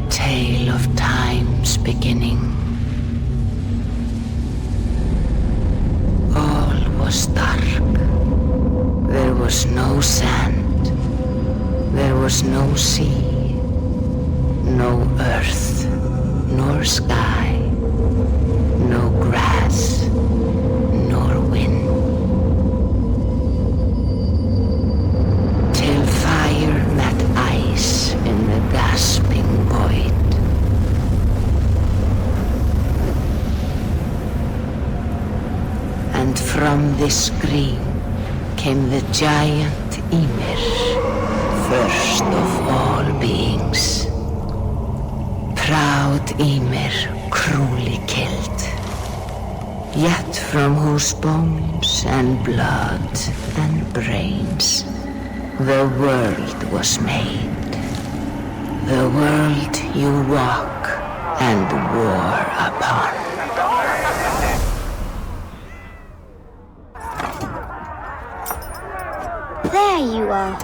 tale of time's beginning. All was dark. There was no sand. There was no sea. No earth, nor sky. No grass, nor wind. Till fire met ice in the gasping void. And from this scream came the giant Ymir, first of all beings. Proud Ymir, cruelly killed, yet from whose bones and blood and brains the world was made. The world you walk and war upon. There you are.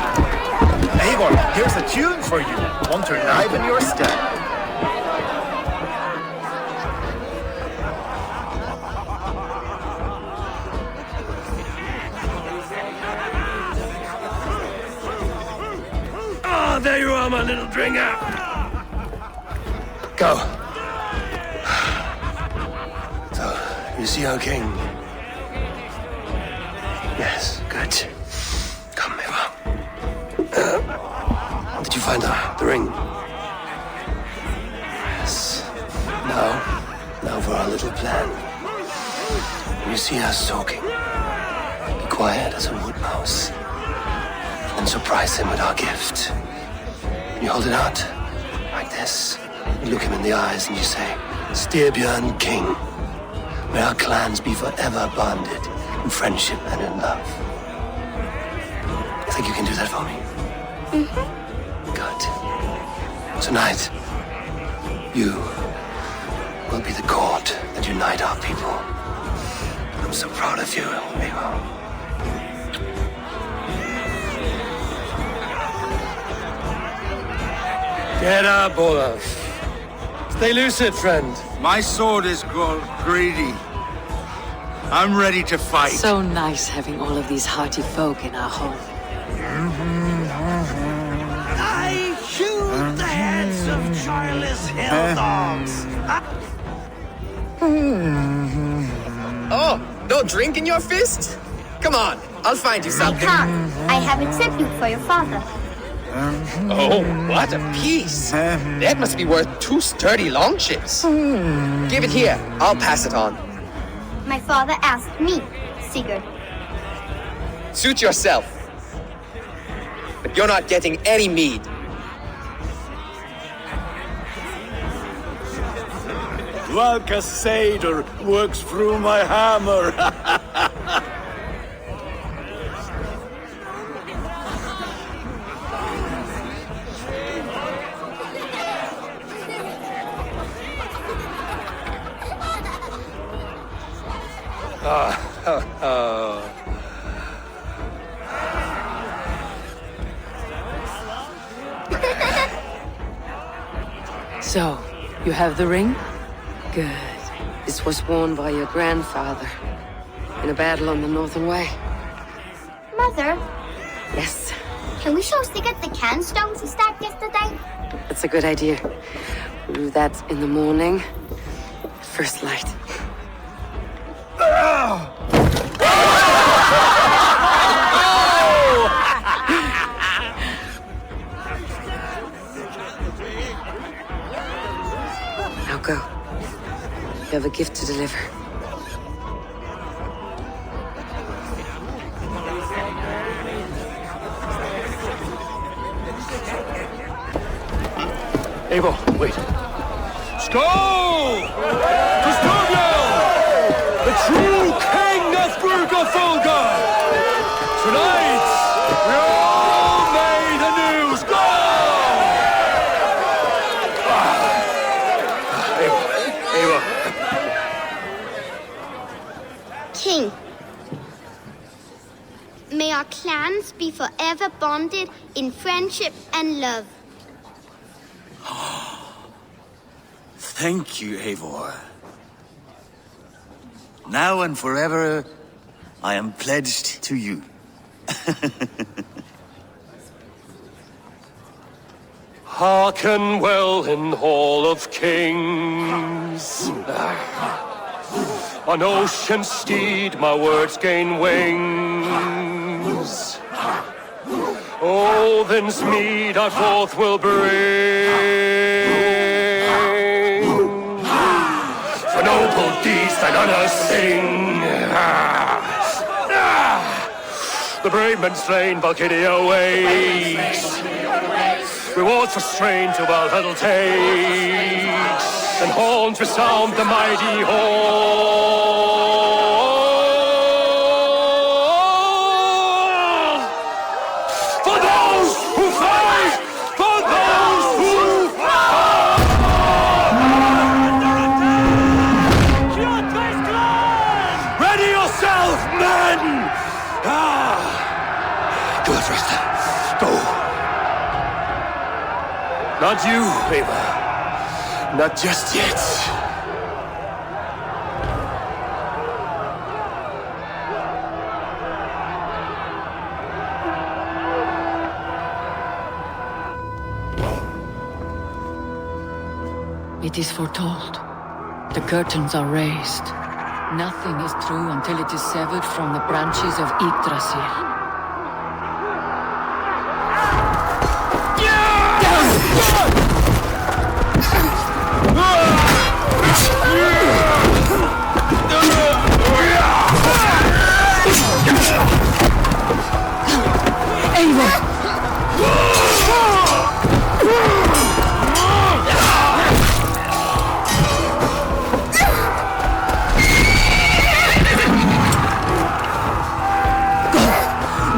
Eivor, here's a tune for you. Want to knife in your step. Oh, there you are, my little dringer. Go. So, you see our king? Yes, good. Come, Eivor. Did you find the ring? Yes. Now for our little plan. When you see us talking, be quiet as a wood mouse, and surprise him with our gift. You hold it out, like this. You look him in the eyes and you say, Styrbjörn King, may our clans be forever bonded in friendship and in love. You think you can do that for me? Mm-hmm. Good. Tonight, you will be the cord that unite our people. I'm so proud of you, Eivor. Get up, Olaf. Stay lucid, friend. My sword is greedy. I'm ready to fight. So nice having all of these hearty folk in our home. I hew the heads of childless hill dogs. Oh, no drink in your fist? Come on, I'll find you I something. can't. I have a tribute for your father. Oh, what a piece. That must be worth 2 sturdy long ships. Give it here, I'll pass it on. My father asked me, Sigurd. Suit yourself. But you're not getting any mead. Like a satyr works through my hammer. So, you have the ring? Good. This was worn by your grandfather in a battle on the Northern Way. Mother, Yes, can we show Sigurd the can stones he stacked yesterday? that's a good idea. We'll do that in the morning. First light. Now go. You have a gift to deliver. Eivor, wait. Skål! For Styrbjörn, the true king of Bruggerfolga! Tonight, we all made anew. Skål! Eivor, hands be forever bonded in friendship and love. Thank you, Eivor. Now and forever, I am pledged to you. Hearken well in Hall of Kings. On ocean steed my words gain wings. Odin's mead I forth will bring. For noble deeds thine honor sing. The brave men slain, Valkyria waits. Rewards for strain to Valhalla takes, and horns resound the mighty hall. For those who fight, for those who fight. Ready yourself, men! Go, Thrista. Go. Not you, Layla. Not just yet. It is foretold. The curtains are raised. Nothing is true until it is severed from the branches of Yggdrasil.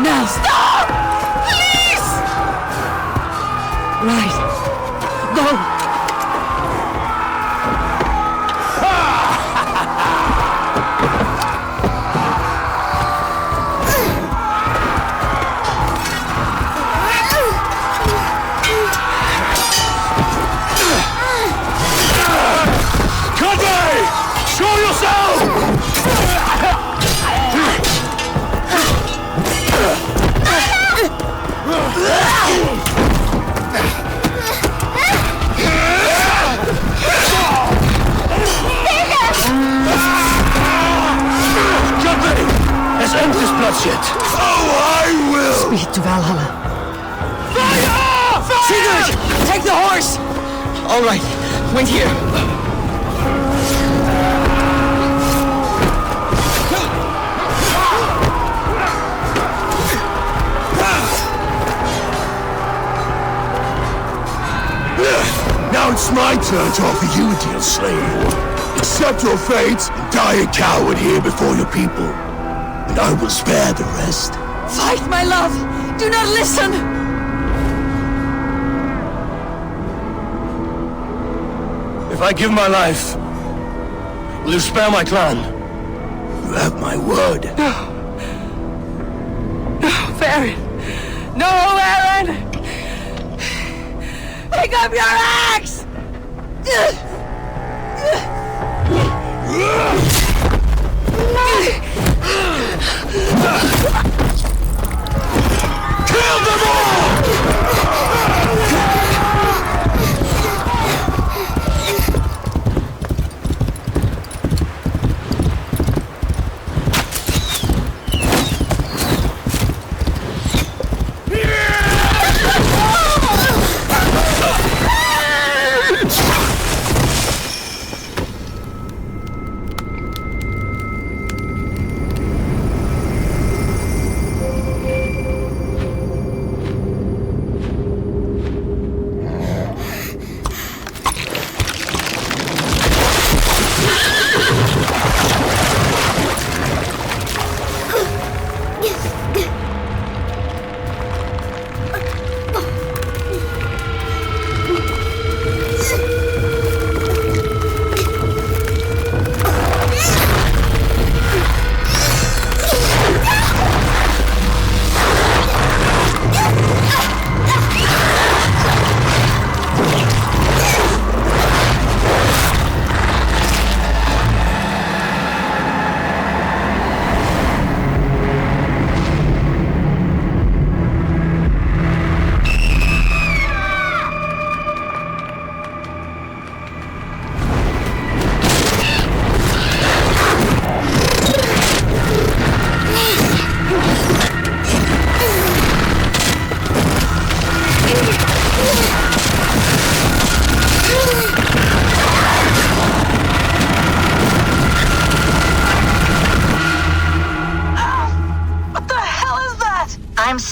Now stop! Please! Right. Go! Show yourself! Let's end this bloodshed. Oh, I will! Speed to Valhalla. Fire! Sigurd! Take the horse! All right, wait here. Now it's my turn to offer you a deal, slave. Accept your fate and die a coward here before your people. And I will spare the rest. Fight, my love! Do not listen! If I give my life, will you spare my clan? You have my word. No, Aaron! No, Aaron! Pick up your axe! Kill them all!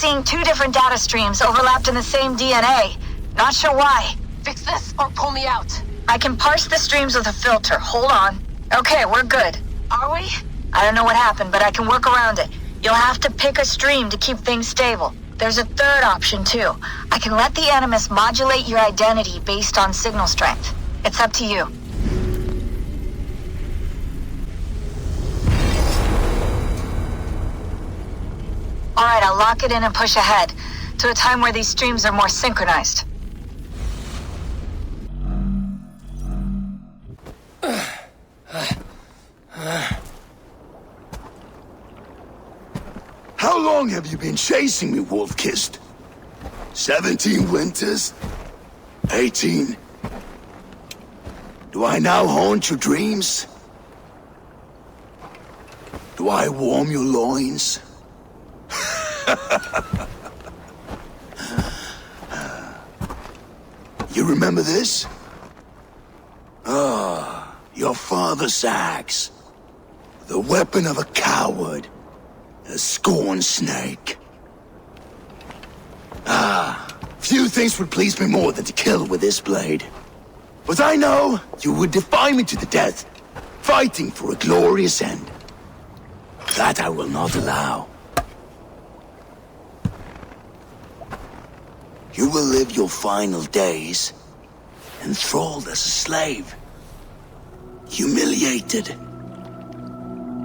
seeing two different data streams overlapped in the same DNA. Not sure why. Fix this or pull me out. I can parse the streams with a filter. Hold on. Okay, we're good. Are we? I don't know what happened, but I can work around it. You'll have to pick a stream to keep things stable. There's a third option, too. I can let the Animus modulate your identity based on signal strength. It's up to you. Alright, I'll lock it in and push ahead, to a time where these streams are more synchronized. How long have you been chasing me, Wolf-Kissed? 17 winters? 18? Do I now haunt your dreams? Do I warm your loins? You remember this? Ah, your father's axe. The weapon of a coward. A scorned snake. Few things would please me more than to kill with this blade. But I know you would defy me to the death, fighting for a glorious end. That I will not allow. You will live your final days enthralled as a slave. Humiliated.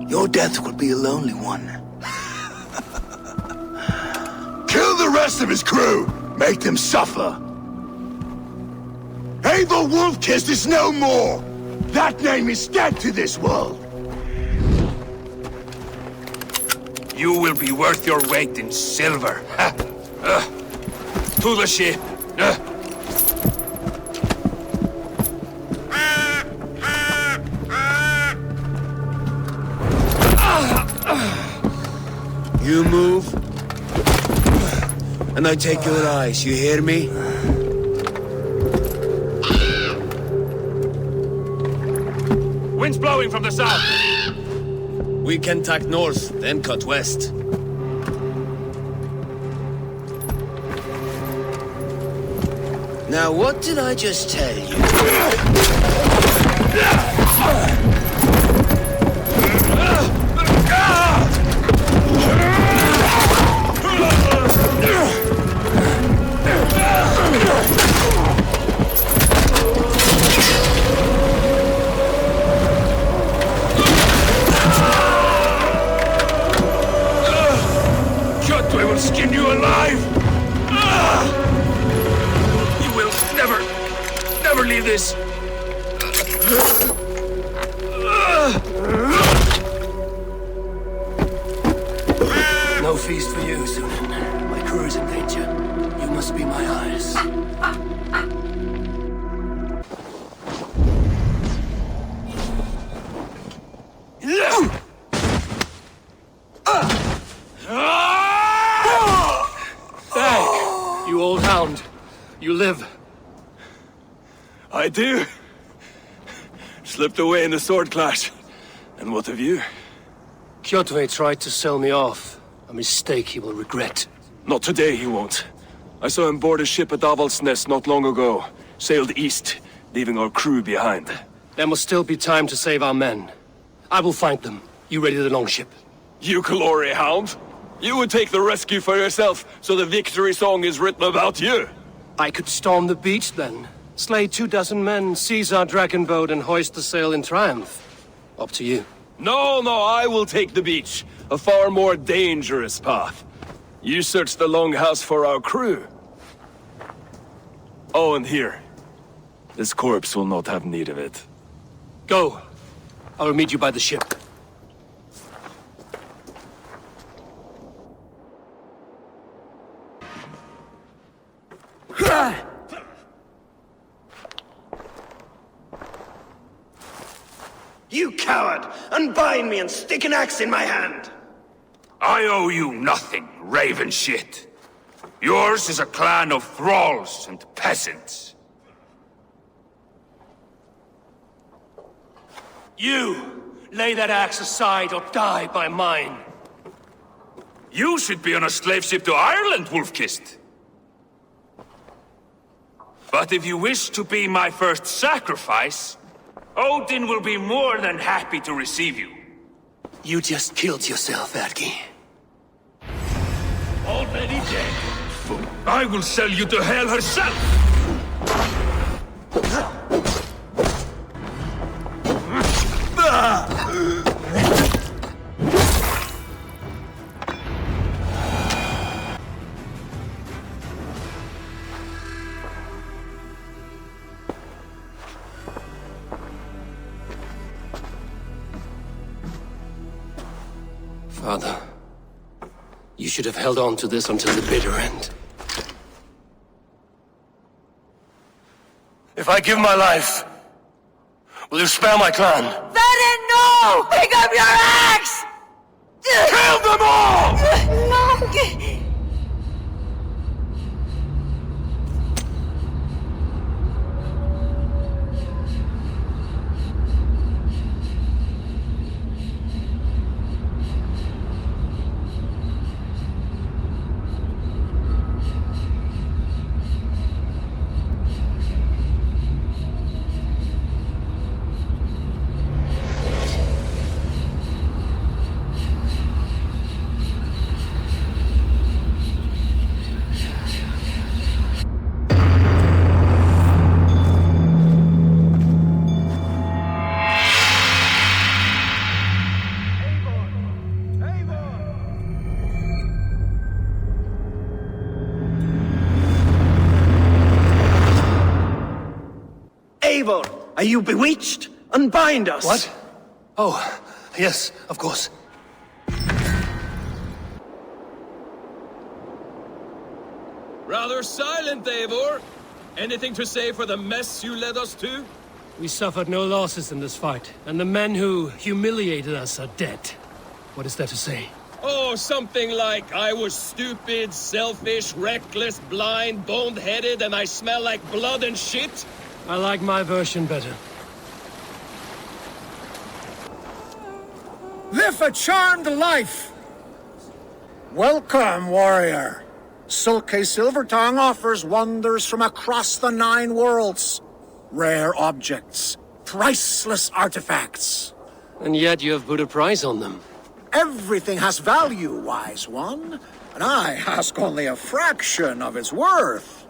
Your death will be a lonely one. Kill the rest of his crew! Make them suffer! Eivor Wolf-Kissed is no more! That name is dead to this world! You will be worth your weight in silver. To the ship. You move, and I take your eyes, you hear me? Wind's blowing from the south. We can tack north, then cut west. Now, what did I just tell you? I will skin you alive! You will never leave this! No feast for you, Sunan. My crew is in danger. You must be my eyes. You old hound. You live. I do. Slipped away in the sword clash. And what of you? Kjotve tried to sell me off. A mistake he will regret. Not today, he won't. I saw him board a ship at Avaldsnes not long ago. Sailed east, leaving our crew behind. There must still be time to save our men. I will find them. You ready the longship? You glory hound? You would take the rescue for yourself, so the victory song is written about you. I could storm the beach then. Slay 24 men, seize our dragon boat, and hoist the sail in triumph. Up to you. No, I will take the beach. A far more dangerous path. You search the longhouse for our crew. Oh, and here. This corpse will not have need of it. Go. I will meet you by the ship. You coward! Unbind me and stick an axe in my hand! I owe you nothing, raven shit. Yours is a clan of thralls and peasants. You! Lay that axe aside or die by mine. You should be on a slave ship to Ireland, Wolf-Kissed. But if you wish to be my first sacrifice, Odin will be more than happy to receive you. You just killed yourself, Adgi. Already dead. I will sell you to Hel herself! Father, you should have held on to this until the bitter end. If I give my life, will you spare my clan? Verin, no! Pick up your axe! Kill them all! No! Are you bewitched? Unbind us! What? Oh, yes, of course. Rather silent, Eivor. Anything to say for the mess you led us to? We suffered no losses in this fight, and the men who humiliated us are dead. What is there to say? Oh, something like, I was stupid, selfish, reckless, blind, bone-headed, and I smell like blood and shit? I like my version better. Live a charmed life! Welcome, warrior. Sulke Silvertongue offers wonders from across the 9 worlds. Rare objects, priceless artifacts. And yet you have put a price on them. Everything has value, wise one, and I ask only a fraction of its worth.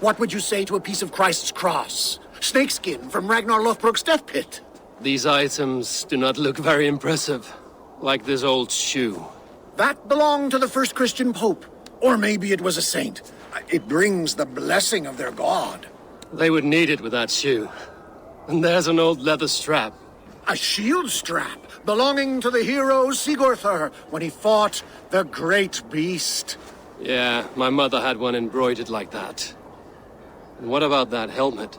What would you say to a piece of Christ's cross? Snakeskin from Ragnar Lothbrok's death pit? These items do not look very impressive. Like this old shoe. That belonged to the first Christian pope. Or maybe it was a saint. It brings the blessing of their god. They would need it with that shoe. And there's an old leather strap. A shield strap belonging to the hero Sigurður when he fought the great beast. Yeah, my mother had one embroidered like that. And what about that helmet?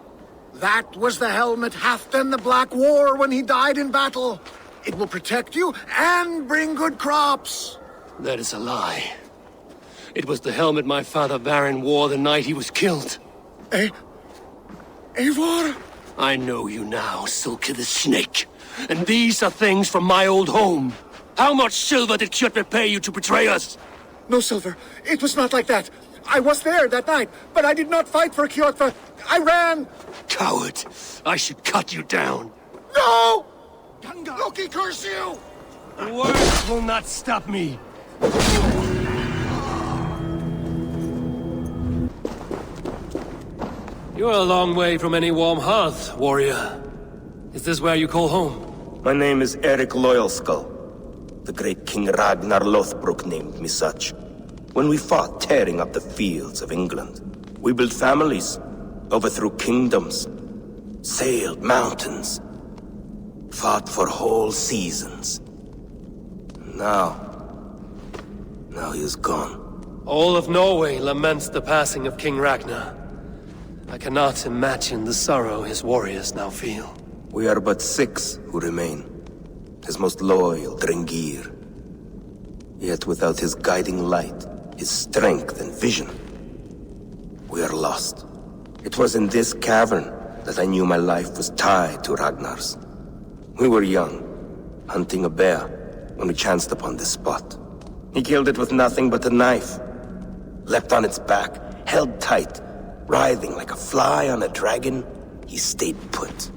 That was the helmet Halfdan the Black wore when he died in battle. It will protect you and bring good crops. That is a lie. It was the helmet my father Varin wore the night he was killed. Eivor? I know you now, Sulke the Snake. And these are things from my old home. How much silver did Kjotve pay you to betray us? No silver. It was not like that. I was there that night, but I did not fight for Kjotve. I ran. Coward. I should cut you down. No! Loki, curse you! Words will not stop me. You're a long way from any warm hearth, warrior. Is this where you call home? My name is Eric Loyalskull. The great King Ragnar Lothbrok named me such. When we fought tearing up the fields of England, we built families, overthrew kingdoms, sailed mountains, fought for whole seasons. Now he is gone. All of Norway laments the passing of King Ragnar. I cannot imagine the sorrow his warriors now feel. We are but 6 who remain. His most loyal Drengir. Yet without his guiding light, his strength and vision, we are lost. It was in this cavern that I knew my life was tied to Ragnar's. We were young, hunting a bear, when we chanced upon this spot. He killed it with nothing but a knife. Leapt on its back, held tight, writhing like a fly on a dragon. He stayed put.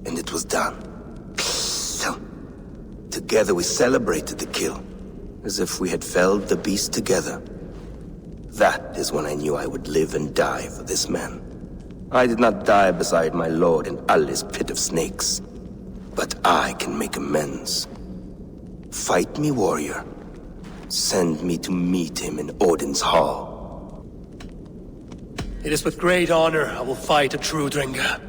And it was done. Together we celebrated the kill, as if we had felled the beast together. That is when I knew I would live and die for this man. I did not die beside my lord in Ali's pit of snakes. But I can make amends. Fight me, warrior. Send me to meet him in Odin's hall. It is with great honor I will fight a true Dringa.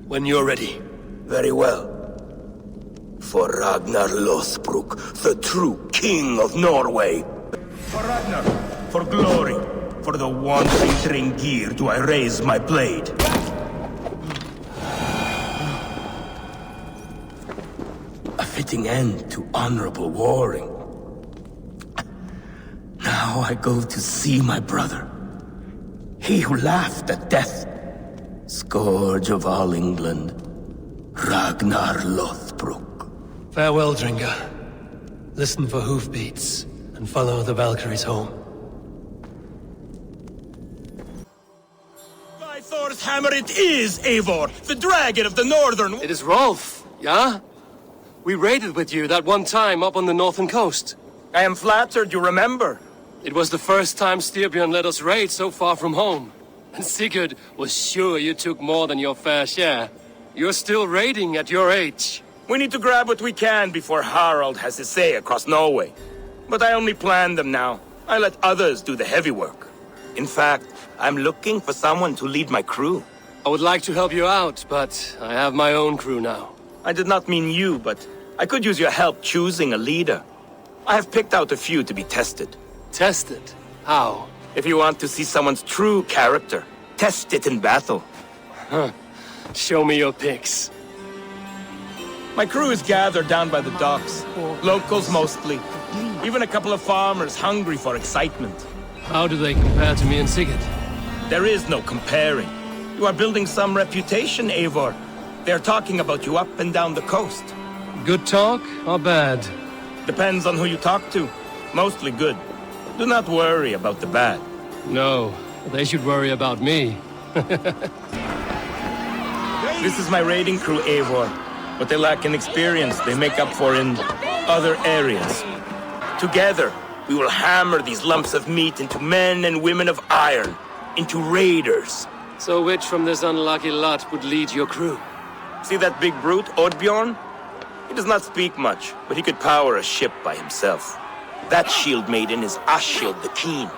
When you're ready. Very well. For Ragnar Lothbrok, the true king of Norway. For Ragnar, for glory, for the wandering Dringir do I raise my blade. A fitting end to honorable warring. Now I go to see my brother. He who laughed at death. Scourge of all England. Ragnar Lothbrok. Farewell, Dringa. Listen for hoofbeats, and follow the Valkyries home. By Thor's hammer it is, Eivor, the dragon of the northern... It is Rolf, yeah? We raided with you that one time up on the northern coast. I am flattered you remember. It was the first time Styrbjörn let us raid so far from home. And Sigurd was sure you took more than your fair share. You're still raiding at your age. We need to grab what we can before Harald has his say across Norway. But I only plan them now. I let others do the heavy work. In fact, I'm looking for someone to lead my crew. I would like to help you out, but I have my own crew now. I did not mean you, but I could use your help choosing a leader. I have picked out a few to be tested. Tested? How? If you want to see someone's true character, test it in battle. Huh. Show me your picks. My crew is gathered down by the docks. Locals mostly. Even a couple of farmers hungry for excitement. How do they compare to me and Sigurd? There is no comparing. You are building some reputation, Eivor. They're talking about you up and down the coast. Good talk or bad? Depends on who you talk to. Mostly good. Do not worry about the bad. No, they should worry about me. This is my raiding crew, Eivor. What they lack in experience, they make up for in other areas. Together, we will hammer these lumps of meat into men and women of iron, into raiders. So which from this unlucky lot would lead your crew? See that big brute, Oddbjorn? He does not speak much, but he could power a ship by himself. That shield maiden is Ashild the Keen.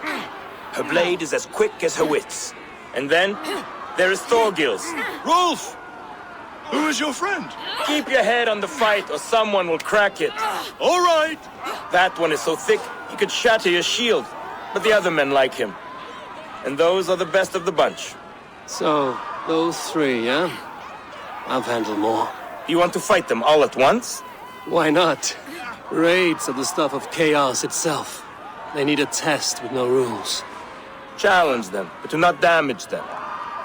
Her blade is as quick as her wits. And then, there is Thorgils. Rolf! Who is your friend? Keep your head on the fight or someone will crack it. All right. That one is so thick, he could shatter your shield. But the other men like him. And those are the best of the bunch. So, those three, yeah? I've handled more. You want to fight them all at once? Why not? Raids are the stuff of chaos itself. They need a test with no rules. Challenge them, but do not damage them.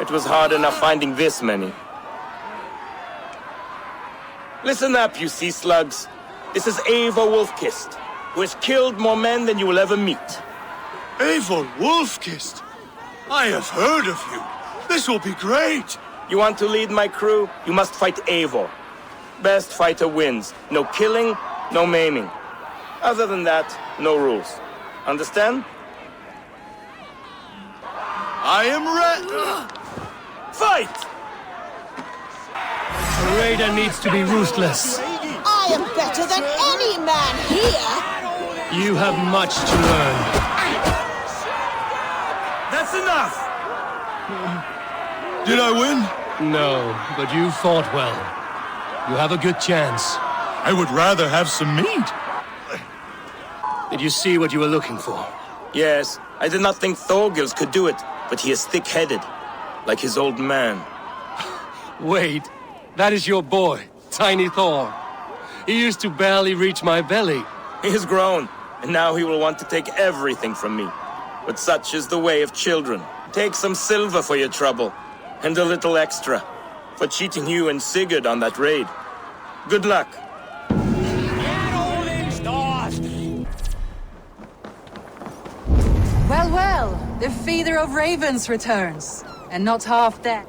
It was hard enough finding this many. Listen up, you sea slugs. This is Eivor Wolfkist, who has killed more men than you will ever meet. Eivor Wolfkist? I have heard of you. This will be great. You want to lead my crew? You must fight Eivor. Best fighter wins. No killing, no maiming. Other than that, no rules. Understand? I am ready. Fight! A raider needs to be ruthless. I am better than any man here. You have much to learn. That's enough! Did I win? No, but you fought well. You have a good chance. I would rather have some meat. Did you see what you were looking for? Yes, I did not think Thorgils could do it, but he is thick-headed, like his old man. Wait, that is your boy, Tiny Thor. He used to barely reach my belly. He has grown, and now he will want to take everything from me. But such is the way of children. Take some silver for your trouble, and a little extra, for cheating you and Sigurd on that raid. Good luck. The feeder of ravens returns, and not half dead.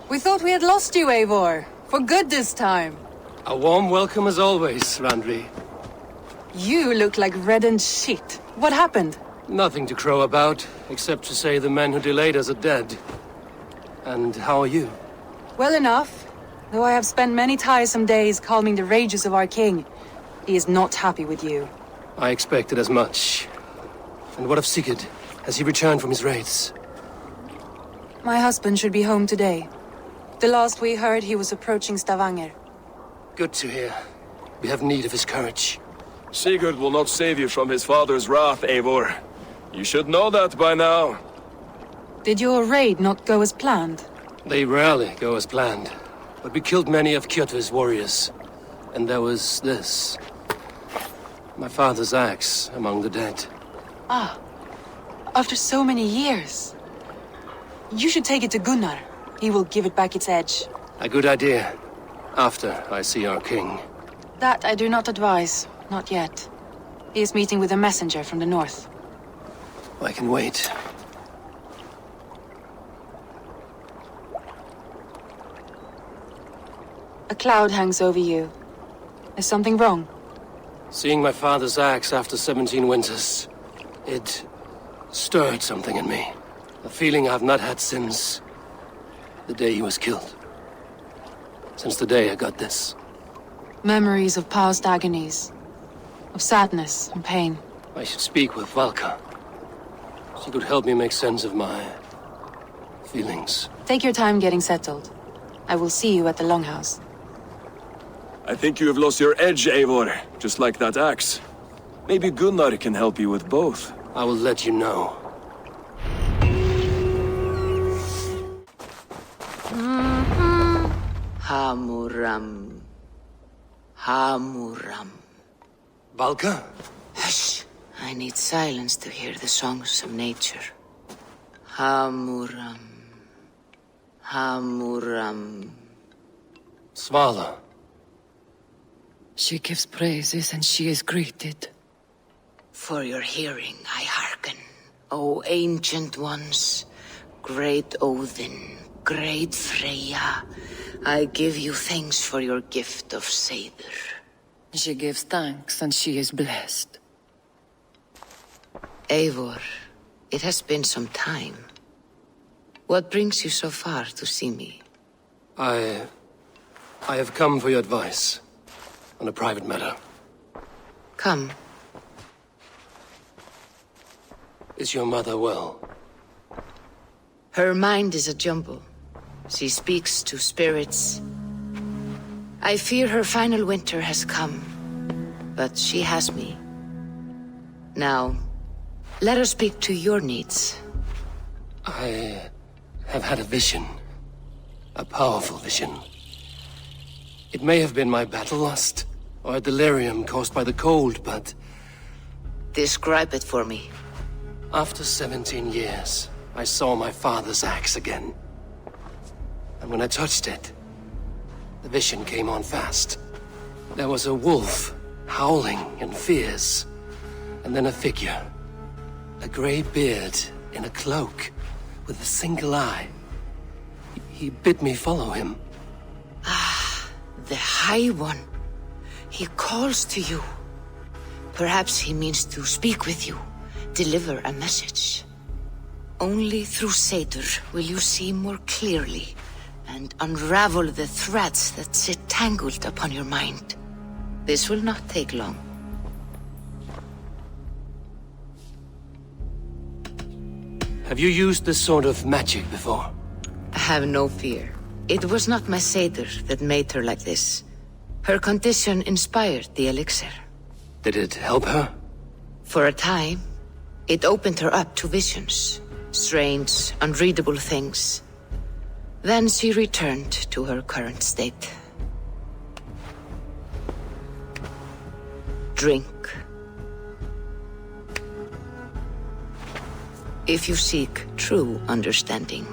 We thought we had lost you, Eivor. For good this time. A warm welcome as always, Randvi. You look like reddened shit. What happened? Nothing to crow about, except to say the men who delayed us are dead. And how are you? Well enough, though I have spent many tiresome days calming the rages of our king. He is not happy with you. I expected as much. And what of Sigurd? Has he returned from his raids? My husband should be home today. The last we heard, he was approaching Stavanger. Good to hear. We have need of his courage. Sigurd will not save you from his father's wrath, Eivor. You should know that by now. Did your raid not go as planned? They rarely go as planned. But we killed many of Kjotve's warriors. And there was this. My father's axe among the dead. Ah. After so many years. You should take it to Gunnar. He will give it back its edge. A good idea. After I see our king. That I do not advise. Not yet. He is meeting with a messenger from the north. I can wait. A cloud hangs over you. Is something wrong? Seeing my father's axe after 17 winters, it stirred something in me. A feeling I've not had since the day he was killed. Since the day I got this. Memories of past agonies. Of sadness and pain. I should speak with Valka. She could help me make sense of my feelings. Take your time getting settled. I will see you at the Longhouse. I think you have lost your edge, Eivor, just like that axe. Maybe Gunnar can help you with both. I will let you know. Hamuram. Hamuram. Valka? Hush. I need silence to hear the songs of nature. Hamuram. Hamuram. Svala. She gives praises and she is greeted. For your hearing I hearken, O ancient ones, great Odin, great Freyja. I give you thanks for your gift of Seder. She gives thanks and she is blessed. Eivor, it has been some time. What brings you so far to see me? I have come for your advice. On a private matter. Come. Is your mother well? Her mind is a jumble. She speaks to spirits. I fear her final winter has come. But she has me. Now, let her speak to your needs. I have had a vision. A powerful vision. It may have been my battle lust, or a delirium caused by the cold, but... Describe it for me. After 17 years, I saw my father's axe again. And when I touched it, the vision came on fast. There was a wolf, howling and fierce, and then a figure. A grey beard in a cloak, with a single eye. He bid me follow him. The High One. He calls to you. Perhaps he means to speak with you, deliver a message. Only through Seder will you see more clearly and unravel the threads that sit tangled upon your mind. This will not take long. Have you used this sort of magic before? Have no fear. It was not my Seder that made her like this. Her condition inspired the elixir. Did it help her? For a time, it opened her up to visions. Strange, unreadable things. Then she returned to her current state. Drink. If you seek true understanding.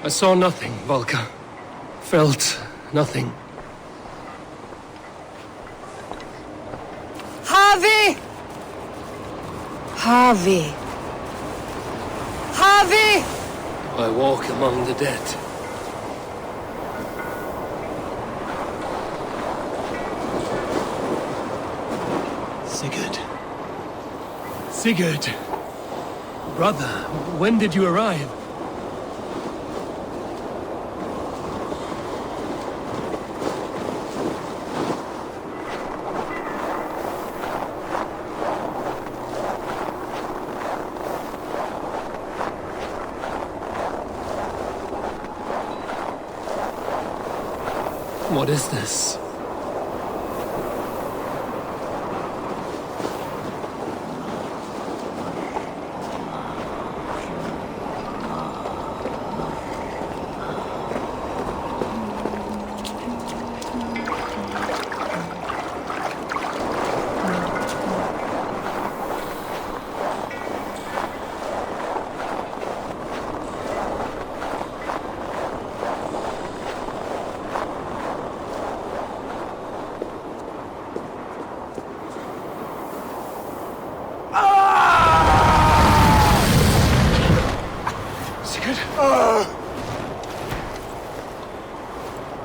I saw nothing, Valka. Felt nothing. Harvey! Harvey! Harvey! I walk among the dead. Sigurd. Sigurd! Brother, when did you arrive? What is this?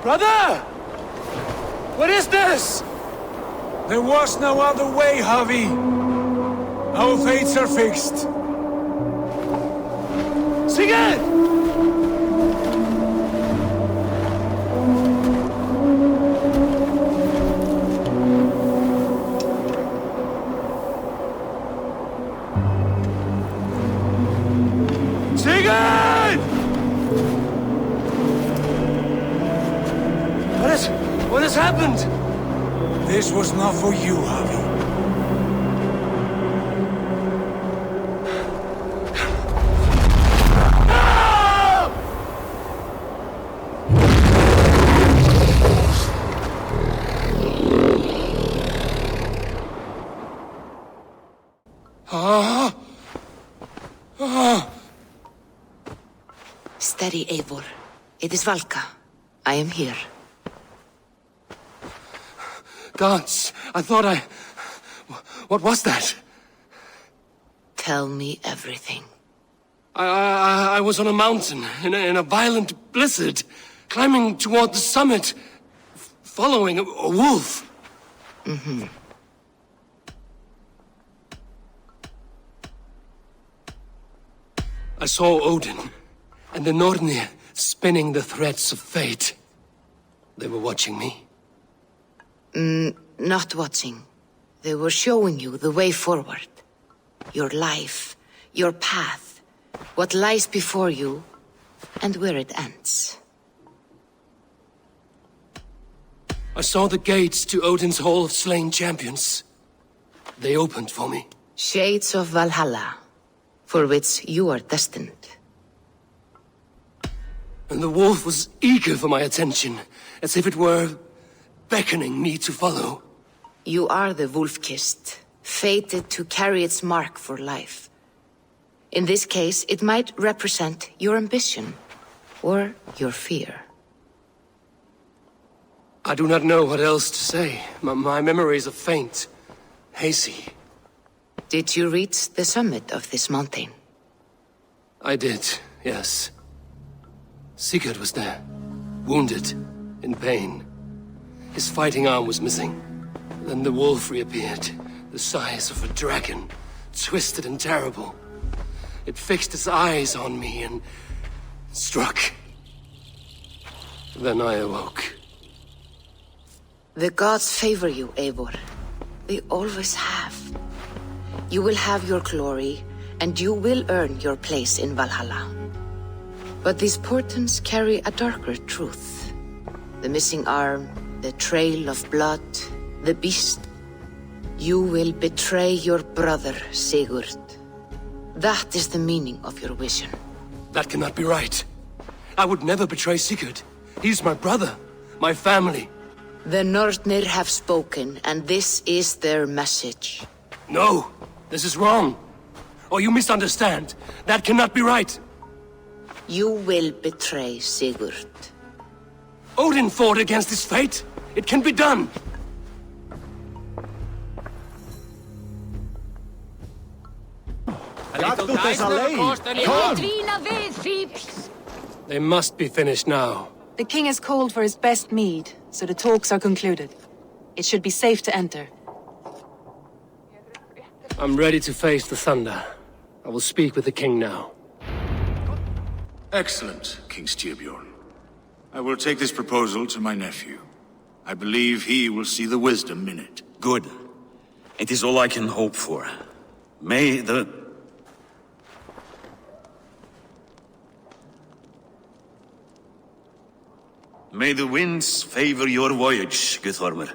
Brother! What is this? There was no other way, Javi. Our fates are fixed. Sigurd! What has happened? This was not for you, Javi. Steady, Eivor. It is Valka. I am here. Gods, I thought I... What was that? Tell me everything. I was on a mountain, in a violent blizzard, climbing toward the summit, following a wolf. Mm-hmm. I saw Odin and the Nornir spinning the threads of fate. They were watching me. Not watching. They were showing you the way forward. Your life, your path, what lies before you, and where it ends. I saw the gates to Odin's Hall of Slain Champions. They opened for me. Shades of Valhalla, for which you are destined. And the wolf was eager for my attention, as if it were beckoning me to follow. You are the wolf-kissed, fated to carry its mark for life. In this case, it might represent your ambition, or your fear. I do not know what else to say. My memories are faint, hazy. Did you reach the summit of this mountain? I did, yes. Sigurd was there, wounded, in pain. His fighting arm was missing. Then the wolf reappeared, the size of a dragon, twisted and terrible. It fixed its eyes on me and struck. Then I awoke. The gods favor you, Eivor. They always have. You will have your glory, and you will earn your place in Valhalla. But these portents carry a darker truth. The missing arm, the trail of blood, the beast. You will betray your brother, Sigurd. That is the meaning of your vision. That cannot be right. I would never betray Sigurd. He's my brother, my family. The Nornir have spoken, and this is their message. No! This is wrong! Or you misunderstand. That cannot be right! You will betray Sigurd. Odin fought against his fate! It can be done! They must be finished now. The king has called for his best mead, so the talks are concluded. It should be safe to enter. I'm ready to face the thunder. I will speak with the king now. Excellent, King Styrbjorn. I will take this proposal to my nephew. I believe he will see the wisdom in it. Good. It is all I can hope for. May the winds favor your voyage, Guthormr.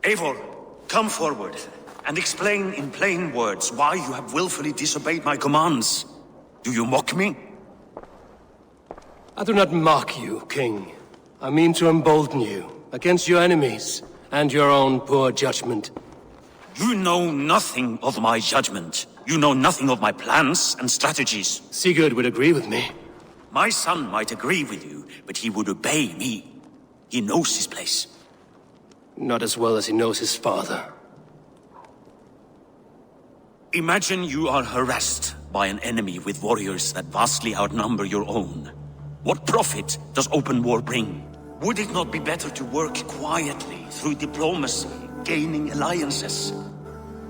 Eivor, come forward and explain in plain words why you have willfully disobeyed my commands. Do you mock me? I do not mock you, King. I mean to embolden you against your enemies and your own poor judgment. You know nothing of my judgment. You know nothing of my plans and strategies. Sigurd would agree with me. My son might agree with you, but he would obey me. He knows his place. Not as well as he knows his father. Imagine you are harassed by an enemy with warriors that vastly outnumber your own. What profit does open war bring? Would it not be better to work quietly, through diplomacy, gaining alliances?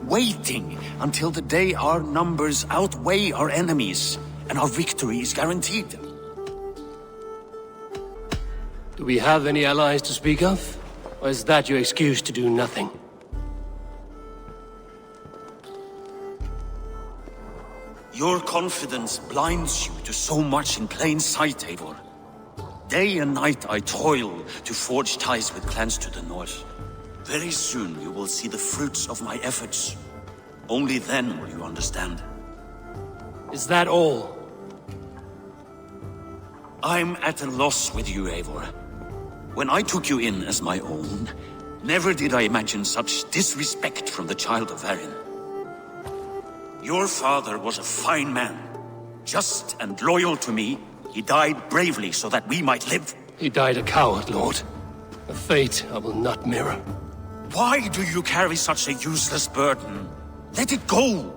Waiting until the day our numbers outweigh our enemies, and our victory is guaranteed. Do we have any allies to speak of? Or is that your excuse to do nothing? Your confidence blinds you to so much in plain sight, Eivor. Day and night I toil to forge ties with clans to the north. Very soon you will see the fruits of my efforts. Only then will you understand. Is that all? I'm at a loss with you, Eivor. When I took you in as my own, never did I imagine such disrespect from the child of Varin. Your father was a fine man. Just and loyal to me, he died bravely so that we might live. He died a coward, Lord. A fate I will not mirror. Why do you carry such a useless burden? Let it go!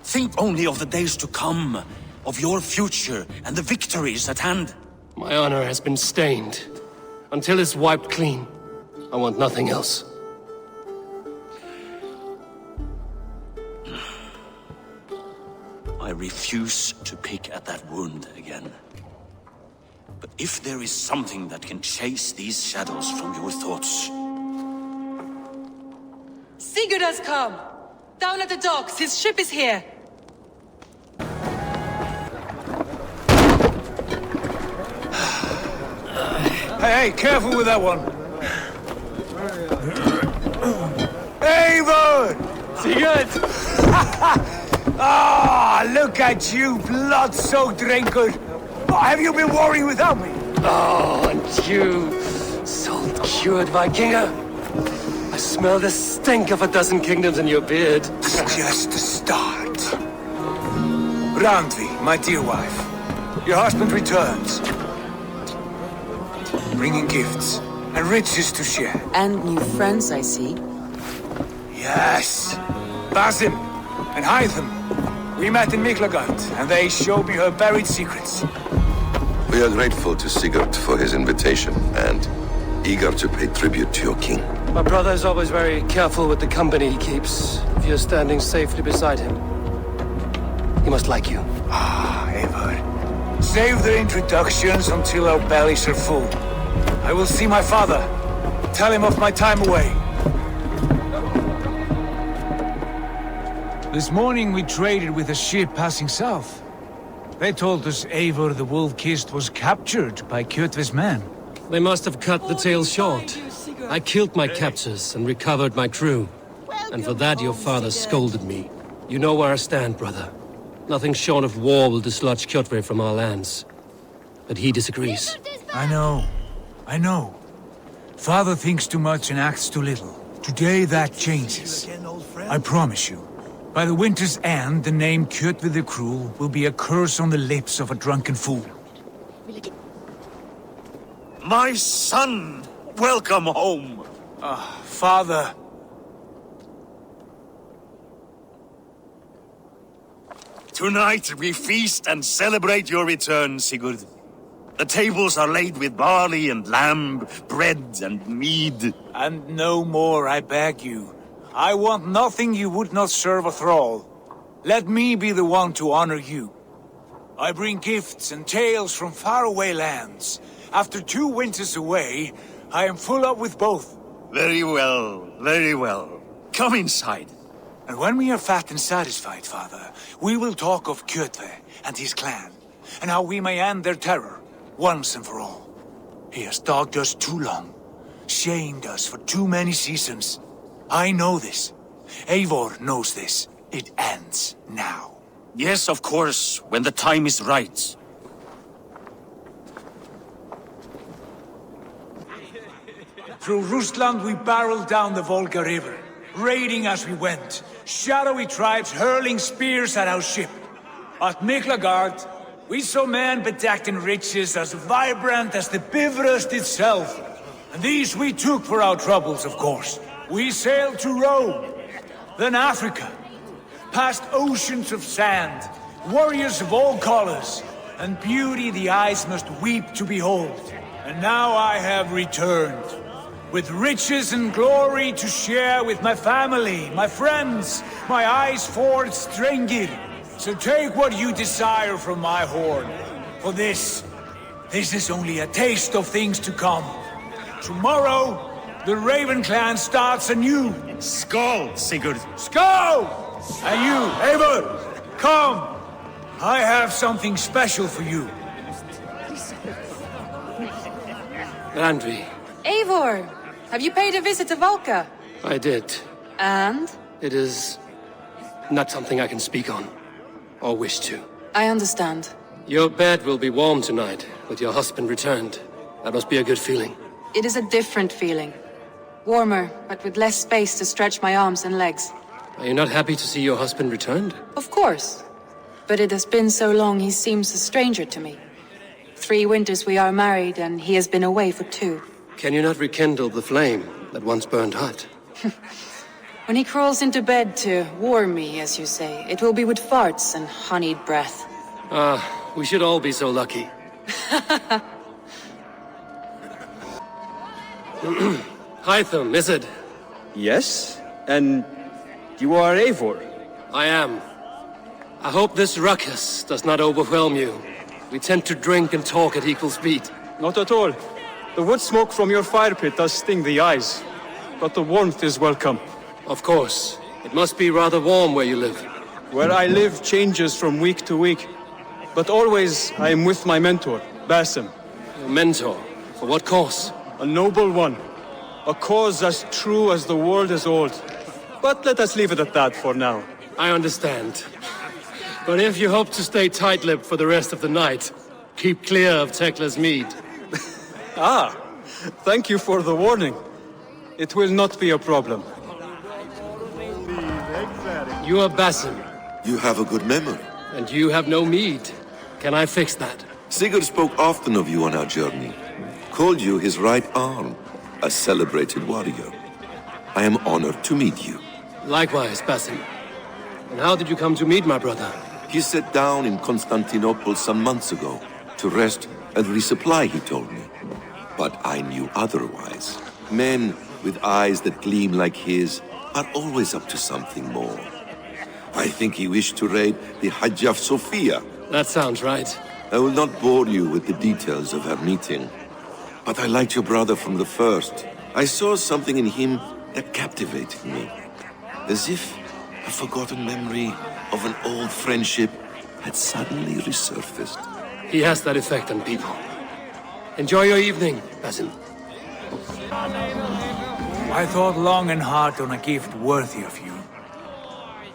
Think only of the days to come, of your future and the victories at hand. My honor has been stained. Until it's wiped clean, I want nothing else. I refuse to pick at that wound again. But if there is something that can chase these shadows from your thoughts... Sigurd has come! Down at the docks, his ship is here! Hey, careful with that one! Eivor! Sigurd! Ah, look at you, blood-soaked drinkard! Have you been warring without me? Oh, and you, salt-cured Vikinger! I smell the stink of a dozen kingdoms in your beard. It's just the start. Randvi, my dear wife, your husband returns. Bringing gifts and riches to share. And new friends, I see. Yes. Basim and Hytham. We met in Miklagard, and they showed me her buried secrets. We are grateful to Sigurd for his invitation, and eager to pay tribute to your king. My brother is always very careful with the company he keeps. If you're standing safely beside him, he must like you. Ah, Eivor. Save the introductions until our bellies are full. I will see my father. Tell him of my time away. This morning we traded with a ship passing south. They told us Eivor the Wolf-Kissed was captured by Kjotve's men. They must have cut the tale short. I killed my captors and recovered my crew. And for that your father scolded me. You know where I stand, brother. Nothing short of war will dislodge Kjotve from our lands. But he disagrees. I know. Father thinks too much and acts too little. Today that changes. I promise you. By the winter's end, the name Kjotve the Cruel will be a curse on the lips of a drunken fool. My son! Welcome home! Father... Tonight we feast and celebrate your return, Sigurd. The tables are laid with barley and lamb, bread and mead. And no more, I beg you. I want nothing you would not serve a thrall. Let me be the one to honor you. I bring gifts and tales from faraway lands. After 2 winters away, I am full up with both. Very well, very well. Come inside. And when we are fat and satisfied, Father, we will talk of Kjotve and his clan, and how we may end their terror, once and for all. He has dogged us too long, shamed us for too many seasons. I know this. Eivor knows this. It ends now. Yes, of course, when the time is right. Through Rusland we barreled down the Volga River, raiding as we went, shadowy tribes hurling spears at our ship. At Miklagard, we saw men bedecked in riches as vibrant as the Bifrost itself. And these we took for our troubles, of course. We sailed to Rome, then Africa, past oceans of sand, warriors of all colors, and beauty the eyes must weep to behold. And now I have returned, with riches and glory to share with my family, my friends, my eyes forged Strengir. So take what you desire from my horn. For this is only a taste of things to come. Tomorrow, the Raven clan starts anew. Skål, Sigurd. Skål! And you, Eivor, come. I have something special for you. Randvi. Eivor, have you paid a visit to Valka? I did. And? It is not something I can speak on, or wish to. I understand. Your bed will be warm tonight, with your husband returned. That must be a good feeling. It is a different feeling. Warmer, but with less space to stretch my arms and legs. Are you not happy to see your husband returned? Of course. But it has been so long he seems a stranger to me. 3 winters we are married, and he has been away for 2. Can you not rekindle the flame that once burned hot? When he crawls into bed to warm me, as you say, it will be with farts and honeyed breath. We should all be so lucky. Hytham, is it? Yes, and you are Eivor? I am. I hope this ruckus does not overwhelm you. We tend to drink and talk at equal speed. Not at all. The wood smoke from your fire pit does sting the eyes, but the warmth is welcome. Of course. It must be rather warm where you live. Where I live changes from week to week, but always I am with my mentor, Basim. Your mentor? For what cause? A noble one. A cause as true as the world is old. But let us leave it at that for now. I understand. But if you hope to stay tight-lipped for the rest of the night, keep clear of Tekla's mead. Thank you for the warning. It will not be a problem. You are Basim. You have a good memory. And you have no mead. Can I fix that? Sigurd spoke often of you on our journey. Called you his right arm, a celebrated warrior. I am honored to meet you. Likewise, Basim. And how did you come to meet my brother? He sat down in Constantinople some months ago to rest and resupply, he told me. But I knew otherwise. Men with eyes that gleam like his are always up to something more. I think he wished to raid the Hagia Sophia. That sounds right. I will not bore you with the details of our meeting. But I liked your brother from the first. I saw something in him that captivated me. As if a forgotten memory of an old friendship had suddenly resurfaced. He has that effect on people. Enjoy your evening, Basim. I thought long and hard on a gift worthy of you.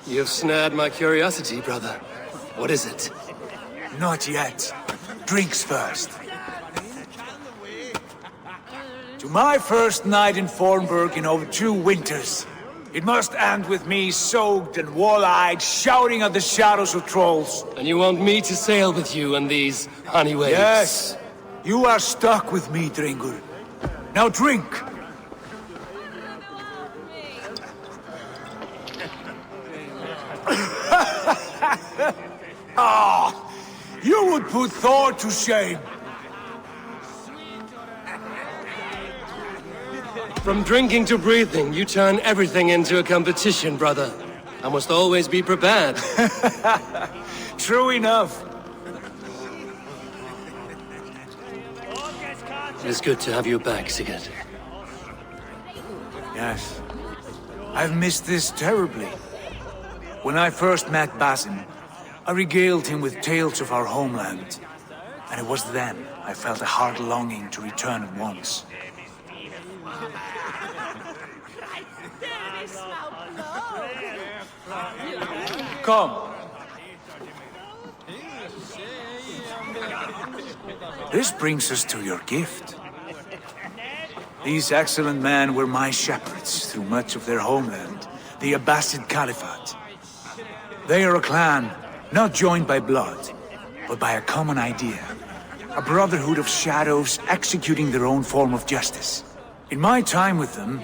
You've snared my curiosity, brother. What is it? Not yet. Drinks first. To my first night in Fornburg in over 2 winters. It must end with me soaked and wall-eyed, shouting at the shadows of trolls. And you want me to sail with you on these honey waves? Yes. You are stuck with me, Dringur. Now drink. Ah, you would put Thor to shame. From drinking to breathing, you turn everything into a competition, brother. I must always be prepared. True enough. It is good to have you back, Sigurd. Yes. I've missed this terribly. When I first met Basin, I regaled him with tales of our homeland. And it was then I felt a heart longing to return at once. Come. This brings us to your gift. These excellent men were my shepherds through much of their homeland, the Abbasid Caliphate. They are a clan, not joined by blood, but by a common idea. A brotherhood of shadows executing their own form of justice. In my time with them,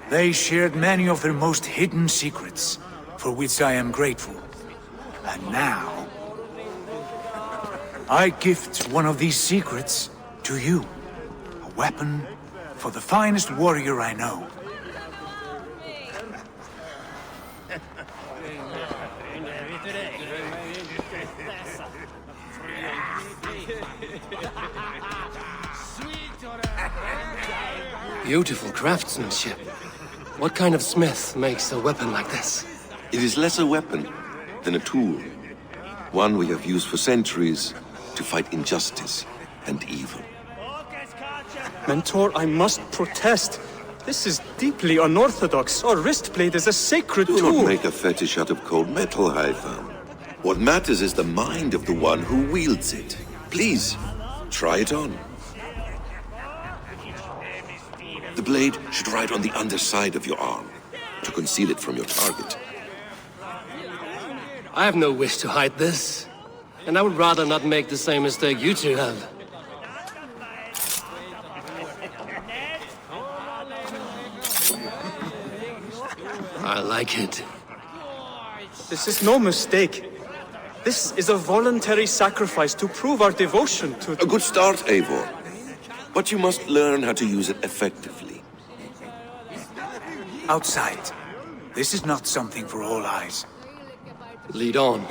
they shared many of their most hidden secrets, for which I am grateful. And now, I gift one of these secrets to you. A weapon for the finest warrior I know. Beautiful craftsmanship. What kind of smith makes a weapon like this? It is less a weapon than a tool. One we have used for centuries to fight injustice and evil. Mentor, I must protest. This is deeply unorthodox. Our wrist blade is a sacred tool. Do not make a fetish out of cold metal, Haitham. What matters is the mind of the one who wields it. Please, try it on. The blade should ride on the underside of your arm, to conceal it from your target. I have no wish to hide this, and I would rather not make the same mistake you two have. I like it. This is no mistake. This is a voluntary sacrifice to prove our devotion to... A good start, Eivor. But you must learn how to use it effectively. Outside. This is not something for all eyes. Lead on.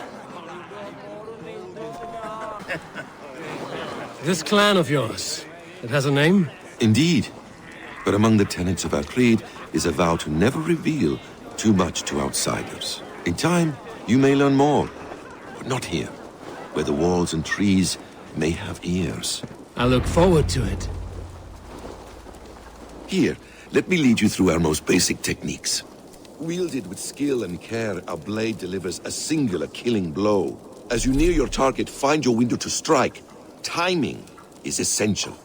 This clan of yours, it has a name? Indeed. But among the tenets of our creed is a vow to never reveal too much to outsiders. In time, you may learn more. But not here, where the walls and trees may have ears. I look forward to it. Here, let me lead you through our most basic techniques. Wielded with skill and care, our blade delivers a singular killing blow. As you near your target, find your window to strike. Timing is essential.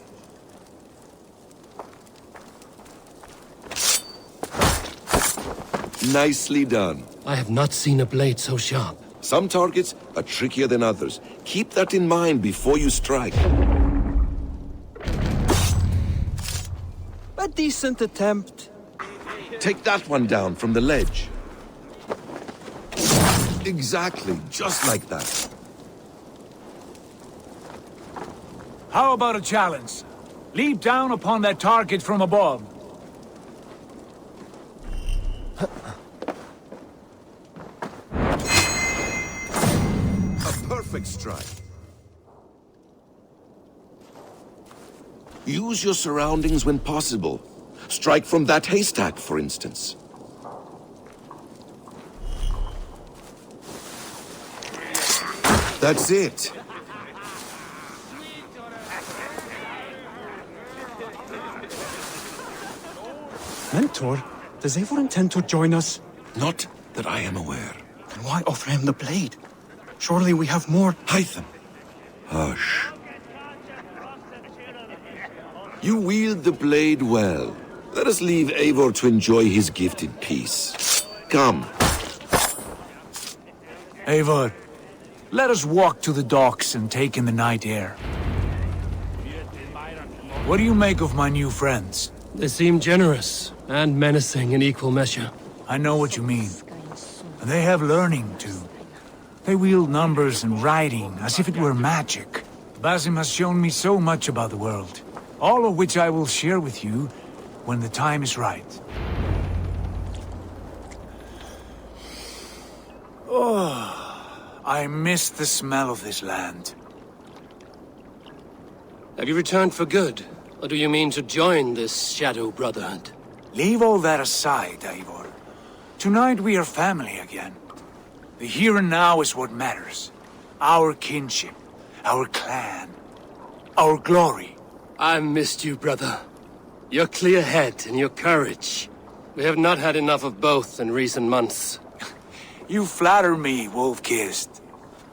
Nicely done. I have not seen a blade so sharp. Some targets are trickier than others. Keep that in mind before you strike. A decent attempt. Take that one down from the ledge. Exactly, just like that. How about a challenge? Leap down upon that target from above. A perfect strike. Use your surroundings when possible. Strike from that haystack, for instance. That's it. Mentor, does Eivor intend to join us? Not that I am aware. Then why offer him the blade? Surely we have more... Hytham! Hush. You wield the blade well. Let us leave Eivor to enjoy his gift in peace. Come. Eivor, let us walk to the docks and take in the night air. What do you make of my new friends? They seem generous and menacing in equal measure. I know what you mean. And they have learning, too. They wield numbers and writing as if it were magic. Basim has shown me so much about the world, all of which I will share with you when the time is right. Oh, I miss the smell of this land. Have you returned for good? Or do you mean to join this Shadow Brotherhood? Leave all that aside, Eivor. Tonight we are family again. The here and now is what matters. Our kinship, our clan, our glory. I've missed you, brother. Your clear head and your courage. We have not had enough of both in recent months. You flatter me, Wolf-Kissed.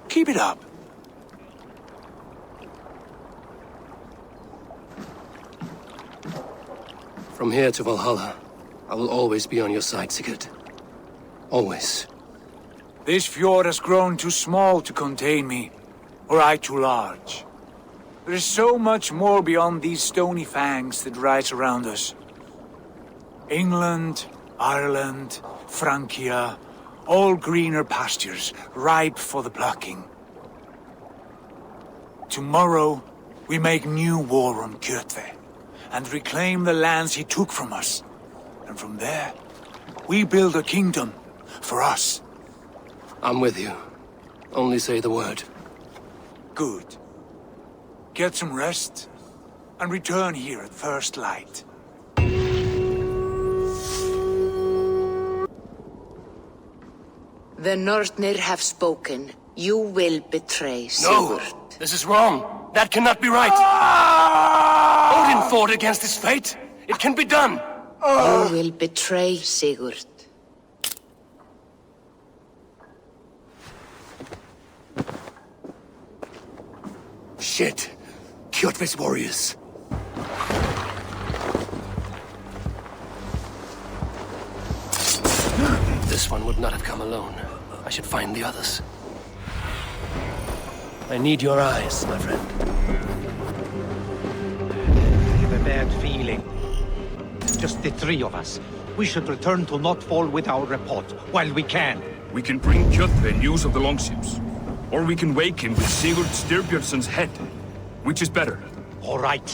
Keep it up. From here to Valhalla, I will always be on your side, Sigurd. Always. This fjord has grown too small to contain me, or I too large. There is so much more beyond these stony fangs that rise around us. England, Ireland, Francia, all greener pastures, ripe for the plucking. Tomorrow, we make new war on Kjotve, and reclaim the lands he took from us. And from there, we build a kingdom for us. I'm with you. Only say the word. Good. Get some rest, and return here at first light. The Nornir have spoken. You will betray Sigurd. No! This is wrong! That cannot be right! Odin fought against his fate! It can be done! You will betray Sigurd. Shit! Kjotve's warriors! This one would not have come alone. I should find the others. I need your eyes, my friend. I have a bad feeling. Just the three of us. We should return to Notfall with our report, while we can. We can bring Kjotve news of the longships. Or we can wake him with Sigurd Styrbjörnsson's head. Which is better? All right.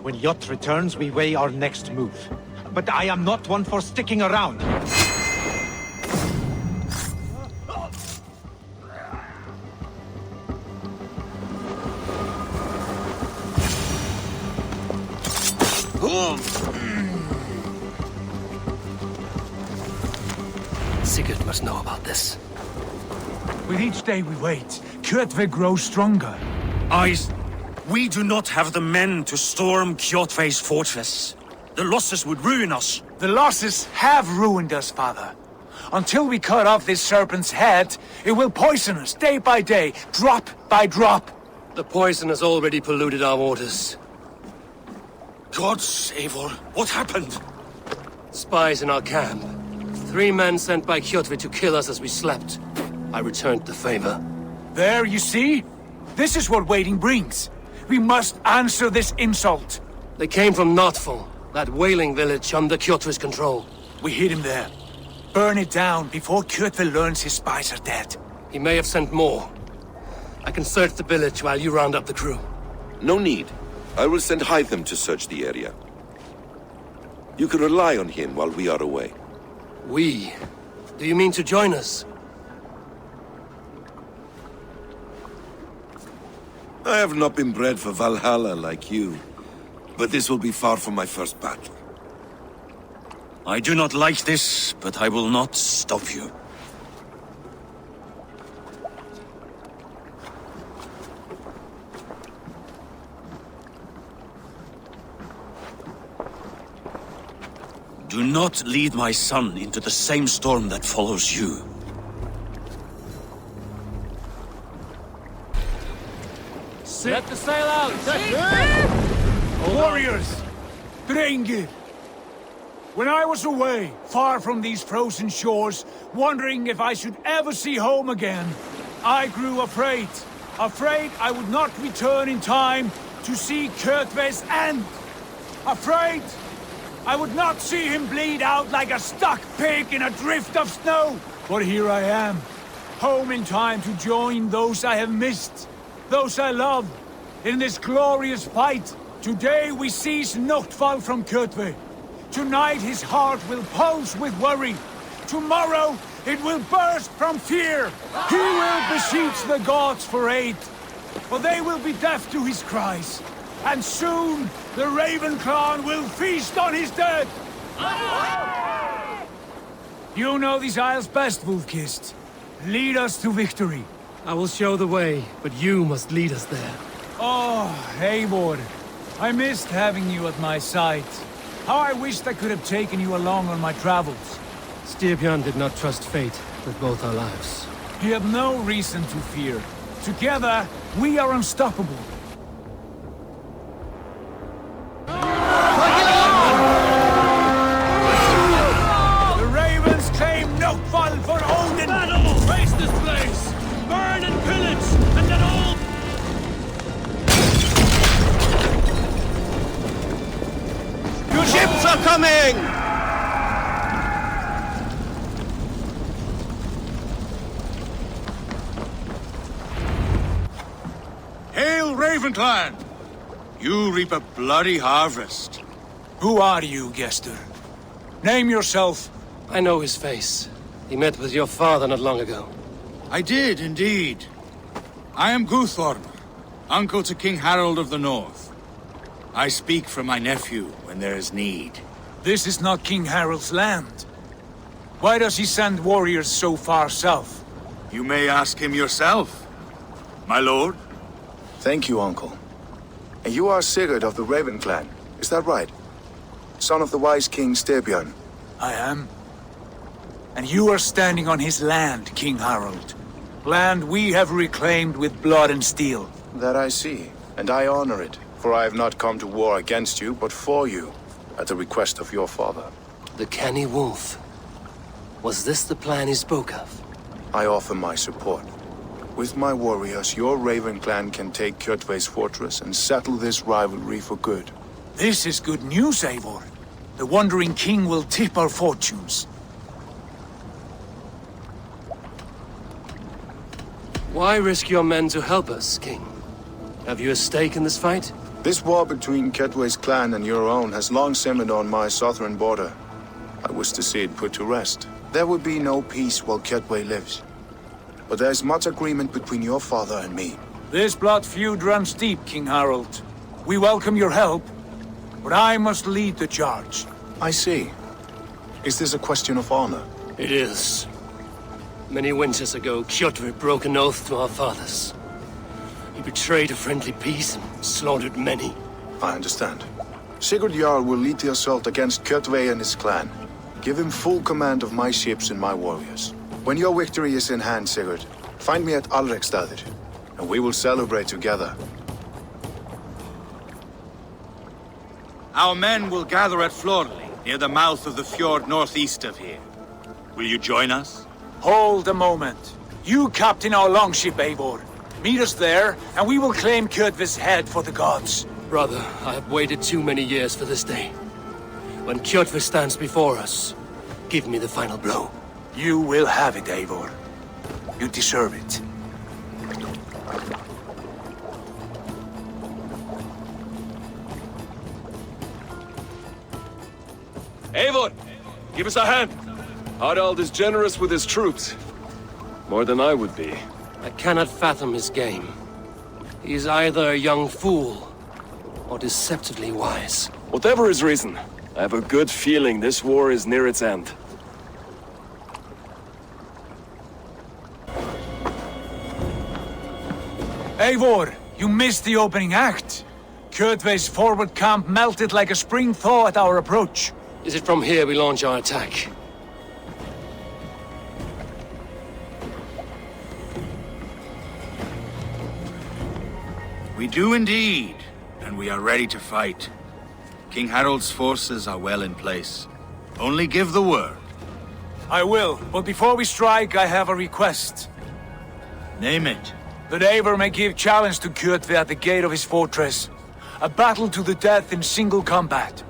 When Jot returns, we weigh our next move. But I am not one for sticking around. Sigurd must know about this. With each day we wait, Kjotve grows stronger. We do not have the men to storm Kjotve's fortress. The losses would ruin us. The losses have ruined us, father. Until we cut off this serpent's head, it will poison us day by day, drop by drop. The poison has already polluted our waters. Gods, Eivor, what happened? Spies in our camp. 3 men sent by Kjotve to kill us as we slept. I returned the favor. There, you see? This is what waiting brings. We must answer this insult. They came from Notfall, that whaling village under Kjotve's control. We hid him there. Burn it down before Kjotve learns his spies are dead. He may have sent more. I can search the village while you round up the crew. No need. I will send Hytham to search the area. You can rely on him while we are away. We? Do you mean to join us? I have not been bred for Valhalla like you, but this will be far from my first battle. I do not like this, but I will not stop you. Do not lead my son into the same storm that follows you. Let the sail out! Warriors! Drengir! When I was away, far from these frozen shores, wondering if I should ever see home again, I grew afraid. Afraid I would not return in time to see Kjotve's end. Afraid I would not see him bleed out like a stuck pig in a drift of snow. But here I am, home in time to join those I have missed, those I love, in this glorious fight. Today we seize Notfall from Kjotve. Tonight his heart will pulse with worry. Tomorrow it will burst from fear. He will beseech the gods for aid, for they will be deaf to his cries. And soon the Raven clan will feast on his dead. You know these isles best, Wolfkist. Lead us to victory. I will show the way, but you must lead us there. Oh, Eivor. I missed having you at my side. How I wished I could have taken you along on my travels. Styrbjörn did not trust fate with both our lives. You have no reason to fear. Together, we are unstoppable. The Ravens claim Notfall for Odin! Battle! Race this place! Burn and pillage! And let all... Your ships are coming! Hail, Ravenclan! You reap a bloody harvest. Who are you, Gester? Name yourself. I know his face. He met with your father not long ago. I did, indeed. I am Guthorm, uncle to King Harold of the North. I speak for my nephew when there is need. This is not King Harold's land. Why does he send warriors so far south? You may ask him yourself, my lord. Thank you, uncle. And you are Sigurd of the Raven clan, is that right? Son of the wise king Styrbjörn. I am. And you are standing on his land, King Harold. Land we have reclaimed with blood and steel. That I see, and I honor it. For I have not come to war against you, but for you, at the request of your father. The canny wolf. Was this the plan he spoke of? I offer my support. With my warriors, your Raven clan can take Kjotve's fortress and settle this rivalry for good. This is good news, Eivor. The Wandering King will tip our fortunes. Why risk your men to help us, King? Have you a stake in this fight? This war between Kjotve's clan and your own has long simmered on my southern border. I wish to see it put to rest. There will be no peace while Kjotve lives. But there's much agreement between your father and me. This blood feud runs deep, King Harold. We welcome your help, but I must lead the charge. I see. Is this a question of honor? It is. Many winters ago, Kjotve broke an oath to our fathers. He betrayed a friendly peace and slaughtered many. I understand. Sigurd Jarl will lead the assault against Kjotve and his clan. Give him full command of my ships and my warriors. When your victory is in hand, Sigurd, find me at Alrekstadir, and we will celebrate together. Our men will gather at Florley, near the mouth of the fjord northeast of here. Will you join us? Hold a moment. You captain our longship, Eivor. Meet us there, and we will claim Kjotve's head for the gods. Brother, I have waited too many years for this day. When Kjotve stands before us, give me the final blow. You will have it, Eivor. You deserve it. Eivor, give us a hand. Harald is generous with his troops. More than I would be. I cannot fathom his game. He is either a young fool or deceptively wise. Whatever his reason, I have a good feeling this war is near its end. Eivor, you missed the opening act. Kjotve's forward camp melted like a spring thaw at our approach. Is it from here we launch our attack? We do indeed, and we are ready to fight. King Harold's forces are well in place. Only give the word. I will, but before we strike, I have a request. Name it. That Eivor may give challenge to Kjotve at the gate of his fortress. A battle to the death in single combat.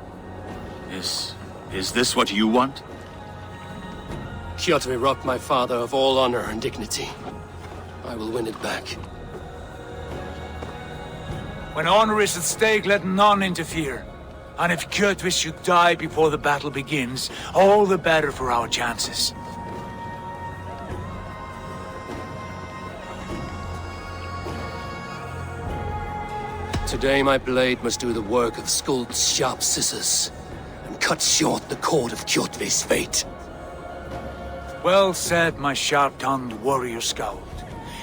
Is this what you want? Kjotve robbed my father of all honor and dignity. I will win it back. When honor is at stake, let none interfere. And if Kjotve should die before the battle begins, all the better for our chances. Today my blade must do the work of Skuld's sharp scissors, and cut short the cord of Kjotve's fate. Well said, my sharp-tongued warrior scout.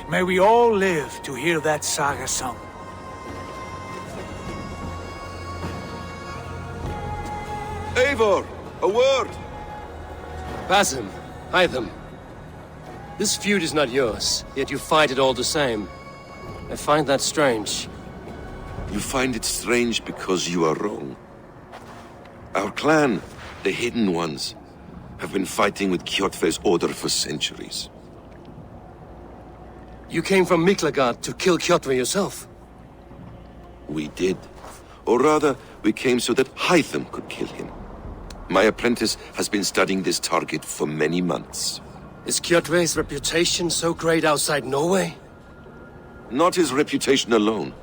May we all live to hear that saga sung. Eivor, a word! Basim, Hytham. This feud is not yours, yet you fight it all the same. I find that strange. You find it strange because you are wrong. Our clan, the Hidden Ones, have been fighting with Kjotve's order for centuries. You came from Miklagard to kill Kjotve yourself? We did. Or rather, we came so that Hytham could kill him. My apprentice has been studying this target for many months. Is Kjotve's reputation so great outside Norway? Not his reputation alone,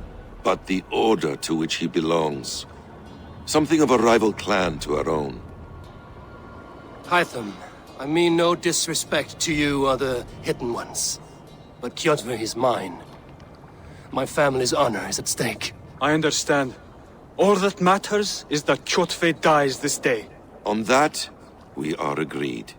but the order to which he belongs. Something of a rival clan to our own. Hytham, I mean no disrespect to you or the Hidden Ones. But Kjotve is mine. My family's honor is at stake. I understand. All that matters is that Kjotve dies this day. On that, we are agreed.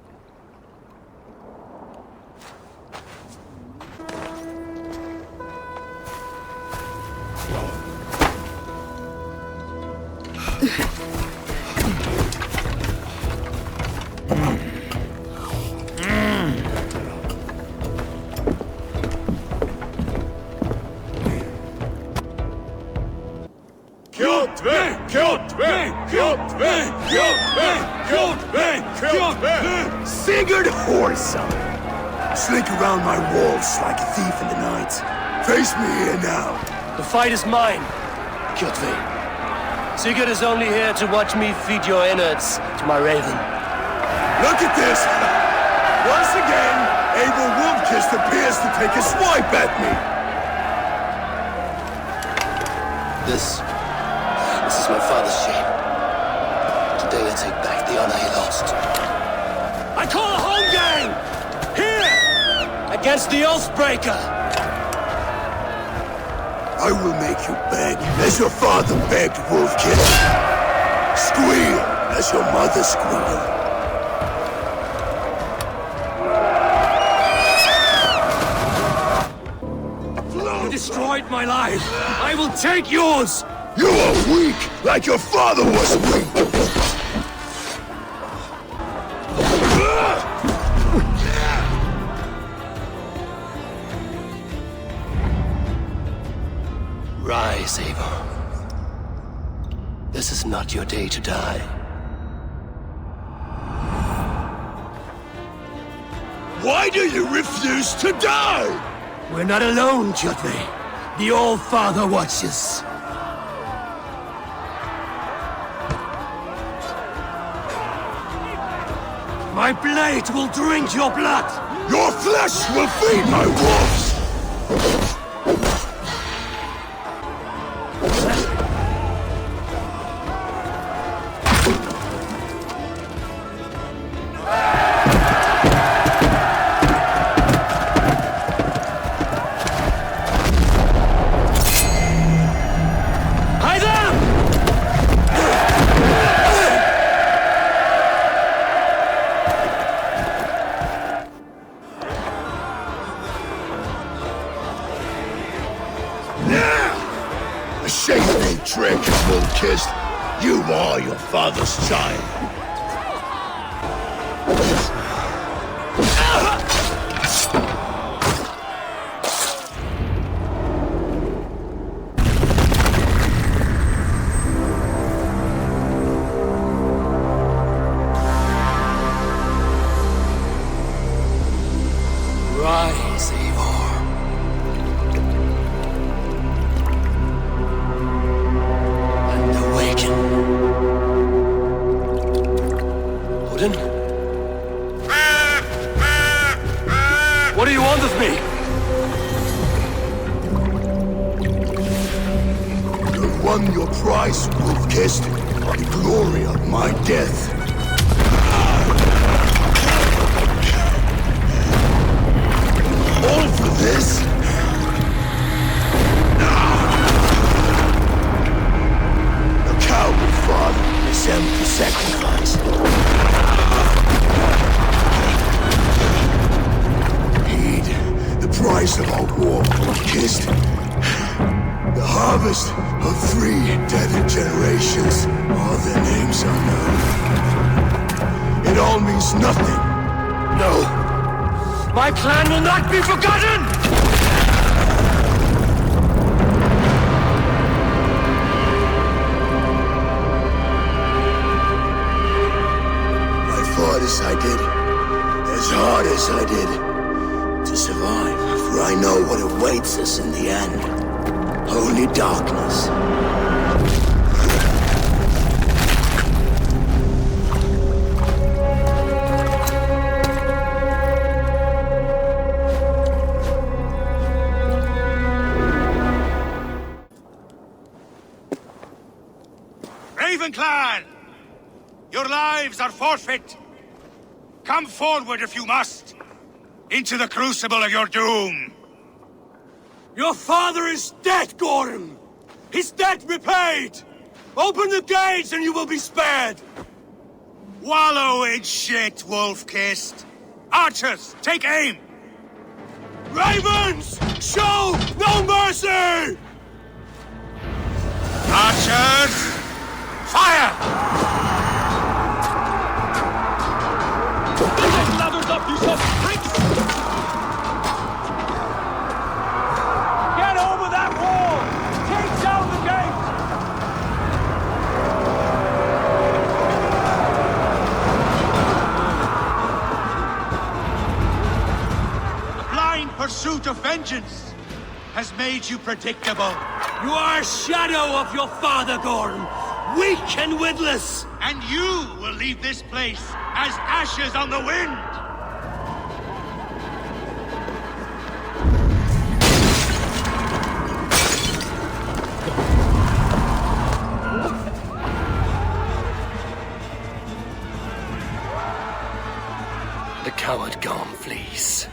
Sigurd Whoresome! Slink around my walls like a thief in the night. Face me here now. The fight is mine, Kjotve. Sigurd is only here to watch me feed your innards to my raven. Look at this! Once again, Abel Wolfkist appears to take a swipe at me. This is my father's shame. Today I take back the honor he lost. I call a home game! Here! Against the Oathbreaker! I will make you beg as your father begged, Wolfkist. Squeal as your mother squealed. You destroyed my life! I will take yours! You are weak, like your father was weak! Rise, Eivor. This is not your day to die. Why do you refuse to die? We're not alone, Kjotve. The All-Father watches. My blade will drink your blood! Your flesh will feed my wolves! A shameful trick, Wolfkist. You are your father's child. Rise, Eivor. And awaken. Odin? What do you want of me? You've won your prize, Wolf-Kissed. The glory of my death. All for this? A coward father is empty sacrifice. Heed the price of our war, Wolf-Kissed. The harvest of 3 dead generations. All their names are known. It all means nothing. No. My plan will not be forgotten! I fought as I did, as hard as I did, to survive, for I know what awaits us in the end. Only darkness. Clan! Your lives are forfeit. Come forward if you must. Into the crucible of your doom. Your father is dead, Gordon! His debt repaid! Open the gates and you will be spared! Wallow in shit, Wolf-Kissed. Archers, take aim! Ravens! Show no mercy! Archers! Fire! Lathered up, you son of pricks! Get over that wall! Take down the gate! The blind pursuit of vengeance has made you predictable. You are a shadow of your father, Gordon! Weak and witless! And you will leave this place as ashes on the wind! The coward Gorm flees.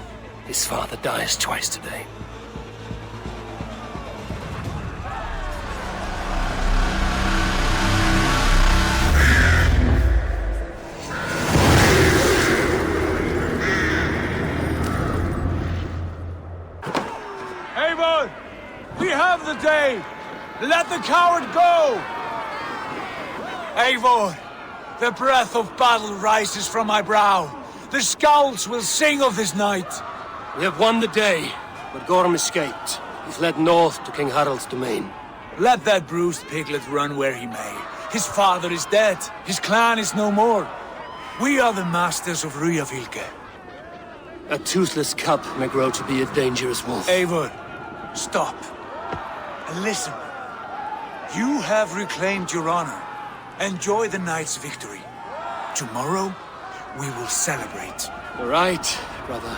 His father dies twice today. We have the day! Let the coward go! Eivor, the breath of battle rises from my brow. The scouts will sing of this night. We have won the day, but Gorm escaped. He fled north to King Harald's domain. Let that bruised piglet run where he may. His father is dead. His clan is no more. We are the masters of Ryafylke. A toothless cub may grow to be a dangerous wolf. Eivor, stop. And listen. You have reclaimed your honor. Enjoy the night's victory. Tomorrow, we will celebrate. You're right, brother.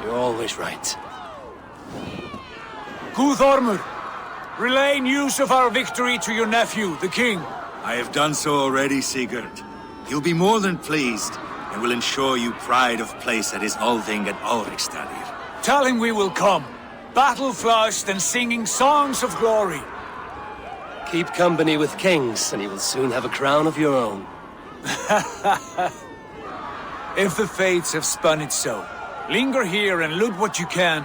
You're always right. Guthormur, relay news of our victory to your nephew, the king. I have done so already, Sigurd. He'll be more than pleased, and will ensure you pride of place at his Althing at Ulrichstadir. Tell him we will come, battle-flushed and singing songs of glory. Keep company with kings, and you will soon have a crown of your own. If the fates have spun it so, linger here and loot what you can.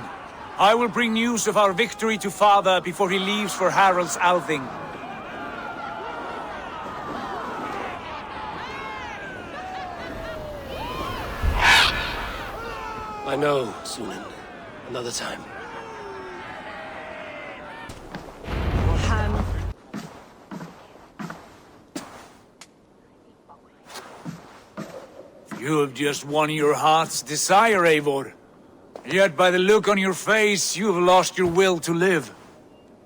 I will bring news of our victory to father before he leaves for Harald's Althing. I know, Sunan. Another time. You have just won your heart's desire, Eivor. Yet by the look on your face, you have lost your will to live.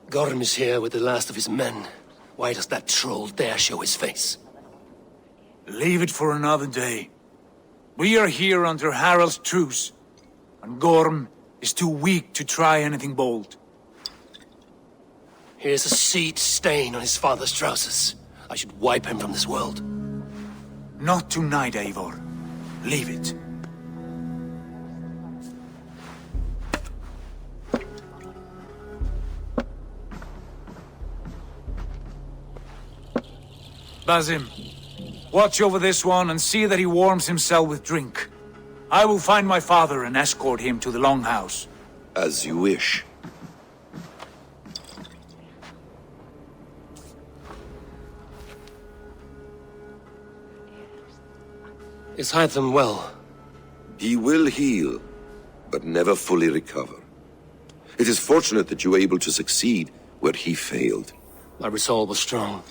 Gorm is here with the last of his men. Why does that troll dare show his face? Leave it for another day. We are here under Harald's truce, and Gorm is too weak to try anything bold. Here's a seed stain on his father's trousers. I should wipe him from this world. Not tonight, Eivor. Leave it. Basim, watch over this one and see that he warms himself with drink. I will find my father and escort him to the Longhouse. As you wish. Is Hytham well? He will heal, but never fully recover. It is fortunate that you were able to succeed where he failed. My resolve was strong.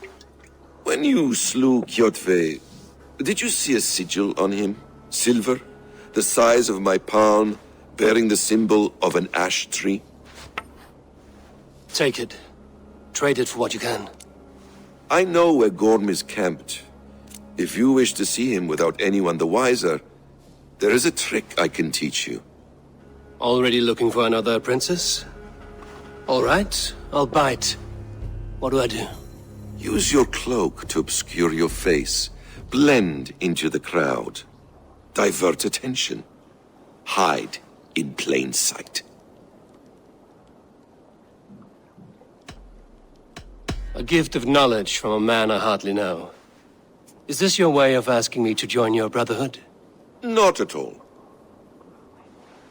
When you slew Kjotve, did you see a sigil on him? Silver? The size of my palm, bearing the symbol of an ash tree? Take it. Trade it for what you can. I know where Gorm is camped. If you wish to see him without anyone the wiser, there is a trick I can teach you. Already looking for another princess? All right, I'll bite. What do I do? Use your cloak to obscure your face. Blend into the crowd. Divert attention. Hide in plain sight. A gift of knowledge from a man I hardly know. Is this your way of asking me to join your brotherhood? Not at all.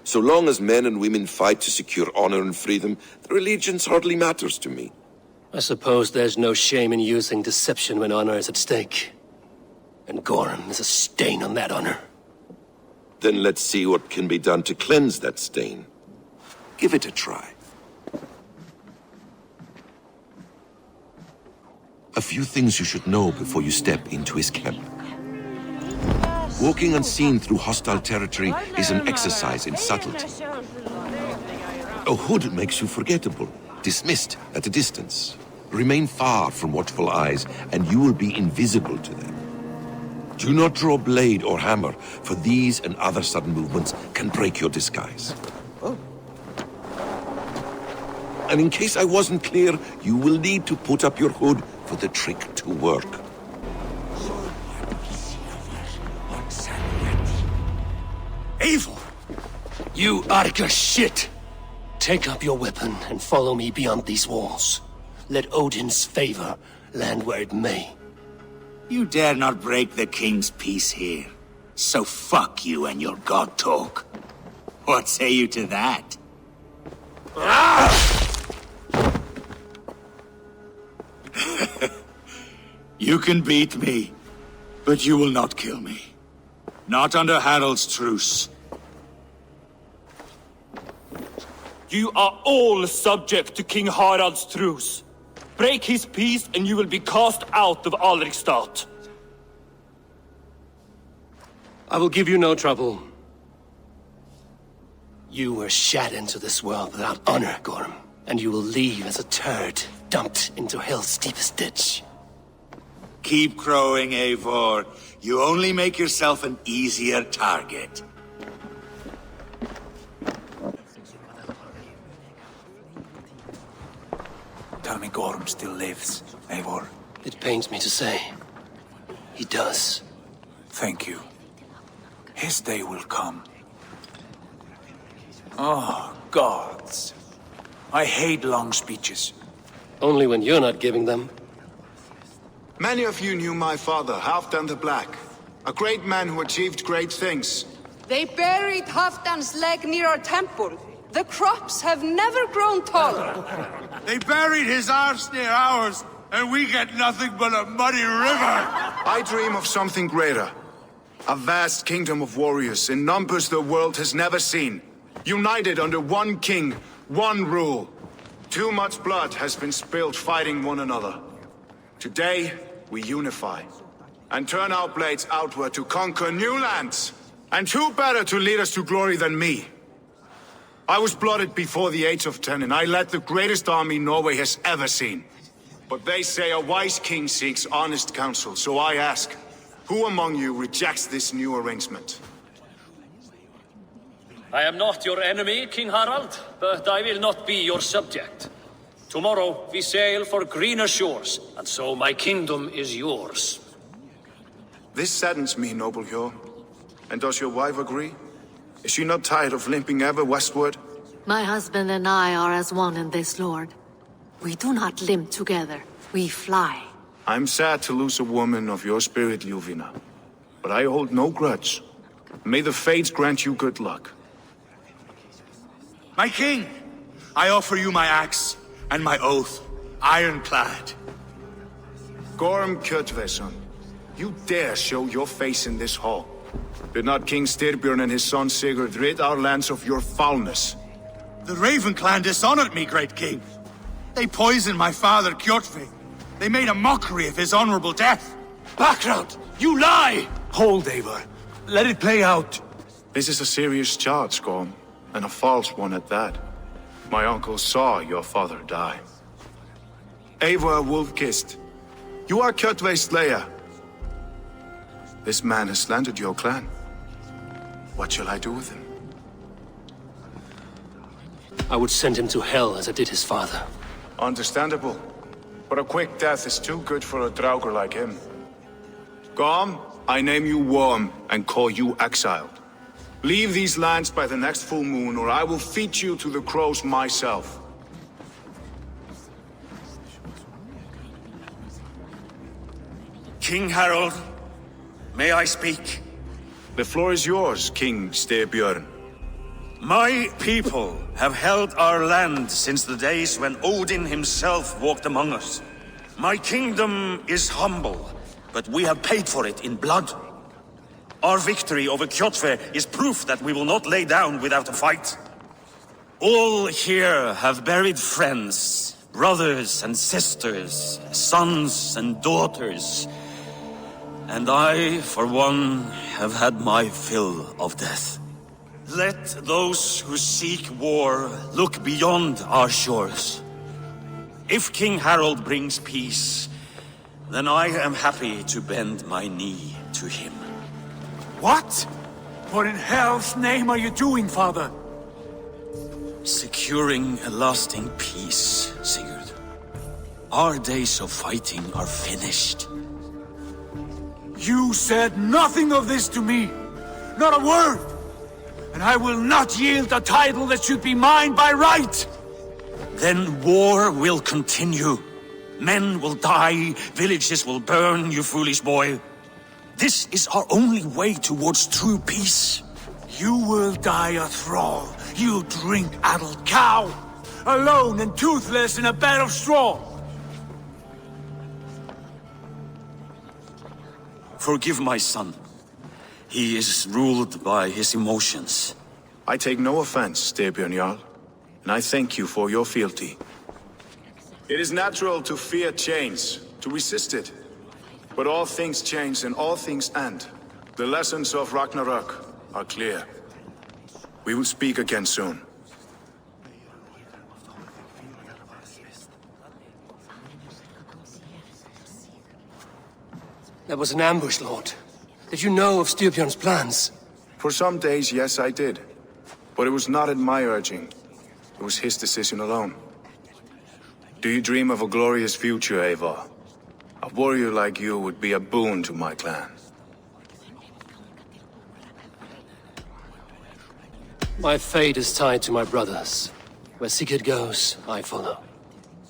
So long as men and women fight to secure honor and freedom, their allegiance hardly matters to me. I suppose there's no shame in using deception when honor is at stake. And Gorm is a stain on that honor. Then let's see what can be done to cleanse that stain. Give it a try. A few things you should know before you step into his camp. Walking unseen through hostile territory is an exercise in subtlety. A hood makes you forgettable, dismissed at a distance. Remain far from watchful eyes, and you will be invisible to them. Do not draw blade or hammer, for these and other sudden movements can break your disguise. And in case I wasn't clear, you will need to put up your hood for the trick to work. Eivor! You Arga shit! Take up your weapon and follow me beyond these walls. Let Odin's favor land where it may. You dare not break the king's peace here. So fuck you and your god talk. What say you to that? You can beat me, but you will not kill me. Not under Harald's truce. You are all subject to King Harald's truce. Break his peace and you will be cast out of Alrikstad. I will give you no trouble. You were shat into this world without honor, Gorm, and you will leave as a turd dumped into hell's deepest ditch. Keep crowing, Eivor. You only make yourself an easier target. Tell me Gorm still lives, Eivor. It pains me to say. He does. Thank you. His day will come. Oh, gods. I hate long speeches. Only when you're not giving them. Many of you knew my father, Halfdan the Black. A great man who achieved great things. They buried Halfdan's leg near our temple. The crops have never grown taller. They buried his arse near ours, and we get nothing but a muddy river. I dream of something greater. A vast kingdom of warriors in numbers the world has never seen. United under one king, one rule. Too much blood has been spilled fighting one another. Today, we unify. And turn our blades outward to conquer new lands. And who better to lead us to glory than me? I was blooded before the age of 10, and I led the greatest army Norway has ever seen. But they say a wise king seeks honest counsel, so I ask, who among you rejects this new arrangement? I am not your enemy, King Harald, but I will not be your subject. Tomorrow we sail for greener shores, and so my kingdom is yours. This saddens me, noble Hjor. And does your wife agree? Is she not tired of limping ever westward? My husband and I are as one in this, Lord. We do not limp together, we fly. I'm sad to lose a woman of your spirit, Ljuvina. But I hold no grudge. May the fates grant you good luck. My king, I offer you my axe and my oath, ironclad. Gorm Kjotveson, you dare show your face in this hall. Did not King Styrbjörn and his son Sigurd rid our lands of your foulness? The Raven clan dishonored me, great king. They poisoned my father, Kjotve. They made a mockery of his honorable death. Background! You lie! Hold, Eivor. Let it play out. This is a serious charge, Gorm, and a false one at that. My uncle saw your father die. Eivor Wolf-Kissed, you are Kjotve's slayer. This man has slandered your clan. What shall I do with him? I would send him to hell as I did his father. Understandable. But a quick death is too good for a Draugr like him. Gorm, I name you Worm and call you exiled. Leave these lands by the next full moon, or I will feed you to the crows myself. King Harald, may I speak? The floor is yours, King Styrbjörn. My people have held our land since the days when Odin himself walked among us. My kingdom is humble, but we have paid for it in blood. Our victory over Kjotve is proof that we will not lay down without a fight. All here have buried friends, brothers and sisters, sons and daughters. And I, for one, have had my fill of death. Let those who seek war look beyond our shores. If King Harald brings peace, then I am happy to bend my knee to him. What? What in hell's name are you doing, father? Securing a lasting peace, Sigurd. Our days of fighting are finished. You said nothing of this to me. Not a word. And I will not yield a title that should be mine by right. Then war will continue. Men will die, villages will burn, you foolish boy. This is our only way towards true peace. You will die a thrall. You drink-addled cow. Alone and toothless in a bed of straw. Forgive my son. He is ruled by his emotions. I take no offense, Styrbjörn Jarl, and I thank you for your fealty. It is natural to fear change, to resist it. But all things change and all things end. The lessons of Ragnarok are clear. We will speak again soon. That was an ambush, Lord. Did you know of Styrbjörn's plans? For some days, yes, I did. But it was not at my urging. It was his decision alone. Do you dream of a glorious future, Eivor? A warrior like you would be a boon to my clan. My fate is tied to my brothers. Where Sigurd goes, I follow.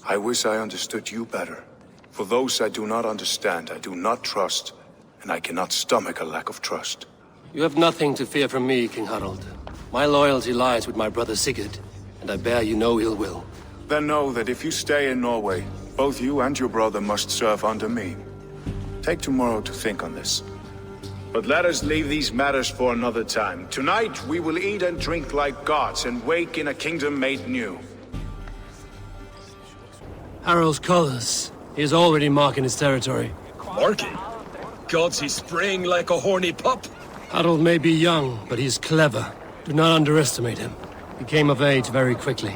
I wish I understood you better. For those I do not understand, I do not trust, and I cannot stomach a lack of trust. You have nothing to fear from me, King Harald. My loyalty lies with my brother Sigurd, and I bear you no ill will. Then know that if you stay in Norway, both you and your brother must serve under me. Take tomorrow to think on this. But let us leave these matters for another time. Tonight, we will eat and drink like gods and wake in a kingdom made new. Harald's colors. He is already marking his territory. Marking? Gods, he's spraying like a horny pup. Harald may be young, but he's clever. Do not underestimate him. He came of age very quickly.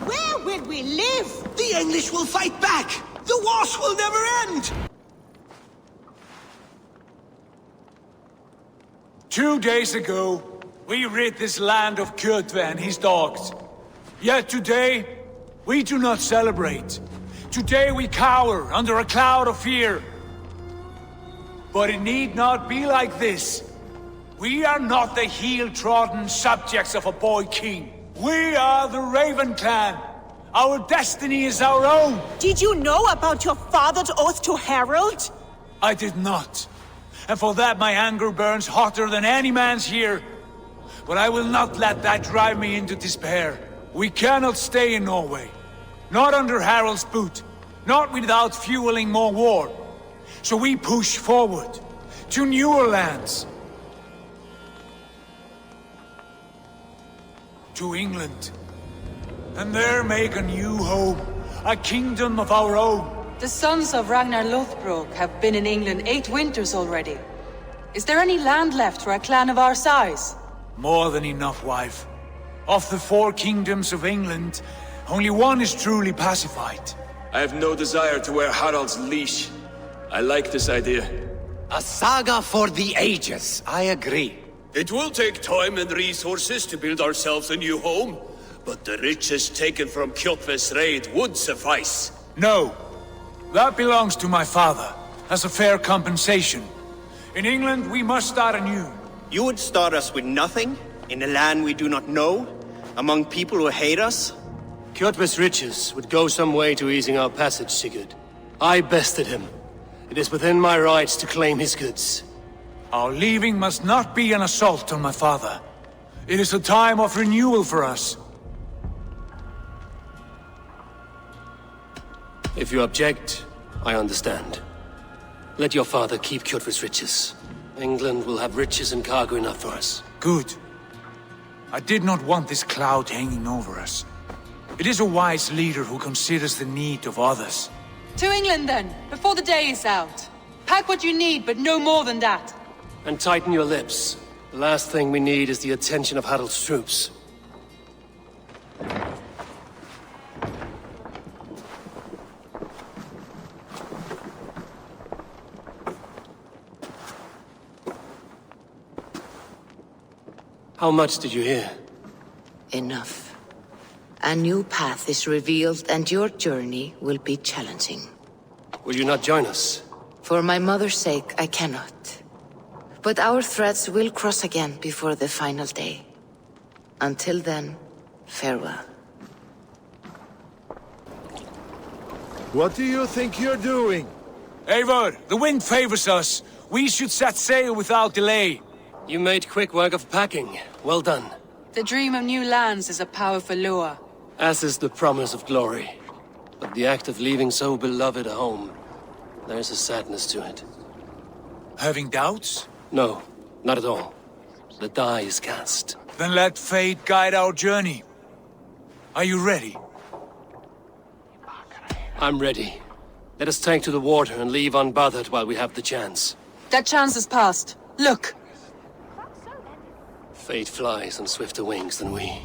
Where will we live? The English will fight back! The wars will never end! 2 days ago, we rid this land of Kjotve and his dogs. Yet today, we do not celebrate. Today we cower under a cloud of fear. But it need not be like this. We are not the heel-trodden subjects of a boy king. We are the Raven clan. Our destiny is our own. Did you know about your father's oath to Harald? I did not. And for that my anger burns hotter than any man's here. But I will not let that drive me into despair. We cannot stay in Norway. Not under Harald's boot. Not without fueling more war. So we push forward. To newer lands. To England. And there make a new home. A kingdom of our own. The sons of Ragnar Lothbrok have been in England 8 winters already. Is there any land left for a clan of our size? More than enough, wife. Of the 4 kingdoms of England, only one is truly pacified. I have no desire to wear Harald's leash. I like this idea. A saga for the ages, I agree. It will take time and resources to build ourselves a new home, but the riches taken from Kjotve's raid would suffice. No. That belongs to my father, as a fair compensation. In England, we must start anew. You would start us with nothing? In a land we do not know? Among people who hate us? Kjotve's riches would go some way to easing our passage, Sigurd. I bested him. It is within my rights to claim his goods. Our leaving must not be an assault on my father. It is a time of renewal for us. If you object, I understand. Let your father keep Kjotve's riches. England will have riches and cargo enough for us. Good. I did not want this cloud hanging over us. It is a wise leader who considers the need of others. To England then, before the day is out. Pack what you need, but no more than that. And tighten your lips. The last thing we need is the attention of Harald's troops. How much did you hear? Enough. A new path is revealed and your journey will be challenging. Will you not join us? For my mother's sake, I cannot. But our threads will cross again before the final day. Until then, farewell. What do you think you're doing? Eivor, the wind favors us. We should set sail without delay. You made quick work of packing. Well done. The dream of new lands is a powerful lure. As is the promise of glory. But the act of leaving so beloved a home, there's a sadness to it. Having doubts? No, not at all. The die is cast. Then let fate guide our journey. Are you ready? I'm ready. Let us take to the water and leave unbothered while we have the chance. That chance is past. Look! Fate flies on swifter wings than we.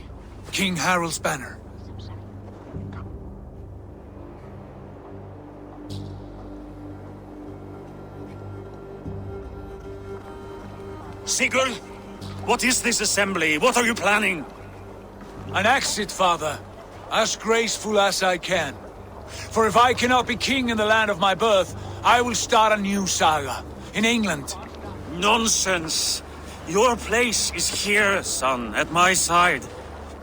King Harald's banner. Sigurd, what is this assembly? What are you planning? An exit, father. As graceful as I can. For if I cannot be king in the land of my birth, I will start a new saga. In England. Nonsense. Your place is here, son, at my side.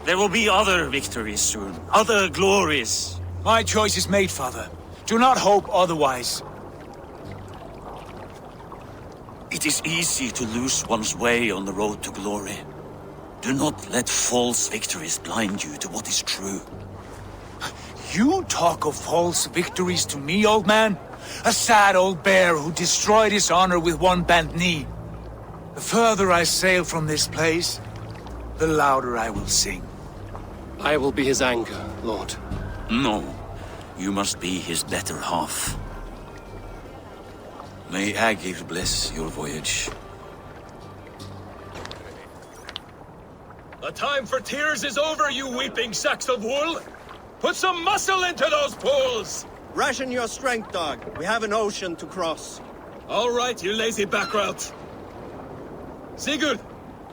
There will be other victories soon. Other glories. My choice is made, father. Do not hope otherwise. It is easy to lose one's way on the road to glory. Do not let false victories blind you to what is true. You talk of false victories to me, old man? A sad old bear who destroyed his honor with one bent knee. The further I sail from this place, the louder I will sing. I will be his anchor, Lord. No, you must be his better half. May Agir bless your voyage. The time for tears is over, you weeping sacks of wool! Put some muscle into those pools! Ration your strength, dog. We have an ocean to cross. All right, you lazy backrout. Sigurd,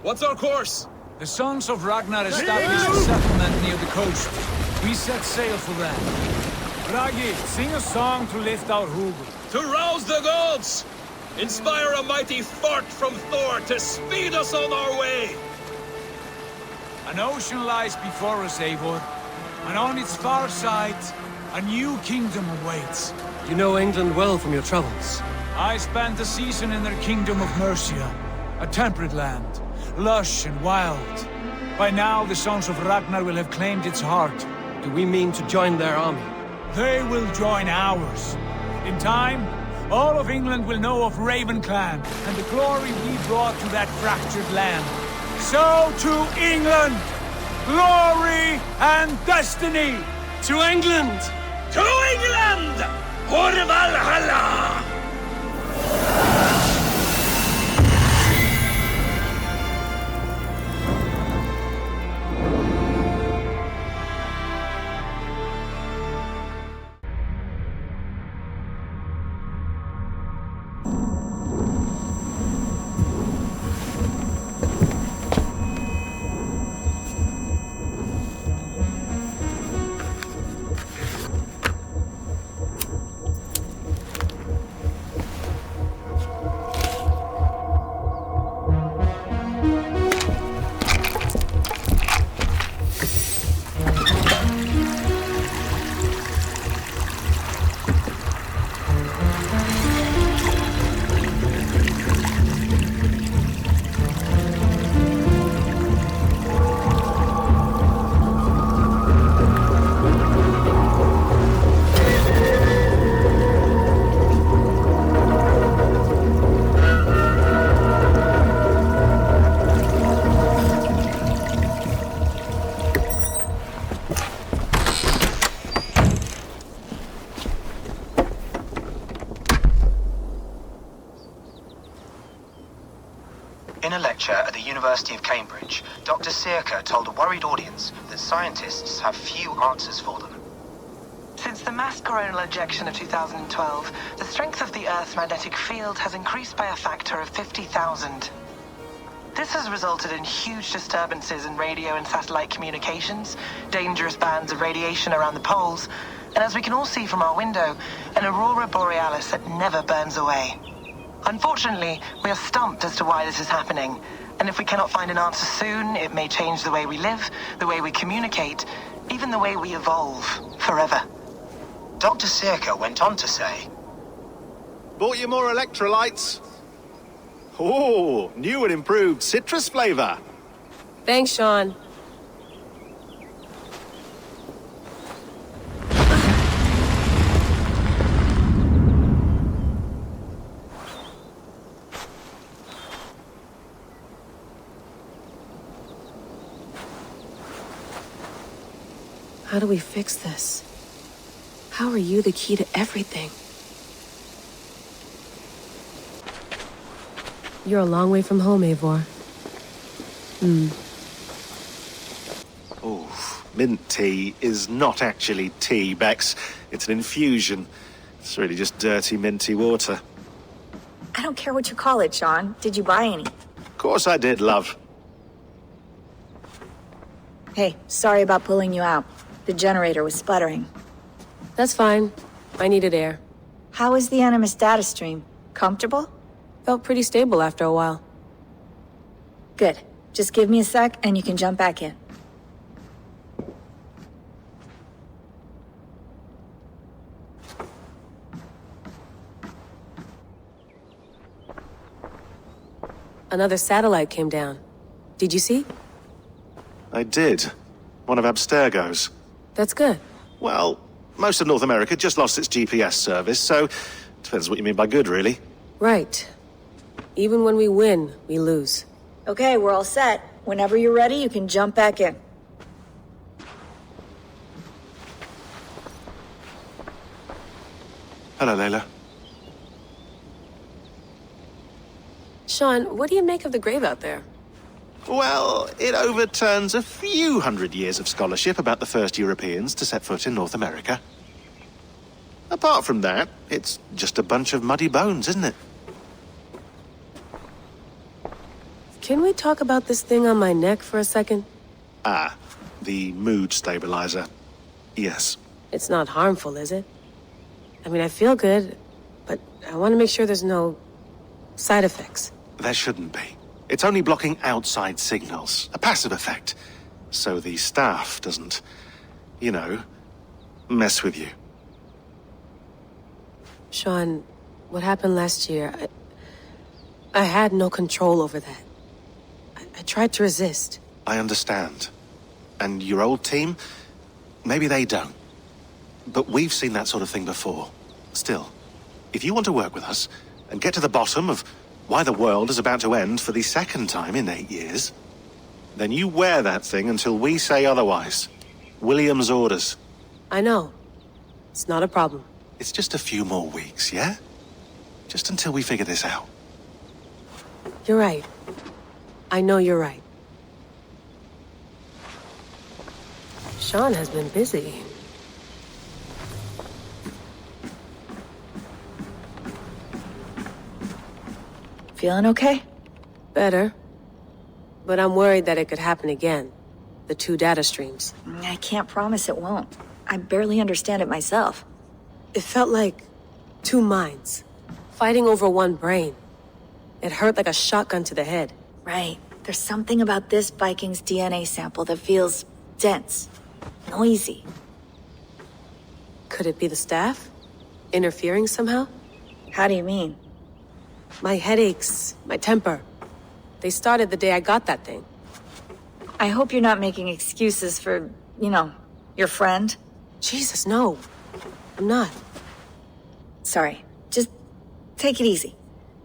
what's our course? The Sons of Ragnar established a settlement near the coast. We set sail for that. Bragi, sing a song to lift our hugel. To rouse the gods! Inspire a mighty fart from Thor to speed us on our way! An ocean lies before us, Eivor. And on its far side, a new kingdom awaits. You know England well from your travels. I spent a season in their kingdom of Mercia, a temperate land, lush and wild. By now, the Sons of Ragnar will have claimed its heart. Do we mean to join their army? They will join ours. In time, all of England will know of Raven Clan and the glory we brought to that fractured land. So to England! Glory and destiny! To England! To England! For Valhalla! In a lecture at the University of Cambridge, Dr. Circa told a worried audience that scientists have few answers for them. Since the mass coronal ejection of 2012, the strength of the Earth's magnetic field has increased by a factor of 50,000. This has resulted in huge disturbances in radio and satellite communications, dangerous bands of radiation around the poles, and as we can all see from our window, an aurora borealis that never burns away. Unfortunately, we are stumped as to why this is happening, and if we cannot find an answer soon, it may change the way we live, the way we communicate, even the way we evolve, forever. Dr. Circa went on to say, "Bought you more electrolytes? Oh, new and improved citrus flavor." Thanks, Sean. How do we fix this? How are you the key to everything? You're a long way from home, Eivor. Oh, mint tea is not actually tea, Bex. It's an infusion. It's really just dirty, minty water. I don't care what you call it, Sean. Did you buy any? Of course I did, love. Hey, sorry about pulling you out. The generator was sputtering. That's fine. I needed air. How is the Animus data stream? Comfortable? Felt pretty stable after a while. Good. Just give me a sec and you can jump back in. Another satellite came down. Did you see? I did. One of Abstergo's. That's good. Well, most of North America just lost its GPS service, so depends what you mean by good, really. Right. Even when we win, we lose. Okay, we're all set. Whenever you're ready, you can jump back in. Hello, Layla. Sean, what do you make of the grave out there? Well, it overturns a few hundred years of scholarship about the first Europeans to set foot in North America. Apart from that, it's just a bunch of muddy bones, isn't it? Can we talk about this thing on my neck for a second? Ah, the mood stabilizer. Yes. It's not harmful, is it? I mean, I feel good, but I want to make sure there's no side effects. There shouldn't be. It's only blocking outside signals, a passive effect. So the staff doesn't, you know, mess with you. Sean, what happened last year, I had no control over that. I tried to resist. I understand. And your old team, maybe they don't. But we've seen that sort of thing before. Still, if you want to work with us and get to the bottom of why the world is about to end for the second time in 8 years, then you wear that thing until we say otherwise. William's orders. I know. It's not a problem. It's just a few more weeks, yeah? Just until we figure this out. You're right. I know you're right. Sean has been busy. Feeling okay? Better. But I'm worried that it could happen again. The 2 data streams. I can't promise it won't. I barely understand it myself. It felt like 2 minds, fighting over 1 brain. It hurt like a shotgun to the head. Right. There's something about this Viking's DNA sample that feels dense, noisy. Could it be the staff? Interfering somehow? How do you mean? My headaches, my temper. They started the day I got that thing. I hope you're not making excuses for, you know, your friend. Jesus, no. I'm not. Sorry. Just take it easy.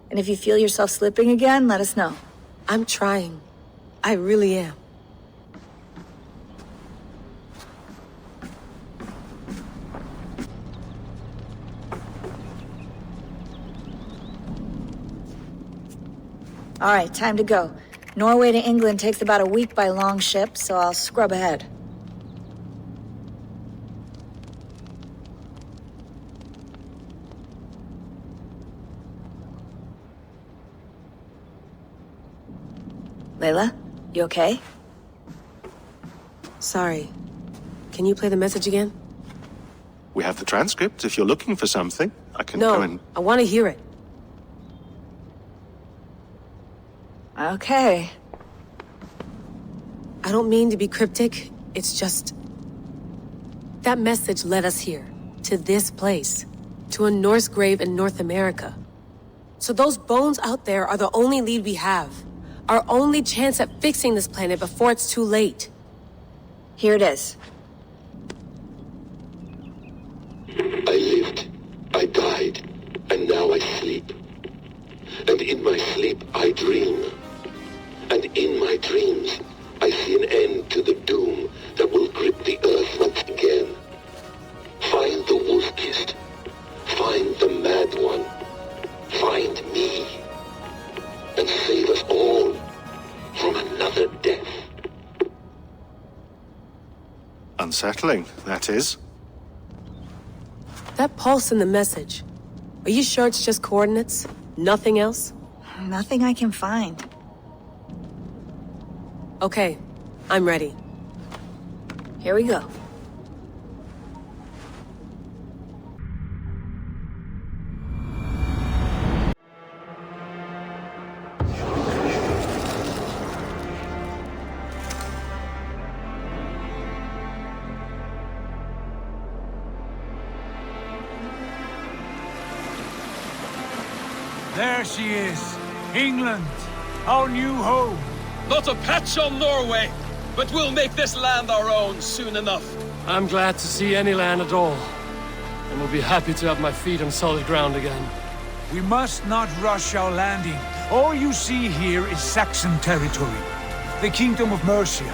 And if you feel yourself slipping again, let us know. I'm trying. I really am. All right, time to go. Norway to England takes about a week by long ship, so I'll scrub ahead. Layla, you okay? Sorry. Can you play the message again? We have the transcript. If you're looking for something, I can go and... No, I want to hear it. Okay. I don't mean to be cryptic. It's just... that message led us here. To this place. To a Norse grave in North America. So those bones out there are the only lead we have. Our only chance at fixing this planet before it's too late. Here it is. I lived, I died, and now I sleep. And in my sleep I dream. And in my dreams I see an end to the doom that will grip the earth once again. Find the wolf-kissed. Find the mad one. Find me. And save us all from another death. Unsettling, that is. That pulse in the message. Are you sure it's just coordinates? Nothing else? Nothing I can find. Okay, I'm ready. Here we go. There she is. England, our new home. Not a patch on Norway, but we'll make this land our own soon enough. I'm glad to see any land at all. And will be happy to have my feet on solid ground again. We must not rush our landing. All you see here is Saxon territory. The Kingdom of Mercia,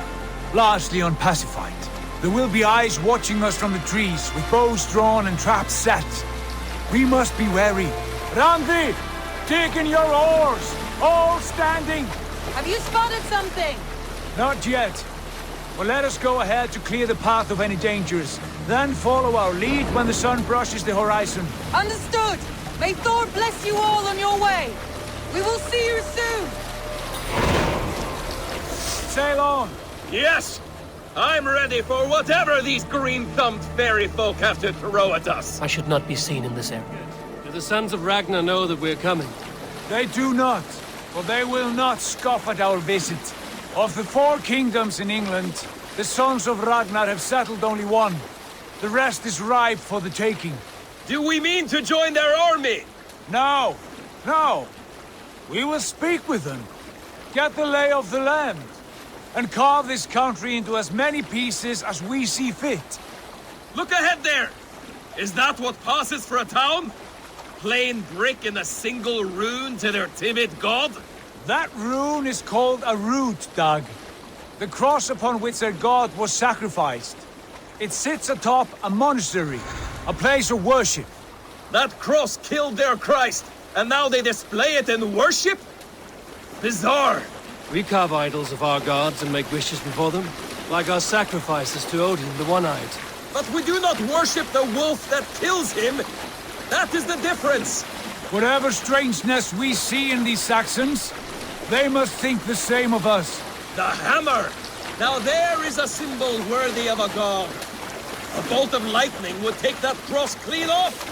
largely unpacified. There will be eyes watching us from the trees, with bows drawn and traps set. We must be wary. Randvi, take in your oars! All standing! Have you spotted something? Not yet. But let us go ahead to clear the path of any dangers. Then follow our lead when the sun brushes the horizon. Understood! May Thor bless you all on your way! We will see you soon! Sail on! Yes! I'm ready for whatever these green-thumbed fairy folk have to throw at us. I should not be seen in this area. Do the sons of Ragnar know that we're coming? They do not, for they will not scoff at our visit. Of the 4 kingdoms in England, the sons of Ragnar have settled only one. The rest is ripe for the taking. Do we mean to join their army? No, no. We will speak with them, get the lay of the land, and carve this country into as many pieces as we see fit. Look ahead there! Is that what passes for a town? Plain brick in a single rune to their timid god? That rune is called a root, Dag. The cross upon which their god was sacrificed. It sits atop a monastery, a place of worship. That cross killed their Christ, and now they display it in worship? Bizarre! We carve idols of our gods and make wishes before them, like our sacrifices to Odin, the One-Eyed. But we do not worship the wolf that kills him! That is the difference! Whatever strangeness we see in these Saxons, they must think the same of us. The hammer! Now there is a symbol worthy of a god. A bolt of lightning would take that cross clean off!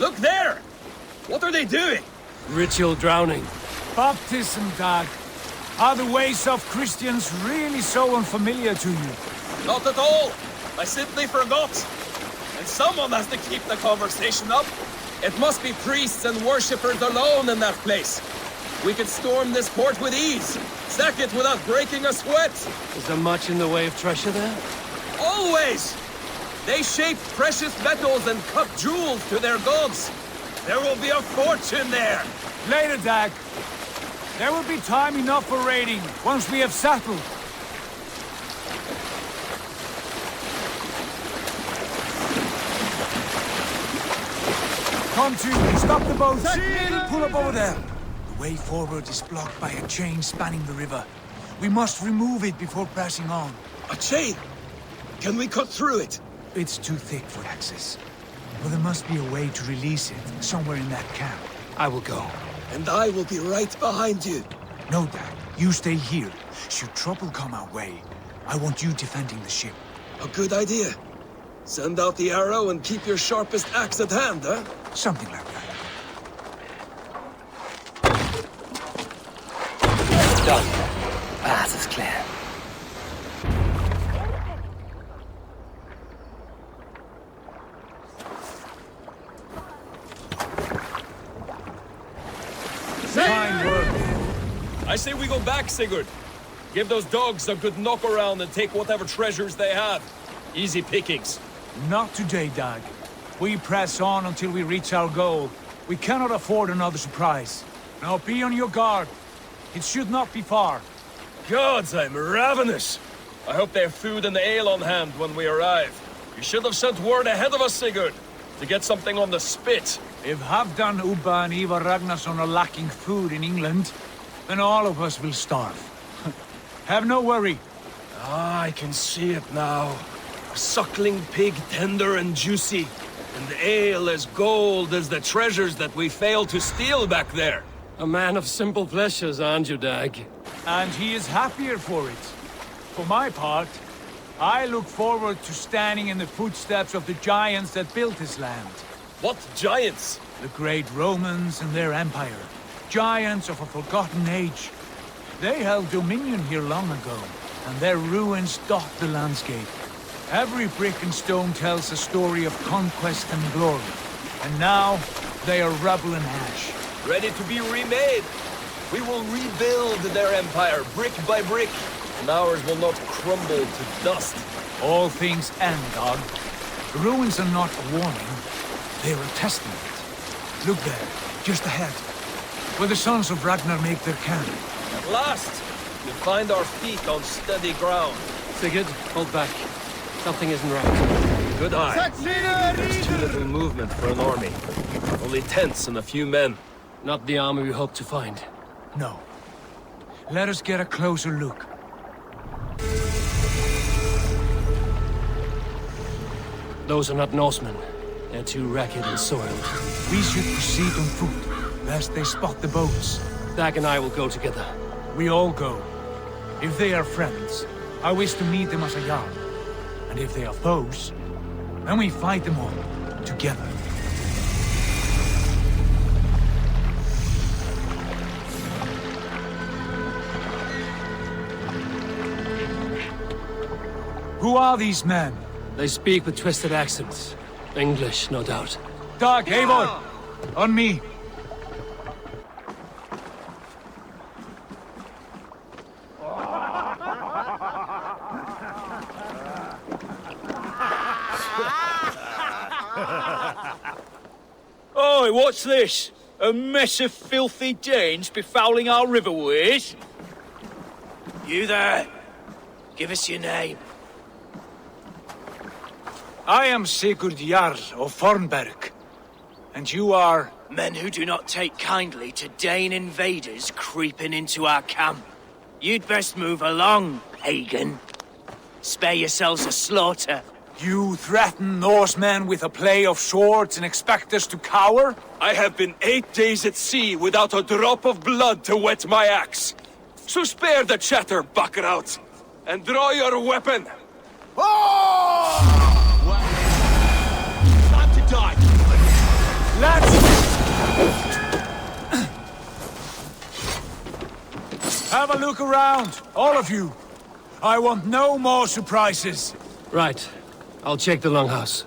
Look there! What are they doing? Ritual drowning. Baptism, Dag. Are the ways of Christians really so unfamiliar to you? Not at all! I simply forgot. And someone has to keep the conversation up. It must be priests and worshippers alone in that place. We could storm this port with ease. Sack it without breaking a sweat. Is there much in the way of treasure there? Always! They shape precious metals and cut jewels to their gods. There will be a fortune there. Later, Dag. There will be time enough for raiding once we have settled. Come to, stop the boat. Pull up over there. The way forward is blocked by a chain spanning the river. We must remove it before pressing on. A chain? Can we cut through it? It's too thick for access. But there must be a way to release it, somewhere in that camp. I will go. And I will be right behind you. No, Dad. You stay here. Should trouble come our way, I want you defending the ship. A good idea. Send out the arrow and keep your sharpest axe at hand, huh? Something like that. Done. Path is clear. Fine work. I say we go back, Sigurd. Give those dogs a good knock around and take whatever treasures they have. Easy pickings. Not today, Dag. We press on until we reach our goal. We cannot afford another surprise. Now be on your guard. It should not be far. Gods, I'm ravenous. I hope they have food and ale on hand when we arrive. You should have sent word ahead of us, Sigurd, to get something on the spit. If Halfdan, Ubba and Ivar Ragnarsson are lacking food in England, then all of us will starve. Have no worry. Ah, I can see it now. A suckling pig, tender and juicy. And ale as gold as the treasures that we failed to steal back there. A man of simple pleasures, aren't you, Dag? And he is happier for it. For my part, I look forward to standing in the footsteps of the giants that built this land. What giants? The great Romans and their empire. Giants of a forgotten age. They held dominion here long ago, and their ruins dot the landscape. Every brick and stone tells a story of conquest and glory. And now, they are rubble and ash. Ready to be remade. We will rebuild their empire, brick by brick, and ours will not crumble to dust. All things end, Dog. The ruins are not a warning. They are a testament. Look there, just ahead, where the sons of Ragnar make their camp. At last, we find our feet on steady ground. Sigurd, hold back. Something isn't right. Good eye. There's too little movement for an army. Only tents and a few men. Not the army we hope to find. No. Let us get a closer look. Those are not Norsemen. They're too ragged and soiled. We should proceed on foot, lest they spot the boats. Dag and I will go together. We all go. If they are friends, I wish to meet them as a Jarl. And if they are foes, then we fight them all, together. Who are these men? They speak with twisted accents. English, no doubt. Dag, Eivor! On me! Oi, what's this? A mess of filthy Danes befouling our riverways? You there! Give us your name. I am Sigurd Jarl of Fornberg. And you are... Men who do not take kindly to Dane invaders creeping into our camp. You'd best move along, pagan. Spare yourselves a slaughter. You threaten Norsemen with a play of swords and expect us to cower? I have been 8 days at sea without a drop of blood to wet my axe. So spare the chatter, Buckerout, and draw your weapon. Oh! Time to die. Let's... Have a look around, all of you. I want no more surprises. Right. I'll check the longhouse.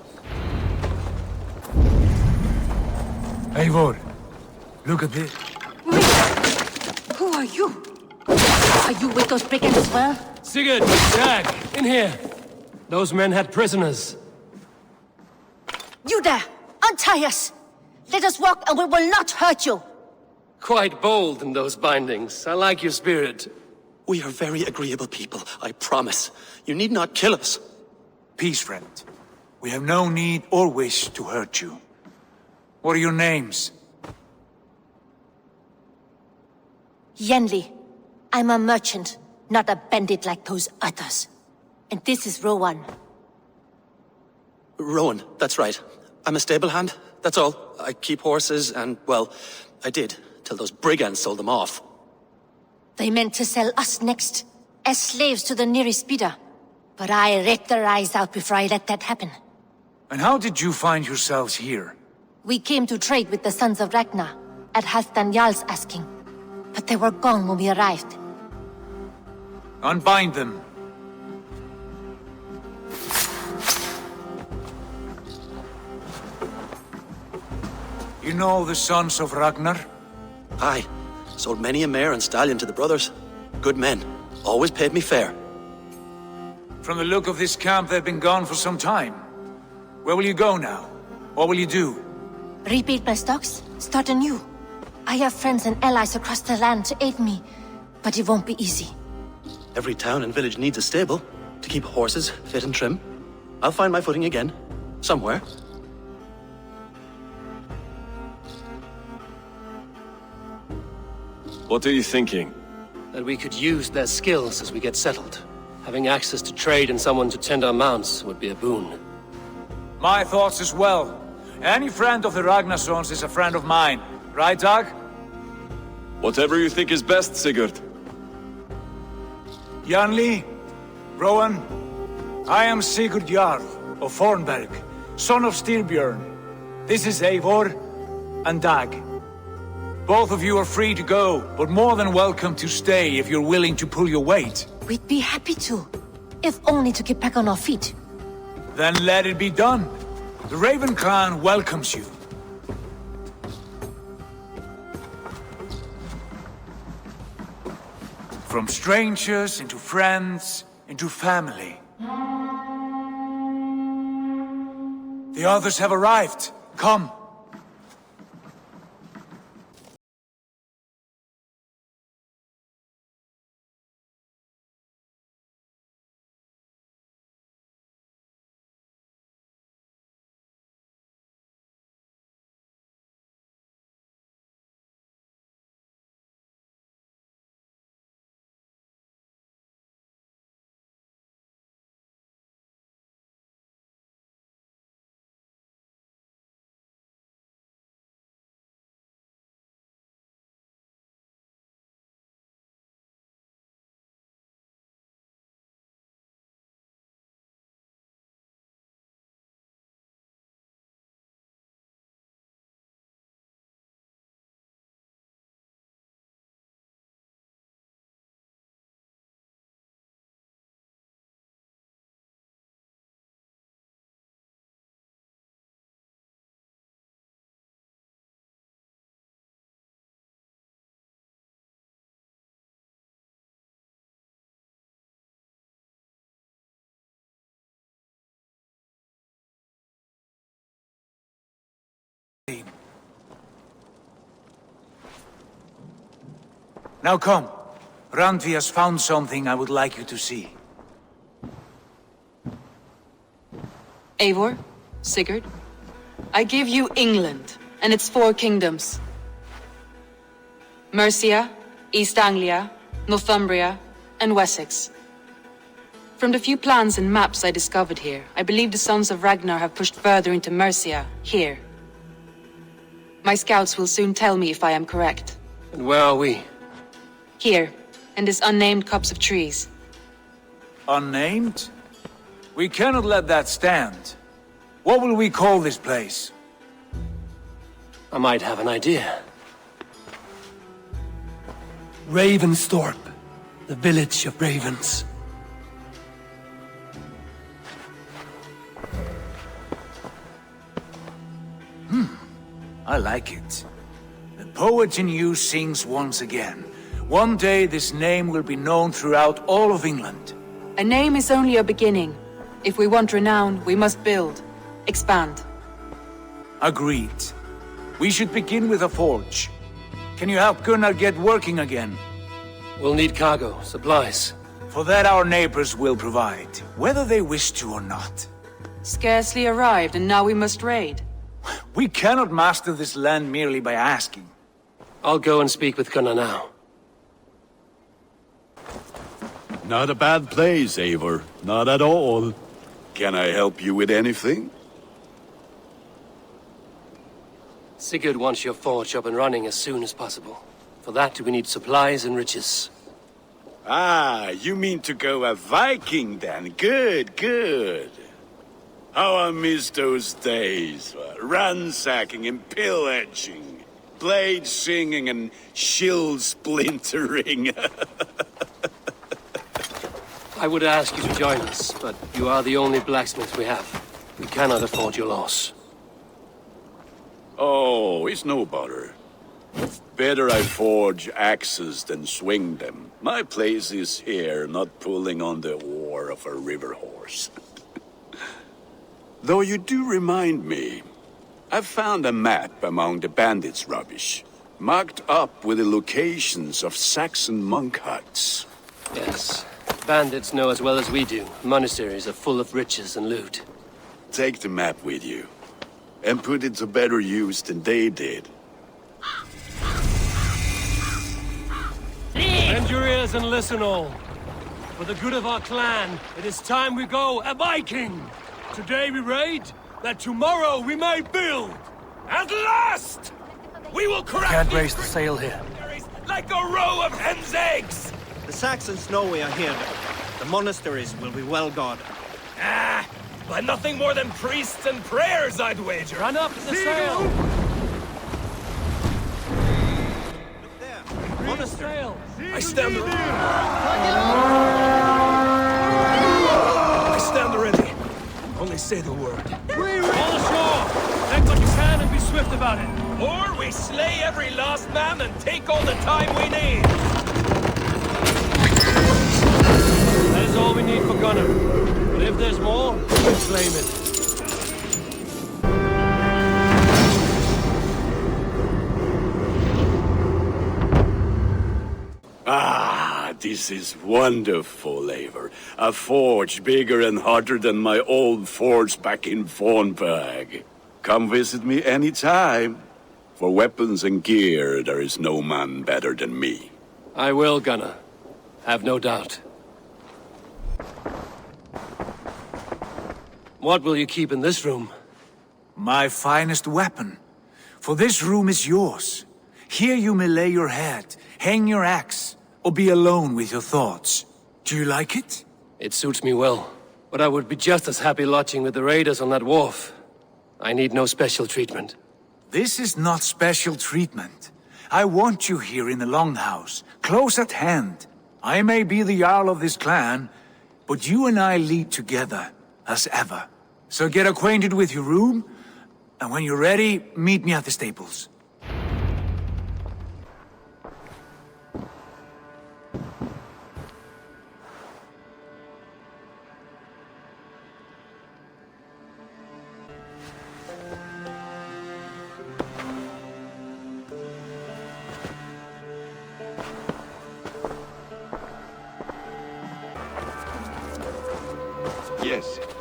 Eivor, look at this. Who are you? Are you with those brigands as well? Sigurd! Dag! In here! Those men had prisoners. You there! Untie us! Let us walk and we will not hurt you! Quite bold in those bindings. I like your spirit. We are very agreeable people, I promise. You need not kill us. Peace, friend. We have no need or wish to hurt you. What are your names? Yenli. I'm a merchant, not a bandit like those others. And this is Rowan. Rowan, that's right. I'm a stable hand, that's all. I keep horses and, well, I did, till those brigands sold them off. They meant to sell us next, as slaves to the nearest bidder. But I ripped their eyes out before I let that happen. And how did you find yourselves here? We came to trade with the Sons of Ragnar, at Halfdan Jarl's asking. But they were gone when we arrived. Unbind them. You know the Sons of Ragnar? Aye. Sold many a mare and stallion to the brothers. Good men. Always paid me fair. From the look of this camp, they've been gone for some time. Where will you go now? What will you do? Rebuild my stocks, start anew. I have friends and allies across the land to aid me, but it won't be easy. Every town and village needs a stable to keep horses fit and trim. I'll find my footing again. Somewhere. What are you thinking? That we could use their skills as we get settled. Having access to trade and someone to tend our mounts would be a boon. My thoughts as well. Any friend of the Ragnarsons is a friend of mine. Right, Dag? Whatever you think is best, Sigurd. Janli, Rowan, I am Sigurd Jarl of Fornberg, son of Styrbjörn. This is Eivor and Dag. Both of you are free to go, but more than welcome to stay if you're willing to pull your weight. We'd be happy to, if only to get back on our feet. Then let it be done. The Raven clan welcomes you. From strangers into friends, into family. The others have arrived. Come. Now come. Randvi has found something I would like you to see. Eivor, Sigurd, I give you England and its 4 kingdoms. Mercia, East Anglia, Northumbria, and Wessex. From the few plans and maps I discovered here, I believe the Sons of Ragnar have pushed further into Mercia, here. My scouts will soon tell me if I am correct. And where are we? Here, in this unnamed copse of trees. Unnamed? We cannot let that stand. What will we call this place? I might have an idea. Ravensthorpe, the village of ravens. I like it. The poet in you sings once again. One day this name will be known throughout all of England. A name is only a beginning. If we want renown, we must build, expand. Agreed. We should begin with a forge. Can you help Gunnar get working again? We'll need cargo, supplies. For that our neighbors will provide, whether they wish to or not. Scarcely arrived, and now we must raid. We cannot master this land merely by asking. I'll go and speak with Gunnar now. Not a bad place, Eivor. Not at all. Can I help you with anything? Sigurd wants your forge up and running as soon as possible. For that, we need supplies and riches. Ah, you mean to go a Viking then? Good, good. How I miss those days. Ransacking and pillaging. Blade singing and shield splintering. I would ask you to join us, but you are the only blacksmith we have. We cannot afford your loss. Oh, it's no bother. Better I forge axes than swing them. My place is here, not pulling on the oar of a river horse. Though you do remind me, I found a map among the bandits' rubbish, marked up with the locations of Saxon monk huts. Yes, bandits know as well as we do. Monasteries are full of riches and loot. Take the map with you, and put it to better use than they did. Bend your ears and listen all. For the good of our clan, it is time we go a Viking! Today we raid, that tomorrow we may build! At last! We will crack Can't raise the sail here. Like a row of hen's eggs! The Saxons know we are here. The monasteries will be well guarded. Ah, by nothing more than priests and prayers, I'd wager. Run up the sail! Look there, monastery. I stand ready. I stand ready. Only say the word. All ashore! Take what you can and be swift about it. Or we slay every last man and take all the time we need. That is all we need for Gunnar. But if there's more, we'll claim it. Ah, this is wonderful, Eivor. A forge bigger and hotter than my old forge back in Fornberg. Come visit me any time. For weapons and gear, there is no man better than me. I will, Gunnar. Have no doubt. What will you keep in this room? My finest weapon. For this room is yours. Here you may lay your head, hang your axe, or be alone with your thoughts. Do you like it? It suits me well. But I would be just as happy lodging with the raiders on that wharf. I need no special treatment. This is not special treatment. I want you here in the Longhouse, close at hand. I may be the Jarl of this clan, but you and I lead together, as ever. So get acquainted with your room, and when you're ready, meet me at the stables.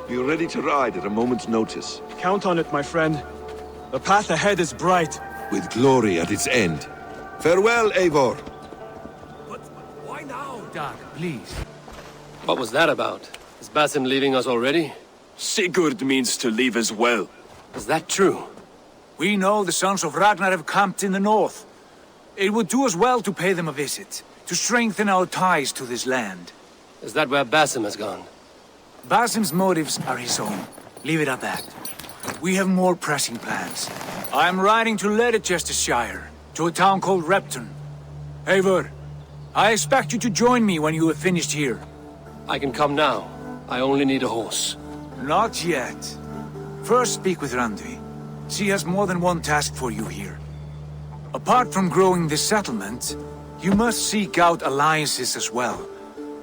Be ready to ride at a moment's notice. Count on it, my friend. The path ahead is bright. With glory at its end. Farewell, Eivor. But why now, Dag, please? What was that about? Is Basim leaving us already? Sigurd means to leave as well. Is that true? We know the sons of Ragnar have camped in the north. It would do us well to pay them a visit, to strengthen our ties to this land. Is that where Basim has gone? Basim's motives are his own. Leave it at that. We have more pressing plans. I am riding to Leicestershire, to a town called Repton. Eivor, I expect you to join me when you have finished here. I can come now. I only need a horse. Not yet. First speak with Randvi. She has more than one task for you here. Apart from growing this settlement, you must seek out alliances as well.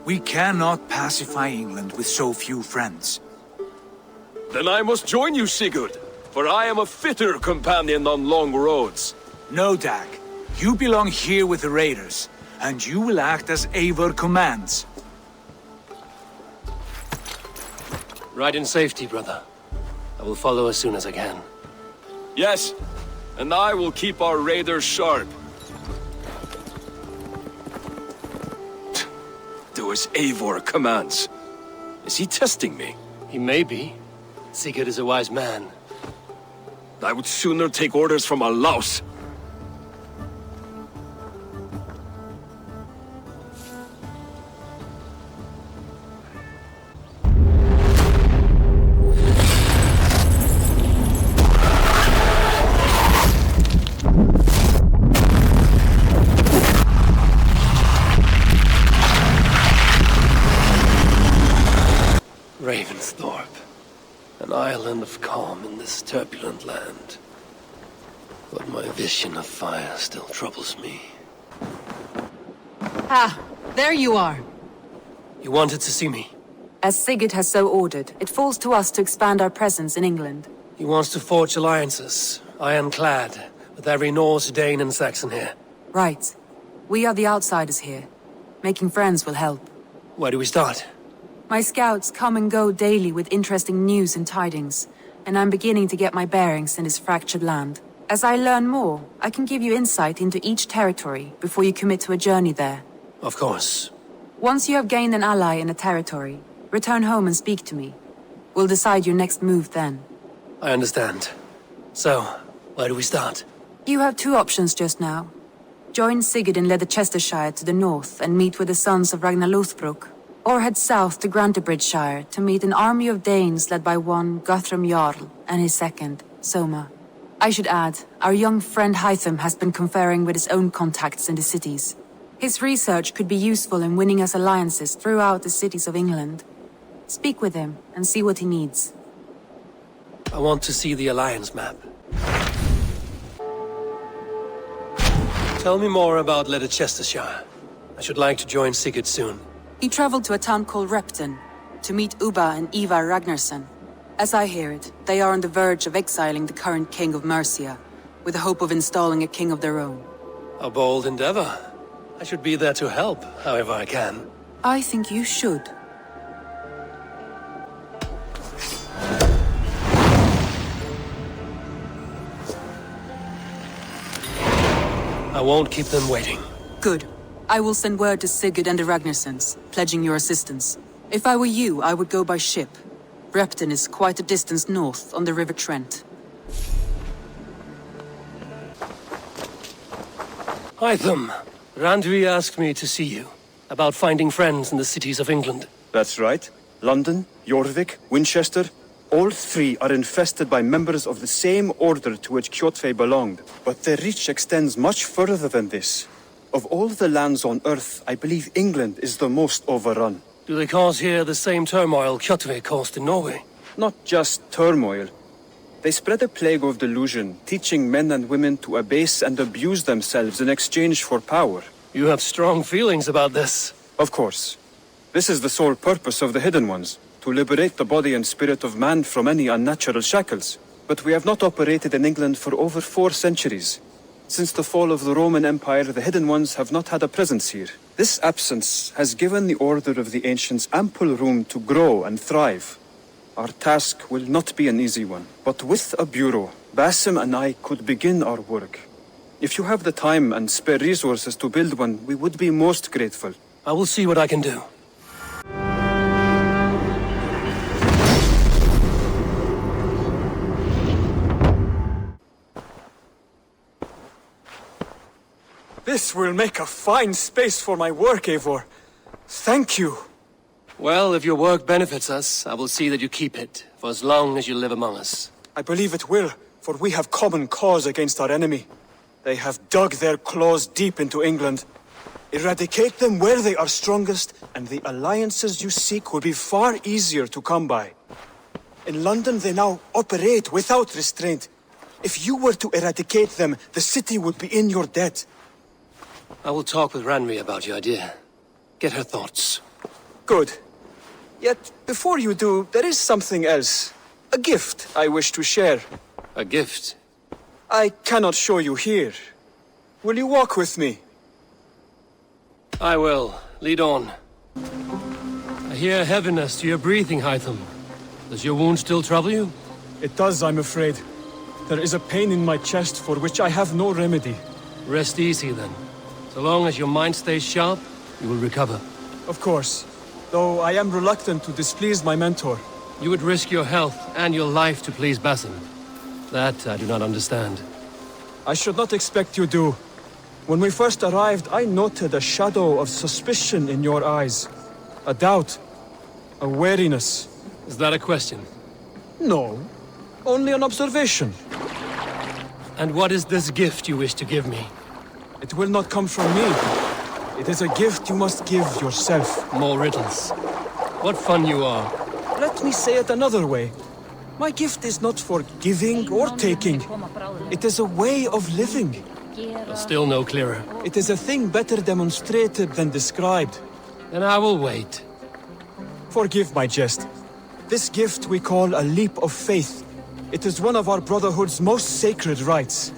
We cannot pacify England with so few friends. Then I must join you, Sigurd, for I am a fitter companion on long roads. No, Dag. You belong here with the raiders, and you will act as Eivor commands. Ride in safety, brother. I will follow as soon as I can. Yes, and I will keep our raiders sharp. Do as Eivor commands. Is he testing me? He may be. Sigurd is a wise man. I would sooner take orders from a louse. An island of calm in this turbulent land. But my vision of fire still troubles me. Ah, there you are. You wanted to see me? As Sigurd has so ordered, it falls to us to expand our presence in England. He wants to forge alliances, ironclad, with every Norse, Dane and Saxon here. Right. We are the outsiders here. Making friends will help. Where do we start? My scouts come and go daily with interesting news and tidings, and I'm beginning to get my bearings in this fractured land. As I learn more, I can give you insight into each territory before you commit to a journey there. Of course. Once you have gained an ally in a territory, return home and speak to me. We'll decide your next move then. I understand. So, where do we start? You have two options just now. Join Sigurd in Leicestershire to the north and meet with the sons of Ragnar Lothbrok, or head south to Grantebridgeshire to meet an army of Danes led by one Guthrum Jarl and his second, Soma. I should add, our young friend Hytham has been conferring with his own contacts in the cities. His research could be useful in winning us alliances throughout the cities of England. Speak with him and see what he needs. I want to see the alliance map. Tell me more about Leicestershire. I should like to join Sigurd soon. He traveled to a town called Repton to meet Ubba and Ivar Ragnarsson. As I hear it, they are on the verge of exiling the current king of Mercia, with the hope of installing a king of their own. A bold endeavor. I should be there to help, however I can. I think you should. I won't keep them waiting. Good. I will send word to Sigurd and the Ragnarssons, pledging your assistance. If I were you, I would go by ship. Repton is quite a distance north on the River Trent. Hytham, Randvi asked me to see you, about finding friends in the cities of England. That's right. London, Jorvik, Winchester, all three are infested by members of the same order to which Kjotve belonged. But their reach extends much further than this. Of all the lands on Earth, I believe England is the most overrun. Do they cause here the same turmoil Kjotve caused in Norway? Not just turmoil. They spread a plague of delusion, teaching men and women to abase and abuse themselves in exchange for power. You have strong feelings about this. Of course. This is the sole purpose of the Hidden Ones, to liberate the body and spirit of man from any unnatural shackles. But we have not operated in England for over 4 centuries. Since the fall of the Roman Empire, the Hidden Ones have not had a presence here. This absence has given the Order of the Ancients ample room to grow and thrive. Our task will not be an easy one, but with a bureau, Basim and I could begin our work. If you have the time and spare resources to build one, we would be most grateful. I will see what I can do. This will make a fine space for my work, Eivor. Thank you. Well, if your work benefits us, I will see that you keep it, for as long as you live among us. I believe it will, for we have common cause against our enemy. They have dug their claws deep into England. Eradicate them where they are strongest, and the alliances you seek will be far easier to come by. In London, they now operate without restraint. If you were to eradicate them, the city would be in your debt. I will talk with Ranri about your idea. Get her thoughts. Good. Yet, before you do, there is something else. A gift I wish to share. A gift? I cannot show you here. Will you walk with me? I will. Lead on. I hear heaviness to your breathing, Hytham. Does your wound still trouble you? It does, I'm afraid. There is a pain in my chest for which I have no remedy. Rest easy, then. So long as your mind stays sharp, you will recover. Of course. Though I am reluctant to displease my mentor. You would risk your health and your life to please Basim. That I do not understand. I should not expect you do. When we first arrived, I noted a shadow of suspicion in your eyes. A doubt. A wariness. Is that a question? No. Only an observation. And what is this gift you wish to give me? It will not come from me. It is a gift you must give yourself. More riddles. What fun you are. Let me say it another way. My gift is not for giving or taking. It is a way of living. Still no clearer. It is a thing better demonstrated than described. Then I will wait. Forgive my jest. This gift we call a leap of faith. It is one of our Brotherhood's most sacred rites.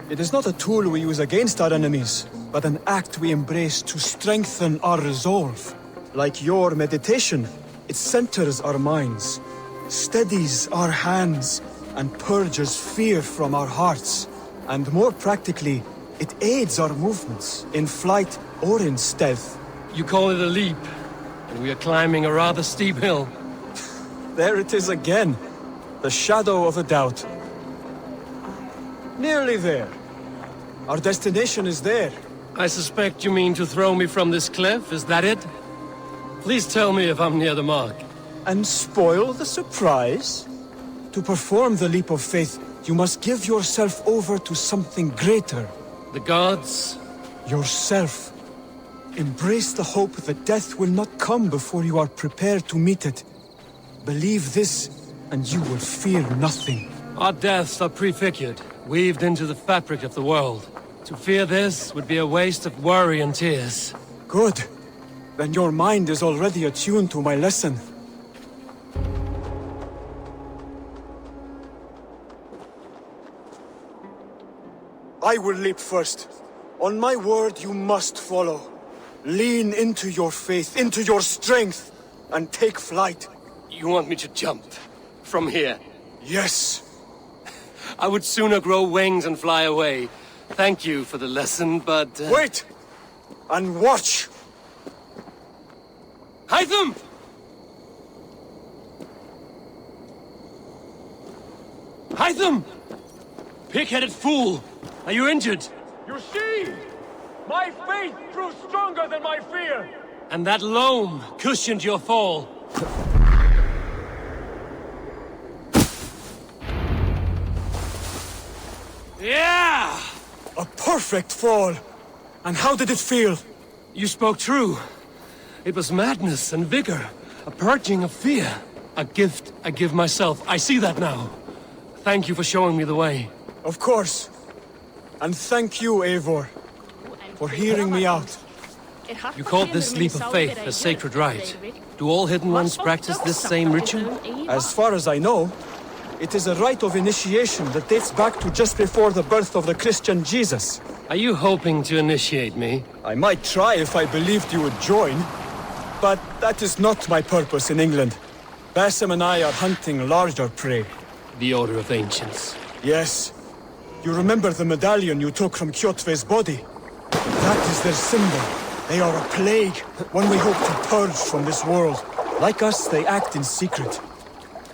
It is not a tool we use against our enemies, but an act we embrace to strengthen our resolve. Like your meditation, it centers our minds, steadies our hands, and purges fear from our hearts. And more practically, it aids our movements, in flight or in stealth. You call it a leap, and we are climbing a rather steep hill. There it is again, the shadow of a doubt. Nearly there. Our destination is there. I suspect you mean to throw me from this cliff, is that it? Please tell me if I'm near the mark. And spoil the surprise? To perform the leap of faith, you must give yourself over to something greater. The gods? Yourself. Embrace the hope that death will not come before you are prepared to meet it. Believe this, and you will fear nothing. Our deaths are prefigured, weaved into the fabric of the world. To fear this would be a waste of worry and tears. Good. Then your mind is already attuned to my lesson. I will leap first. On my word, you must follow. Lean into your faith, into your strength, and take flight. You want me to jump? From here? Yes. I would sooner grow wings and fly away. Thank you for the lesson, but... Wait! And watch! Hytham! Hytham! Pig-headed fool! Are you injured? You see? My faith grew stronger than my fear! And that loam cushioned your fall. Yeah! A perfect fall! And how did it feel? You spoke true. It was madness and vigor. A purging of fear. A gift I give myself. I see that now. Thank you for showing me the way. Of course. And thank you, Eivor, for hearing me out. You called this leap of faith a sacred rite. Do all Hidden Ones practice this same ritual? As far as I know, it is a rite of initiation that dates back to just before the birth of the Christian Jesus. Are you hoping to initiate me? I might try if I believed you would join, but that is not my purpose in England. Basim and I are hunting larger prey. The Order of Ancients. Yes. You remember the medallion you took from Kjotve's body? That is their symbol. They are a plague, one we hope to purge from this world. Like us, they act in secret.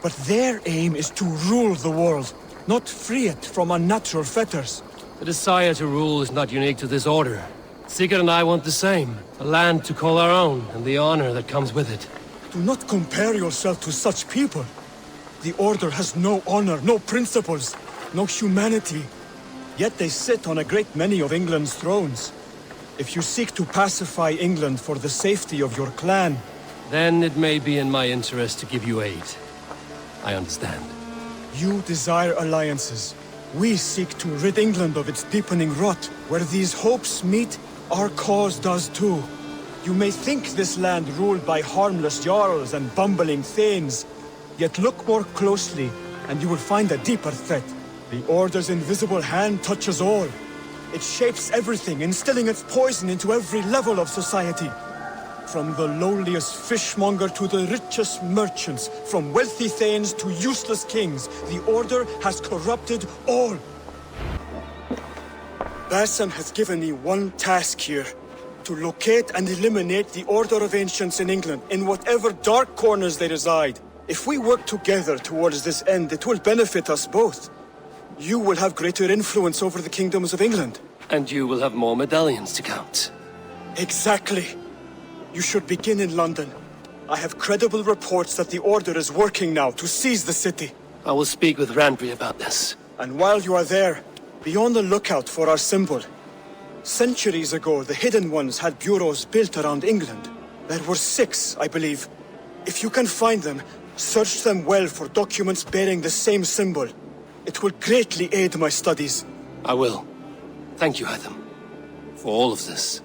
But their aim is to rule the world, not free it from unnatural fetters. The desire to rule is not unique to this order. Sigurd and I want the same. A land to call our own, and the honor that comes with it. Do not compare yourself to such people. The Order has no honor, no principles, no humanity. Yet they sit on a great many of England's thrones. If you seek to pacify England for the safety of your clan... Then it may be in my interest to give you aid. I understand. You desire alliances. We seek to rid England of its deepening rot. Where these hopes meet, our cause does too. You may think this land ruled by harmless jarls and bumbling thanes. Yet look more closely, and you will find a deeper threat. The Order's invisible hand touches all. It shapes everything, instilling its poison into every level of society. From the lowliest fishmonger to the richest merchants, from wealthy thanes to useless kings, the Order has corrupted all. Basim has given me one task here. To locate and eliminate the Order of Ancients in England, in whatever dark corners they reside. If we work together towards this end, it will benefit us both. You will have greater influence over the kingdoms of England. And you will have more medallions to count. Exactly. You should begin in London. I have credible reports that the Order is working now to seize the city. I will speak with Randvi about this. And while you are there, be on the lookout for our symbol. Centuries ago, the Hidden Ones had bureaus built around England. There were 6, I believe. If you can find them, search them well for documents bearing the same symbol. It will greatly aid my studies. I will. Thank you, Adam, for all of this.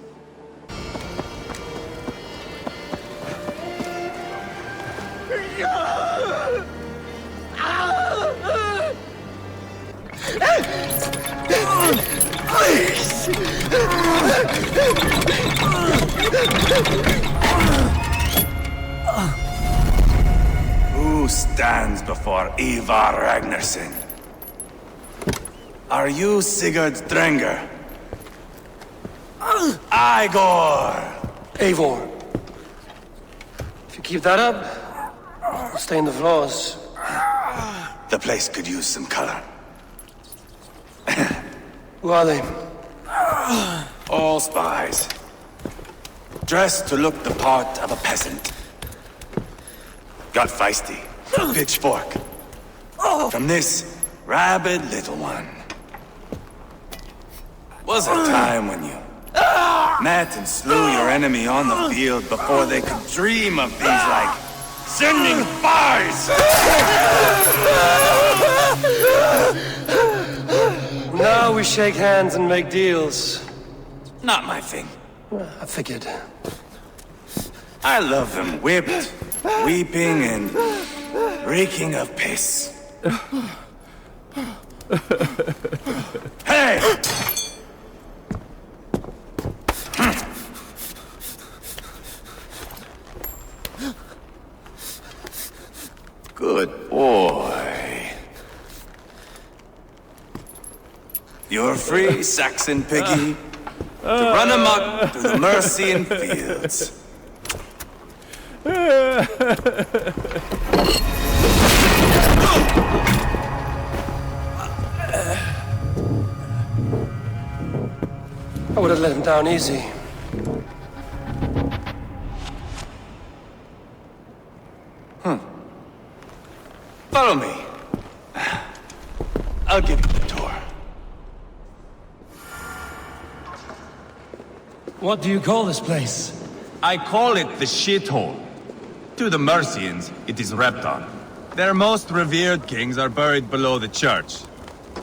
Who stands before Ivar Ragnarsson? Are you Sigurd Drenger? Igor! Eivor. If you keep that up, I'll stay in the floors. The place could use some color. Who are they? All spies. Dressed to look the part of a peasant. Got feisty. Pitchfork. From this rabid little one. Was a time when you met and slew your enemy on the field before they could dream of things like sending spies! Now we shake hands and make deals. Not my thing. I figured. I love them whipped, weeping, and reeking of piss. Hey! Good boy. You're free, Saxon piggy, to run amok through the Mercian fields. I would have let him down easy. Follow me. I'll give you the tour. What do you call this place? I call it the shithole. To the Mercians, it is Repton. Their most revered kings are buried below the church.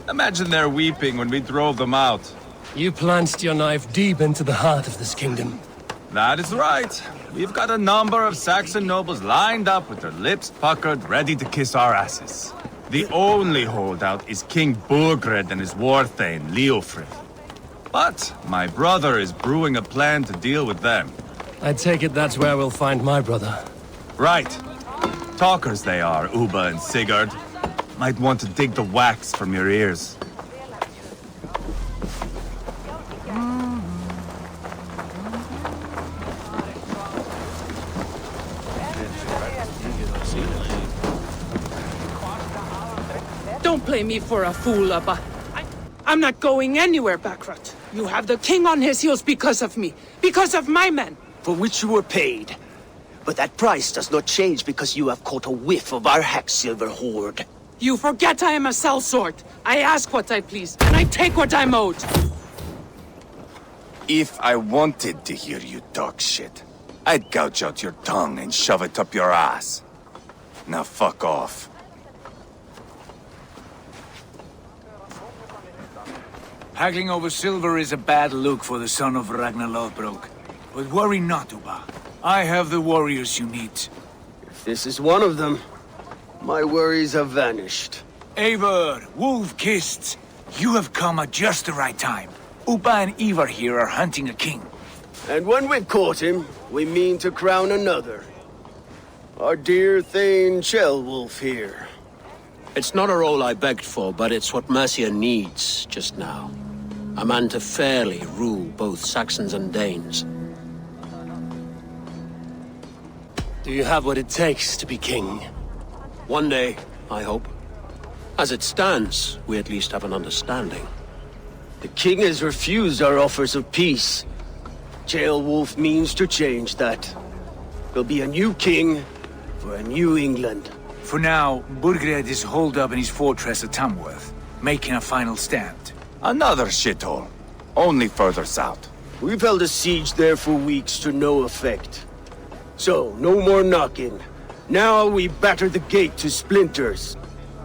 Imagine their weeping when we drove them out. You plunged your knife deep into the heart of this kingdom. That is right. We've got a number of Saxon nobles lined up with their lips puckered, ready to kiss our asses. The only holdout is King Burgred and his warthane, Leofrid. But my brother is brewing a plan to deal with them. I take it that's where we'll find my brother. Right. Talkers they are, Uba and Sigurd. Might want to dig the wax from your ears. Don't play me for a fool, Abba. I'm not going anywhere, Backrot. You have the king on his heels because of me. Because of my men. For which you were paid. But that price does not change because you have caught a whiff of our Hacksilver hoard. You forget I am a sellsword. I ask what I please, and I take what I'm owed. If I wanted to hear you talk shit, I'd gouge out your tongue and shove it up your ass. Now fuck off. Haggling over silver is a bad look for the son of Ragnar Lothbrok. But worry not, Uba. I have the warriors you need. If this is one of them, my worries have vanished. Eivor, Wolf-Kissed, you have come at just the right time. Uba and Ivar here are hunting a king. And when we've caught him, we mean to crown another. Our dear Thane Ceolwulf here. It's not a role I begged for, but it's what Mercia needs just now. A man to fairly rule both Saxons and Danes. Do you have what it takes to be king? One day, I hope. As it stands, we at least have an understanding. The king has refused our offers of peace. Ceolwulf means to change that. There'll be a new king for a new England. For now, Burgred is holed up in his fortress at Tamworth, making a final stand. Another shithole. Only further south. We've held a siege there for weeks to no effect. So, no more knocking. Now we batter the gate to splinters.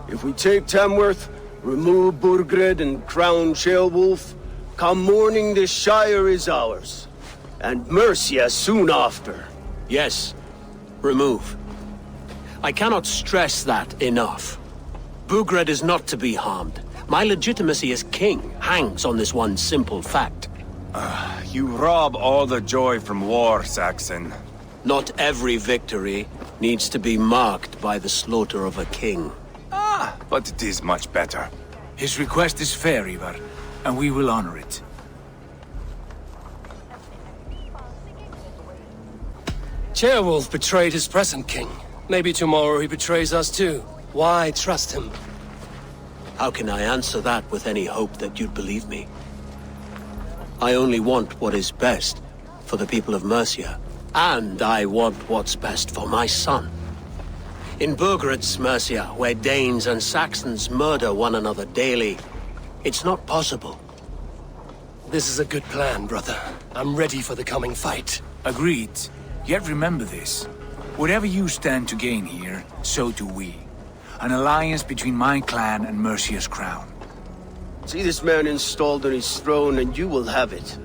If we take Tamworth, remove Burgred and crown Ceolwulf, come morning the Shire is ours. And Mercia soon after. Yes, remove. I cannot stress that enough. Burgred is not to be harmed. My legitimacy as king hangs on this one simple fact. You rob all the joy from war, Saxon. Not every victory needs to be marked by the slaughter of a king. But it is much better. His request is fair, Ivar, and we will honor it. Ceolwulf betrayed his present king. Maybe tomorrow he betrays us too. Why trust him? How can I answer that with any hope that you'd believe me? I only want what is best for the people of Mercia. And I want what's best for my son. In Burgred's Mercia, where Danes and Saxons murder one another daily, it's not possible. This is a good plan, brother. I'm ready for the coming fight. Agreed. Yet remember this. Whatever you stand to gain here, so do we. An alliance between my clan and Mercia's crown. See this man installed on his throne and you will have it.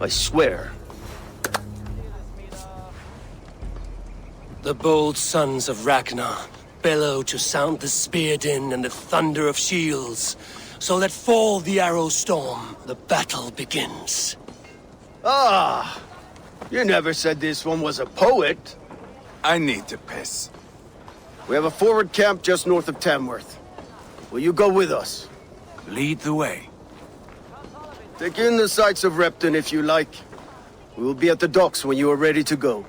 I swear. The bold sons of Ragnar bellow to sound the spear din and the thunder of shields. So let fall the arrow storm. The battle begins. Ah! You never said this one was a poet. I need to piss. We have a forward camp just north of Tamworth. Will you go with us? Lead the way. Take in the sights of Repton if you like. We will be at the docks when you are ready to go.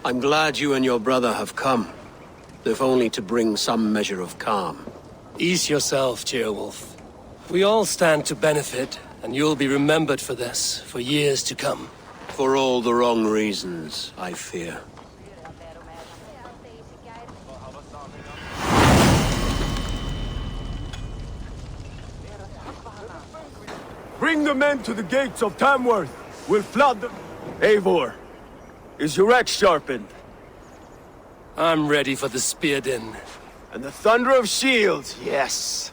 I'm glad you and your brother have come, if only to bring some measure of calm. Ease yourself, Ceolwulf. We all stand to benefit, and you'll be remembered for this, for years to come. For all the wrong reasons, I fear. Bring the men to the gates of Tamworth. We'll flood them. Eivor, is your axe sharpened? I'm ready for the spear din. And the thunder of shields, yes.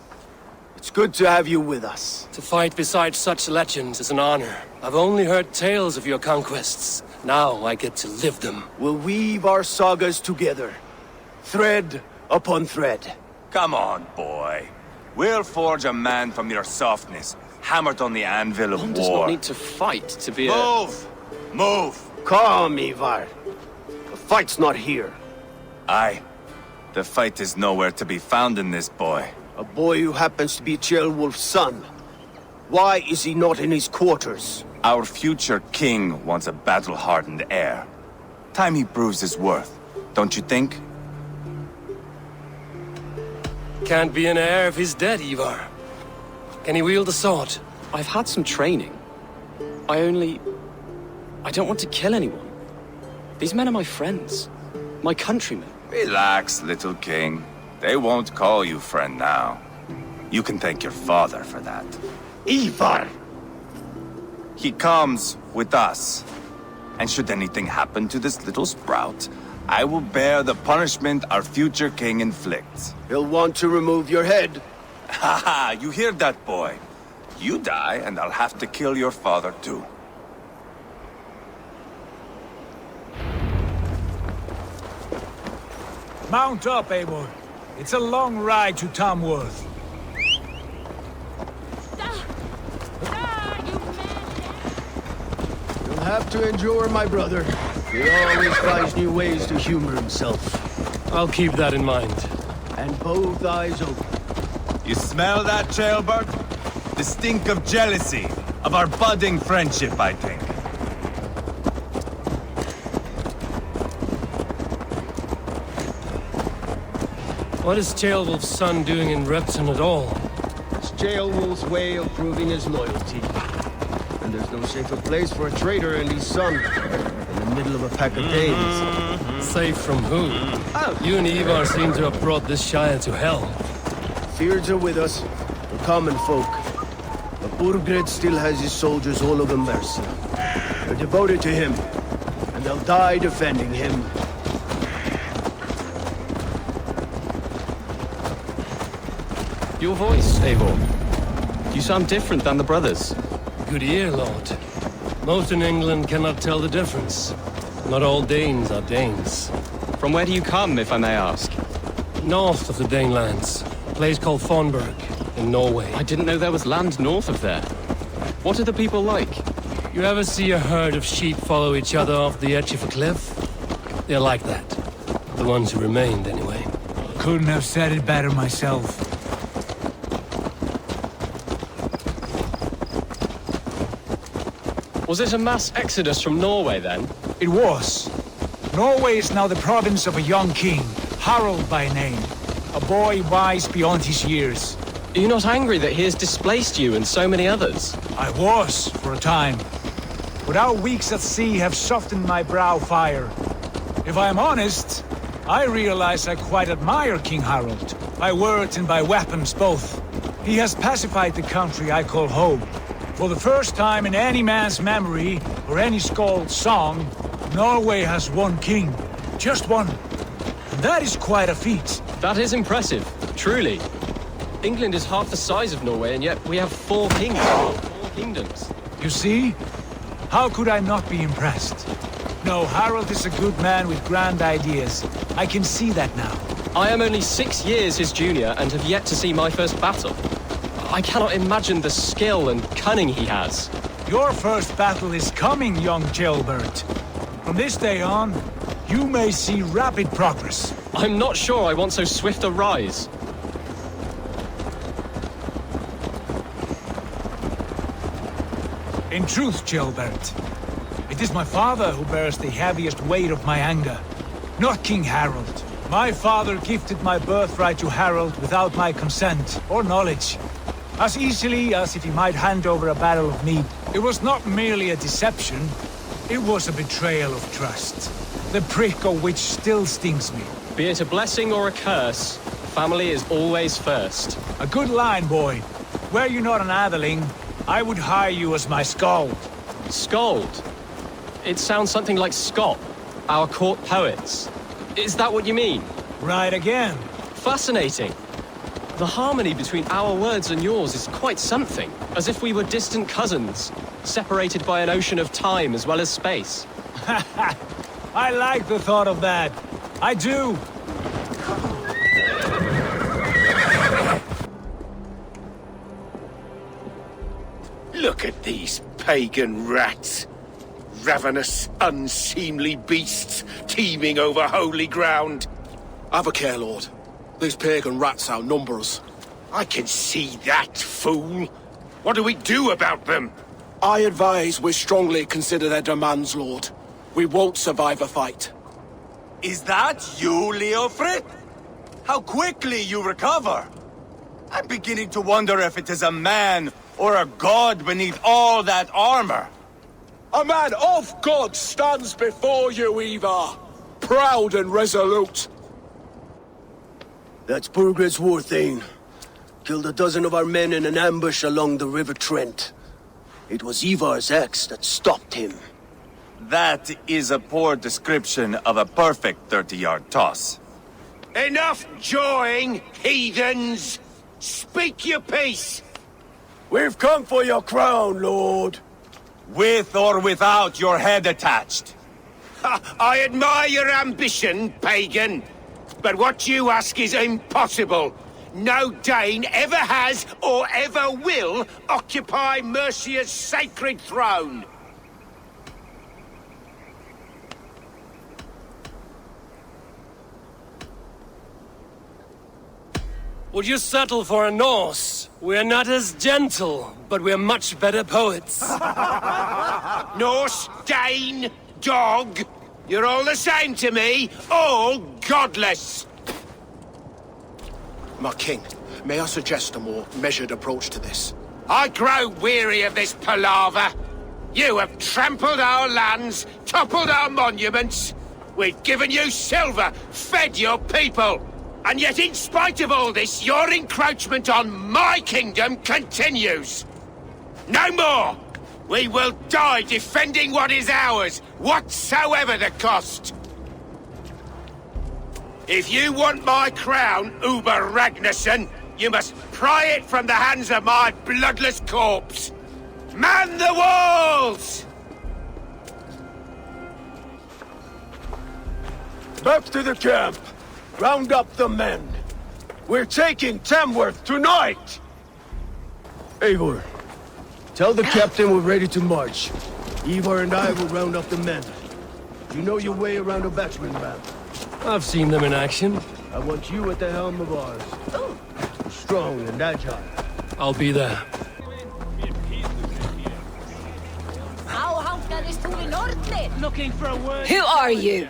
It's good to have you with us. To fight beside such legends is an honor. I've only heard tales of your conquests. Now I get to live them. We'll weave our sagas together. Thread upon thread. Come on, boy. We'll forge a man from your softness, hammered on the anvil of One war. does not need to fight to be Move! Move! Calm, Ivar. The fight's not here. Aye. The fight is nowhere to be found in this boy. A boy who happens to be Ceolwulf's son. Why is he not in his quarters? Our future king wants a battle-hardened heir. Time he proves his worth, don't you think? Can't be an heir if he's dead, Ivar. Can he wield a sword? I've had some training. I don't want to kill anyone. These men are my friends. My countrymen. Relax, little king. They won't call you friend now. You can thank your father for that. Ivar! He comes with us. And should anything happen to this little sprout, I will bear the punishment our future king inflicts. He'll want to remove your head. Haha, you hear that, boy? You die, and I'll have to kill your father, too. Mount up, Eivor. It's a long ride to Tamworth. You'll have to endure, my brother. He always finds new ways to humor himself. I'll keep that in mind. And both eyes open. You smell that, Ceolbert? The stink of jealousy, of our budding friendship, I think. What is Ceolwulf's son doing in Repton at all? It's Ceolwulf's way of proving his loyalty. And there's no safer place for a traitor and his son in the middle of a pack of Danes. Safe from who? You and Ivar seem to have brought this Shire to hell. Fears are with us, the common folk. But Burgred still has his soldiers all over Mercia. They're devoted to him, and they'll die defending him. Your voice, Eivor. You sound different than the brothers. Good ear, Lord. Most in England cannot tell the difference. Not all Danes are Danes. From where do you come, if I may ask? North of the Danelands. A place called Thornburg, in Norway. I didn't know there was land north of there. What are the people like? You ever see a herd of sheep follow each other off the edge of a cliff? They're like that. The ones who remained, anyway. Couldn't have said it better myself. Was it a mass exodus from Norway, then? It was. Norway is now the province of a young king, Harald by name. A boy wise beyond his years. Are you not angry that he has displaced you and so many others? I was, for a time. But our weeks at sea have softened my brow fire. If I am honest, I realize I quite admire King Harald. By words and by weapons both. He has pacified the country I call home. For the first time in any man's memory, or any skald's song, Norway has one king. Just one. And that is quite a feat. That is impressive, truly. England is half the size of Norway, and yet we have 4 kings. 4 kingdoms. You see? How could I not be impressed? No, Harald is a good man with grand ideas. I can see that now. I am only 6 years his junior, and have yet to see my first battle. I cannot imagine the skill and cunning he has. Your first battle is coming, young Ceolbert. From this day on, you may see rapid progress. I'm not sure I want so swift a rise. In truth, Ceolbert, it is my father who bears the heaviest weight of my anger, not King Harald. My father gifted my birthright to Harald without my consent or knowledge. As easily as if he might hand over a barrel of mead. It was not merely a deception, it was a betrayal of trust. The prick of which still stings me. Be it a blessing or a curse, family is always first. A good line, boy. Were you not an atheling, I would hire you as my skald. Skald? It sounds something like Scott, our court poets. Is that what you mean? Right again. Fascinating. The harmony between our words and yours is quite something. As if we were distant cousins, separated by an ocean of time as well as space. I like the thought of that. I do. Look at these pagan rats. Ravenous, unseemly beasts teeming over holy ground. Have a care, Lord. These pagan rats outnumber us. I can see that, fool. What do we do about them? I advise we strongly consider their demands, Lord. We won't survive a fight. Is that you, Leofrid? How quickly you recover! I'm beginning to wonder if it is a man or a god beneath all that armor. A man of God stands before you, Ivar. Proud and resolute. That's Burgred's war thane. Killed a dozen of our men in an ambush along the River Trent. It was Ivar's axe that stopped him. That is a poor description of a perfect 30-yard toss. Enough jawing, heathens! Speak your piece! We've come for your crown, Lord. With or without your head attached. I admire your ambition, pagan. But what you ask is impossible. No Dane ever has or ever will occupy Mercia's sacred throne. Would you settle for a Norse? We're not as gentle, but we're much better poets. Norse, Dane, dog. You're all the same to me. All godless. My king, may I suggest a more measured approach to this? I grow weary of this palaver. You have trampled our lands, toppled our monuments. We've given you silver, fed your people. And yet, in spite of all this, your encroachment on my kingdom continues. No more! We will die defending what is ours, whatsoever the cost. If you want my crown, Uber Ragnarsson, you must pry it from the hands of my bloodless corpse. Man the walls! Back to the camp. Round up the men. We're taking Tamworth tonight! Eivor, tell the captain we're ready to march. Ivar and I will round up the men. You know your way around a batsman map. I've seen them in action. I want you at the helm of ours. Strong and agile. I'll be there. Looking for a word. Who are you?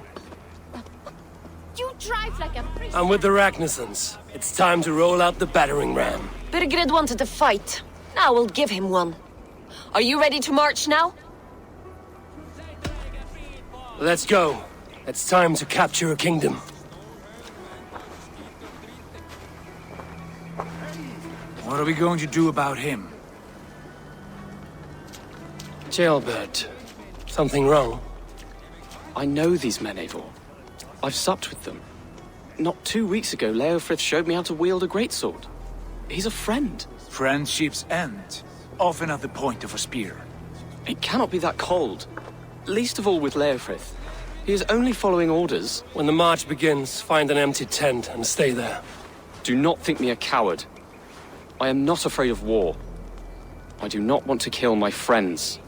You drive like a priest. I'm with the Ragnarssons. It's time to roll out the battering ram. Burgred wanted to fight. Now we'll give him one. Are you ready to march now? Let's go. It's time to capture a kingdom. What are we going to do about him? Jailbird. Something wrong? I know these men, Eivor. I've supped with them. Not 2 weeks ago, Leofrith showed me how to wield a greatsword. He's a friend. Friendships end, often at the point of a spear. It cannot be that cold. Least of all with Leofrith. He is only following orders. When the march begins, find an empty tent and stay there. Do not think me a coward. I am not afraid of war. I do not want to kill my friends.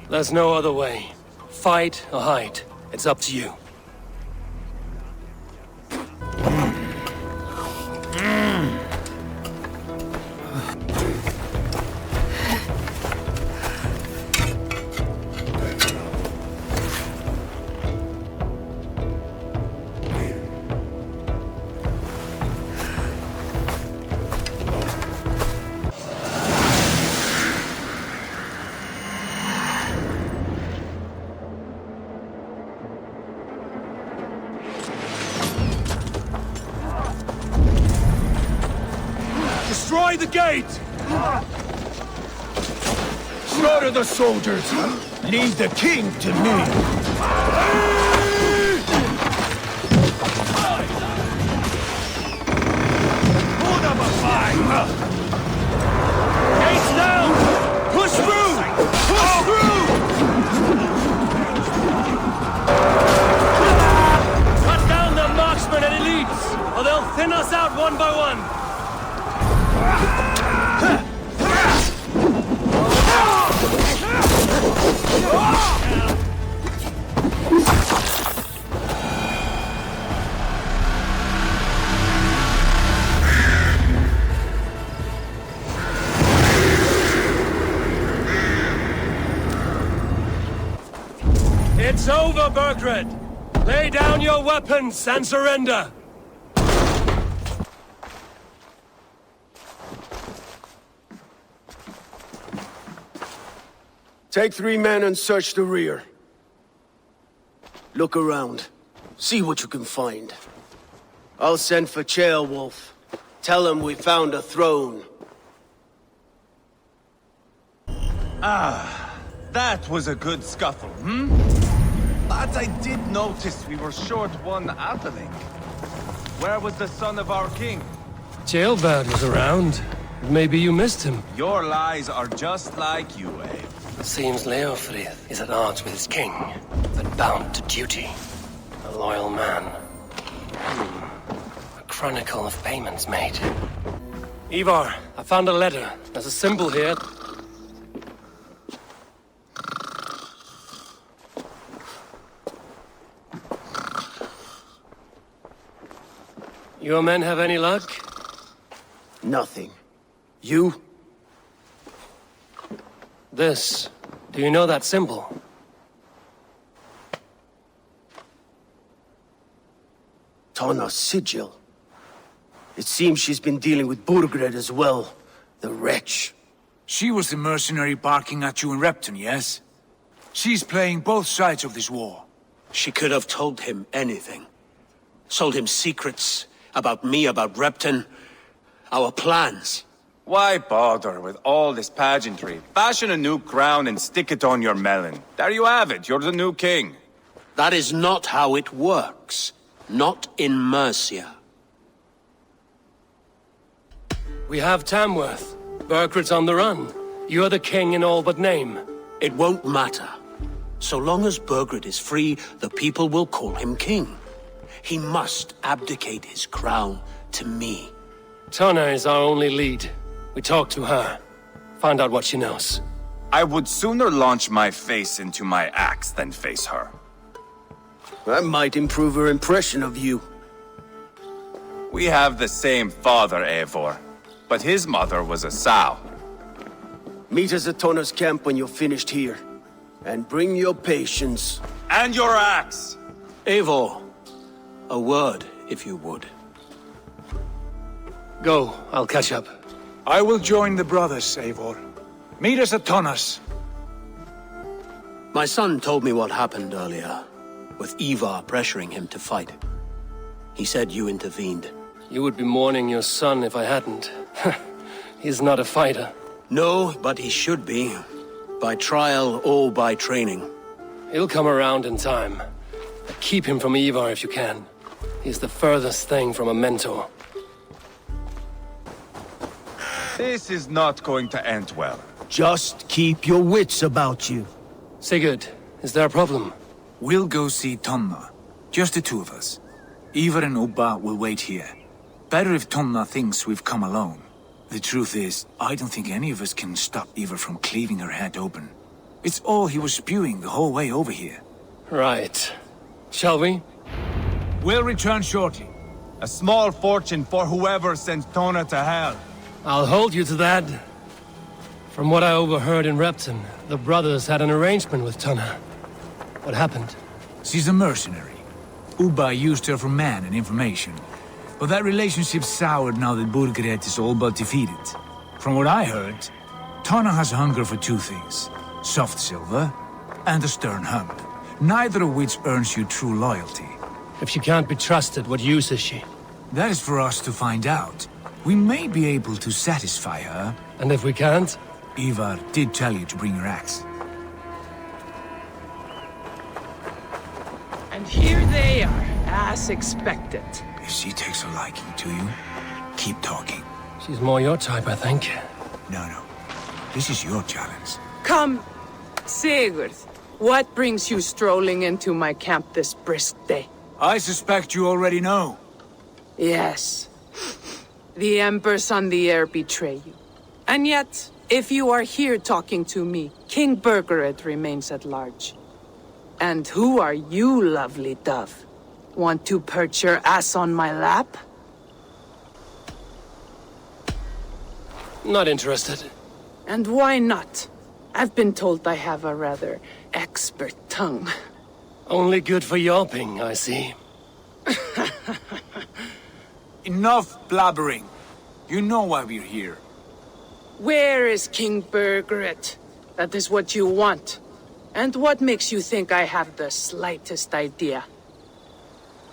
There's no other way. Fight or hide. It's up to you. Destroy the gate! Slaughter the soldiers! Leave the king to me! Hold up a fight! Gates down! Push through! Push through! Cut down the marksmen and elites, or they'll thin us out one by one! It's over, Burgred! Lay down your weapons and surrender! Take 3 men and search the rear. Look around. See what you can find. I'll send for Ceolwulf. Tell him we found a throne. Ah, that was a good scuffle, But I did notice we were short one Atheling. Where was the son of our king? Ceolbad was around. Maybe you missed him. Your lies are just like you, Abe. Seems Leofrith is at odds with his king, but bound to duty. A loyal man. A chronicle of payments made. Ivar, I found a letter. There's a symbol here. Your men have any luck? Nothing. You? This. Do you know that symbol? Tanna's sigil. It seems she's been dealing with Burgred as well. The wretch. She was the mercenary barking at you in Repton, yes? She's playing both sides of this war. She could have told him anything. Sold him secrets about me, about Repton, our plans. Why bother with all this pageantry? Fashion a new crown and stick it on your melon. There you have it, you're the new king. That is not how it works. Not in Mercia. We have Tamworth. Burgred's on the run. You're the king in all but name. It won't matter. So long as Burgred is free, the people will call him king. He must abdicate his crown to me. Tanna is our only lead. We talk to her. Find out what she knows. I would sooner launch my face into my axe than face her. That might improve her impression of you. We have the same father, Eivor. But his mother was a sow. Meet us at Tanna's camp when you're finished here. And bring your patience. And your axe! Eivor, a word, if you would. Go, I'll catch up. I will join the brothers, Eivor. Meet us at Tanna's. My son told me what happened earlier, with Ivar pressuring him to fight. He said you intervened. You would be mourning your son if I hadn't. He's not a fighter. No, but he should be. By trial or by training. He'll come around in time. Keep him from Ivar if you can. He's the furthest thing from a mentor. This is not going to end well. Just keep your wits about you. Sigurd, is there a problem? We'll go see Tanna. Just the two of us. Ivar and Ubba will wait here. Better if Tanna thinks we've come alone. The truth is, I don't think any of us can stop Ivar from cleaving her head open. It's all he was spewing the whole way over here. Right. Shall we? We'll return shortly. A small fortune for whoever sent Tanna to hell. I'll hold you to that. From what I overheard in Repton, the brothers had an arrangement with Tanna. What happened? She's a mercenary. Ubba used her for man and information. But that relationship soured now that Burgred is all but defeated. From what I heard, Tanna has hunger for two things. Soft silver and a stern hump. Neither of which earns you true loyalty. If she can't be trusted, what use is she? That is for us to find out. We may be able to satisfy her. And if we can't? Ivar did tell you to bring your axe. And here they are, as expected. If she takes a liking to you, keep talking. She's more your type, I think. No. This is your challenge. Come, Sigurd. What brings you strolling into my camp this brisk day? I suspect you already know. Yes. The Embers on the air betray you. And yet, if you are here talking to me, King Burgred remains at large. And who are you, lovely dove? Want to perch your ass on my lap? Not interested. And why not? I've been told I have a rather expert tongue. Only good for yelping, I see. Enough blabbering. You know why we're here. Where is King Birgret? That is what you want. And what makes you think I have the slightest idea?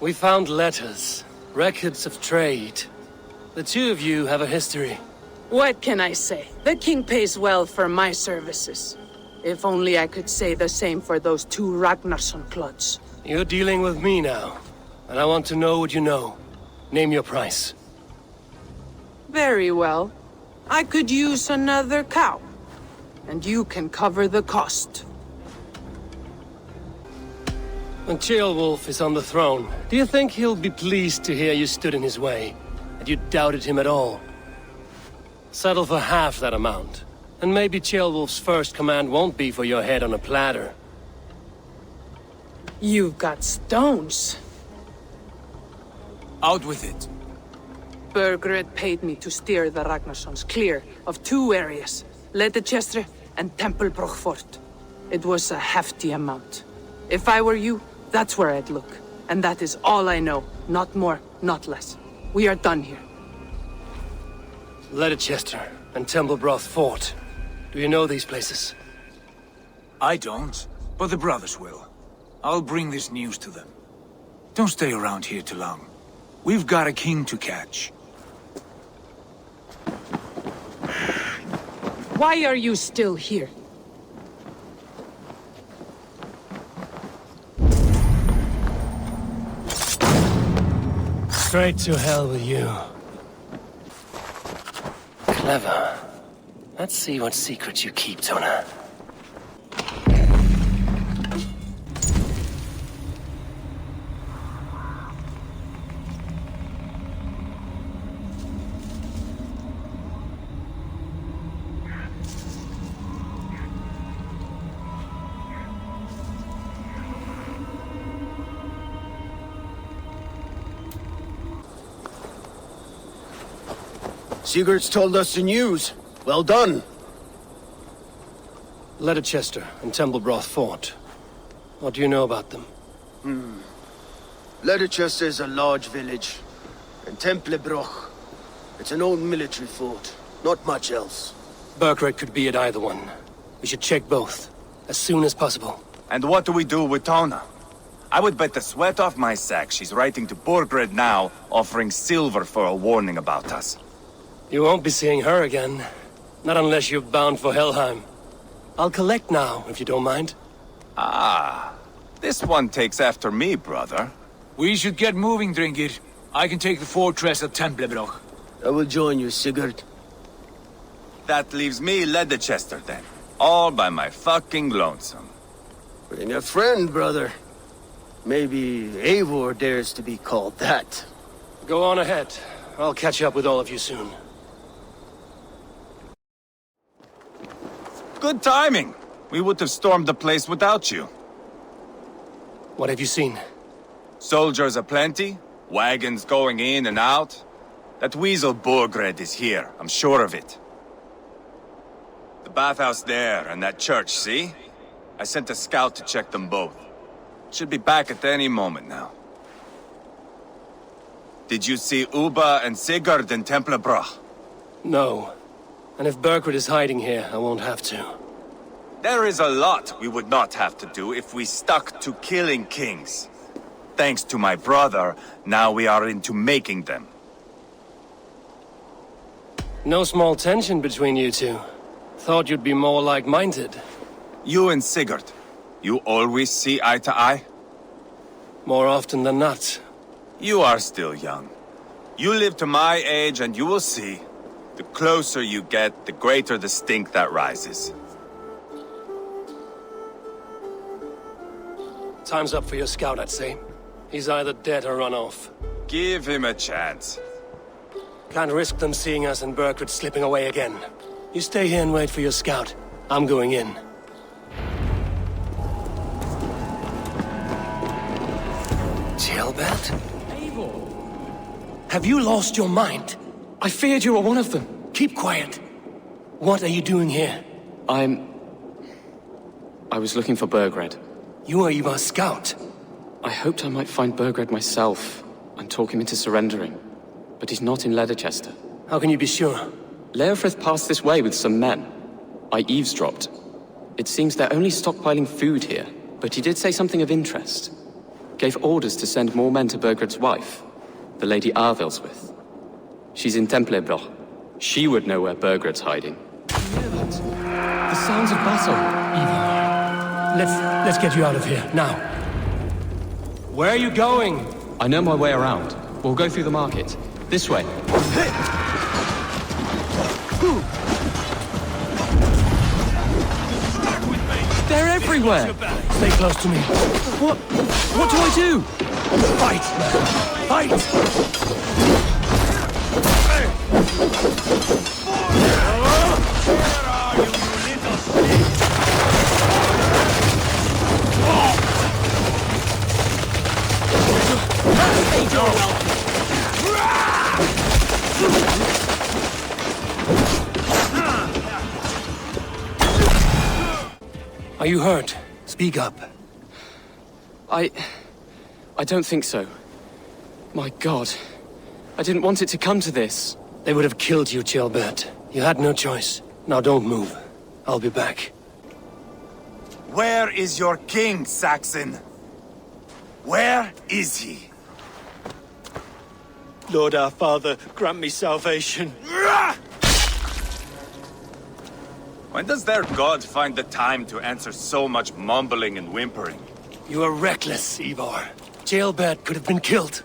We found letters, records of trade. The two of you have a history. What can I say? The king pays well for my services. If only I could say the same for those two Ragnarsson clods. You're dealing with me now, and I want to know what you know. Name your price. Very well. I could use another cow. And you can cover the cost. When Ceolwulf is on the throne, do you think he'll be pleased to hear you stood in his way? That you doubted him at all? Settle for half that amount. And maybe Ceolwulf's first command won't be for your head on a platter. You've got stones. Out with it. Birgret paid me to steer the Ragnarssons clear of two areas, Ledechestre and Templebroch Fort. It was a hefty amount. If I were you, that's where I'd look. And that is all I know. Not more, not less. We are done here. Ledechestre and Templebroch Fort. Do you know these places? I don't, but the brothers will. I'll bring this news to them. Don't stay around here too long. We've got a king to catch. Why are you still here? Straight to hell with you. Clever. Let's see what secrets you keep, Tona. Sigurd's told us the news. Well done. Ledechestre and Templebroch Fort. What do you know about them? Ledechestre is a large village. And Templebroch, it's an old military fort. Not much else. Birgret could be at either one. We should check both, as soon as possible. And what do we do with Tona? I would bet the sweat off my sack she's writing to Borgred now, offering silver for a warning about us. You won't be seeing her again. Not unless you're bound for Helheim. I'll collect now, if you don't mind. Ah, this one takes after me, brother. We should get moving, Dringir. I can take the fortress of Templebroch. I will join you, Sigurd. That leaves me Ledechestre then. All by my fucking lonesome. Bring a friend, brother. Maybe Eivor dares to be called that. Go on ahead. I'll catch up with all of you soon. Good timing. We would have stormed the place without you. What have you seen? Soldiers aplenty, wagons going in and out. That weasel Borgred is here, I'm sure of it. The bathhouse there and that church, see? I sent a scout to check them both. Should be back at any moment now. Did you see Uba and Sigurd in Templebroch? No. And if Birgret is hiding here, I won't have to. There is a lot we would not have to do if we stuck to killing kings. Thanks to my brother, now we are into making them. No small tension between you two. Thought you'd be more like-minded. You and Sigurd, you always see eye to eye? More often than not. You are still young. You live to my age and you will see. The closer you get, the greater the stink that rises. Time's up for your scout, I'd say. He's either dead or run off. Give him a chance. Can't risk them seeing us and Birgret slipping away again. You stay here and wait for your scout. I'm going in. Ceolbert? Have you lost your mind? I feared you were one of them. Keep quiet. What are you doing here? I was looking for Birgred. You are Ivar's scout. I hoped I might find Burgred myself and talk him into surrendering. But he's not in Leatherchester. How can you be sure? Leofrith passed this way with some men. I eavesdropped. It seems they're only stockpiling food here, but he did say something of interest. Gave orders to send more men to Burgred's wife, the Lady Arvelswith. She's in Templebroch. She would know where Burgred's hiding. You hear that? The sounds of battle. Let's get you out of here, now. Where are you going? I know my way around. We'll go through the market. This way. They're everywhere! Stay close to me. What do I do? Fight, man. Fight! Are you hurt? Speak up. I don't think so. My God. I didn't want it to come to this. They would have killed you, Gilbert. You had no choice. Now don't move. I'll be back. Where is your king, Saxon? Where is he? Lord our Father, grant me salvation. When does their god find the time to answer so much mumbling and whimpering? You are reckless, Ivar. Jailbird could have been killed.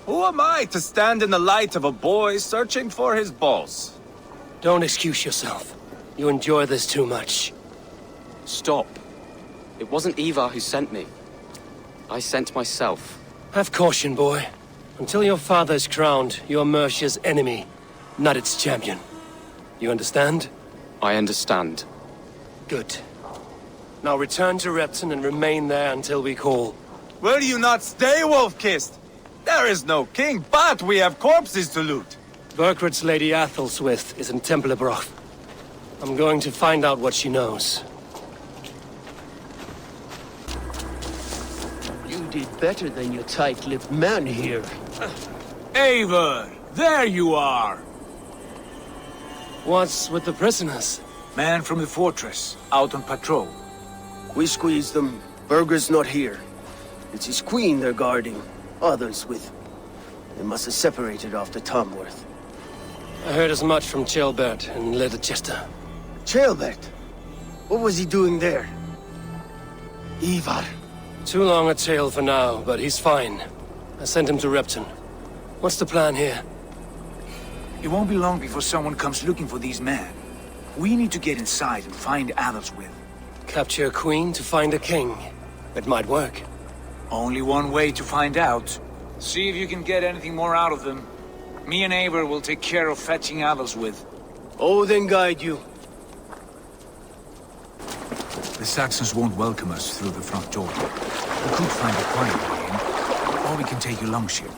Who am I to stand in the light of a boy searching for his balls? Don't excuse yourself. You enjoy this too much. Stop. It wasn't Ivar who sent me. I sent myself. Have caution, boy. Until your father's crowned, you're Mercia's enemy, not its champion. You understand? I understand. Good. Now return to Repton and remain there until we call. Will you not stay, Wolf-Kissed? There is no king, but we have corpses to loot. Burgred's Lady Athelstwith is in Templebroch. I'm going to find out what she knows. You did better than your tight-lipped man here. Eivor, there you are! What's with the prisoners? Man from the fortress, out on patrol. We squeezed them. Burger's not here. It's his queen they're guarding. Others with... They must have separated after Tomworth. I heard as much from Jailbert and Leatherchester. Jailbert? What was he doing there? Ivar. Too long a tale for now, but he's fine. I sent him to Repton. What's the plan here? It won't be long before someone comes looking for these men. We need to get inside and find Adelswith. Capture a queen to find a king. It might work. Only one way to find out. See if you can get anything more out of them. Me and Eivor will take care of fetching Adelswith. Odin guide you. The Saxons won't welcome us through the front door. We could find a quiet way in, or we can take your longship.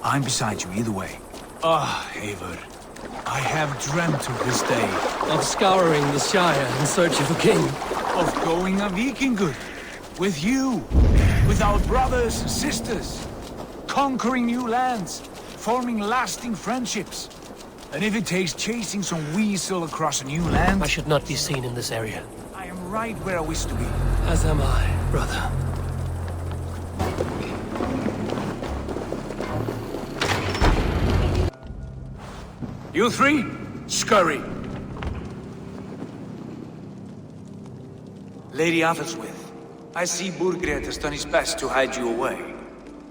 I'm beside you either way. Ah, Eivor. I have dreamt of this day. Of scouring the Shire in search of a king. Of going a Vikingur. With you. With our brothers and sisters. Conquering new lands. Forming lasting friendships. And if it takes chasing some weasel across a new land... I should not be seen in this area. I am right where I wish to be. As am I, brother. You three, scurry. Lady Athelstwith, I see Burgred has done his best to hide you away.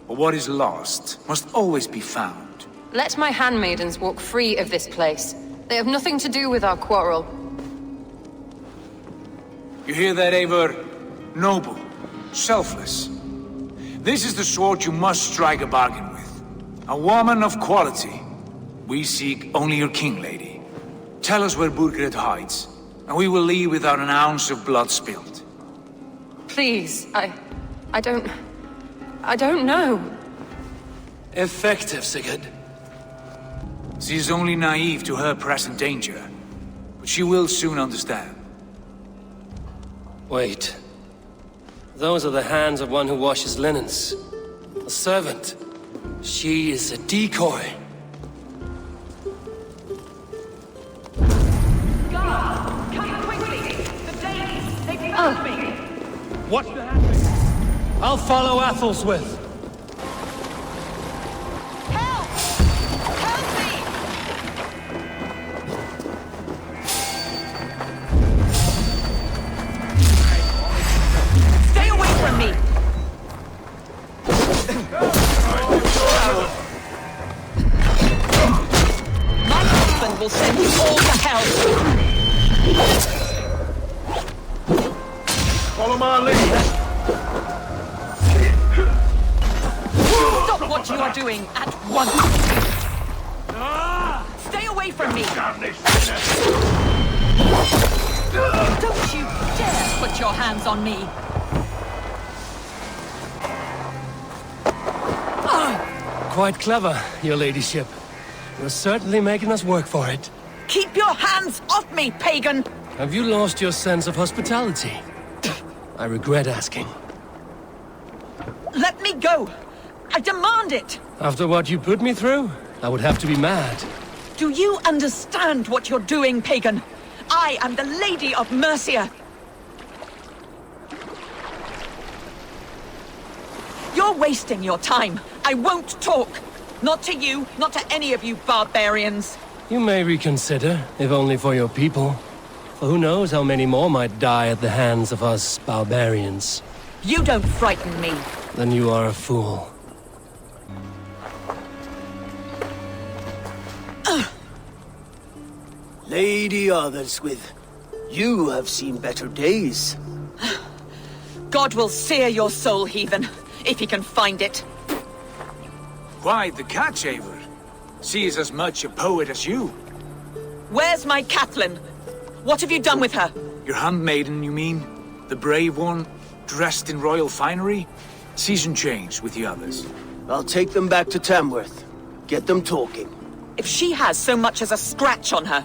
But what is lost must always be found. Let my handmaidens walk free of this place. They have nothing to do with our quarrel. You hear that, Eivor? Noble, selfless. This is the sword you must strike a bargain with. A woman of quality. We seek only your king, lady. Tell us where Burgred hides, and we will leave without an ounce of blood spilled. Please, I don't know. Effective, Sigurd. She is only naive to her present danger, but she will soon understand. Wait. Those are the hands of one who washes linens. A servant. She is a decoy. What? I'll follow Athel's. Stay away from me! My husband will send you all to hell! Follow my lead! Stop what you are doing at once! Stay away from me! Don't you dare put your hands on me! Quite clever, your ladyship. You're certainly making us work for it. Keep your hands off me, pagan! Have you lost your sense of hospitality? I regret asking. Let me go! I demand it! After what you put me through, I would have to be mad. Do you understand what you're doing, pagan? I am the Lady of Mercia! You're wasting your time. I won't talk. Not to you, not to any of you barbarians. You may reconsider, if only for your people. For who knows how many more might die at the hands of us barbarians. You don't frighten me. Then you are a fool. Lady Otherswith, you have seen better days. God will sear your soul, heathen, if he can find it. Why, the cat shaver? She is as much a poet as you. Where's my Catelyn? What have you done with her? Your handmaiden, you mean? The brave one, dressed in royal finery? Season change with the others. I'll take them back to Tamworth. Get them talking. If she has so much as a scratch on her.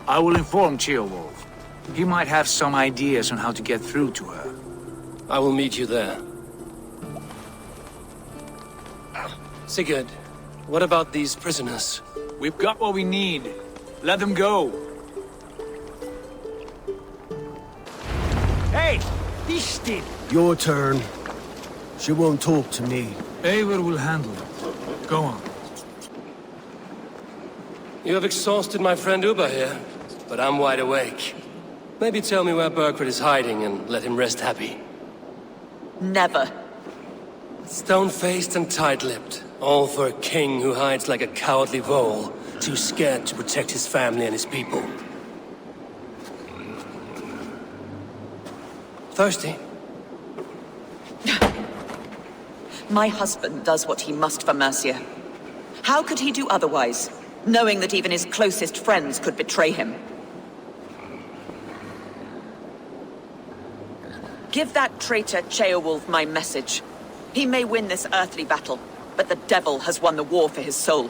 I will inform Ceolwulf. He might have some ideas on how to get through to her. I will meet you there. Sigurd, what about these prisoners? We've got what we need. Let them go. Hey! Ishtin! Your turn. She won't talk to me. Eivor will handle it. Go on. You have exhausted my friend Uba here, but I'm wide awake. Maybe tell me where Burkred is hiding and let him rest happy. Never. Stone-faced and tight-lipped. All for a king who hides like a cowardly vole, too scared to protect his family and his people. Thirsty? My husband does what he must for Mercia. How could he do otherwise, knowing that even his closest friends could betray him? Give that traitor Ceolwulf my message. He may win this earthly battle, but the devil has won the war for his soul.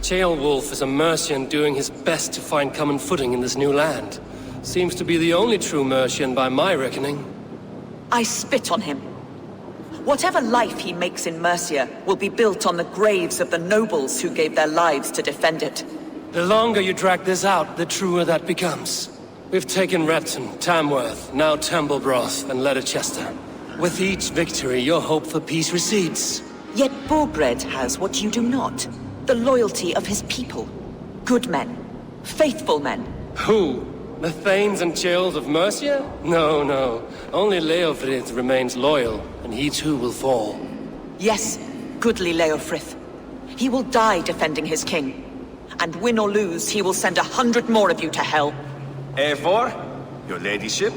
Ceolwulf is a Mercian doing his best to find common footing in this new land. Seems to be the only true Mercian by my reckoning. I spit on him. Whatever life he makes in Mercia will be built on the graves of the nobles who gave their lives to defend it. The longer you drag this out, the truer that becomes. We've taken Repton, Tamworth, now Temblebroth, and Leicester. With each victory, your hope for peace recedes. Yet Burgred has what you do not. The loyalty of his people. Good men. Faithful men. Who? The Thanes and Chills of Mercia? No, no. Only Leofrith remains loyal, and he too will fall. Yes, goodly Leofrith. He will die defending his king. And win or lose, he will send 100 more of you to hell. Eivor, your ladyship,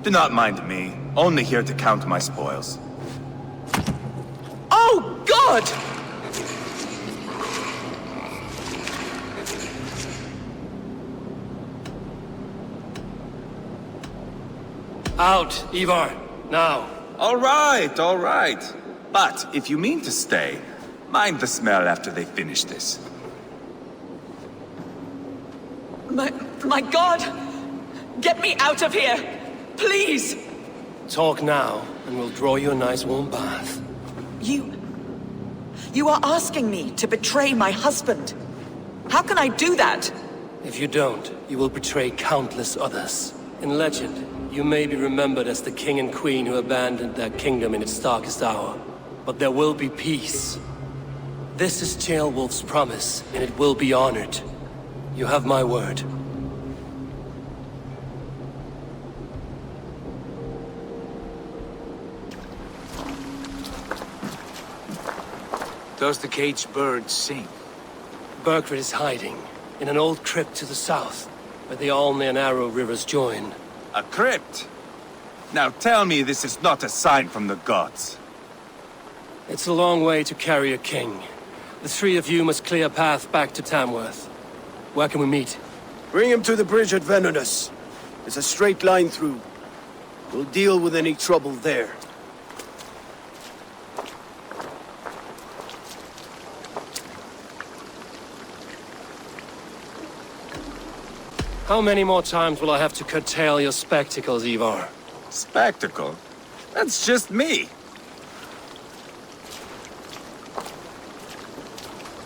do not mind me. Only here to count my spoils. Oh, God! Out, Ivar, now. All right. But if you mean to stay, mind the smell after they finish this. My God! Get me out of here! Please! Talk now, and we'll draw you a nice warm bath. You are asking me to betray my husband. How can I do that? If you don't, you will betray countless others. In legend, you may be remembered as the king and queen who abandoned their kingdom in its darkest hour. But there will be peace. This is Ceolwulf's promise, and it will be honored. You have my word. Does the caged bird sing? Burgred is hiding in an old crypt to the south, where the Alne and Arrow rivers join. A crypt? Now tell me this is not a sign from the gods. It's a long way to carry a king. The three of you must clear a path back to Tamworth. Where can we meet? Bring him to the bridge at Venonus. It's a straight line through. We'll deal with any trouble there. How many more times will I have to curtail your spectacles, Ivar? Spectacle? That's just me.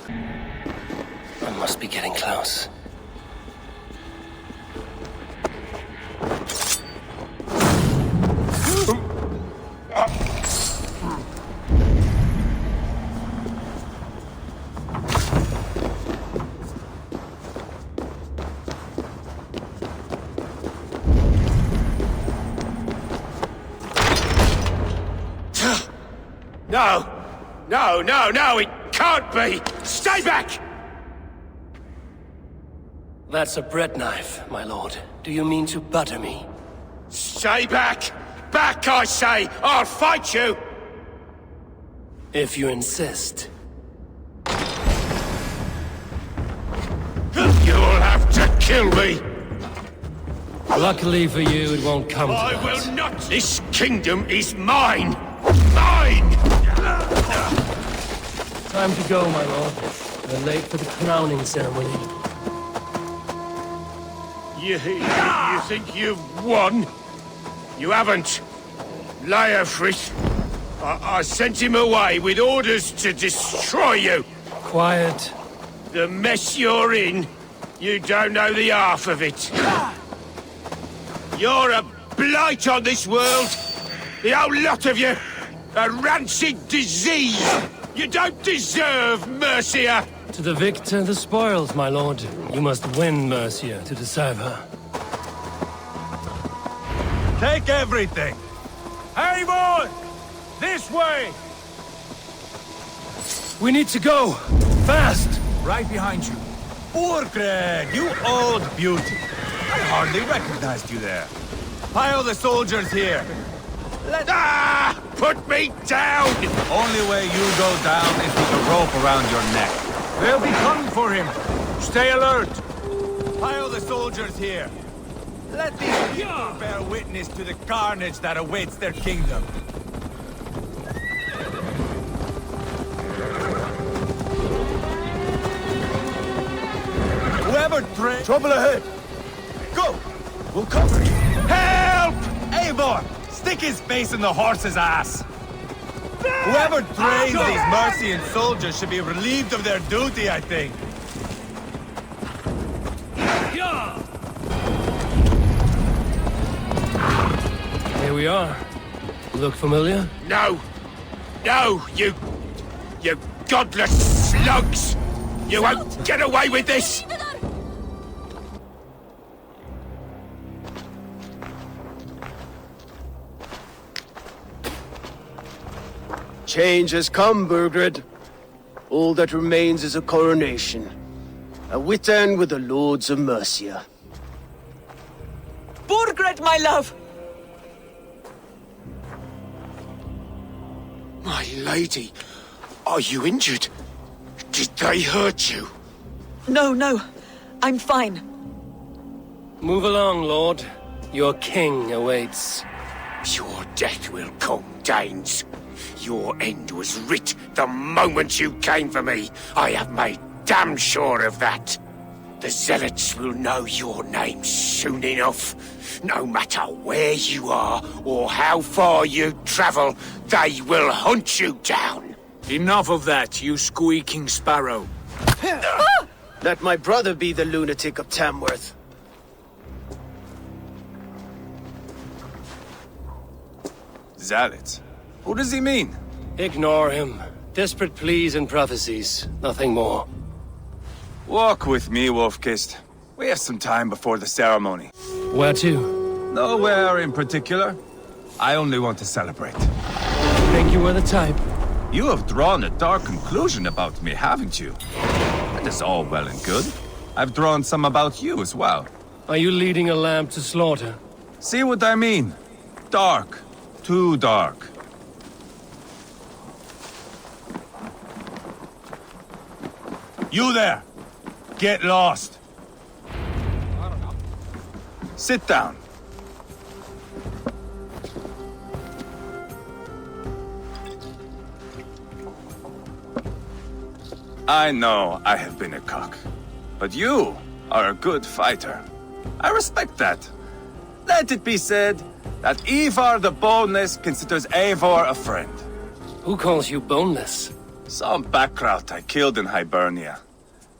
I must be getting close. No, it can't be! Stay back! That's a bread knife, my lord. Do you mean to butter me? Stay back! Back, I say! I'll fight you! If you insist. You'll have to kill me! Luckily for you, it won't come to I that. will not! This kingdom is mine! Mine! Time to go, my lord. We're late for the crowning ceremony. You think you've won? You haven't. Leofrith. I sent him away with orders to destroy you. Quiet. The mess you're in, you don't know the half of it. You're a blight on this world. The whole lot of you. A rancid disease. You don't deserve Mercia! To the victor, the spoils, my lord. You must win Mercia to deserve her. Take everything! Eivor! This way! We need to go! Fast! Right behind you. Burgred, you old beauty! I hardly recognized you there. Pile the soldiers here. Put me down! Only way you go down is with a rope around your neck. They'll be coming for him. Stay alert. Pile the soldiers here. Let these people bear witness to the carnage that awaits their kingdom. Whoever trains... Trouble ahead! Go! We'll cover you. Help! Eivor! Stick his face in the horse's ass! Whoever trains these Mercian soldiers should be relieved of their duty, I think. Here we are. Look familiar? No! No, you godless slugs! You won't get away with this! Change has come, Burgred. All that remains is a coronation. A witan with the Lords of Mercia. Burgred, my love! My lady, are you injured? Did they hurt you? No, I'm fine. Move along, lord. Your king awaits. Your death will come, Danes. Your end was writ the moment you came for me. I have made damn sure of that. The zealots will know your name soon enough. No matter where you are or how far you travel, they will hunt you down. Enough of that, you squeaking sparrow. Let my brother be the lunatic of Tamworth. Zealots? Who does he mean? Ignore him. Desperate pleas and prophecies, nothing more. Walk with me, Wolfkist. We have some time before the ceremony. Where to? Nowhere in particular. I only want to celebrate. Think you were the type? You have drawn a dark conclusion about me, haven't you? That is all well and good. I've drawn some about you as well. Are you leading a lamb to slaughter? See what I mean? Dark. Too dark. You there! Get lost! Sit down. I know I have been a cock, but you are a good fighter. I respect that. Let it be said that Ivar the Boneless considers Eivor a friend. Who calls you boneless? Some backrout I killed in Hibernia.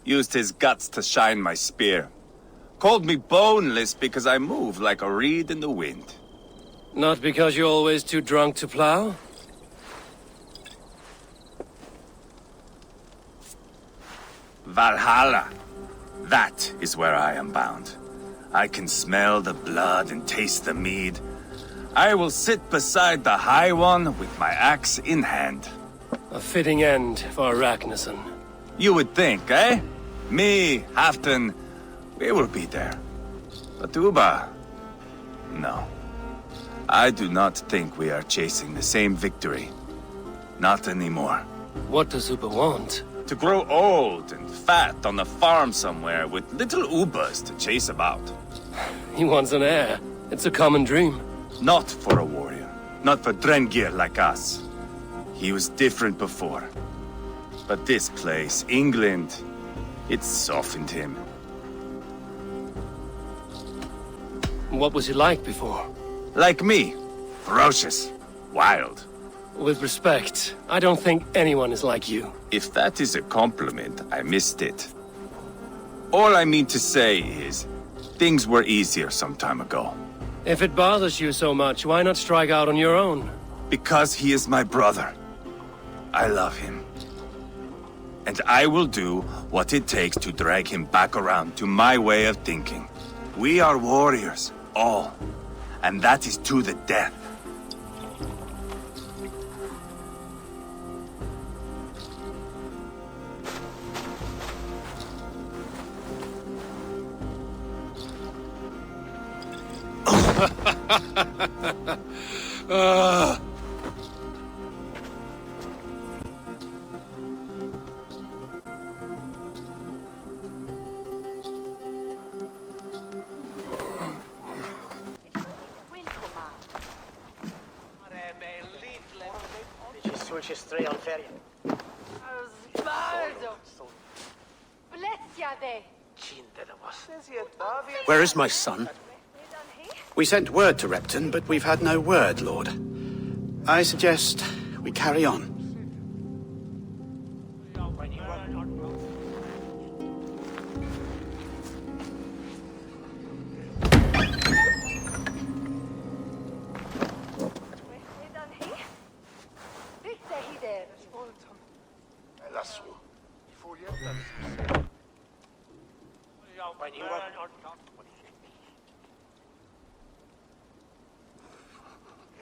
Used his guts to shine my spear. Called me boneless because I move like a reed in the wind. Not because you're always too drunk to plow? Valhalla. That is where I am bound. I can smell the blood and taste the mead. I will sit beside the High One with my axe in hand. A fitting end for Ragnarsson. You would think, eh? Me, Halfdan, we will be there. But Uba... no. I do not think we are chasing the same victory. Not anymore. What does Uba want? To grow old and fat on a farm somewhere with little Ubas to chase about. He wants an heir. It's a common dream. Not for a warrior. Not for Drengir like us. He was different before. But this place, England, it softened him. What was he like before? Like me. Ferocious. Wild. With respect, I don't think anyone is like you. If that is a compliment, I missed it. All I mean to say is, things were easier some time ago. If it bothers you so much, why not strike out on your own? Because he is my brother. I love him. And I will do what it takes to drag him back around to my way of thinking. We are warriors, all. And that is to the death. Where is my son? We sent word to Repton, but we've had no word, Lord. I suggest we carry on.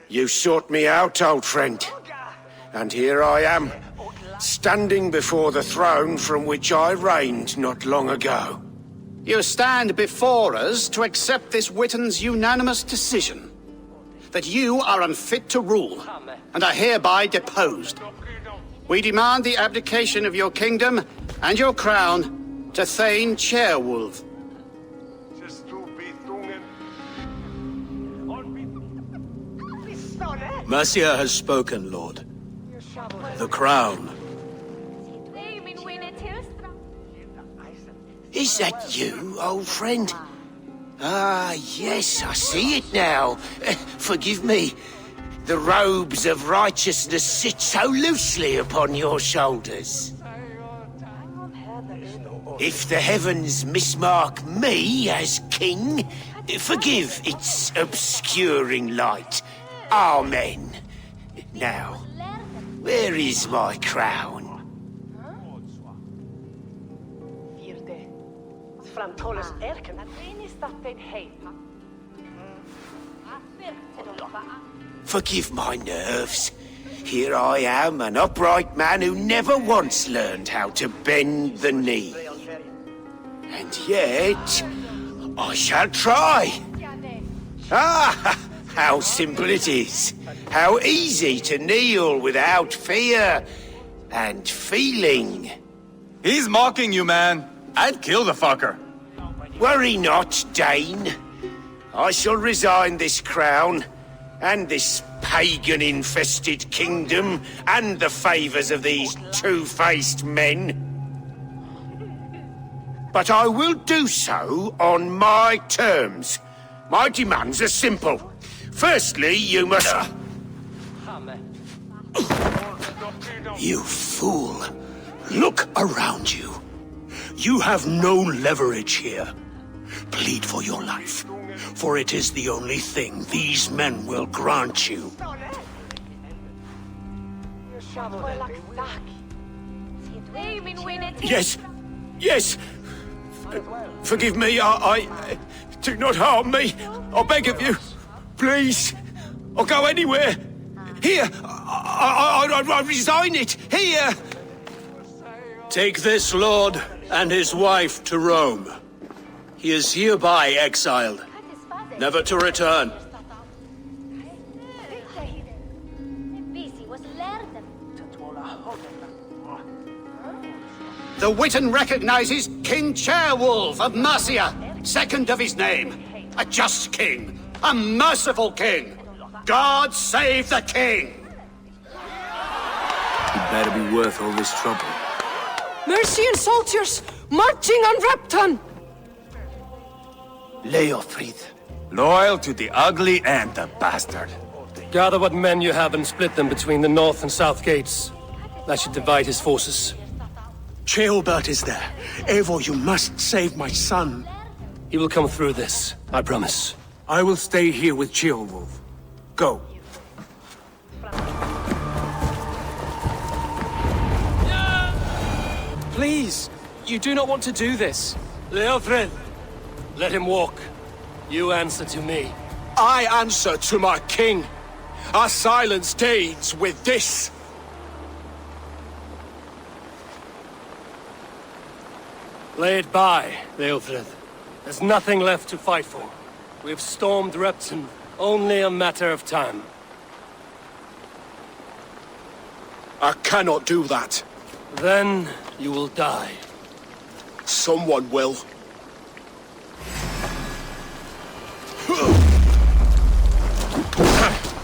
You sought me out, old friend. And here I am, standing before the throne from which I reigned not long ago. You stand before us to accept this Witten's unanimous decision. That you are unfit to rule, and are hereby deposed. We demand the abdication of your kingdom and your crown to Thane Chairwolf. Mercia has spoken, Lord. The crown. Is that you, old friend? Ah, yes, I see it now. Forgive me. The robes of righteousness sit so loosely upon your shoulders. If the heavens mismark me as king, forgive its obscuring light. Amen. Now, where is my crown? Forgive my nerves. Here I am, an upright man who never once learned how to bend the knee. And yet, I shall try. Ah, how simple it is. How easy to kneel without fear and feeling. He's mocking you, man. I'd kill the fucker. Worry not, Dane. I shall resign this crown, and this pagan-infested kingdom, and the favors of these two-faced men. But I will do so on my terms. My demands are simple. Firstly, you must... You fool. Look around you. You have no leverage here. Plead for your life, for it is the only thing these men will grant you. Yes, yes. Forgive me, I do not harm me. I beg of you. Please. I'll go anywhere. Here, I resign it. Here. Take this lord and his wife to Rome. He is hereby exiled, never to return. The Witan recognizes King Chairwolf of Mercia, second of his name. A just king, a merciful king. God save the king! It better be worth all this trouble. Mercian soldiers, marching on Repton! Leofrid. Loyal to the ugly and the bastard. Gather what men you have and split them between the north and south gates. That should divide his forces. Ceolbert is there. Eivor, you must save my son. He will come through this, I promise. I will stay here with Ceolwulf. Go. Please, you do not want to do this. Leofrid, let him walk. You answer to me. I answer to my king. I silence Danes with this. Lay it by, Leofrid. There's nothing left to fight for. We've stormed Repton. Only a matter of time. I cannot do that. Then you will die. Someone will.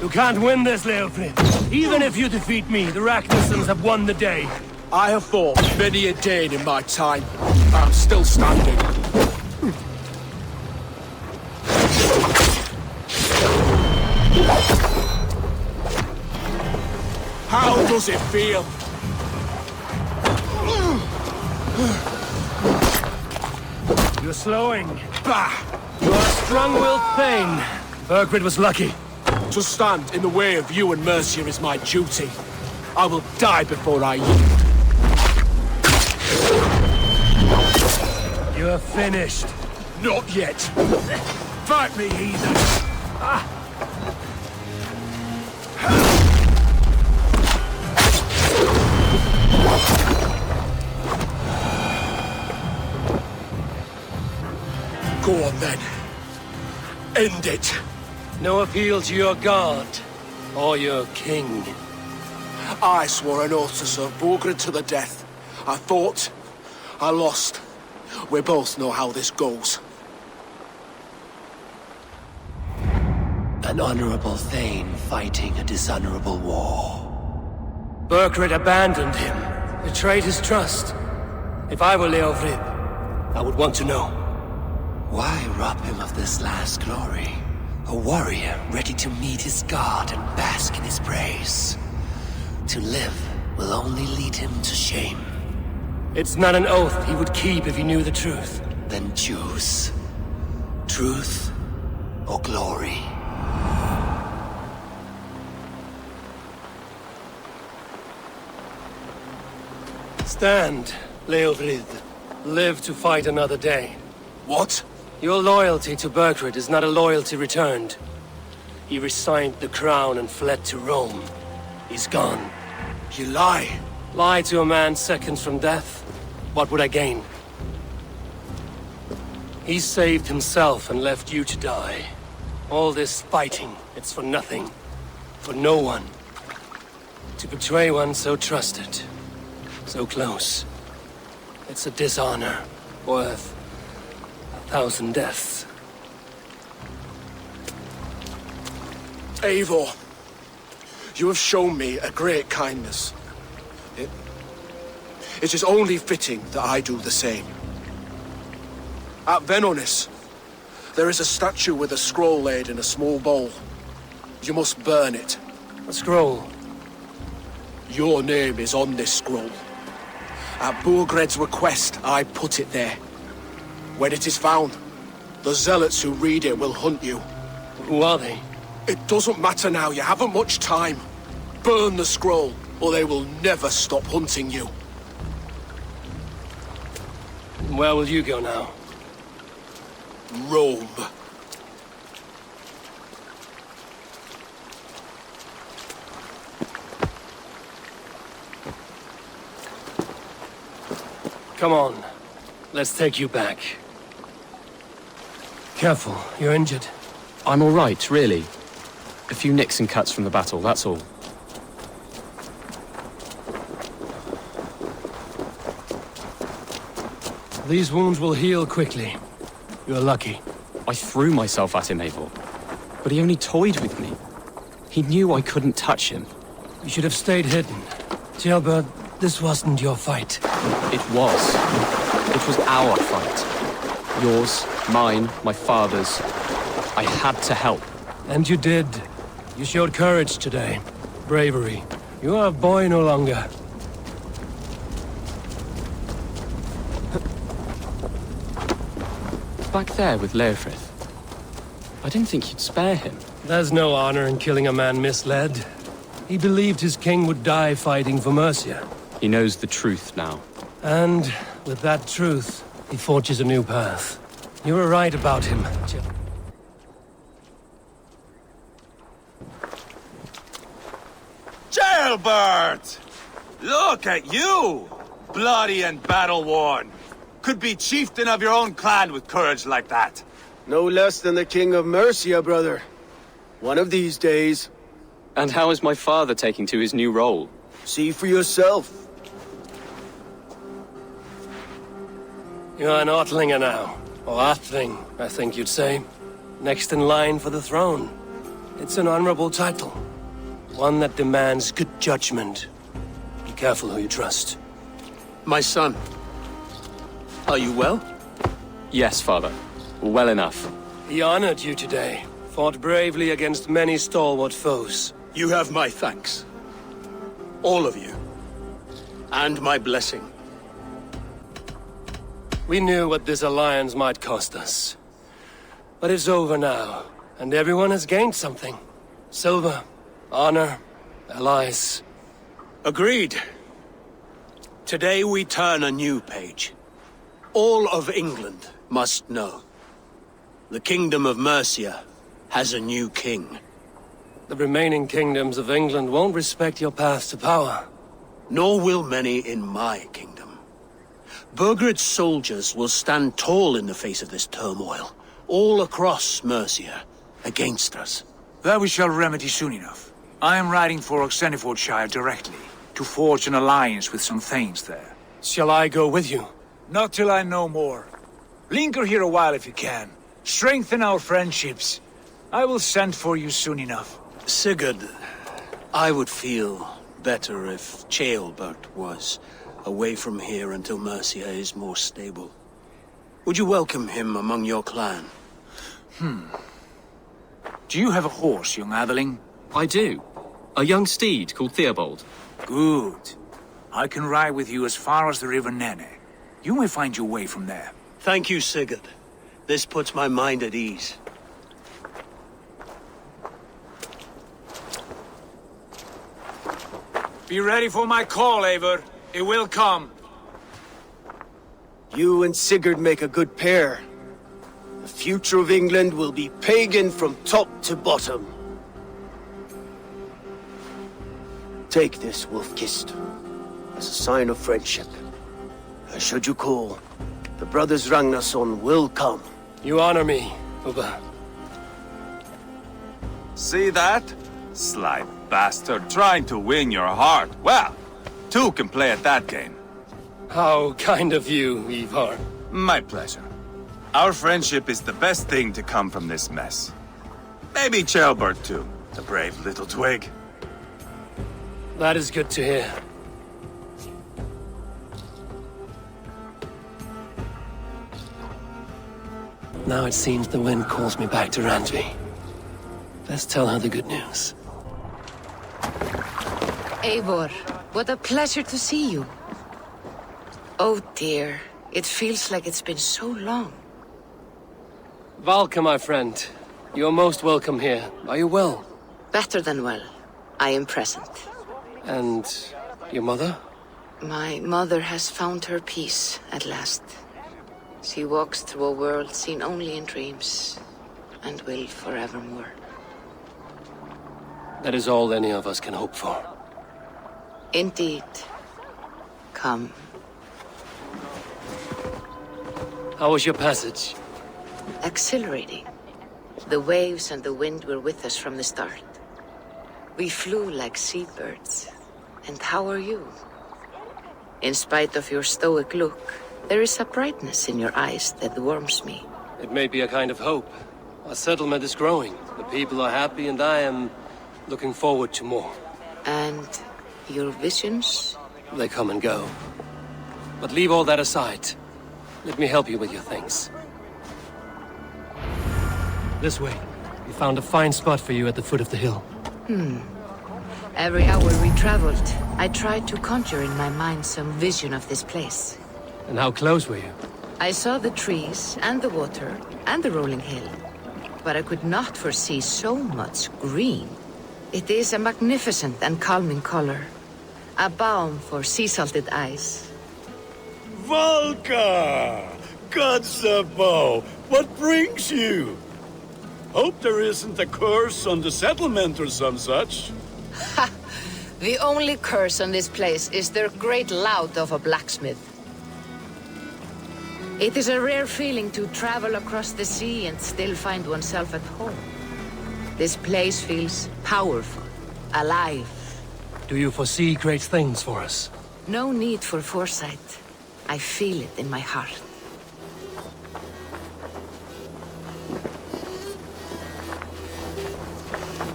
You can't win this, Leofrid. Even if you defeat me, the Ragnarsons have won the day. I have fought many a Dane in my time. I'm still standing. How does it feel? You're slowing. Bah! You are strong-willed pain. Burgred was lucky. To stand in the way of you and Mercia is my duty. I will die before I yield. You're finished. Not yet. Fight me, heathen! Go on then. End it. No appeal to your god, or your king. I swore an oath to serve Burgred to the death. I fought. I lost. We both know how this goes. An honorable Thane fighting a dishonorable war. Burgred abandoned him, betrayed his trust. If I were Leofrid, I would want to know. Why rob him of this last glory? A warrior ready to meet his god and bask in his praise. To live will only lead him to shame. It's not an oath he would keep if he knew the truth. Then choose. Truth or glory. Stand, Leofrid. Live to fight another day. What? Your loyalty to Burgred is not a loyalty returned. He resigned the crown and fled to Rome. He's gone. You lie. Lie to a man seconds from death? What would I gain? He saved himself and left you to die. All this fighting, it's for nothing. For no one. To betray one so trusted. So close. It's a dishonor worth 1,000 deaths. Eivor, you have shown me a great kindness. It is only fitting that I do the same. At Venonis, there is a statue with a scroll laid in a small bowl. You must burn it. A scroll? Your name is on this scroll. At Burgred's request, I put it there. When it is found, the zealots who read it will hunt you. Who are they? It doesn't matter now, you haven't much time. Burn the scroll, or they will never stop hunting you. Where will you go now? Rome. Come on. Let's take you back. Careful, you're injured. I'm all right, really. A few nicks and cuts from the battle, that's all. These wounds will heal quickly. You're lucky. I threw myself at him, Eivor. But he only toyed with me. He knew I couldn't touch him. You should have stayed hidden. Jailbird, this wasn't your fight. It was. It was our fight. Yours, mine, my father's. I had to help. And you did. You showed courage today. Bravery. You are a boy no longer. Back there with Leofrith. I didn't think you'd spare him. There's no honor in killing a man misled. He believed his king would die fighting for Mercia. He knows the truth now. And with that truth, he forges a new path. You were right about him. Jailbird! Look at you! Bloody and battle-worn. Could be chieftain of your own clan with courage like that. No less than the king of Mercia, brother. One of these days. And how is my father taking to his new role? See for yourself. You're an Ortlinger now. Or Athling, I think you'd say. Next in line for the throne. It's an honorable title. One that demands good judgment. Be careful who you trust. My son. Are you well? Yes, father. Well enough. He honored you today. Fought bravely against many stalwart foes. You have my thanks. All of you. And my blessing. We knew what this alliance might cost us. But it's over now, and everyone has gained something. Silver, honor, allies. Agreed. Today we turn a new page. All of England must know. The Kingdom of Mercia has a new king. The remaining kingdoms of England won't respect your path to power. Nor will many in my kingdom. Burgred's soldiers will stand tall in the face of this turmoil, all across Mercia, against us. That we shall remedy soon enough. I am riding for Oxenfordshire directly, to forge an alliance with some thanes there. Shall I go with you? Not till I know more. Linger here a while if you can. Strengthen our friendships. I will send for you soon enough. Sigurd, I would feel better if Ceolbert was away from here until Mercia is more stable. Would you welcome him among your clan? Do you have a horse, young Atheling? I do. A young steed called Theobald. Good. I can ride with you as far as the River Nene. You may find your way from there. Thank you, Sigurd. This puts my mind at ease. Be ready for my call, Eivor. It will come. You and Sigurd make a good pair. The future of England will be pagan from top to bottom. Take this, Wolf-Kissed, as a sign of friendship. And should you call, the brothers Ragnarsson will come. You honor me, Ubba. See that? Sly bastard trying to win your heart. Well, two can play at that game. How kind of you, Ivar. My pleasure. Our friendship is the best thing to come from this mess. Maybe Ceolbert too, the brave little twig. That is good to hear. Now it seems the wind calls me back to Randvi. Let's tell her the good news. Eivor, what a pleasure to see you. Oh dear, it feels like it's been so long. Valka, my friend. You're most welcome here. Are you well? Better than well. I am present. And your mother? My mother has found her peace at last. She walks through a world seen only in dreams, and will forevermore. That is all any of us can hope for. Indeed. Come. How was your passage? Exhilarating. The waves and the wind were with us from the start. We flew like seabirds. And how are you? In spite of your stoic look, there is a brightness in your eyes that warms me. It may be a kind of hope. Our settlement is growing. The people are happy and I am looking forward to more. And your visions? They come and go. But leave all that aside. Let me help you with your things. This way. We found a fine spot for you at the foot of the hill. Every hour we traveled, I tried to conjure in my mind some vision of this place. And how close were you? I saw the trees, and the water, and the rolling hill. But I could not foresee so much green. It is a magnificent and calming color. A balm for sea-salted eyes. Valka! Godsabo! What brings you? Hope there isn't a curse on the settlement or some such. Ha! The only curse on this place is their great lout of a blacksmith. It is a rare feeling to travel across the sea and still find oneself at home. This place feels powerful, alive. Do you foresee great things for us? No need for foresight. I feel it in my heart.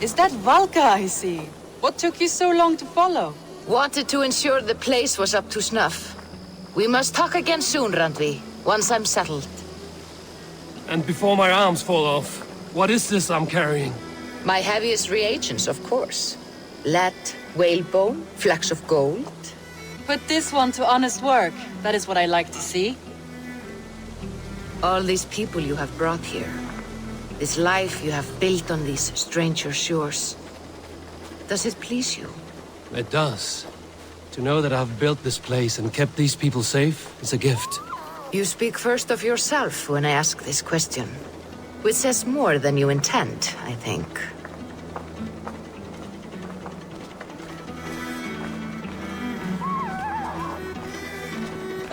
Is that Valka I see? What took you so long to follow? Wanted to ensure the place was up to snuff. We must talk again soon, Randvi, once I'm settled. And before my arms fall off, what is this I'm carrying? My heaviest reagents, of course. Lead, whalebone, flecks of gold. Put this one to honest work. That is what I like to see. All these people you have brought here. This life you have built on these stranger shores. Does it please you? It does. To know that I've built this place and kept these people safe is a gift. You speak first of yourself when I ask this question. Which says more than you intend, I think.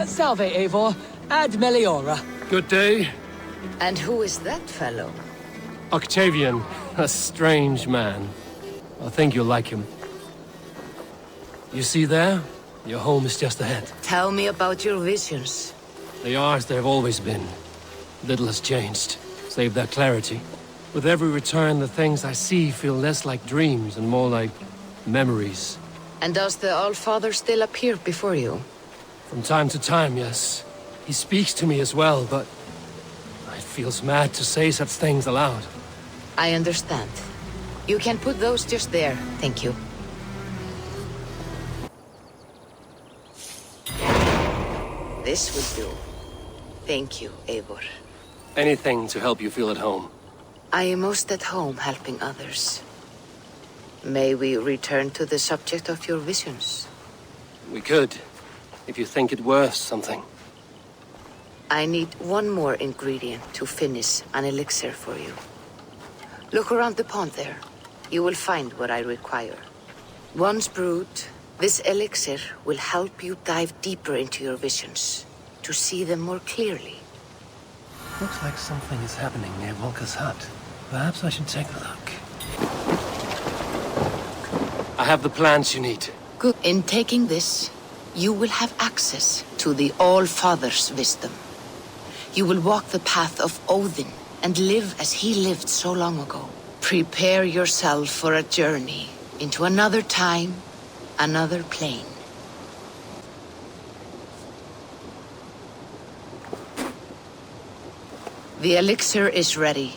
Salve, Eivor. Ad Meliora. Good day. And who is that fellow? Octavian, a strange man. I think you'll like him. You see there? Your home is just ahead. Tell me about your visions. They are as they've always been. Little has changed, save their clarity. With every return, the things I see feel less like dreams and more like memories. And does the All-Father still appear before you? From time to time, yes. He speaks to me as well, but It feels mad to say such things aloud. I understand. You can put those just there, thank you. This will do. Thank you, Eivor. Anything to help you feel at home. I am most at home helping others. May we return to the subject of your visions? We could, if you think it worth something. I need one more ingredient to finish an elixir for you. Look around the pond there. You will find what I require. Once brewed, this elixir will help you dive deeper into your visions, to see them more clearly. Looks like something is happening near Volker's hut. Perhaps I should take a look. I have the plants you need. Good. In taking this, you will have access to the All-Father's wisdom. You will walk the path of Odin and live as he lived so long ago. Prepare yourself for a journey into another time, another plane. The elixir is ready.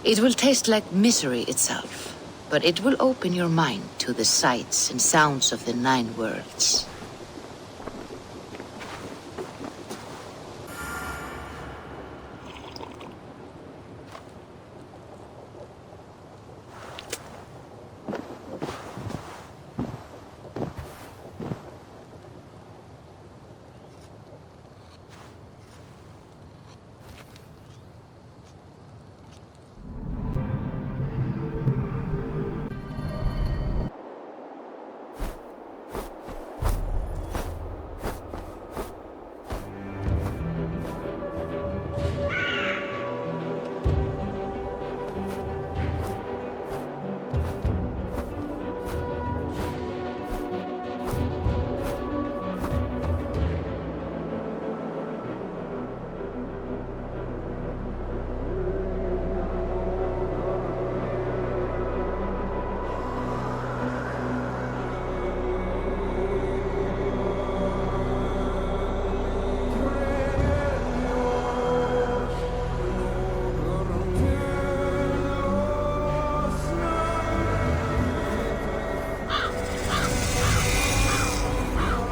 It will taste like misery itself, but it will open your mind to the sights and sounds of the 9 worlds.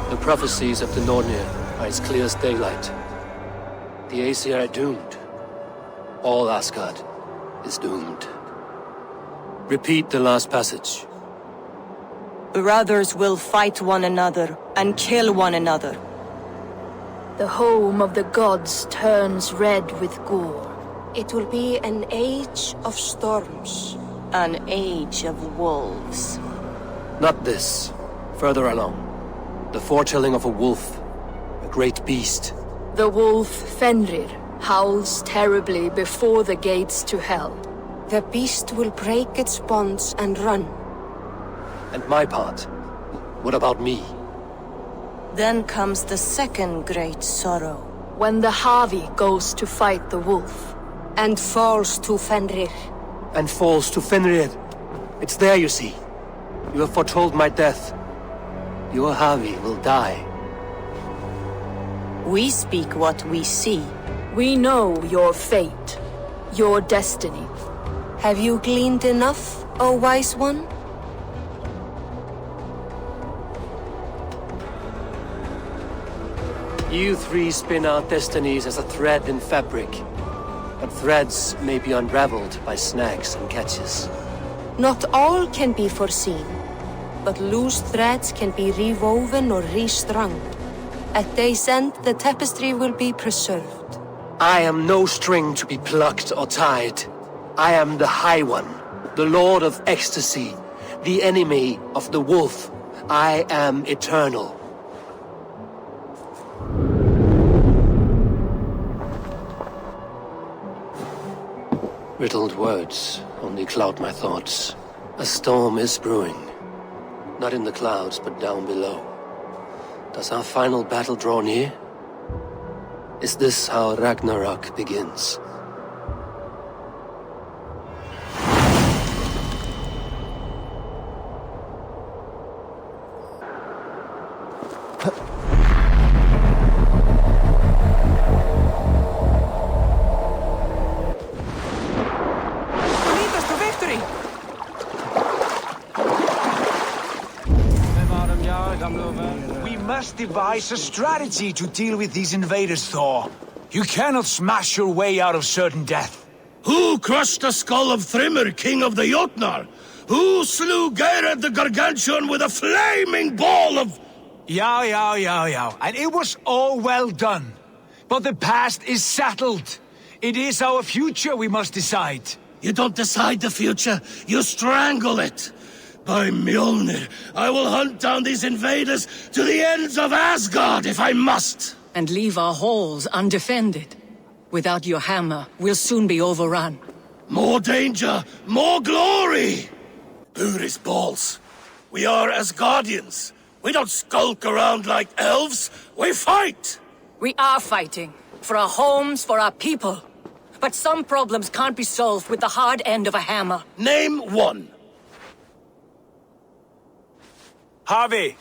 The prophecies of the Nornir are as clear as daylight. The Aesir are doomed. All Asgard is doomed. Repeat the last passage. Brothers will fight one another and kill one another. The home of the gods turns red with gore. It will be an age of storms. An age of wolves. Not this. Further along. The foretelling of a wolf. A great beast. The wolf Fenrir howls terribly before the gates to hell. The beast will break its bonds and run. And my part? What about me? Then comes the second great sorrow. When the Havi goes to fight the wolf, and falls to Fenrir. And falls to Fenrir. It's there, you see. You have foretold my death. Your Havi will die. We speak what we see. We know your fate, your destiny. Have you gleaned enough, O wise one? You three spin out destinies as a thread in fabric. But threads may be unraveled by snags and catches. Not all can be foreseen, but loose threads can be rewoven or restrung. At day's end, the tapestry will be preserved. I am no string to be plucked or tied. I am the High One, the Lord of Ecstasy, the enemy of the wolf. I am eternal. Riddled words only cloud my thoughts. A storm is brewing. Not in the clouds, but down below. Does our final battle draw near? Is this how Ragnarok begins? must devise a strategy to deal with these invaders, Thor. You cannot smash your way out of certain death. Who crushed the skull of Thrymr, king of the Jotnar? Who slew Geirad the Gargantuan with a flaming ball of... Yeah. And it was all well done. But the past is settled. It is our future we must decide. You don't decide the future, you strangle it. By Mjolnir, I will hunt down these invaders to the ends of Asgard if I must. And leave our halls undefended. Without your hammer, we'll soon be overrun. More danger, more glory! Buri's balls. We are Asgardians. We don't skulk around like elves, we fight! We are fighting. For our homes, for our people. But some problems can't be solved with the hard end of a hammer. Name one. Harvey,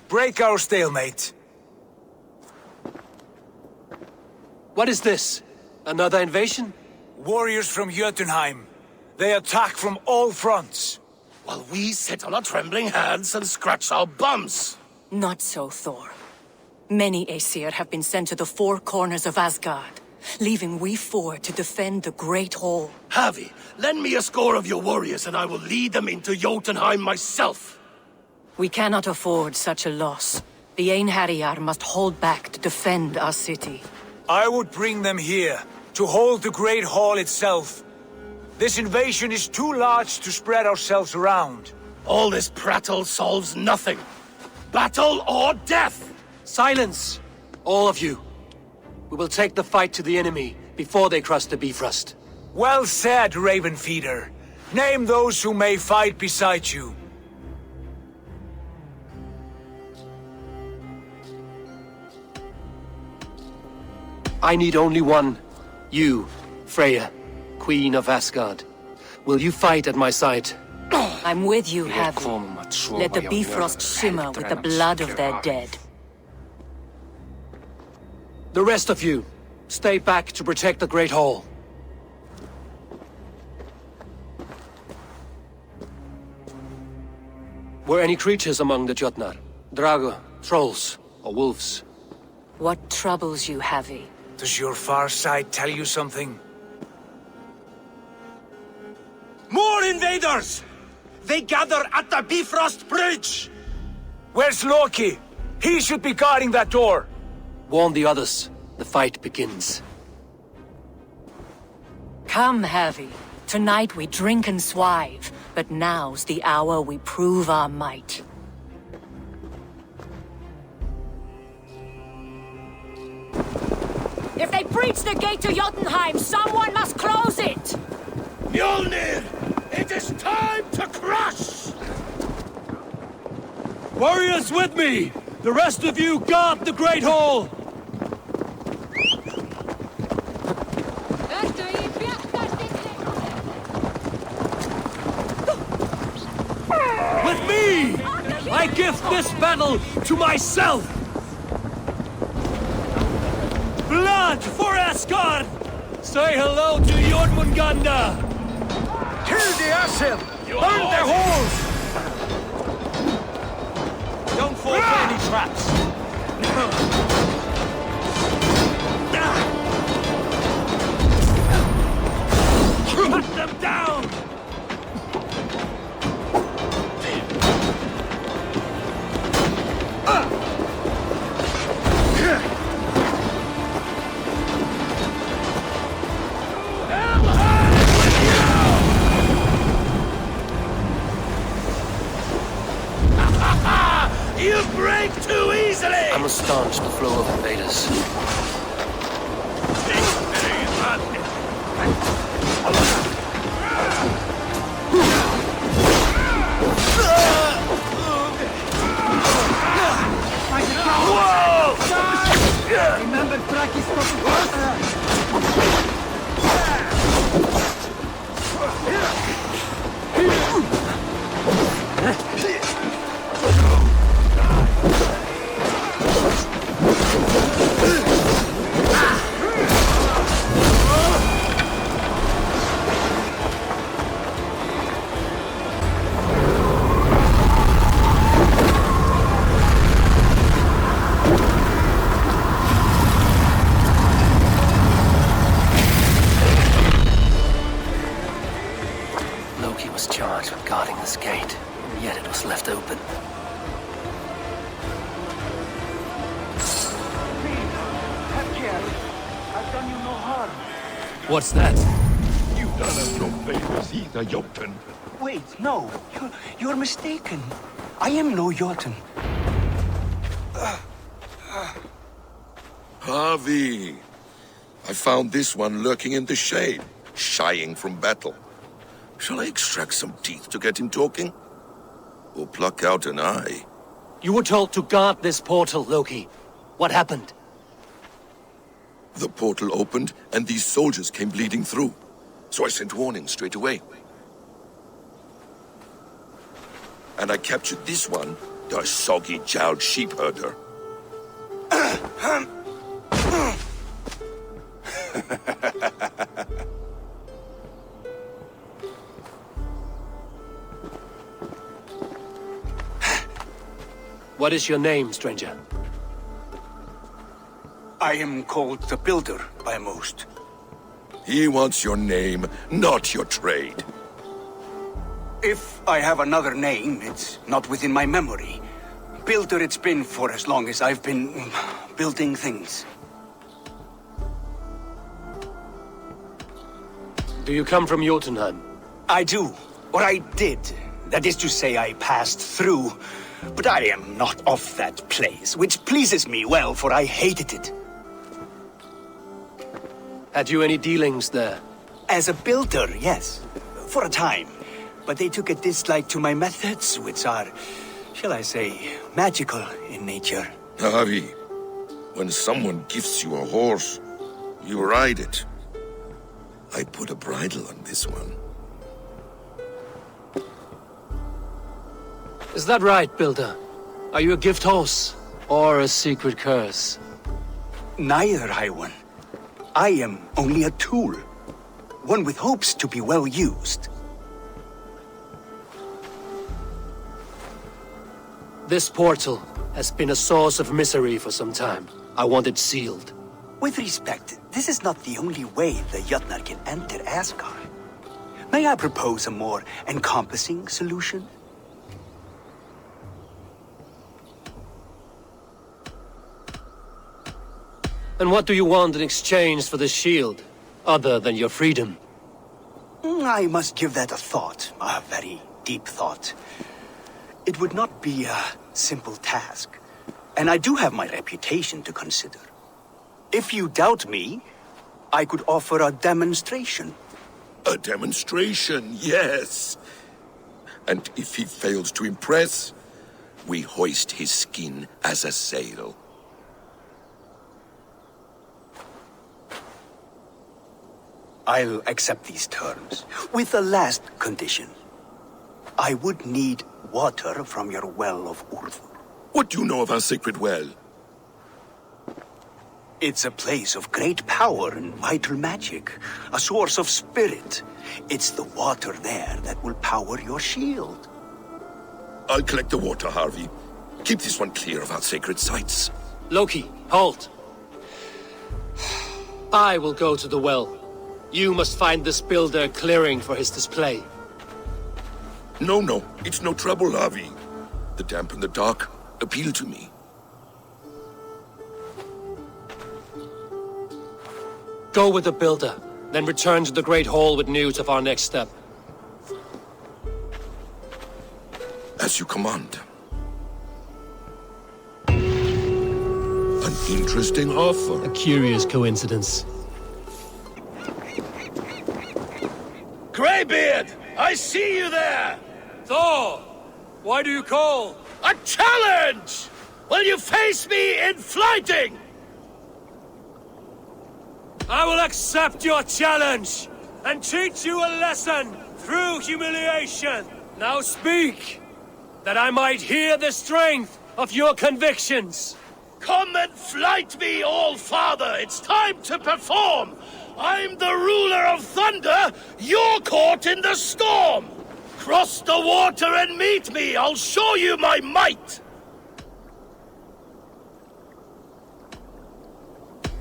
break our stalemate. What is this? Another invasion? Warriors from Jotunheim. They attack from all fronts. While we sit on our trembling hands and scratch our bums. Not so, Thor. Many Aesir have been sent to the four corners of Asgard, leaving we four to defend the Great Hall. Havi, lend me a score of your warriors and I will lead them into Jotunheim myself. We cannot afford such a loss. The Einherjar must hold back to defend our city. I would bring them here, to hold the Great Hall itself. This invasion is too large to spread ourselves around. All this prattle solves nothing. Battle or death! Silence! All of you. We will take the fight to the enemy before they cross the Bifrost. Well said, Ravenfeeder. Name those who may fight beside you. I need only one. You, Freya, Queen of Asgard. Will you fight at my side? I'm with you, Havi. Let the Bifrost shimmer with the blood of their dead. The rest of you, stay back to protect the Great Hall. Were any creatures among the Jotnar? Drago, trolls, or wolves? What troubles you, Havi? Does your far side tell you something? More invaders! They gather at the Bifrost Bridge! Where's Loki? He should be guarding that door. Warn the others. The fight begins. Come, Havi. Tonight we drink and swive, but now's the hour we prove our might. If they breach the gate to Jotunheim, someone must close it! Mjolnir! It is time to crush! Warriors with me! The rest of you guard the Great Hall! With me! I give this battle to myself! Blood for Asgard! Say hello to Jormungandr! Kill the Asir! Burn their halls! Don't fall for any traps! Put them down! You break too easily! I must staunch the flow of happened. Have care. I've done you no harm. What's that? You've done us no favors either, Jotun. Wait, no. You're mistaken. I am no Jotun. Harvey! I found this one lurking in the shade, shying from battle. Shall I extract some teeth to get him talking? Or pluck out an eye? You were told to guard this portal, Loki. What happened? The portal opened, and these soldiers came bleeding through. So I sent warning straight away. And I captured this one, the soggy-jowled sheep herder. What is your name, stranger? I am called the Builder by most. He wants your name, not your trade. If I have another name, it's not within my memory. Builder it's been for as long as I've been building things. Do you come from Jotunheim? I do. Or I did. That is to say, I passed through. But I am not of that place, which pleases me well, for I hated it. Had you any dealings there? As a builder, yes. For a time. But they took a dislike to my methods, which are, shall I say, magical in nature. Harvey, when someone gifts you a horse, you ride it. I put a bridle on this one. Is that right, Builder? Are you a gift horse, or a secret curse? Neither, High One. I am only a tool. One with hopes to be well used. This portal has been a source of misery for some time. I want it sealed. With respect, this is not the only way the Jötnar can enter Asgard. May I propose a more encompassing solution? And what do you want in exchange for the shield, other than your freedom? I must give that a thought, a very deep thought. It would not be a simple task, and I do have my reputation to consider. If you doubt me, I could offer a demonstration. A demonstration, yes. And if he fails to impress, we hoist his skin as a sail. I'll accept these terms, with a last condition. I would need water from your well of Urth. What do you know of our sacred well? It's a place of great power and vital magic, a source of spirit. It's the water there that will power your shield. I'll collect the water, Harvey. Keep this one clear of our sacred sites. Loki, halt! I will go to the well. You must find this builder clearing for his display. No, it's no trouble, Harvey. The damp and the dark appeal to me. Go with the builder, then return to the Great Hall with news of our next step. As you command. An interesting offer. A curious coincidence. Greybeard! I see you there! Thor! Why do you call? A challenge! Will you face me in fighting? I will accept your challenge and teach you a lesson through humiliation. Now speak, that I might hear the strength of your convictions. Come and fight me, All-Father! It's time to perform! I'm the ruler of thunder, you're caught in the storm! Cross the water and meet me, I'll show you my might!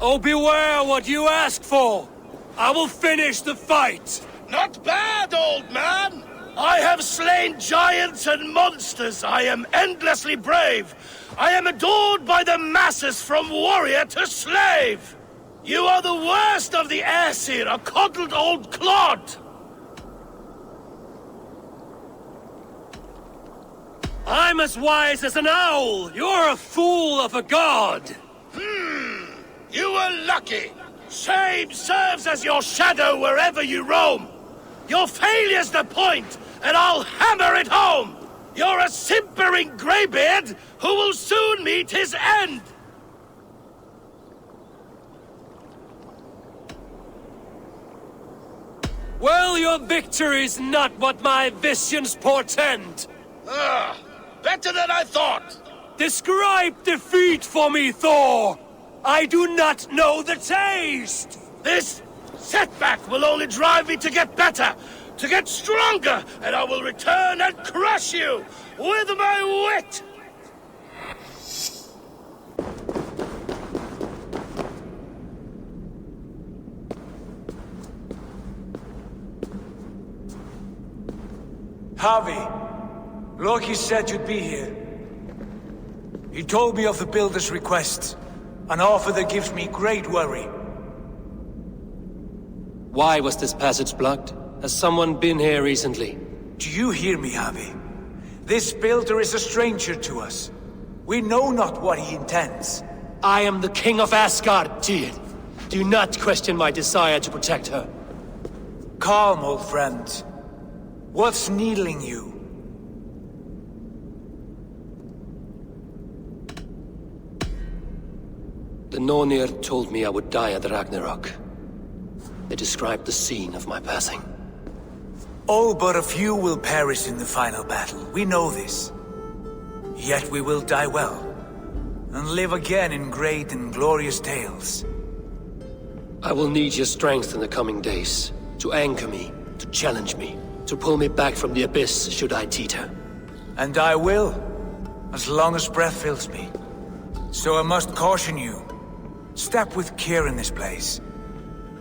Oh, beware what you ask for! I will finish the fight! Not bad, old man! I have slain giants and monsters. I am endlessly brave. I am adored by the masses from warrior to slave. You are the worst of the Aesir, a coddled old clod. I'm as wise as an owl. You're a fool of a god. You were lucky. Shame serves as your shadow wherever you roam. Your failure's the point, and I'll hammer it home. You're a simpering greybeard who will soon meet his end. Well, your victory's not what my visions portend. Better than I thought. Describe defeat for me, Thor. I do not know the taste. This setback will only drive me to get better, to get stronger, and I will return and crush you with my wit. Harvey, Loki said you'd be here. He told me of the Builder's request, an offer that gives me great worry. Why was this passage blocked? Has someone been here recently? Do you hear me, Harvey? This Builder is a stranger to us. We know not what he intends. I am the king of Asgard, Tyr. Do not question my desire to protect her. Calm, old friend. What's needling you? The Nornir told me I would die at Ragnarok. They described the scene of my passing. All but a few will perish in the final battle. We know this. Yet we will die well, and live again in great and glorious tales. I will need your strength in the coming days, to anchor me, to challenge me, to pull me back from the abyss should I teeter. And I will, as long as breath fills me. So I must caution you. Step with care in this place.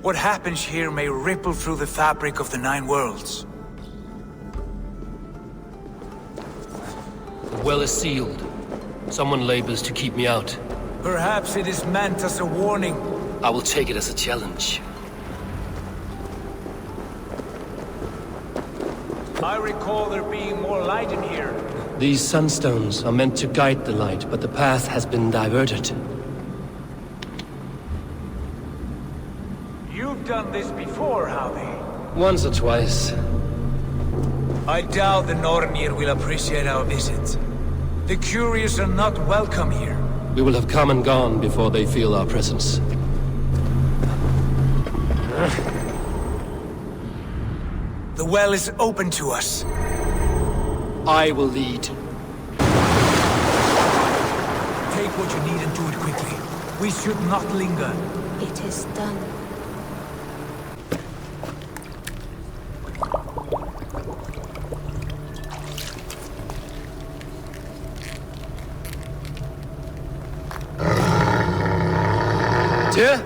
What happens here may ripple through the fabric of the Nine Worlds. The well is sealed. Someone labors to keep me out. Perhaps it is meant as a warning. I will take it as a challenge. I recall there being more light in here. These sunstones are meant to guide the light, but the path has been diverted. You've done this before, Harvey. Once or twice. I doubt the Nornir will appreciate our visit. The curious are not welcome here. We will have come and gone before they feel our presence. The well is open to us. I will lead. Take what you need and do it quickly. We should not linger. It is done. Tyr?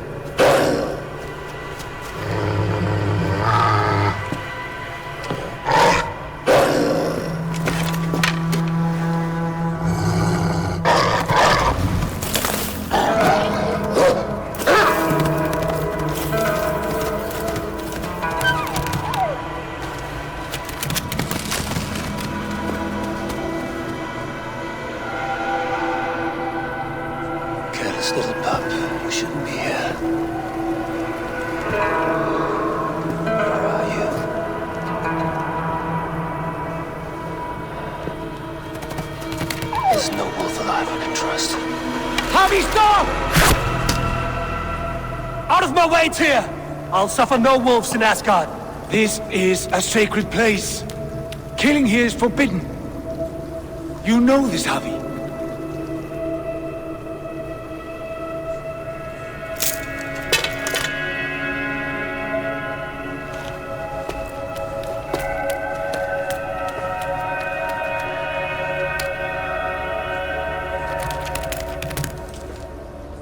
Careless little pup, you shouldn't be here. Where are you? There's no wolf alive I can trust. Harvey, stop! Out of my way, Tyr! I'll suffer no wolves in Asgard. This is a sacred place. Killing here is forbidden. You know this, Harvey.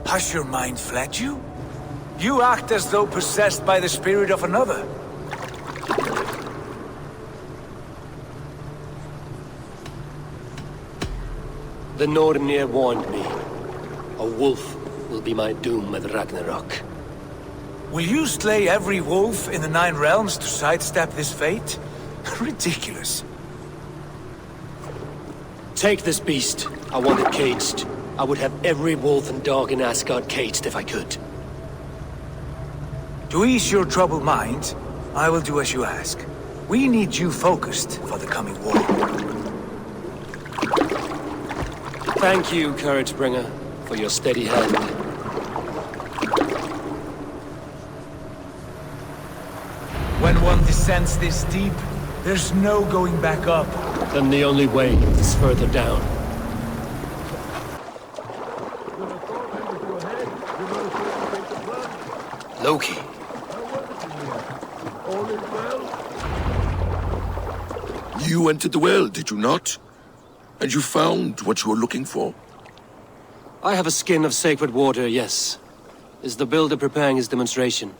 Has your mind fled you? You act as though possessed by the spirit of another. The Nornir warned me. A wolf will be my doom at Ragnarok. Will you slay every wolf in the Nine Realms to sidestep this fate? Ridiculous. Take this beast. I want it caged. I would have every wolf and dog in Asgard caged if I could. To ease your troubled mind, I will do as you ask. We need you focused for the coming war. Thank you, Couragebringer, for your steady hand. When one descends this deep, there's no going back up. Then the only way is further down. Loki. You entered the well, did you not? And you found what you were looking for? I have a skin of sacred water, yes. Is the builder preparing his demonstration?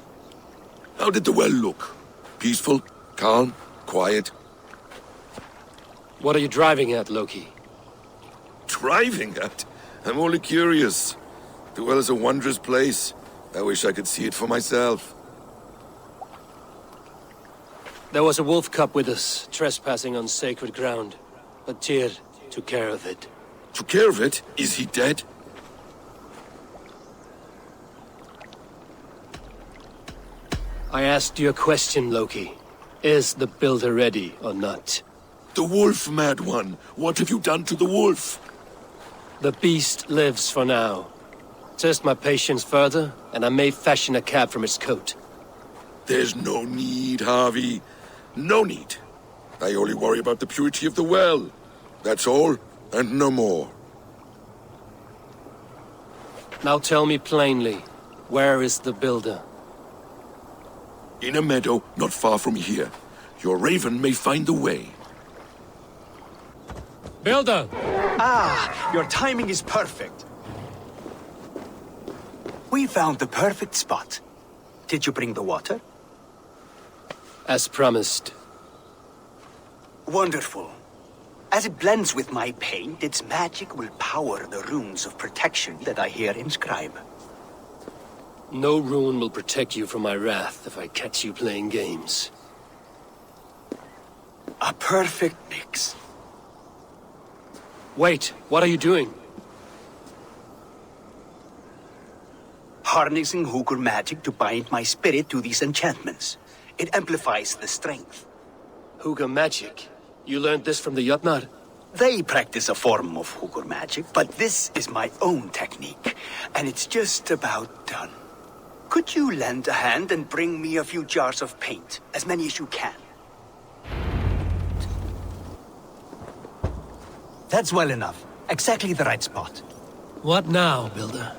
How did the well look? Peaceful? Calm? Quiet? What are you driving at, Loki? Driving at? I'm only curious. The well is a wondrous place. I wish I could see it for myself. There was a wolf cub with us, trespassing on sacred ground. But Tyr took care of it. Took care of it? Is he dead? I asked you a question, Loki. Is the builder ready or not? The wolf, mad one. What have you done to the wolf? The beast lives for now. Test my patience further, and I may fashion a cap from its coat. There's no need, Harvey. No need. I only worry about the purity of the well. That's all, and no more. Now tell me plainly, where is the builder? In a meadow not far from here. Your raven may find the way. Builder! Ah, your timing is perfect. We found the perfect spot. Did you bring the water? As promised. Wonderful. As it blends with my paint, its magic will power the runes of protection that I here inscribe. No rune will protect you from my wrath if I catch you playing games. A perfect mix. Wait, what are you doing? Harnessing Hugr magic to bind my spirit to these enchantments. It amplifies the strength. Hugr magic? You learned this from the Jötnar? They practice a form of Hugr magic, but this is my own technique, and it's just about done. Could you lend a hand and bring me a few jars of paint? As many as you can. That's well enough. Exactly the right spot. What now, Builder?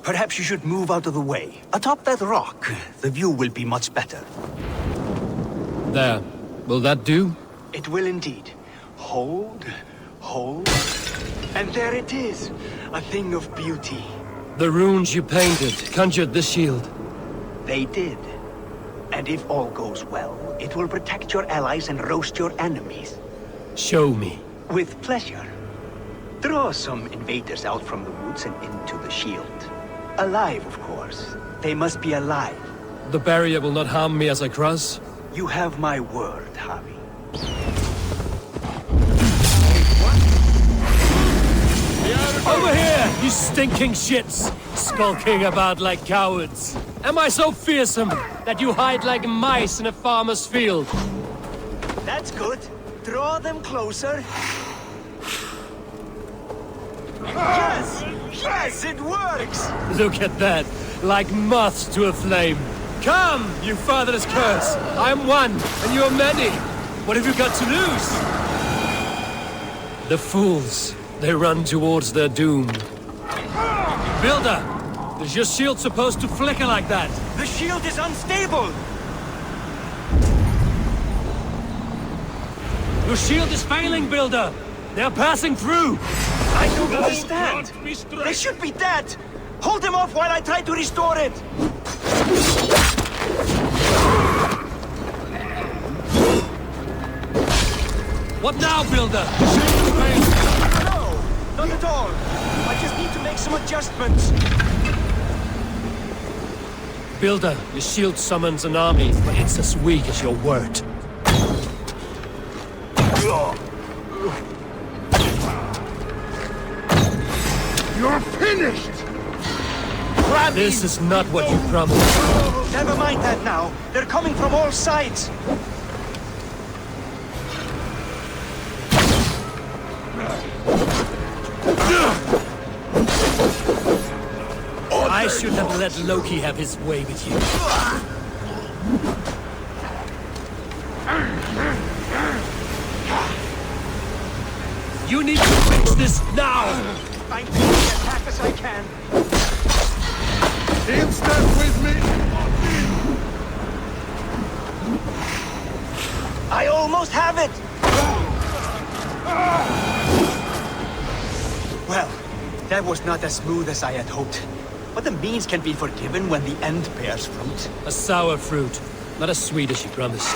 Perhaps you should move out of the way. Atop that rock, the view will be much better. There. Will that do? It will indeed. Hold, hold, and there it is. A thing of beauty. The runes you painted conjured this shield. They did. And if all goes well, it will protect your allies and roast your enemies. Show me. With pleasure. Draw some invaders out from the woods and into the shield. Alive, of course. They must be alive. The barrier will not harm me as I cross? You have my word, Harvey. Over here, you stinking shits! Skulking about like cowards. Am I so fearsome that you hide like mice in a farmer's field? That's good. Draw them closer. Yes! Yes, it works! Look at that, like moths to a flame. Come, you fatherless curse! I'm one, and you're many. What have you got to lose? The fools. They run towards their doom. Builder! Is your shield supposed to flicker like that? The shield is unstable! Your shield is failing, Builder! They're passing through! I don't understand! They should be dead! Hold them off while I try to restore it! What now, Builder? The shield is failing! No! Not at all. I just need to make some adjustments. Builder, your shield summons an army, but it's as weak as your word. You're finished! This is not what you promised. Never mind that now. They're coming from all sides. I should have let Loki have his way with you. You need to fix this now! I'm taking the attack as I can. In step with me! I almost have it! Well, that was not as smooth as I had hoped. But the means can be forgiven when the end bears fruit. A sour fruit, not as sweet as you promised.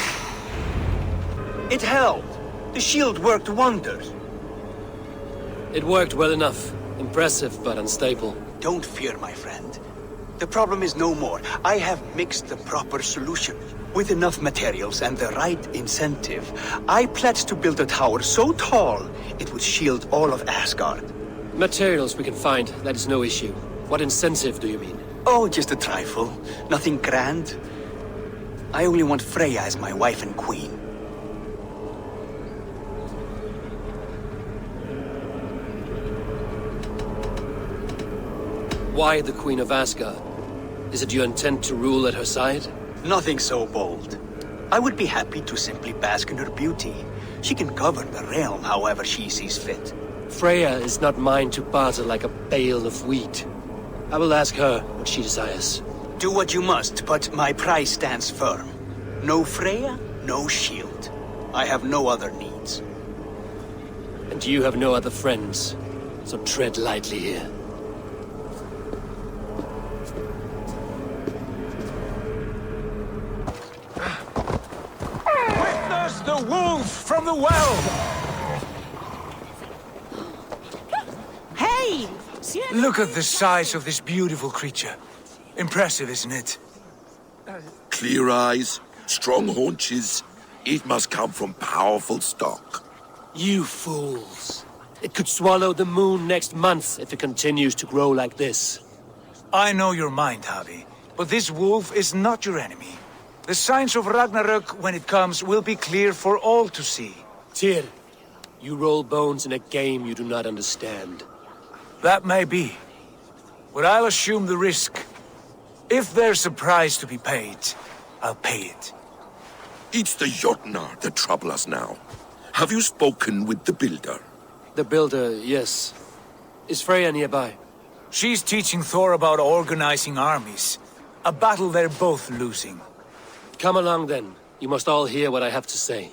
It held. The shield worked wonders. It worked well enough. Impressive, but unstable. Don't fear, my friend. The problem is no more. I have mixed the proper solution. With enough materials and the right incentive, I pledge to build a tower so tall, it would shield all of Asgard. Materials we can find, that is no issue. What incentive do you mean? Oh, just a trifle. Nothing grand. I only want Freya as my wife and queen. Why the Queen of Asgard? Is it your intent to rule at her side? Nothing so bold. I would be happy to simply bask in her beauty. She can govern the realm however she sees fit. Freya is not mine to barter like a bale of wheat. I will ask her what she desires. Do what you must, but my price stands firm. No Freya, no shield. I have no other needs. And you have no other friends, so tread lightly here. Witness the wolf from the well! Hey! Look at the size of this beautiful creature. Impressive, isn't it? Clear eyes, strong haunches. It must come from powerful stock. You fools. It could swallow the moon next month if it continues to grow like this. I know your mind, Javi, but this wolf is not your enemy. The signs of Ragnarök, when it comes, will be clear for all to see. Tyr, you roll bones in a game you do not understand. That may be, but I'll assume the risk. If there's a price to be paid, I'll pay it. It's the Jotnar that trouble us now. Have you spoken with the builder? The builder, yes. Is Freya nearby? She's teaching Thor about organizing armies. A battle they're both losing. Come along then. You must all hear what I have to say.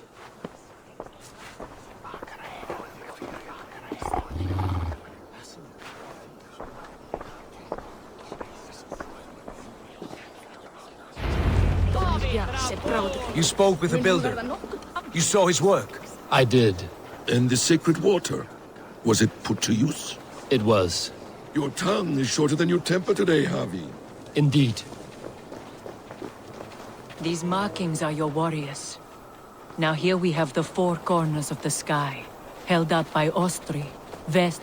You spoke with the builder. You saw his work. I did. And the sacred water? Was it put to use? It was. Your tongue is shorter than your temper today, Javi. Indeed. These markings are your warriors. Now here we have the four corners of the sky, held up by Ostri, Vest.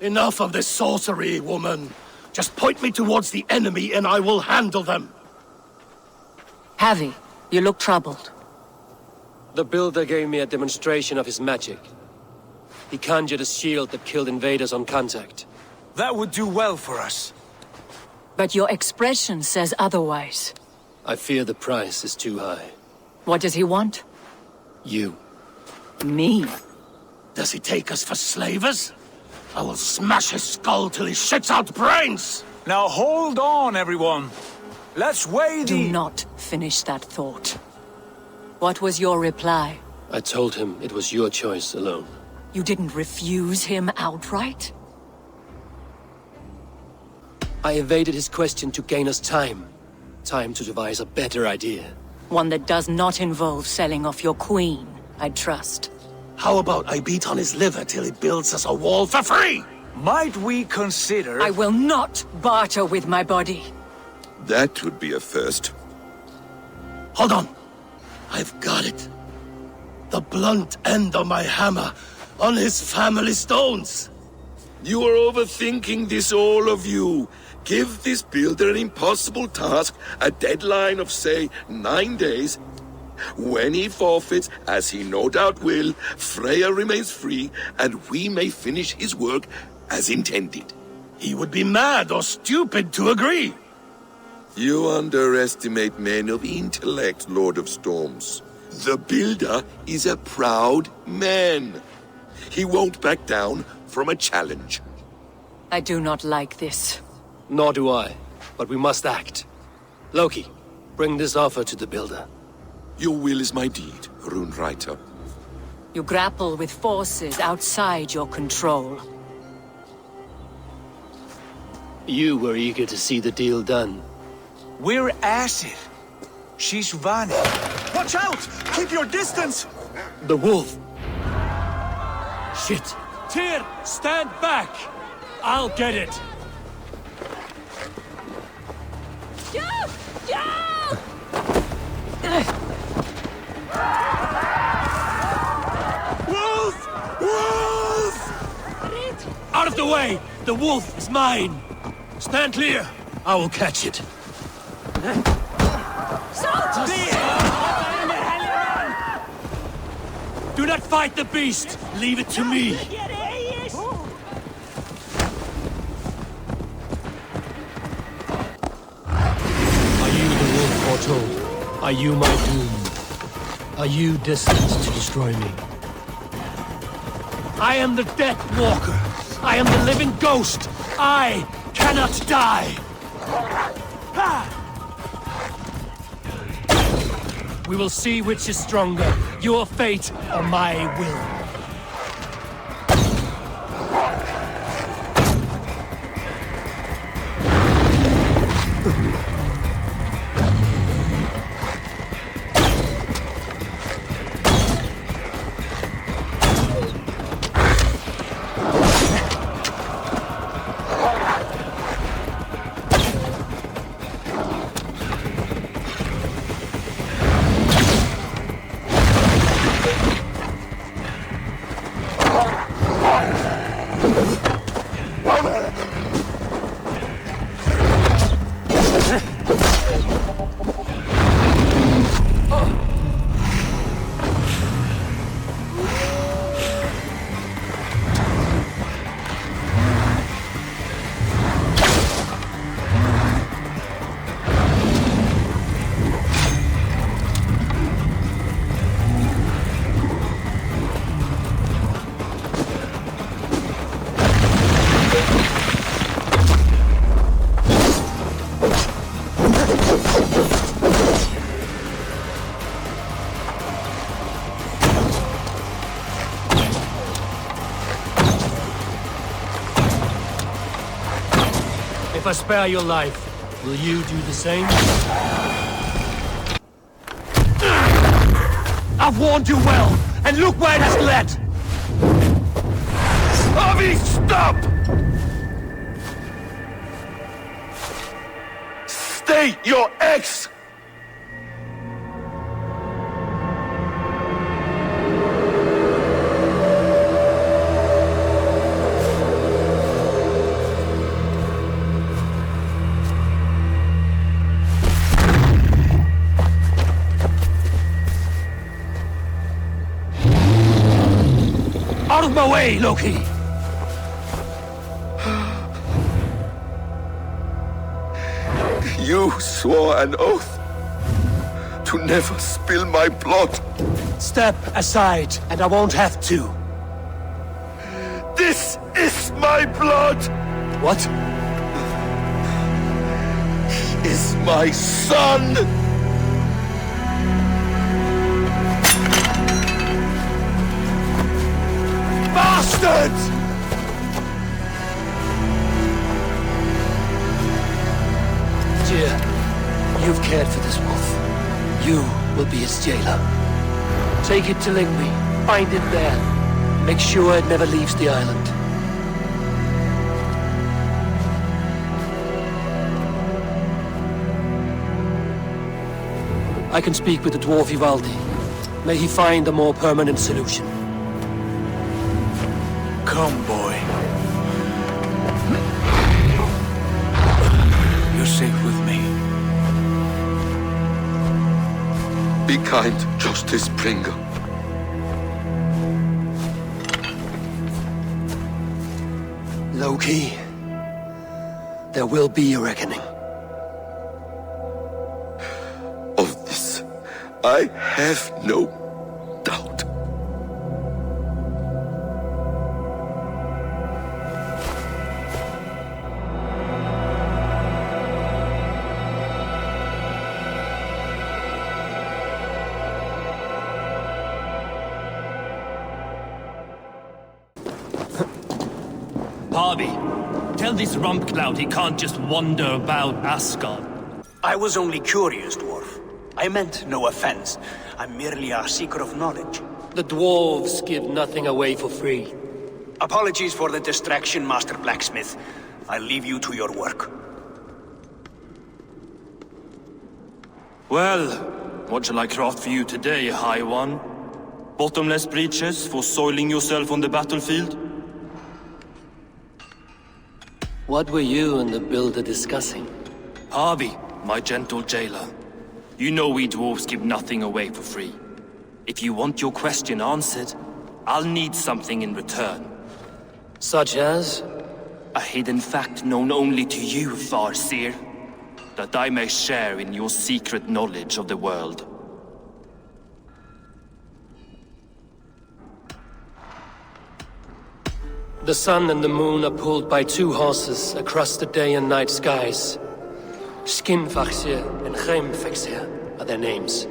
Enough of this sorcery, woman. Just point me towards the enemy and I will handle them. Javi, you look troubled. The builder gave me a demonstration of his magic. He conjured a shield that killed invaders on contact. That would do well for us. But your expression says otherwise. I fear the price is too high. What does he want? You. Me? Does he take us for slavers? I will smash his skull till he shits out brains! Now hold on, everyone. Let's weigh the... Do not finish that thought. What was your reply? I told him it was your choice alone. You didn't refuse him outright? I evaded his question to gain us time. Time to devise a better idea. One that does not involve selling off your queen, I trust. How about I beat on his liver till he builds us a wall for free? Might we consider... I will not barter with my body. That would be a first. Hold on. I've got it. The blunt end of my hammer on his family stones. You are overthinking this, all of you. Give this builder an impossible task, a deadline of, say, 9 days. When he forfeits, as he no doubt will, Freya remains free, and we may finish his work as intended. He would be mad or stupid to agree. You underestimate men of intellect, Lord of Storms. The builder is a proud man. He won't back down from a challenge. I do not like this. Nor do I, but we must act. Loki, bring this offer to the builder. Your will is my deed, Rune Writer. You grapple with forces outside your control. You were eager to see the deal done. We're Aesir. She's Vani. Watch out! Keep your distance! The wolf. Shit. Tyr, stand back! I'll get it! Wolf! Wolf! Out of the way! The wolf is mine! Stand clear! I will catch it. Do not fight the beast! Leave it to me! Are you the wolf foretold? Are you my doom? Are you destined to destroy me? I am the Death Walker! I am the living ghost! I cannot die! We will see which is stronger, your fate or my will. If I spare your life, will you do the same? I've warned you well, and look where it has led! Avi, stop! State your ex! Out of my way, Loki! You swore an oath to never spill my blood. Step aside, and I won't have to. This is my blood! What? He is my son! Bastards! Tyr, you've cared for this wolf. You will be his jailer. Take it to Lingby. find it there, make sure it never leaves the island. I can speak with the dwarf Ivaldi. May he find a more permanent solution. Come, boy. You're safe with me. Be kind, Justice Pringle. Loki, there will be a reckoning. Of this, I have no doubt. Harvey, tell this Rumpcloud he can't just wander about Asgard. I was only curious, dwarf. I meant no offense. I'm merely a seeker of knowledge. The dwarves give nothing away for free. Apologies for the distraction, Master Blacksmith. I'll leave you to your work. Well, what shall I craft for you today, High One? Bottomless breeches for soiling yourself on the battlefield? What were you and the builder discussing? Harvey, my gentle jailer. You know we dwarves give nothing away for free. If you want your question answered, I'll need something in return. Such as? A hidden fact known only to you, Farseer. That I may share in your secret knowledge of the world. The sun and the moon are pulled by two horses across the day and night skies. Skinfaxir and Heimfaxir are their names.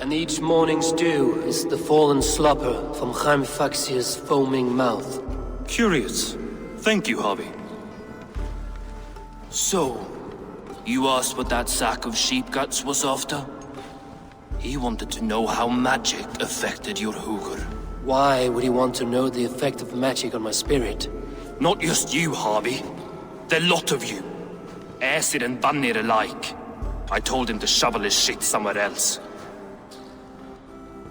And each morning's dew is the fallen slopper from Heimfaxir's foaming mouth. Curious. Thank you, Harvey. So, you asked what that sack of sheep guts was after? He wanted to know how magic affected your Hugr. Why would he want to know the effect of magic on my spirit? Not just you, Harvey. The lot of you. Aesir and Vanir alike. I told him to shovel his shit somewhere else.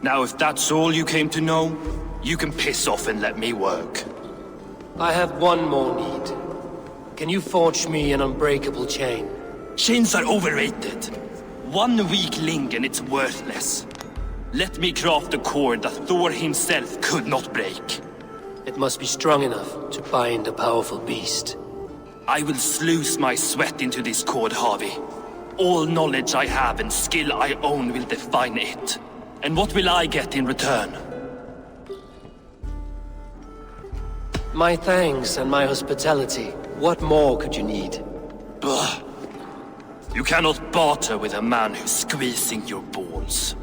Now, if that's all you came to know, you can piss off and let me work. I have one more need. Can you forge me an unbreakable chain? Chains are overrated. 1 weak link and it's worthless. Let me craft a cord that Thor himself could not break. It must be strong enough to bind a powerful beast. I will sluice my sweat into this cord, Harvey. All knowledge I have and skill I own will define it. And what will I get in return? My thanks and my hospitality. What more could you need? Ugh. You cannot barter with a man who's squeezing your balls.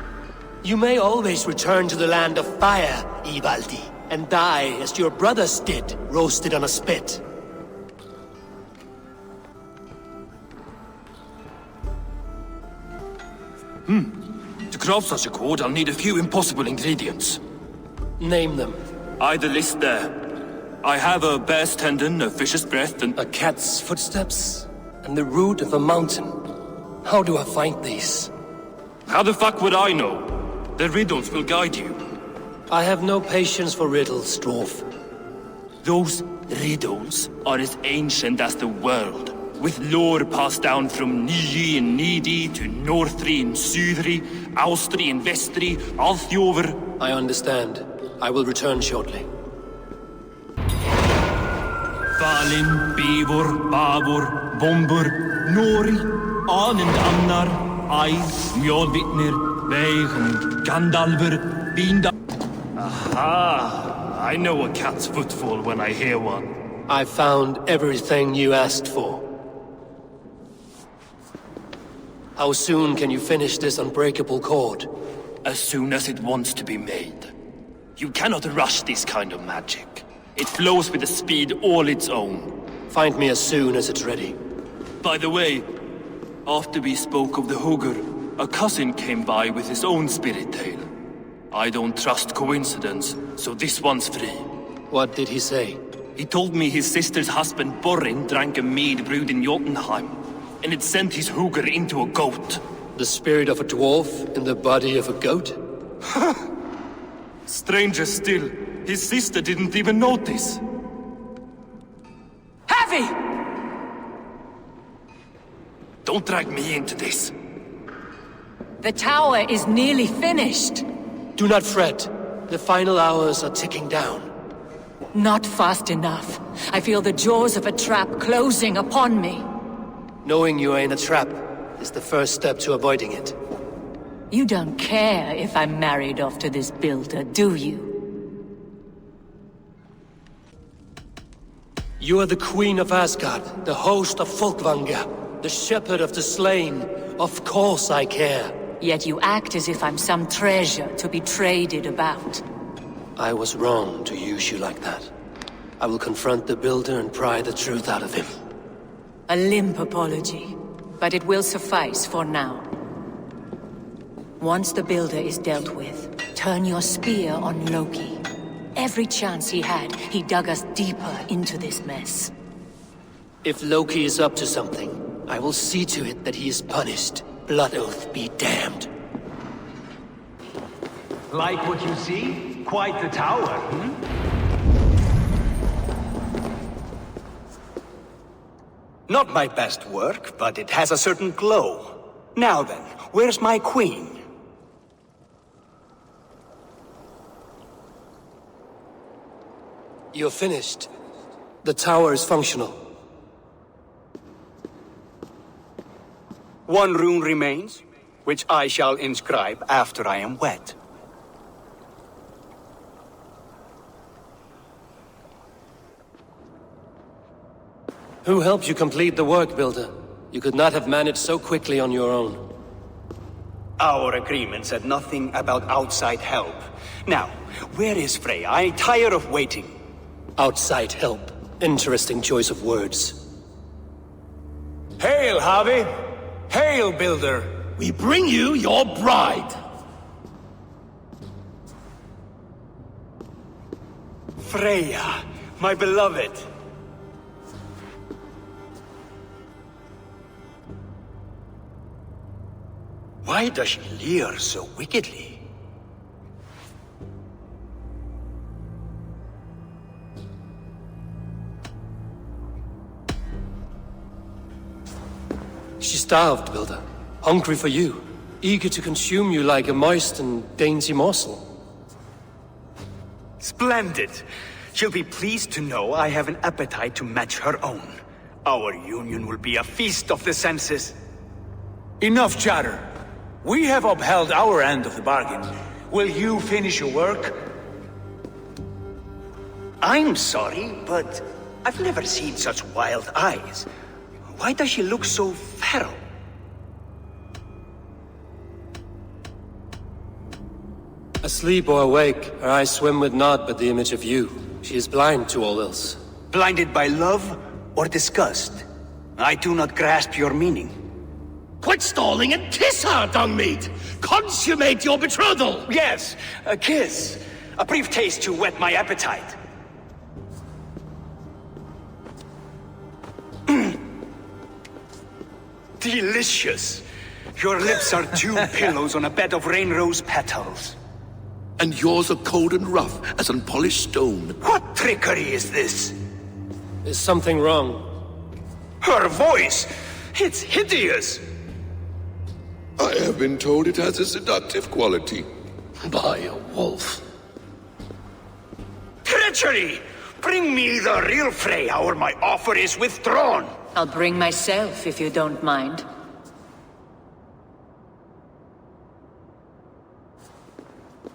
You may always return to the land of fire, Ivaldi, and die as your brothers did, roasted on a spit. To craft such a cord, I'll need a few impossible ingredients. Name them. The list there. I have a bear's tendon, a fish's breath, and... A cat's footsteps, and the root of a mountain. How do I find these? How the fuck would I know? The riddles will guide you. I have no patience for riddles, dwarf. Those riddles are as ancient as the world, with lore passed down from Niji and Nidi to Northri and Sudri, Austri and Vestri, Althjover. I understand. I will return shortly. Valin, Beivor, Bavor, Bombur, Nori, Anand Annar, Ais, Mjolvitnir, Veig, Gandalver, Binda... Aha! I know a cat's footfall when I hear one. I found everything you asked for. How soon can you finish this unbreakable cord? As soon as it wants to be made. You cannot rush this kind of magic. It flows with a speed all its own. Find me as soon as it's ready. By the way, after we spoke of the Hugr, a cousin came by with his own spirit tale. I don't trust coincidence, so this one's free. What did he say? He told me his sister's husband Borin drank a mead brewed in Jotunheim, and it sent his hugr into a goat. The spirit of a dwarf in the body of a goat? Stranger still, his sister didn't even notice. Heavy! Don't drag me into this. The tower is nearly finished. Do not fret. The final hours are ticking down. Not fast enough. I feel the jaws of a trap closing upon me. Knowing you are in a trap is the first step to avoiding it. You don't care if I'm married off to this builder, do you? You are the Queen of Asgard, the host of Folkvanga, the shepherd of the slain. Of course I care. Yet you act as if I'm some treasure to be traded about. I was wrong to use you like that. I will confront the builder and pry the truth out of him. A limp apology, but it will suffice for now. Once the builder is dealt with, turn your spear on Loki. Every chance he had, he dug us deeper into this mess. If Loki is up to something, I will see to it that he is punished. Blood Oath be damned. Like what you see? Quite the tower, hmm? Not my best work, but it has a certain glow. Now then, where's my queen? You're finished. The tower is functional. One rune remains, which I shall inscribe after I am wed. Who helped you complete the work, Builder? You could not have managed so quickly on your own. Our agreement said nothing about outside help. Now, where is Frey? I'm tired of waiting. Outside help. Interesting choice of words. Hail, Harvey! Hail, Builder! We bring you your bride! Freya, my beloved. Why does she leer so wickedly? She starved, Builder. Hungry for you. Eager to consume you like a moist and dainty morsel. Splendid. She'll be pleased to know I have an appetite to match her own. Our union will be a feast of the senses. Enough chatter. We have upheld our end of the bargain. Will you finish your work? I'm sorry, but I've never seen such wild eyes. Why does she look so feral? Asleep or awake, her eyes swim with naught but the image of you. She is blind to all else. Blinded by love or disgust? I do not grasp your meaning. Quit stalling and kiss her, Dungmeat! Consummate your betrothal! Yes, a kiss. A brief taste to whet my appetite. Delicious. Your lips are two pillows on a bed of rain rose petals. And yours are cold and rough as unpolished stone. What trickery is this? Is something wrong? Her voice! It's hideous! I have been told it has a seductive quality. By a wolf. Treachery! Bring me the real Freya or my offer is withdrawn! I'll bring myself if you don't mind.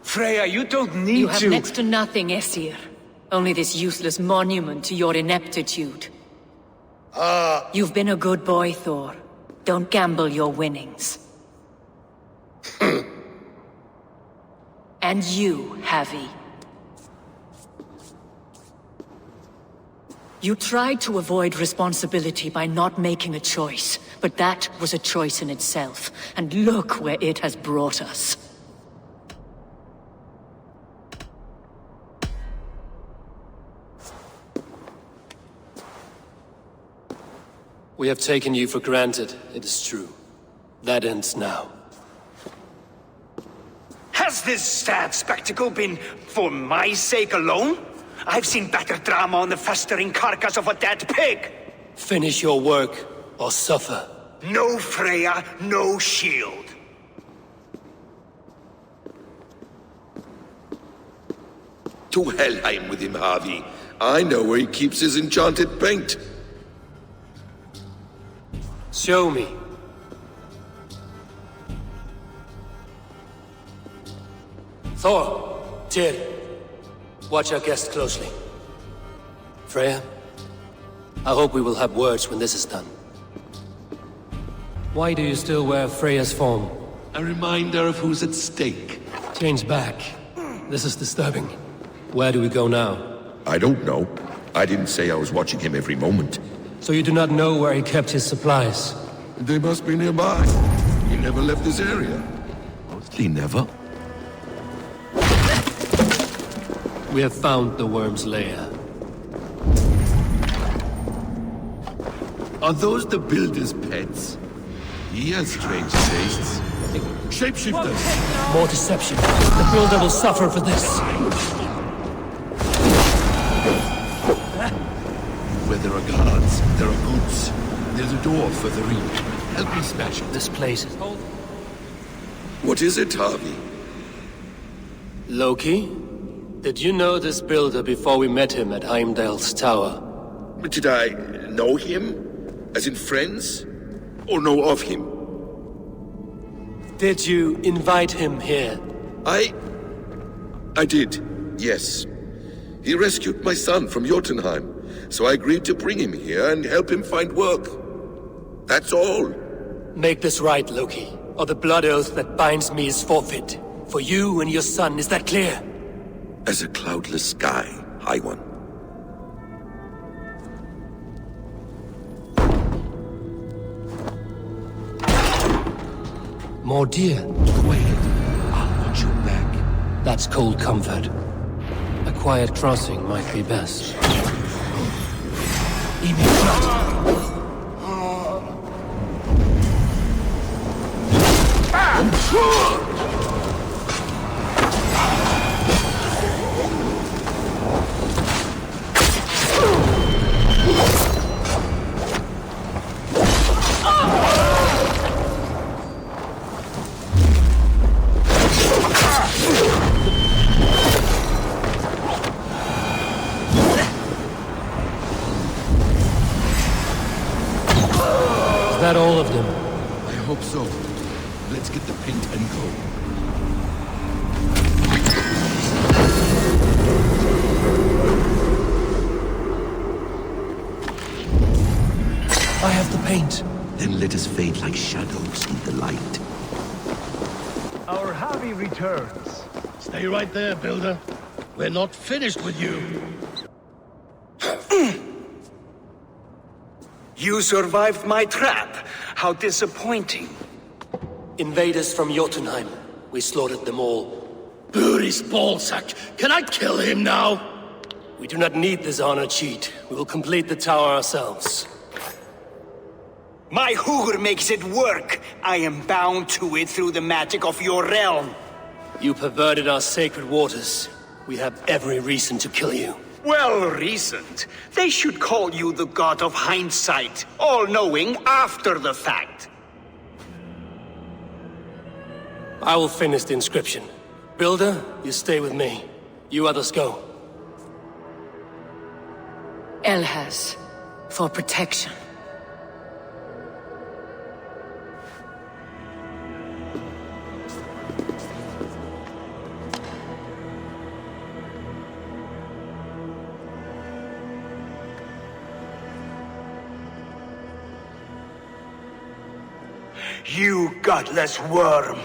Freya, you don't need to— You have next to nothing, Aesir. Only this useless monument to your ineptitude. You've been a good boy, Thor. Don't gamble your winnings. And you, Havi. You tried to avoid responsibility by not making a choice, but that was a choice in itself, and look where it has brought us. We have taken you for granted, it is true. That ends now. Has this sad spectacle been for my sake alone? I've seen better drama on the festering carcass of a dead pig! Finish your work, or suffer. No Freya, no shield. To Helheim with him, Harvey. I know where he keeps his enchanted paint. Show me. Thor, Tyr, watch our guest closely. Freya, I hope we will have words when this is done. Why do you still wear Freya's form? A reminder of who's at stake. Change back. This is disturbing. Where do we go now? I don't know. I didn't say I was watching him every moment. So you do not know where he kept his supplies? They must be nearby. He never left this area. Mostly never. We have found the worm's lair. Are those the builder's pets? He has strange tastes. Shapeshifters! More deception. The builder will suffer for this. Where there are guards, there are goods. There's a door further in. Help me smash it. This place is... What is it, Harvey? Loki? Did you know this builder before we met him at Heimdall's tower? Did I know him? As in friends? Or know of him? Did you invite him here? I did, yes. He rescued my son from Jotunheim, so I agreed to bring him here and help him find work. That's all. Make this right, Loki, or the blood oath that binds me is forfeit. For you and your son, is that clear? As a cloudless sky, High One. More deer. Quiet. I'll watch your back. That's cold comfort. A quiet crossing might be best. Is that all of them? I hope so. Let's get the paint and go. I have the paint. Then let us fade like shadows in the light. Our Harvey returns. Stay right there, Builder. We're not finished with you. You survived my trap. How disappointing. Invaders from Jotunheim. We slaughtered them all. Buri's ballsack. Can I kill him now? We do not need this honor cheat. We will complete the tower ourselves. My Hugr makes it work. I am bound to it through the magic of your realm. You perverted our sacred waters. We have every reason to kill you. Well reasoned. They should call you the god of hindsight, all-knowing after the fact. I will finish the inscription. Builder, you stay with me. You others go. Elhas, for protection. You godless worm,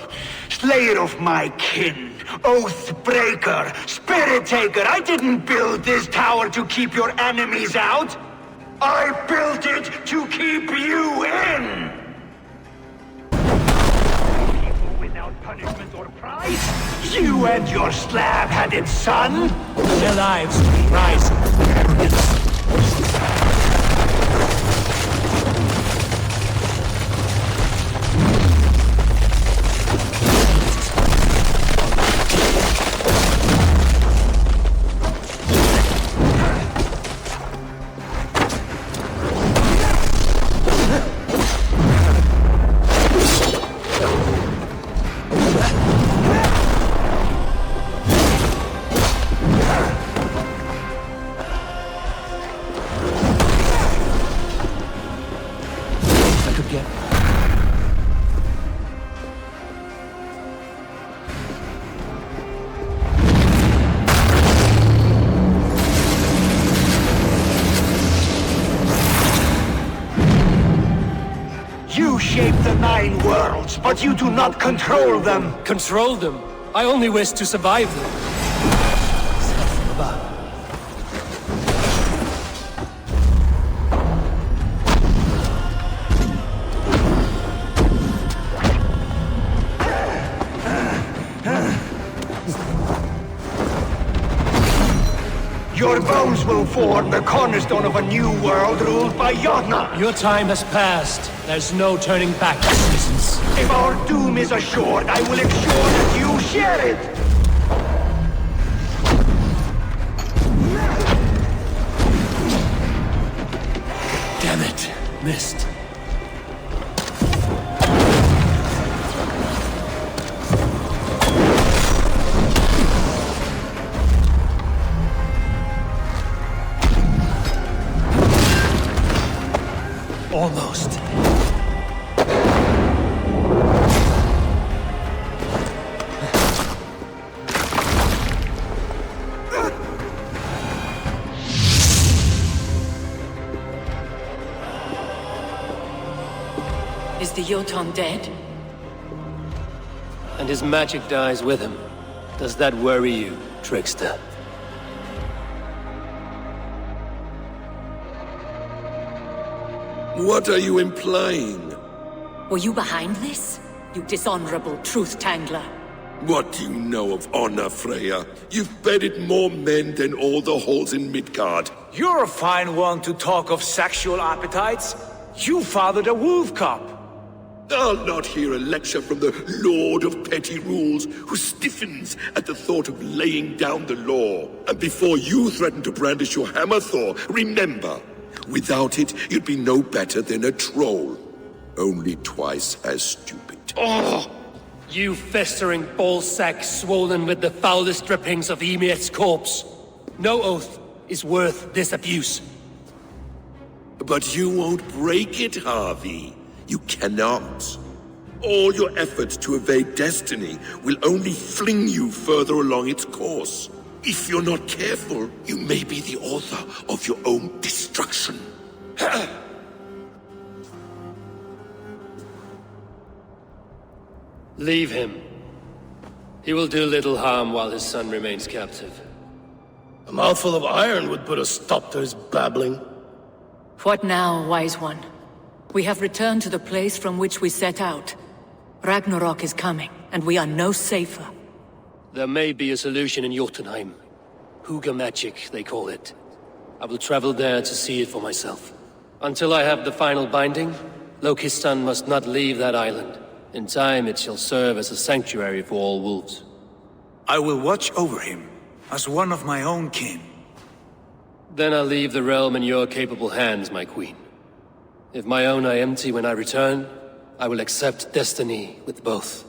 slayer of my kin, oath breaker, spirit taker, I didn't build this tower to keep your enemies out. I built it to keep you in. People without punishment or prize? You and your slab-headed son? Their lives rise. nine worlds, but you do not control them. Control them? I only wish to survive them. Your bones will form the cornerstone of a new world ruled by Jotnar. Your time has passed. There's no turning back, citizens. If our doom is assured, I will ensure that you share it. Damn it. Missed. Almost. Is the Jotun dead? And his magic dies with him. Does that worry you, trickster? What are you implying? Were you behind this? You dishonorable truth-tangler. What do you know of honor, Freya? You've bedded more men than all the halls in Midgard. You're a fine one to talk of sexual appetites. You fathered a wolf cub. I'll not hear a lecture from the Lord of Petty Rules, who stiffens at the thought of laying down the law. And before you threaten to brandish your hammer, Thor, remember, without it, you'd be no better than a troll. Only twice as stupid. Oh! You festering ballsack swollen with the foulest drippings of Ymir's corpse. No oath is worth this abuse. But you won't break it, Harvey. You cannot. All your efforts to evade destiny will only fling you further along its course. If you're not careful, you may be the author of your own destruction. Leave him. He will do little harm while his son remains captive. A mouthful of iron would put a stop to his babbling. What now, wise one? We have returned to the place from which we set out. Ragnarok is coming, and we are no safer. There may be a solution in Jotunheim. Hugger magic, they call it. I will travel there to see it for myself. Until I have the final binding, Loki's son must not leave that island. In time, it shall serve as a sanctuary for all wolves. I will watch over him, as one of my own kin. Then I'll leave the realm in your capable hands, my queen. If my own are empty when I return, I will accept destiny with both.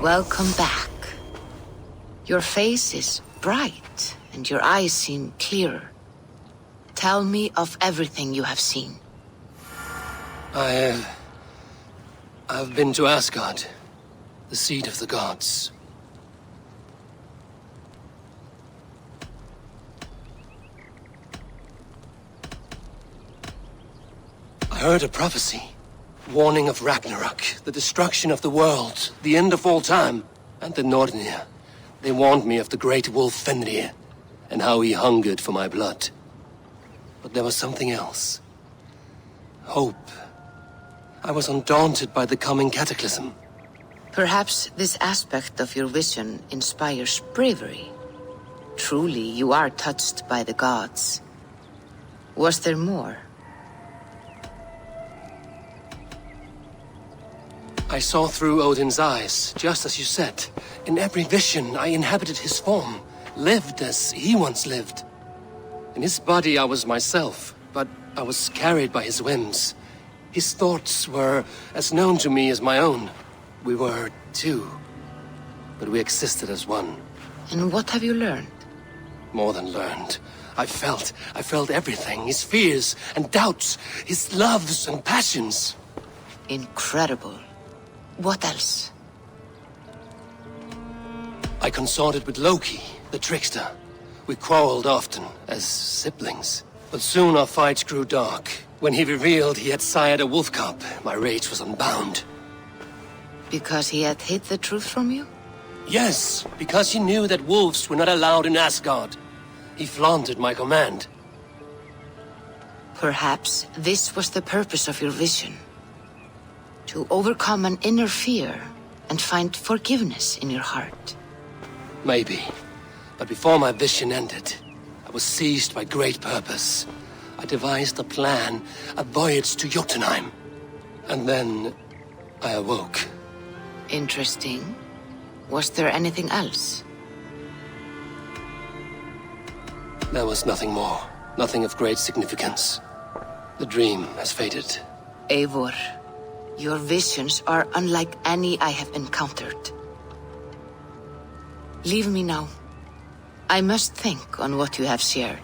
Welcome back. Your face is bright, and your eyes seem clearer. Tell me of everything you have seen. I've been to Asgard, the seat of the gods. I heard a prophecy, warning of Ragnarok, the destruction of the world, the end of all time, and the Nornir. They warned me of the great wolf Fenrir, and how he hungered for my blood. But there was something else. Hope. I was undaunted by the coming cataclysm. Perhaps this aspect of your vision inspires bravery. Truly, you are touched by the gods. Was there more? I saw through Odin's eyes, just as you said. In every vision, I inhabited his form, lived as he once lived. In his body, I was myself, but I was carried by his whims. His thoughts were as known to me as my own. We were two, but we existed as one. And what have you learned? More than learned. I felt everything. His fears and doubts, his loves and passions. Incredible. What else? I consorted with Loki, the trickster. We quarreled often, as siblings. But soon our fights grew dark. When he revealed he had sired a wolf cub, my rage was unbound. Because he had hid the truth from you? Yes, because he knew that wolves were not allowed in Asgard. He flaunted my command. Perhaps this was the purpose of your vision. To overcome an inner fear and find forgiveness in your heart. Maybe. But before my vision ended, I was seized by great purpose. I devised a plan, a voyage to Jotunheim. And then I awoke. Interesting. Was there anything else? There was nothing more. Nothing of great significance. The dream has faded. Eivor, your visions are unlike any I have encountered. Leave me now. I must think on what you have shared.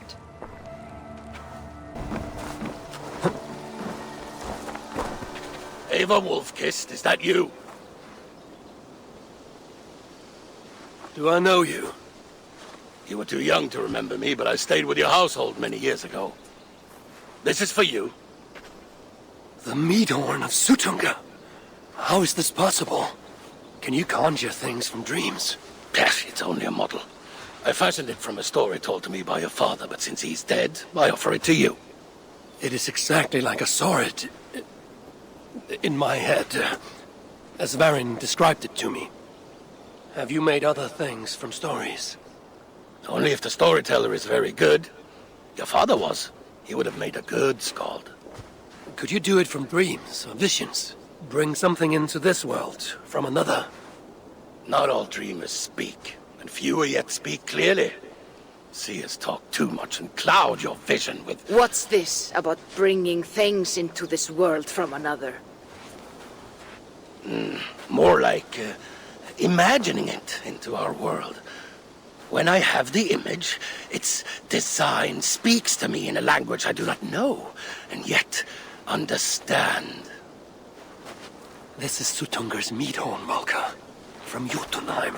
Ava Wolfkist, is that you? Do I know you? You were too young to remember me, but I stayed with your household many years ago. This is for you. The Meadhorn of Sutunga. How is this possible? Can you conjure things from dreams? Yes, it's only a model. I fashioned it from a story told to me by your father, but since he's dead, I offer it to you. It is exactly like I saw it in my head, as Varin described it to me. Have you made other things from stories? Only if the storyteller is very good. Your father was. He would have made a good skald. Could you do it from dreams or visions? Bring something into this world from another? Not all dreamers speak, and fewer yet speak clearly. Seers talk too much and cloud your vision with... What's this about bringing things into this world from another? More like imagining it into our world. When I have the image, its design speaks to me in a language I do not know, and yet understand. This is Sutungar's Meadhorn, Volka. From Jotunheim.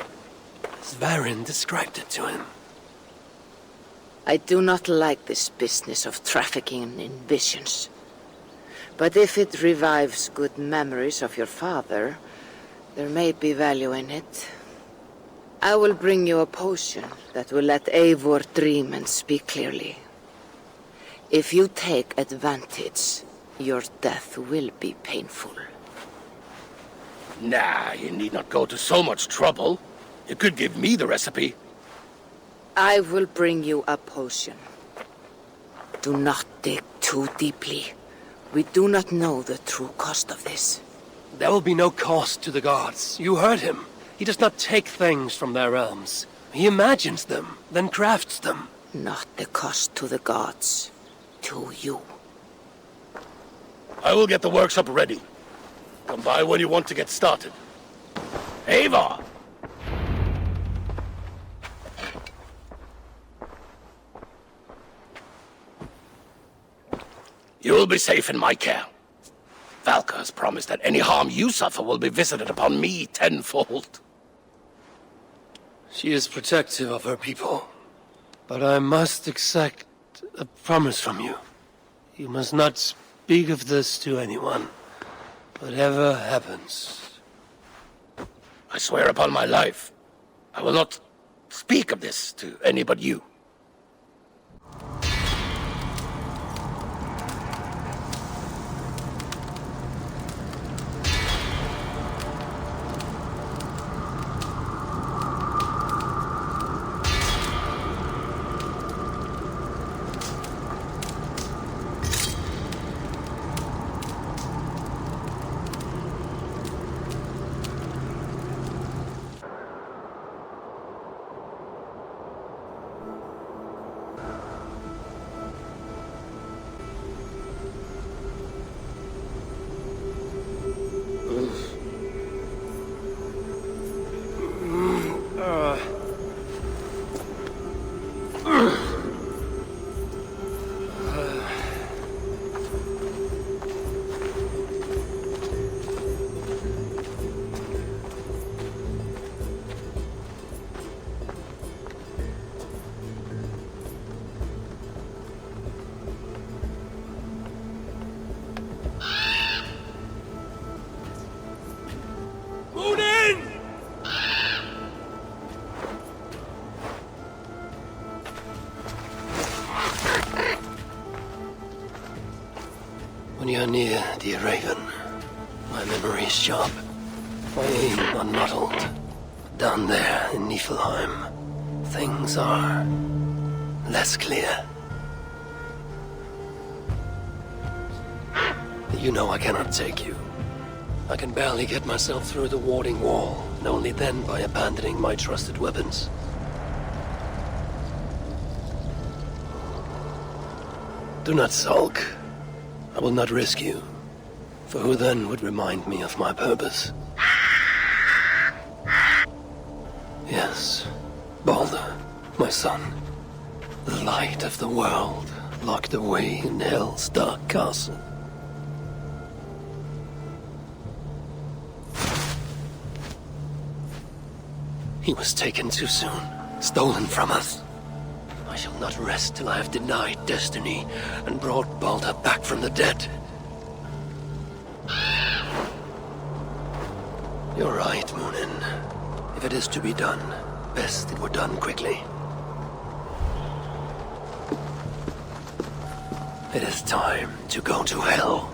Varin described it to him. I do not like this business of trafficking in visions. But if it revives good memories of your father, there may be value in it. I will bring you a potion that will let Eivor dream and speak clearly. If you take advantage, your death will be painful. Nah, you need not go to so much trouble. You could give me the recipe. I will bring you a potion. Do not dig too deeply. We do not know the true cost of this. There will be no cost to the gods. You heard him. He does not take things from their realms. He imagines them, then crafts them. Not the cost to the gods. To you. I will get the workshop ready. Come by when you want to get started. Ava! You will be safe in my care. Valka has promised that any harm you suffer will be visited upon me tenfold. She is protective of her people. But I must exact a promise from you. You must not speak of this to anyone. Whatever happens. I swear upon my life, I will not speak of this to any but you. are near, dear Raven. My memory is sharp. My aim unmuddled. Down there in Nilfheim, things are less clear. You know I cannot take you. I can barely get myself through the warding wall, and only then by abandoning my trusted weapons. Do not sulk. I will not risk you. For who then would remind me of my purpose? Yes, Balder, my son. The light of the world, locked away in Hell's dark castle. He was taken too soon, stolen from us. I shall not rest till I have denied destiny and brought Balder back from the dead. You're right, Munin. If it is to be done, best it were done quickly. It is time to go to Hell.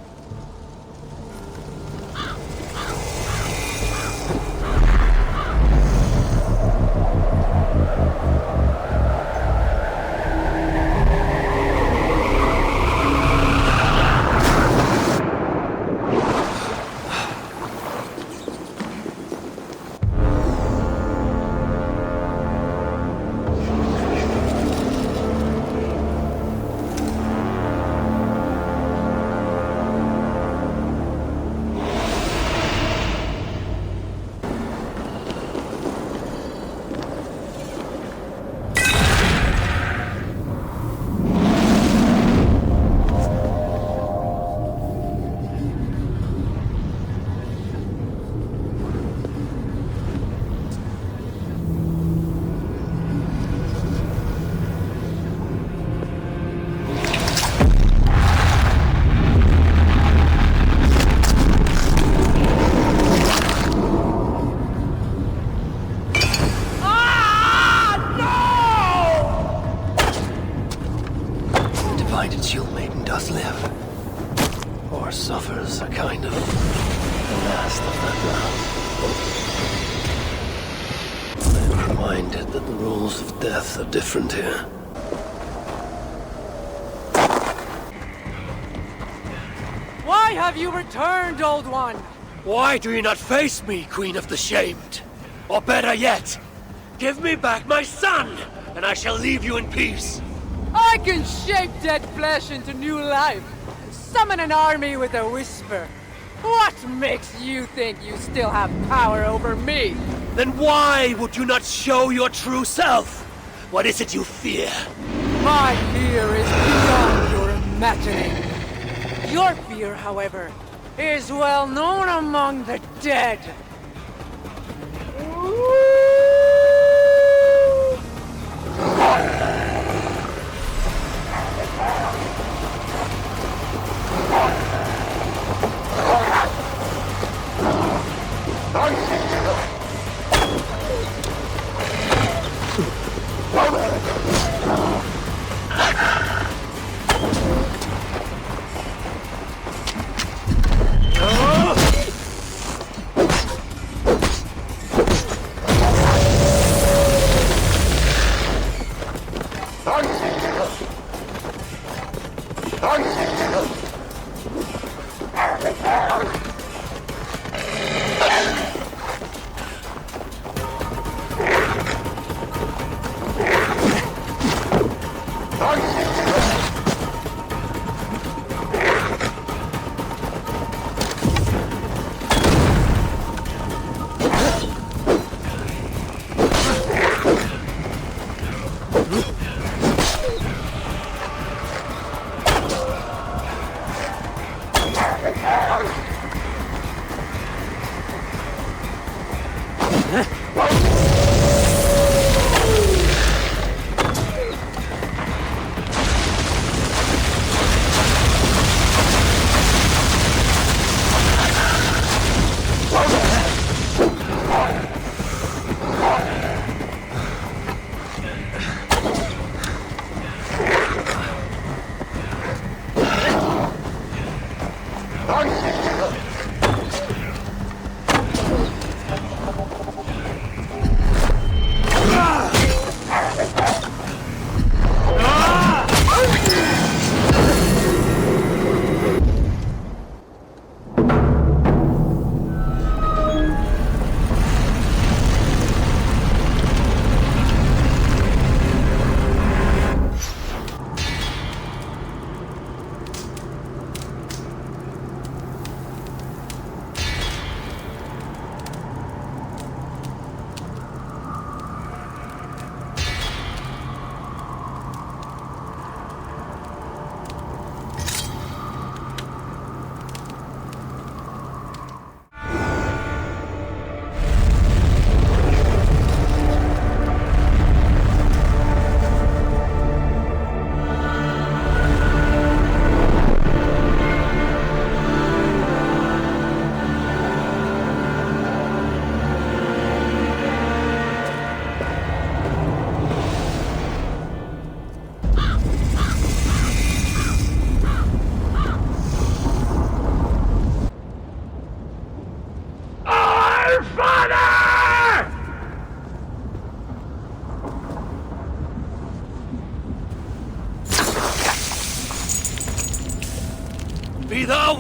Different here. Why have you returned, Old One? Why do you not face me, Queen of the Shamed? Or better yet, give me back my son, and I shall leave you in peace. I can shape dead flesh into new life. Summon an army with a whisper. What makes you think you still have power over me? Then why would you not show your true self? What is it you fear? My fear is beyond your imagining. Your fear, however, is well known among the dead.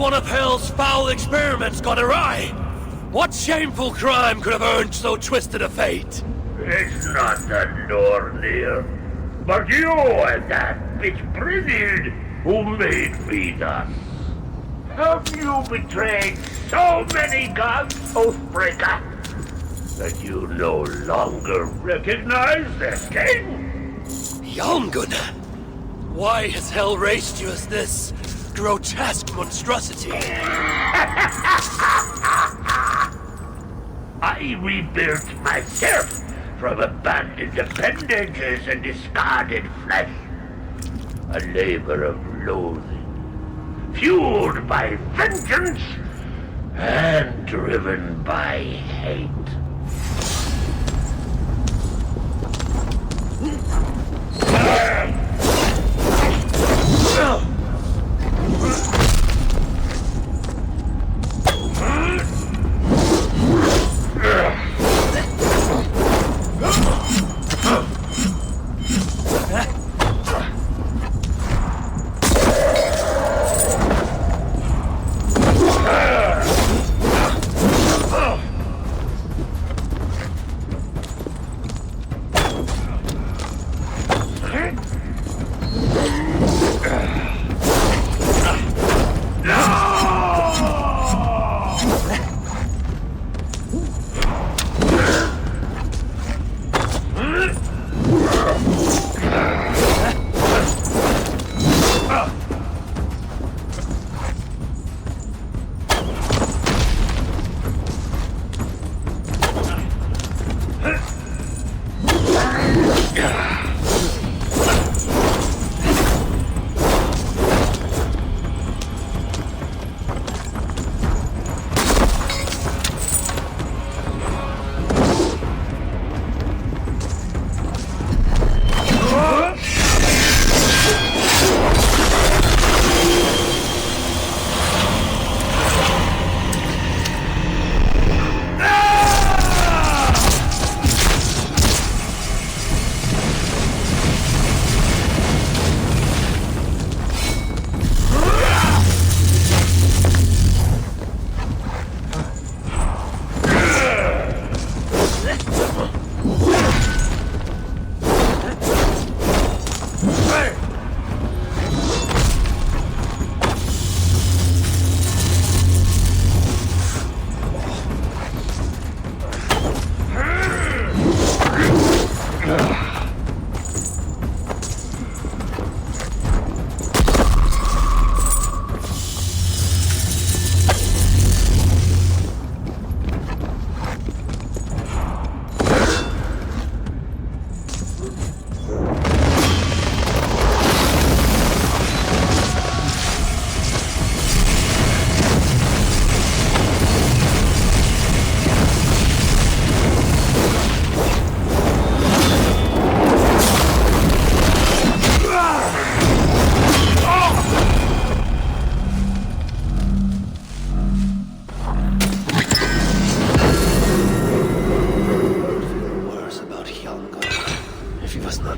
one of Hell's foul experiments gone awry? What shameful crime could have earned so twisted a fate? It's not the Nornir, but you and that bitch Brynhild who made me thus. Have you betrayed so many gods, Oathbreaker, that you no longer recognize their king? Yongun! Why has Hell raised you as this grotesque monstrosity? I rebuilt myself from abandoned appendages and discarded flesh. A labor of loathing, fueled by vengeance and driven by hate.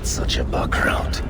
Such a background.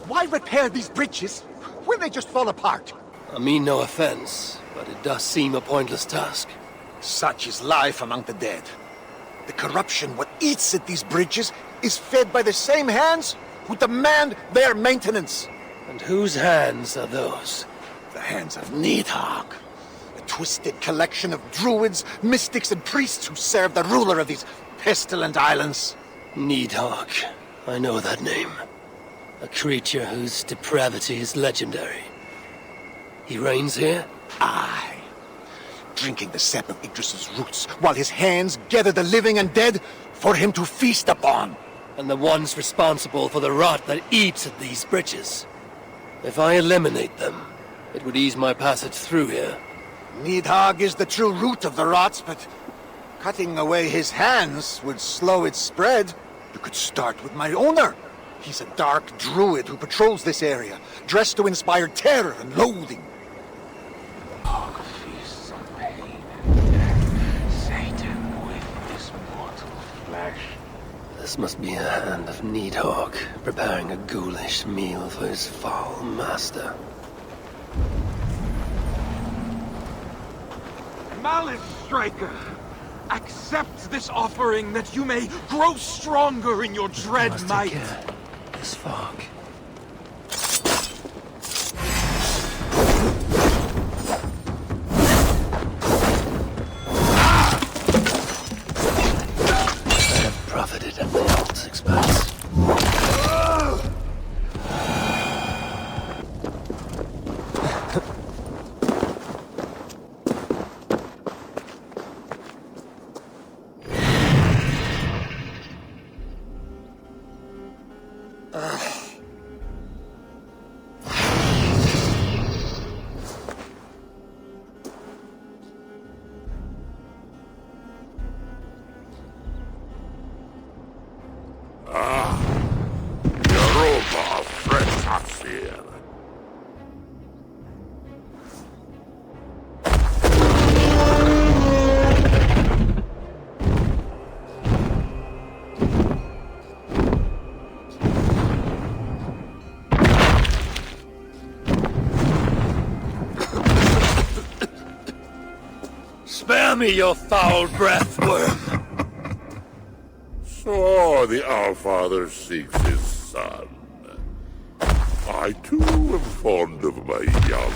Why repair these bridges when they just fall apart? I mean no offense, but it does seem a pointless task. Such is life among the dead. The corruption what eats at these bridges is fed by the same hands who demand their maintenance. And whose hands are those? The hands of Nidhogg, a twisted collection of druids, mystics, and priests who serve the ruler of these pestilent islands. Nidhogg. I know that name. A creature whose depravity is legendary. He reigns here? Aye. Drinking the sap of Yggdrasil's roots, while his hands gather the living and dead for him to feast upon. And the ones responsible for the rot that eats at these bridges. If I eliminate them, it would ease my passage through here. Nidhogg is the true root of the rot, but cutting away his hands would slow its spread. You could start with my owner. He's a dark druid who patrols this area, dressed to inspire terror and loathing. Feasts on pain and death, Satan with this mortal flesh. This must be a hand of Nidhogg, preparing a ghoulish meal for his foul master. Malice Striker, accept this offering that you may grow stronger in your dread might. This fog. I have profited at my alt's expense. Spare me your foul breath, worm! So the Allfather seeks his son. I too am fond of my young.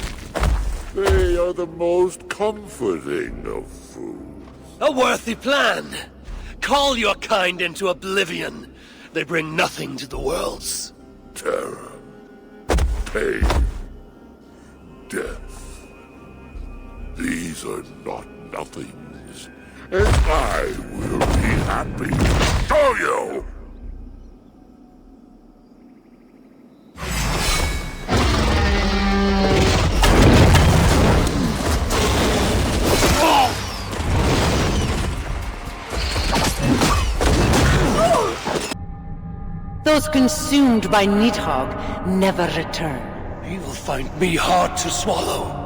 They are the most comforting of foods. A worthy plan! Call your kind into oblivion. They bring nothing to the worlds. Terror, pain, death. These are not nothings, and I will be happy to show you! Those consumed by Nidhogg never return. He will find me hard to swallow.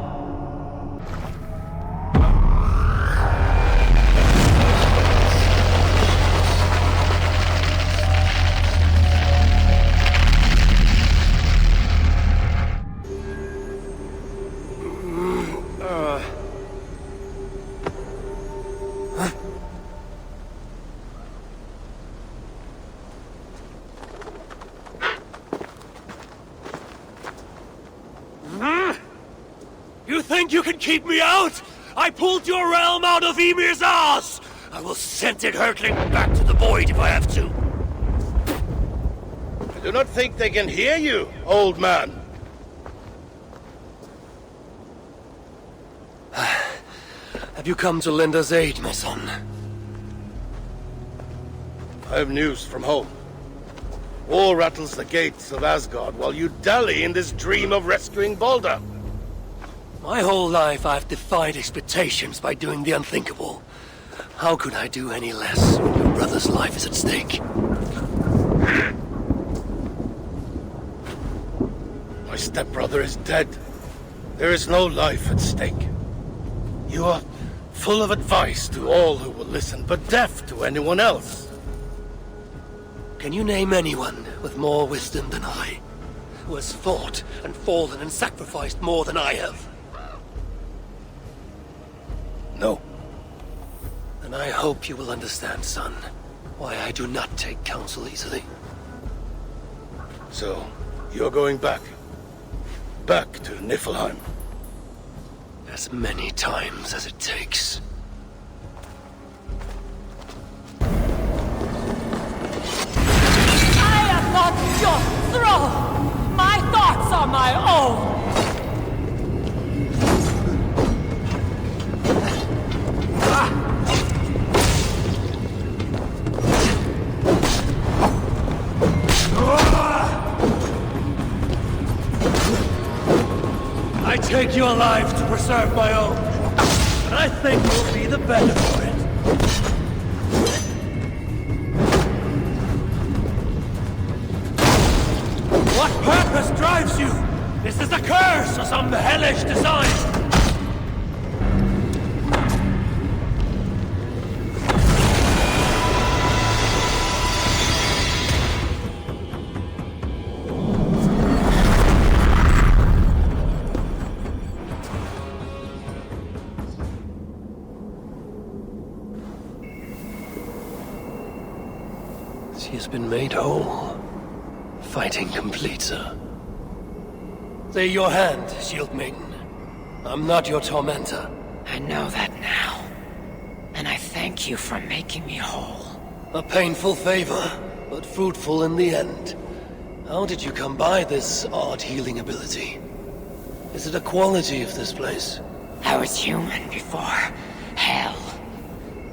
You think you can keep me out? I pulled your realm out of Ymir's ass! I will send it hurtling back to the void if I have to. I do not think they can hear you, old man. Have you come to lend us aid, my son? I have news from home. War rattles the gates of Asgard while you dally in this dream of rescuing Baldur. My whole life I've defied expectations by doing the unthinkable. How could I do any less when your brother's life is at stake? My stepbrother is dead. There is no life at stake. You are full of advice to all who will listen, but deaf to anyone else. Can you name anyone with more wisdom than I? Who has fought and fallen and sacrificed more than I have? No. And I hope you will understand, son, why I do not take counsel easily. So, you're going back? Back to Nilfheim? as many times as it takes. I am not your throne! My thoughts are my own! I take your life to preserve my own, but I think you'll be the better for it. What purpose drives you? Is this a curse or some hellish design? She has been made whole. Fighting completes her. Stay your hand, Shield Maiden. I'm not your tormentor. I know that now. And I thank you for making me whole. A painful favor, but fruitful in the end. How did you come by this odd healing ability? Is it a quality of this place? I was human before. Hell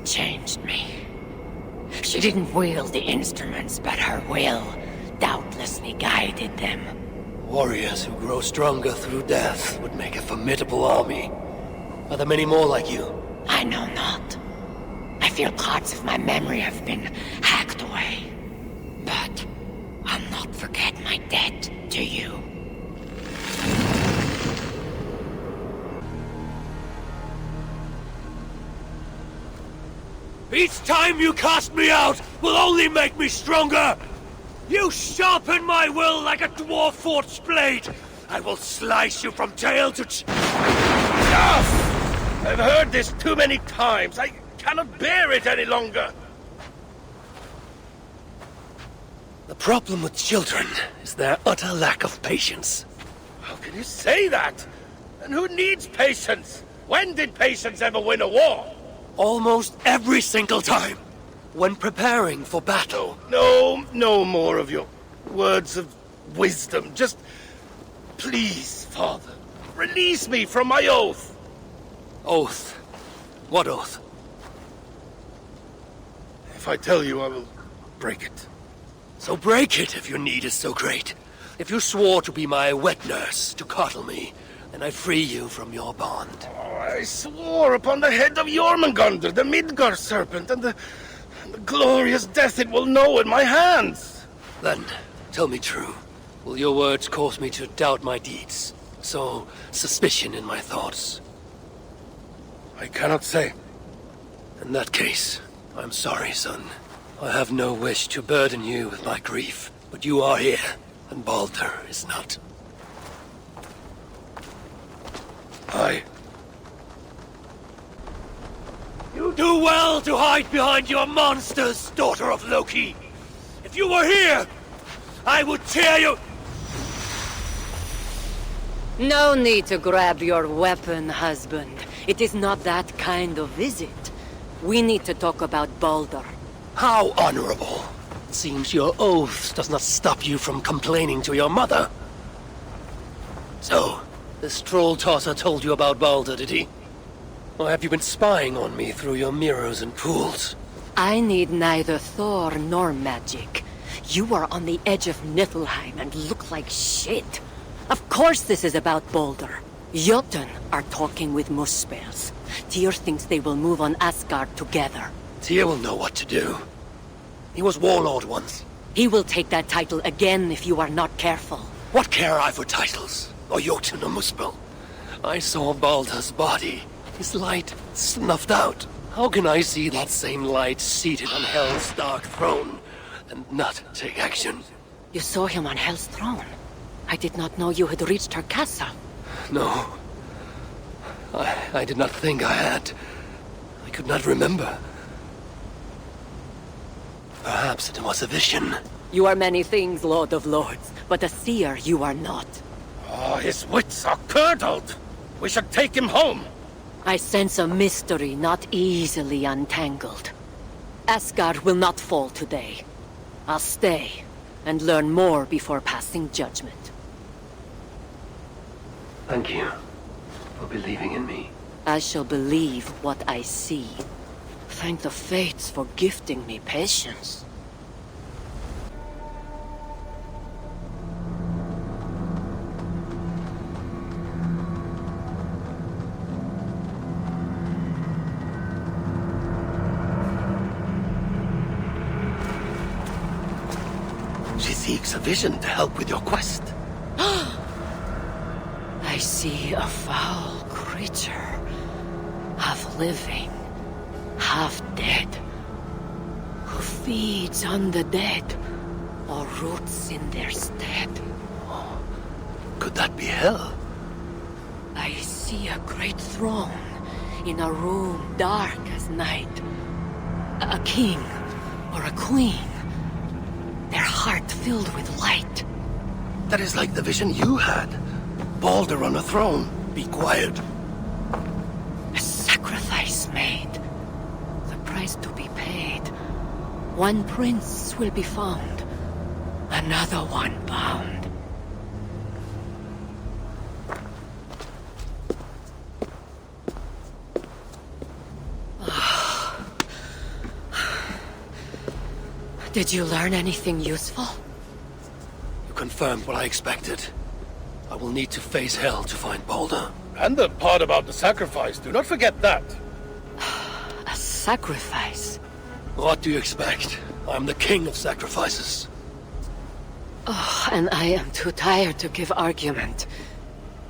changed me. She didn't wield the instruments, but her will doubtlessly guided them. Warriors who grow stronger through death would make a formidable army. Are there many more like you? I know not. I feel parts of my memory have been hacked away. But I'll not forget my debt to you. Each time you cast me out will only make me stronger! You sharpen my will like a dwarf-forged blade! I will slice you from tail to Enough! I've heard this too many times. I cannot bear it any longer. The problem with children is their utter lack of patience. How can you say that? And who needs patience? When did patience ever win a war? Almost every single time. When preparing for battle. No more of your words of wisdom. Just, please, Father, release me from my oath. Oath? What oath? If I tell you, I will break it. So break it if your need is so great. If you swore to be my wet nurse, to coddle me, then I free you from your bond. Oh, I swore upon the head of Jormungandr, the Midgard serpent, and the glorious death it will know in my hands. Then, tell me true. Will your words cause me to doubt my deeds? Sow suspicion in my thoughts? I cannot say. In that case, I'm sorry, son. I have no wish to burden you with my grief, but you are here, and Baldur is not. You do well to hide behind your monsters, daughter of Loki. If you were here, I would tear you... No need to grab your weapon, husband. It is not that kind of visit. We need to talk about Baldur. How honorable. It seems your oath does not stop you from complaining to your mother. So, this troll-tosser told you about Baldur, did he? Or have you been spying on me through your mirrors and pools? I need neither Thor nor magic. You are on the edge of Nilfheim and look like shit. Of course this is about Baldur. Jotun are talking with Muspels. Tyr thinks they will move on Asgard together. Tyr will know what to do. He was warlord once. He will take that title again if you are not careful. What care I for titles? Or Jotun or Muspel? I saw Baldur's body. His light snuffed out. How can I see that same light seated on Hell's dark throne and not take action? You saw him on Hell's throne? I did not know you had reached her castle. No. I did not think I had. I could not remember. Perhaps it was a vision. You are many things, Lord of Lords, but a seer you are not. Oh, his wits are curdled. We should take him home. I sense a mystery not easily untangled. Asgard will not fall today. I'll stay and learn more before passing judgment. Thank you for believing in me. I shall believe what I see. Thank the fates for gifting me patience. She seeks a vision to help with your quest. I see a foul creature. Half living, half dead. Who feeds on the dead, or roots in their stead. Could that be hell? I see a great throne in a room dark as night. A king or a queen. Their heart filled with light. That is like the vision you had. Balder on a throne. Be quiet. A sacrifice made. The price to be paid. One prince will be found. Another one bound. Did you learn anything useful? You confirmed what I expected. I will need to face hell to find Balder. And the part about the sacrifice, do not forget that. A sacrifice? What do you expect? I'm the king of sacrifices. Oh, and I am too tired to give argument.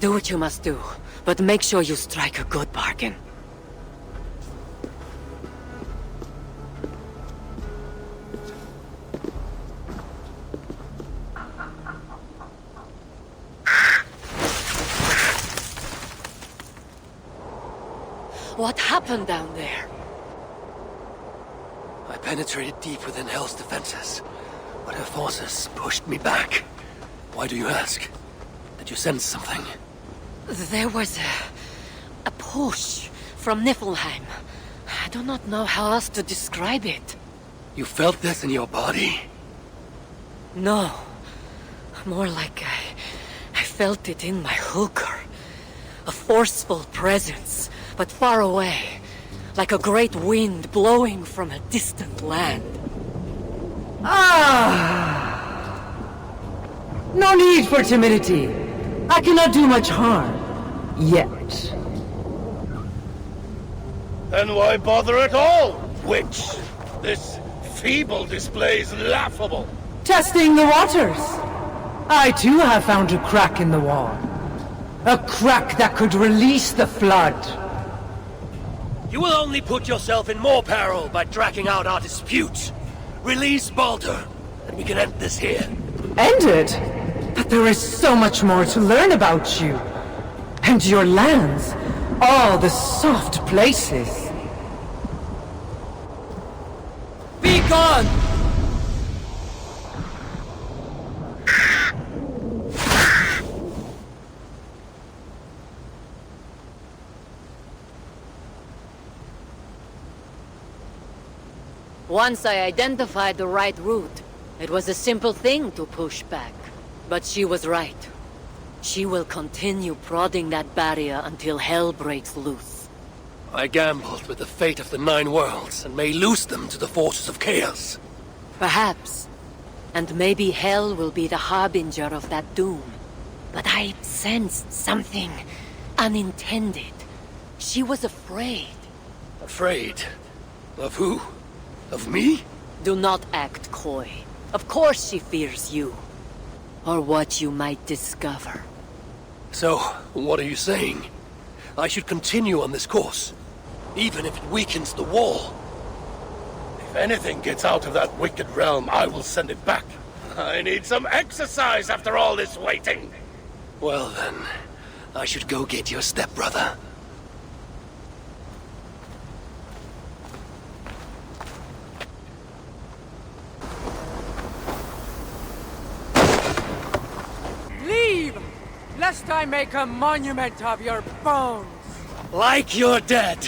Do what you must do, but make sure you strike a good bargain. What happened down there? I penetrated deep within Hell's defenses, but her forces pushed me back. Why do you ask? Did you sense something? There was a push from Nilfheim. I do not know how else to describe it. You felt this in your body? No. More like I felt it in my hooker. A forceful presence, but far away. Like a great wind blowing from a distant land. No need for timidity. I cannot do much harm. Yet. Then why bother at all, witch? This feeble display is laughable. Testing the waters. I too have found a crack in the wall. A crack that could release the flood. You will only put yourself in more peril by dragging out our dispute. Release Balder, and we can end this here. End it? But there is so much more to learn about you. And your lands. All the soft places. Be gone! Once I identified the right route, it was a simple thing to push back. But she was right. She will continue prodding that barrier until hell breaks loose. I gambled with the fate of the 9 worlds and may lose them to the forces of chaos. Perhaps. And maybe hell will be the harbinger of that doom. But I sensed something unintended. She was afraid. Afraid? Of who? Of me? Do not act coy. Of course she fears you. Or what you might discover. So, what are you saying? I should continue on this course, even if it weakens the wall? If anything gets out of that wicked realm, I will send it back. I need some exercise after all this waiting. Well then, I should go get your stepbrother. Leave! suggest I make a monument of your bones. Like you're dead,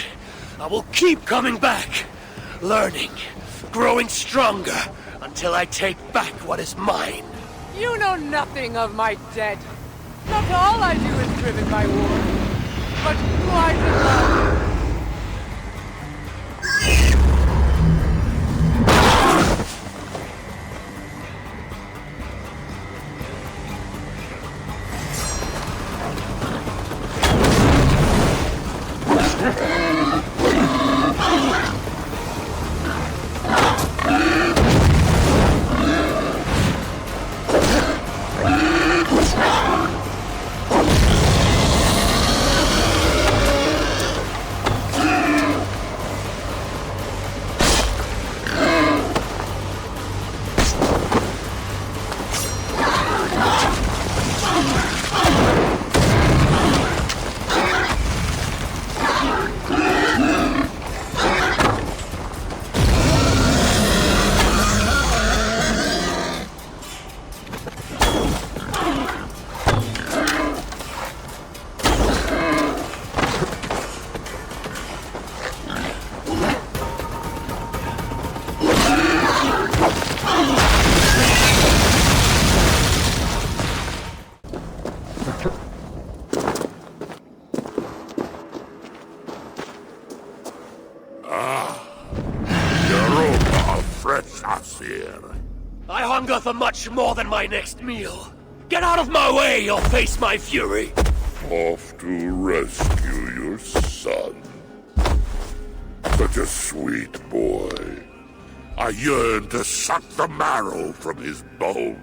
I will keep coming back, learning, growing stronger, until I take back what is mine. You know nothing of my dead. Not all I do is driven by war, but who I love. I hunger for much more than my next meal. Get out of my way, or face my fury. Off to rescue your son. Such a sweet boy. I yearn to suck the marrow from his bones.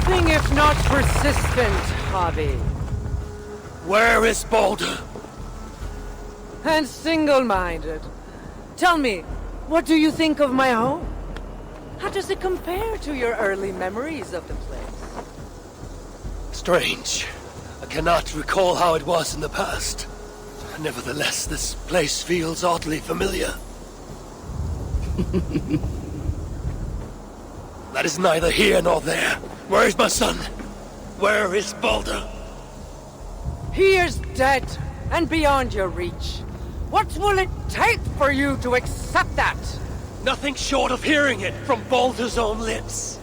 Nothing if not persistent, Hobby. Where is Balder? And single-minded. Tell me, what do you think of my home? How does it compare to your early memories of the place? Strange. I cannot recall how it was in the past. Nevertheless, this place feels oddly familiar. That is neither here nor there. Where is my son? Where is Balder? He is dead, and beyond your reach. What will it take for you to accept that? Nothing short of hearing it from Balder's own lips.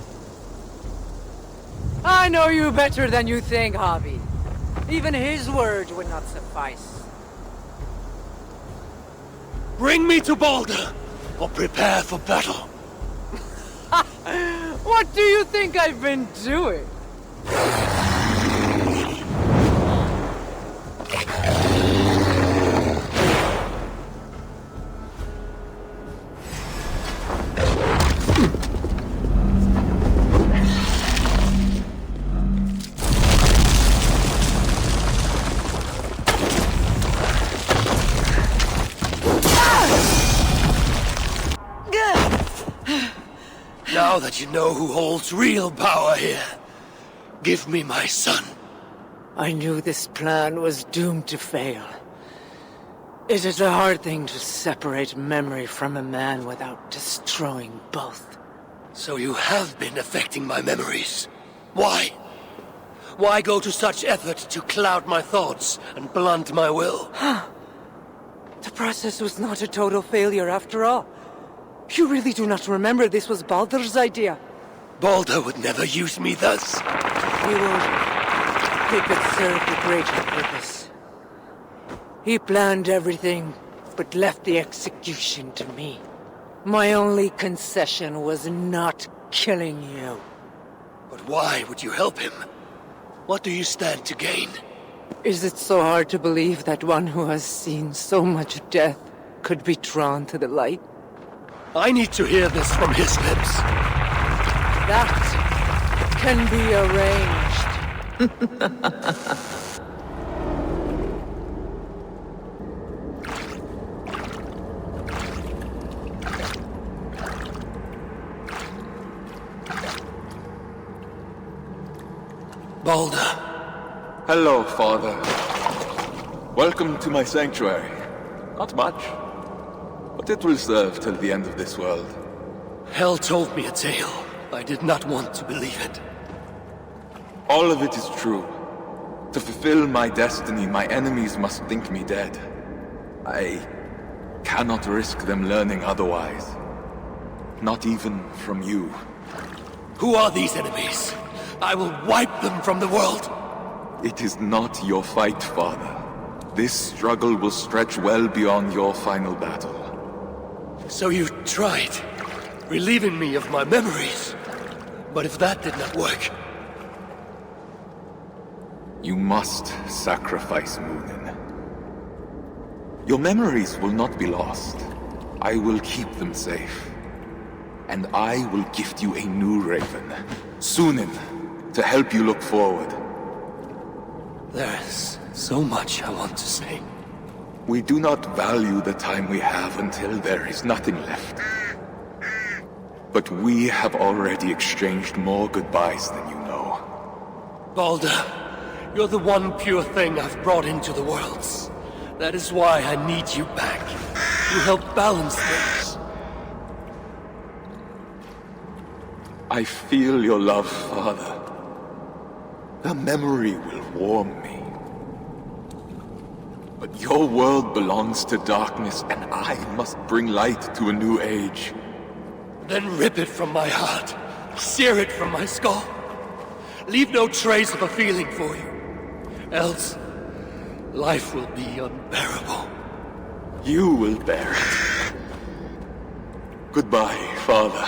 I know you better than you think, Hobby. Even his word would not suffice. Bring me to Balder, or prepare for battle. What do you think I've been doing? Now that you know who holds real power here, give me my son. I knew this plan was doomed to fail. It is a hard thing to separate memory from a man without destroying both. So you have been affecting my memories. Why? Why go to such effort to cloud my thoughts and blunt my will? The process was not a total failure after all. You really do not remember this was Balder's idea? Balder would never use me thus. He would. He could serve the greater purpose. He planned everything, but left the execution to me. My only concession was not killing you. But why would you help him? What do you stand to gain? Is it so hard to believe that one who has seen so much death could be drawn to the light? I need to hear this from his lips. That can be arranged. Balder. Hello, Father. Welcome to my sanctuary. Not much, but it will serve till the end of this world. Hell told me a tale. I did not want to believe it. All of it is true. To fulfill my destiny, my enemies must think me dead. I cannot risk them learning otherwise. Not even from you. Who are these enemies? I will wipe them from the world. It is not your fight, Father. This struggle will stretch well beyond your final battle. So you tried, relieving me of my memories. But if that did not work... You must sacrifice Moonin. Your memories will not be lost. I will keep them safe. And I will gift you a new raven, Sunin, to help you look forward. There's so much I want to say. We do not value the time we have until there is nothing left. But we have already exchanged more goodbyes than you know. Balder, you're the one pure thing I've brought into the worlds. That is why I need you back. You help balance things. I feel your love, Father. The memory will warm me. But your world belongs to darkness, and I must bring light to a new age. Then rip it from my heart. Sear it from my skull. Leave no trace of a feeling for you. Else, life will be unbearable. You will bear it. Goodbye, Father.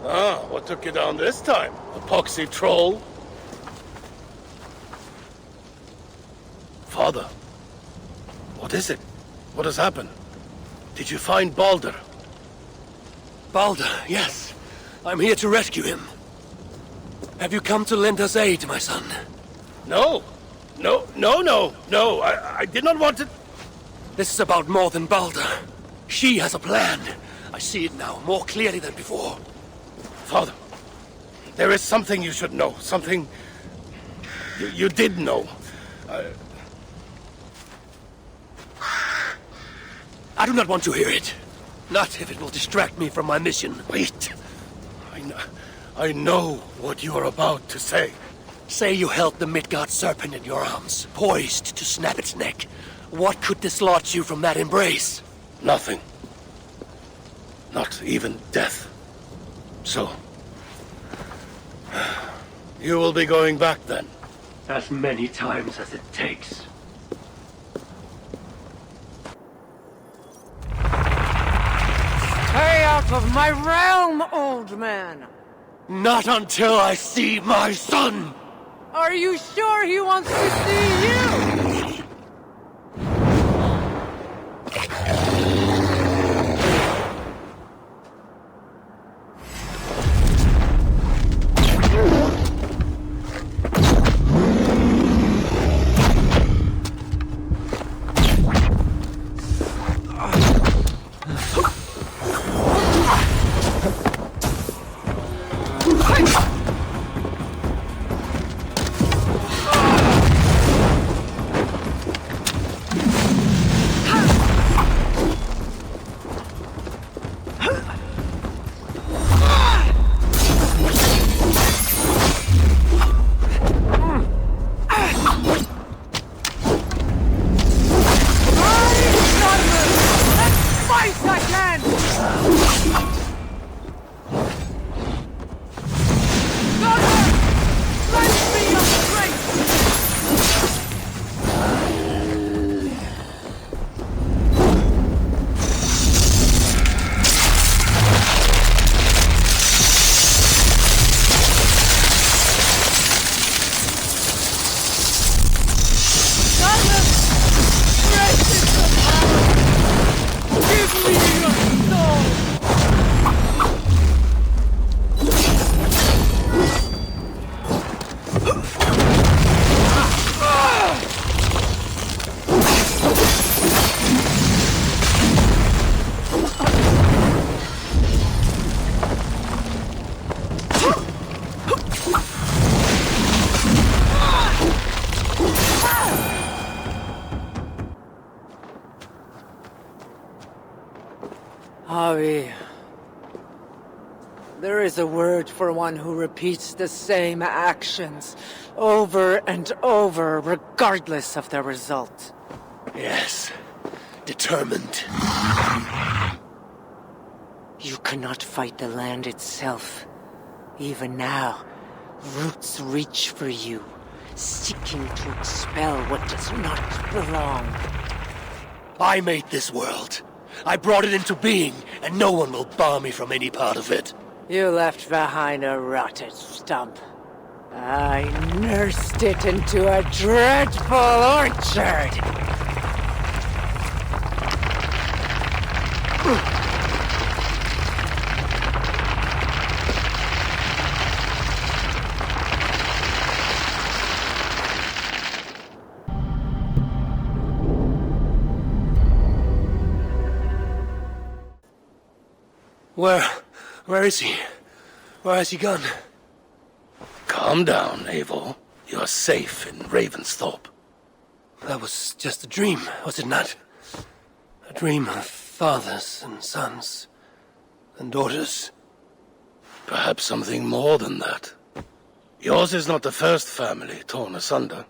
Ah, what took you down this time? Epoxy troll? Father, what is it? What has happened? Did you find Balder? Balder, yes. I'm here to rescue him. Have you come to lend us aid, my son? No. No. I did not want to... This is about more than Balder. She has a plan. I see it now, more clearly than before. Father, there is something you should know. Something... You did know. I do not want to hear it. Not if it will distract me from my mission. Wait. I know what you are about to say. Say you held the Midgard serpent in your arms, poised to snap its neck. What could dislodge you from that embrace? Nothing. Not even death. So... you will be going back then? As many times as it takes. Stay out of my realm, old man! Not until I see my son! Are you sure he wants to see you? Avi. There is a word for one who repeats the same actions over and over, regardless of the result. Yes. Determined. You cannot fight the land itself. Even now, roots reach for you, seeking to expel what does not belong. I made this world. I brought it into being, and no one will bar me from any part of it. You left behind a rotted stump. I nursed it into a dreadful orchard. Where is he? Where has he gone? Calm down, Eivor. You are safe in Ravensthorpe. That was just a dream, was it not? A dream of fathers and sons and daughters. Perhaps something more than that. Yours is not the first family torn asunder.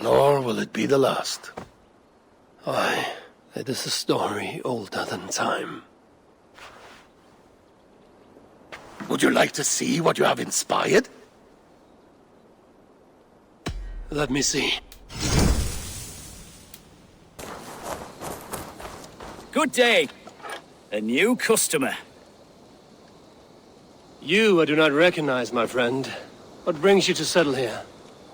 Nor will it be the last. Why, it is a story older than time. Would you like to see what you have inspired? Let me see. Good day. A new customer. You I do not recognize, my friend. What brings you to settle here?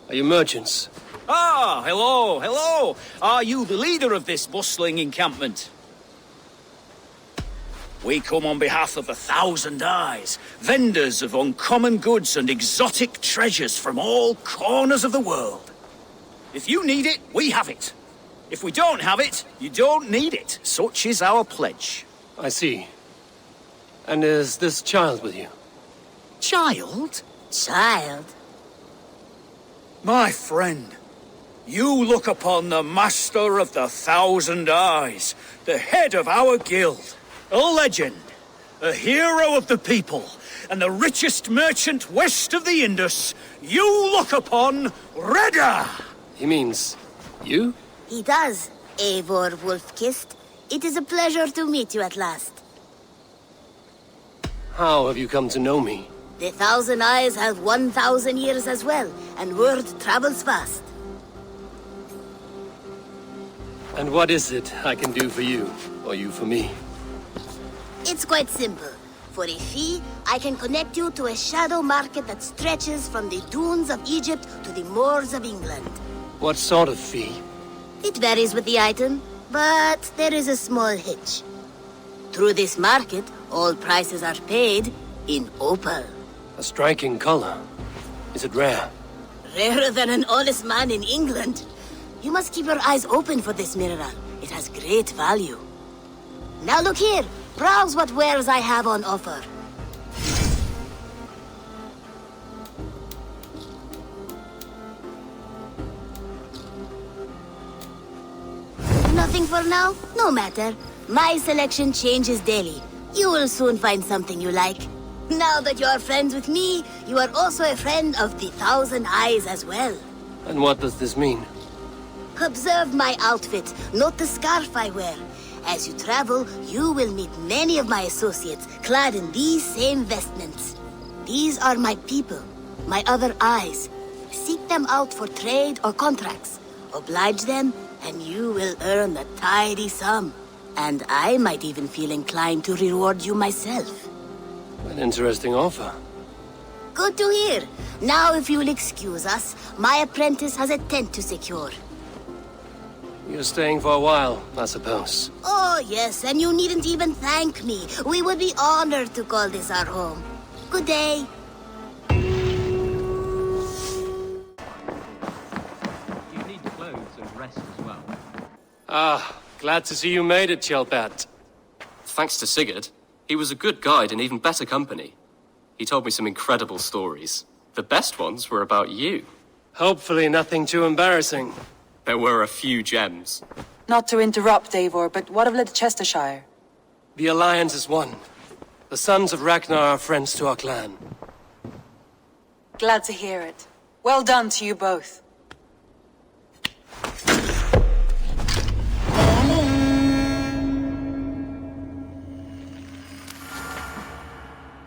Are you merchants? Ah, hello, hello! Are you the leader of this bustling encampment? We come on behalf of 1,000 Eyes, vendors of uncommon goods and exotic treasures from all corners of the world. If you need it, we have it. If we don't have it, you don't need it. Such is our pledge. I see. And is this child with you? Child? Child? My friend, you look upon the master of the 1,000 Eyes, the head of our guild, a legend, a hero of the people, and the richest merchant west of the Indus. You look upon Reda! He means you? He does, Eivor Wolf-Kissed. It is a pleasure to meet you at last. How have you come to know me? The 1,000 Eyes have 1,000 years as well, and word travels fast. And what is it I can do for you, or you for me? It's quite simple. For a fee, I can connect you to a shadow market that stretches from the dunes of Egypt to the moors of England. What sort of fee? It varies with the item, but there is a small hitch. Through this market, all prices are paid in opal. A striking color. Is it rare? Rarer than an honest man in England. You must keep your eyes open for this mineral. It has great value. Now look here. Browse what wares I have on offer. Nothing for now? No matter. My selection changes daily. You will soon find something you like. Now that you are friends with me, you are also a friend of the 1,000 Eyes as well. And what does this mean? Observe my outfit. Note the scarf I wear. As you travel, you will meet many of my associates clad in these same vestments. These are my people, my other eyes. Seek them out for trade or contracts. Oblige them, and you will earn a tidy sum. And I might even feel inclined to reward you myself. An interesting offer. Good to hear. Now, if you'll excuse us, my apprentice has a tent to secure. You're staying for a while, I suppose. Oh, yes, and you needn't even thank me. We would be honored to call this our home. Good day. You need clothes and rest as well. Ah, glad to see you made it, Chelpat. Thanks to Sigurd. He was a good guide and even better company. He told me some incredible stories. The best ones were about you. Hopefully nothing too embarrassing. There were a few gems. Not to interrupt, Eivor, but what of Leicestershire? The Alliance is one. The sons of Ragnar are friends to our clan. Glad to hear it. Well done to you both.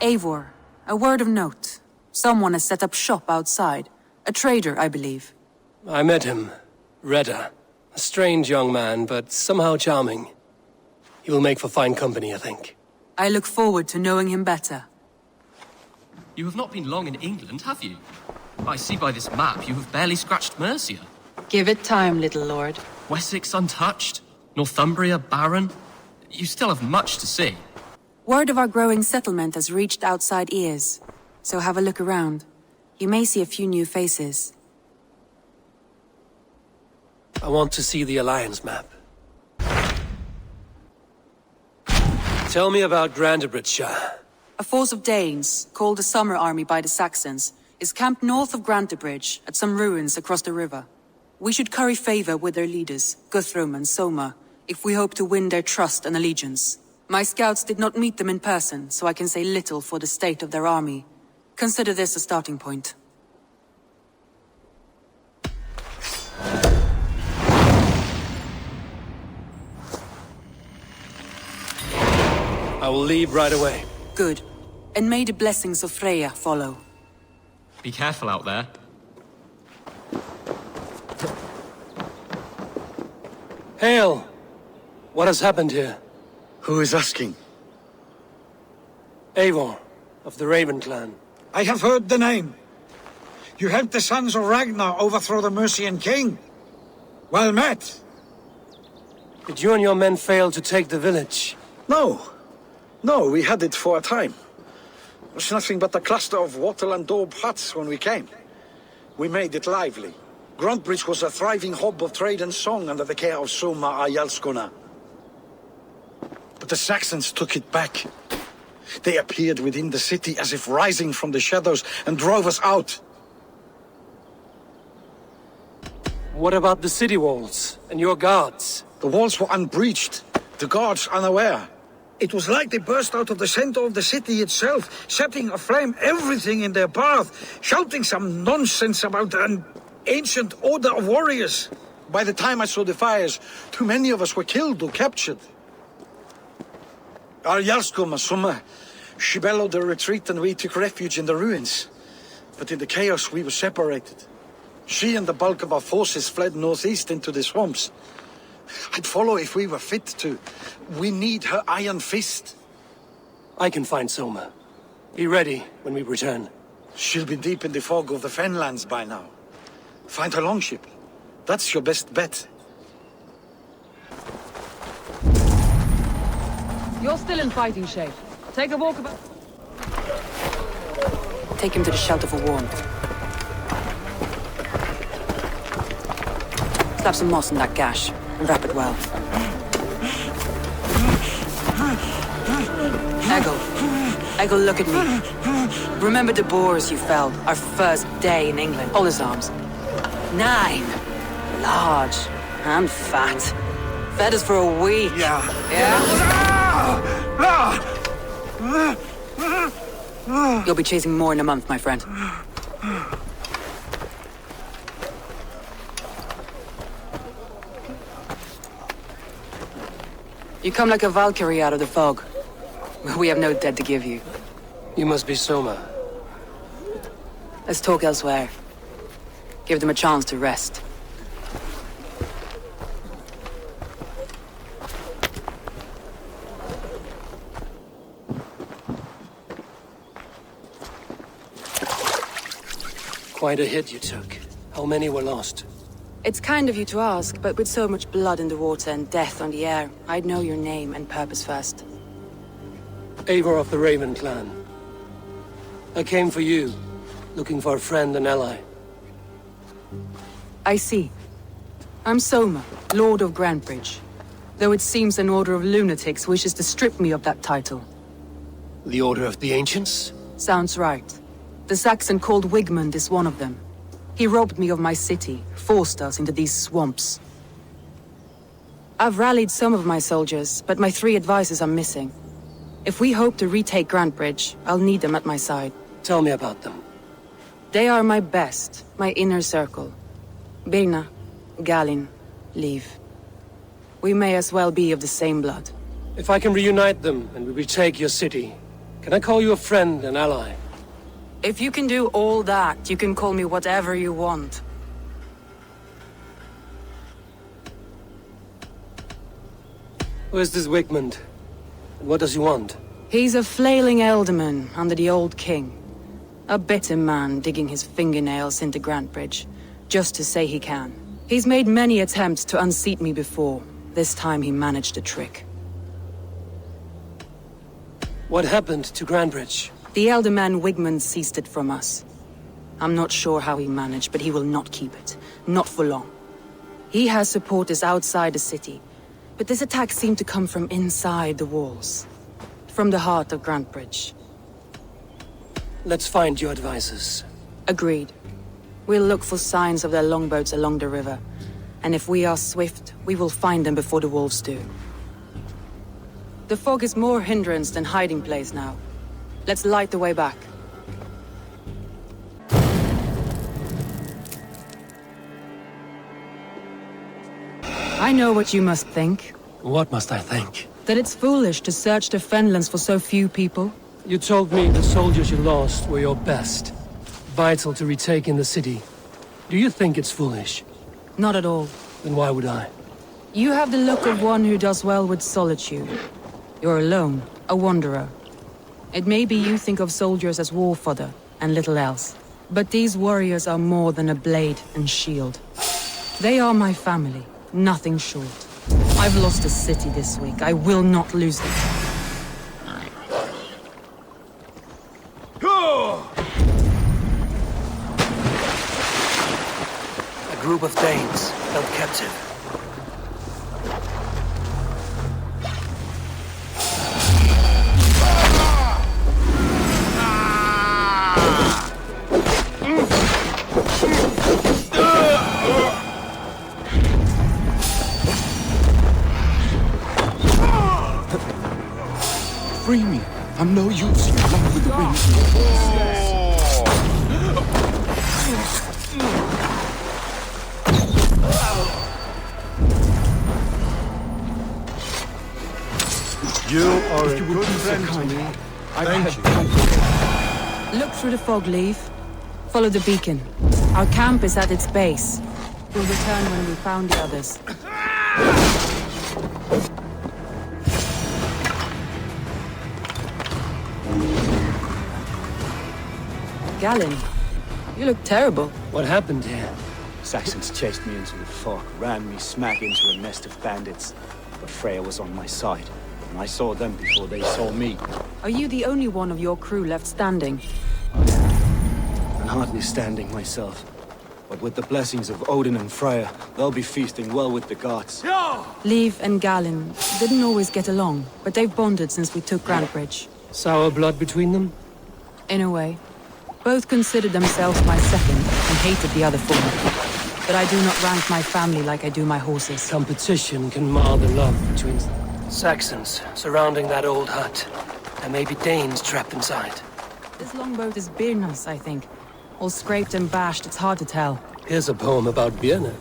Eivor, a word of note. Someone has set up shop outside. A trader, I believe. I met him. Reda. A strange young man, but somehow charming. He will make for fine company, I think. I look forward to knowing him better. You have not been long in England, have you? I see by this map you have barely scratched Mercia. Give it time, little lord. Wessex untouched, Northumbria barren. You still have much to see. Word of our growing settlement has reached outside ears. So have a look around. You may see a few new faces. I want to see the Alliance map. Tell me about Grantebridgeshire. A force of Danes, called the Summer Army by the Saxons, is camped north of Grantebridge at some ruins across the river. We should curry favor with their leaders, Guthrum and Soma, if we hope to win their trust and allegiance. My scouts did not meet them in person, so I can say little for the state of their army. Consider this a starting point. I will leave right away. Good. And may the blessings of Freya follow. Be careful out there. Hail! What has happened here? Who is asking? Eivor, of the Raven clan. I have heard the name. You helped the sons of Ragnar overthrow the Mercian king. Well met. Did you and your men fail to take the village? No. No, we had it for a time. It was nothing but a cluster of wattle and daub huts when we came. We made it lively. Grantebridge was a thriving hub of trade and song under the care of Soma Ayalskona. But the Saxons took it back. They appeared within the city as if rising from the shadows and drove us out. What about the city walls and your guards? The walls were unbreached, the guards unaware. It was like they burst out of the center of the city itself, setting aflame everything in their path, shouting some nonsense about an ancient order of warriors. By the time I saw the fires, too many of us were killed or captured. Our Jarlskoma, Summa, she bellowed a retreat and we took refuge in the ruins. But in the chaos we were separated. She and the bulk of our forces fled northeast into the swamps. I'd follow if we were fit to. We need her iron fist. I can find Soma. Be ready when we return. She'll be deep in the fog of the Fenlands by now. Find her longship. That's your best bet. You're still in fighting shape. Take a walk about... Take him to the shelter for warmth. Slap some moss in that gash, and wrap it well. Eggle, look at me. Remember the boars you felled, our first day in England? Hold his arms. 9. Large and fat. Fed us for a week. Yeah? You'll be chasing more in a month, my friend. You come like a Valkyrie out of the fog. We have no dead to give you. You must be Soma. Let's talk elsewhere. Give them a chance to rest. Quite a hit you took. How many were lost? It's kind of you to ask, but with so much blood in the water and death on the air, I'd know your name and purpose first. Eivor of the Raven clan. I came for you, looking for a friend and ally. I see. I'm Soma, Lord of Grantebridge. Though it seems an order of lunatics wishes to strip me of that title. The Order of the Ancients? Sounds right. The Saxon called Wigmund is one of them. He robbed me of my city, forced us into these swamps. I've rallied some of my soldiers, but my 3 advisors are missing. If we hope to retake Grantebridge, I'll need them at my side. Tell me about them. They are my best, my inner circle. Birna, Galin, Liv. We may as well be of the same blood. If I can reunite them and we retake your city, can I call you a friend and ally? If you can do all that, you can call me whatever you want. Who is this Wigmund? And what does he want? He's a flailing elderman under the old king. A bitter man digging his fingernails into Grantebridge, just to say he can. He's made many attempts to unseat me before. This time he managed a trick. What happened to Grantebridge? The elder man Wigmund seized it from us. I'm not sure how he managed, but he will not keep it. Not for long. He has supporters outside the city, but this attack seemed to come from inside the walls. From the heart of Grantebridge. Let's find your advisors. Agreed. We'll look for signs of their longboats along the river. And if we are swift, we will find them before the wolves do. The fog is more hindrance than hiding place now. Let's light the way back. I know what you must think. What must I think? That it's foolish to search the Fenlands for so few people. You told me the soldiers you lost were your best. Vital to retaking the city. Do you think it's foolish? Not at all. Then why would I? You have the look of one who does well with solitude. You're alone, a wanderer. It may be you think of soldiers as war fodder and little else, but these warriors are more than a blade and shield. They are my family, nothing short. I've lost a city this week. I will not lose it. A group of Danes held captive. Free me. I'm no use. You're not with the ring. You are a good friend to me. Thank you. Look through the fog, Leaf. Follow the beacon. Our camp is at its base. We'll return when we found the others. Galen, you look terrible. What happened here? Saxons chased me into the fog, ran me smack into a nest of bandits. But Freya was on my side, and I saw them before they saw me. Are you the only one of your crew left standing? I'm hardly standing myself. But with the blessings of Odin and Freya, they'll be feasting well with the gods. Leif and Galen didn't always get along, but they've bonded since we took Grantbridge. Sour blood between them? In a way. Both considered themselves my second and hated the other for me. But I do not rank my family like I do my horses. Competition can mar the love between Saxons surrounding that old hut. There may be Danes trapped inside. This longboat is Birna's, I think. All scraped and bashed, it's hard to tell. Here's a poem about Birna.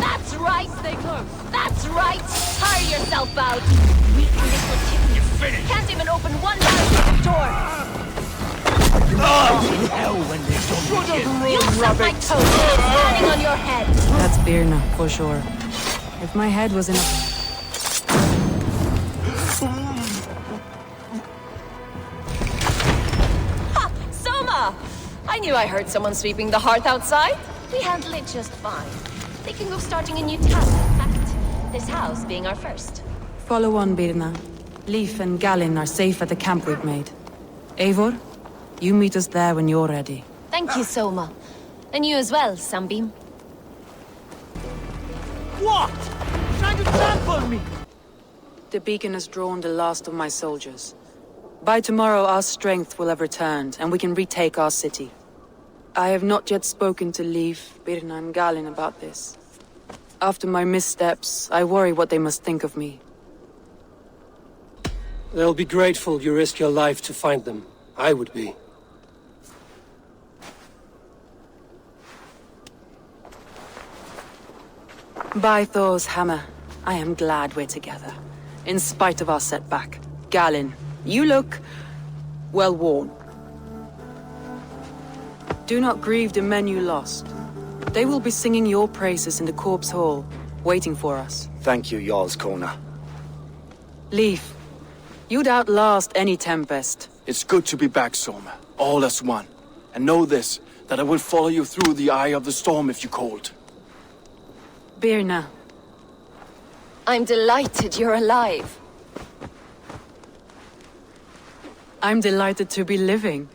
That's right! Stay close! That's right! Tire yourself out! Weak little kitten. You finished! Can't even open one barricade door! Oh, hell when they've done with you! You'll suck my toes! I'm standing on your head! That's Birna, for sure. If my head was in a... Ha! Soma! I knew I heard someone sweeping the hearth outside. We handle it just fine. Thinking of starting a new task, in fact. This house being our first. Follow on, Birna. Leif and Galen are safe at the camp we've made. Eivor, you meet us there when you're ready. Thank you, Soma. And you as well, Sunbeam. What? Trying to trample me? The beacon has drawn the last of my soldiers. By tomorrow, our strength will have returned, and we can retake our city. I have not yet spoken to Leif, Birna, and Galen about this. After my missteps, I worry what they must think of me. They'll be grateful you risked your life to find them. I would be. By Thor's hammer, I am glad we're together. In spite of our setback. Galen, you look... well worn. Do not grieve the men you lost. They will be singing your praises in the Corpse Hall, waiting for us. Thank you, Jarl's Kona. Leif, you'd outlast any tempest. It's good to be back, Soma. All as one. And know this, that I will follow you through the eye of the storm if you called. Birna. I'm delighted you're alive. I'm delighted to be living.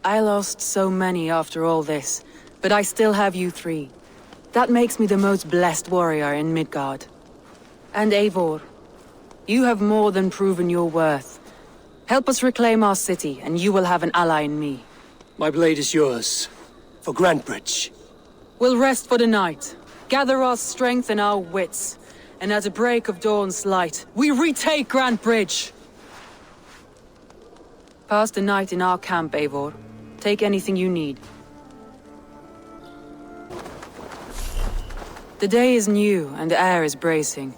I lost so many after all this, but I still have you three. That makes me the most blessed warrior in Midgard. And Eivor, you have more than proven your worth. Help us reclaim our city, and you will have an ally in me. My blade is yours. For Grantbridge. We'll rest for the night, gather our strength and our wits, and at the break of dawn's light, we retake Grantbridge! Pass the night in our camp, Eivor. Take anything you need. The day is new, and the air is bracing.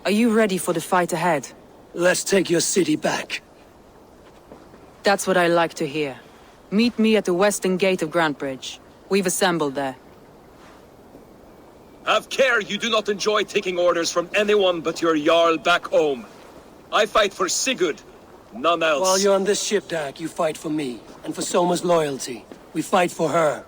Are you ready for the fight ahead? Let's take your city back. That's what I like to hear. Meet me at the western gate of Grantbridge. We've assembled there. Have care you do not enjoy taking orders from anyone but your Jarl back home. I fight for Sigurd, none else. While you're on this ship, Dag, you fight for me, and for Soma's loyalty. We fight for her.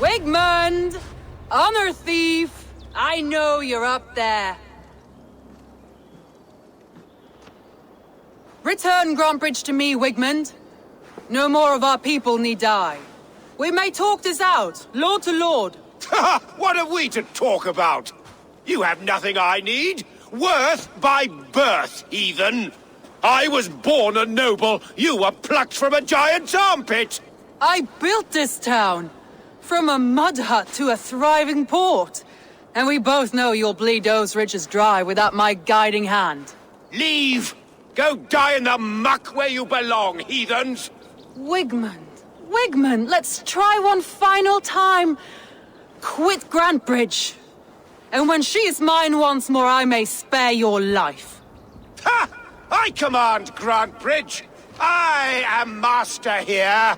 Wigmund! Honor thief! I know you're up there. Return Grantbridge to me, Wigmund. No more of our people need die. We may talk this out, lord to lord. What are we to talk about? You have nothing I need. Worth by birth, heathen. I was born a noble. You were plucked from a giant's armpit. I built this town. From a mud hut to a thriving port. And we both know you'll bleed those riches dry without my guiding hand. Leave! Go die in the muck where you belong, heathens! Wigmund, let's try one final time. Quit Grantbridge. And when she is mine once more, I may spare your life. Ha! I command Grantbridge. I am master here.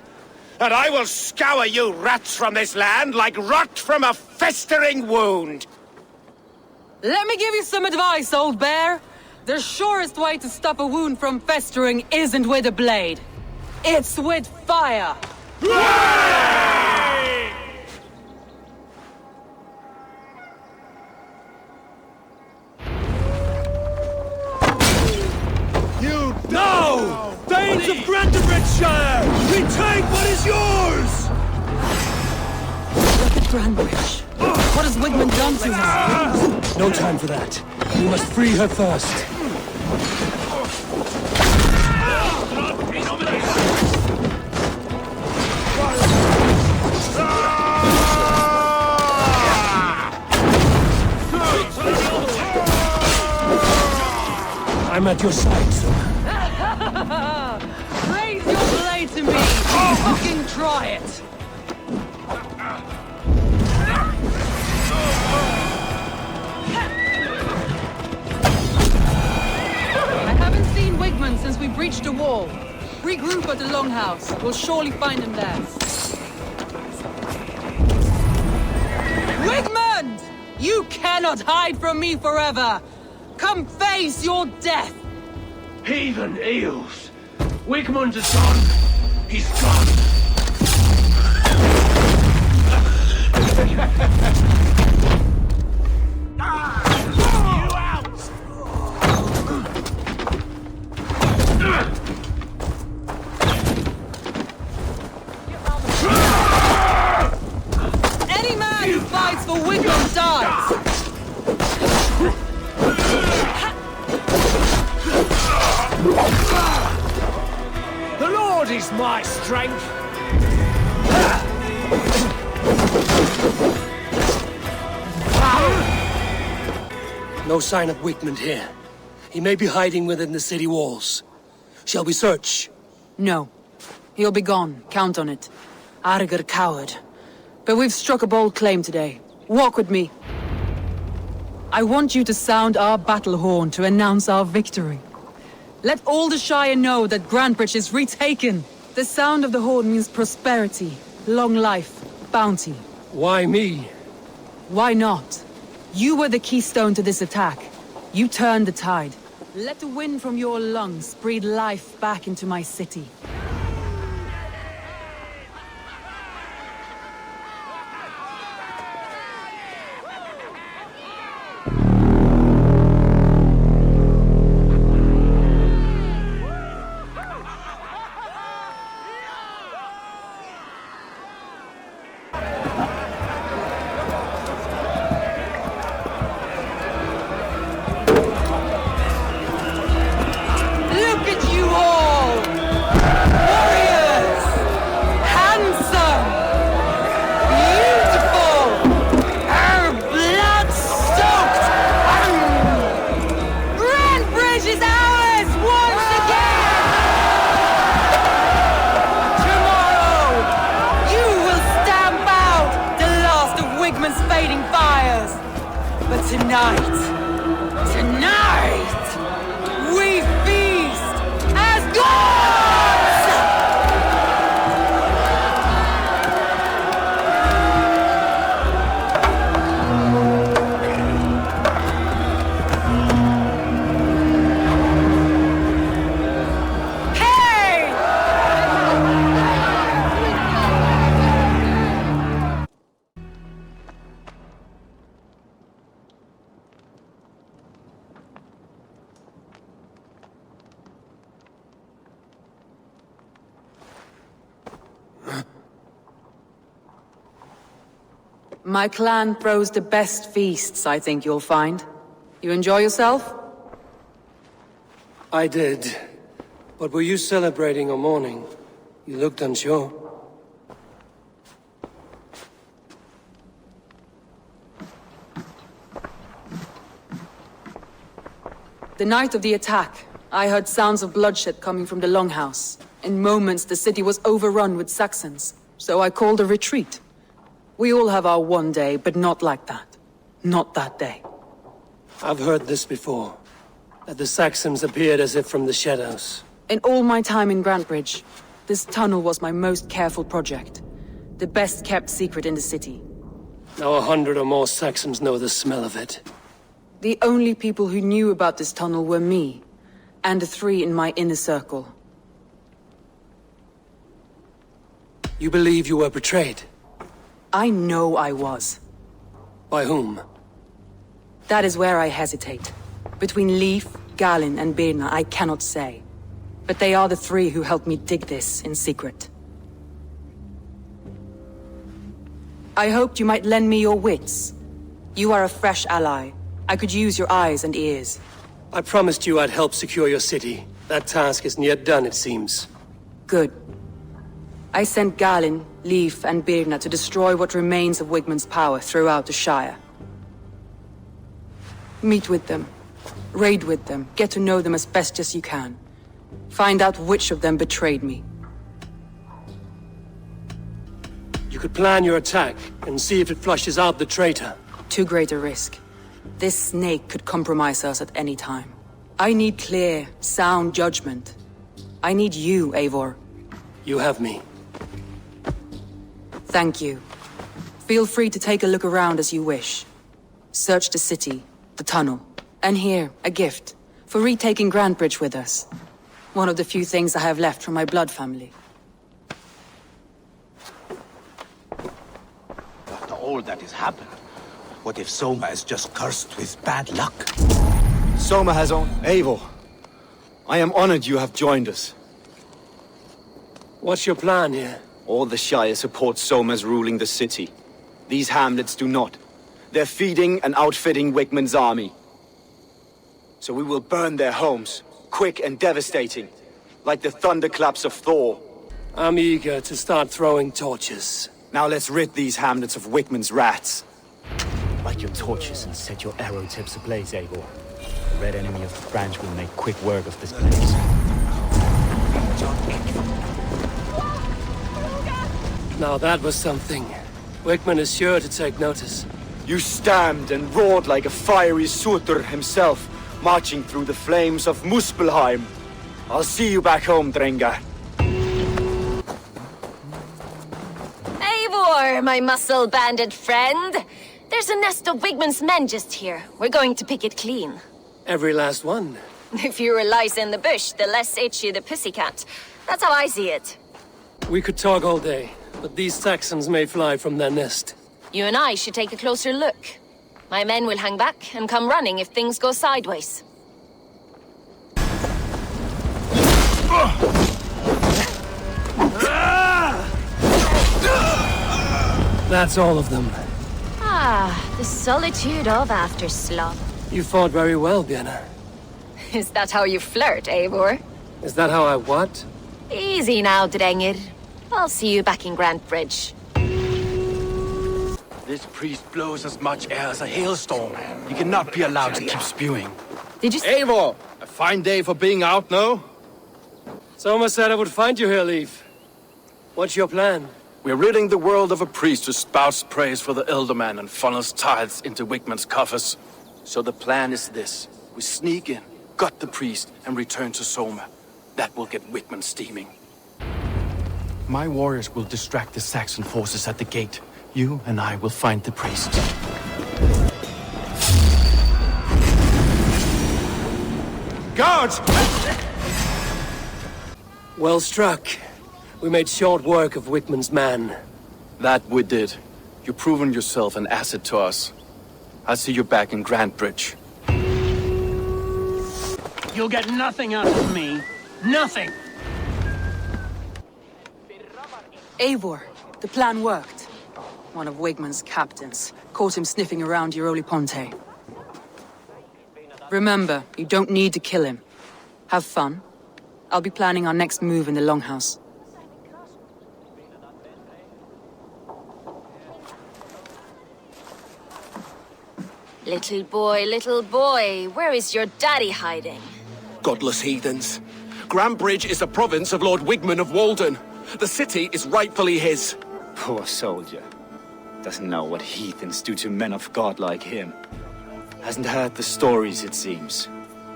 And I will scour you rats from this land like rot from a festering wound. Let me give you some advice, old bear. The surest way to stop a wound from festering isn't with a blade. It's with fire. You no! Thanes of Grantebridgeshire! Retake what is yours! Look at Grantbridge. What has Wigmund done to her? No time for that. We must free her first. I'm at your side, sir. Raise your blade to me! Fucking try it! I haven't seen Wigmund since we breached the wall. Regroup at the Longhouse. We'll surely find him there. Wigmund! You cannot hide from me forever! Come face your death! Heathen eels! Wigmund is gone! He's gone! You out! Any man who fights for Wigmund dies! The Lord is my strength! No sign of Wigmund here. He may be hiding within the city walls. Shall we search? No. He'll be gone. Count on it. Arger coward. But we've struck a bold claim today. Walk with me. I want you to sound our battle horn to announce our victory. Let all the Shire know that Grantbridge is retaken. The sound of the horn means prosperity, long life, bounty. Why me? Why not? You were the keystone to this attack. You turned the tide. Let the wind from your lungs breathe life back into my city. Tonight, we feast as gods! Hey! My clan throws the best feasts, I think you'll find. You enjoy yourself? I did. But were you celebrating or mourning? You looked unsure. The night of the attack, I heard sounds of bloodshed coming from the Longhouse. In moments, the city was overrun with Saxons, so I called a retreat. We all have our one day, but not like that. Not that day. I've heard this before. That the Saxons appeared as if from the shadows. In all my time in Grantebridge, this tunnel was my most careful project. The best kept secret in the city. Now 100 or more Saxons know the smell of it. The only people who knew about this tunnel were me, and the 3 in my inner circle. You believe you were betrayed? I know I was. By whom? That is where I hesitate. Between Leif, Galin, and Birna, I cannot say. But they are the 3 who helped me dig this in secret. I hoped you might lend me your wits. You are a fresh ally. I could use your eyes and ears. I promised you I'd help secure your city. That task isn't yet done, it seems. Good. I sent Galin, Leif, and Birna to destroy what remains of Wigmund's power throughout the Shire. Meet with them. Raid with them. Get to know them as best as you can. Find out which of them betrayed me. You could plan your attack and see if it flushes out the traitor. Too great a risk. This snake could compromise us at any time. I need clear, sound judgment. I need you, Eivor. You have me. Thank you. Feel free to take a look around as you wish. Search the city, the tunnel, and here, a gift, for retaking Grantebridge with us. One of the few things I have left from my blood family. After all that has happened, what if Soma is just cursed with bad luck? Soma has on Eivor. I am honored you have joined us. What's your plan here? All the Shire support Soma's ruling the city. These hamlets do not. They're feeding and outfitting Wigmund's army. So we will burn their homes, quick and devastating, like the thunderclaps of Thor. I'm eager to start throwing torches. Now let's rid these hamlets of Wigmund's rats. Light your torches and set your arrow tips ablaze, Eivor. The red enemy of the branch will make quick work of this place. Now that was something. Wigmund is sure to take notice. You stamped and roared like a fiery Surtur himself, marching through the flames of Muspelheim. I'll see you back home, Drengar. Eivor, my muscle-banded friend. There's a nest of Wigmund's men just here. We're going to pick it clean. Every last one. The fewer lice in the bush, the less itchy the pussycat. That's how I see it. We could talk all day, but these Saxons may fly from their nest. You and I should take a closer look. My men will hang back and come running if things go sideways. That's all of them. Ah, the solitude of aftersloth. You fought very well, Birna. Is that how you flirt, Eivor? Is that how I what? Easy now, Drengir. I'll see you back in Grantebridge. This priest blows as much air as a hailstorm. He cannot be allowed to keep spewing. Did you Eivor! A fine day for being out, no? Soma said I would find you here, Leif. What's your plan? We're ridding the world of a priest who spouts praise for the Elderman and funnels tithes into Wigmund's coffers. So the plan is this. We sneak in, gut the priest, and return to Soma. That will get Wickman steaming. My warriors will distract the Saxon forces at the gate. You and I will find the priest. Guards! Well struck. We made short work of Wickman's man. That we did. You've proven yourself an asset to us. I'll see you back in Grantbridge. You'll get nothing out of me. Nothing! Eivor, the plan worked. One of Wigman's captains caught him sniffing around Euroli Ponte. Remember, you don't need to kill him. Have fun. I'll be planning our next move in the Longhouse. Little boy, where is your daddy hiding? Godless heathens. Grantbridge is a province of Lord Wigman of Walden. The city is rightfully his. Poor soldier. Doesn't know what heathens do to men of God like him. Hasn't heard the stories, it seems.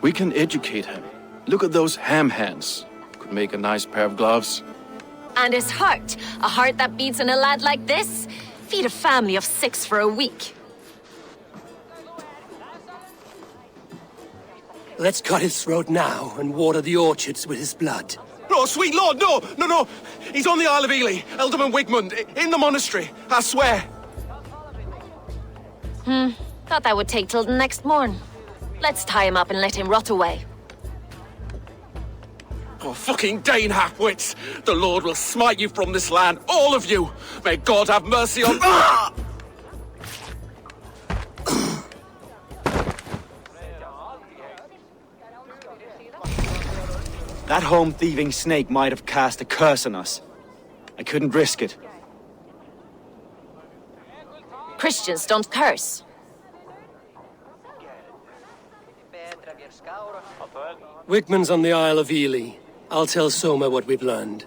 We can educate him. Look at those ham hands. Could make a nice pair of gloves. And his heart. A heart that beats in a lad like this? Feed a family of 6 for a week. Let's cut his throat now and water the orchards with his blood. Oh, sweet lord, no! No! He's on the Isle of Ely, Ealdorman Wigmund, in the monastery, I swear. Thought that would take till the next morn. Let's tie him up and let him rot away. Oh, fucking Dane halfwits! The Lord will smite you from this land, all of you! May God have mercy on... Ah! That home-thieving snake might have cast a curse on us. I couldn't risk it. Christians don't curse. Wickman's on the Isle of Ely. I'll tell Soma what we've learned.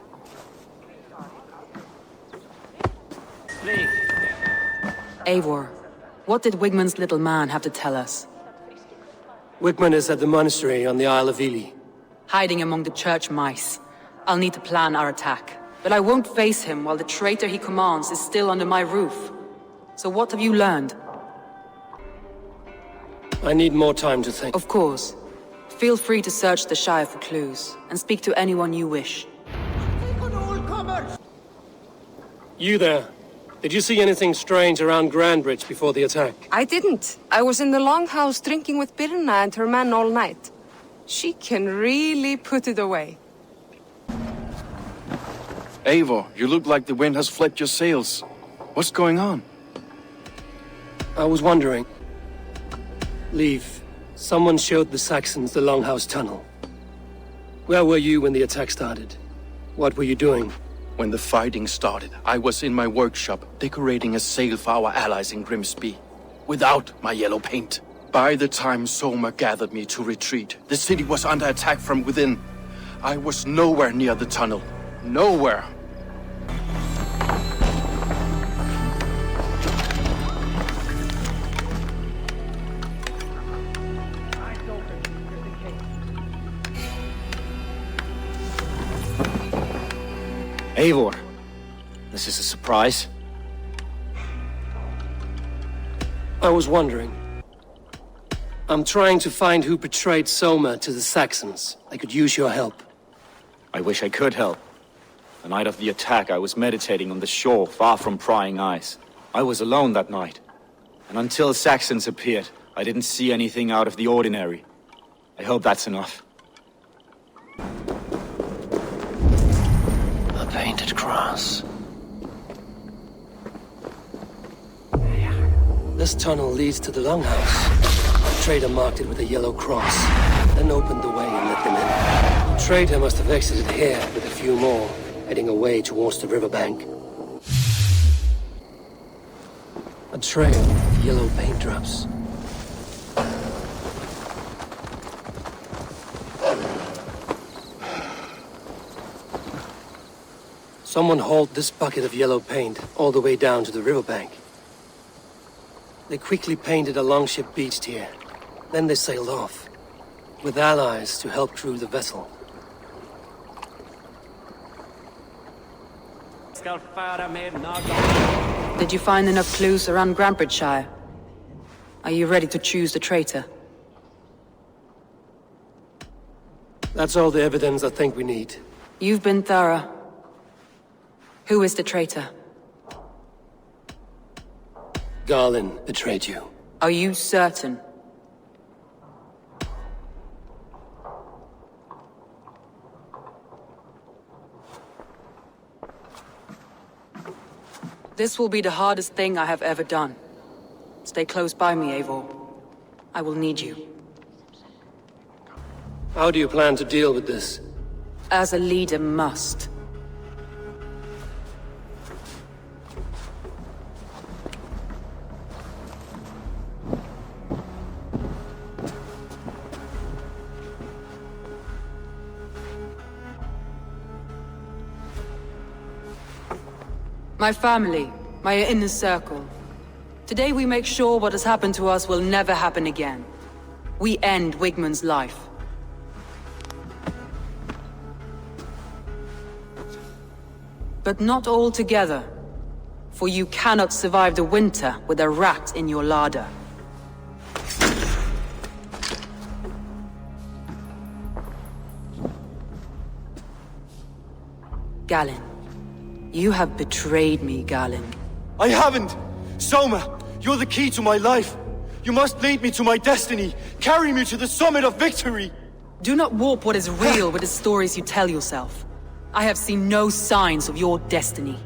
Eivor, what did Wigman's little man have to tell us? Wickman is at the monastery on the Isle of Ely. Hiding among the church mice. I'll need to plan our attack. But I won't face him while the traitor he commands is still under my roof. So what have you learned? I need more time to think. Of course. Feel free to search the Shire for clues, and speak to anyone you wish. You there. Did you see anything strange around Grantbridge before the attack? I didn't. I was in the Longhouse drinking with Birna and her man all night. She can really put it away. Eivor, you look like the wind has flipped your sails. What's going on? I was wondering. Leave. Someone showed the Saxons the Longhouse tunnel. Where were you when the attack started? What were you doing? When the fighting started, I was in my workshop decorating a sail for our allies in Grimsby. Without my yellow paint. By the time Soma gathered me to retreat, the city was under attack from within. I was nowhere near the tunnel. Nowhere. Eivor, this is a surprise. I was wondering. I'm trying to find who betrayed Soma to the Saxons. I could use your help. I wish I could help. The night of the attack, I was meditating on the shore, far from prying eyes. I was alone that night. And until Saxons appeared, I didn't see anything out of the ordinary. I hope that's enough. A painted cross. This tunnel leads to the Longhouse. The trader marked it with a yellow cross, then opened the way and let them in. The trader must have exited here with a few more, heading away towards the riverbank. A trail of yellow paint drops. Someone hauled this bucket of yellow paint all the way down to the riverbank. They quickly painted a longship beached here, Then they sailed off, with allies to help crew the vessel. Did you find enough clues around Grantebridgeshire? Are you ready to choose the traitor? That's all the evidence I think we need. You've been thorough. Who is the traitor? Garlin betrayed you. Are you certain? This will be the hardest thing I have ever done. Stay close by me, Eivor. I will need you. How do you plan to deal with this? As a leader must. My family, my inner circle. Today we make sure what has happened to us will never happen again. We end Wigmund's life. But not all together. For you cannot survive the winter with a rat in your larder. Galinn. You have betrayed me, Galinn. I haven't! Soma, you're the key to my life. You must lead me to my destiny. Carry me to the summit of victory. Do not warp what is real with the stories you tell yourself. I have seen no signs of your destiny.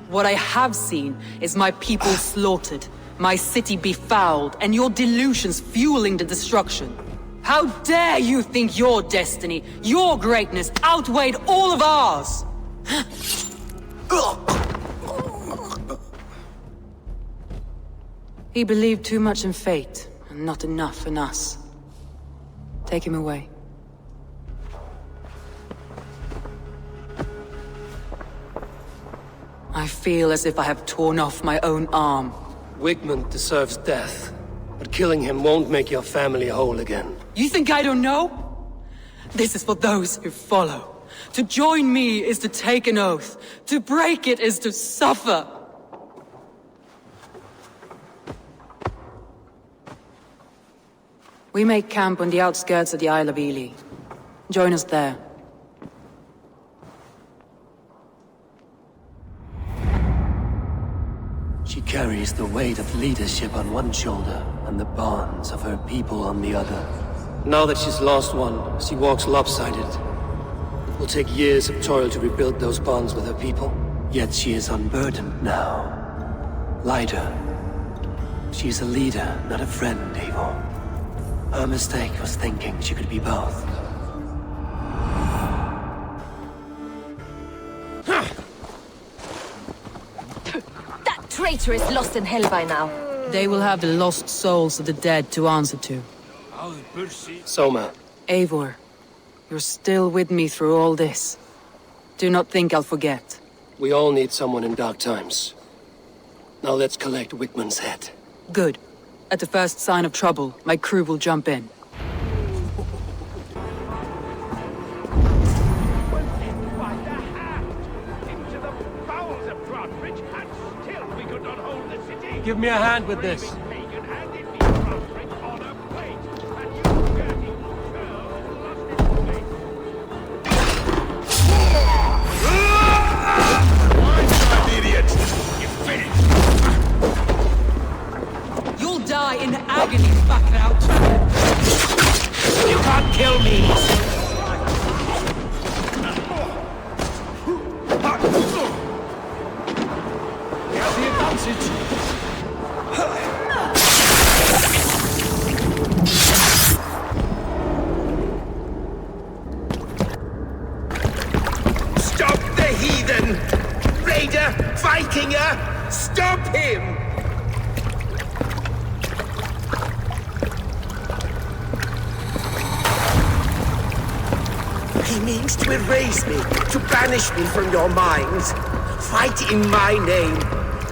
What I have seen is my people slaughtered, my city befouled, and your delusions fueling the destruction. How dare you think your destiny, your greatness, outweighed all of ours? He believed too much in fate, and not enough in us. Take him away. I feel as if I have torn off my own arm. Wigmund deserves death, but killing him won't make your family whole again. You think I don't know? This is for those who follow. To join me is to take an oath. To break it is to suffer. We make camp on the outskirts of the Isle of Ely. Join us there. She carries the weight of leadership on one shoulder and the bonds of her people on the other. Now that she's lost one, she walks lopsided. It will take years of toil to rebuild those bonds with her people. Yet she is unburdened now. Lighter. She is a leader, not a friend, Eivor. Her mistake was thinking she could be both. That traitor is lost in hell by now. They will have the lost souls of the dead to answer to. Soma. Eivor, you're still with me through all this. Do not think I'll forget. We all need someone in dark times. Now let's collect Wigmund's head. Good. At the first sign of trouble, my crew will jump in. Give me a hand with this. You'll die in agony, fuck out. You can't kill me! Here's the advantage. Stop the heathen! Raider! Vikinger! Stop him! He means to erase me, to banish me from your minds. Fight in my name.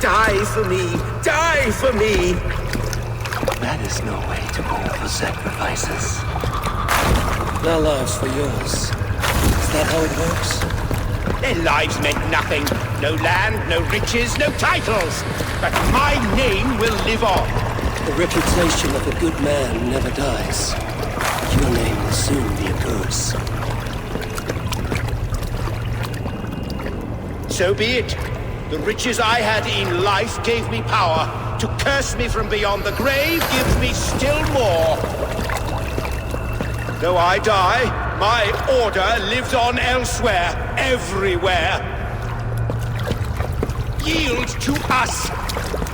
Die for me! Die for me! That That is no way to call for sacrifices. Their lives for yours. Is that how it works? Their lives meant nothing. No land, no riches, no titles. But my name will live on. The reputation of a good man never dies. Your name will soon be a curse. So be it. The riches I had in life gave me power. To curse me from beyond the grave gives me still more. Though I die, my order lives on elsewhere, everywhere. Yield to us.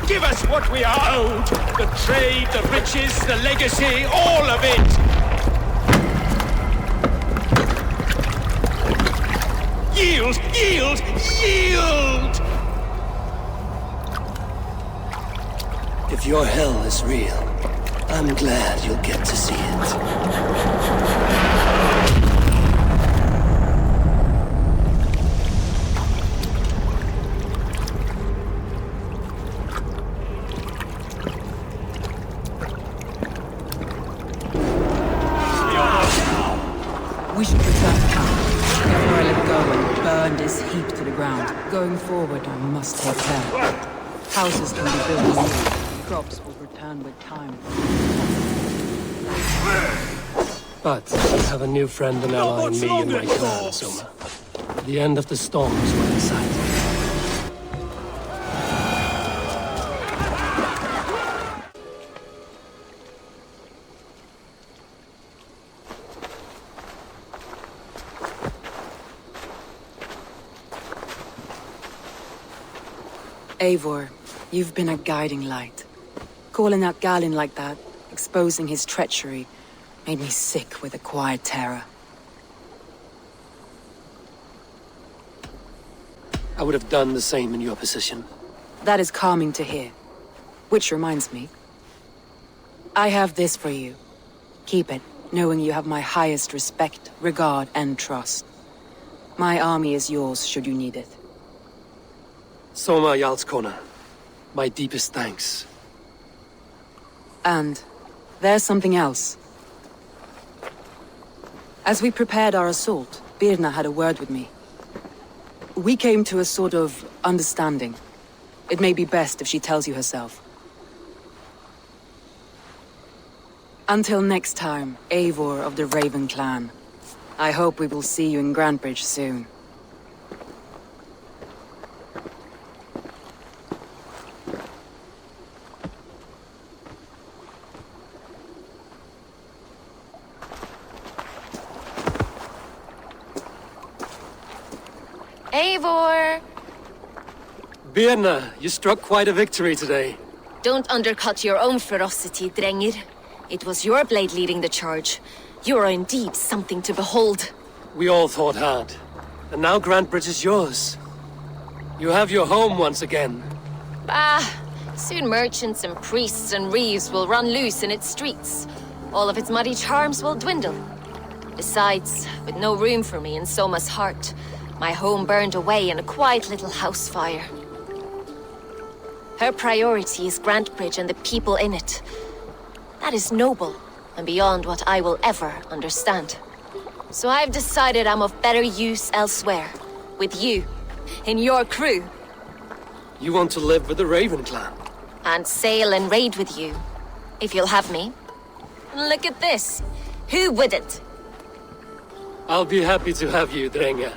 Give us what we are owed. The trade, the riches, the legacy, all of it. Yield! Yield! Yield! If your hell is real, I'm glad you'll get to see it. We should return to camp before I let go and burn this heap to the ground. Going forward, I must take care. Houses can be built anew. Crops will return with time. But you have a new friend and ally in me and my clan, Soma. The end of the storm is well in sight. Eivor, you've been a guiding light. Calling out Galin like that, exposing his treachery, made me sick with a quiet terror. I would have done the same in your position. That is calming to hear. Which reminds me. I have this for you. Keep it, knowing you have my highest respect, regard, and trust. My army is yours should you need it. Soma Jarlskona, my deepest thanks. And there's something else. As we prepared our assault, Birna had a word with me. We came to a sort of understanding. It may be best if she tells you herself. Until next time, Eivor of the Raven clan. I hope we will see you in Grantebridge soon. Eivor! Birna, you struck quite a victory today. Don't undercut your own ferocity, Drengir. It was your blade leading the charge. You are indeed something to behold. We all fought hard. And now Grantebridge is yours. You have your home once again. Bah! Soon merchants and priests and reeves will run loose in its streets. All of its muddy charms will dwindle. Besides, with no room for me in Soma's heart, my home burned away in a quiet little house fire. Her priority is Grantebridge and the people in it. That is noble, and beyond what I will ever understand. So I've decided I'm of better use elsewhere. With you. In your crew. You want to live with the Raven clan? And sail and raid with you. If you'll have me. Look at this. Who wouldn't? I'll be happy to have you, Drengir.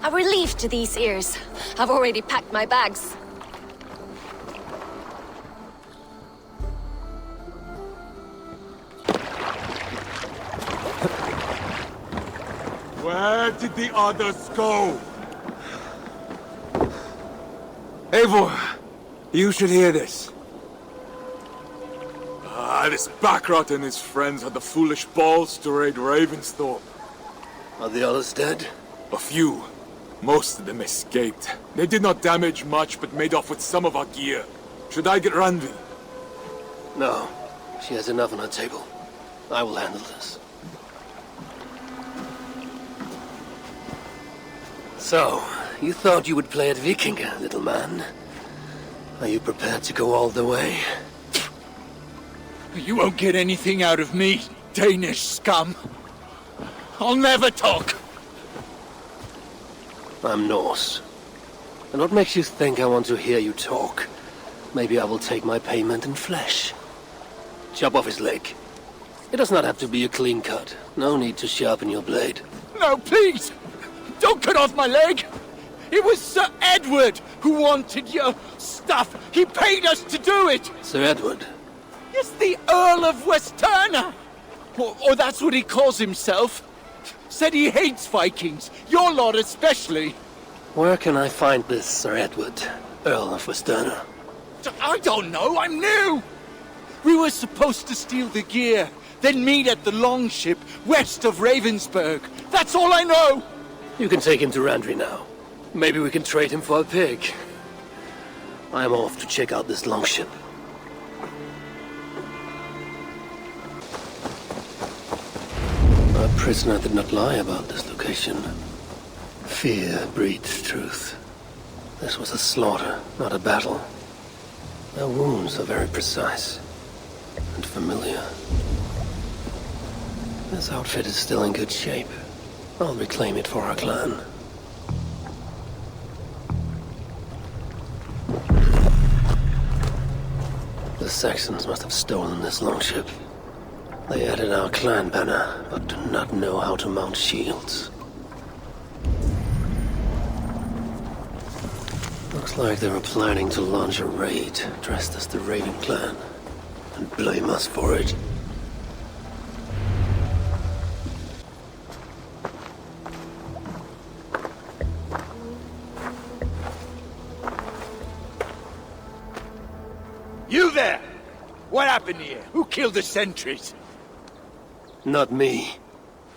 A relief to these ears. I've already packed my bags. Where did the others go? Eivor, you should hear this. This Backrot and his friends had the foolish balls to raid Ravensthorpe. Are the others dead? A few. Most of them escaped. They did not damage much, but made off with some of our gear. Should I get Randvi? No. She has enough on her table. I will handle this. So, you thought you would play at Vikinga, little man? Are you prepared to go all the way? You won't get anything out of me, Danish scum. I'll never talk. I'm Norse. And what makes you think I want to hear you talk? Maybe I will take my payment in flesh. Chop off his leg. It does not have to be a clean cut. No need to sharpen your blade. No, please! Don't cut off my leg! It was Sir Edward who wanted your stuff. He paid us to do it! Sir Edward? Yes, the Earl of Westerna! Or that's what he calls himself. Said he hates Vikings, your lot especially. Where can I find this Sir Edward, Earl of Westerna? I don't know, I'm new! We were supposed to steal the gear, then meet at the longship west of Ravensburg. That's all I know! You can take him to Randri now. Maybe we can trade him for a pig. I'm off to check out this longship. Our prisoner did not lie about this location. Fear breeds truth. This was a slaughter, not a battle. Their wounds are very precise and familiar. This outfit is still in good shape. I'll reclaim it for our clan. The Saxons must have stolen this longship. They added our clan banner, but do not know how to mount shields. Looks like they were planning to launch a raid, dressed as the Raven clan, and blame us for it. You there! What happened here? Who killed the sentries? Not me.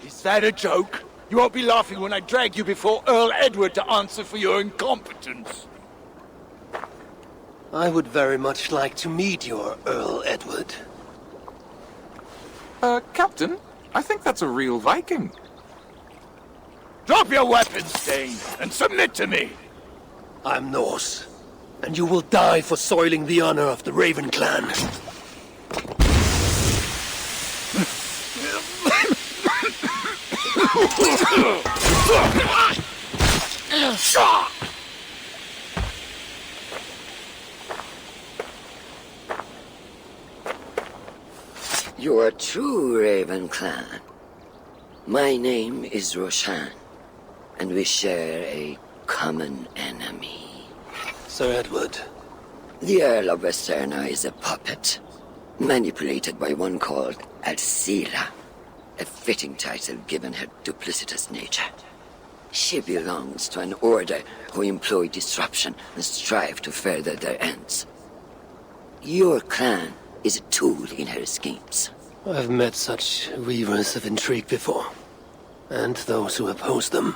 Is that a joke? You won't be laughing when I drag you before Earl Edward to answer for your incompetence. I would very much like to meet your Earl Edward. Captain, I think that's a real Viking. Drop your weapons, Dane, and submit to me! I'm Norse, and you will die for soiling the honor of the Raven clan. You are true, Raven clan. My name is Roshan, and we share a common enemy. Sir Edward. The Earl of Westerna is a puppet, manipulated by one called Alcila, a fitting title given her duplicitous nature. She belongs to an order who employ disruption and strive to further their ends. Your clan is a tool in her schemes. I've met such weavers of intrigue before, and those who oppose them.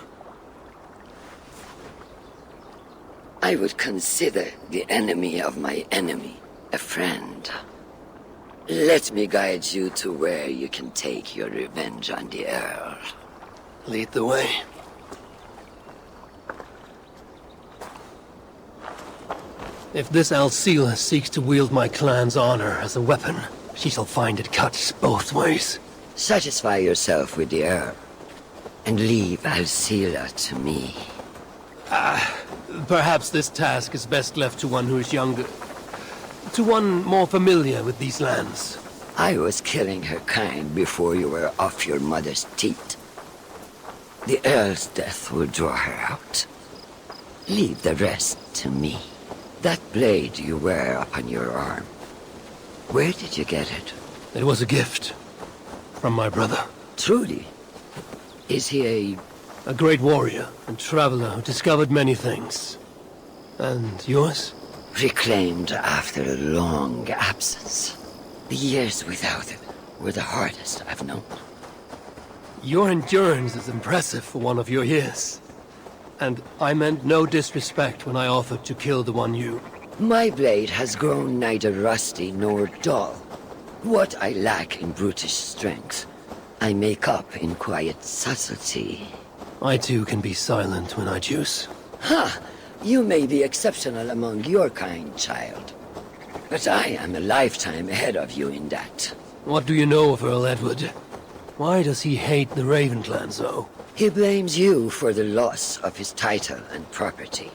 I would consider the enemy of my enemy a friend. Let me guide you to where you can take your revenge on the Earl. Lead the way. If this Alcila seeks to wield my clan's honor as a weapon, she shall find it cuts both ways. Satisfy yourself with the Earl, and leave Alcila to me. Perhaps this task is best left to one who is younger. To one more familiar with these lands. I was killing her kind before you were off your mother's teat. The Earl's death will draw her out. Leave the rest to me. That blade you wear upon your arm, where did you get it? It was a gift. From my brother. Truly? Is he a great warrior and traveler who discovered many things. And yours? Reclaimed after a long absence. The years without it were the hardest I've known. Your endurance is impressive for one of your years. And I meant no disrespect when I offered to kill the one you... My blade has grown neither rusty nor dull. What I lack in brutish strength, I make up in quiet subtlety. I too can be silent when I choose. Ha! You may be exceptional among your kind, child. But I am a lifetime ahead of you in that. What do you know of Earl Edward? Why does he hate the Raven clan so? He blames you for the loss of his title and property.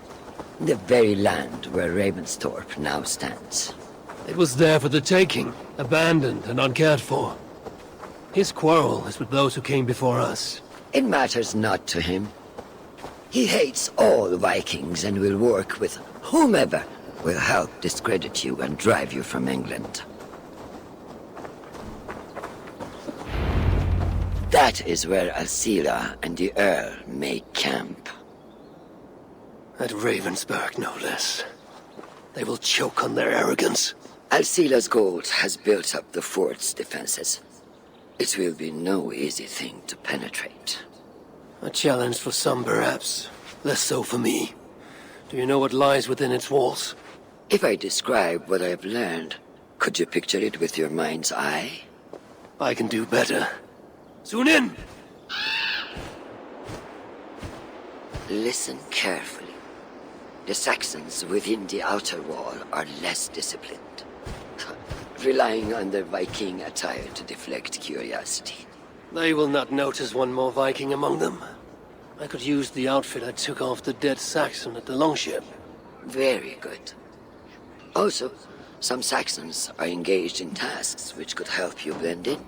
The very land where Ravensthorpe now stands. It was there for the taking, abandoned and uncared for. His quarrel is with those who came before us. It matters not to him. He hates all Vikings and will work with whomever will help discredit you and drive you from England. That is where Alcila and the Earl make camp. At Ravensburg, no less. They will choke on their arrogance. Alcila's gold has built up the fort's defenses. It will be no easy thing to penetrate. A challenge for some, perhaps. Less so for me. Do you know what lies within its walls? If I describe what I have learned, could you picture it with your mind's eye? I can do better. Soon in! Listen carefully. The Saxons within the outer wall are less disciplined, relying on their Viking attire to deflect curiosity. They will not notice one more Viking among them. I could use the outfit I took off the dead Saxon at the Longship. Very good. Also, some Saxons are engaged in tasks which could help you blend in.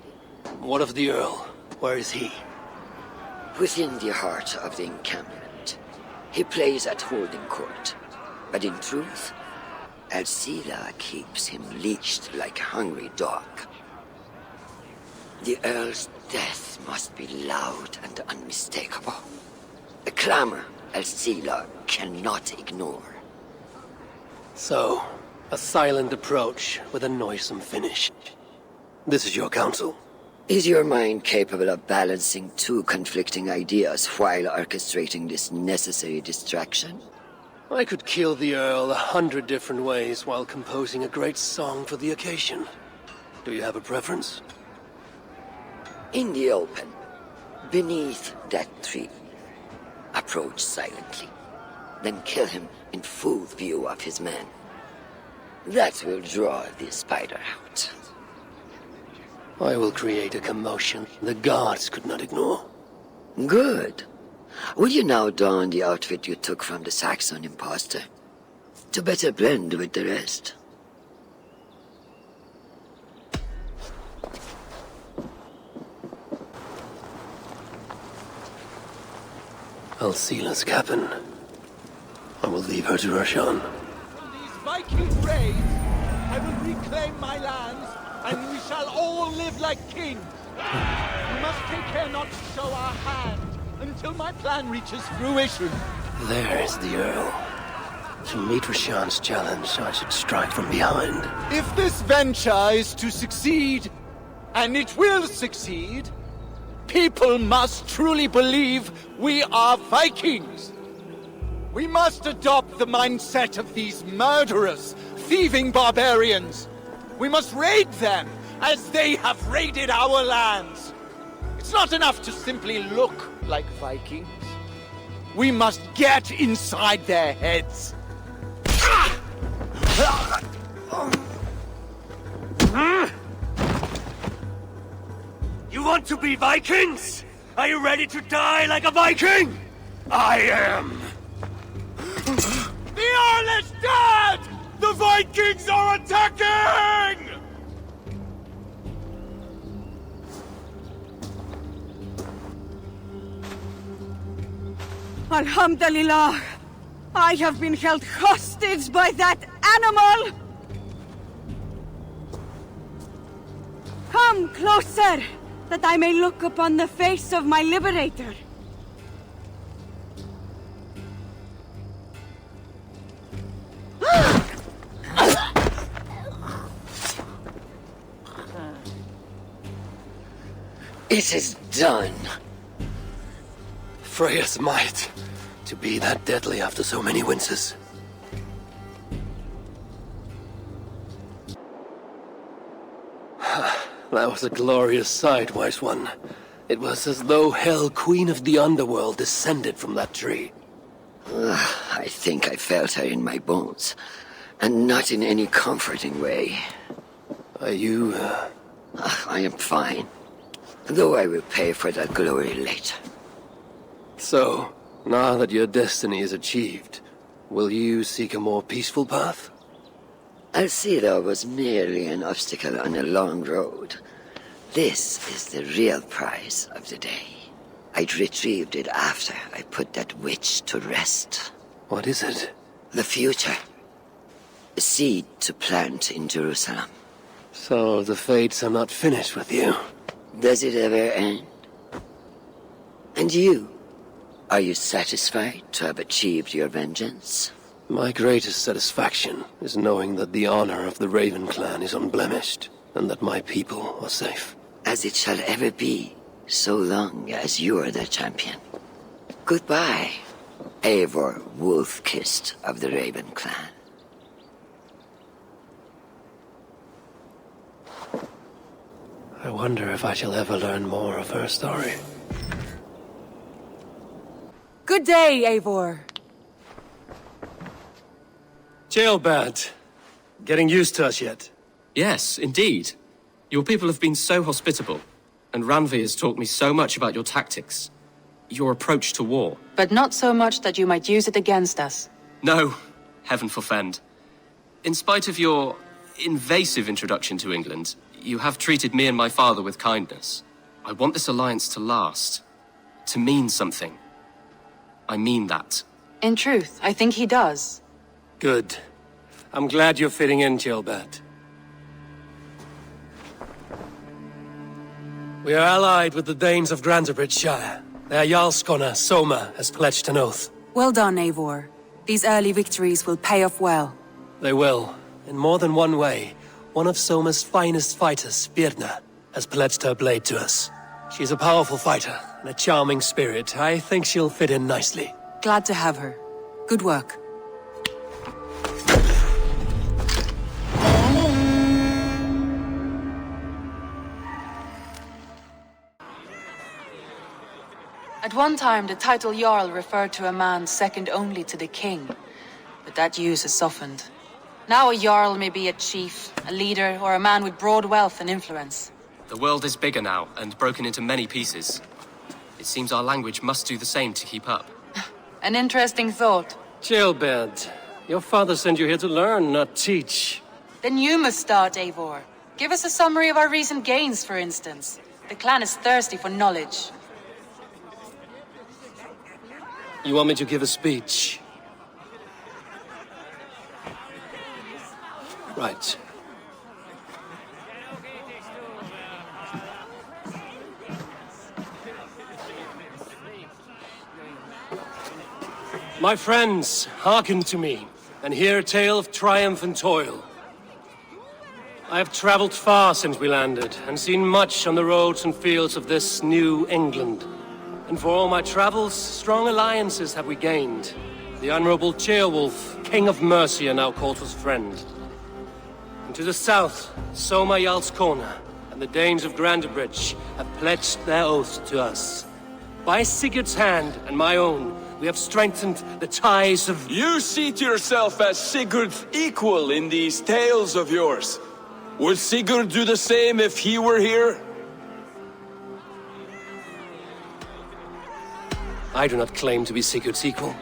What of the Earl? Where is he? Within the heart of the encampment. He plays at holding court. But in truth, Alcila keeps him leashed like a hungry dog. The Earl's death must be loud and unmistakable. A clamor Alcila cannot ignore. So, a silent approach with a noisome finish. This is your counsel. Is your mind capable of balancing two conflicting ideas while orchestrating this necessary distraction? I could kill the Earl 100 different ways while composing a great song for the occasion. Do you have a preference? In the open, beneath that tree. Approach silently, then kill him in full view of his men. That will draw the spider out. I will create a commotion the guards could not ignore. Good. Will you now don the outfit you took from the Saxon imposter? To better blend with the rest. Alcila's cabin. I will leave her to Roshan. From these Viking raids, I will reclaim my lands, and we shall all live like kings. We must take care not to show our hand until my plan reaches fruition. There is the Earl. To meet Roshan's challenge, I should strike from behind. If this venture is to succeed, and it will succeed, people must truly believe we are Vikings. We must adopt the mindset of these murderous, thieving barbarians. We must raid them as they have raided our lands. It's not enough to simply look like Vikings. We must get inside their heads. You want to be Vikings? Are you ready to die like a Viking? I am. The Earl is dead! The Vikings are attacking! Alhamdulillah! I have been held hostage by that animal! Come closer, that I may look upon the face of my liberator. It is done. Freya's might. To be that deadly after so many winces. That was a glorious sight, Wise One. It was as though Hell, Queen of the Underworld, descended from that tree. I think I felt her in my bones. And not in any comforting way. Are you, I am fine. Though I will pay for that glory later. So, now that your destiny is achieved, will you seek a more peaceful path? Alcira was merely an obstacle on a long road. This is the real prize of the day. I'd retrieved it after I put that witch to rest. What is it? The future. A seed to plant in Jerusalem. So the fates are not finished with you. Does it ever end? And you? Are you satisfied to have achieved your vengeance? My greatest satisfaction is knowing that the honor of the Raven clan is unblemished, and that my people are safe. As it shall ever be, so long as you are their champion. Goodbye, Eivor Wolf-Kissed of the Raven clan. I wonder if I shall ever learn more of her story. Good day, Eivor. Jailbird. Getting used to us yet? Yes, indeed. Your people have been so hospitable, and Randvi has taught me so much about your tactics, your approach to war. But not so much that you might use it against us. No, heaven forfend. In spite of your invasive introduction to England, you have treated me and my father with kindness. I want this alliance to last, to mean something. I mean that. In truth, I think he does. Good. I'm glad you're fitting in, Jailbird. We are allied with the Danes of Grantebridge-shire. Their Jarl Skona, Soma, has pledged an oath. Well done, Eivor. These early victories will pay off well. They will, in more than one way. One of Soma's finest fighters, Birna, has pledged her blade to us. She's a powerful fighter and a charming spirit. I think she'll fit in nicely. Glad to have her. Good work. At one time, the title Jarl referred to a man second only to the king. But that use has softened. Now a Jarl may be a chief, a leader, or a man with broad wealth and influence. The world is bigger now, and broken into many pieces. It seems our language must do the same to keep up. An interesting thought. Jailbird, your father sent you here to learn, not teach. Then you must start, Eivor. Give us a summary of our recent gains, for instance. The clan is thirsty for knowledge. You want me to give a speech? Right. My friends, hearken to me, and hear a tale of triumph and toil. I have traveled far since we landed, and seen much on the roads and fields of this new England. And for all my travels, strong alliances have we gained. The Honorable Ceolwulf, King of Mercia, now calls us friend. And to the south, Soma Jarl Skona and the Danes of Grantebridge have pledged their oath to us. By Sigurd's hand and my own, we have strengthened the ties of... You seat yourself as Sigurd's equal in these tales of yours. Would Sigurd do the same if he were here? I do not claim to be Sigurd's equal,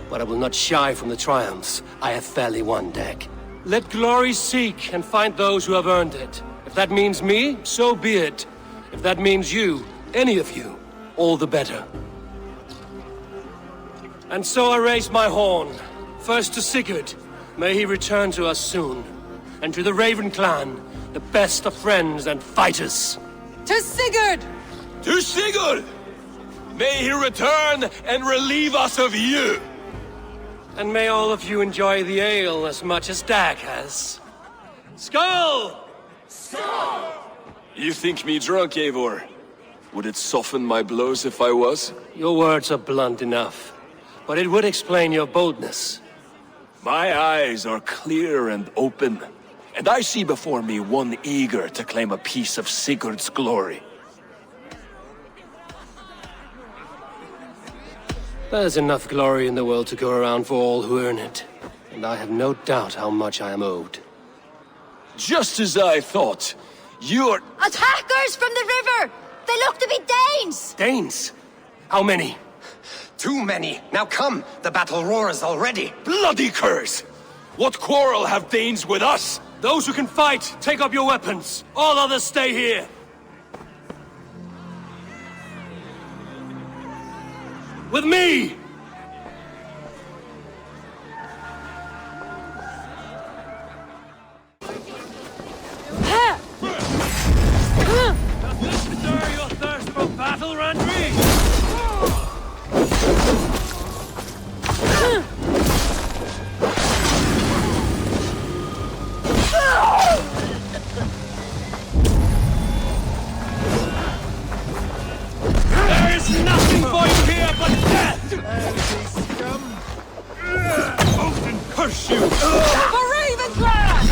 but I will not shy from the triumphs I have fairly won, Dag. Let glory seek and find those who have earned it. If that means me, so be it. If that means you, any of you, all the better. And so I raise my horn. First to Sigurd, may he return to us soon. And to the Raven clan, the best of friends and fighters. To Sigurd! To Sigurd! May he return and relieve us of you! And may all of you enjoy the ale as much as Dag has. Skull! Skull! You think me drunk, Eivor? Would it soften my blows if I was? Your words are blunt enough, but it would explain your boldness. My eyes are clear and open, and I see before me one eager to claim a piece of Sigurd's glory. There's enough glory in the world to go around for all who earn it. and I have no doubt how much I am owed. Just as I thought. You're... Attackers from the river! They look to be Danes! Danes? How many? Too many. Now come, the battle roars already. Bloody curs! What quarrel have Danes with us? Those who can fight, take up your weapons. All others stay here. With me! Stir your thirst for battle, Randri! There is nothing for you here but death! Odin curse you! For Ravensland!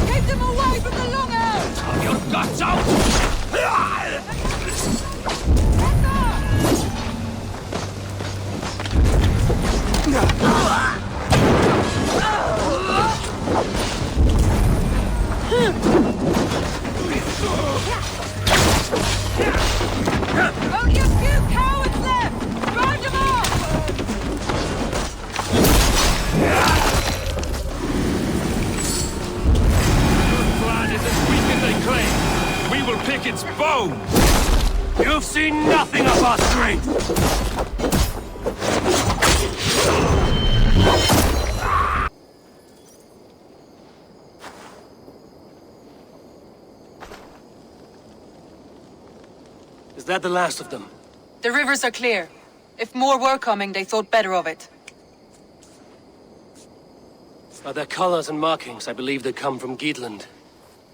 Keep them away from the longhouse! Have your guts out! Only a few cowards left! Round them off! Your clan is as weak as they claim. We will pick its bones! You've seen nothing of our strength! Is that the last of them? The rivers are clear. If more were coming, they thought better of it. By their colors and markings, I believe they come from Geatland.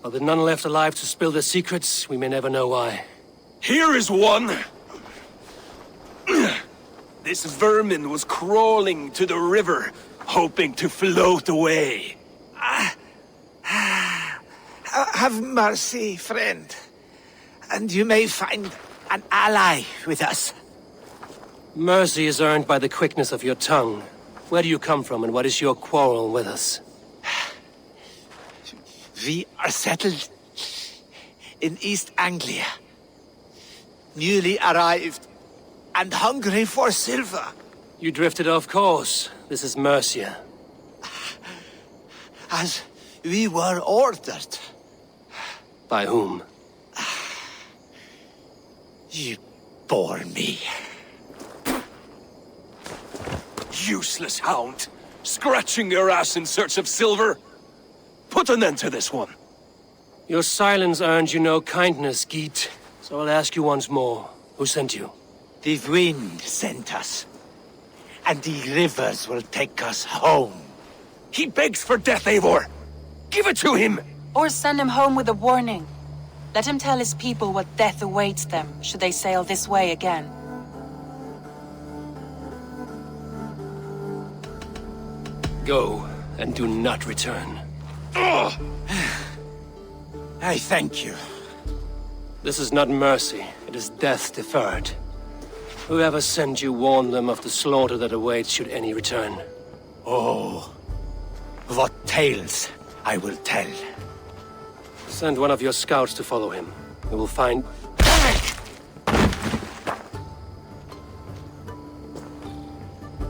But with none left alive to spill their secrets, we may never know why. Here is one! This vermin was crawling to the river, hoping to float away. Have mercy, friend. And you may find an ally with us. Mercy is earned by the quickness of your tongue. Where do you come from, and what is your quarrel with us? We are settled in East Anglia. Newly arrived and hungry for silver. You drifted off course. This is Mercia. As we were ordered. By whom? You bore me. Useless hound! Scratching your ass in search of silver! Put an end to this one! Your silence earned you no kindness, Geet. So I'll ask you once more. Who sent you? The wind sent us. And the rivers will take us home. He begs for death, Eivor! Give it to him! Or send him home with a warning. Let him tell his people what death awaits them, should they sail this way again. Go, and do not return. I thank you. This is not mercy, it is death deferred. Whoever sent you warned them of the slaughter that awaits should any return. Oh, what tales I will tell. Send one of your scouts to follow him. We will find...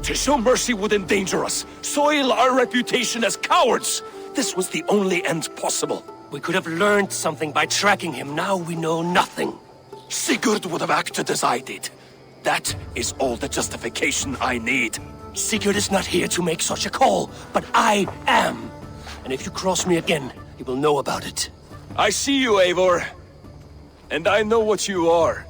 To show mercy would endanger us, soil our reputation as cowards. This was the only end possible. We could have learned something by tracking him. Now we know nothing. Sigurd would have acted as I did. That is all the justification I need. Sigurd is not here to make such a call, but I am. And if you cross me again, he will know about it. I see you, Eivor. And I know what you are.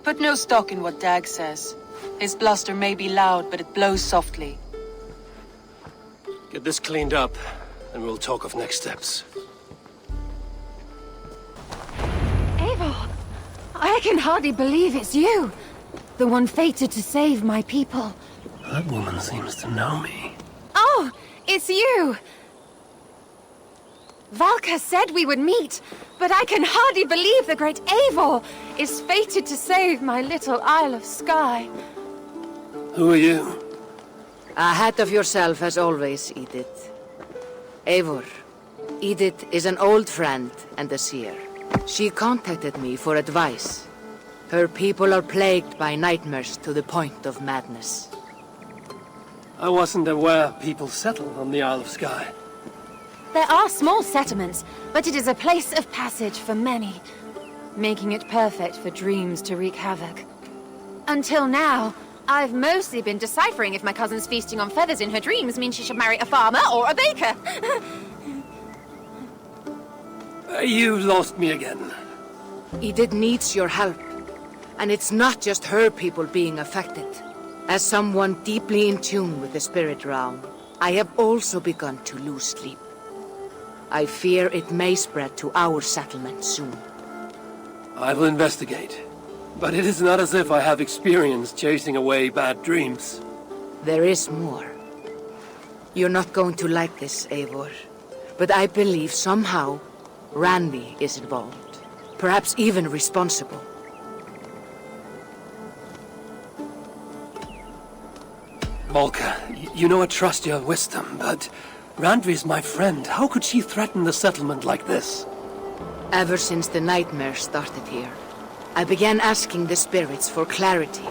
Put no stock in what Dag says. His bluster may be loud, but it blows softly. Get this cleaned up, and we'll talk of next steps. Eivor, I can hardly believe it's you. The one fated to save my people. That woman seems to know me. Oh, it's you! Valka said we would meet, but I can hardly believe the great Eivor is fated to save my little Isle of Skye. Who are you? Ahead of yourself as always, Edith. Eivor. Edith is an old friend and a seer. She contacted me for advice. Her people are plagued by nightmares to the point of madness. I wasn't aware people settled on the Isle of Skye. There are small settlements, but it is a place of passage for many, making it perfect for dreams to wreak havoc. Until now, I've mostly been deciphering if my cousin's feasting on feathers in her dreams means she should marry a farmer or a baker. You lost me again. Edith needs your help. And it's not just her people being affected. As someone deeply in tune with the spirit realm, I have also begun to lose sleep. I fear it may spread to our settlement soon. I will investigate. But it is not as if I have experience chasing away bad dreams. There is more. You're not going to like this, Eivor. But I believe somehow Randy is involved. Perhaps even responsible. Malka, you know I trust your wisdom, but Randvi is my friend. How could she threaten the settlement like this? Ever since the nightmare started here, I began asking the spirits for clarity,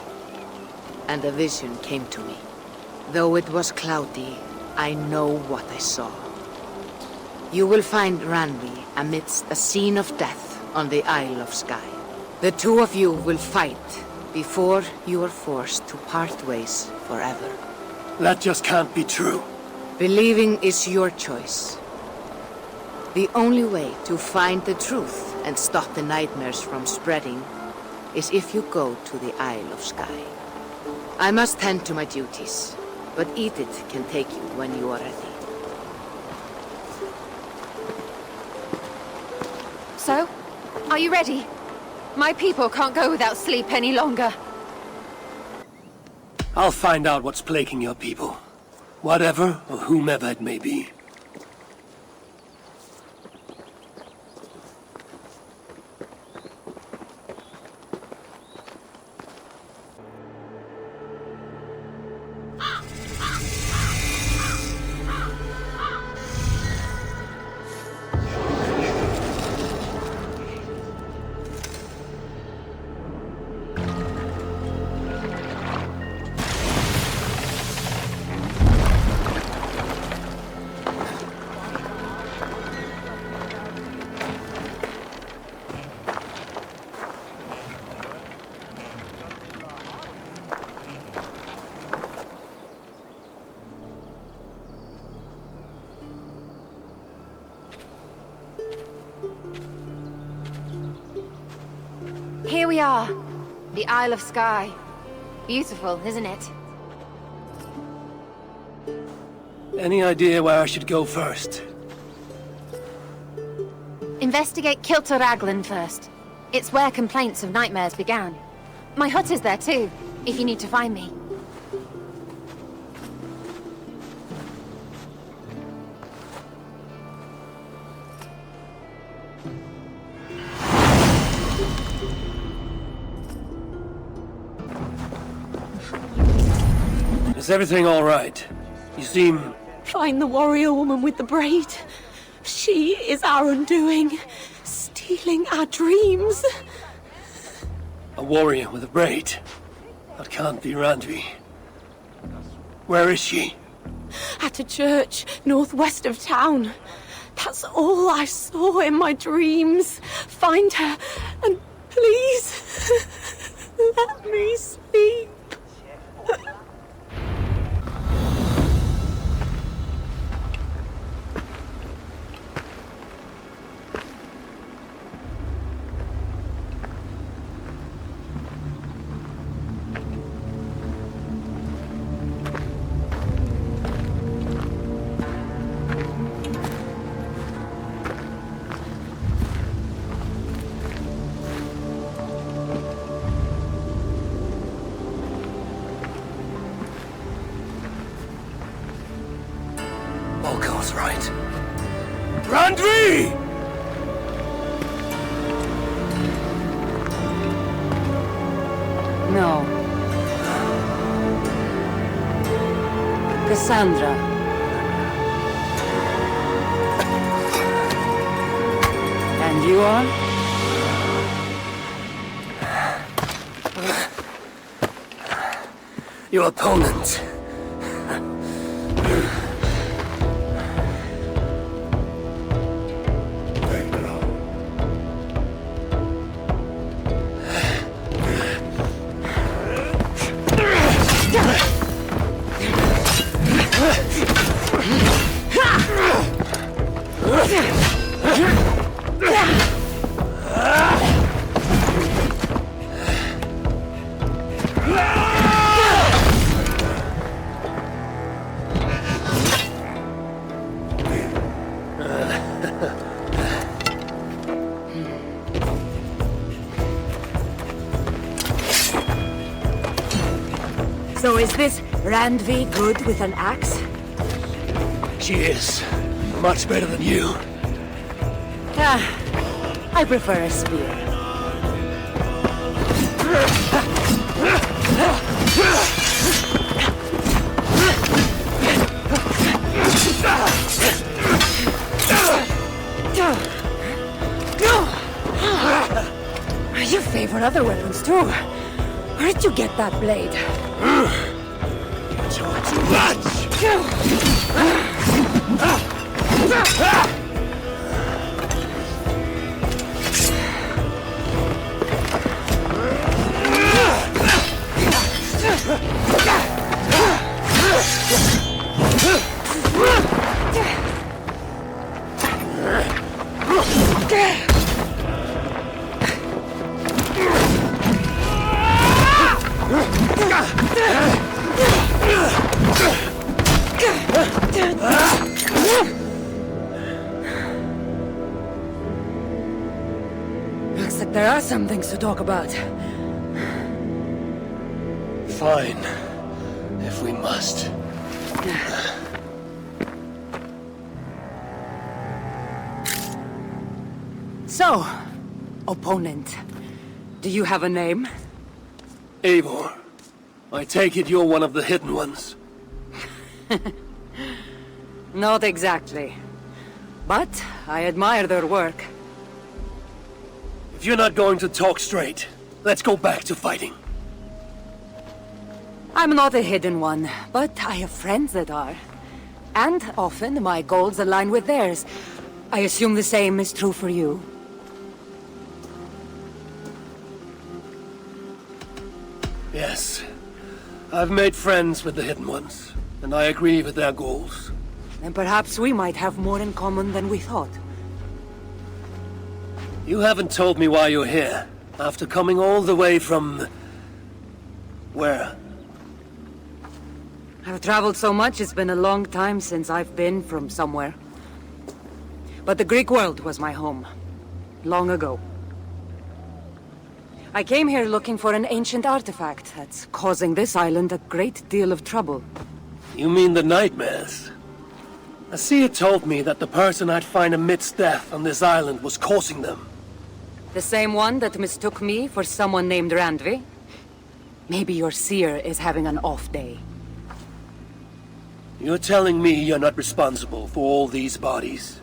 and a vision came to me. Though it was cloudy, I know what I saw. You will find Randvi amidst a scene of death on the Isle of Skye. The two of you will fight before you are forced to part ways forever. That just can't be true. Believing is your choice. The only way to find the truth and stop the nightmares from spreading is if you go to the Isle of Skye. I must tend to my duties, but Edith can take you when you are ready. So, are you ready? My people can't go without sleep any longer. I'll find out what's plaguing your people. Whatever or whomever it may be. Here we are, the Isle of Skye. Beautiful, isn't it? Any idea where I should go first? Investigate Kilter Raglan first. It's where complaints of nightmares began. My hut is there too, if you need to find me. Is everything all right? You seem... Find the warrior woman with the braid. She is our undoing, stealing our dreams. A warrior with a braid. That can't be Randvi. Where is she? At a church northwest of town. That's all I saw in my dreams. Find her, and please, let me sleep. Volko's right. Randvi! No. Cassandra. And you are? Your opponent. So is this Randvi good with an axe? She is. Much better than you. Ah, I prefer a spear. You favor other weapons too. Where did you get that blade? Too much! Looks like there are some things to talk about. Fine. If we must. So, opponent, do you have a name? Eivor, I take it you're one of the hidden ones. Not exactly. But I admire their work. If you're not going to talk straight, let's go back to fighting. I'm not a hidden one, but I have friends that are. And often my goals align with theirs. I assume the same is true for you. Yes. I've made friends with the hidden ones, and I agree with their goals. Then perhaps we might have more in common than we thought. You haven't told me why you're here, after coming all the way from... where? I've traveled so much, it's been a long time since I've been from somewhere. But the Greek world was my home. Long ago. I came here looking for an ancient artifact that's causing this island a great deal of trouble. You mean the nightmares? Asir told me that the person I'd find amidst death on this island was causing them. The same one that mistook me for someone named Randvi? Maybe your seer is having an off day. You're telling me you're not responsible for all these bodies?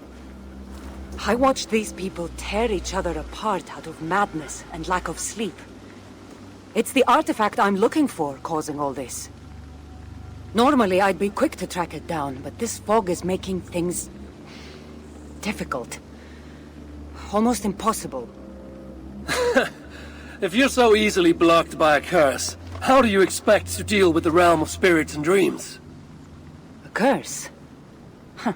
I watched these people tear each other apart out of madness and lack of sleep. It's the artifact I'm looking for causing all this. Normally I'd be quick to track it down, but this fog is making things... difficult. Almost impossible. If you're so easily blocked by a curse, how do you expect to deal with the realm of spirits and dreams? A curse? Huh.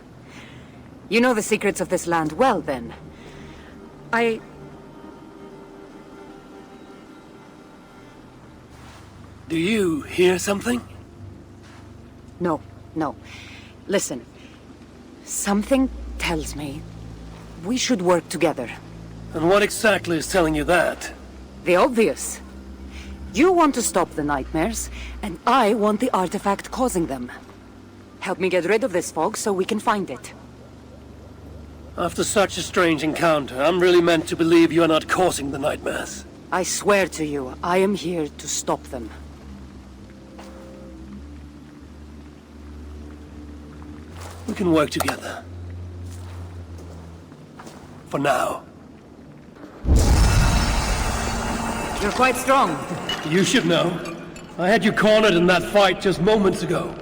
You know the secrets of this land well, then. Do you hear something? No. Listen. Something tells me we should work together. And what exactly is telling you that? The obvious. You want to stop the nightmares, and I want the artifact causing them. Help me get rid of this fog so we can find it. After such a strange encounter, I'm really meant to believe you are not causing the nightmares. I swear to you, I am here to stop them. We can work together. For now. You're quite strong. You should know. I had you cornered in that fight just moments ago.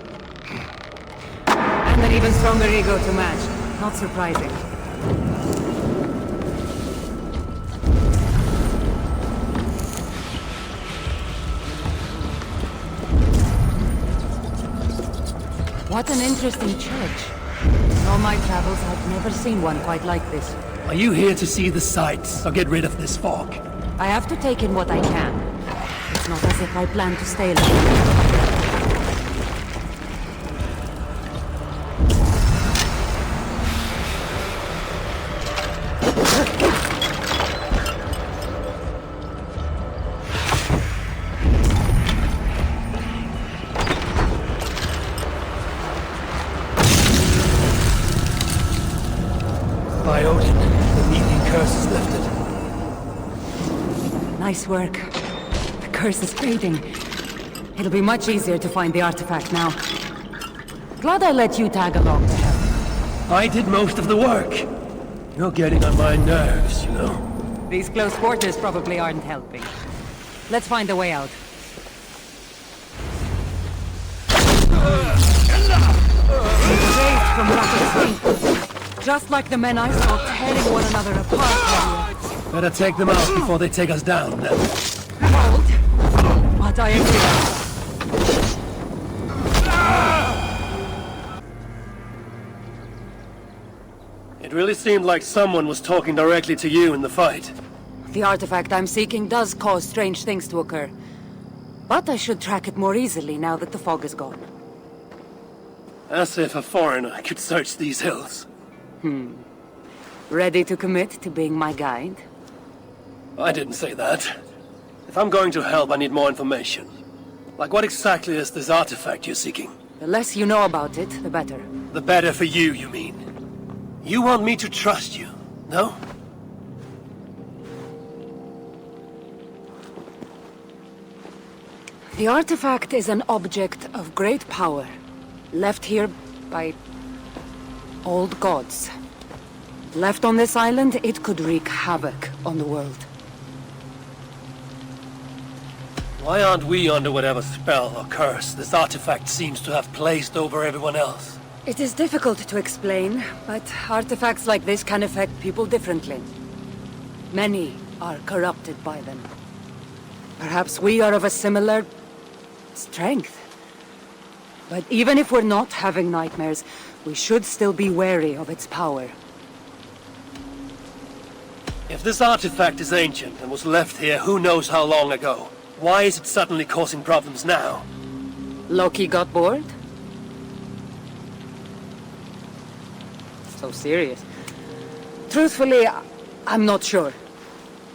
And an even stronger ego to match. Not surprising. What an interesting church. In all my travels, I've never seen one quite like this. Are you here to see the sights, or get rid of this fog? I have to take in what I can. It's not as if I plan to stay long. By Odin, the Nethi curse is lifted. Nice work. The curse is fading. It'll be much easier to find the artifact now. Glad I let you tag along to help. I did most of the work. You're getting on my nerves, you know. These close quarters probably aren't helping. Let's find a way out. Raised from rapid speed. Just like the men I saw tearing one another apart earlier. Better take them out before they take us down, then. Hold. But I agree. It really seemed like someone was talking directly to you in the fight. The artifact I'm seeking does cause strange things to occur. But I should track it more easily now that the fog is gone. As if a foreigner could search these hills. Ready to commit to being my guide? I didn't say that. If I'm going to help, I need more information. Like what exactly is this artifact you're seeking? The less you know about it, the better. The better for you, you mean? You want me to trust you, no? The artifact is an object of great power, left here by old gods. Left on this island, it could wreak havoc on the world. Why aren't we under whatever spell or curse this artifact seems to have placed over everyone else? It is difficult to explain, but artifacts like this can affect people differently. Many are corrupted by them. Perhaps we are of a similar strength. But even if we're not having nightmares, we should still be wary of its power. If this artifact is ancient and was left here who knows how long ago, why is it suddenly causing problems now? Loki got bored? So serious. Truthfully, I'm not sure.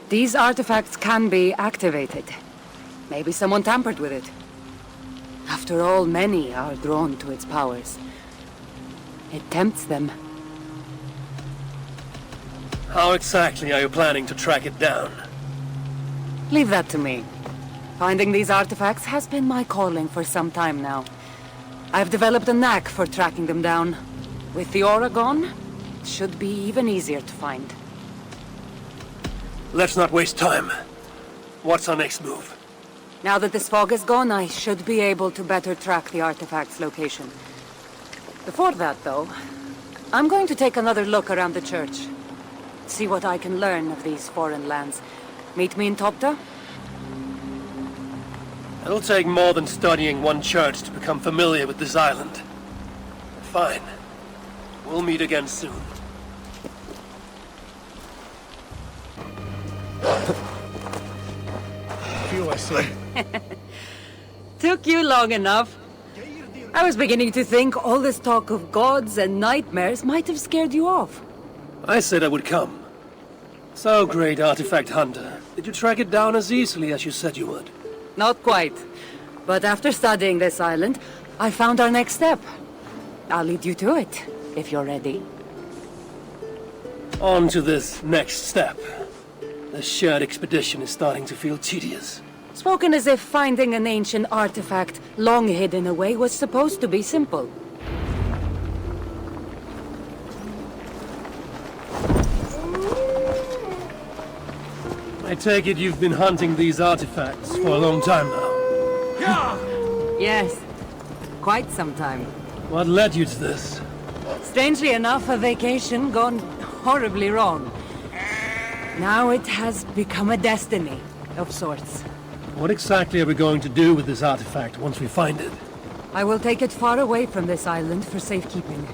These artifacts can be activated. Maybe someone tampered with it. After all, many are drawn to its powers. It tempts them. How exactly are you planning to track it down? Leave that to me. Finding these artifacts has been my calling for some time now. I've developed a knack for tracking them down. With the aura gone, it should be even easier to find. Let's not waste time. What's our next move? Now that this fog is gone, I should be able to better track the artifact's location. Before that, though, I'm going to take another look around the church. See what I can learn of these foreign lands. Meet me in Topta? It'll take more than studying one church to become familiar with this island. Fine. We'll meet again soon. Took you long enough. I was beginning to think all this talk of gods and nightmares might have scared you off. I said I would come. So, great artifact hunter, did you track it down as easily as you said you would? Not quite. But after studying this island, I found our next step. I'll lead you to it, if you're ready. On to this next step. The shared expedition is starting to feel tedious. Spoken as if finding an ancient artifact long hidden away was supposed to be simple. I take it you've been hunting these artifacts for a long time now. Yes, quite some time. What led you to this? Strangely enough, a vacation gone horribly wrong. Now it has become a destiny, of sorts. What exactly are we going to do with this artifact once we find it? I will take it far away from this island for safekeeping.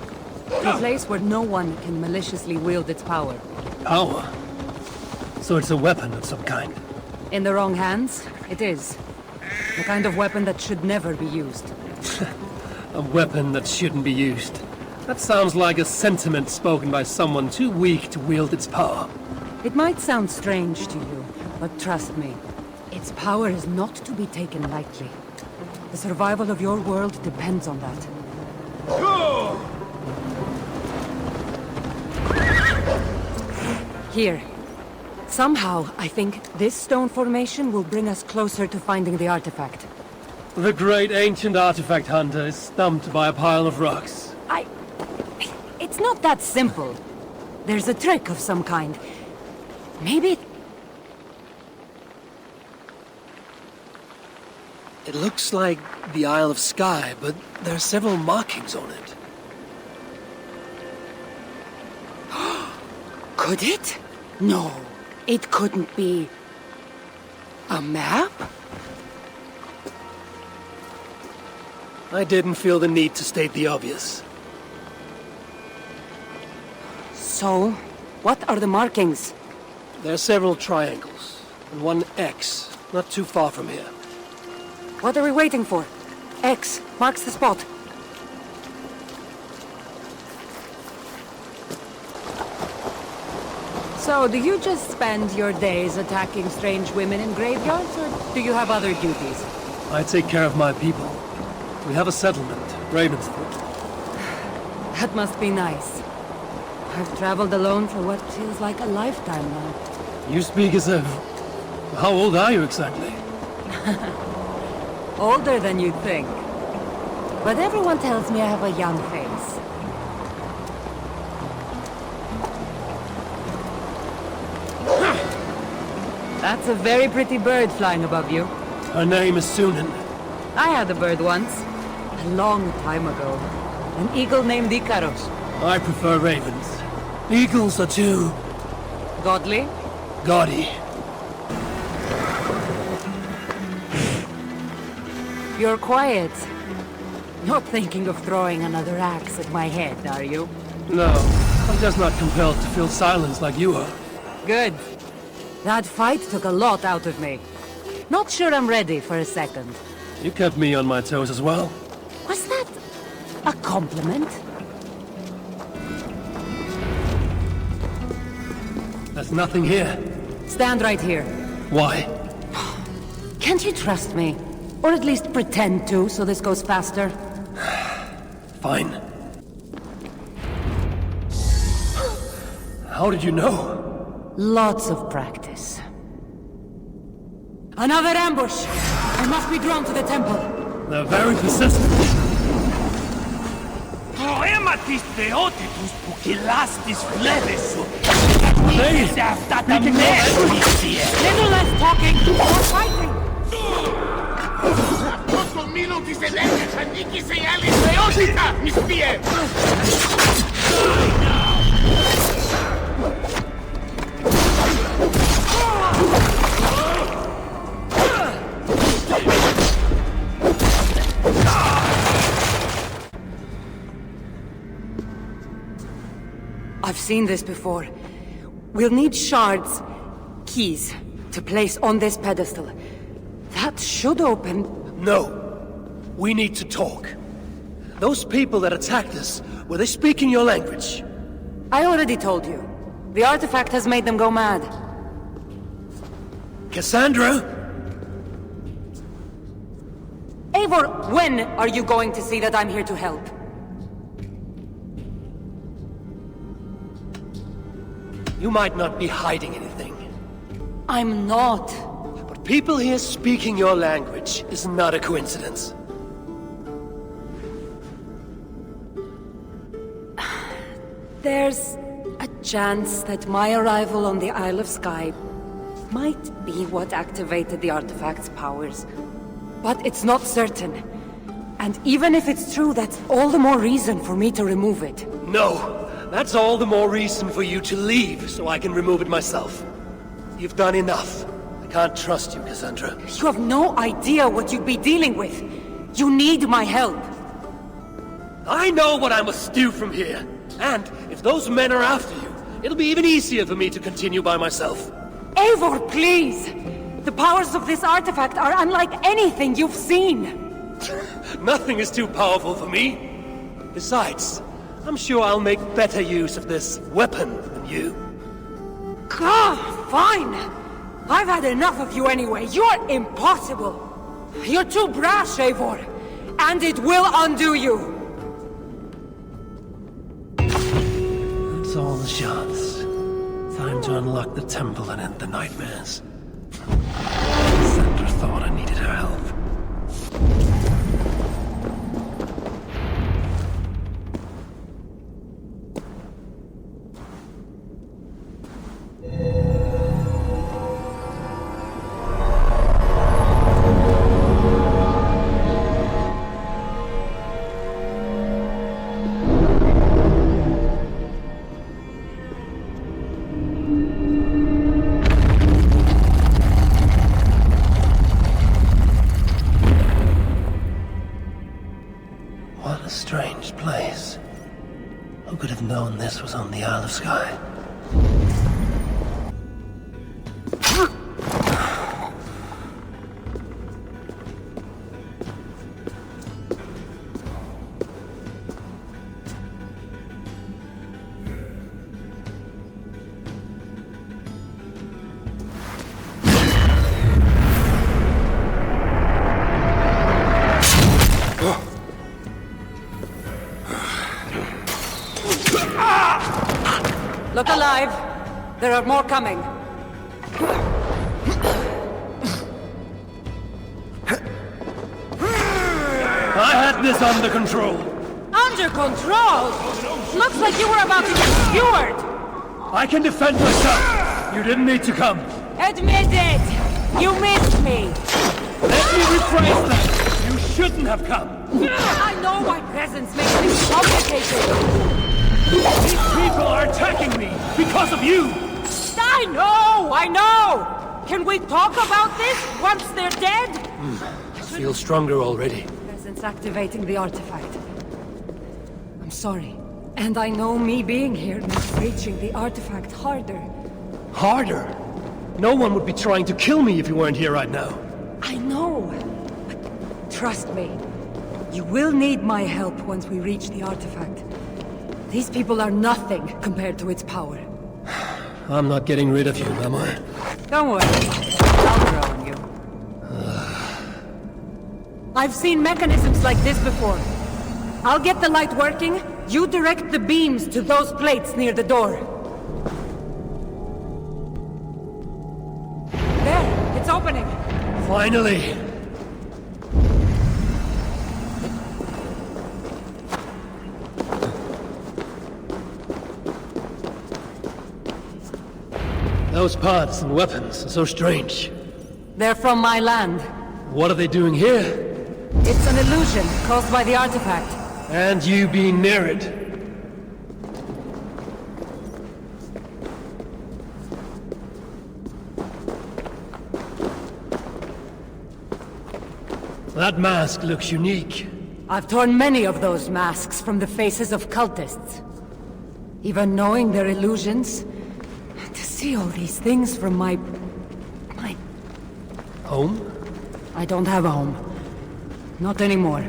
To a place where no one can maliciously wield its power. Power? So it's a weapon of some kind? In the wrong hands, it is. The kind of weapon that should never be used. A weapon that shouldn't be used. That sounds like a sentiment spoken by someone too weak to wield its power. It might sound strange to you, but trust me, its power is not to be taken lightly. The survival of your world depends on that. Here. Somehow, I think this stone formation will bring us closer to finding the artifact. The great ancient artifact hunter is stumped by a pile of rocks. It's not that simple. There's a trick of some kind. Maybe... It looks like the Isle of Skye, but there are several markings on it. Could it? No, it couldn't be... a map? I didn't feel the need to state the obvious. So, what are the markings? There are several triangles, and one X, not too far from here. What are we waiting for? X marks the spot. So, do you just spend your days attacking strange women in graveyards, or do you have other duties? I take care of my people. We have a settlement, Ravensford. That must be nice. I've traveled alone for what feels like a lifetime now. You speak as if... How old are you exactly? Older than you'd think. But everyone tells me I have a young face. That's a very pretty bird flying above you. Her name is Sunan. I had a bird once. A long time ago. An eagle named Ikaros. I prefer ravens. Eagles are too... Godly? gaudy. You're quiet. Not thinking of throwing another axe at my head, are you? No, I'm just not compelled to feel silence like you are. Good. That fight took a lot out of me. Not sure I'm ready for a second. You kept me on my toes as well. Was that a compliment? There's nothing here. Stand right here. Why? Can't you trust me? Or at least pretend to, so this goes faster? Fine. How did you know? Lots of practice. Another ambush! I must be drawn to the temple. They're very persistent. Προαίματις θεότητους που κυλάστης φλέβες σου. Please, αυτά τα μέσουλησίε. Little less talking, more fighting. Το μήλο της ενέργειας ανήκει σε άλλη θεότητα, μισθίε. I've seen this before. We'll need shards, keys, to place on this pedestal. That should open... No. We need to talk. Those people that attacked us, were they speaking your language? I already told you. The artifact has made them go mad. Cassandra? Eivor, when are you going to see that I'm here to help? You might not be hiding anything. I'm not. But people here speaking your language is not a coincidence. There's a chance that my arrival on the Isle of Skye might be what activated the artifact's powers. But it's not certain. And even if it's true, that's all the more reason for me to remove it. No! That's all the more reason for you to leave, so I can remove it myself. You've done enough. I can't trust you, Cassandra. You have no idea what you'd be dealing with. You need my help. I know what I must do from here. And if those men are after you, it'll be even easier for me to continue by myself. Eivor, please! The powers of this artifact are unlike anything you've seen. Nothing is too powerful for me. Besides, I'm sure I'll make better use of this weapon than you. Fine! I've had enough of you anyway. You're impossible. You're too brash, Eivor. And it will undo you. That's all the shots. Time to unlock the temple and end the nightmares. Cassandra thought I needed her help. Strange place. Who could have known this was on the Isle of Skye? Look alive. There are more coming. I had this under control. Under control? Looks like you were about to get skewered. I can defend myself. You didn't need to come. Admit it. You missed me. Let me rephrase that. You shouldn't have come. I know my presence makes things complicated. These people are attacking me because of you! I know! Can we talk about this once they're dead? I feel stronger already. Presence activating the artifact. I'm sorry. And I know me being here makes reaching the artifact harder. Harder? No one would be trying to kill me if you weren't here right now. I know. But trust me. You will need my help once we reach the artifact. These people are nothing compared to its power. I'm not getting rid of you, am I? Don't worry. I'll grow on you. I've seen mechanisms like this before. I'll get the light working. You direct the beams to those plates near the door. There, it's opening. Finally! Those parts and weapons are so strange. They're from my land. What are they doing here? It's an illusion caused by the artifact. And you being near it. That mask looks unique. I've torn many of those masks from the faces of cultists. Even knowing they're illusions, to see all these things from my home? I don't have a home. Not anymore.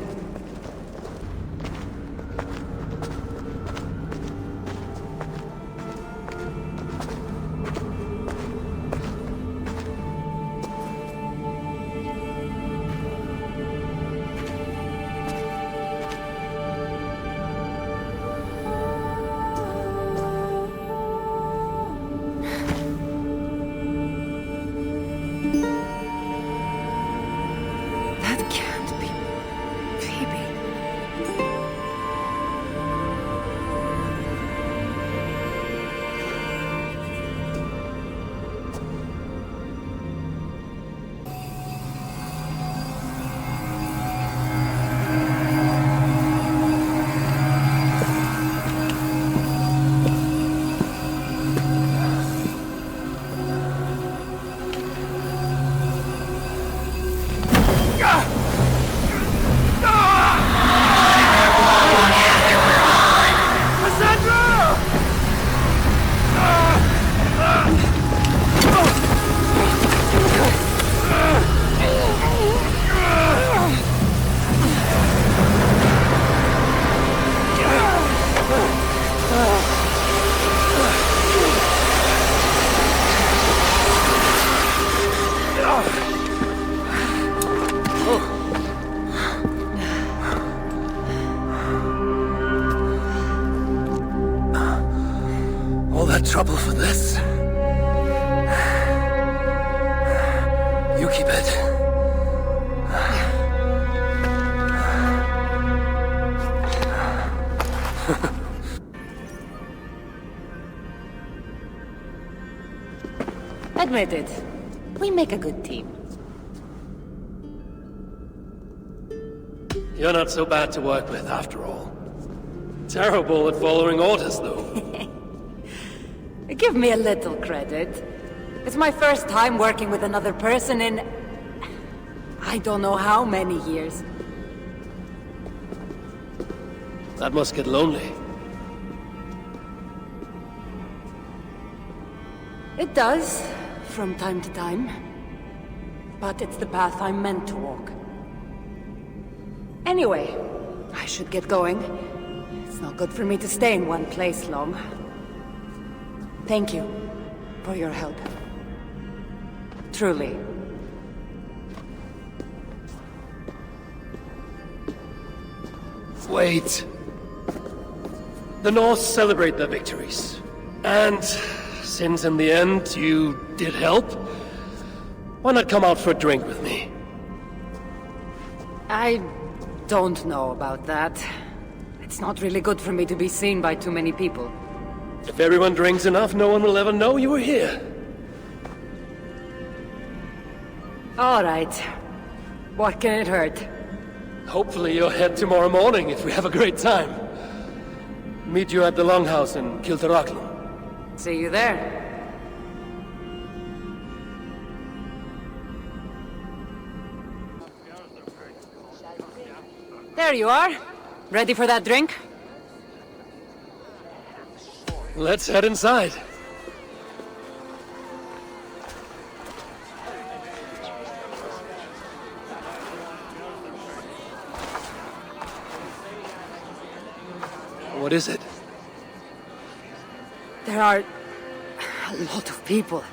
trouble for this. You keep it. Admit it. We make a good team. You're not so bad to work with, after all. Terrible at following orders, though. Give me a little credit. It's my first time working with another person in... I don't know how many years. That must get lonely. It does, from time to time. But it's the path I'm meant to walk. Anyway, I should get going. It's not good for me to stay in one place long. Thank you for your help. Truly. Wait. The North celebrate their victories. And since in the end you did help, why not come out for a drink with me? I don't know about that. It's not really good for me to be seen by too many people. If everyone drinks enough, no one will ever know you were here. All right. What can it hurt? Hopefully you'll head tomorrow morning if we have a great time. Meet you at the Longhouse in Kiltarachlan. See you there. There you are. Ready for that drink? Let's head inside. What is it? There are a lot of people.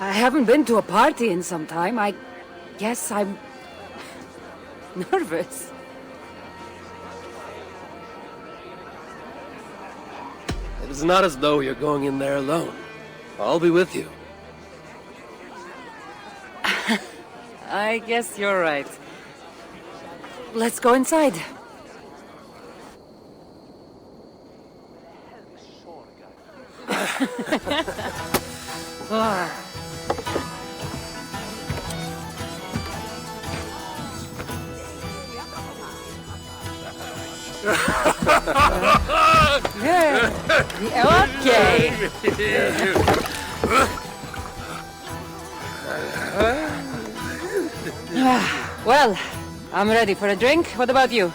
I haven't been to a party in some time. I guess I'm nervous. It's not as though you're going in there alone. I'll be with you. I guess you're right. Let's go inside. Ah. Okay. Well, I'm ready for a drink. What about you?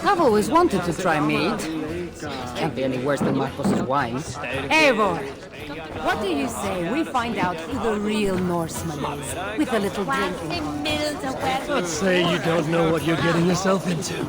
I've always wanted to try mead. Can't be any worse than Marcos's wine. Eivor, what do you say we find out who the real Norseman is, with a little drinking? Let's say you don't know what you're getting yourself into.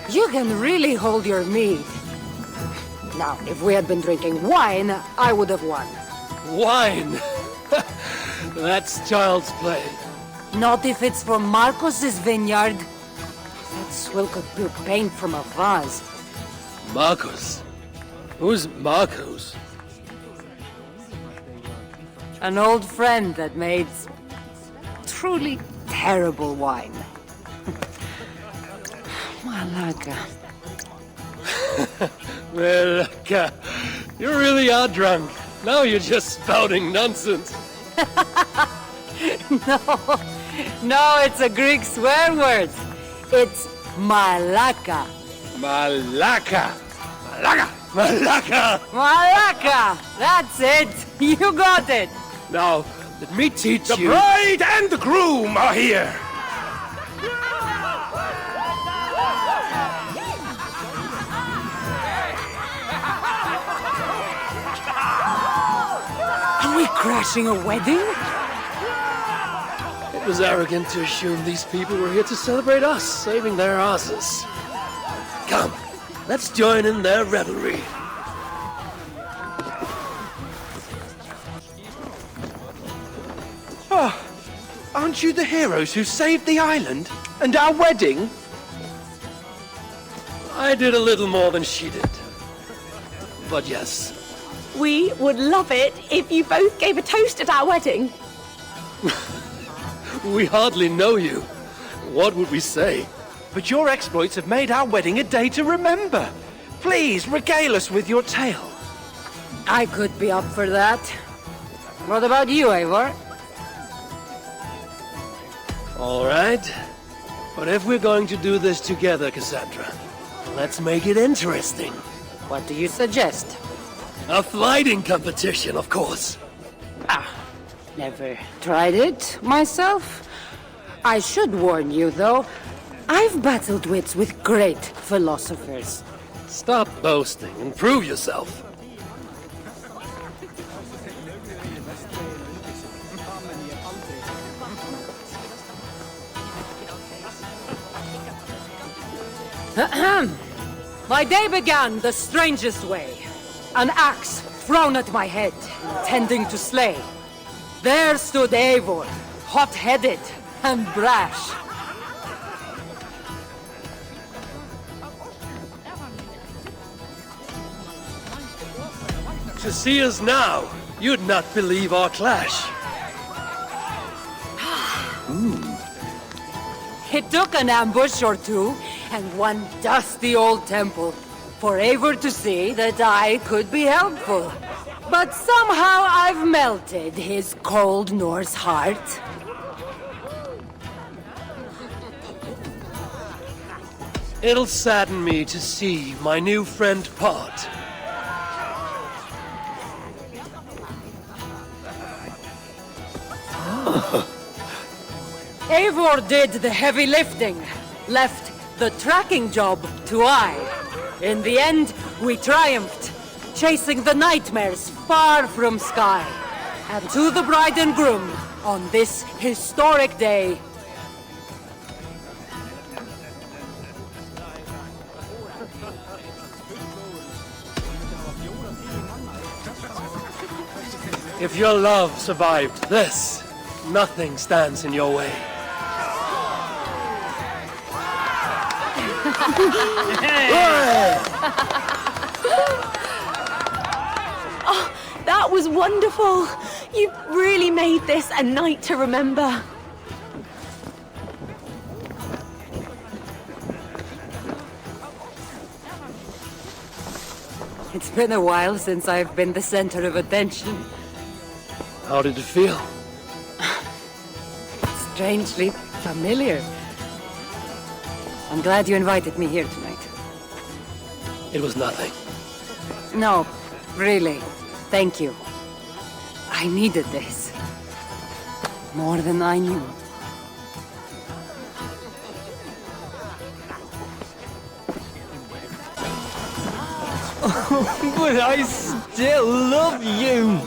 You can really hold your mead. Now, if we had been drinking wine, I would have won. Wine? That's child's play. Not if it's from Marcos's vineyard. That swill could peel paint from a vase. Marcos? Who's Marcos? An old friend that made truly terrible wine. Malaga. Malaga. You really are drunk. Now you're just spouting nonsense. No, it's a Greek swear word. It's Malaka. Malaka. Malaga. Malaka! Malaka! That's it! You got it! Now, let me teach The you. bride and the groom are here! Are we crashing a wedding? It was arrogant to assume these people were here to celebrate us saving their asses. Come, let's join in their revelry. Oh, aren't you the heroes who saved the island? And our wedding? I did a little more than she did. But yes. We would love it if you both gave a toast at our wedding. We hardly know you. What would we say? But your exploits have made our wedding a day to remember. Please, regale us with your tale. I could be up for that. What about you, Eivor? All right. But if we're going to do this together, Cassandra, let's make it interesting. What do you suggest? A flighting competition, of course. Never tried it myself. I should warn you, though. I've battled wits with great philosophers. Stop boasting and prove yourself. My day began the strangest way. An axe thrown at my head, intending to slay. There stood Eivor, hot-headed and brash. To see us now, you'd not believe our clash. It took an ambush or two, and one dusty old temple, for Eivor to see that I could be helpful. But somehow I've melted his cold Norse heart. It'll sadden me to see my new friend part. Eivor did the heavy lifting, left the tracking job to I. In the end, we triumphed, chasing the nightmares far from Sky. And to the bride and groom, on this historic day, If your love survived this, nothing stands in your way. Oh, that was wonderful. You really made this a night to remember. it's been a while since I've been the center of attention. How did it feel? Strangely familiar. I'm glad you invited me here tonight. It was nothing. No, really. Thank you. I needed this. More than I knew. But I still love you!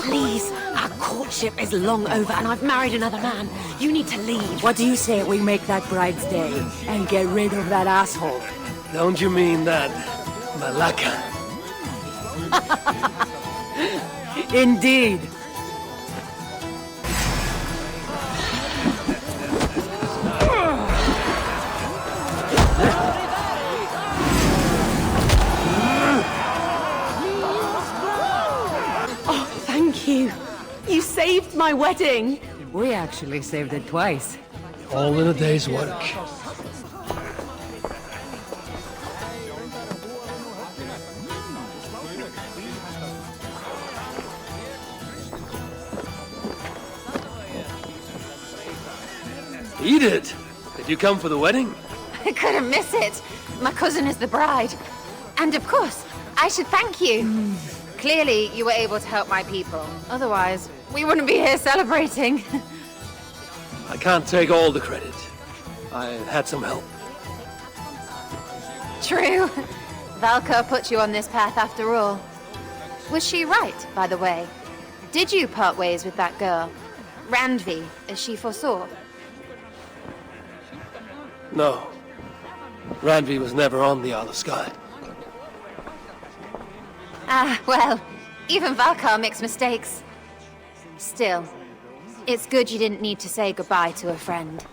Please, our courtship is long over and I've married another man. You need to leave. What do you say we make that bride's day and get rid of that asshole? Don't you mean that, Malaka? Indeed. Oh, thank you. You saved my wedding. We actually saved it twice. All in a day's work. Edith! Did you come for the wedding? I couldn't miss it. My cousin is the bride. And of course, I should thank you. Clearly, you were able to help my people. Otherwise, we wouldn't be here celebrating. I can't take all the credit. I had some help. True. Valka put you on this path after all. Was she right, by the way? Did you part ways with that girl? Randvi, as she foresaw? No. Randvi was never on the Isle of Skye. Ah, well, even Valkar makes mistakes. Still, it's good you didn't need to say goodbye to a friend.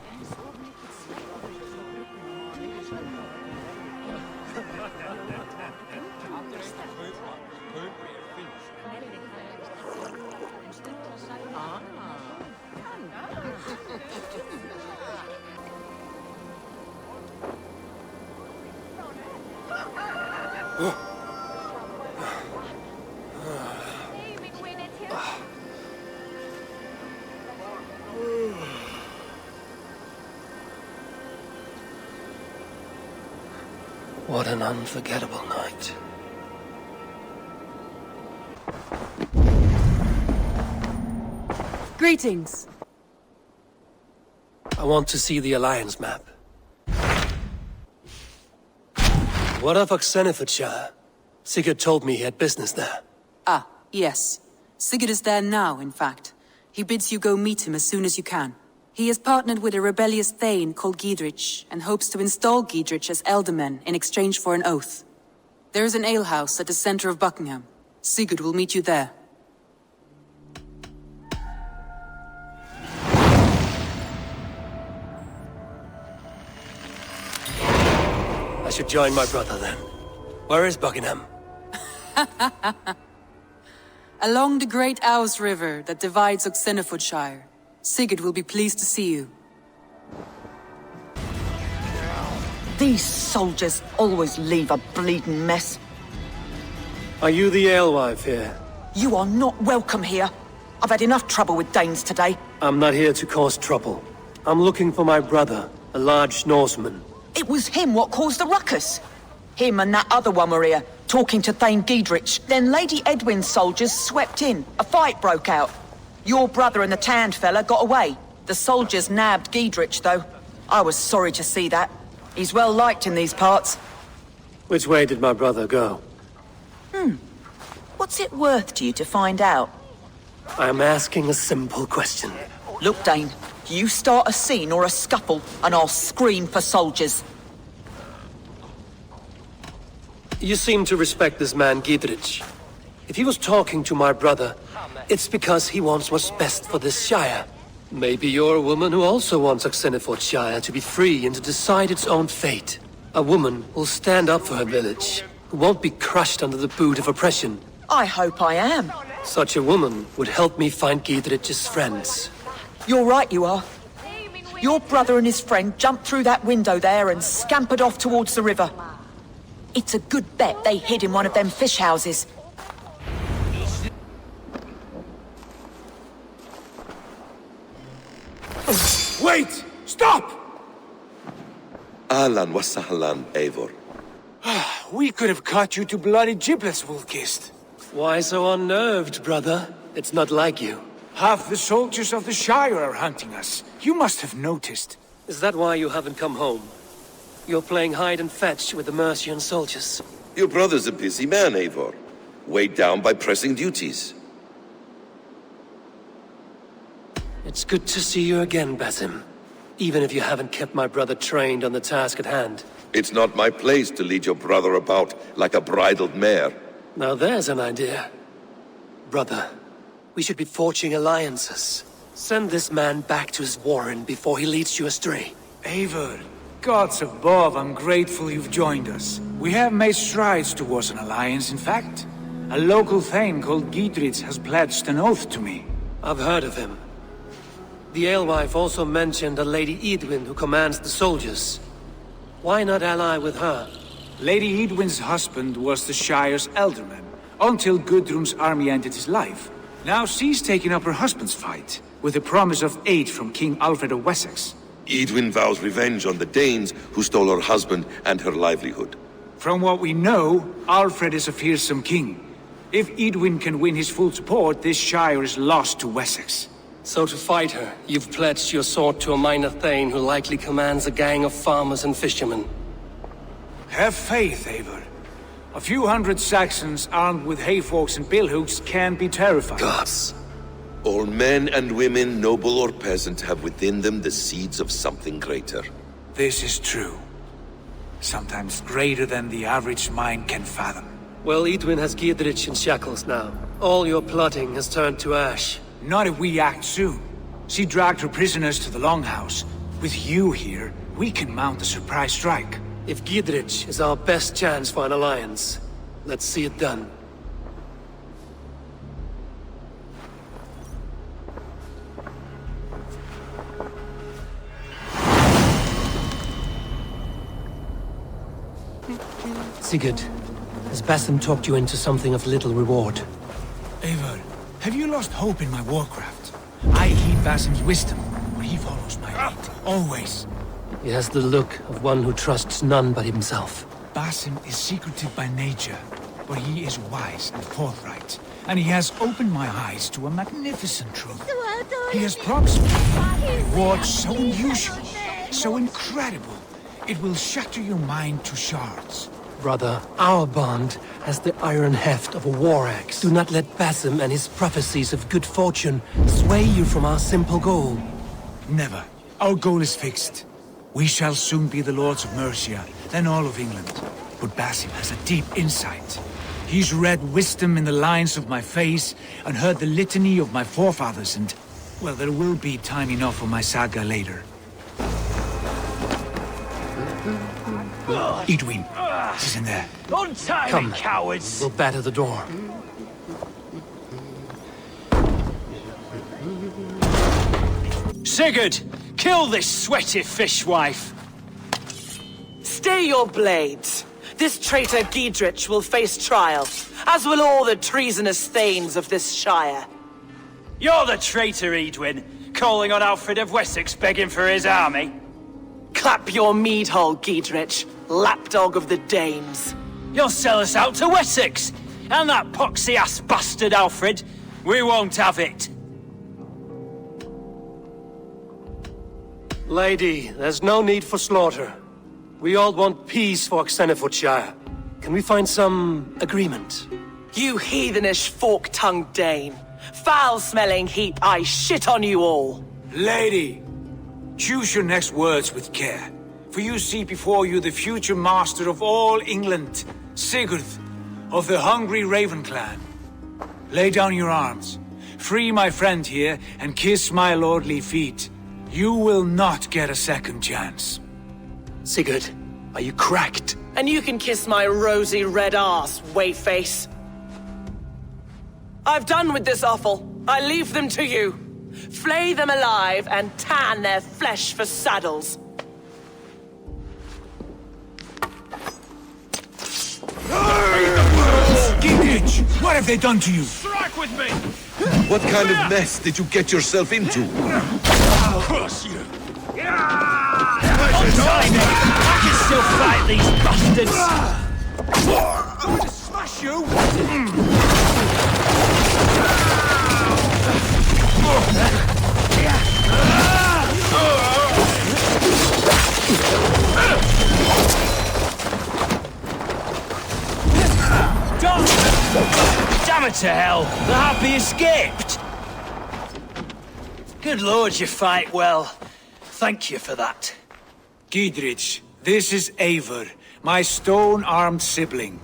What an unforgettable night. Greetings. I want to see the Alliance map. What of Oxenfordshire? Sigurd told me he had business there. Ah, yes. Sigurd is there now, in fact. He bids you go meet him as soon as you can. He has partnered with a rebellious Thane called Giedrich, and hopes to install Giedrich as Elderman in exchange for an oath. There is an alehouse at the center of Buckingham. Sigurd will meet you there. I should join my brother then. Where is Buckingham? Along the Great Ouse River that divides Oxenfordshire. Sigurd will be pleased to see you. These soldiers always leave a bleeding mess. Are you the alewife here? You are not welcome here. I've had enough trouble with Danes today. I'm not here to cause trouble. I'm looking for my brother, a large Norseman. It was him what caused the ruckus. Him and that other one were here, talking to Thane Giedrich. Then Lady Edwin's soldiers swept in. A fight broke out. Your brother and the tanned fella got away. The soldiers nabbed Giedrich, though. I was sorry to see that. He's well liked in these parts. Which way did my brother go? What's it worth to you to find out? I'm asking a simple question. Look, Dane, you start a scene or a scuffle, and I'll scream for soldiers. You seem to respect this man, Giedrich. If he was talking to my brother, it's because he wants what's best for this Shire. Maybe you're a woman who also wants Oxenfordshire to be free and to decide its own fate. A woman who'll stand up for her village, who won't be crushed under the boot of oppression. I hope I am. Such a woman would help me find Giedrich's friends. You're right, you are. Your brother and his friend jumped through that window there and scampered off towards the river. It's a good bet they hid in one of them fish houses. Wait! Stop! Ahlan wa sahlan, Eivor. We could have cut you to bloody giblets, Wolfkist. Why so unnerved, brother? It's not like you. Half the soldiers of the Shire are hunting us. You must have noticed. Is that why you haven't come home? You're playing hide and fetch with the Mercian soldiers. Your brother's a busy man, Eivor. Weighed down by pressing duties. It's good to see you again, Basim. Even if you haven't kept my brother trained on the task at hand. It's not my place to lead your brother about like a bridled mare. Now there's an idea. Brother, we should be forging alliances. Send this man back to his warren before he leads you astray. Eivor, gods above, I'm grateful you've joined us. We have made strides towards an alliance, in fact. A local Thane called Giedrich has pledged an oath to me. I've heard of him. The alewife also mentioned a Lady Edwin who commands the soldiers. Why not ally with her? Lady Edwin's husband was the Shire's Elderman, until Gudrun's army ended his life. Now she's taken up her husband's fight, with the promise of aid from King Alfred of Wessex. Edwin vows revenge on the Danes who stole her husband and her livelihood. From what we know, Alfred is a fearsome king. If Edwin can win his full support, this shire is lost to Wessex. So to fight her, you've pledged your sword to a minor thane who likely commands a gang of farmers and fishermen. Have faith, Eivor. A few hundred Saxons armed with hayforks and billhooks can be terrifying. Gods. All men and women, noble or peasant, have within them the seeds of something greater. This is true. Sometimes greater than the average mind can fathom. Well, Edwin has Giedrich in shackles now. All your plotting has turned to ash. Not if we act soon. She dragged her prisoners to the Longhouse. With you here, we can mount a surprise strike. If Giedrich is our best chance for an alliance, let's see it done. Sigurd, has Basim talked you into something of little reward? Eivor, have you lost hope in my warcraft? I heed Basim's wisdom, but he follows my lead, always. He has the look of one who trusts none but himself. Basim is secretive by nature, but he is wise and forthright. And he has opened my eyes to a magnificent truth. He has promised me a reward so unusual, so incredible, it will shatter your mind to shards. Brother, our bond has the iron heft of a war axe. Do not let Basim and his prophecies of good fortune sway you from our simple goal. Never. Our goal is fixed. We shall soon be the lords of Mercia, then all of England. But Basim has a deep insight. He's read wisdom in the lines of my face and heard the litany of my forefathers and... well, there will be time enough for my saga later. Edwin, he's in there. Come, cowards. We'll batter the door. Sigurd, kill this sweaty fishwife. Stay your blades. This traitor Giedrich will face trial, as will all the treasonous thanes of this shire. You're the traitor, Edwin, calling on Alfred of Wessex begging for his army. Clap your mead hole, Giedrich, lapdog of the Danes. You'll sell us out to Wessex, and that poxy-ass bastard Alfred. We won't have it. Lady, there's no need for slaughter. We all want peace for Xenofordshire. Can we find some agreement? You heathenish fork-tongued Dane. Foul-smelling heap, I shit on you all. Lady, choose your next words with care. For you see before you the future master of all England, Sigurd, of the hungry Raven clan. Lay down your arms. Free my friend here and kiss my lordly feet. You will not get a second chance. Sigurd, are you cracked? And you can kiss my rosy red arse, wayface. I've done with this offal. I leave them to you. Flay them alive and tan their flesh for saddles. Giedrich, what have they done to you? Strike with me! What kind of mess did you get yourself into? Crush you! Untie me! I can still fight these bastards! I'm going to smash you! Damn it to hell! The Happy escaped! Good lord, you fight well. Thank you for that. Giedrich, this is Eivor, my stone-armed sibling.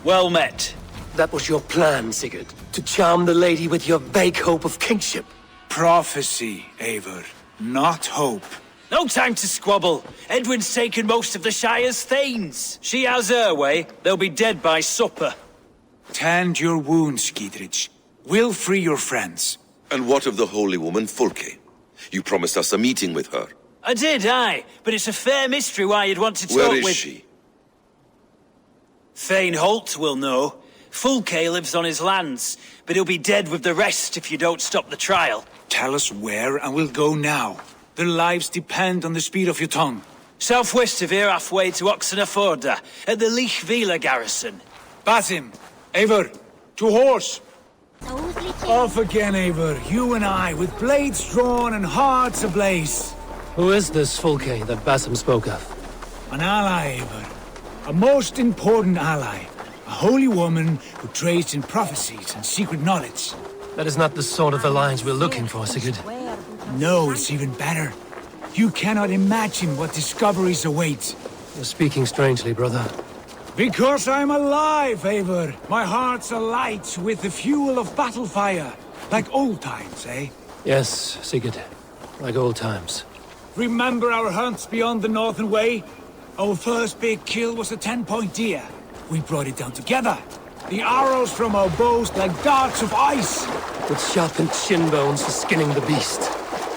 Well met. That was your plan, Sigurd. To charm the lady with your vague hope of kingship. Prophecy, Eivor, not hope. No time to squabble. Edwin's taken most of the Shire's thanes. She has her way. They'll be dead by supper. Tend your wounds, Giedrich. We'll free your friends. And what of the holy woman Fulke? You promised us a meeting with her. I did, aye. But it's a fair mystery why you'd want to talk Where with... is she? Thane Holt will know. Fulke lives on his lands, but he'll be dead with the rest if you don't stop the trial. Tell us where and we'll go now. Their lives depend on the speed of your tongue. Southwest of here, halfway to Oxenaforda, at the Lichvila garrison. Basim, Eivor, to horse! Off again, Eivor, you and I, with blades drawn and hearts ablaze. Who is this Fulke that Basim spoke of? An ally, Eivor. A most important ally. A holy woman who trades in prophecies and secret knowledge. That is not the sort of alliance we're looking for, Sigurd. No, it's even better. You cannot imagine what discoveries await. You're speaking strangely, brother. Because I'm alive, Eivor. My heart's alight with the fuel of battle fire. Like old times, eh? Yes, Sigurd. Like old times. Remember our hunts beyond the Northern Way? Our first big kill was a 10-point deer. We brought it down together. The arrows from our bows like darts of ice. With sharpened shin bones for skinning the beast.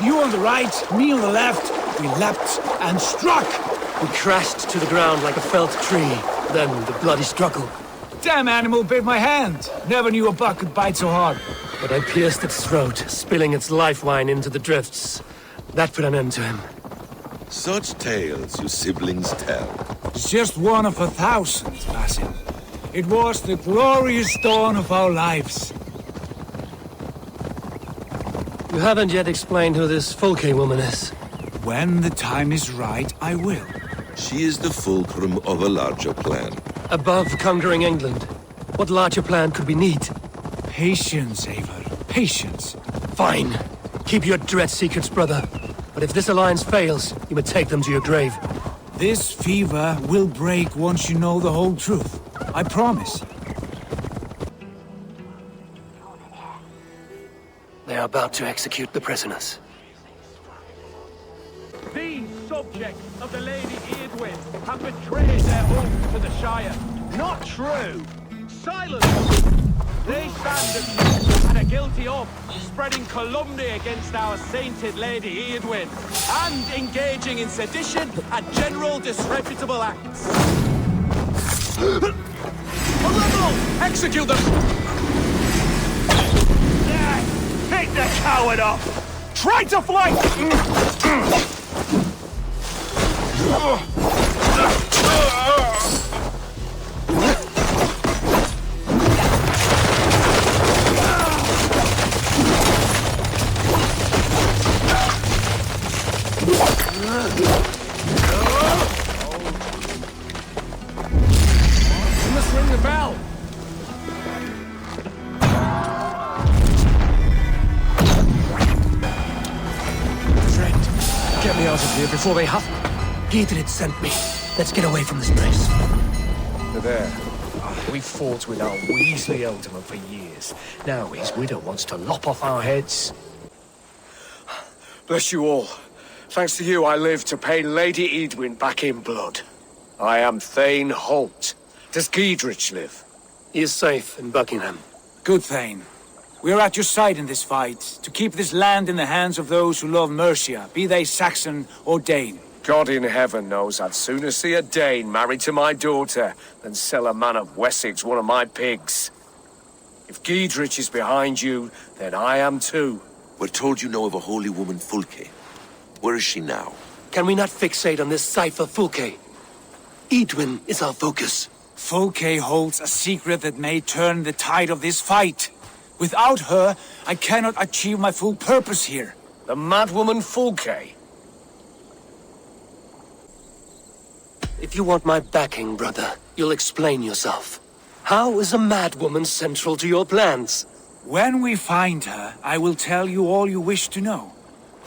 You on the right, me on the left. We leapt and struck. We crashed to the ground like a felled tree. Then the bloody struggle. Damn animal bit my hand. Never knew a buck could bite so hard. But I pierced its throat, spilling its life wine into the drifts. That put an end to him. Such tales you siblings tell. It's just one of 1,000, Basim. It was the glorious dawn of our lives. You haven't yet explained who this Fulke woman is. When the time is right, I will. She is the fulcrum of a larger plan. Above conquering England, what larger plan could we need? Patience, Eivor. Patience. Fine. Keep your dread secrets, brother. But if this alliance fails, you may take them to your grave. This fever will break once you know the whole truth. I promise. They are about to execute the prisoners. These subjects of the Lady Eadwyn have betrayed their oath to the Shire. Not true! Silence! They stand accused and are guilty of spreading calumny against our sainted Lady Eadwyn and engaging in sedition and general disreputable acts. A rebel! Execute them! Pick the coward up! Try to flank! You must ring the bell! Get me out of here before they have... Gated sent me. Let's get away from this place. There. We fought with our Weasley Ealdorman for years. Now his widow wants to lop off our heads. Bless you all. Thanks to you, I live to pay Lady Eadwyn back in blood. I am Thane Holt. Does Giedrich live? He is safe in Buckingham. Good, Thane. We are at your side in this fight, to keep this land in the hands of those who love Mercia, be they Saxon or Dane. God in heaven knows I'd sooner see a Dane married to my daughter than sell a man of Wessex one of my pigs. If Giedrich is behind you, then I am too. We're told you know of a holy woman, Fulke. Where is she now? Can we not fixate on this cipher, Fulke? Eadwyn is our focus. Fulke holds a secret that may turn the tide of this fight. Without her, I cannot achieve my full purpose here. The madwoman Fulke? If you want my backing, brother, you'll explain yourself. How is a madwoman central to your plans? When we find her, I will tell you all you wish to know.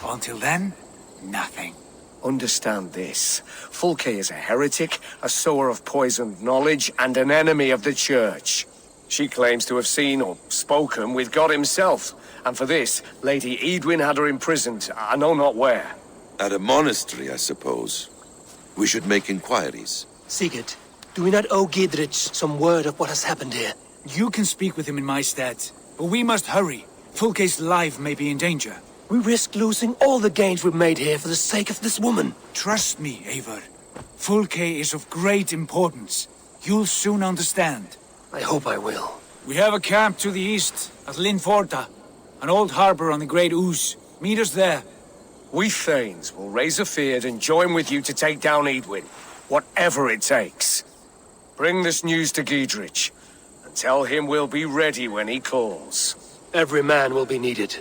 Until then, nothing. Understand this. Fulke is a heretic, a sower of poisoned knowledge, and an enemy of the Church. She claims to have seen or spoken with God himself, and for this, Lady Eadwyn had her imprisoned, I know not where. At a monastery, I suppose. We should make inquiries. Sigurd, do we not owe Giedrich some word of what has happened here? You can speak with him in my stead, but we must hurry. Fulke's life may be in danger. We risk losing all the gains we've made here for the sake of this woman. Trust me, Eivor. Fulke is of great importance. You'll soon understand. I hope I will. We have a camp to the east, at Linforta. An old harbor on the Great Ouse. Meet us there. We Thanes will raise a Feard and join with you to take down Edwin, whatever it takes. Bring this news to Giedrich, and tell him we'll be ready when he calls. Every man will be needed.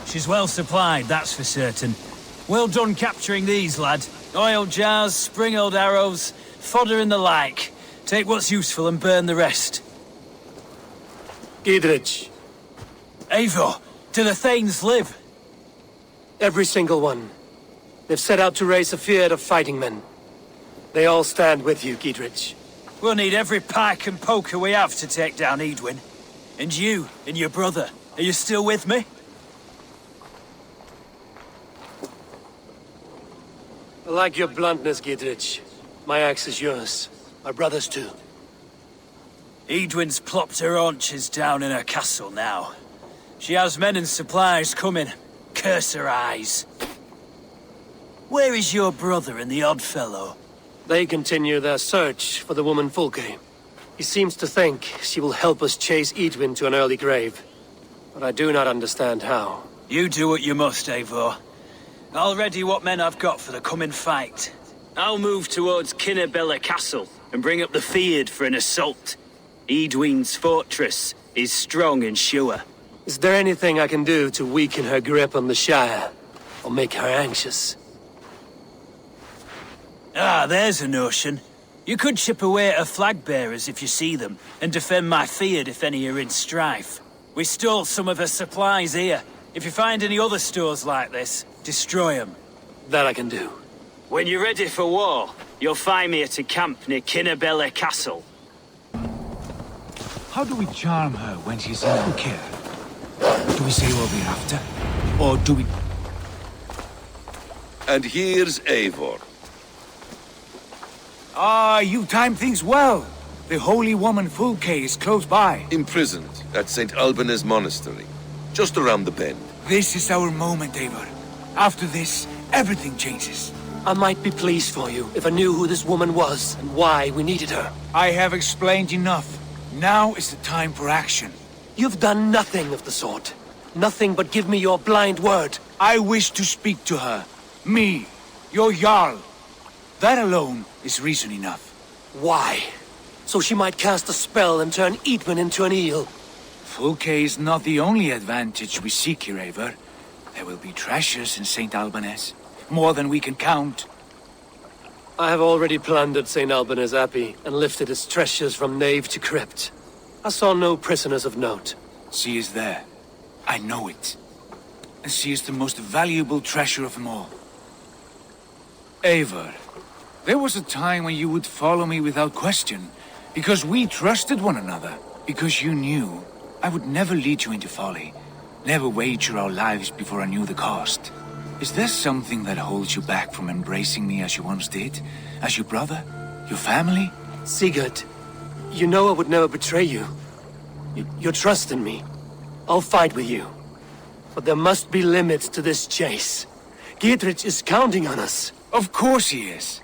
She's well supplied, that's for certain. Well done capturing these, lad. Oil jars, spring-oiled arrows, fodder and the like. Take what's useful and burn the rest. Giedrich. Eivor, do the Thanes live? Every single one. They've set out to raise a Feard of fighting men. They all stand with you, Giedrich. We'll need every pike and poker we have to take down Edwin. And you, and your brother, are you still with me? I like your bluntness, Giedrich. My axe is yours. My brother's too. Edwin's plopped her haunches down in her castle now. She has men and supplies coming. Curse her eyes. Where is your brother and the odd fellow? They continue their search for the woman Fulke. He seems to think she will help us chase Edwin to an early grave. But I do not understand how. You do what you must, Eivor. I'll ready what men I've got for the coming fight. I'll move towards Kinnabella Castle and bring up the Feard for an assault. Edwin's fortress is strong and sure. Is there anything I can do to weaken her grip on the Shire? Or make her anxious? Ah, there's a notion. You could chip away at her flag bearers if you see them, and defend my Feard if any are in strife. We stole some of her supplies here. If you find any other stores like this, destroy them. That I can do. When you're ready for war, you'll find me at a camp near Kinnabella Castle. How do we charm her when she's in our care? Do we say what we're after? Or do we... And here's Eivor. Ah, you timed things well. The holy woman Fulke is close by. Imprisoned at St. Alban's Monastery, just around the bend. This is our moment, Eivor. After this, everything changes. I might be pleased for you if I knew who this woman was and why we needed her. I have explained enough. Now is the time for action. You've done nothing of the sort. Nothing but give me your blind word. I wish to speak to her. Me, your Jarl. That alone is reason enough. Why? So she might cast a spell and turn Edwin into an eel. Fulke is not the only advantage we seek here, Eivor. There will be treasures in St. Alban's. More than we can count. I have already plundered St. Alban's Abbey and lifted its treasures from nave to crypt. I saw no prisoners of note. She is there. I know it. And she is the most valuable treasure of them all. Eivor, there was a time when you would follow me without question, because we trusted one another, because you knew I would never lead you into folly, never wager our lives before I knew the cost. Is there something that holds you back from embracing me as you once did? As your brother? Your family? Sigurd, you know I would never betray you. You're trusting me. I'll fight with you. But there must be limits to this chase. Giedrich is counting on us. Of course he is.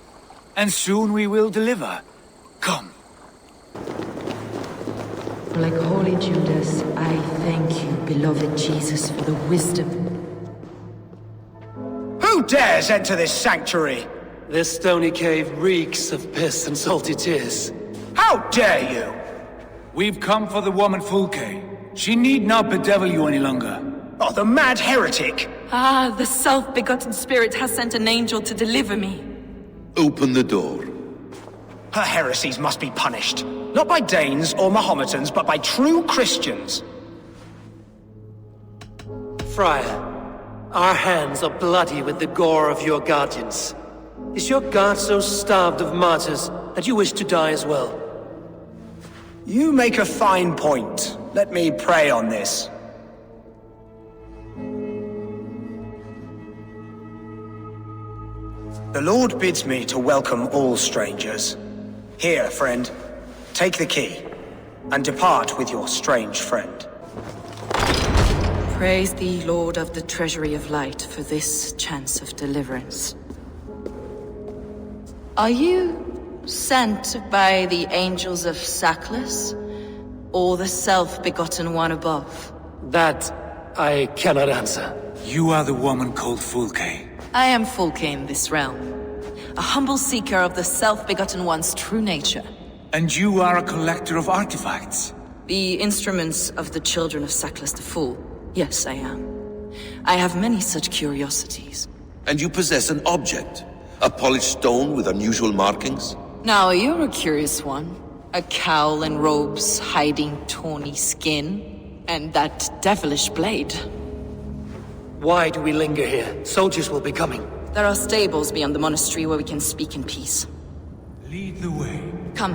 And soon we will deliver. Come. Like Holy Judas, I thank you, beloved Jesus, for the wisdom. Who dares enter this sanctuary? This stony cave reeks of piss and salty tears. How dare you? We've come for the woman Fulke. She need not bedevil you any longer. Oh, the mad heretic! Ah, the self-begotten spirit has sent an angel to deliver me. Open the door. Her heresies must be punished. Not by Danes or Mahometans, but by true Christians. Friar, our hands are bloody with the gore of your guardians. Is your God so starved of martyrs that you wish to die as well? You make a fine point. Let me pray on this. The Lord bids me to welcome all strangers. Here, friend, take the key, and depart with your strange friend. Praise thee, Lord of the Treasury of Light, for this chance of deliverance. Are you sent by the angels of Saklas, or the self-begotten one above? That I cannot answer. You are the woman called Fulke. I am Fulke in this realm. A humble seeker of the self-begotten one's true nature. And you are a collector of artifacts? The instruments of the children of Saklas the Fool. Yes, I am. I have many such curiosities. And you possess an object? A polished stone with unusual markings? Now, you're a curious one. A cowl and robes hiding tawny skin. And that devilish blade. Why do we linger here? Soldiers will be coming. There are stables beyond the monastery where we can speak in peace. Lead the way. Come.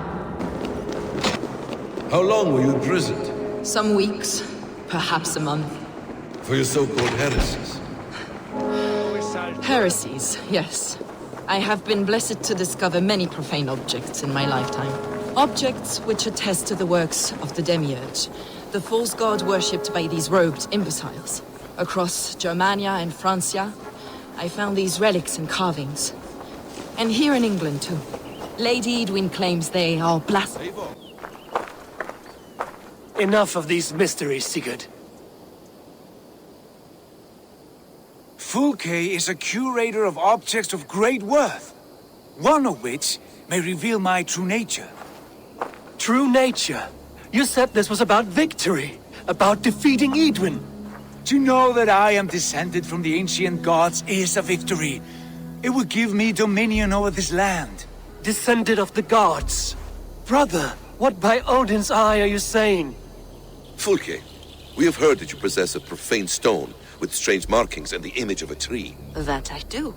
How long were you imprisoned? Some weeks, perhaps a month. For your so-called heresies? Heresies, yes. I have been blessed to discover many profane objects in my lifetime. Objects which attest to the works of the Demiurge, the false god worshipped by these robed imbeciles. Across Germania and Francia, I found these relics and carvings. And here in England, too. Lady Edwin claims they are blasphemous. Enough of these mysteries, Sigurd. Fulke is a curator of objects of great worth, one of which may reveal my true nature. True nature? You said this was about victory, about defeating Edwin. To know that I am descended from the ancient gods is a victory. It would give me dominion over this land. Descended of the gods? Brother, what by Odin's eye are you saying? Fulke, we have heard that you possess a profane stone with strange markings and the image of a tree. That I do.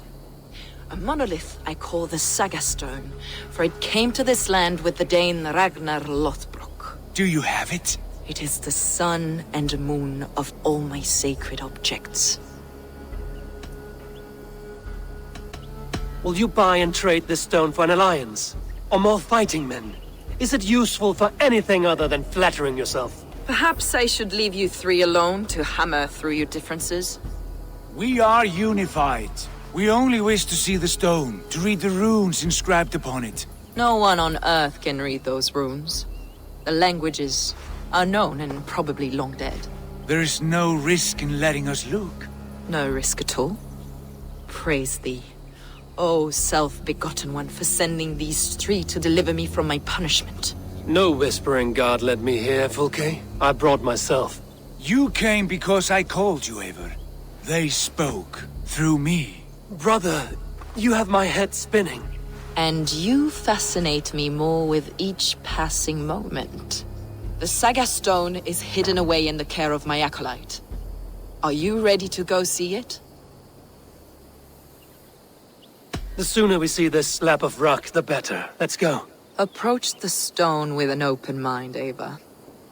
A monolith I call the Saga stone, for it came to this land with the Dane Ragnar Lothbrok. Do you have it? It is the sun and moon of all my sacred objects. Will you buy and trade this stone for an alliance? Or more fighting men? Is it useful for anything other than flattering yourself? Perhaps I should leave you three alone to hammer through your differences? We are unified. We only wish to see the stone, to read the runes inscribed upon it. No one on Earth can read those runes. The languages are known and probably long dead. There is no risk in letting us look. No risk at all. Praise thee, O self-begotten one, for sending these three to deliver me from my punishment. No whispering god led me here, Fulke. I brought myself. You came because I called you, Eivor. They spoke through me. Brother, you have my head spinning. And you fascinate me more with each passing moment. The Saga stone is hidden away in the care of my acolyte. Are you ready to go see it? The sooner we see this slab of rock, the better. Let's go. Approach the stone with an open mind, Ava.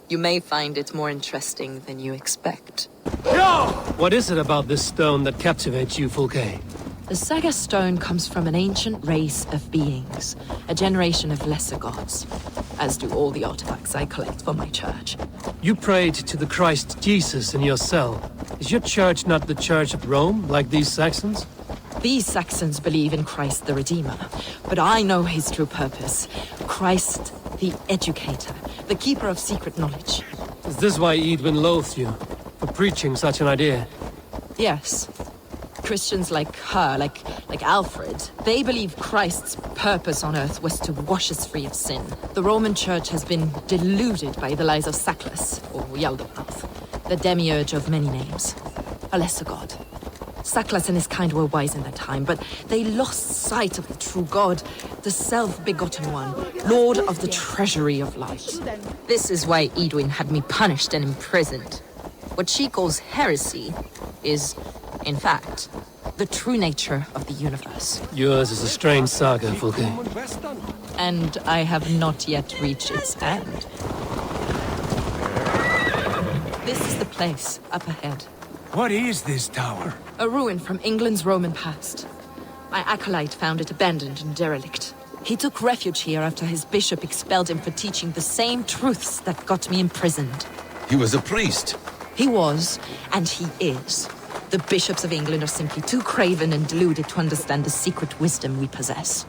You may find it more interesting than you expect. No! What is it about this stone that captivates you, Fulke? The Saga stone comes from an ancient race of beings, a generation of lesser gods, as do all the artifacts I collect for my church. You prayed to the Christ Jesus in your cell. Is your church not the Church of Rome, like these Saxons? These Saxons believe in Christ the Redeemer, but I know his true purpose. Christ the Educator, the keeper of secret knowledge. Is this why Edwin loathed you? For preaching such an idea? Yes. Christians like her, like Alfred, they believe Christ's purpose on earth was to wash us free of sin. The Roman Church has been deluded by the lies of Saklas, or Yaldabaoth, the demiurge of many names. A lesser god. Saklas and his kind were wise in their time, but they lost sight of the true God, the self-begotten one, Lord of the treasury of light. This is why Edwin had me punished and imprisoned. What she calls heresy is, in fact, the true nature of the universe. Yours is a strange saga, Fulke. And I have not yet reached its end. This is the place, up ahead. What is this tower? A ruin from England's Roman past. My acolyte found it abandoned and derelict. He took refuge here after his bishop expelled him for teaching the same truths that got me imprisoned. He was a priest. He was, and he is. The bishops of England are simply too craven and deluded to understand the secret wisdom we possess.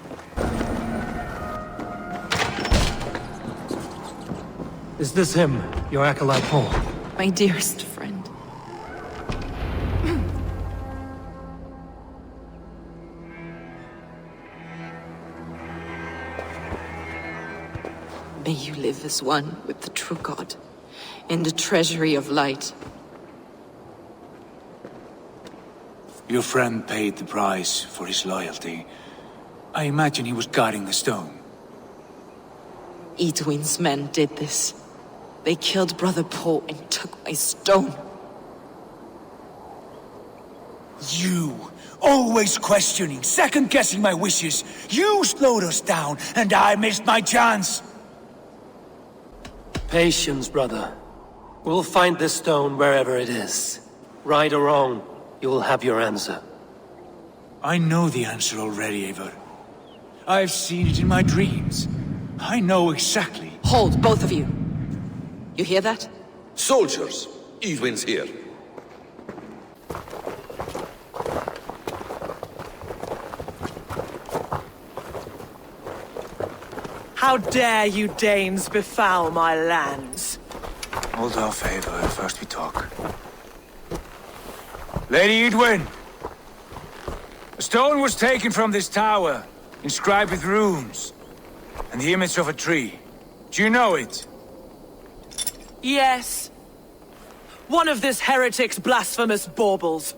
Is this him, your acolyte Paul? My dearest friend. you live as one with the true God, in the treasury of light. Your friend paid the price for his loyalty. I imagine he was guarding the stone. Edwin's men did this. They killed Brother Paul and took my stone. You! Always questioning, second-guessing my wishes. You slowed us down, and I missed my chance! Patience, brother. We'll find this stone wherever it is. Right or wrong, you will have your answer. I know the answer already, Eivor. I've seen it in my dreams. I know exactly. Hold, both of you. You hear that? Soldiers, Edwin's here. How dare you Danes befoul my lands? Hold off, Eivor. First we talk. Lady Edwin! A stone was taken from this tower, inscribed with runes, and the image of a tree. Do you know it? Yes. One of this heretic's blasphemous baubles.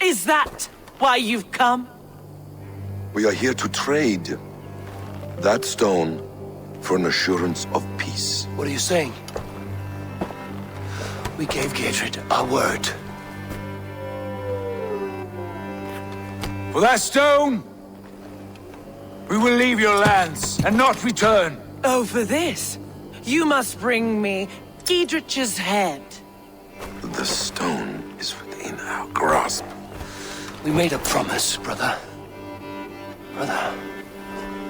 Is that why you've come? We are here to trade that stone for an assurance of peace. What are you saying? We gave Gatred our word. For that stone, we will leave your lands and not return. Oh, for this? You must bring me Giedrich's head. The stone is within our grasp. We made a promise, brother. Brother.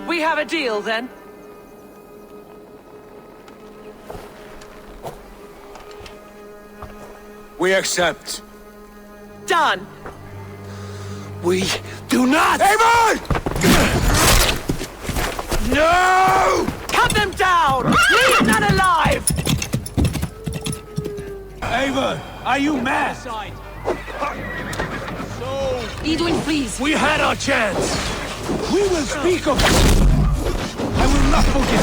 We have a deal, then? We accept. Done. We do not! Eivor! No! Cut them down! Leave none alive! Eivor, are you mad? Edwin, please! We had our chance! We will speak of it! I will not forget!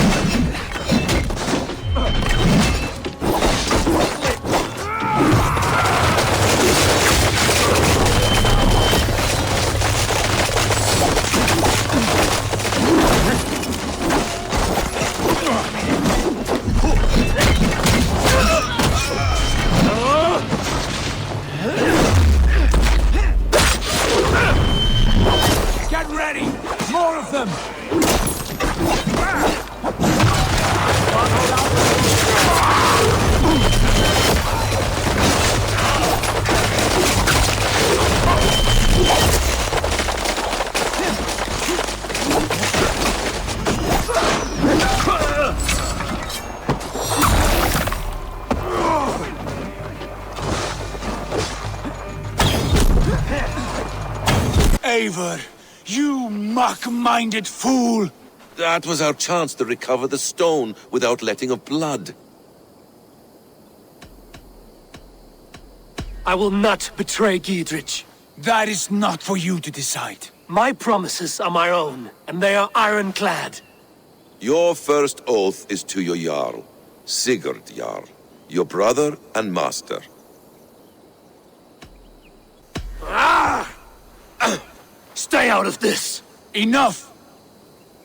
Get ready! More of them! Eivor, you mock-minded fool! That was our chance to recover the stone without letting of blood. I will not betray Giedrich. That is not for you to decide. My promises are my own, and they are ironclad. Your first oath is to your Jarl, Sigurd Jarl, your brother and master. Stay out of this! Enough!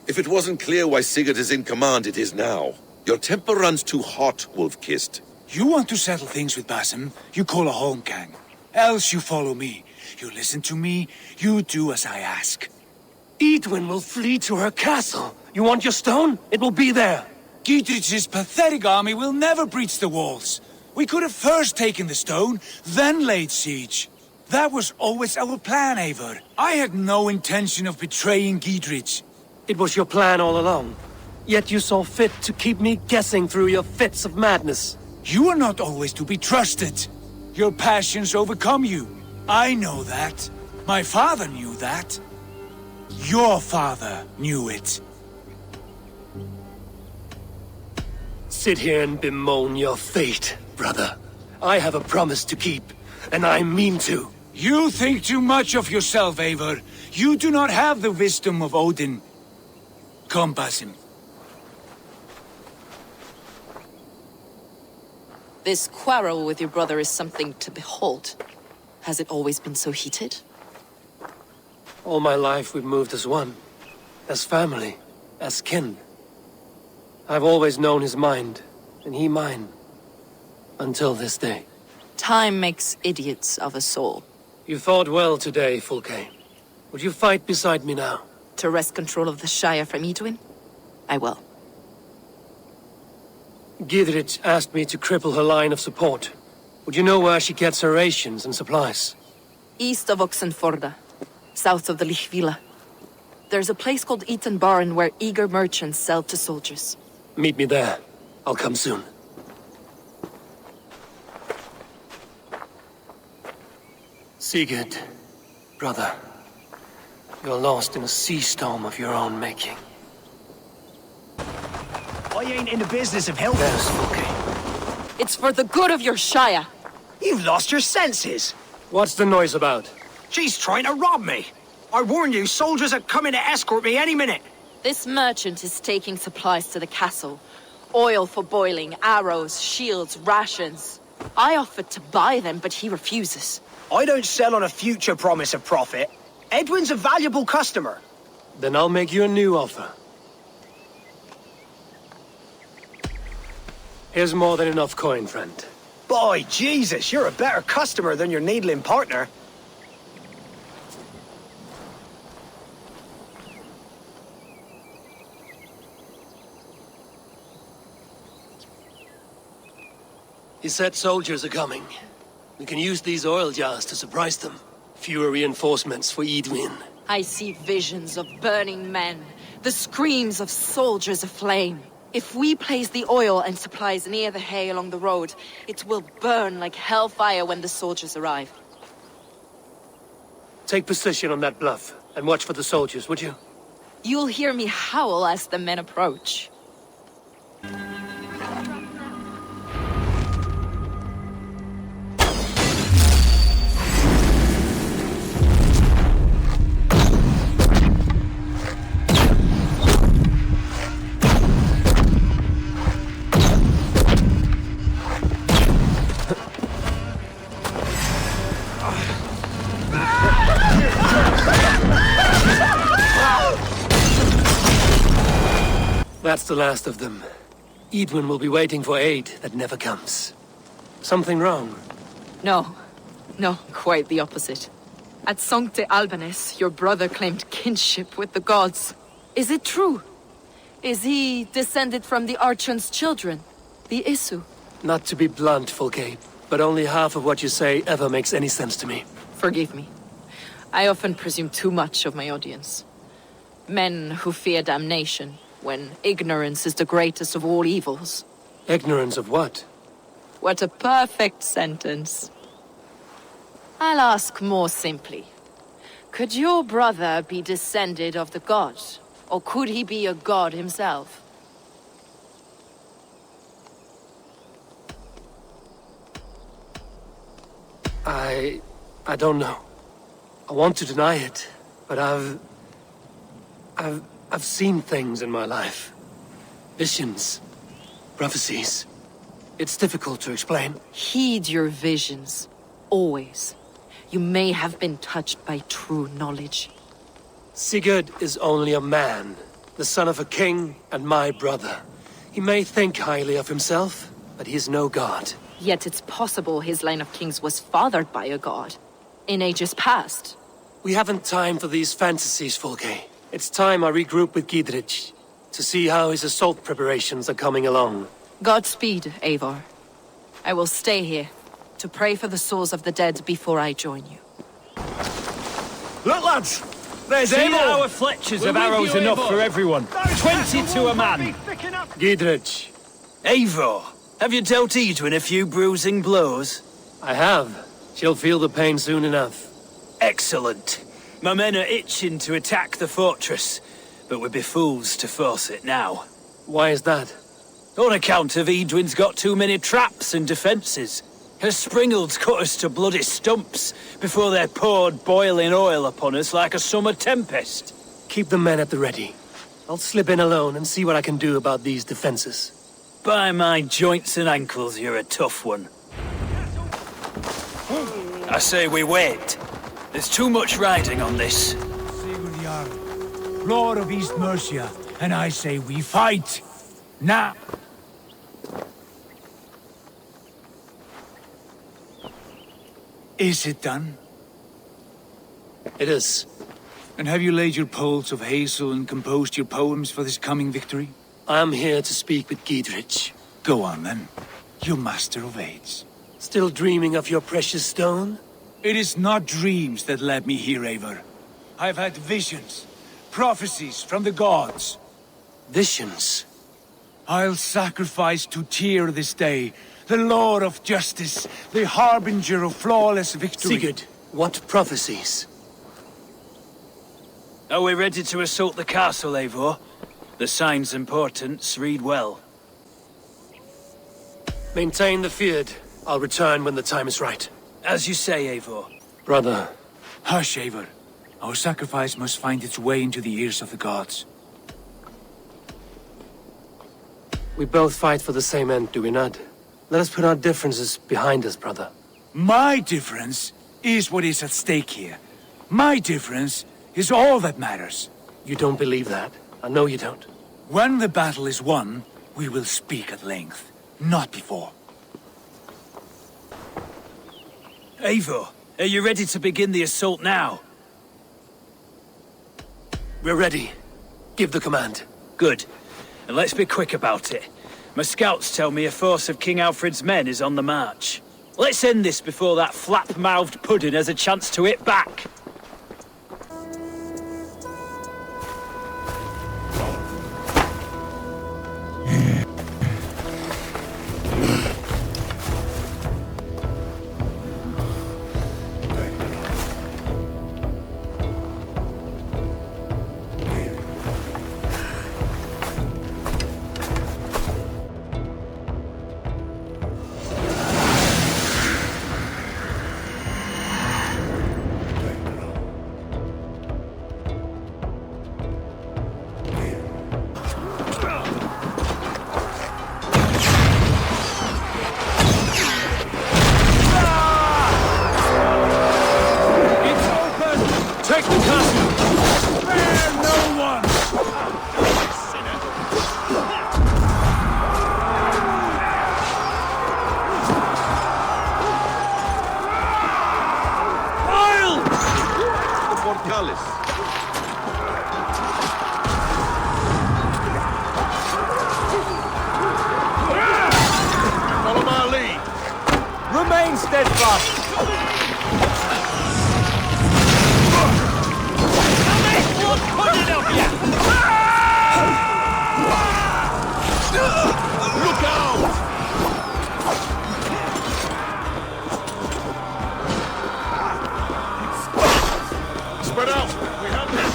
If it wasn't clear why Sigurd is in command, it is now. Your temper runs too hot, Wolf-Kissed. You want to settle things with Basim, you call a holmgang. Else you follow me. You listen to me, you do as I ask. Edwin will flee to her castle. You want your stone? It will be there. Giedrich's pathetic army will never breach the walls. We could have first taken the stone, then laid siege. That was always our plan, Eivor. I had no intention of betraying Giedrich. It was your plan all along. Yet you saw fit to keep me guessing through your fits of madness. You are not always to be trusted. Your passions overcome you. I know that. My father knew that. Your father knew it. Sit here and bemoan your fate, brother. I have a promise to keep, and I mean to. You think too much of yourself, Eivor. You do not have the wisdom of Odin. Come, Basim. This quarrel with your brother is something to behold. Has it always been so heated? All my life we've moved as one. As family. As kin. I've always known his mind, and he mine. Until this day. Time makes idiots of us all. You fought well today, Fulke. Would you fight beside me now? To wrest control of the Shire from Edwin? I will. Gidrich asked me to cripple her line of support. Would you know where she gets her rations and supplies? East of Oxenforda, south of the Lichvila. There's a place called Eaton Barn where eager merchants sell to soldiers. Meet me there. I'll come soon. Sigurd, brother. You're lost in a sea storm of your own making. I ain't in the business of helping. There's Fulke. It's for the good of your Shire. You've lost your senses. What's the noise about? She's trying to rob me. I warn you, soldiers are coming to escort me any minute. This merchant is taking supplies to the castle. Oil for boiling, arrows, shields, rations. I offered to buy them, but he refuses. I don't sell on a future promise of profit. Edwin's a valuable customer. Then I'll make you a new offer. Here's more than enough coin, friend. By Jesus, you're a better customer than your needling partner. He said soldiers are coming. We can use these oil jars to surprise them. Fewer reinforcements for Edwin. I see visions of burning men, the screams of soldiers aflame. If we place the oil and supplies near the hay along the road, it will burn like hellfire when the soldiers arrive. Take position on that bluff, and watch for the soldiers, would you? You'll hear me howl as the men approach. That's the last of them. Edwin will be waiting for aid that never comes. Something wrong? No. No, quite the opposite. At Sancte Albanus, your brother claimed kinship with the gods. Is it true? Is he descended from the Archon's children? The Isu? Not to be blunt, Fulke, but only half of what you say ever makes any sense to me. Forgive me. I often presume too much of my audience. Men who fear damnation, when ignorance is the greatest of all evils. Ignorance of what? What a perfect sentence. I'll ask more simply. Could your brother be descended of the god? Or could he be a god himself? I don't know. I want to deny it, but I've seen things in my life. Visions. Prophecies. It's difficult to explain. Heed your visions. Always. You may have been touched by true knowledge. Sigurd is only a man, the son of a king and my brother. He may think highly of himself, but he is no god. Yet it's possible his line of kings was fathered by a god. In ages past. We haven't time for these fantasies, Fulke. It's time I regroup with Gidrich, to see how his assault preparations are coming along. Godspeed, Eivor. I will stay here, to pray for the souls of the dead before I join you. Look, lads! There's See Eivor! that our fletchers have arrows enough for everyone. 20 to a man. Gidrich. Eivor, have you dealt Edwin a few bruising blows? I have. She'll feel the pain soon enough. Excellent. My men are itching to attack the fortress, but we'd be fools to force it now. Why is that? On account of Edwin's got too many traps and defences. Her springalds cut us to bloody stumps before they poured boiling oil upon us like a summer tempest. Keep the men at the ready. I'll slip in alone and see what I can do about these defenses. By my joints and ankles, you're a tough one. I say we wait. There's too much riding on this. Sigurd Jarl, Lord of East Mercia, and I say we fight. Now. Is it done? It is. And have you laid your poles of hazel and composed your poems for this coming victory? I am here to speak with Giedrich. Go on then, you master of aids. Still dreaming of your precious stone? It is not dreams that led me here, Eivor. I've had visions, prophecies from the gods. Visions? I'll sacrifice to Tyr this day, the Lord of Justice, the harbinger of flawless victory. Sigurd, what prophecies? Are we ready to assault the castle, Eivor? The signs and portents read well. Maintain the field. I'll return when the time is right. As you say, Eivor. Brother. Hush, Eivor. Our sacrifice must find its way into the ears of the gods. We both fight for the same end, do we not? Let us put our differences behind us, brother. My difference is what is at stake here. My difference is all that matters. You don't believe that? I know you don't. When the battle is won, we will speak at length. Not before. Eivor, are you ready to begin the assault now? We're ready. Give the command. Good. And let's be quick about it. My scouts tell me a force of King Alfred's men is on the march. Let's end this before that flap-mouthed pudding has a chance to hit back. Follow my lead. Remain steadfast. Look out! Spread out. We have this.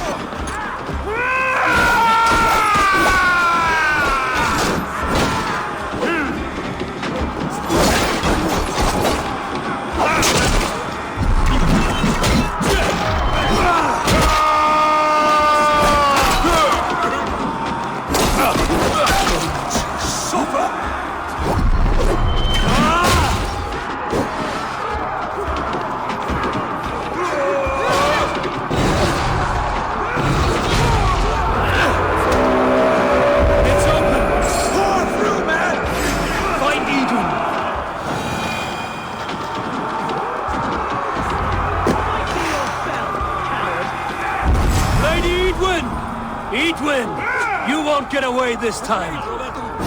You won't get away this time.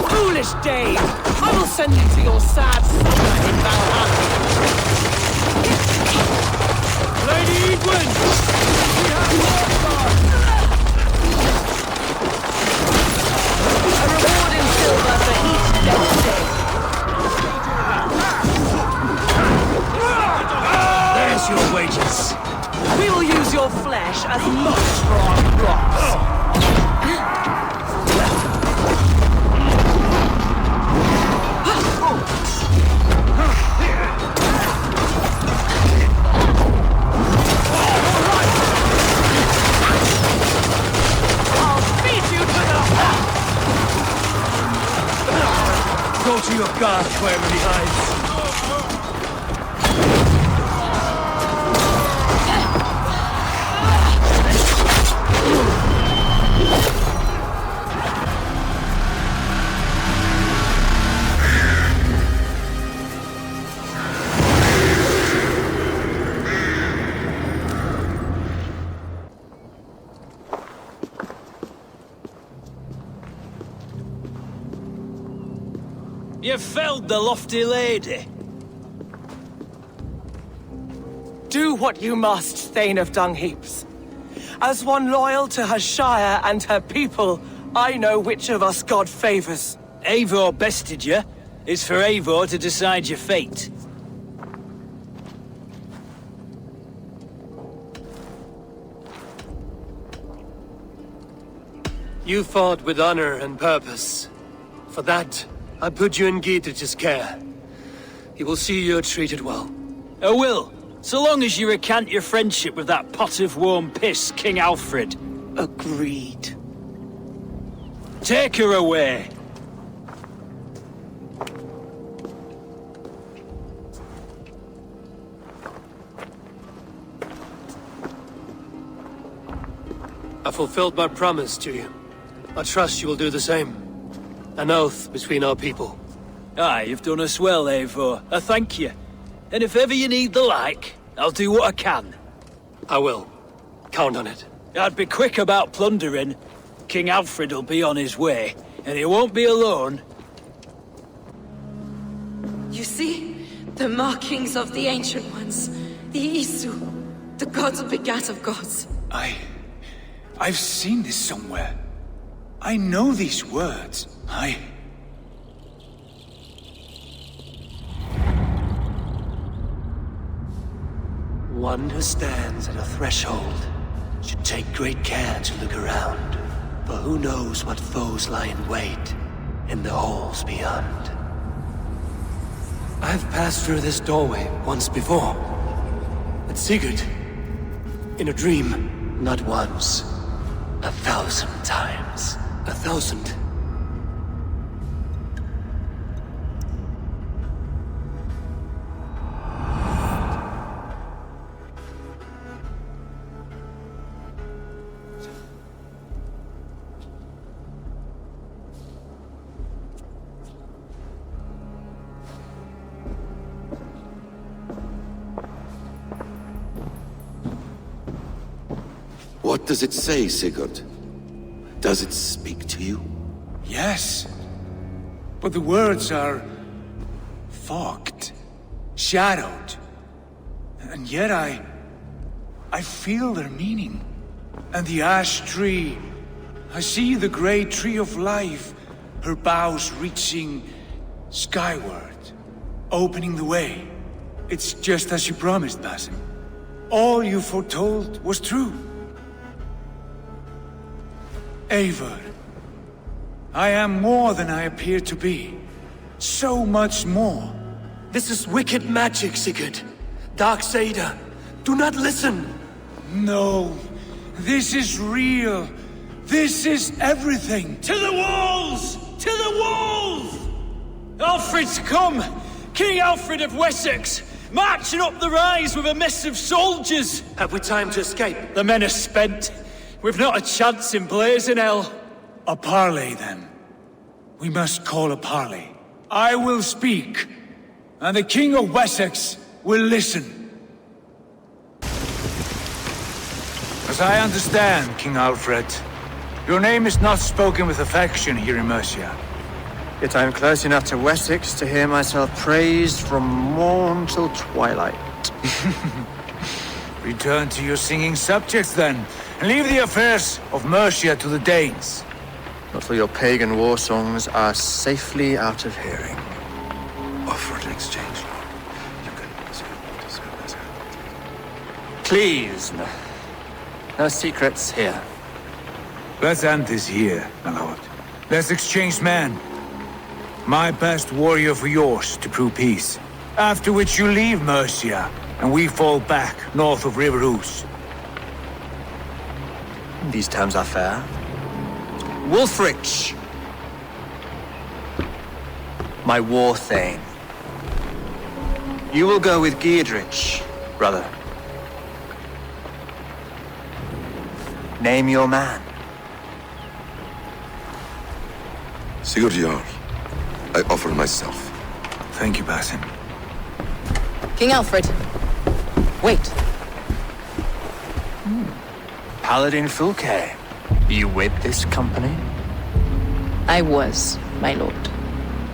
Foolish Dave! I will send you to your sad summer in Valhalla. Lady Edwin! We have A reward in silver for each death day. There's your wages. We will use your flesh as much for our crops. I'll beat you to the wherever he hides. You felled the lofty lady. Do what you must, Thane of Dungheaps. As one loyal to her shire and her people, I know which of us God favors. Eivor bested you. It's for Eivor to decide your fate. You fought with honor and purpose. For that, I put you in Giedrich's care. He will see you're treated well. I will, so long as you recant your friendship with that pot of warm piss, King Alfred. Agreed. Take her away. I fulfilled my promise to you. I trust you will do the same. An oath between our people. Aye, you've done us well, Eivor. I thank you. And if ever you need the like, I'll do what I can. I will. Count on it. I'd be quick about plundering. King Alfred will be on his way, and he won't be alone. You see? The markings of the Ancient Ones. The Isu. The gods begat of gods. I've seen this somewhere. I know these words. One who stands at a threshold should take great care to look around, for who knows what foes lie in wait in the halls beyond. I've passed through this doorway once before. With Sigurd. In a dream. Not once. 1,000 times. 1,000. What does it say, Sigurd? Does it speak to you? Yes. But the words are fogged, shadowed. And yet I feel their meaning. And the ash tree, I see the great tree of life, her boughs reaching skyward, opening the way. It's just as you promised, Basim. All you foretold was true. Eivor, I am more than I appear to be. So much more. This is wicked magic, Sigurd. Darksader, do not listen. No, this is real. This is everything. To the walls! To the walls! Alfred's come! King Alfred of Wessex! Marching up the rise with a mess of soldiers! Have we time to escape? The men are spent. We've not a chance in blazing hell. A parley, then. We must call a parley. I will speak, and the King of Wessex will listen. As I understand, King Alfred, your name is not spoken with affection here in Mercia. Yet I am close enough to Wessex to hear myself praised from morn till twilight. Return to your singing subjects, then, and leave the affairs of Mercia to the Danes. Not till your pagan war songs are safely out of hearing. Offer an exchange, Lord. You can... Please, no secrets here. Let's end this here, my lord. Let's exchange men. My best warrior for yours to prove peace. After which you leave Mercia, and we fall back north of River Ouse. These terms are fair. Wulfrich, my war thane. You will go with Giedrich, brother. Name your man. Sigurd Jarl, I offer myself. Thank you, Basin. King Alfred. Wait. Paladin Fulke. You with this company? I was, my lord.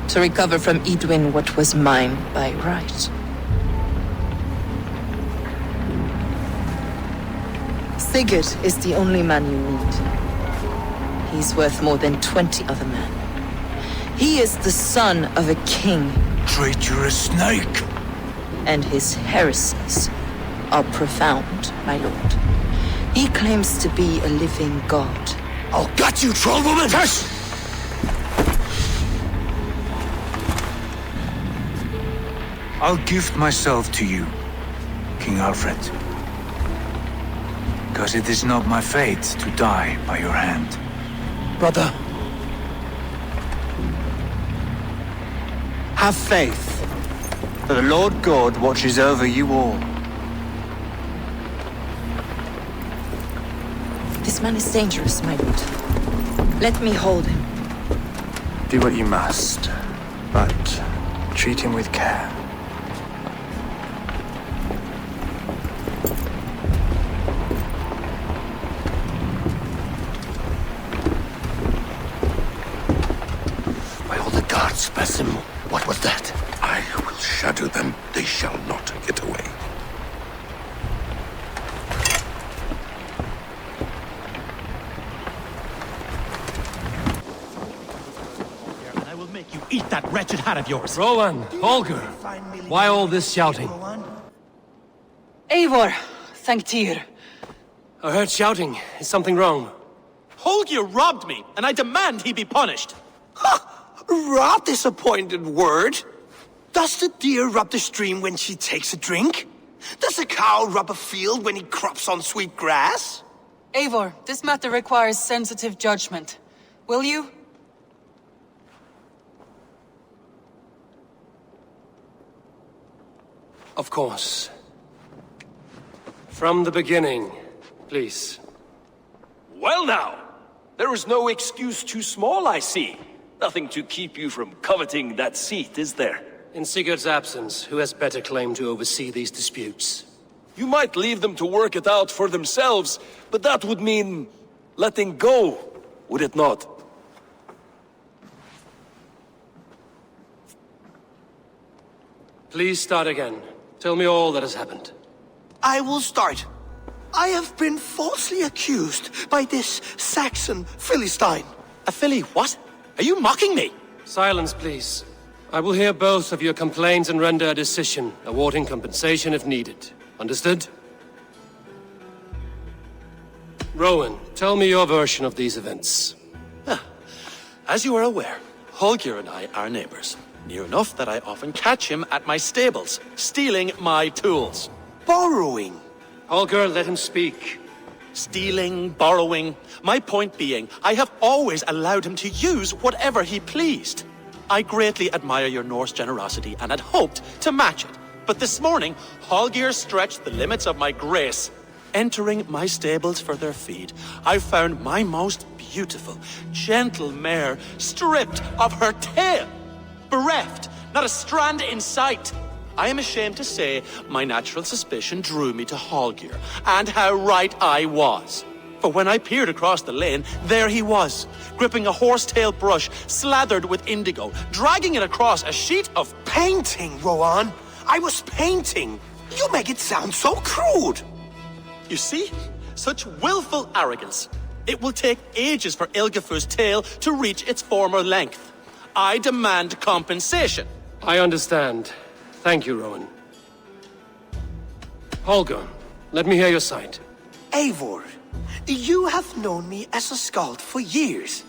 To recover from Edwin what was mine by right. Sigurd is the only man you need. He's worth more than 20 other men. He is the son of a king. Traitorous snake! And his heresies are profound, my lord. He claims to be a living god. I'll gut you, troll woman! Tush! I'll gift myself to you, King Alfred. Because it is not my fate to die by your hand. Brother. Have faith that the Lord God watches over you all. This man is dangerous, my lord. Let me hold him. Do what you must, but treat him with care. By all the gods, Basim, what was that? I will shatter them. They shall not get away. You eat that wretched hat of yours. Roland, Holger, why all this shouting? Eivor, thank Tyr. I heard shouting. Is something wrong? Holger robbed me, and I demand he be punished. Rot this appointed word. Does the deer rub the stream when she takes a drink? Does a cow rub a field when he crops on sweet grass? Eivor, this matter requires sensitive judgment. Will you? Of course. From the beginning, please. Well now, there is no excuse too small, I see. Nothing to keep you from coveting that seat, is there? In Sigurd's absence, who has better claim to oversee these disputes? You might leave them to work it out for themselves, but that would mean letting go, would it not? Please start again. Tell me all that has happened. I will start. I have been falsely accused by this Saxon Philistine. A Philly what? Are you mocking me? Silence, please. I will hear both of your complaints and render a decision, awarding compensation if needed. Understood? Rowan, tell me your version of these events. As you are aware, Holger and I are neighbors. Near enough that I often catch him at my stables, stealing my tools. Borrowing. Holger, let him speak. Stealing, borrowing. My point being, I have always allowed him to use whatever he pleased. I greatly admire your Norse generosity and had hoped to match it. But this morning, Holger stretched the limits of my grace. Entering my stables for their feed, I found my most beautiful, gentle mare stripped of her tail. Bereft, not a strand in sight. I am ashamed to say my natural suspicion drew me to Holger, and how right I was. For when I peered across the lane, there he was, gripping a horsetail brush slathered with indigo, dragging it across a sheet of painting, Rowan. I was painting. You make it sound so crude. You see? Such willful arrogance. It will take ages for Ilgafur's tail to reach its former length. I demand compensation. I understand. Thank you, Rowan. Holger, let me hear your side. Eivor, you have known me as a skald for years.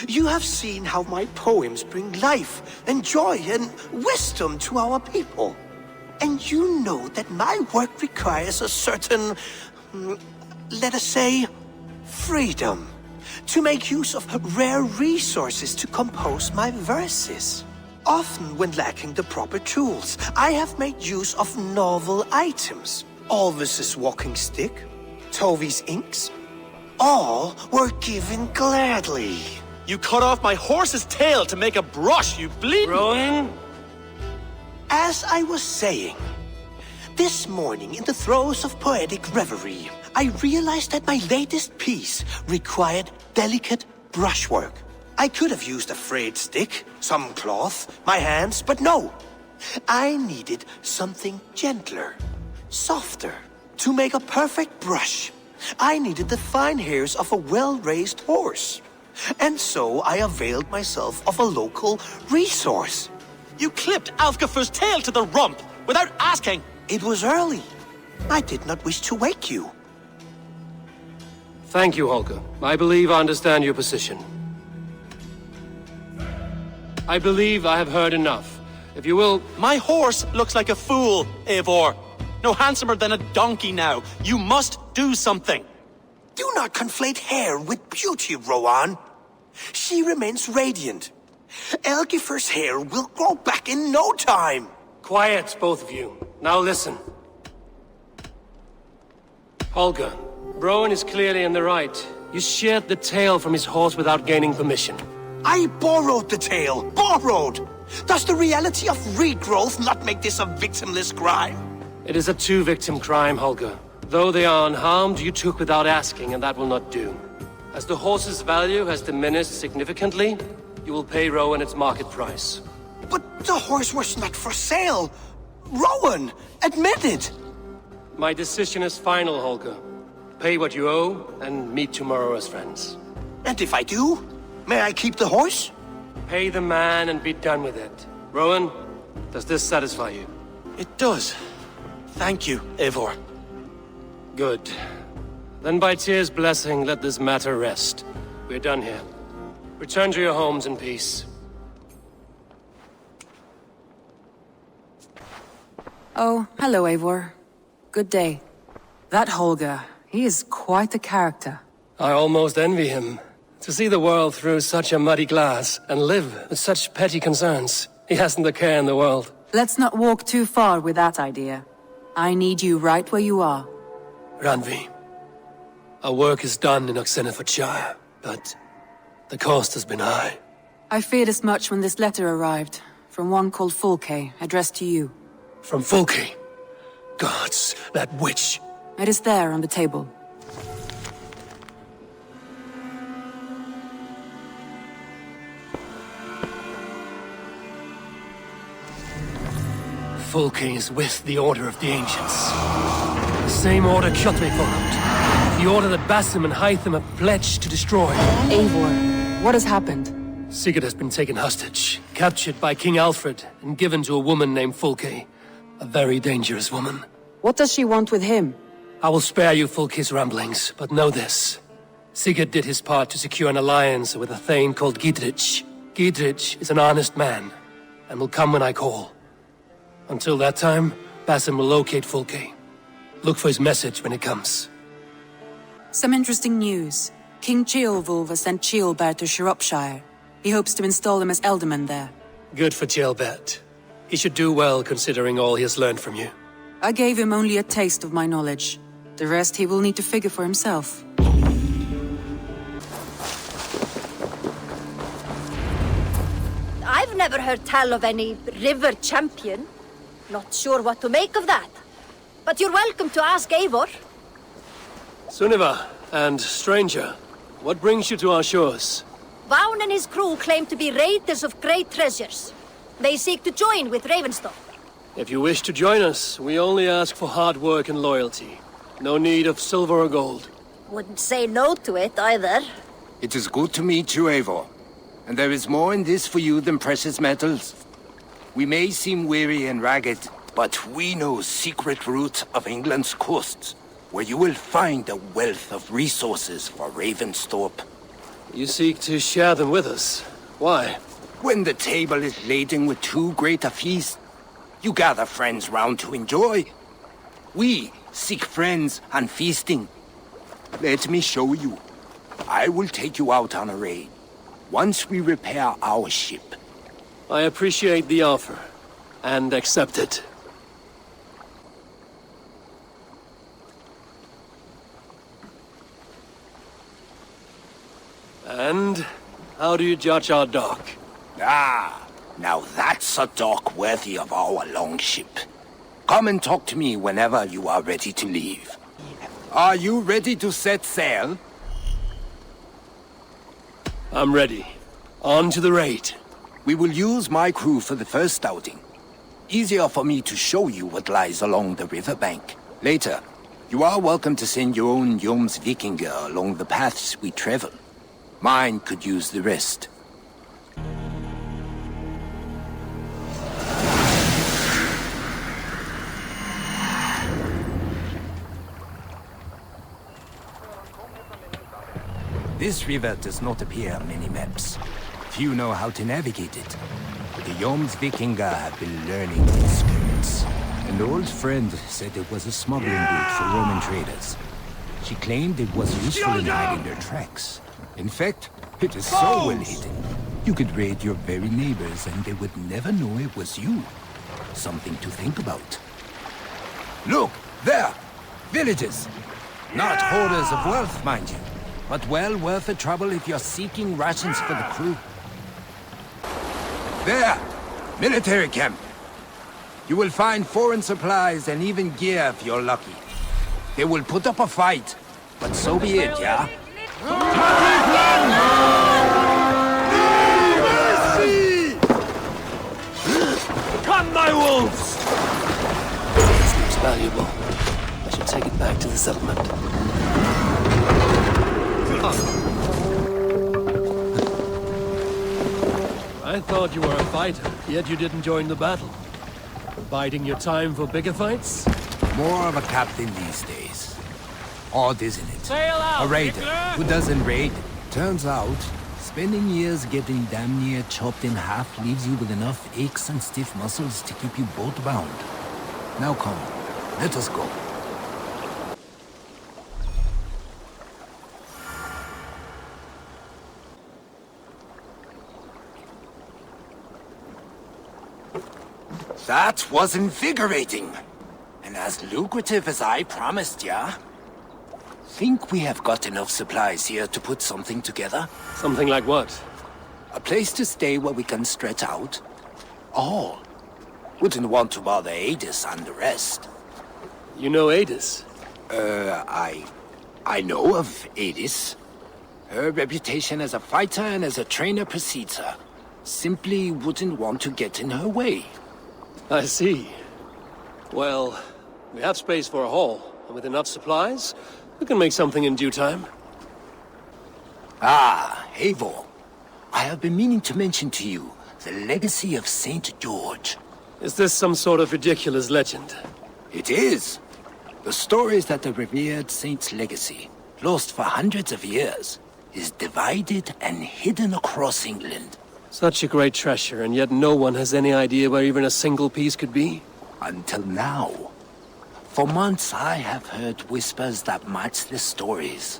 You have seen how my poems bring life and joy and wisdom to our people. And you know that my work requires a certain, let us say, freedom. To make use of rare resources to compose my verses. Often when lacking the proper tools, I have made use of novel items. Alvis's walking stick, Tovy's inks, all were given gladly. You cut off my horse's tail to make a brush, you bleeding... Rowan? As I was saying, this morning in the throes of poetic reverie, I realized that my latest piece required delicate brushwork. I could have used a frayed stick, some cloth, my hands, but no. I needed something gentler, softer. To make a perfect brush, I needed the fine hairs of a well-raised horse. And so I availed myself of a local resource. You clipped Alfgafur's tail to the rump, without asking. It was early. I did not wish to wake you. Thank you, Holger. I believe I understand your position. I believe I have heard enough. If you will... My horse looks like a fool, Eivor. No handsomer than a donkey now. You must do something. Do not conflate hair with beauty, Rowan. She remains radiant. Algifur's hair will grow back in no time. Quiet, both of you. Now listen. Holger, Rowan is clearly in the right. You sheared the tail from his horse without gaining permission. I borrowed the tail. Borrowed! Does the reality of regrowth not make this a victimless crime? It is a two-victim crime, Holger. Though they are unharmed, you took without asking, and that will not do. As the horse's value has diminished significantly, you will pay Rowan its market price. But the horse was not for sale. Rowan, admit it. My decision is final, Holger. Pay what you owe, and meet tomorrow as friends. And if I do, may I keep the horse? Pay the man and be done with it. Rowan, does this satisfy you? It does. Thank you, Eivor. Good. Then by Tyr's blessing, let this matter rest. We're done here. Return to your homes in peace. Oh, hello, Eivor. Good day. That Holger, he is quite a character. I almost envy him. To see the world through such a muddy glass, and live with such petty concerns. He hasn't a care in the world. Let's not walk too far with that idea. I need you right where you are. Randvi, our work is done in Oxenfordshire, but the cost has been high. I feared as much when this letter arrived, from one called Fulke, addressed to you. From Fulke? Gods, that witch! It is there on the table. Fulke is with the Order of the Ancients. The same order Kjotve followed. The order that Basim and Hytham have pledged to destroy. Eivor, what has happened? Sigurd has been taken hostage, captured by King Alfred, and given to a woman named Fulke. A very dangerous woman. What does she want with him? I will spare you Fulke's ramblings, but know this. Sigurd did his part to secure an alliance with a thane called Gidrich. Gidrich is an honest man, and will come when I call. Until that time, Basim will locate Fulke. Look for his message when it comes. Some interesting news. King Ceolwulf has sent Ceolbert to Shropshire. He hopes to install him as Elderman there. Good for Ceolbert. He should do well considering all he has learned from you. I gave him only a taste of my knowledge. The rest he will need to figure for himself. I've never heard tell of any river champion. Not sure what to make of that. But you're welcome to ask Eivor. Sunniva, and stranger, what brings you to our shores? Vaun and his crew claim to be raiders of great treasures. They seek to join with Ravenstone. If you wish to join us, we only ask for hard work and loyalty. No need of silver or gold. Wouldn't say no to it, either. It is good to meet you, Eivor. And there is more in this for you than precious metals. We may seem weary and ragged, but we know secret route of England's coasts, where you will find a wealth of resources for Ravensthorpe. You seek to share them with us. Why? When the table is laden with too great a feast, you gather friends round to enjoy. We seek friends and feasting. Let me show you. I will take you out on a raid. Once we repair our ship. I appreciate the offer, and accept it. And how do you judge our dock? Ah, now that's a dock worthy of our longship. Come and talk to me whenever you are ready to leave. Are you ready to set sail? I'm ready. On to the raid. We will use my crew for the first outing. Easier for me to show you what lies along the riverbank. Later, you are welcome to send your own Jomsvikinger along the paths we travel. Mine could use the rest. This river does not appear on many maps. Few know how to navigate it. But the Jomsvikinger have been learning its skirts. An old friend said it was a smuggling route for Roman traders. She claimed it was useful in hiding their tracks. In fact, it is so well hidden. You could raid your very neighbors and they would never know it was you. Something to think about. Look, there! Villages! Not hoarders of wealth, mind you, but well worth the trouble if you're seeking rations for the crew. There! Military camp! You will find foreign supplies and even gear if you're lucky. They will put up a fight, but so be it, yeah? Come, my wolves! This looks valuable. I should take it back to the settlement. I thought you were a fighter, yet you didn't join the battle. Biding your time for bigger fights? More of a captain these days. Odd, isn't it? Sail out, A raider Hitler! who doesn't raid. Turns out, spending years getting damn near chopped in half leaves you with enough aches and stiff muscles to keep you boat bound. Now come, let us go. That was invigorating. And as lucrative as I promised ya. Think we have got enough supplies here to put something together? Something like what? A place to stay where we can stretch out. All. Wouldn't want to bother Adis and the rest. You know Adis? I know of Adis. Her reputation as a fighter and as a trainer precedes her. Simply wouldn't want to get in her way. I see. Well, we have space for a hall, and with enough supplies, we can make something in due time. Ah, Eivor. I have been meaning to mention to you the legacy of Saint George. Is this some sort of ridiculous legend? It is. The stories that the revered saint's legacy, lost for hundreds of years, is divided and hidden across England. Such a great treasure, and yet no one has any idea where even a single piece could be? Until now. For months I have heard whispers that match the stories.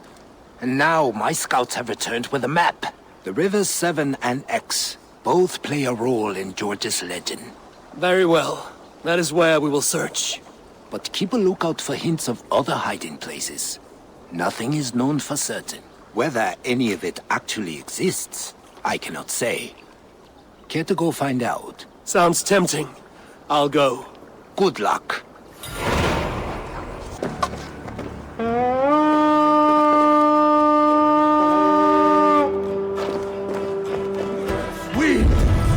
And now my scouts have returned with a map. The rivers Severn and Exe both play a role in George's legend. Very well. That is where we will search. But keep a lookout for hints of other hiding places. Nothing is known for certain. Whether any of it actually exists, I cannot say. Care to go find out? Sounds tempting. I'll go. Good luck. We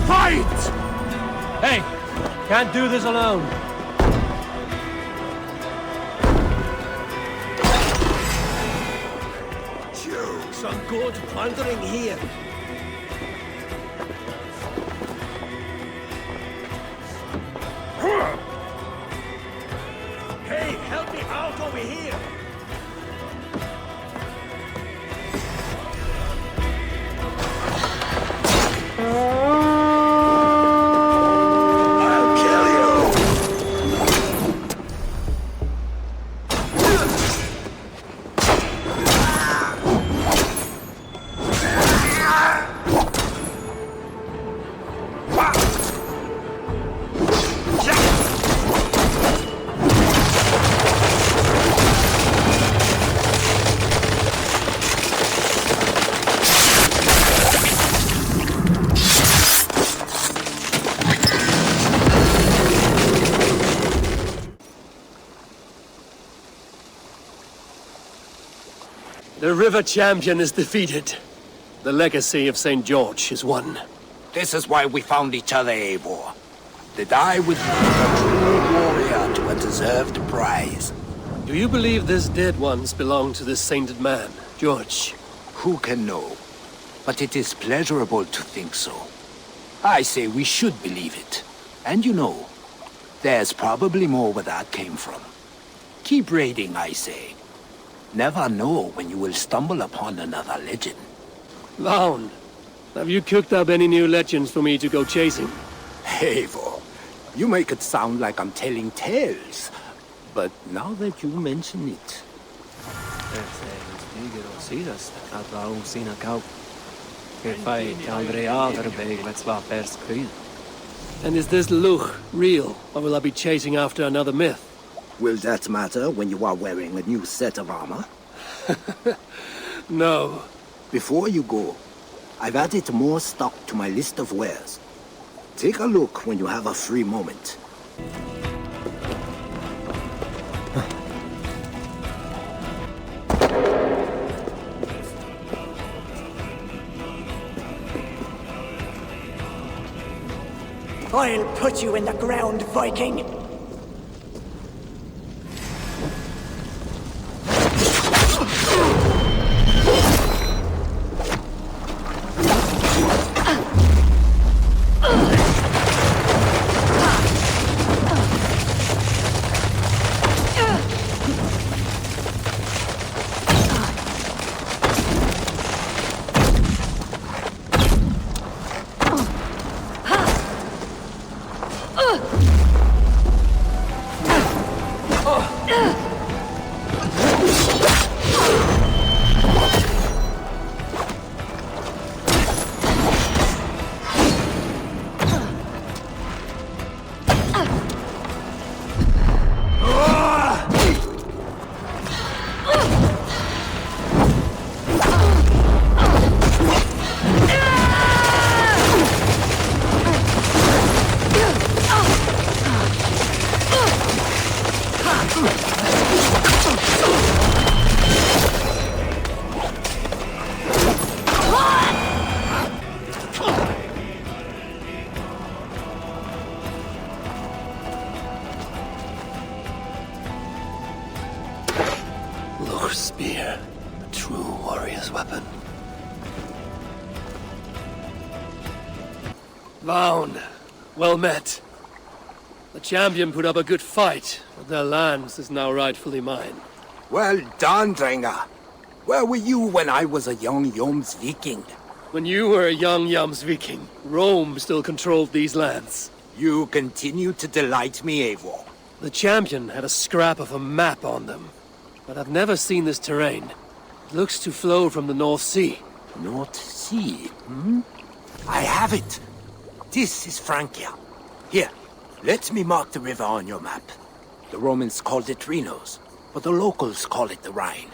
fight! Hey! Can't do this alone. Some good plundering here. Hey, help me out over here! I'll kill you! The River Champion is defeated. The legacy of St. George is won. This is why we found each other, Eivor. To die with a true warrior to a deserved prize. Do you believe these dead ones belong to this sainted man, George? Who can know? But it is pleasurable to think so. I say we should believe it. And you know, there's probably more where that came from. Keep raiding, I say. Never know when you will stumble upon another legend. Vaun, have you cooked up any new legends for me to go chasing? Eivor, you make it sound like I'm telling tales. But now that you mention it... And is this Luch real, or will I be chasing after another myth? Will that matter when you are wearing a new set of armor? No. Before you go, I've added more stock to my list of wares. Take a look when you have a free moment. I'll put you in the ground, Viking! Luch's spear, a true warrior's weapon. Vaun, well met. The champion put up a good fight, but their lands is now rightfully mine. Well done, Drenga. Where were you when I was a young Joms Viking? When you were a young Joms Viking, Rome still controlled these lands. You continue to delight me, Eivor. The champion had a scrap of a map on them, but I've never seen this terrain. It looks to flow from the North Sea. North Sea, hmm? I have it. This is Francia. Here, let me mark the river on your map. The Romans called it Rhinos, but the locals call it the Rhine.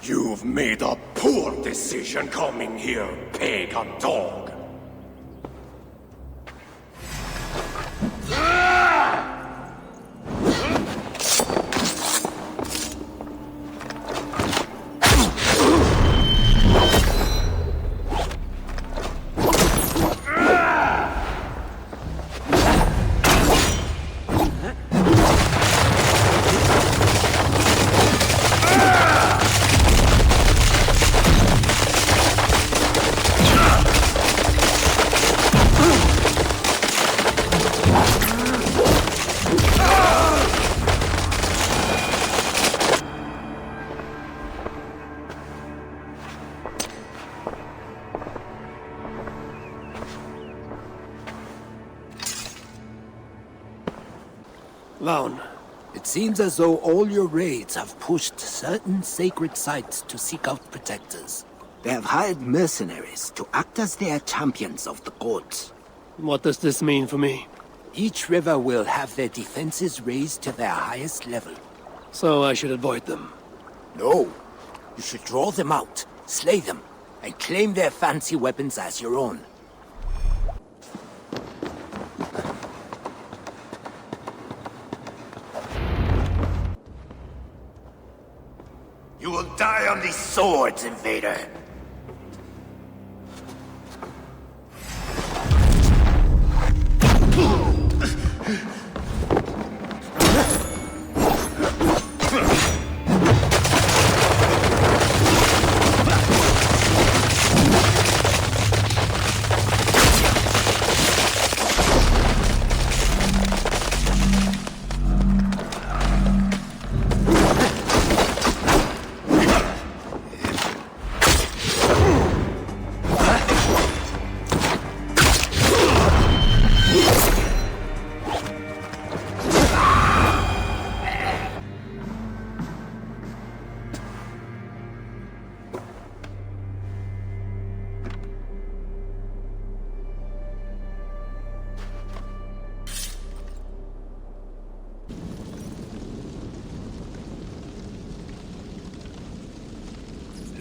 You've made a poor decision coming here, pagan dog. Vaun. It seems as though all your raids have pushed certain sacred sites to seek out protectors. They have hired mercenaries to act as their champions of the gods. What does this mean for me? Each river will have their defenses raised to their highest level. So I should avoid them? No. You should draw them out, slay them, and claim their fancy weapons as your own. You will die on these swords, invader.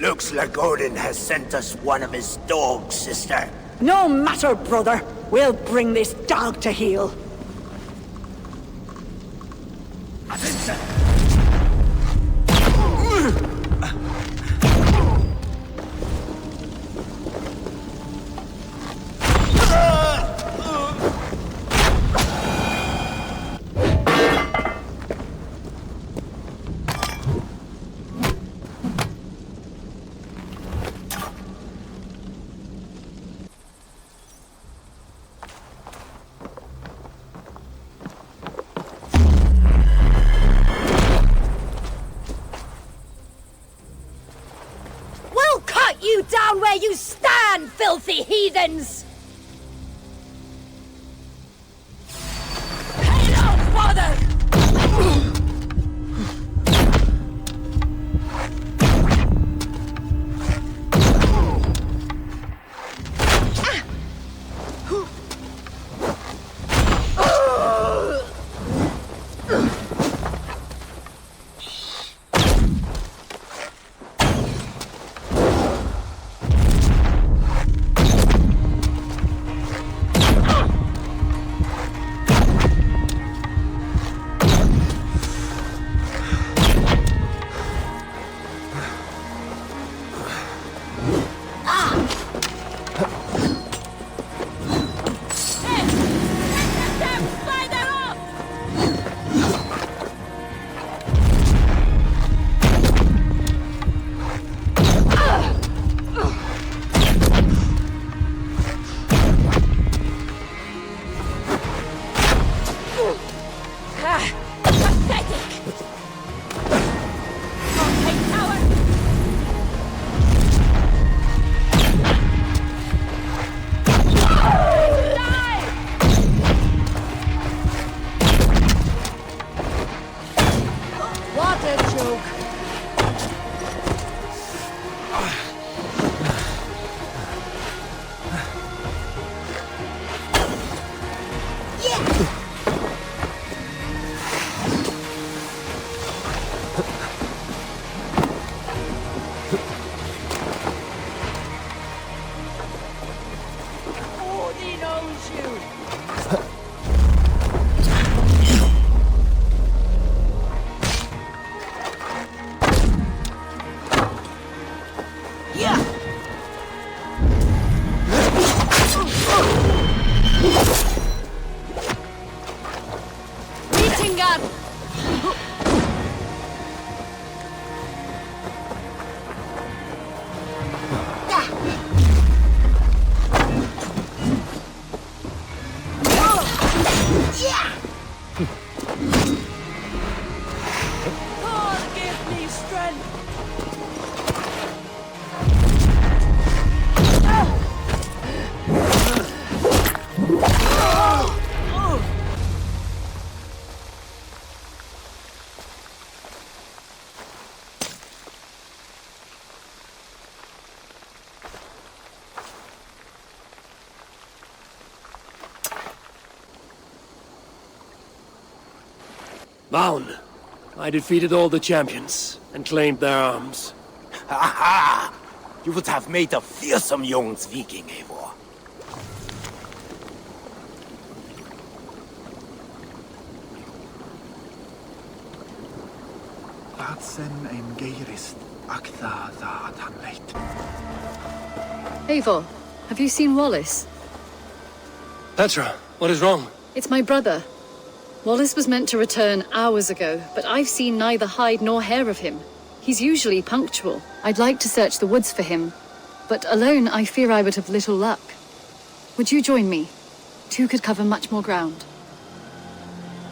Looks like Odin has sent us one of his dogs, sister. No matter, brother. We'll bring this dog to heel. You down where you stand, filthy heathens! Hail, father! Vaughn, I defeated all the champions and claimed their arms. Ha ha! You would have made a fearsome young Viking, Eivor. Eivor, have you seen Wallace? Petra, what is wrong? It's my brother. Wallace was meant to return hours ago, but I've seen neither hide nor hair of him. He's usually punctual. I'd like to search the woods for him, but alone I fear I would have little luck. Would you join me? Two could cover much more ground.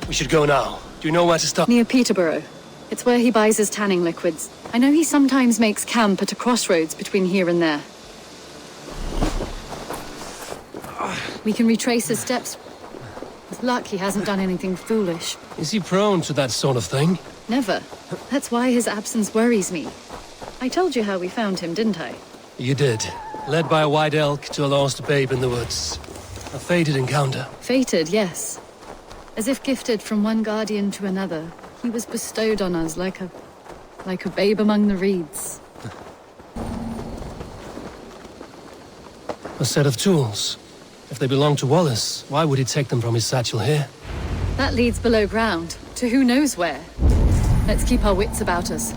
We should go now. Do you know where to stop? Near Peterborough. It's where he buys his tanning liquids. I know he sometimes makes camp at a crossroads between here and there. We can retrace his steps. With luck, he hasn't done anything foolish. Is he prone to that sort of thing? Never. That's why his absence worries me. I told you how we found him, didn't I? You did. Led by a white elk to a lost babe in the woods. A fated encounter. Fated, yes. As if gifted from one guardian to another, he was bestowed on us like a babe among the reeds. A set of tools. If they belong to Wallace, why would he take them from his satchel here? That leads below ground, to who knows where. Let's keep our wits about us.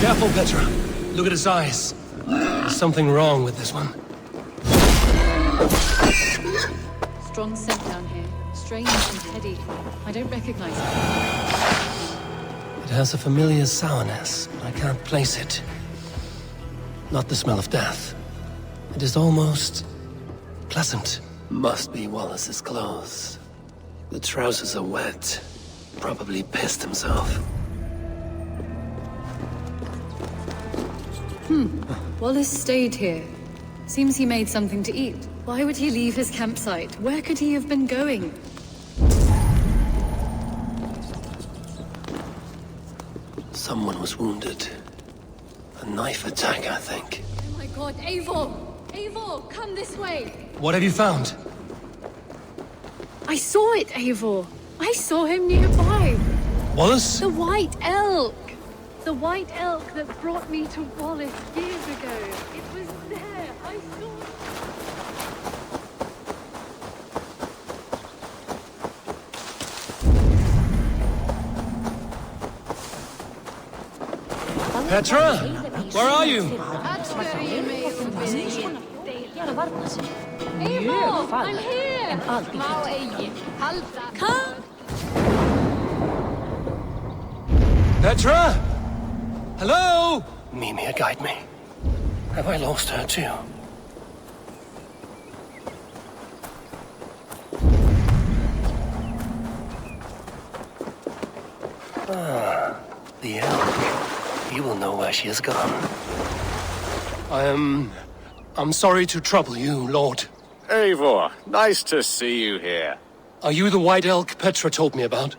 Careful, Petra. Look at his eyes. There's something wrong with this one. Strong scent down here. Strange and heady. I don't recognize it. It has a familiar sourness, but I can't place it. Not the smell of death. It is almost pleasant. Must be Wallace's clothes. The trousers are wet. Probably pissed himself. Wallace stayed here. Seems he made something to eat. Why would he leave his campsite? Where could he have been going? Someone was wounded. A knife attack, I think. Oh my god, Eivor! Eivor, come this way! What have you found? I saw it, Eivor! I saw him nearby! Wallace? The white elk! The white elk that brought me to Wallace years ago. It was there. I saw it. Petra? Where are you? Eivor, I'm here! Come! Petra? Hello? Mimir, guide me. Have I lost her too? Ah, the elk. He will know where she has gone. I'm sorry to trouble you, Lord. Eivor, nice to see you here. Are you the white elk Petra told me about?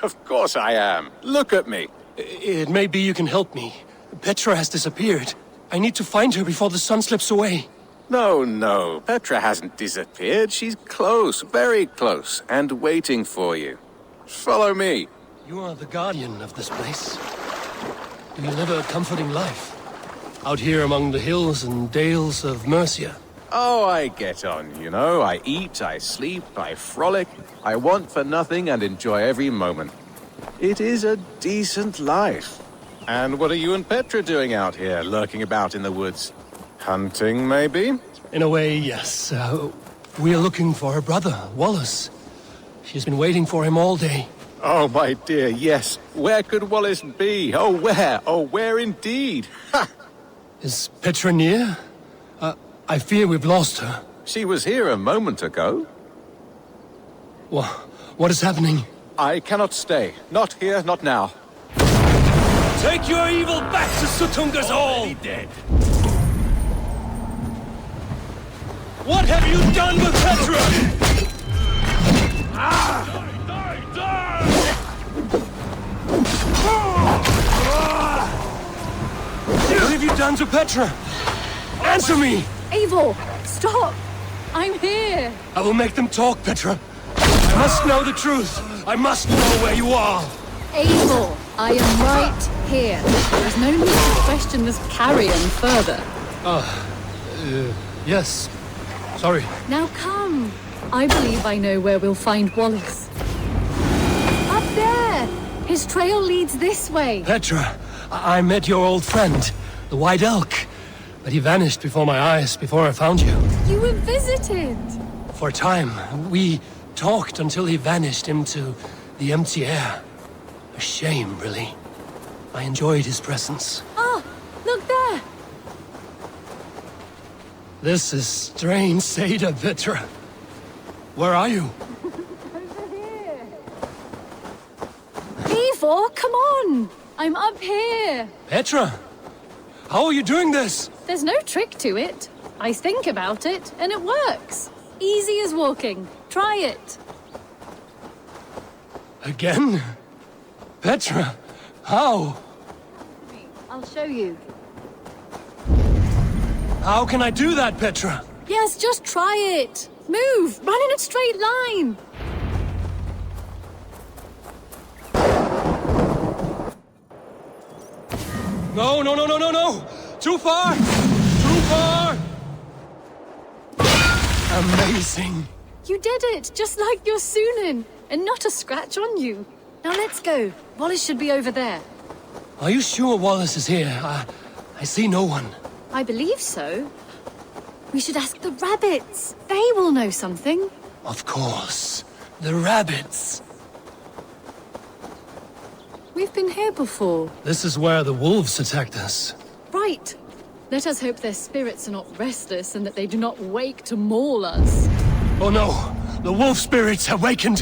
Of course I am. Look at me. It may be you can help me. Petra has disappeared. I need to find her before the sun slips away. No. Petra hasn't disappeared. She's close, very close, and waiting for you. Follow me. You are the guardian of this place. Do you live a comforting life? Out here among the hills and dales of Mercia? Oh, I get on, you know. I eat, I sleep, I frolic. I want for nothing and enjoy every moment. It is a decent life. And what are you and Petra doing out here, lurking about in the woods? Hunting, maybe? In a way, yes. We are looking for her brother, Wallace. She's been waiting for him all day. Oh, my dear, yes. Where could Wallace be? Oh, where? Oh, where indeed? Ha! Is Petra near? I fear we've lost her. She was here a moment ago. What is happening? I cannot stay. Not here, not now. Take your evil back to Sutunga's hall! Dead. What have you done with Petra? What have you done to Petra? Answer me! Eivor, stop! I'm here! I will make them talk, Petra. I must know the truth. I must know where you are. Eivor, I am right here. There is no need to question this carrion further. Yes. Sorry. Now come. I believe I know where we'll find Wallace. Up there! His trail leads this way. Petra, I met your old friend, the White Elk. But he vanished before my eyes, before I found you. You were visited. For a time, we talked until he vanished into the empty air. A shame, really. I enjoyed his presence. Ah, look there! This is strange, Seda, Petra. Where are you? Eivor, come on! I'm up here. Petra! How are you doing this? There's no trick to it. I think about it, and it works. Easy as walking. Try it. Again? Petra, how? I'll show you. How can I do that, Petra? Yes, just try it. Move! Run in a straight line! No, no, no, no, no, no! Too far! Too far! Amazing! You did it, just like your Sunan, and not a scratch on you. Now let's go. Wallace should be over there. Are you sure Wallace is here? I see no one. I believe so. We should ask the rabbits. They will know something. Of course. The rabbits. We've been here before. This is where the wolves attacked us. Right. Let us hope their spirits are not restless and that they do not wake to maul us. Oh no! The wolf spirits have wakened!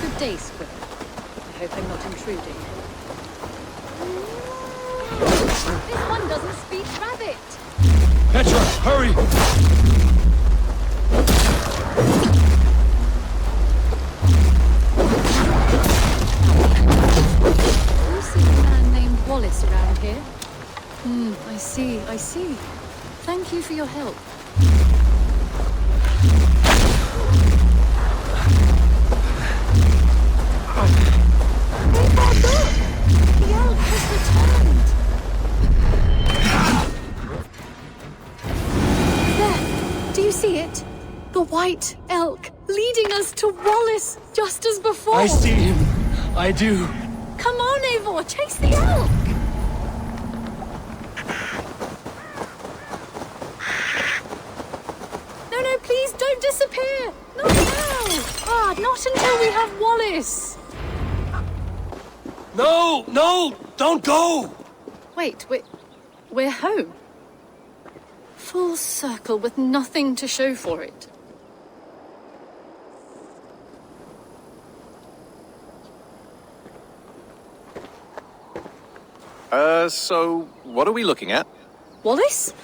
Good day, Squid. I hope I'm not intruding. This one doesn't speak rabbit! Petra, hurry! You see a man named Wallace around here? I see. Thank you for your help. The elk has returned. There! Do you see it? The white elk leading us to Wallace, just as before. I see him. I do. Come on, Eivor, chase the elk! No, please don't disappear! Not now! Not until we have Wallace! No! Don't go! Wait, we're home. Full circle with nothing to show for it. So what are we looking at? Wallace?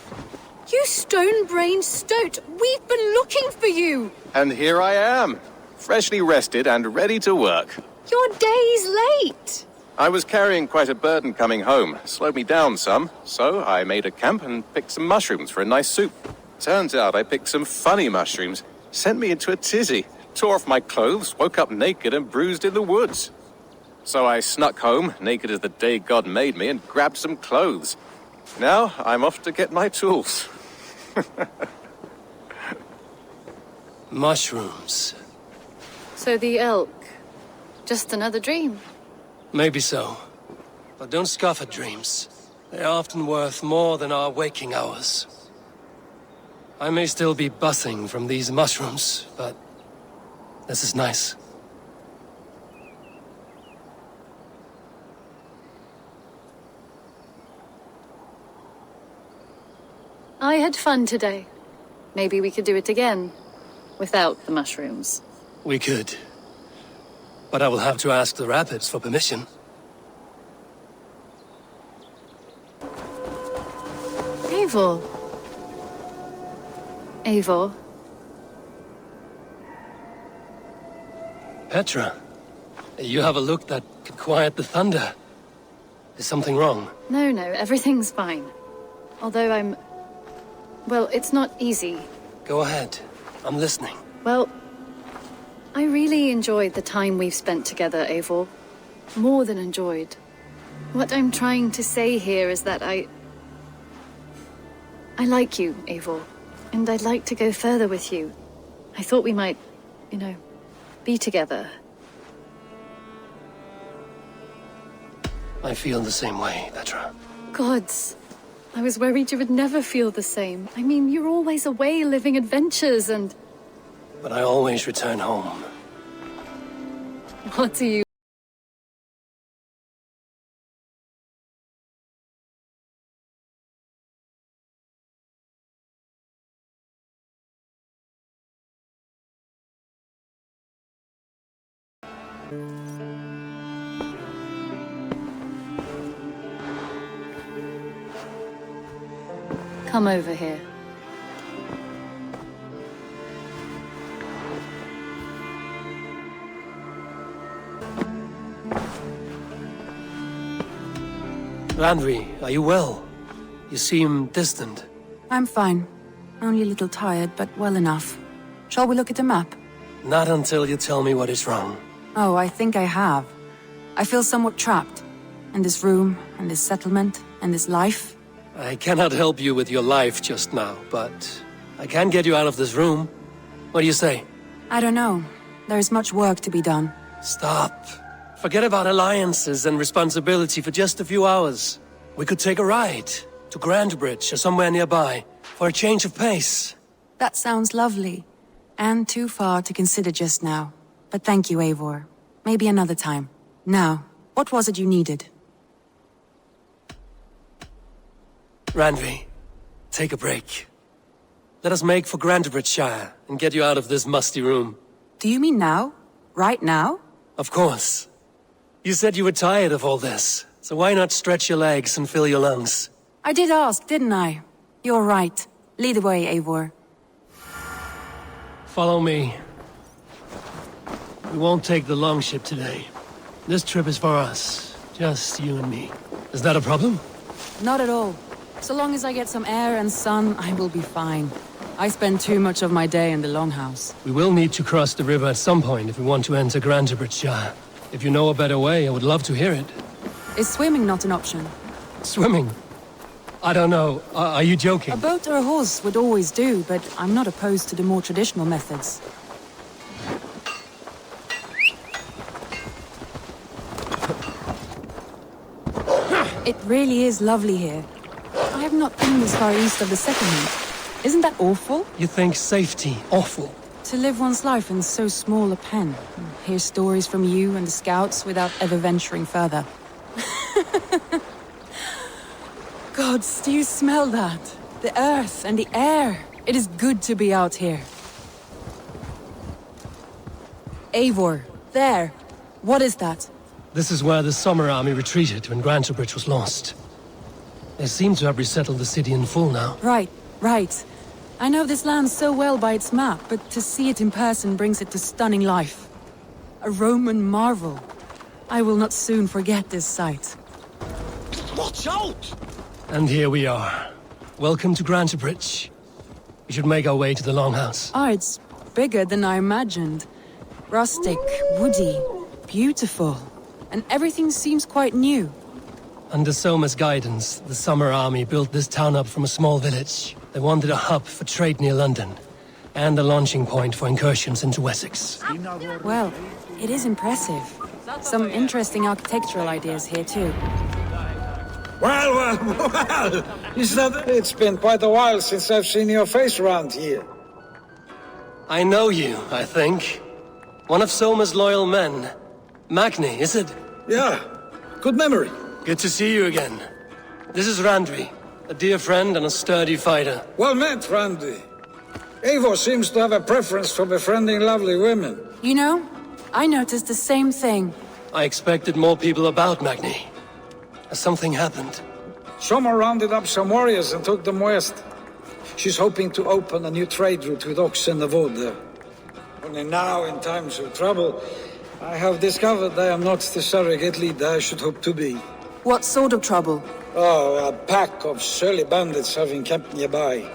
You stone-brained stoat! We've been looking for you! And here I am, freshly rested and ready to work. You're days late! I was carrying quite a burden coming home, slowed me down some, so I made a camp and picked some mushrooms for a nice soup. Turns out I picked some funny mushrooms, sent me into a tizzy, tore off my clothes, woke up naked and bruised in the woods. So I snuck home, naked as the day God made me, and grabbed some clothes. Now I'm off to get my tools. Mushrooms. So the elk, just another dream. Maybe so. But don't scoff at dreams. They're often worth more than our waking hours. I may still be buzzing from these mushrooms, but this is nice. I had fun today. Maybe we could do it again, without the mushrooms. We could. But I will have to ask the rabbits for permission. Eivor. Petra, you have a look that could quiet the thunder. Is something wrong? No, everything's fine. Although well, it's not easy. Go ahead. I'm listening. Well, I really enjoyed the time we've spent together, Eivor. More than enjoyed. What I'm trying to say here is that I like you, Eivor, and I'd like to go further with you. I thought we might, you know, be together. I feel the same way, Petra. Gods, I was worried you would never feel the same. I mean, you're always away living adventures and... But I always return home. What do you... Come over here. Randvi, are you well? You seem distant. I'm fine. Only a little tired, but well enough. Shall we look at the map? Not until you tell me what is wrong. Oh, I think I have. I feel somewhat trapped. In this room, and this settlement, and this life. I cannot help you with your life just now, but I can get you out of this room. What do you say? I don't know. There is much work to be done. Stop. Forget about alliances and responsibility for just a few hours. We could take a ride to Grantebridge or somewhere nearby for a change of pace. That sounds lovely. And too far to consider just now. But thank you, Eivor. Maybe another time. Now, what was it you needed? Randvi, take a break. Let us make for Grantebridgeshire and get you out of this musty room. Do you mean now? Right now? Of course. You said you were tired of all this, so why not stretch your legs and fill your lungs? I did ask, didn't I? You're right. Lead the way, Eivor. Follow me. We won't take the longship today. This trip is for us. Just you and me. Is that a problem? Not at all. So long as I get some air and sun, I will be fine. I spend too much of my day in the longhouse. We will need to cross the river at some point if we want to enter Grantebridgeshire. If you know a better way, I would love to hear it. Is swimming not an option? Swimming? I don't know. Are you joking? A boat or a horse would always do, but I'm not opposed to the more traditional methods. It really is lovely here. I have not been this far east of the settlement. Isn't that awful? You think safety awful? To live one's life in so small a pen. Hear stories from you and the scouts without ever venturing further. Gods, do you smell that? The earth and the air. It is good to be out here. Eivor, there. What is that? This is where the Summer Army retreated when Grantebridge was lost. They seem to have resettled the city in full now. Right. I know this land so well by its map, but to see it in person brings it to stunning life. A Roman marvel. I will not soon forget this sight. Watch out! And here we are. Welcome to Grantebridge. We should make our way to the Longhouse. Ah, it's bigger than I imagined. Rustic, woody, beautiful. And everything seems quite new. Under Soma's guidance, the Summer Army built this town up from a small village. They wanted a hub for trade near London, and a launching point for incursions into Wessex. Well, it is impressive. Some interesting architectural ideas here too. Well, it's been quite a while since I've seen your face around here. I know you, I think. One of Soma's loyal men. Magni, is it? Yeah, good memory. Good to see you again. This is Randvi, a dear friend and a sturdy fighter. Well met, Randvi. Eivor seems to have a preference for befriending lovely women. You know, I noticed the same thing. I expected more people about Magni. Has something happened? Soma rounded up some warriors and took them west. She's hoping to open a new trade route with oxen and wood there. Only now, in times of trouble, I have discovered I am not the surrogate leader I should hope to be. What sort of trouble? Oh, a pack of surly bandits have encamped nearby.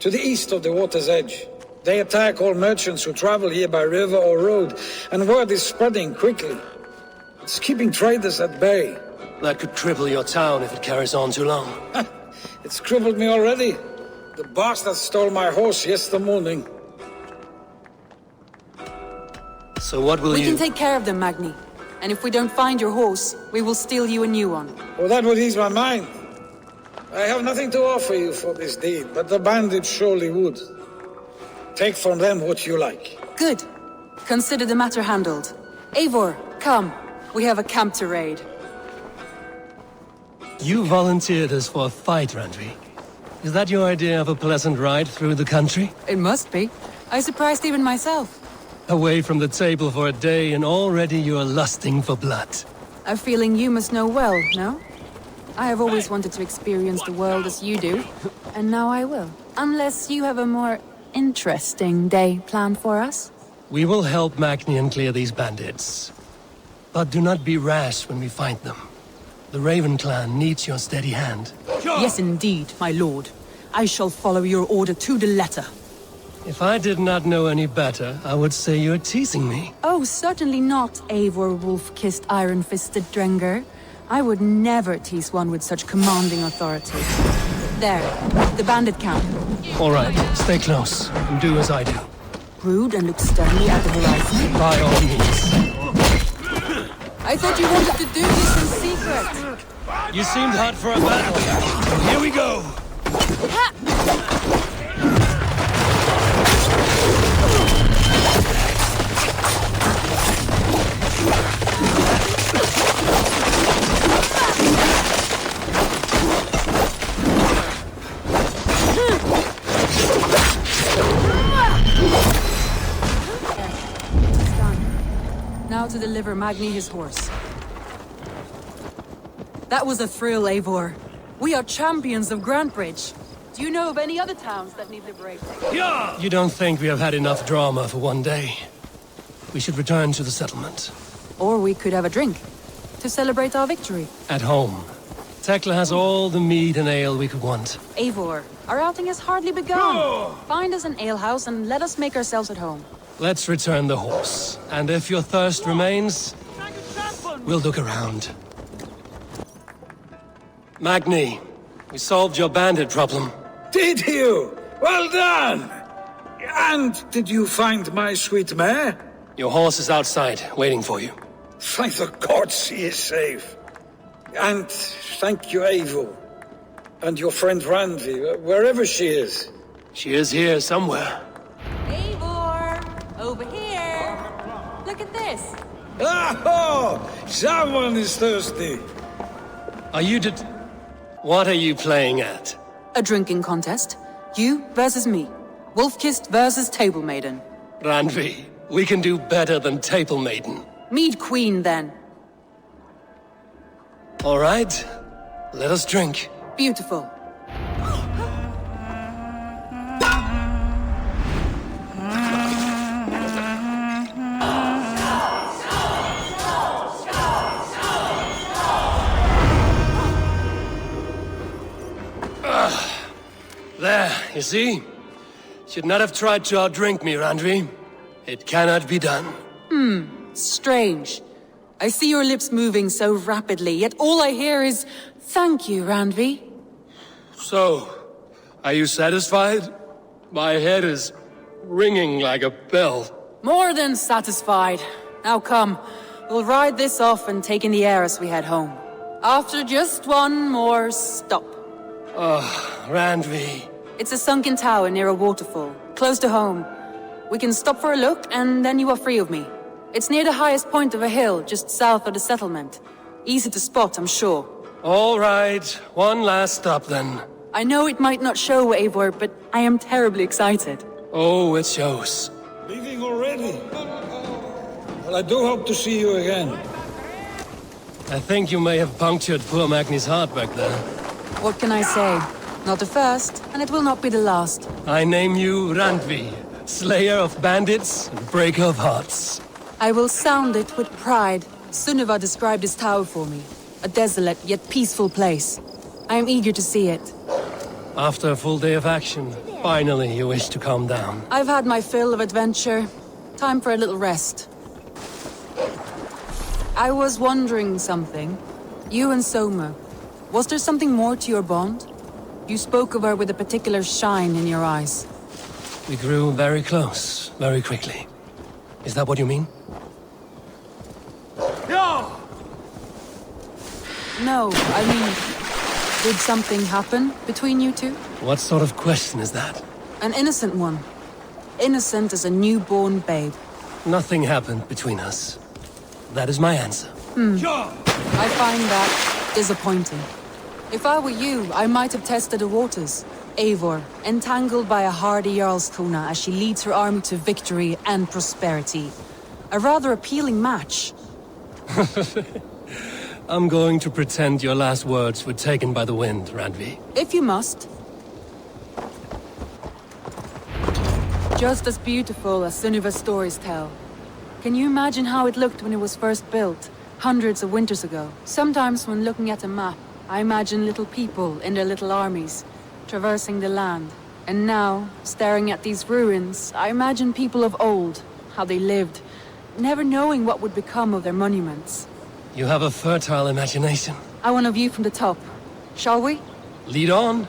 To the east of the water's edge. They attack all merchants who travel here by river or road, and word is spreading quickly. It's keeping traders at bay. That could cripple your town if it carries on too long. It's crippled me already. The bastard stole my horse yesterday morning. So what will We you... can take care of them, Magni. And if we don't find your horse, we will steal you a new one. Well, that would ease my mind. I have nothing to offer you for this deed, but the bandits surely would. Take from them what you like. Good. Consider the matter handled. Eivor, come. We have a camp to raid. You volunteered us for a fight, Randvi. Is that your idea of a pleasant ride through the country? It must be. I surprised even myself. Away from the table for a day and already you are lusting for blood. A feeling you must know well, no? I have always wanted to experience the world as you do, and now I will. Unless you have a more interesting day planned for us? We will help Magnian clear these bandits. But do not be rash when we find them. The Raven clan needs your steady hand. Yes, indeed, my lord. I shall follow your order to the letter. If I did not know any better, I would say you're teasing me. Oh, certainly not, Eivor wolf-kissed iron-fisted Drenger. I would never tease one with such commanding authority. There, the bandit camp. All right, stay close and do as I do. Rude and look sternly at the horizon. By all means. I thought you wanted to do this in secret. You seemed hot for a battle. Here we go. Now to deliver Magni his horse. That was a thrill, Eivor. We are champions of Grantebridge. Do you know of any other towns that need liberating? You don't think we have had enough drama for one day? We should return to the settlement. Or we could have a drink, to celebrate our victory. At home. Tekla has all the mead and ale we could want. Eivor, our outing has hardly begun. Find us an alehouse and let us make ourselves at home. Let's return the horse. And if your thirst remains, we'll look around. Magni, we solved your bandit problem. Did you? Well done! And did you find my sweet mare? Your horse is outside, waiting for you. Thank the gods he is safe. And thank you, Eivor. And your friend Randvi, wherever she is. She is here somewhere. Eivor! Over here! Look at this! Oh! Someone is thirsty! Are you What are you playing at? A drinking contest. You versus me. Wolf-kissed versus Table Maiden. Randvi, we can do better than Table Maiden. Mead Queen, then. All right. Let us drink. Beautiful. There, you see? Should not have tried to outdrink me, Randvi. It cannot be done. Strange. I see your lips moving so rapidly, yet all I hear is, "Thank you, Randvi." So, are you satisfied? My head is ringing like a bell. More than satisfied. Now come, we'll ride this off and take in the air as we head home. After just one more stop. Randvi. It's a sunken tower near a waterfall, close to home. We can stop for a look, and then you are free of me. It's near the highest point of a hill, just south of the settlement. Easy to spot, I'm sure. All right, one last stop then. I know it might not show, Eivor, but I am terribly excited. Oh, it shows. Leaving already? Well, I do hope to see you again. I think you may have punctured poor Magni's heart back there. What can I say? Not the first, and it will not be the last. I name you Randvi, slayer of bandits and breaker of hearts. I will sound it with pride. Sunniva described this tower for me. A desolate yet peaceful place. I am eager to see it. After a full day of action, finally you wish to calm down. I've had my fill of adventure. Time for a little rest. I was wondering something. You and Soma, was there something more to your bond? You spoke of her with a particular shine in your eyes. We grew very close, very quickly. Is that what you mean? No! No, I mean, did something happen between you two? What sort of question is that? An innocent one. Innocent as a newborn babe. Nothing happened between us. That is my answer. I find that disappointing. If I were you, I might have tested the waters. Eivor, entangled by a hardy Jarlskona as she leads her army to victory and prosperity. A rather appealing match. I'm going to pretend your last words were taken by the wind, Randvi. If you must. Just as beautiful as Sunniva's stories tell. Can you imagine how it looked when it was first built, hundreds of winters ago? Sometimes when looking at a map, I imagine little people in their little armies, traversing the land. And now, staring at these ruins, I imagine people of old, how they lived, never knowing what would become of their monuments. You have a fertile imagination. I want a view from the top. Shall we? Lead on.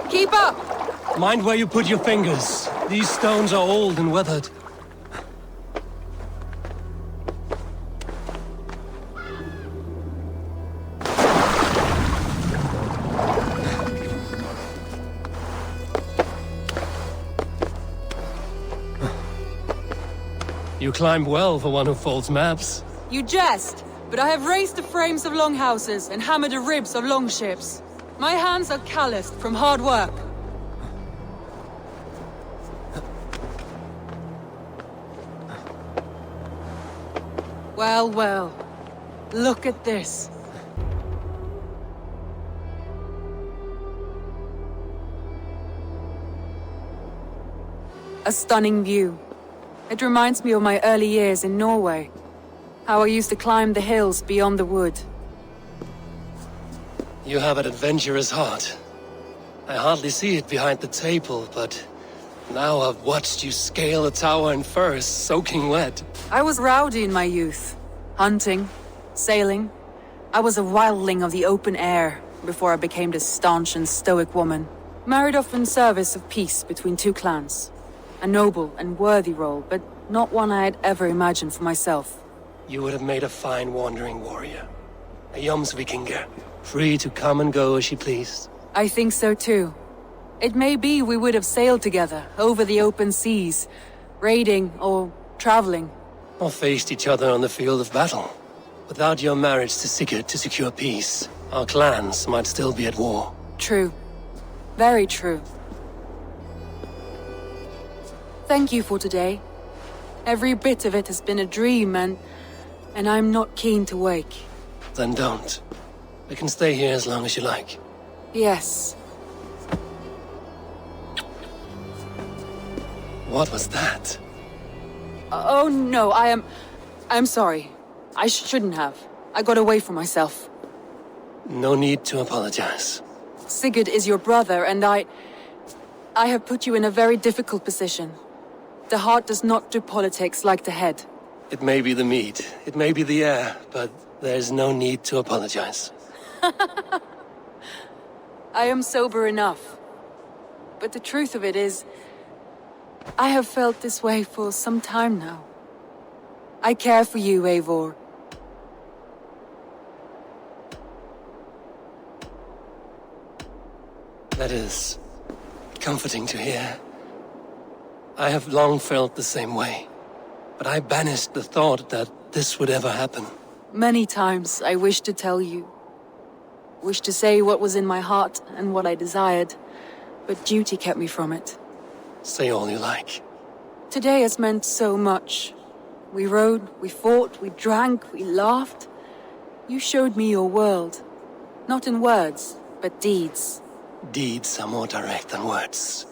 Keep up! Mind where you put your fingers. These stones are old and weathered. You climb well for one who folds maps. You jest, but I have raised the frames of longhouses and hammered the ribs of longships. My hands are calloused from hard work. Well, well. Look at this. A stunning view. It reminds me of my early years in Norway. How I used to climb the hills beyond the wood. You have an adventurous heart. I hardly see it behind the table, but now I've watched you scale a tower in furs, soaking wet. I was rowdy in my youth. Hunting, sailing. I was a wildling of the open air before I became this staunch and stoic woman. Married off in service of peace between two clans. A noble and worthy role, but not one I had ever imagined for myself. You would have made a fine wandering warrior. A Jomsvikinger, free to come and go as she pleased. I think so too. It may be we would have sailed together over the open seas, raiding or traveling. Or faced each other on the field of battle. Without your marriage to Sigurd to secure peace, our clans might still be at war. True. Very true. Thank you for today. Every bit of it has been a dream, and I'm not keen to wake. Then don't. We can stay here as long as you like. Yes. What was that? Oh no, I'm sorry. I shouldn't have. I got away from myself. No need to apologize. Sigurd is your brother, and I have put you in a very difficult position. The heart does not do politics like the head. It may be the meat, it may be the air, but there's no need to apologize. I am sober enough. But the truth of it is, I have felt this way for some time now. I care for you, Eivor. That is comforting to hear. I have long felt the same way, but I banished the thought that this would ever happen. Many times I wished to tell you. Wished to say what was in my heart and what I desired, but duty kept me from it. Say all you like. Today has meant so much. We rode, we fought, we drank, we laughed. You showed me your world. Not in words, but deeds. Deeds are more direct than words.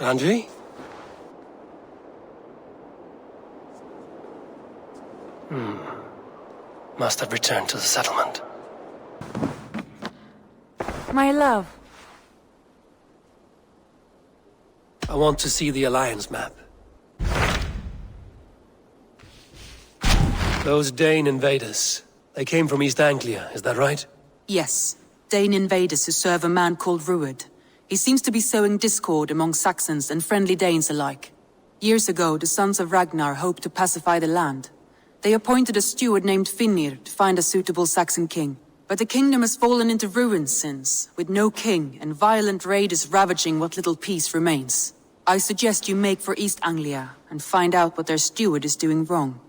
Randvi? Must have returned to the settlement. My love. I want to see the Alliance map. Those Dane invaders, they came from East Anglia, is that right? Yes. Dane invaders who serve a man called Rued. He seems to be sowing discord among Saxons and friendly Danes alike. Years ago, the sons of Ragnar hoped to pacify the land. They appointed a steward named Finnir to find a suitable Saxon king. But the kingdom has fallen into ruins since, with no king and violent raiders ravaging what little peace remains. I suggest you make for East Anglia and find out what their steward is doing wrong.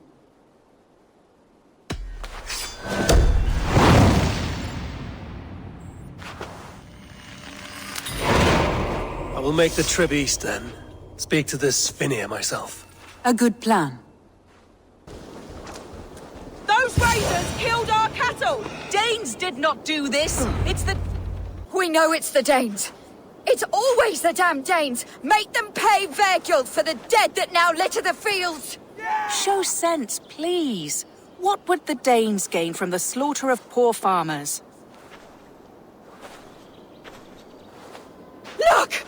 I will make the trip east then. Speak to this Finnir myself. A good plan. Those raiders killed our cattle! Danes did not do this! It's the... We know it's the Danes. It's always the damn Danes! Make them pay their guilt for the dead that now litter the fields! Show sense, please. What would the Danes gain from the slaughter of poor farmers? Look!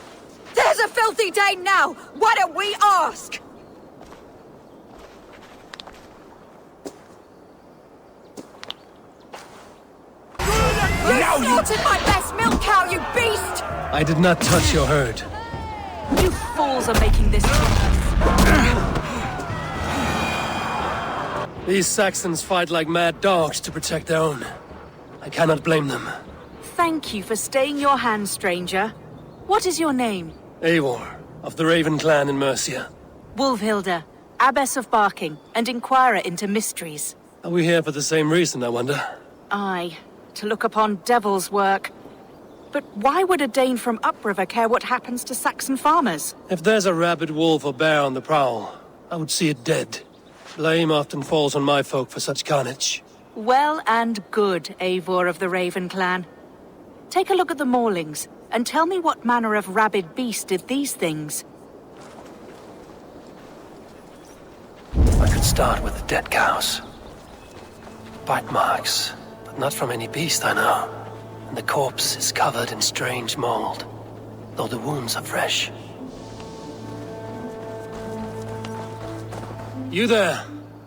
There's a filthy Dane now! Why don't we ask? You slaughtered my best milk cow, you beast! I did not touch your herd. You fools are making this These Saxons fight like mad dogs to protect their own. I cannot blame them. Thank you for staying your hand, stranger. What is your name? Eivor, of the Raven clan in Mercia. Wolfhilda, Abbess of Barking, and Inquirer into mysteries. Are we here for the same reason, I wonder? Aye, to look upon devil's work. But why would a Dane from upriver care what happens to Saxon farmers? If there's a rabid wolf or bear on the prowl, I would see it dead. Blame often falls on my folk for such carnage. Well and good, Eivor of the Raven clan. Take a look at the maulings, and tell me what manner of rabid beast did these things. I could start with the dead cows. Bite marks, but not from any beast I know. And the corpse is covered in strange mold, though the wounds are fresh. You there?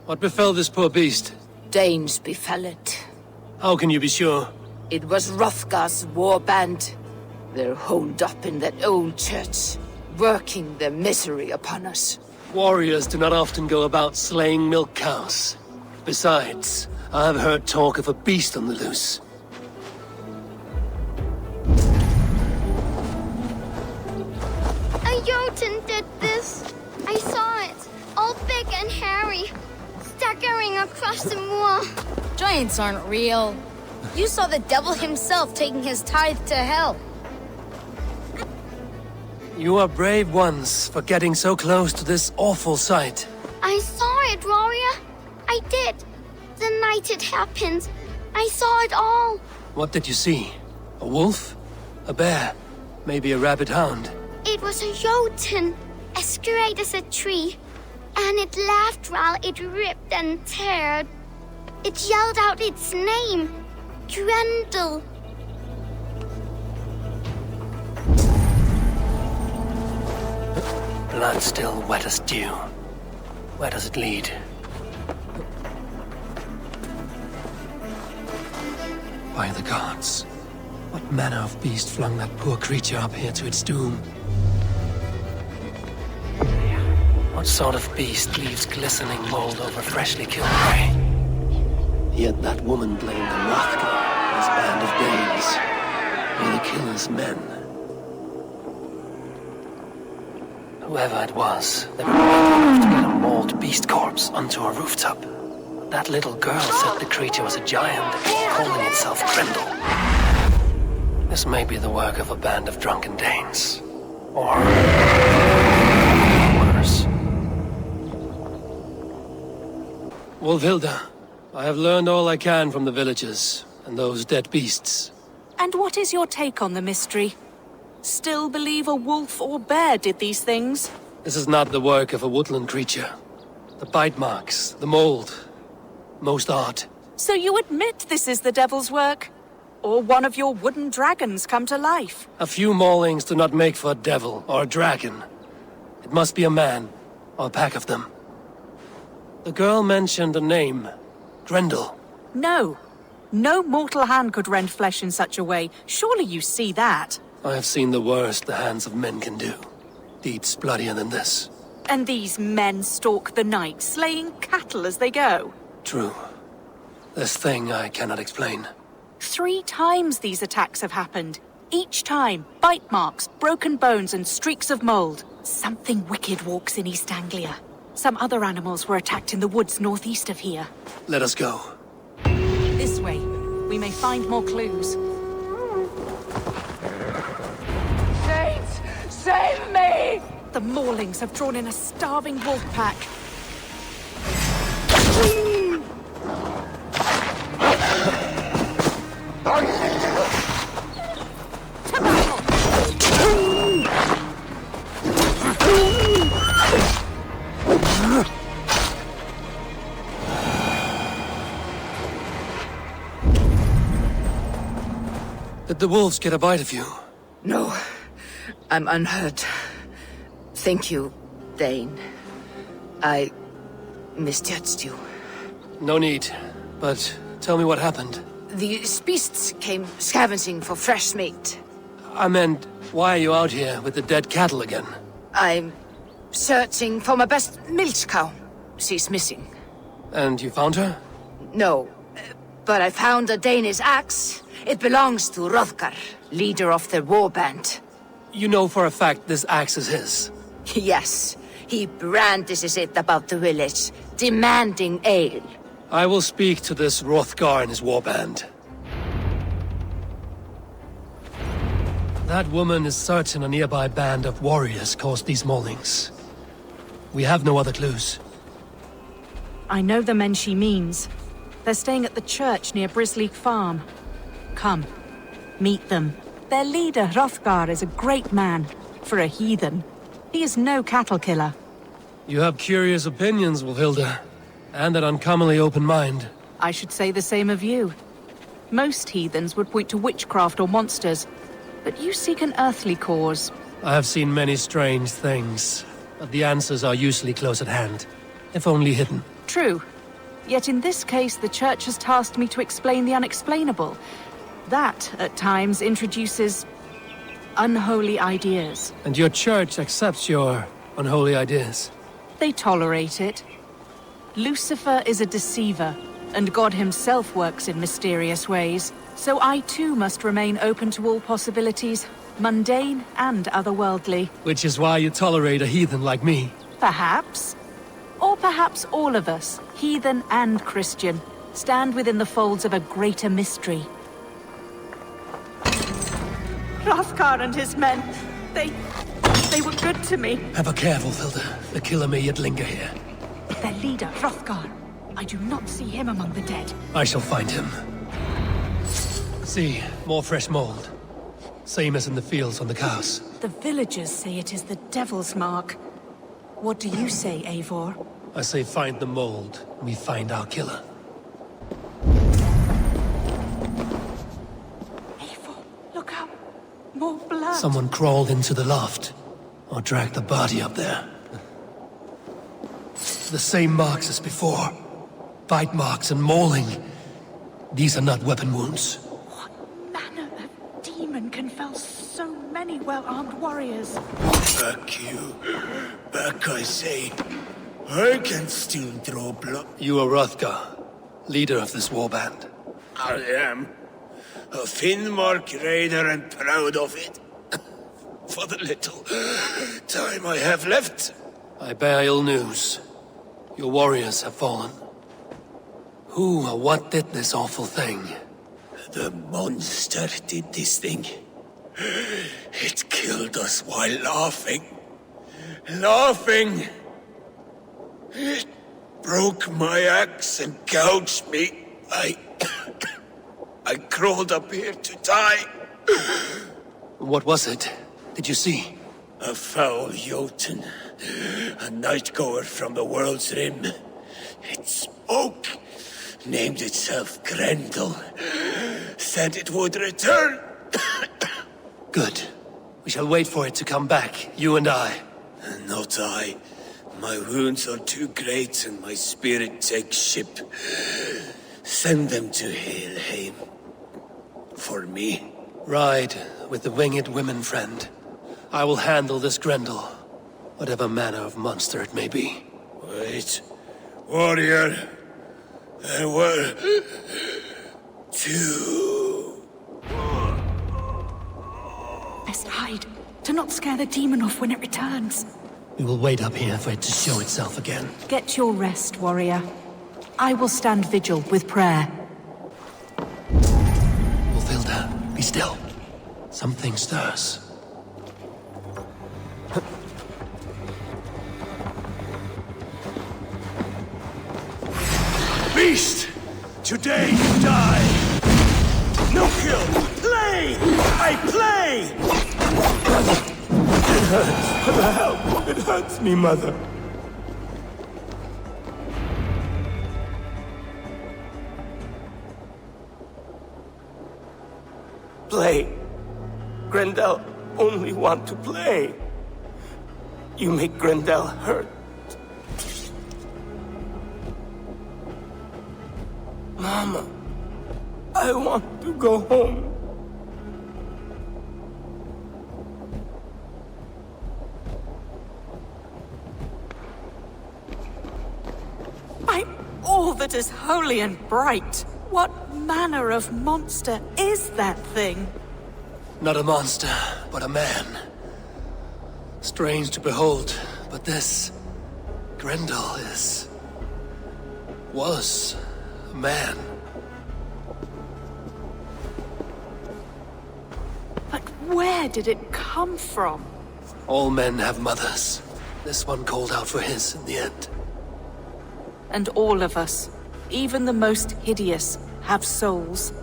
What befell this poor beast? Danes befell it. How can you be sure? It was Hrothgar's war band. They're holed up in that old church, working their misery upon us. Warriors do not often go about slaying milk cows. Besides, I have heard talk of a beast on the loose. A Jotun did this. I saw it. All big and hairy, staggering across the moor. Giants aren't real. You saw the devil himself taking his tithe to hell. You are brave ones for getting so close to this awful sight. I saw it, warrior. I did. The night it happened. I saw it all. What did you see? A wolf? A bear? Maybe a rabid hound? It was a Jotun, as straight as a tree. And it laughed while it ripped and teared. It yelled out its name, Grendel. Blood still wet as dew. Where does it lead? By the gods, what manner of beast flung that poor creature up here to its doom? What sort of beast leaves glistening mold over freshly killed prey? Yet that woman blamed the Hrothgar and his band of Danes. Were the killer's men. Whoever it was, they were enough to get a mauled beast corpse onto a rooftop. That little girl said the creature was a giant, calling itself Grendel. This may be the work of a band of drunken Danes. Or worse. Wolfhilda, I have learned all I can from the villagers and those dead beasts. And what is your take on the mystery? Still believe a wolf or bear did these things? This is not the work of a woodland creature. The bite marks, the mold, most art. So you admit this is the devil's work? Or one of your wooden dragons come to life? A few maulings do not make for a devil or a dragon. It must be a man, or a pack of them. The girl mentioned a name, Grendel. No. No mortal hand could rend flesh in such a way. Surely you see that. I have seen the worst the hands of men can do. Deeds bloodier than this. And these men stalk the night, slaying cattle as they go. True. This thing I cannot explain. 3 times these attacks have happened. Each time, bite marks, broken bones, and streaks of mold. Something wicked walks in East Anglia. Some other animals were attacked in the woods northeast of here. Let us go. This way. We may find more clues. Saints, save me! The Maulings have drawn in a starving wolf pack. Did the wolves get a bite of you? No, I'm unhurt. Thank you, Dane. I misjudged you. No need, but tell me what happened. These beasts came scavenging for fresh meat. I meant, why are you out here with the dead cattle again? I'm searching for my best milch cow. She's missing. And you found her? No, but I found a Danish axe. It belongs to Hrothgar, leader of the war band. You know for a fact this axe is his? Yes, he brandishes it about the village, demanding ale. I will speak to this Hrothgar and his warband. That woman is certain a nearby band of warriors caused these maulings. We have no other clues. I know the men she means. They're staying at the church near Brisleek Farm. Come, meet them. Their leader, Hrothgar, is a great man. For a heathen. He is no cattle killer. You have curious opinions, Wolfhilda. And an uncommonly open mind. I should say the same of you. Most heathens would point to witchcraft or monsters, but you seek an earthly cause. I have seen many strange things, but the answers are usually close at hand, if only hidden. True. Yet in this case, the Church has tasked me to explain the unexplainable. That, at times, introduces unholy ideas. And your Church accepts your unholy ideas? They tolerate it. Lucifer is a deceiver, and God himself works in mysterious ways. So I too must remain open to all possibilities, mundane and otherworldly. Which is why you tolerate a heathen like me. Perhaps. Or perhaps all of us, heathen and Christian, stand within the folds of a greater mystery. Hrothgar and his men, they were good to me. Have a care, Wolfhilda. The killer may yet linger here. Their leader, Hrothgar. I do not see him among the dead. I shall find him. See, more fresh mold. Same as in the fields on the cows. The villagers say it is the devil's mark. What do you say, Eivor? I say find the mold, and we find our killer. Eivor, look out! More blood! Someone crawled into the loft, or dragged the body up there. The same marks as before. Bite marks and mauling. These are not weapon wounds. What manner of demon can fell so many well-armed warriors? Back you. Back, I say. I can still draw blood. You are Hrothgar, leader of this warband. I am. A Finnmark raider and proud of it. For the little time I have left. I bear ill news. Your warriors have fallen. Who or what did this awful thing? The monster did this thing. It killed us while laughing. Laughing! It broke my axe and gouged me. I crawled up here to die. What was it? did you see? A foul Jotun. A night-goer from the world's rim. It spoke. Named itself Grendel. Said it would return. Good. We shall wait for it to come back, you and I. Not I. My wounds are too great and my spirit takes ship. Send them to Nilfheim. For me. Ride with the winged women friend. I will handle this Grendel, whatever manner of monster it may be. Wait. Warrior. There were... two. Best hide. Do not scare the demon off when it returns. We will wait up here for it to show itself again. Get your rest, warrior. I will stand vigil with prayer. Wolfilda, be still. Something stirs. Beast! Today you die! No kill! Play! I play! It hurts. It hurts me, Mother. Play. Grendel only want to play. You make Grendel hurt. Mama, I want to go home. By all that is holy and bright, what manner of monster is that thing? Not a monster, but a man. Strange to behold, but this... Grendel was a man. But where did it come from? All men have mothers. This one called out for his in the end. And all of us, even the most hideous, have souls.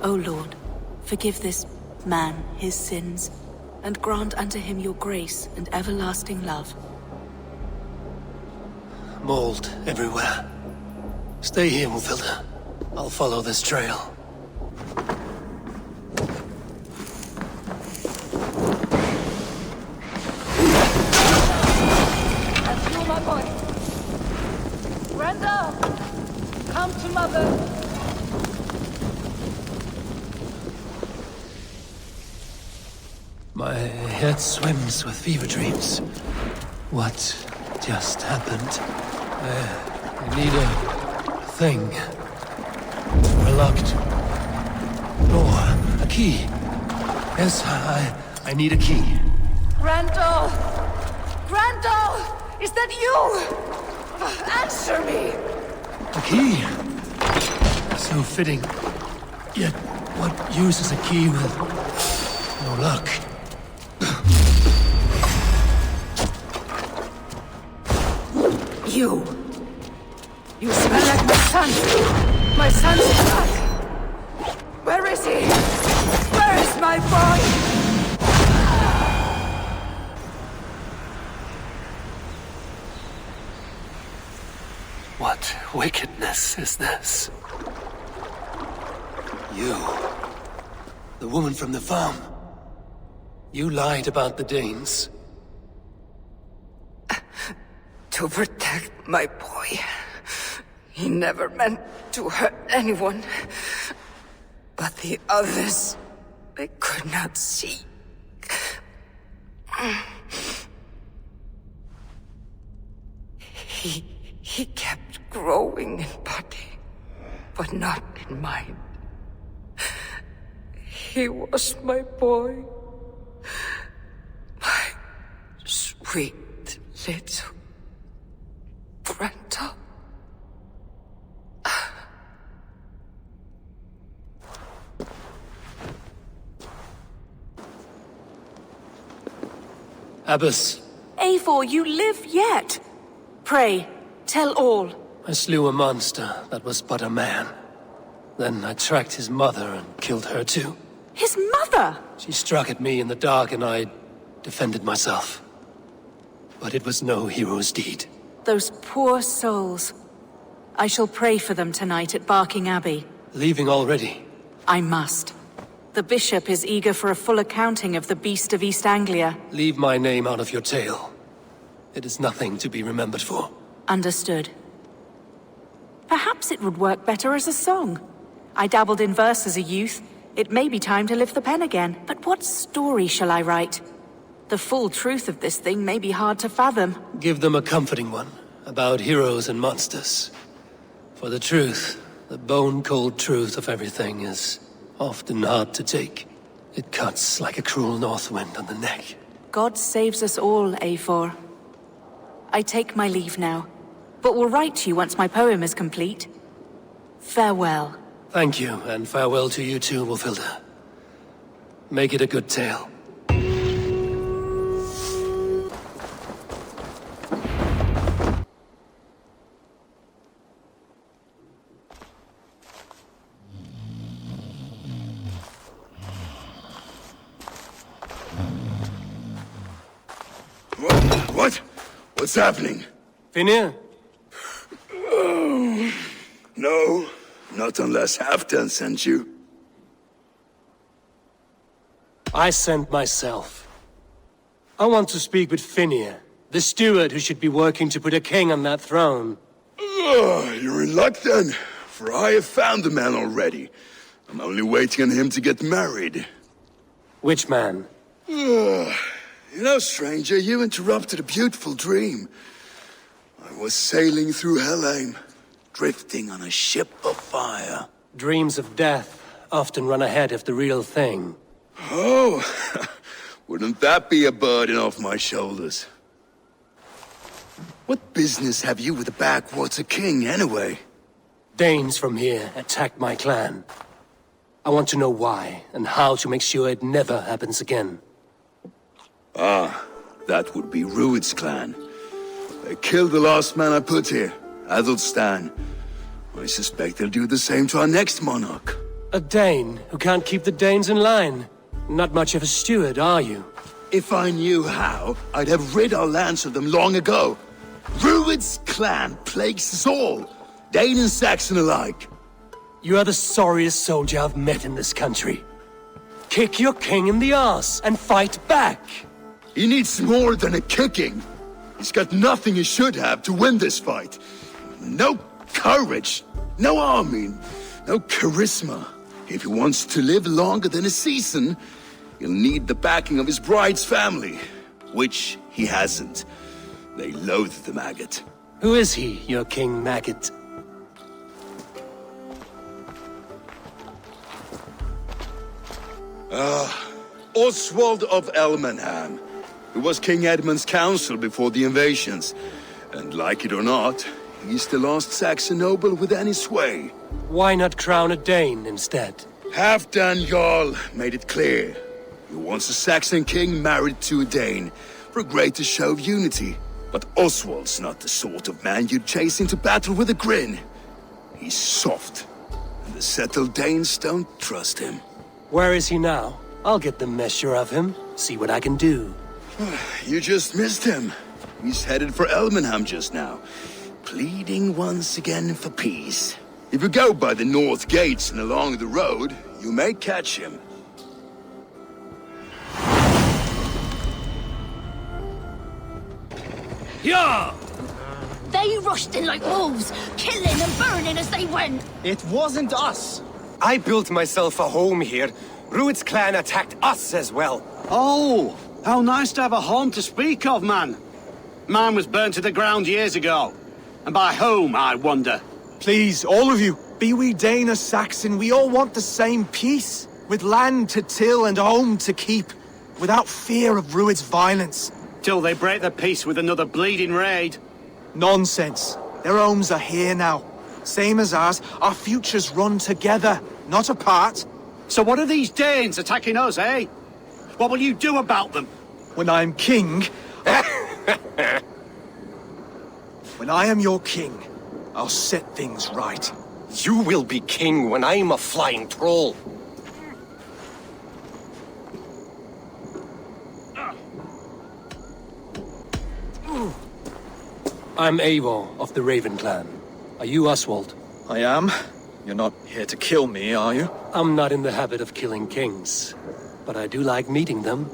O Lord, forgive this man his sins, and grant unto him your grace and everlasting love. Mold everywhere. Stay here, Wolfilda. I'll follow this trail. That's you, my boy. Grendel! Come to Mother! My head swims with fever dreams. What just happened? I need a thing. A locked door. A key. Yes, I need a key. Grendel! Grendel! Is that you? Answer me! A key. So fitting. Yet, what use is a key with no luck? You smell like my son! My son's blood! Where is he? Where is my boy? What wickedness is this? You, the woman from the farm. You lied about the Danes. To protect my boy. He never meant to hurt anyone. But the others, they could not see. He kept growing in body, but not in mind. He was my boy. My sweet little Grendel. Abbess. Eivor, you live yet. Pray, tell all. I slew a monster that was but a man. Then I tracked his mother and killed her too. His mother? She struck at me in the dark and I defended myself. But it was no hero's deed. Those poor souls. I shall pray for them tonight at Barking Abbey. Leaving already? I must. The bishop is eager for a full accounting of the Beast of East Anglia. Leave my name out of your tale. It is nothing to be remembered for. Understood. Perhaps it would work better as a song. I dabbled in verse as a youth. It may be time to lift the pen again. But what story shall I write? The full truth of this thing may be hard to fathom. Give them a comforting one, about heroes and monsters. For the truth, the bone-cold truth of everything is often hard to take. It cuts like a cruel north wind on the neck. God saves us all, Eivor. I take my leave now, but will write to you once my poem is complete. Farewell. Thank you, and farewell to you too, Wolfilda. Make it a good tale. What? What's happening? Finir? Oh, no, not unless Halfdan sent you. I sent myself. I want to speak with Finir, the steward who should be working to put a king on that throne. You're in luck then, for I have found the man already. I'm only waiting on him to get married. Which man? You know, stranger, you interrupted a beautiful dream. I was sailing through Helheim, drifting on a ship of fire. Dreams of death often run ahead of the real thing. Oh, wouldn't that be a burden off my shoulders? What business have you with the backwater king, anyway? Danes from here attacked my clan. I want to know why, and how to make sure it never happens again. Ah, that would be Rued's clan. They killed the last man I put here, Adelstan. I suspect they'll do the same to our next monarch. A Dane who can't keep the Danes in line. Not much of a steward, are you? If I knew how, I'd have rid our lands of them long ago. Rued's clan plagues us all, Dane and Saxon alike. You are the sorriest soldier I've met in this country. Kick your king in the arse and fight back! He needs more than a kicking. He's got nothing he should have to win this fight. No courage, no army, no charisma. If he wants to live longer than a season, he'll need the backing of his bride's family, which he hasn't. They loathe the maggot. Who is he, your King Maggot? Oswald of Elmenham. He was King Edmund's counsel before the invasions. And like it or not, he's the last Saxon noble with any sway. Why not crown a Dane instead? Halfdan Jarl made it clear. He wants a Saxon king married to a Dane, for a greater show of unity. But Oswald's not the sort of man you'd chase into battle with a grin. He's soft, and the settled Danes don't trust him. Where is he now? I'll get the measure of him, see what I can do. You just missed him. He's headed for Elmenham just now, pleading once again for peace. If you go by the north gates and along the road, you may catch him. Yeah! They rushed in like wolves, killing and burning as they went. It wasn't us. I built myself a home here. Rued's clan attacked us as well. Oh, how nice to have a home to speak of, man. Mine was burnt to the ground years ago. And by whom, I wonder? Please, all of you, be we Dane or Saxon, we all want the same peace. With land to till and home to keep. Without fear of Rued's violence. Till they break the peace with another bleeding raid. Nonsense. Their homes are here now. Same as ours, our futures run together, not apart. So what are these Danes attacking us, eh? What will you do about them? When I am king... When I am your king, I'll set things right. You will be king when I'm a flying troll. I'm Eivor of the Raven clan. Are you Oswald? I am. You're not here to kill me, are you? I'm not in the habit of killing kings, but I do like meeting them.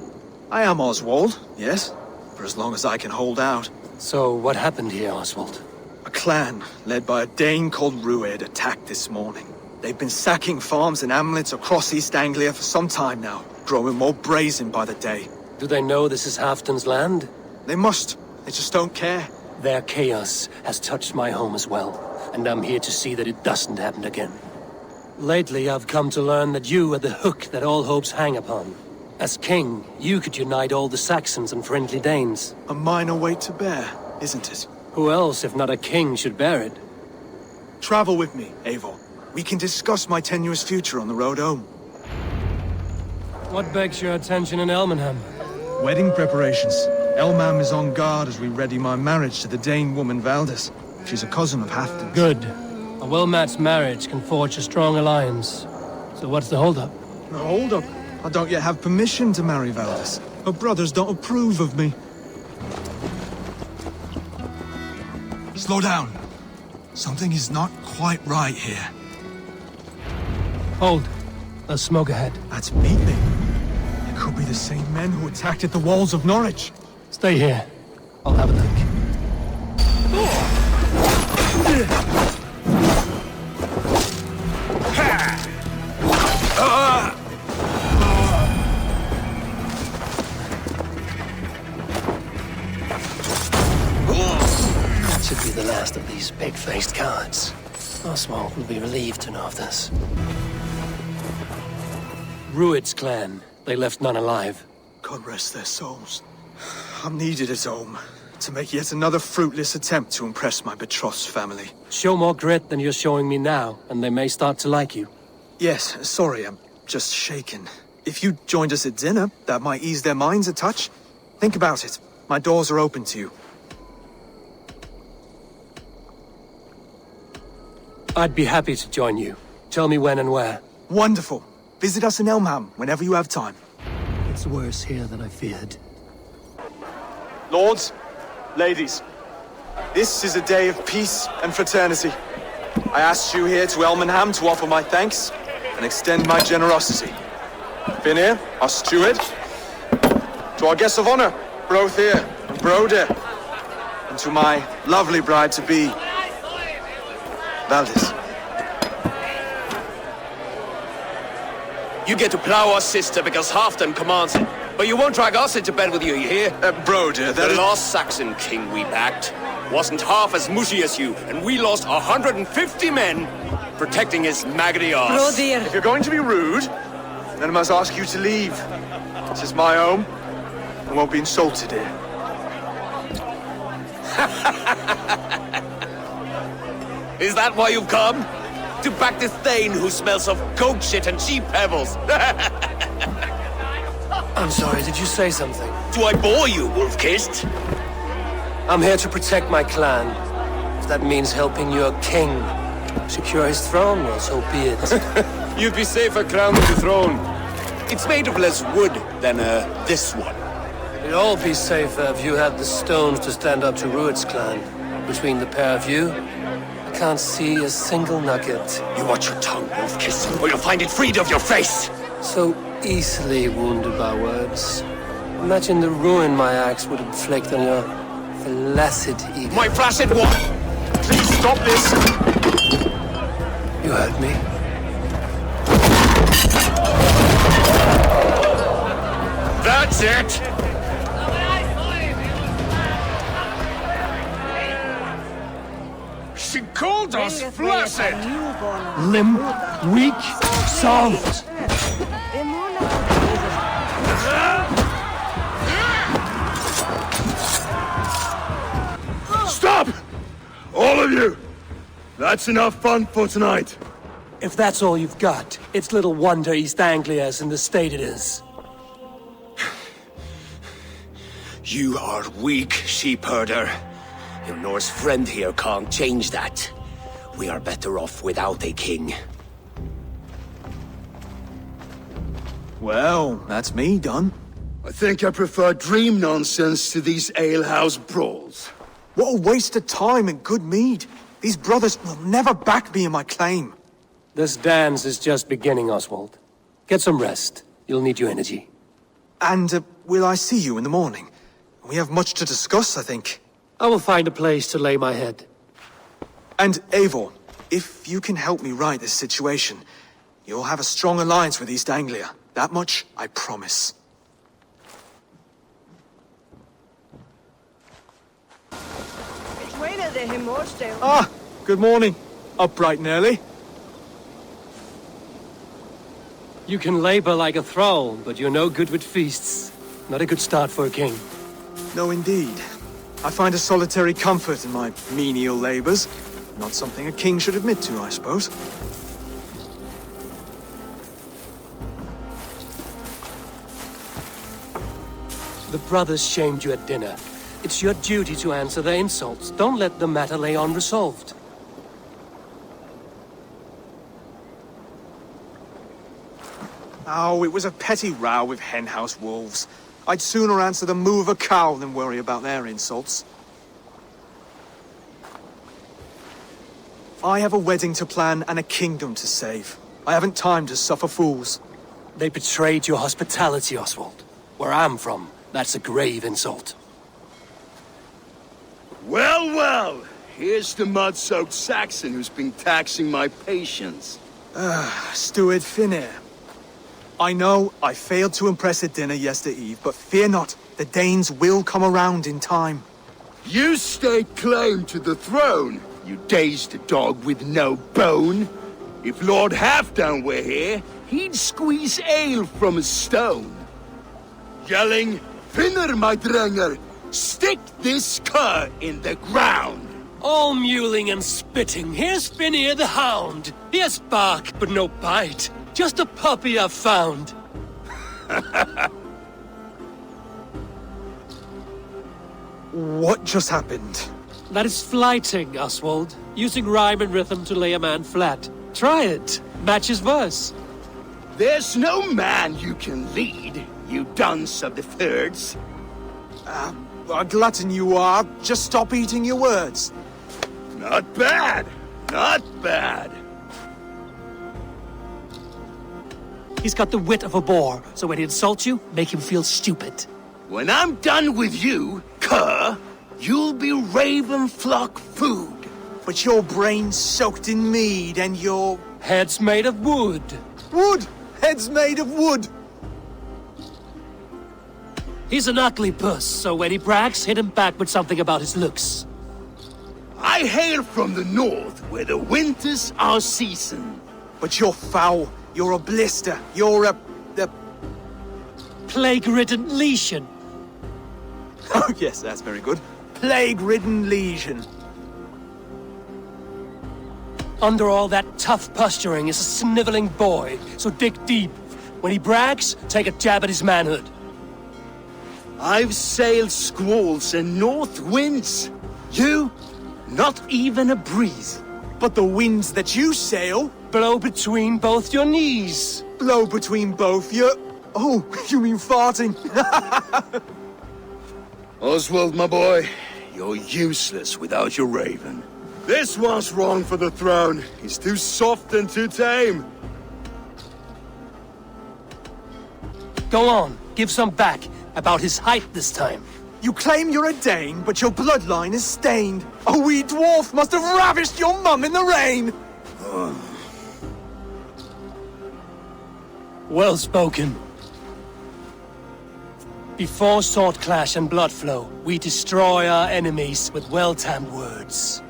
I am Oswald, yes. For as long as I can hold out. So, what happened here, Oswald? A clan, led by a Dane called Rued, attacked this morning. They've been sacking farms and hamlets across East Anglia for some time now, growing more brazen by the day. Do they know this is Halfdan's land? They must. They just don't care. Their chaos has touched my home as well, and I'm here to see that it doesn't happen again. Lately, I've come to learn that you are the hook that all hopes hang upon. As king, you could unite all the Saxons and friendly Danes. A minor weight to bear, isn't it? Who else, if not a king, should bear it? Travel with me, Eivor. We can discuss my tenuous future on the road home. What begs your attention in Elmenham? Wedding preparations. Elmam is on guard as we ready my marriage to the Dane woman Valdis. She's a cousin of Halfdan's. Good. A well-matched marriage can forge a strong alliance. So what's the holdup? No holdup. I don't yet have permission to marry Valdis. Her brothers don't approve of me. Slow down. Something is not quite right here. Hold. There's smoke ahead. That's meaty. It could be the same men who attacked at the walls of Norwich. Stay here. I'll have a look. That should be the last of these pig-faced cowards. Oswald will be relieved to know of this. Rued's clan. They left none alive. God rest their souls. I'm needed at home to make yet another fruitless attempt to impress my betrothed family. Show more grit than you're showing me now, and they may start to like you. Yes, sorry, I'm just shaken. If you joined us at dinner, that might ease their minds a touch. Think about it. My doors are open to you. I'd be happy to join you. Tell me when and where. Wonderful. Visit us in Elmham whenever you have time. It's worse here than I feared. Lords, ladies, this is a day of peace and fraternity. I asked you here to Elmenham to offer my thanks and extend my generosity. Finir, our steward, to our guests of honor, Brothir and Broder, and to my lovely bride-to-be, Valdis. You get to plow our sister because Halfdan commands it. But you won't drag us into bed with you hear? Broder, the last Saxon king we backed wasn't half as mushy as you, and we lost 150 men protecting his maggoty arse. If you're going to be rude, then I must ask you to leave. This is my home. I won't be insulted here. Is that why you've come? To back this Thane who smells of goat shit and cheap pebbles? I'm sorry, did you say something? Do I bore you, wolf-kissed? I'm here to protect my clan. If that means helping your king secure his throne, well, so be it. You'd be safer crowned with the throne. It's made of less wood than, this one. You'd all be safer if you had the stones to stand up to Rued's clan. Between the pair of you, I can't see a single nugget. You watch your tongue, wolf-kiss, or you'll find it freed of your face! So easily wounded by words. Imagine the ruin my axe would inflict on your flaccid ego. My flaccid what? Please stop this! You heard me. That's it! She called us flaccid! Limp, weak, soft. Stop! All of you! That's enough fun for tonight. If that's all you've got, it's little wonder East Anglia is in the state it is. You are weak, sheep herder. Your Norse friend here can't change that. We are better off without a king. Well, that's me done. I think I prefer dream nonsense to these alehouse brawls. What a waste of time and good mead. These brothers will never back me in my claim. This dance is just beginning, Oswald. Get some rest. You'll need your energy. And will I see you in the morning? We have much to discuss, I think. I will find a place to lay my head. And Eivor, if you can help me right this situation, you'll have a strong alliance with East Anglia. That much, I promise. Ah, good morning. Up bright and early. You can labor like a thrall, but you're no good with feasts. Not a good start for a king. No, indeed. I find a solitary comfort in my menial labors. Not something a king should admit to, I suppose. The brothers shamed you at dinner. It's your duty to answer their insults. Don't let the matter lay unresolved. Oh, it was a petty row with henhouse wolves. I'd sooner answer the moo of a cow than worry about their insults. I have a wedding to plan and a kingdom to save. I haven't time to suffer fools. They betrayed your hospitality, Oswald. Where I'm from, that's a grave insult. Well, well! Here's the mud-soaked Saxon who's been taxing my patience. Steward Finir. I know I failed to impress at dinner yesterday eve, but fear not, the Danes will come around in time. You stake claim to the throne, you dazed dog with no bone. If Lord Halfdan were here, he'd squeeze ale from a stone. Yelling, Finner, my drenger, stick this cur in the ground. All mewling and spitting, here's Finir the hound. He has bark, but no bite. Just a puppy I've found. What just happened? That is flighting, Oswald. Using rhyme and rhythm to lay a man flat. Try it. Match his verse. There's no man you can lead, you dunce of the thirds. A glutton you are. Just stop eating your words. Not bad. Not bad. He's got the wit of a boar, so when he insults you, make him feel stupid. When I'm done with you, cur, you'll be raven flock food. But your brain's soaked in mead and your... Head's made of wood. Wood! Head's made of wood! He's an ugly puss, so when he brags, hit him back with something about his looks. I hail from the north, where the winters are season. But you're foul. You're a blister. You're a... Plague-ridden lesion. Oh, yes, that's very good. Plague-ridden lesion. Under all that tough posturing is a sniveling boy, so dig deep. When he brags, take a jab at his manhood. I've sailed squalls and north winds. You, not even a breeze. But the winds that you sail... Blow between both your knees. Blow between both your... Oh, you mean farting? Oswald, my boy, you're useless without your raven. This one's wrong for the throne. He's too soft and too tame. Go on, give some back. About his height this time. You claim you're a Dane, but your bloodline is stained. A wee dwarf must have ravished your mum in the rain. Well spoken. Before sword clash and blood flow, we destroy our enemies with well-timed words.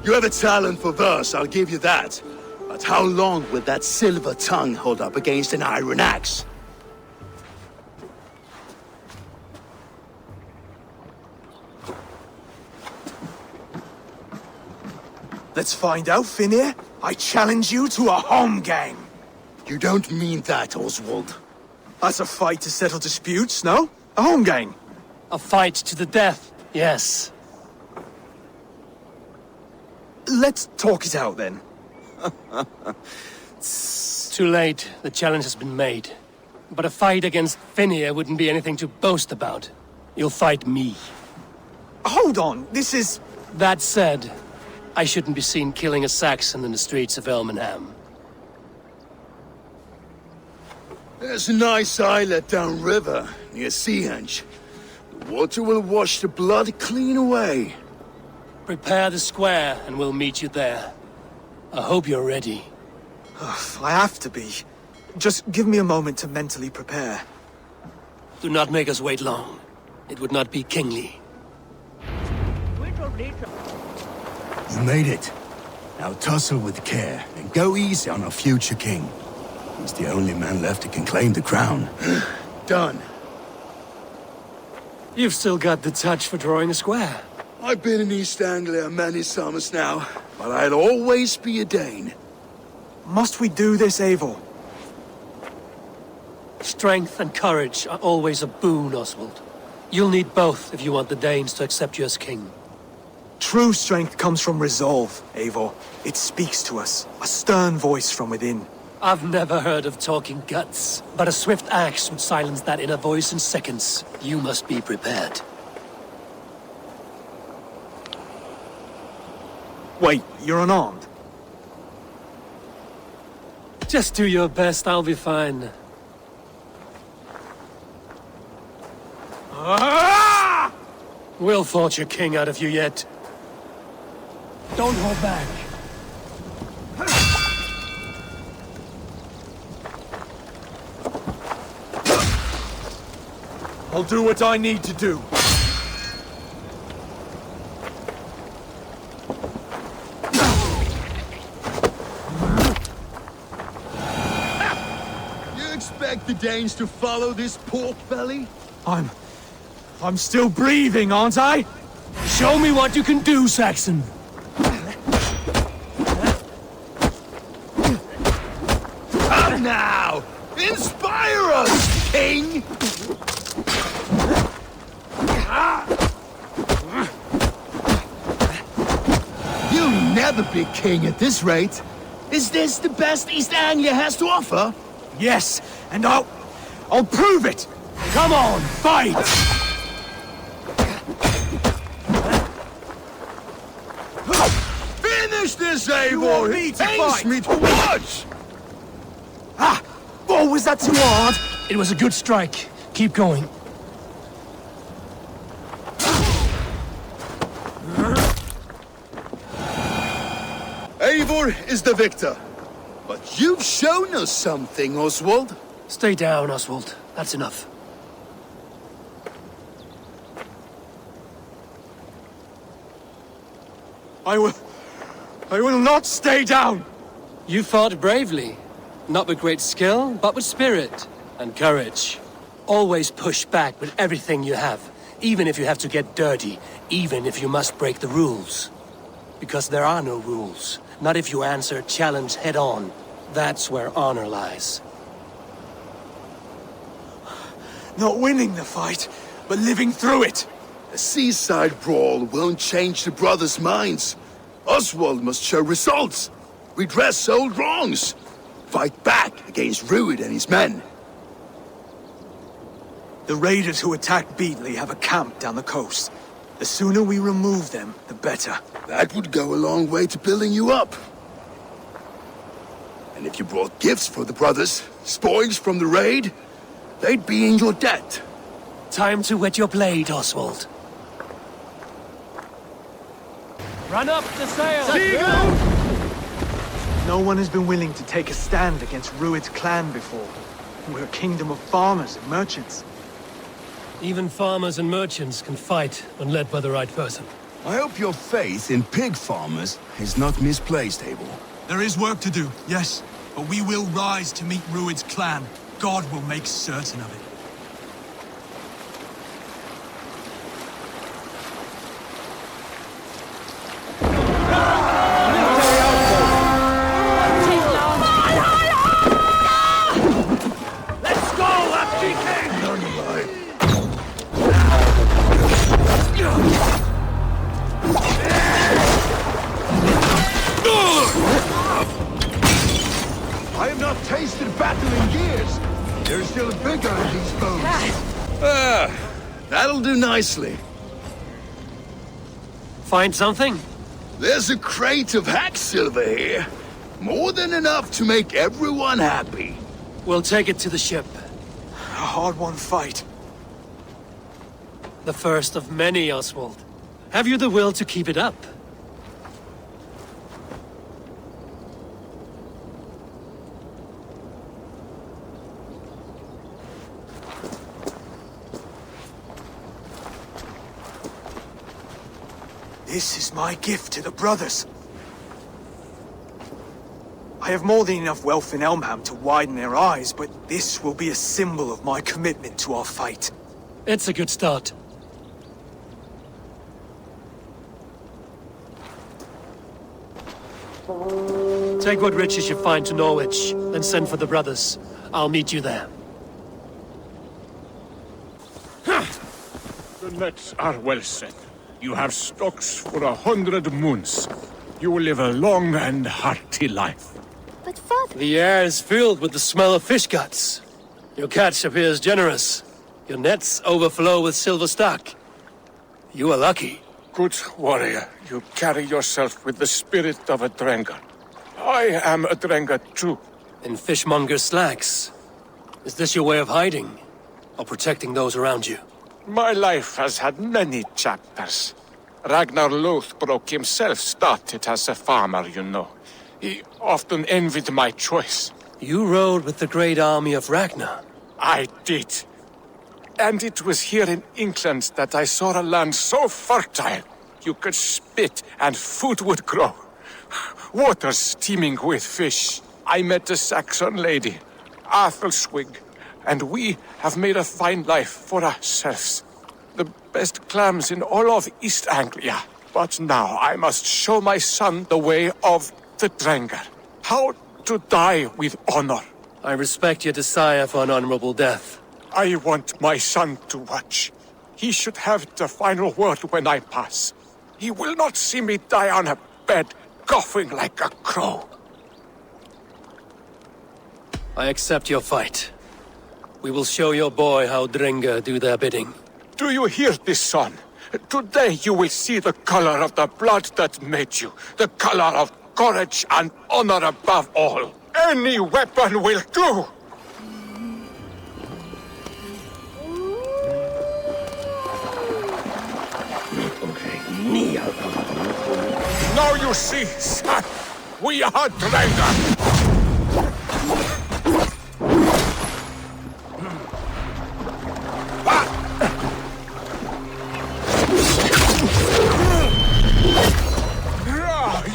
You have a talent for verse, I'll give you that. But how long will that silver tongue hold up against an iron axe? Let's find out, Finir. I challenge you to a home gang. You don't mean that, Oswald. That's a fight to settle disputes, no? A home gang. A fight to the death, yes. Let's talk it out, then. Too late. The challenge has been made. But a fight against Finir wouldn't be anything to boast about. You'll fight me. Hold on, this is... That said, I shouldn't be seen killing a Saxon in the streets of Elmenham. There's a nice islet downriver, near Seahenge. The water will wash the blood clean away. Prepare the square, and we'll meet you there. I hope you're ready. I have to be. Just give me a moment to mentally prepare. Do not make us wait long. It would not be kingly. You made it. Now tussle with care, and go easy on our future king. He's the only man left who can claim the crown. Done. You've still got the touch for drawing a square. I've been in East Anglia many summers now, but I'll always be a Dane. Must we do this, Eivor? Strength and courage are always a boon, Oswald. You'll need both if you want the Danes to accept you as king. True strength comes from resolve, Eivor. It speaks to us, a stern voice from within. I've never heard of talking guts, but a swift axe would silence that inner voice in seconds. You must be prepared. Wait, you're unarmed? Just do your best, I'll be fine. Ah! We'll forge a king out of you yet. Don't hold back. I'll do what I need to do. You expect the Danes to follow this pork belly? I'm still breathing, aren't I? Show me what you can do, Saxon. Come now! Inspire us, king! You'll never be king at this rate. Is this the best East Anglia has to offer? Yes, and I'll prove it! Come on, fight! Finish this, You want Eivor! me It to pains fight? me to watch! Ah! Oh, was that too hard? It was a good strike. Keep going. Eivor is the victor. But you've shown us something, Oswald. Stay down, Oswald. That's enough. I will not stay down! You fought bravely. Not with great skill, but with spirit and courage. Always push back with everything you have, even if you have to get dirty, even if you must break the rules. Because there are no rules. Not if you answer a challenge head on. That's where honor lies. Not winning the fight, but living through it. A seaside brawl won't change the brothers' minds. Oswald must show results. Redress old wrongs. Fight back against Rued and his men. The raiders who attacked Beatley have a camp down the coast. The sooner we remove them, the better. That would go a long way to building you up. And if you brought gifts for the brothers, spoils from the raid, they'd be in your debt. Time to wet your blade, Oswald. Run up the sail! No one has been willing to take a stand against Rued's clan before. We're a kingdom of farmers and merchants. Even farmers and merchants can fight when led by the right person. I hope your faith in pig farmers is not misplaced, Abel. There is work to do, yes. But we will rise to meet Rued's clan. God will make certain of it. I have not tasted battle in years. There's still vigor in these bones. That'll do nicely. Find something? There's a crate of hack silver here. More than enough to make everyone happy. We'll take it to the ship. A hard-won fight. The first of many, Oswald. Have you the will to keep it up? This is my gift to the brothers. I have more than enough wealth in Elmham to widen their eyes, but this will be a symbol of my commitment to our fight. It's a good start. Take what riches you find to Norwich, then send for the brothers. I'll meet you there. The nets are well set. You have stocks for 100 moons. You will live a long and hearty life. But father... The air is filled with the smell of fish guts. Your catch appears generous. Your nets overflow with silver stock. You are lucky. Good warrior, you carry yourself with the spirit of a Drengar. I am a Drengar too. In fishmonger's slacks. Is this your way of hiding? Or protecting those around you? My life has had many chapters. Ragnar Lothbrok himself started as a farmer, you know. He often envied my choice. You rode with the great army of Ragnar. I did. And it was here in England that I saw a land so fertile, you could spit and food would grow. Waters teeming with fish. I met a Saxon lady, Athelwig, and we have made a fine life for ourselves. The best clams in all of East Anglia. But now I must show my son the way of the Drengar. How to die with honor. I respect your desire for an honorable death. I want my son to watch. He should have the final word when I pass. He will not see me die on a bed, coughing like a crow. I accept your fight. We will show your boy how Drengar do their bidding. Do you hear this, son? Today you will see the color of the blood that made you. The color of courage and honor above all. Any weapon will do! Now you see, son, we are Drengar.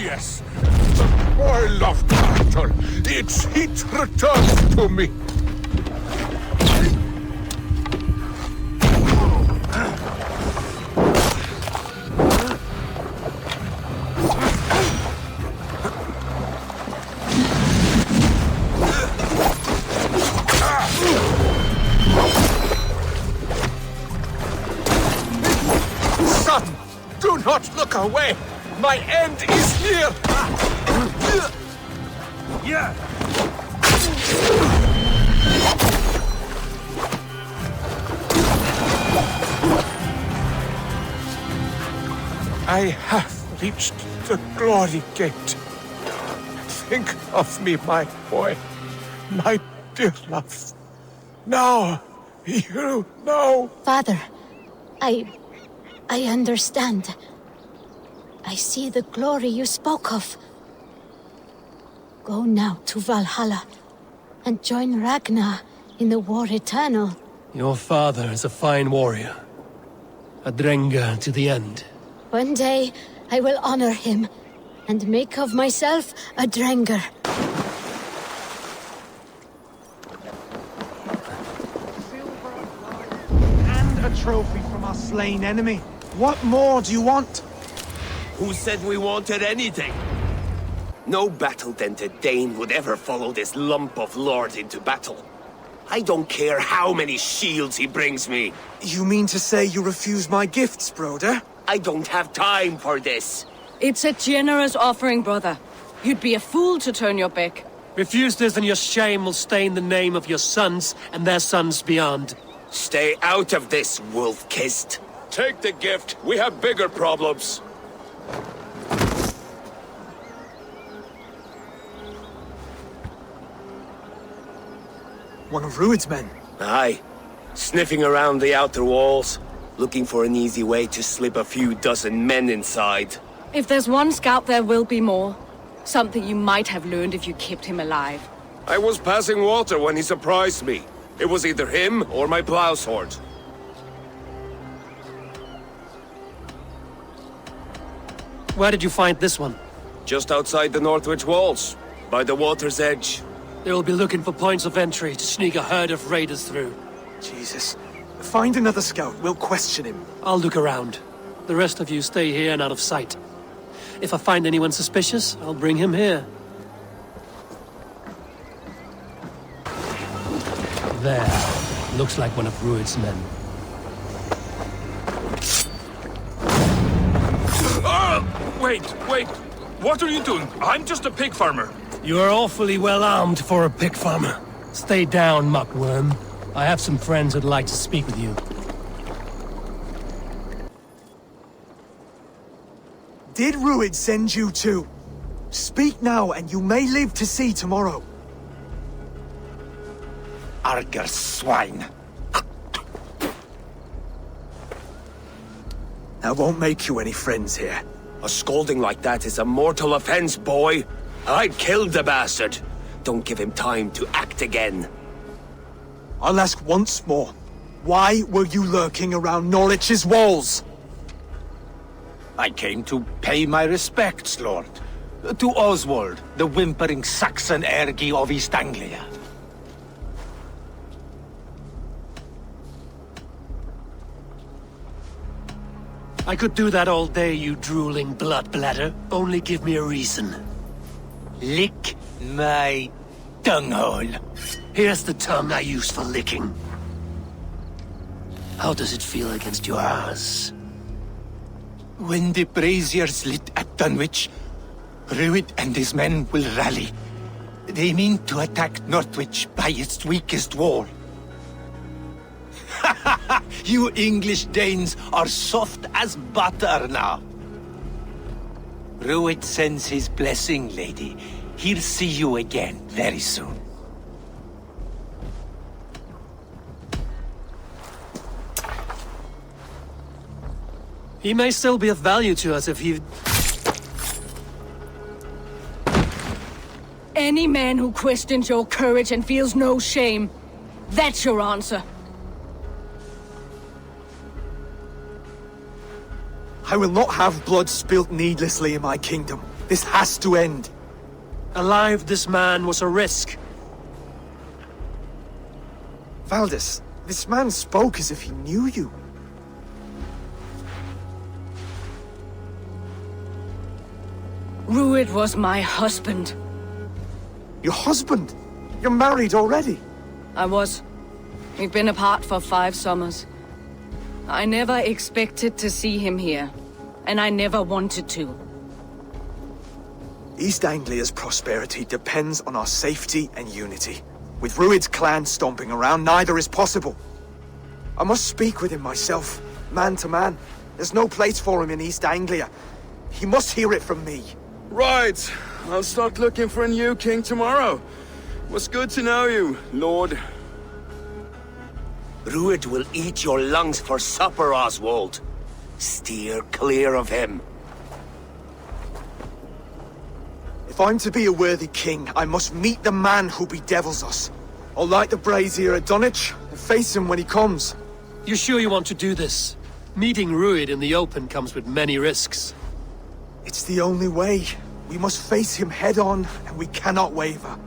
Yes, I love battle. Its heat returns to me. Son, do not look away. My end is near! Yeah! I have reached the glory gate. Think of me, my boy. My dear love. Now, you know. Father, I understand. I see the glory you spoke of. Go now to Valhalla and join Ragnar in the war eternal. Your father is a fine warrior. A Drengar to the end. One day, I will honor him and make of myself a Drengar. And a trophy from our slain enemy. What more do you want? Who said we wanted anything? No battle-dented Dane would ever follow this lump of lord into battle. I don't care how many shields he brings me. You mean to say you refuse my gifts, Broder? I don't have time for this. It's a generous offering, brother. You'd be a fool to turn your back. Refuse this and your shame will stain the name of your sons and their sons beyond. Stay out of this, wolf-kissed. Take the gift. We have bigger problems. One of Rued's men. Aye. Sniffing around the outer walls, looking for an easy way to slip a few dozen men inside. If there's one scout, there will be more. Something you might have learned if you kept him alive. I was passing water when he surprised me. It was either him or my plow sword. Where did you find this one? Just outside the Northwich walls, by the water's edge. They'll be looking for points of entry to sneak a herd of raiders through. Jesus. Find another scout. We'll question him. I'll look around. The rest of you stay here and out of sight. If I find anyone suspicious, I'll bring him here. There. Looks like one of Rued's men. Wait. What are you doing? I'm just a pig farmer. You are awfully well armed for a pig farmer. Stay down, muckworm. I have some friends who'd like to speak with you. Did Rued send you too? Speak now, and you may live to see tomorrow. Arger swine. That won't make you any friends here. A scolding like that is a mortal offense, boy. I'd kill the bastard. Don't give him time to act again. I'll ask once more. Why were you lurking around Norwich's walls? I came to pay my respects, Lord. To Oswald, the whimpering Saxon ergi of East Anglia. I could do that all day, you drooling blood bladder. Only give me a reason. Lick my dunghole. Here's the tongue I use for licking. How does it feel against your ass? When the braziers lit at Dunwich, Rued and his men will rally. They mean to attack Northwich by its weakest wall. You English Danes are soft as butter now. Rued sends his blessing, lady. He'll see you again very soon. He may still be of value to us if he... Any man who questions your courage and feels no shame, that's your answer. I will not have blood spilt needlessly in my kingdom. This has to end. Alive, this man was a risk. Valdis, this man spoke as if he knew you. Rued was my husband. Your husband? You're married already? I was. We've been apart for 5 summers. I never expected to see him here, and I never wanted to. East Anglia's prosperity depends on our safety and unity. With Rued's clan stomping around, neither is possible. I must speak with him myself, man to man. There's no place for him in East Anglia. He must hear it from me. Right. I'll start looking for a new king tomorrow. Was good to know you, Lord. Rued will eat your lungs for supper, Oswald. Steer clear of him. If I'm to be a worthy king, I must meet the man who bedevils us. I'll light the brazier at Dunwich and face him when he comes. You sure you want to do this? Meeting Rued in the open comes with many risks. It's the only way. We must face him head on, and we cannot waver.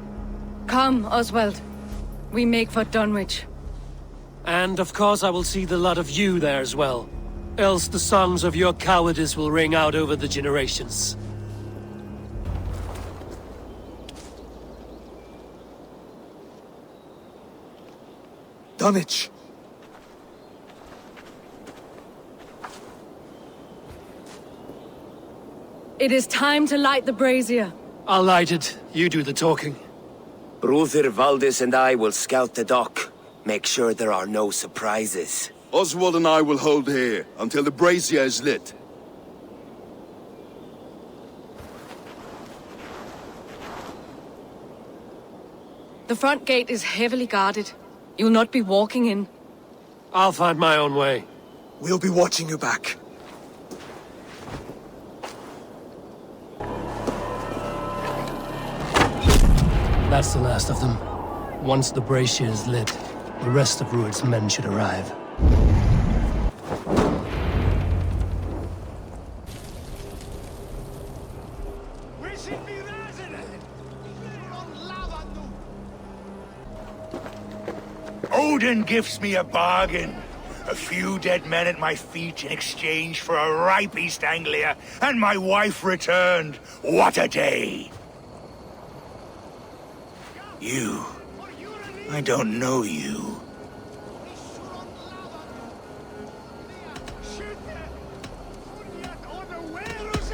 Come, Oswald. We make for Dunwich. And of course I will see the lot of you there as well. Else the songs of your cowardice will ring out over the generations. Dunwich. It is time to light the brazier. I'll light it. You do the talking. Brother Valdis and I will scout the dock. Make sure there are no surprises. Oswald and I will hold here until the brazier is lit. The front gate is heavily guarded. You'll not be walking in. I'll find my own way. We'll be watching you back. That's the last of them. Once the brazier is lit, the rest of Rued's men should arrive. Odin gives me a bargain. A few dead men at my feet in exchange for a ripe East Anglia, and my wife returned. What a day! You. I don't know you.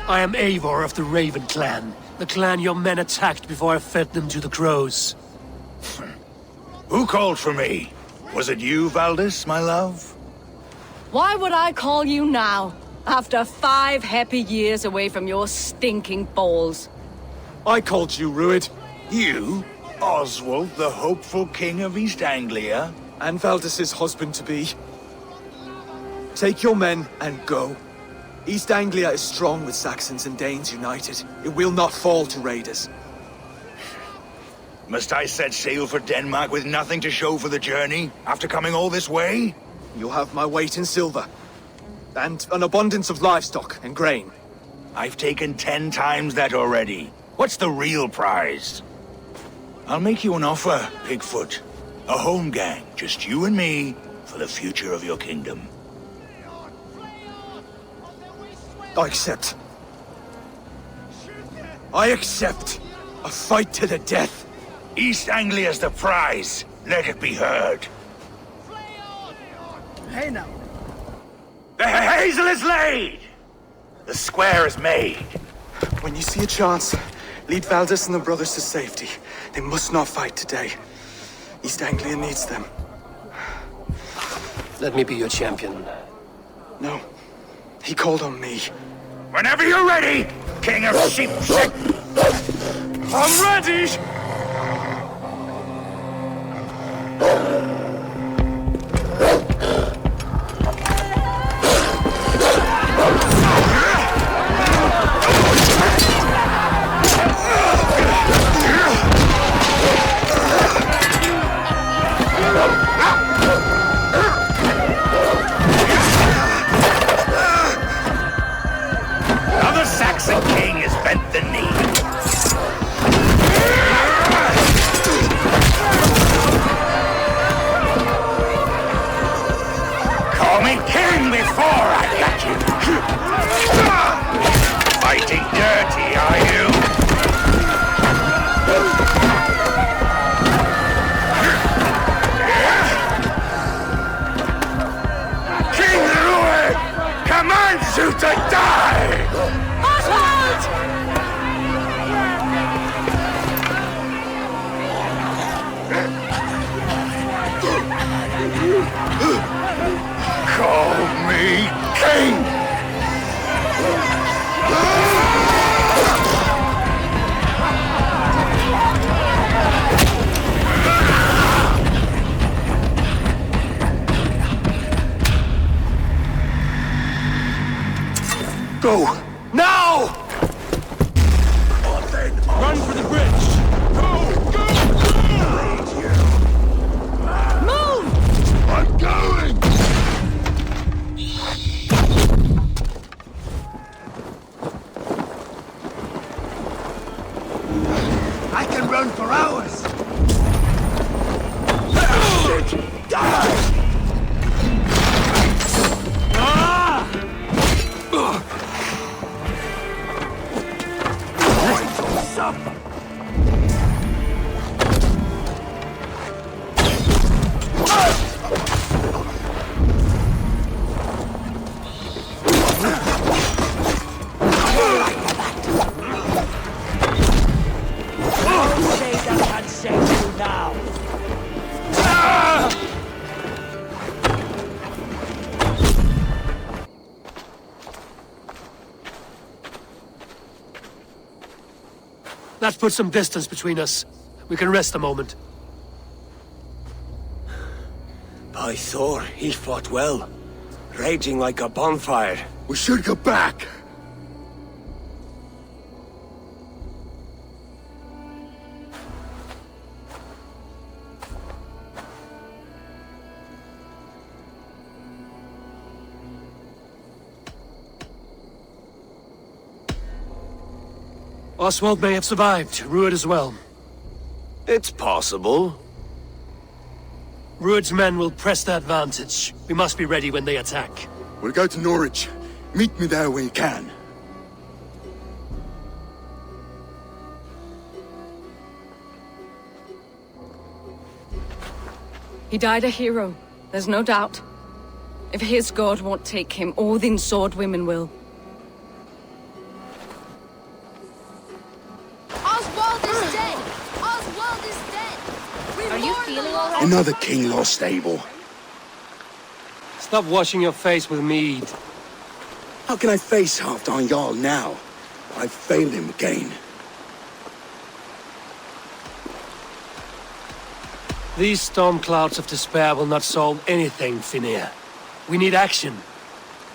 I am Eivor of the Raven Clan. The clan your men attacked before I fed them to the crows. Who called for me? Was it you, Valdis, my love? Why would I call you now, after 5 happy years away from your stinking balls? I called you, Rued. You? Oswald, the hopeful king of East Anglia? And Valdis's husband-to-be. Take your men and go. East Anglia is strong with Saxons and Danes united. It will not fall to raiders. Must I set sail for Denmark with nothing to show for the journey, after coming all this way? You'll have my weight in silver. And an abundance of livestock and grain. I've taken 10 times that already. What's the real prize? I'll make you an offer, Pigfoot. A home gang, just you and me, for the future of your kingdom. I accept. I accept. A fight to the death. East Anglia's the prize. Let it be heard. Hey now. The hazel is laid! The square is made. When you see a chance, lead Valdis and the brothers to safety. They must not fight today. East Anglia needs them. Let me be your champion. No. He called on me. Whenever you're ready, King of Sheep. I'm ready! Now the Saxon king has bent the knee. Call me king before I got you. Fighting dirty, are you? King Rued commands you to die! Oswald! Call me king! Go! Now! Run for the bridge! Move! I'm going! I can run for hours. Shit! Die! Let's put some distance between us. We can rest a moment. By Thor, he fought well. Raging like a bonfire. We should go back! Oswald may have survived, Rued as well. It's possible. Rued's men will press the advantage. We must be ready when they attack. We'll go to Norwich. Meet me there when you can. He died a hero, there's no doubt. If his god won't take him, Odin's sword women will. Oswald is dead! Oswald is dead! Are you feeling all right? Another king lost Abel. Stop washing your face with mead. How can I face Halfdan Jarl now? I failed him again. These storm clouds of despair will not solve anything, Finir. We need action.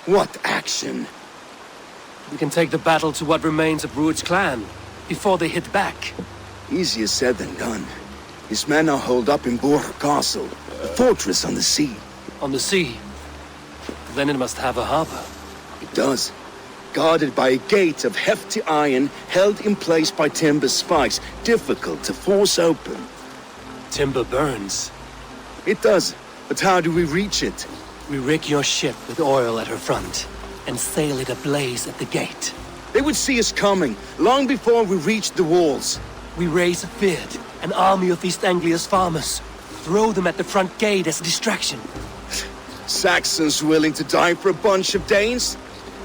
What action? We can take the battle to what remains of Rued's clan, before they hit back. Easier said than done. His men are holed up in Borg Castle, a fortress on the sea. On the sea? Then it must have a harbor. It does. Guarded by a gate of hefty iron, held in place by timber spikes, difficult to force open. Timber burns. It does, but how do we reach it? We rig your ship with oil at her front, and sail it ablaze at the gate. They would see us coming, long before we reached the walls. We raise a Fyrd, an army of East Anglia's farmers. Throw them at the front gate as a distraction. Saxons willing to die for a bunch of Danes?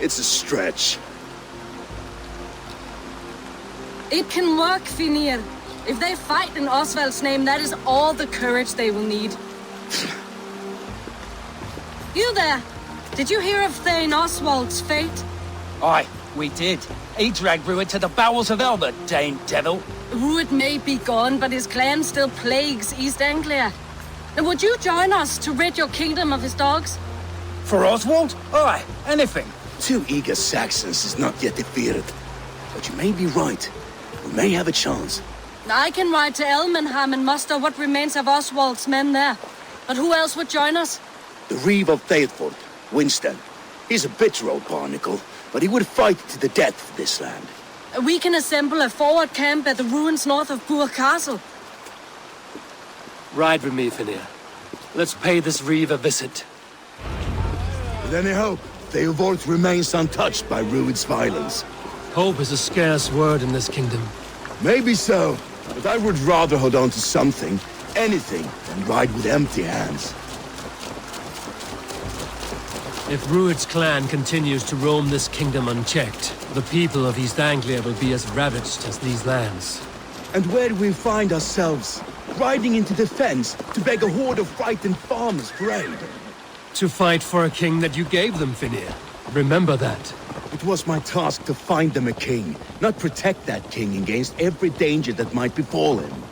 It's a stretch. It can work, Finir. If they fight in Oswald's name, that is all the courage they will need. You there! Did you hear of Thane Oswald's fate? Aye, we did. He dragged Rued to the bowels of Elba, Dane devil. Rued may be gone, but his clan still plagues East Anglia. Now, would you join us to rid your kingdom of his dogs? For Oswald? Aye, anything. 2 eager Saxons is not yet defeated. But you may be right. We may have a chance. I can ride to Elmenham and muster what remains of Oswald's men there. But who else would join us? The Reeve of Thetford, Winston. He's a bitter old barnacle, but he would fight to the death for this land. We can assemble a forward camp at the ruins north of Burr Castle. Ride with me, Finir. Let's pay this Reeve a visit. With any hope, Theodort remains untouched by Rued's violence. Hope is a scarce word in this kingdom. Maybe so, but I would rather hold on to something, anything, than ride with empty hands. If Rued's clan continues to roam this kingdom unchecked, the people of East Anglia will be as ravaged as these lands. And where do we find ourselves? Riding into defense to beg a horde of frightened farmers for aid. To fight for a king that you gave them, Finir. Remember that. It was my task to find them a king, not protect that king against every danger that might befall him.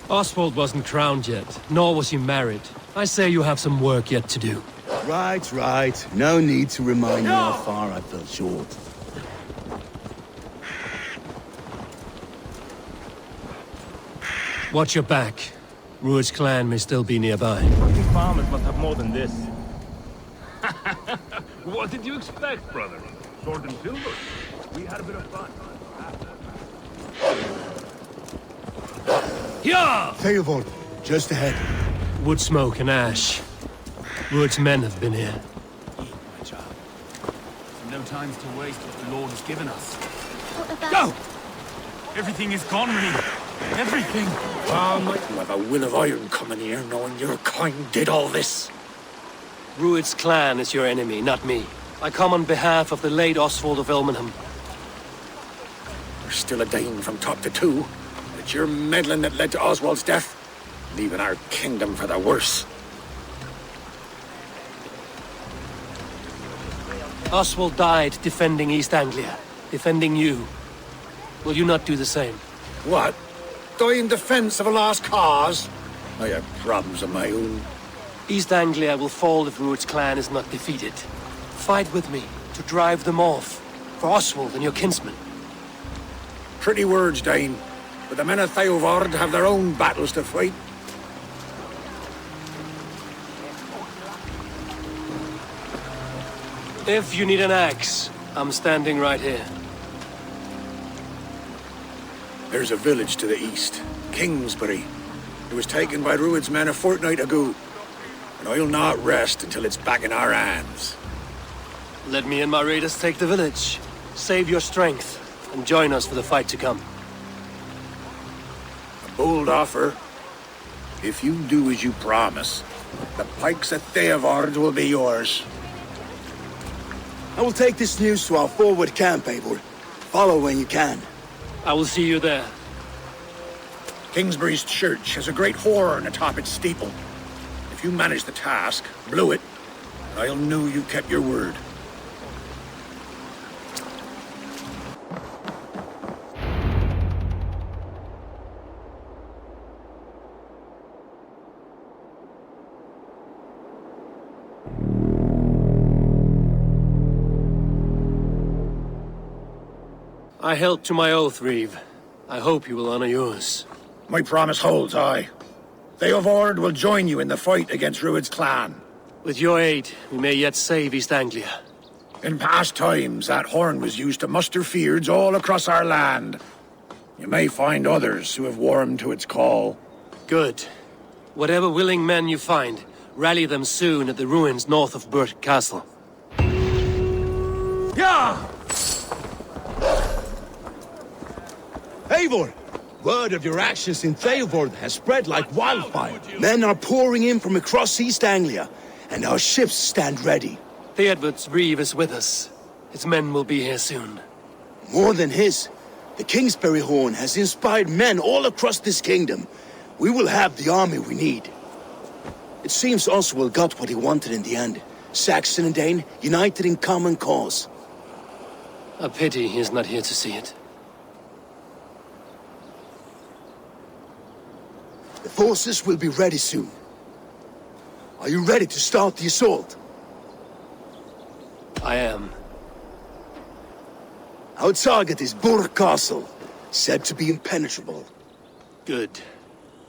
Oswald wasn't crowned yet, nor was he married. I say you have some work yet to do. Right. No need to remind me how far I fell short. Watch your back. Rued's clan may still be nearby. These farmers must have more than this. What did you expect, brother? Sword and silver? We had a bit of fun. Yeah! Theodort, just ahead. Wood smoke and ash. Rued's men have been here. My child. No time to waste what the Lord has given us. What about... Go! Everything is gone, Reeve. Everything. Might you have a will of iron coming here, knowing your kind did all this? Rued's clan is your enemy, not me. I come on behalf of the late Oswald of Elmenham. There's still a Dane from top to two. It's your meddling that led to Oswald's death, leaving our kingdom for the worse. Oswald died defending East Anglia, defending you. Will you not do the same? What? Die in defense of a lost cause? I have problems of my own. East Anglia will fall if Rued's clan is not defeated. Fight with me to drive them off, for Oswald and your kinsmen. Pretty words, Dane. But the men of Theovard have their own battles to fight. If you need an axe, I'm standing right here. There's a village to the east, Kingsbury. It was taken by Rued's men a fortnight ago. And I'll not rest until it's back in our hands. Let me and my raiders take the village. Save your strength, and join us for the fight to come. A bold offer. If you do as you promise, the pikes of Theovard will be yours. I will take this news to our forward camp, Eivor. Follow when you can. I will see you there. Kingsbury's church has a great horn atop its steeple. If you manage the task, blew it, I'll know you kept your word. I held to my oath, Reeve. I hope you will honor yours. My promise holds, aye. Theovard will join you in the fight against Rued's clan. With your aid, we may yet save East Anglia. In past times, that horn was used to muster fyrds all across our land. You may find others who have warmed to its call. Good. Whatever willing men you find, rally them soon at the ruins north of Burt Castle. Yeah! Eivor! Word of your actions in Theovard has spread like wildfire. Men are pouring in from across East Anglia, and our ships stand ready. Theodward's Reeve is with us. His men will be here soon. More than his. The Kingsbury horn has inspired men all across this kingdom. We will have the army we need. It seems Oswald got what he wanted in the end. Saxon and Dane united in common cause. A pity he is not here to see it. The forces will be ready soon. Are you ready to start the assault? I am. Our target is Burt Castle, said to be impenetrable. Good.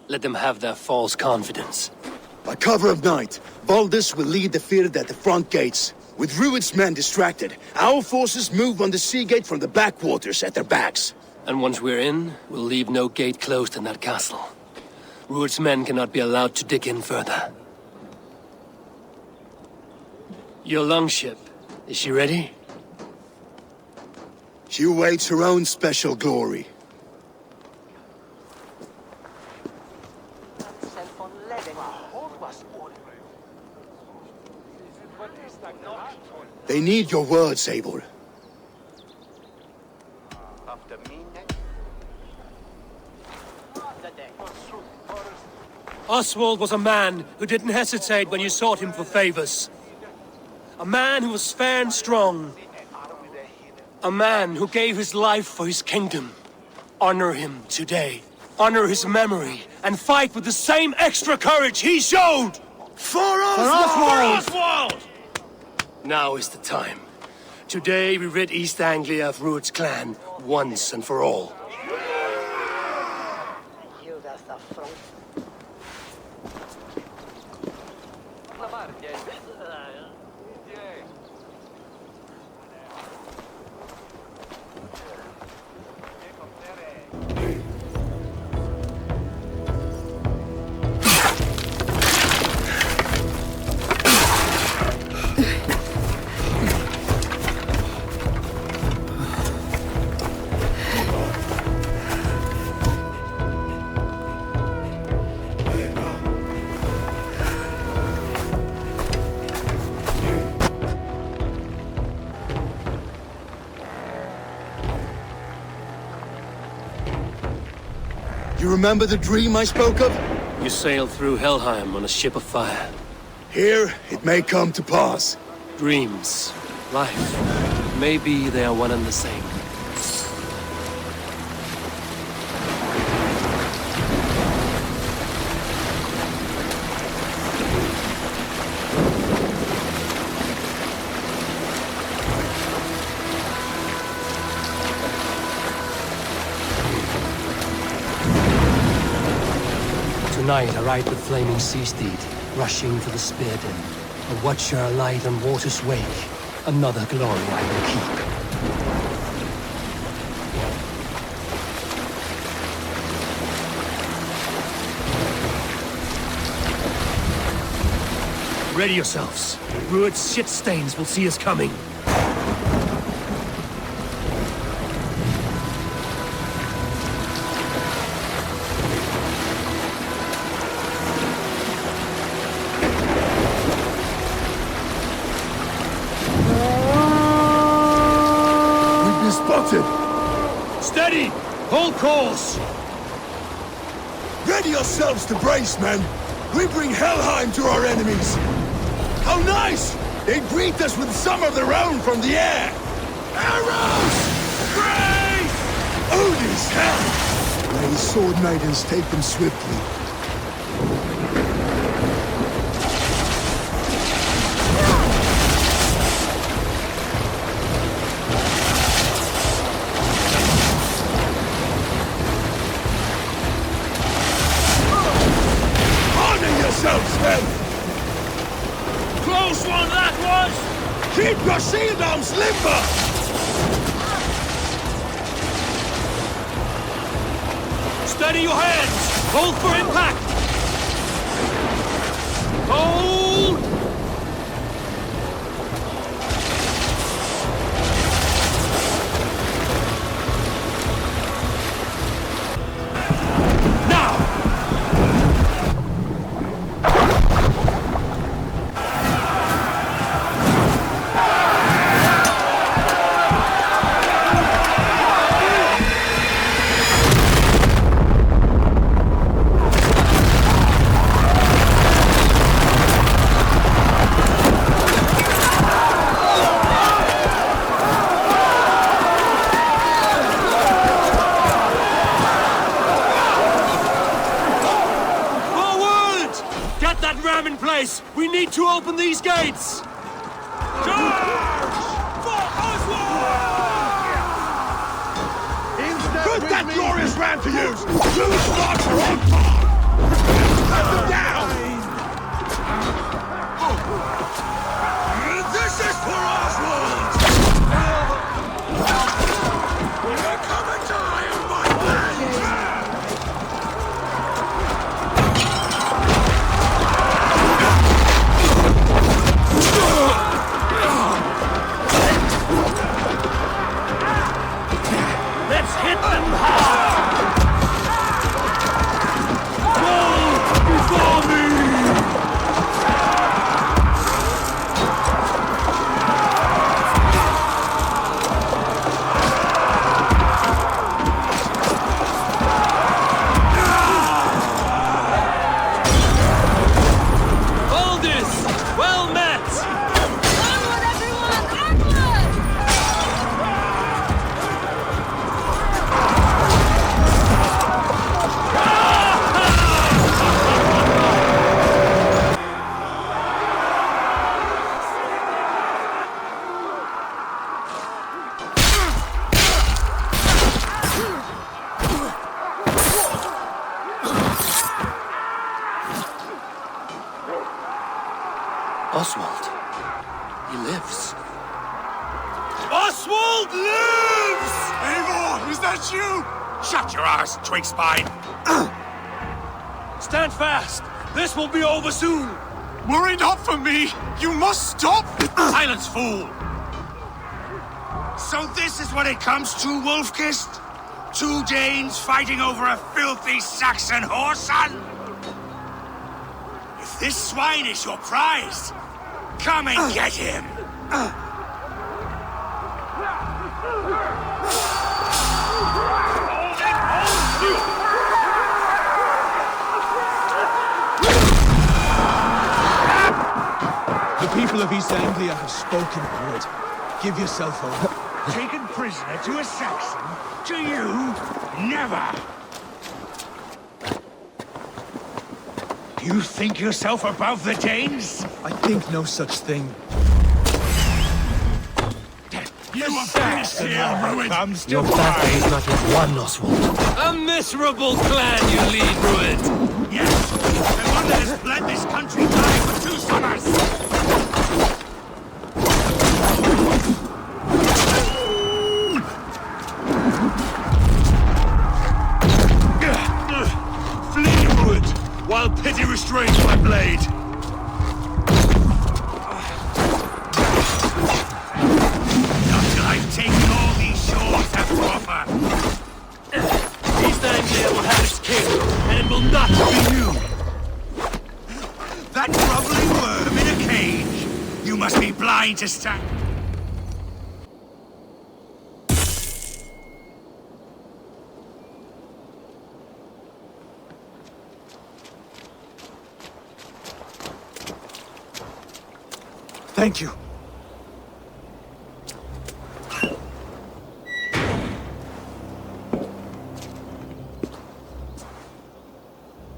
Let them have their false confidence. By cover of night, Valdis will lead the Fyrd at the front gates. With Rued's men distracted, our forces move on the sea gate from the backwaters at their backs. And once we're in, we'll leave no gate closed in that castle. Rued's men cannot be allowed to dig in further. Your longship, is she ready? She awaits her own special glory. They need your words, Eivor. Oswald was a man who didn't hesitate when you sought him for favors. A man who was fair and strong. A man who gave his life for his kingdom. Honor him today. Honor his memory, and fight with the same extra courage he showed! For Oswald! For Oswald! Now is the time. Today we rid East Anglia of Rued's clan, once and for all. You remember the dream I spoke of? You sailed through Helheim on a ship of fire. Here, it may come to pass. Dreams, life, maybe they are one and the same. night I ride the flaming sea steed, rushing for the spear den. A watcher alight on water's wake. Another glory I will keep. Ready yourselves. Rued's shit stains will see us coming. We've been spotted! Steady! Hold course! Ready yourselves to brace, men! We bring Helheim to our enemies! How nice! They greet us with some of their own from the air! Arrows! Brace! Odin's hell! May his sword maidens take them swiftly. Honor yourselves, men! Close one that was! Keep your shield arms limber! Steady your hands! Hold for impact! Hold! Now! In place! We need to open these gates! Charge! For Oswald! Put that glorious ram to use! Two shots are on par! Cut them down! This is for Oswald! Come and die on my land! Let's hit them hard! Go before me! Aldous! Well met! Onward, everyone! Onward! Oswald. He lives. Oswald lives! Eivor, is that you? Shut your ass, twig spine! Stand fast! This will be over soon! Worry not for me! You must stop! Silence, fool! So this is what it comes to, Wolfkist? Two Danes fighting over a filthy Saxon whoreson? If this swine is your prize, come and get him! The people of East Anglia have spoken, Rued. Give yourself over. Taken prisoner to a Saxon? To you? Never! You think yourself above the Danes? I think no such thing. You abuse here, Rued! Comes to Your battle is not yet won, Oswald. A miserable clan you lead, Rued! Yes, that has bled this country die for 2 summers! Flee, Ruud, while pity restrains my blade! Not till I've taken all these shores have to offer! East Anglia will have its king, and it will not be you! That groveling worm in a cage! You must be blind to stand. Thank you.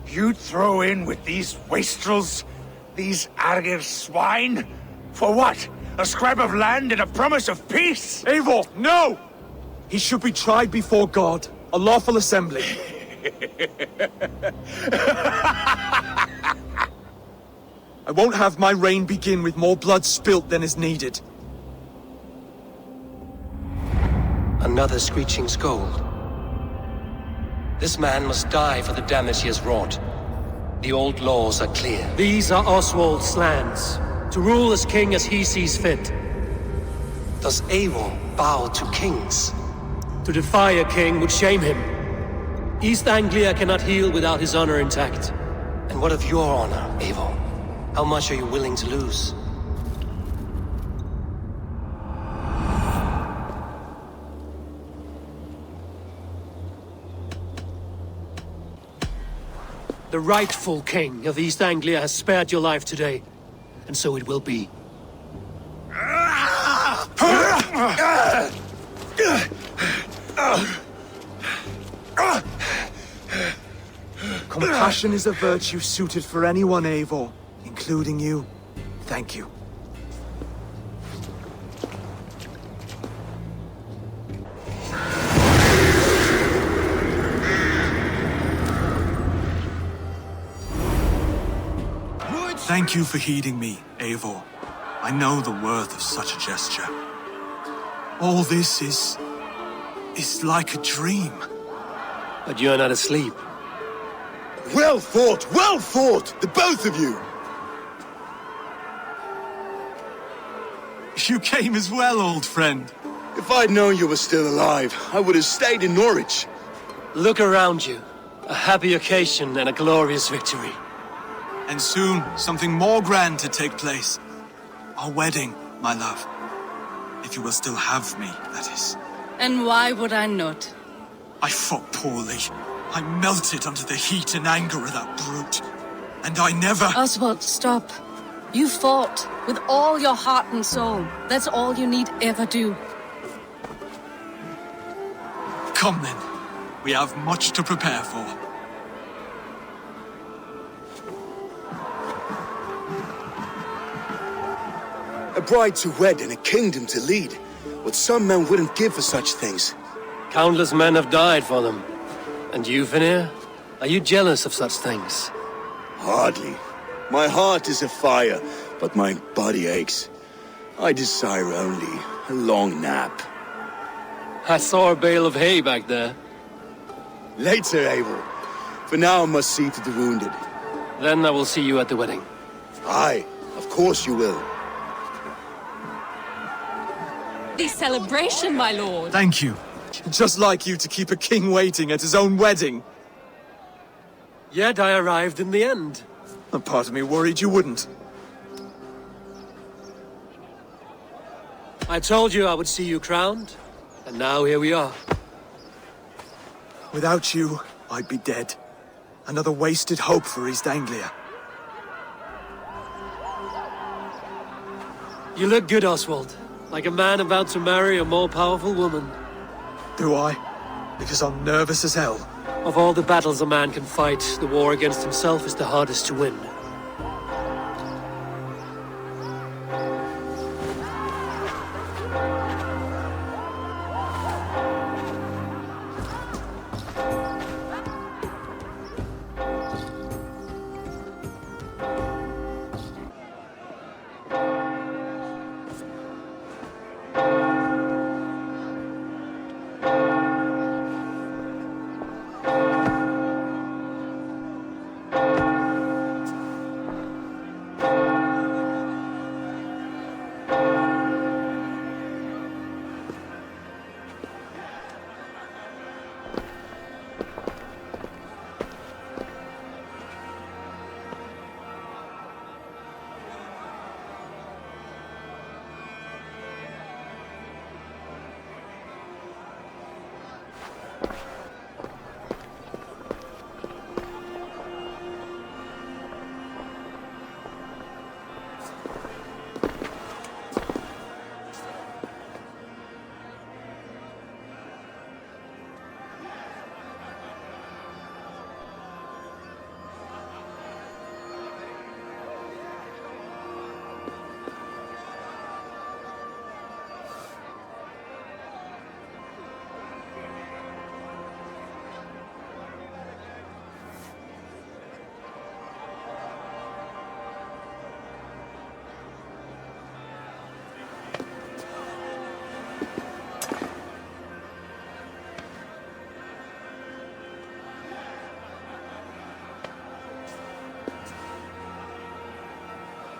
You'd throw in with these wastrels? These Argir swine? For what? A scrap of land and a promise of peace? Eivor, no! He should be tried before God, a lawful assembly. I won't have my reign begin with more blood spilt than is needed. Another screeching scold. This man must die for the damage he has wrought. The old laws are clear. These are Oswald's lands, to rule as king as he sees fit. Does Eivor bow to kings? To defy a king would shame him. East Anglia cannot heal without his honor intact. And what of your honor, Eivor? How much are you willing to lose? The rightful king of East Anglia has spared your life today, and so it will be. Compassion is a virtue suited for anyone, Eivor, including you. Thank you. Thank you for heeding me, Eivor. I know the worth of such a gesture. All this is like a dream. But you're not asleep. Well fought, the both of you! You came as well, old friend. If I'd known you were still alive, I would have stayed in Norwich. Look around you. A happy occasion and a glorious victory. And soon, something more grand to take place. Our wedding, my love. If you will still have me, that is. And why would I not? I fought poorly. I melted under the heat and anger of that brute. And I never... Oswald, stop. You fought with all your heart and soul. That's all you need ever do. Come then. We have much to prepare for. A bride to wed and a kingdom to lead. What some men wouldn't give for such things. Countless men have died for them. And you, Vanir? Are you jealous of such things? Hardly. My heart is afire, but my body aches. I desire only a long nap. I saw a bale of hay back there. Later, Eivor. For now I must see to the wounded. Then I will see you at the wedding. Aye, of course you will. The celebration, my lord. Thank you. Just like you to keep a king waiting at his own wedding. Yet I arrived in the end. A part of me worried you wouldn't. I told you I would see you crowned, and now here we are. Without you, I'd be dead. Another wasted hope for East Anglia. You look good, Oswald. Like a man about to marry a more powerful woman. Do I? Because I'm nervous as hell. Of all the battles a man can fight, the war against himself is the hardest to win.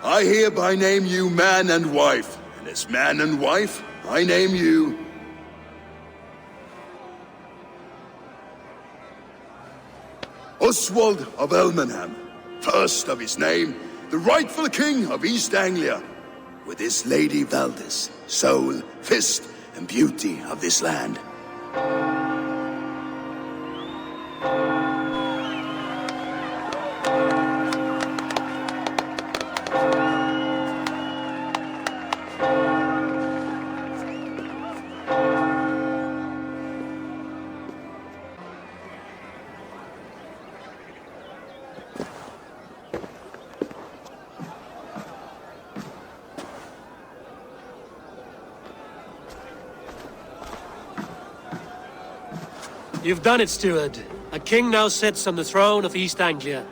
I hereby name you man and wife, and as man and wife, I name you... Oswald of Elmenham, first of his name, the rightful king of East Anglia, with his lady Valdis, soul, fist, and beauty of this land. You've done it, steward. A king now sits on the throne of East Anglia.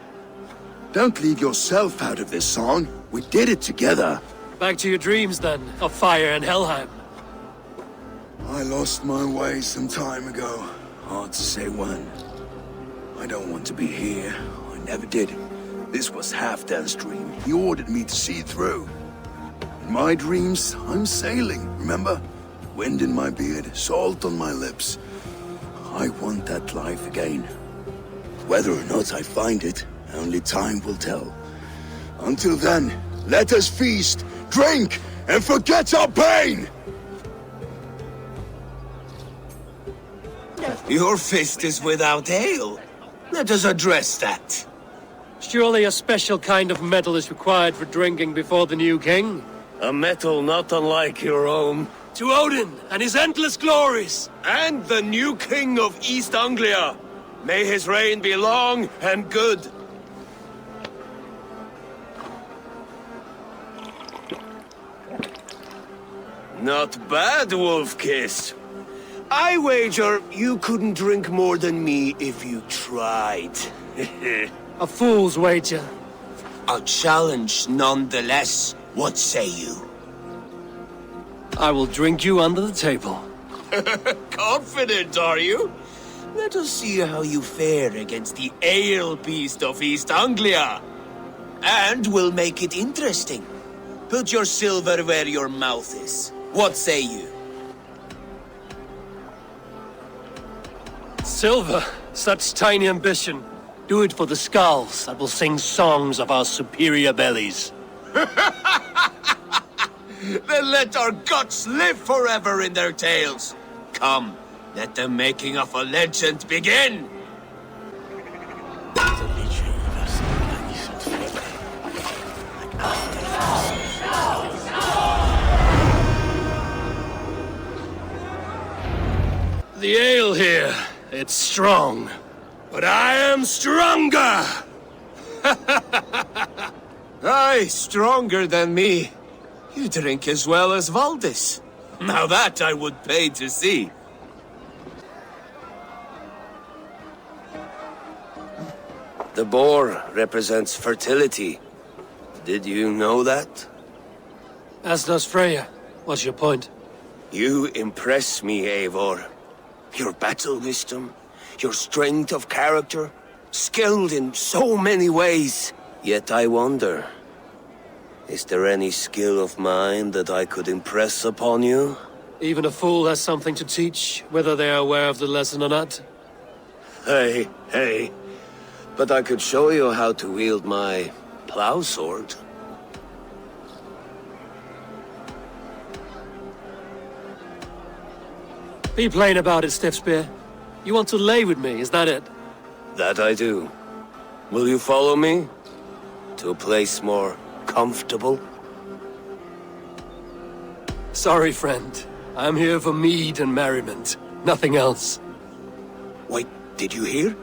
Don't leave yourself out of this song. We did it together. Back to your dreams, then, of fire and Helheim. I lost my way some time ago. Hard to say when. I don't want to be here. I never did. This was Halfdan's dream. He ordered me to see it through. In my dreams, I'm sailing, remember? Wind in my beard, salt on my lips. I want that life again. Whether or not I find it, only time will tell. Until then, let us feast, drink, and forget our pain! Your fist is without ale. Let us address that. Surely a special kind of metal is required for drinking before the new king? A metal not unlike your own. To Odin and his endless glories! And the new king of East Anglia. May his reign be long and good. Not bad, Wolf-Kiss. I wager you couldn't drink more than me if you tried. A fool's wager. A challenge nonetheless. What say you? I will drink you under the table. Confident, are you? Let us see how you fare against the ale beast of East Anglia. And we'll make it interesting. Put your silver where your mouth is. What say you? Silver, such tiny ambition. Do it for the skulls that will sing songs of our superior bellies. Then let our guts live forever in their tails. Come, let the making of a legend begin. The ale here, it's strong. But I am stronger! Aye, stronger than me. You drink as well as Valdis. Now that I would pay to see. The boar represents fertility. Did you know that? As does Freya. What's your point? You impress me, Eivor. Your battle wisdom, your strength of character, skilled in so many ways. Yet I wonder, is there any skill of mine that I could impress upon you? Even a fool has something to teach, whether they are aware of the lesson or not. Hey. But I could show you how to wield my plow sword. Be plain about it, Stiffspear. You want to lay with me, is that it? That I do. Will you follow me? To a place more comfortable? Sorry, friend. I'm here for mead and merriment. Nothing else. Wait, did you hear?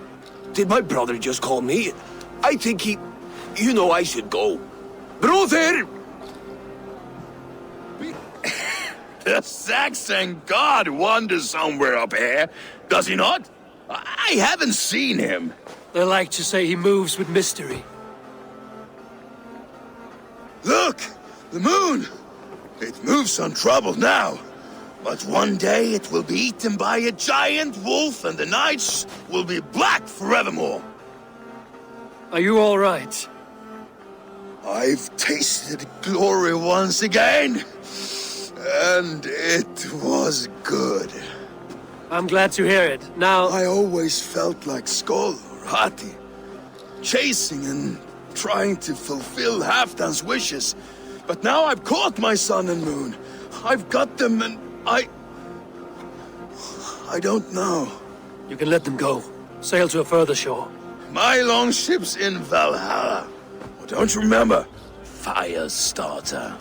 Did my brother just call me? I think he... You know I should go. Brother! The Saxon god wanders somewhere up here, does he not? I haven't seen him. They like to say he moves with mystery. Look! The moon! It moves untroubled now. But one day it will be eaten by a giant wolf and the nights will be black forevermore. Are you all right? I've tasted glory once again, and it was good. I'm glad to hear it. Now... I always felt like Skoll or Hati, chasing and trying to fulfill Halfdan's wishes. But now I've caught my sun and moon. I've got them and I don't know. You can let them go. Sail to a further shore. My longship's in Valhalla. Oh, don't you remember? Fire starter.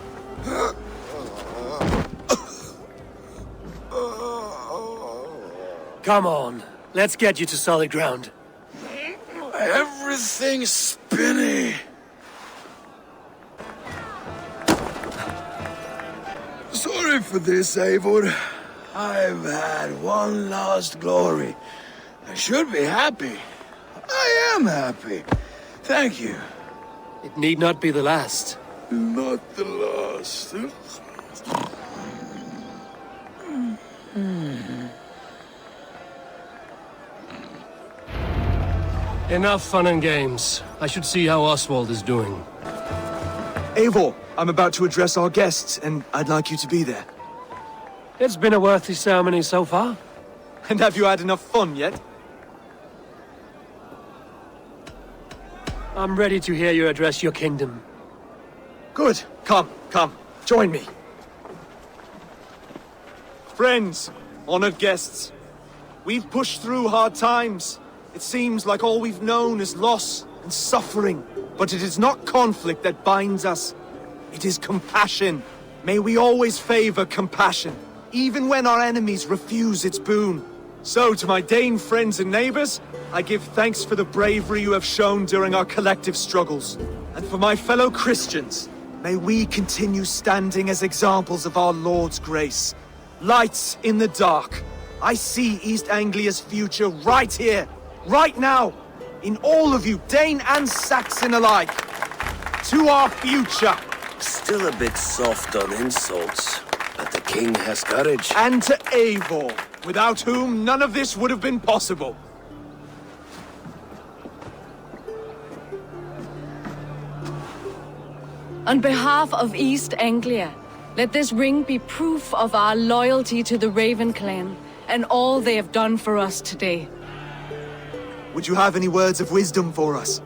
Come on. Let's get you to solid ground. Everything's spinny. Sorry for this, Eivor. I've had one last glory. I should be happy. I am happy. Thank you. It need not be the last. Not the last. Enough fun and games. I should see how Oswald is doing. Eivor, I'm about to address our guests, and I'd like you to be there. It's been a worthy ceremony so far. And have you had enough fun yet? I'm ready to hear you address your kingdom. Good. Come, join me. Friends, honored guests, we've pushed through hard times. It seems like all we've known is loss and suffering. But it is not conflict that binds us. It is compassion. May we always favor compassion, even when our enemies refuse its boon. So, to my Dane friends and neighbors, I give thanks for the bravery you have shown during our collective struggles. And for my fellow Christians, may we continue standing as examples of our Lord's grace. Lights in the dark. I see East Anglia's future right here, right now, in all of you, Dane and Saxon alike. To our future. Still a bit soft on insults, but the king has courage. And to Eivor, without whom none of this would have been possible. On behalf of East Anglia, let this ring be proof of our loyalty to the Raven clan and all they have done for us today. Would you have any words of wisdom for us?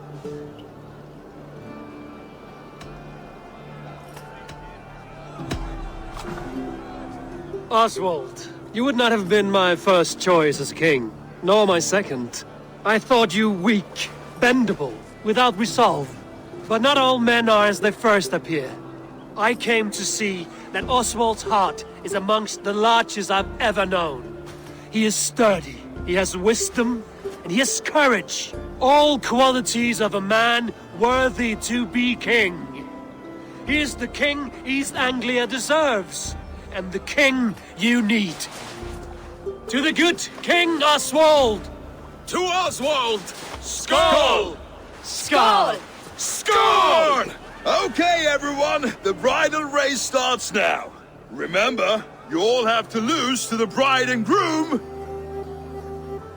Oswald, you would not have been my first choice as king, nor my second. I thought you weak, bendable, without resolve. But not all men are as they first appear. I came to see that Oswald's heart is amongst the largest I've ever known. He is sturdy, he has wisdom, and he has courage. All qualities of a man worthy to be king. He is the king East Anglia deserves, and the king you need. To the good King Oswald! To Oswald! Skål! Skål! Skål! Okay, everyone, the bridal race starts now. Remember, you all have to lose to the bride and groom.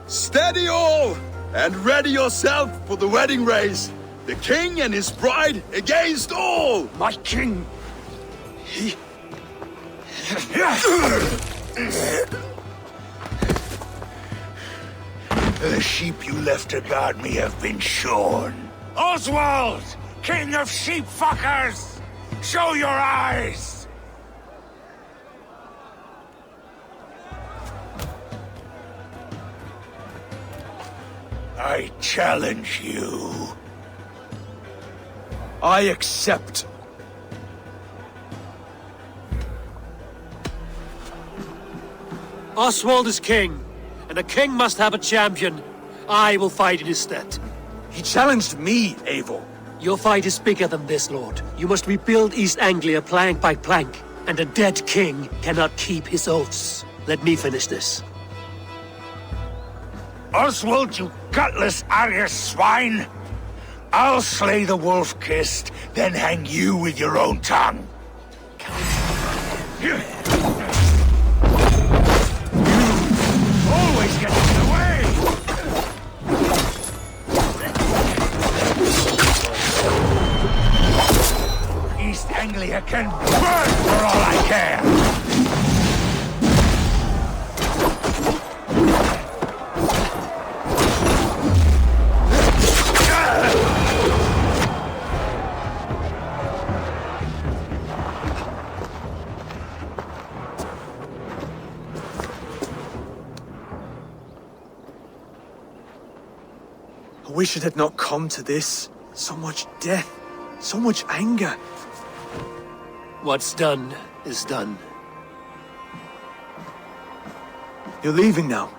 Steady all, and ready yourself for the wedding race. The king and his bride against all. My king! He... The sheep you left to guard me have been shorn. Oswald! King of sheep fuckers! Show your eyes! I challenge you. I accept. Oswald is king, and a king must have a champion. I will fight in his stead. He challenged me, Eivor. Your fight is bigger than this, Lord. You must rebuild East Anglia plank by plank, and a dead king cannot keep his oaths. Let me finish this. Oswald, you gutless Arya swine! I'll slay the wolf-kissed, then hang you with your own tongue. I wish it had not come to this. So much death, so much anger. What's done is done. You're leaving now?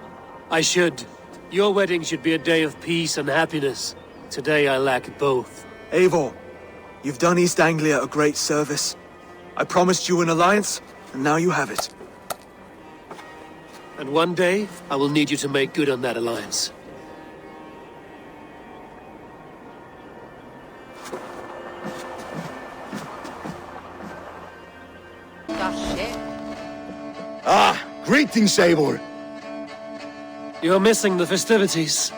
I should. Your wedding should be a day of peace and happiness. Today I lack both. Eivor, you've done East Anglia a great service. I promised you an alliance, and now you have it. And one day, I will need you to make good on that alliance. Ah, greetings, Eivor. You're missing the festivities.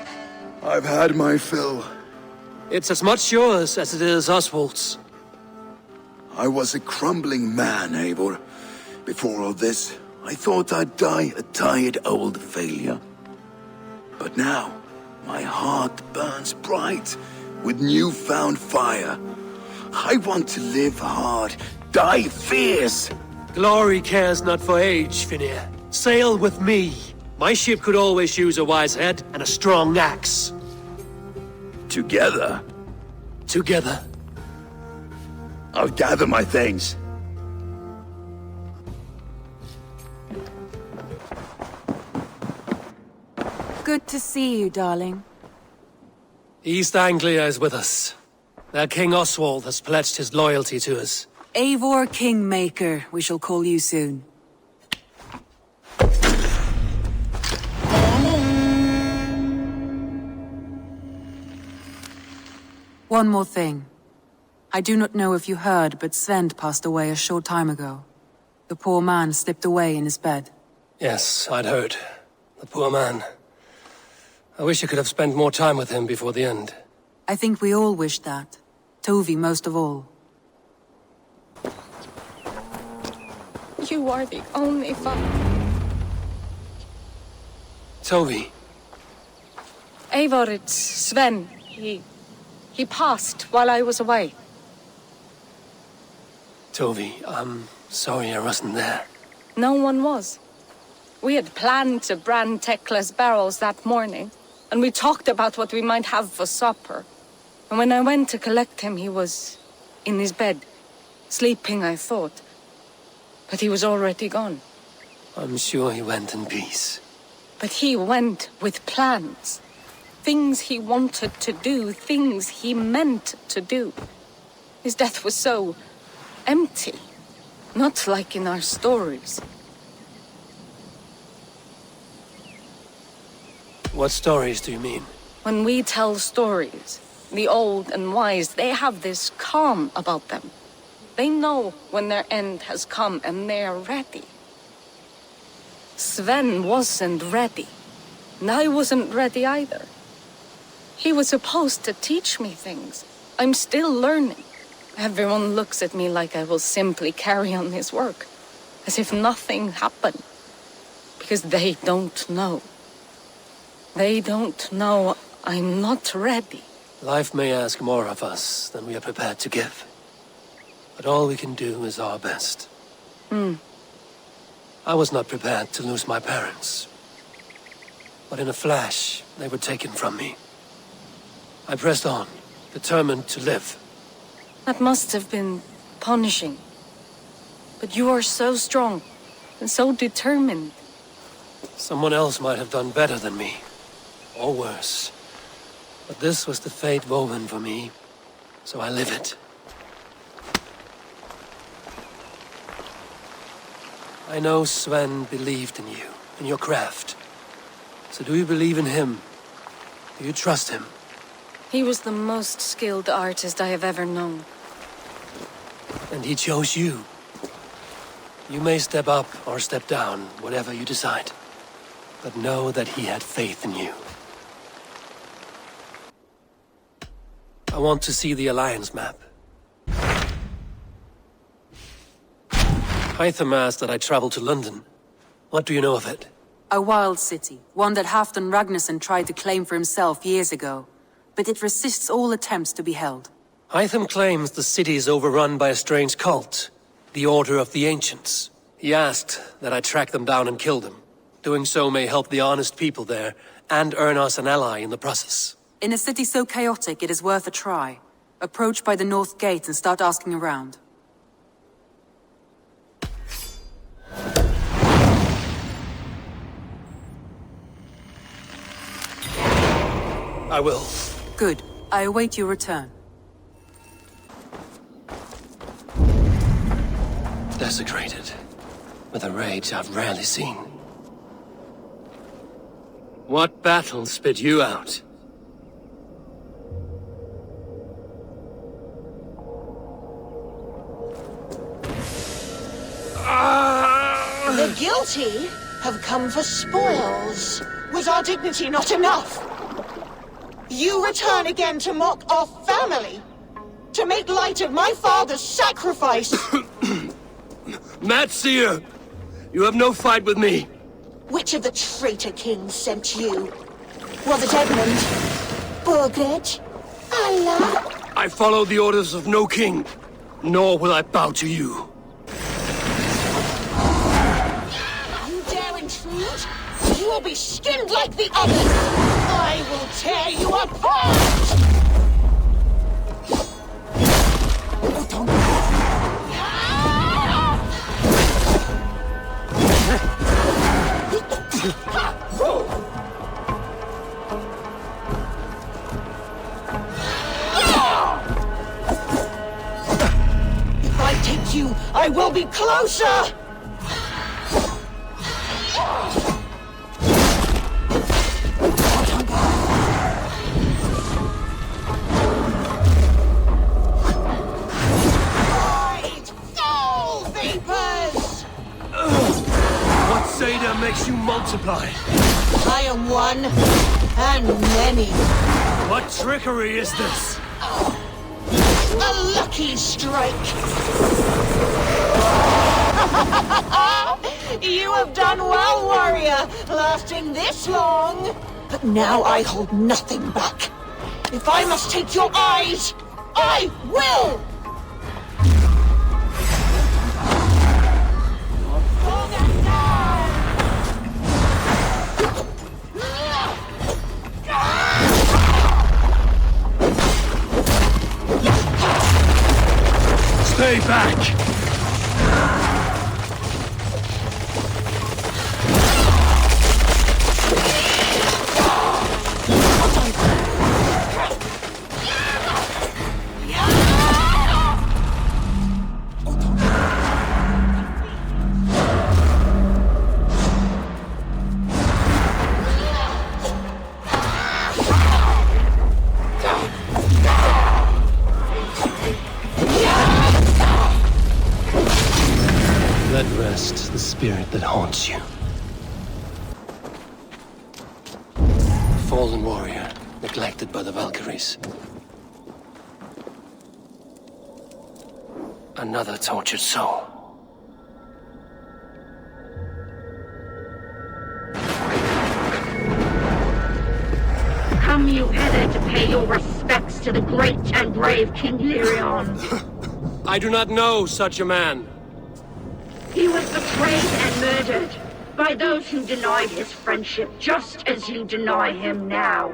I've had my fill. It's as much yours as it is Oswald's. I was a crumbling man, Eivor. Before all this, I thought I'd die a tired old failure. But now, my heart burns bright with newfound fire. I want to live hard, die fierce. Glory cares not for age, Finir. Sail with me. My ship could always use a wise head and a strong axe. Together? Together. I'll gather my things. Good to see you, darling. East Anglia is with us. Their King Oswald has pledged his loyalty to us. Eivor Kingmaker, we shall call you soon. One more thing. I do not know if you heard, but Sven passed away a short time ago. The poor man slipped away in his bed. Yes, I'd heard. The poor man. I wish I could have spent more time with him before the end. I think we all wish that. Tovi most of all. You are the only father. Tovi. Eivor, it's Sven. He passed while I was away. Tovi, I'm sorry I wasn't there. No one was. We had planned to brand Tekla's barrels that morning, and we talked about what we might have for supper. And when I went to collect him, he was in his bed, sleeping, I thought. But he was already gone. I'm sure he went in peace. But he went with plans. Things he wanted to do, things he meant to do. His death was so empty, not like in our stories. What stories do you mean? When we tell stories, the old and wise, they have this calm about them. They know when their end has come and they are ready. Sven wasn't ready, and I wasn't ready either. He was supposed to teach me things. I'm still learning. Everyone looks at me like I will simply carry on his work, as if nothing happened. Because they don't know. They don't know I'm not ready. Life may ask more of us than we are prepared to give. But all we can do is our best. I was not prepared to lose my parents. But in a flash, they were taken from me. I pressed on, determined to live. That must have been punishing. But you are so strong and so determined. Someone else might have done better than me, or worse. But this was the fate woven for me, so I live it. I know Sven believed in you, in your craft. So do you believe in him? Do you trust him? He was the most skilled artist I have ever known. And he chose you. You may step up or step down, whatever you decide. But know that he had faith in you. I want to see the Alliance map. Hytham asked that I travel to London. What do you know of it? A wild city, one that Halfdan Ragnarsson tried to claim for himself years ago. But it resists all attempts to be held. Hytham claims the city is overrun by a strange cult, the Order of the Ancients. He asked that I track them down and kill them. Doing so may help the honest people there, and earn us an ally in the process. In a city so chaotic, it is worth a try. Approach by the north gate and start asking around. I will. Good. I await your return. Desecrated, with a rage I've rarely seen. What battle spit you out? The guilty have come for spoils. Was our dignity not enough? You return again to mock our family? To make light of my father's sacrifice? Mad Seer! You have no fight with me. Which of the traitor kings sent you? Was it Edmund? Burgred? Allah? I follow the orders of no king, nor will I bow to you. You dare intrude? You will be skinned like the others! I will tear you apart! If I take you, I will be closer! Saga makes you multiply. I am one, and many. What trickery is this? A lucky strike. You have done well, warrior, lasting this long. But now I hold nothing back. If I must take your eyes, I will! Stay back! Let rest the spirit that haunts you. Fallen warrior, neglected by the Valkyries. Another tortured soul. Come you hither to pay your respects to the great and brave King Lyrion. I do not know such a man. He was betrayed and murdered by those who denied his friendship, just as you deny him now.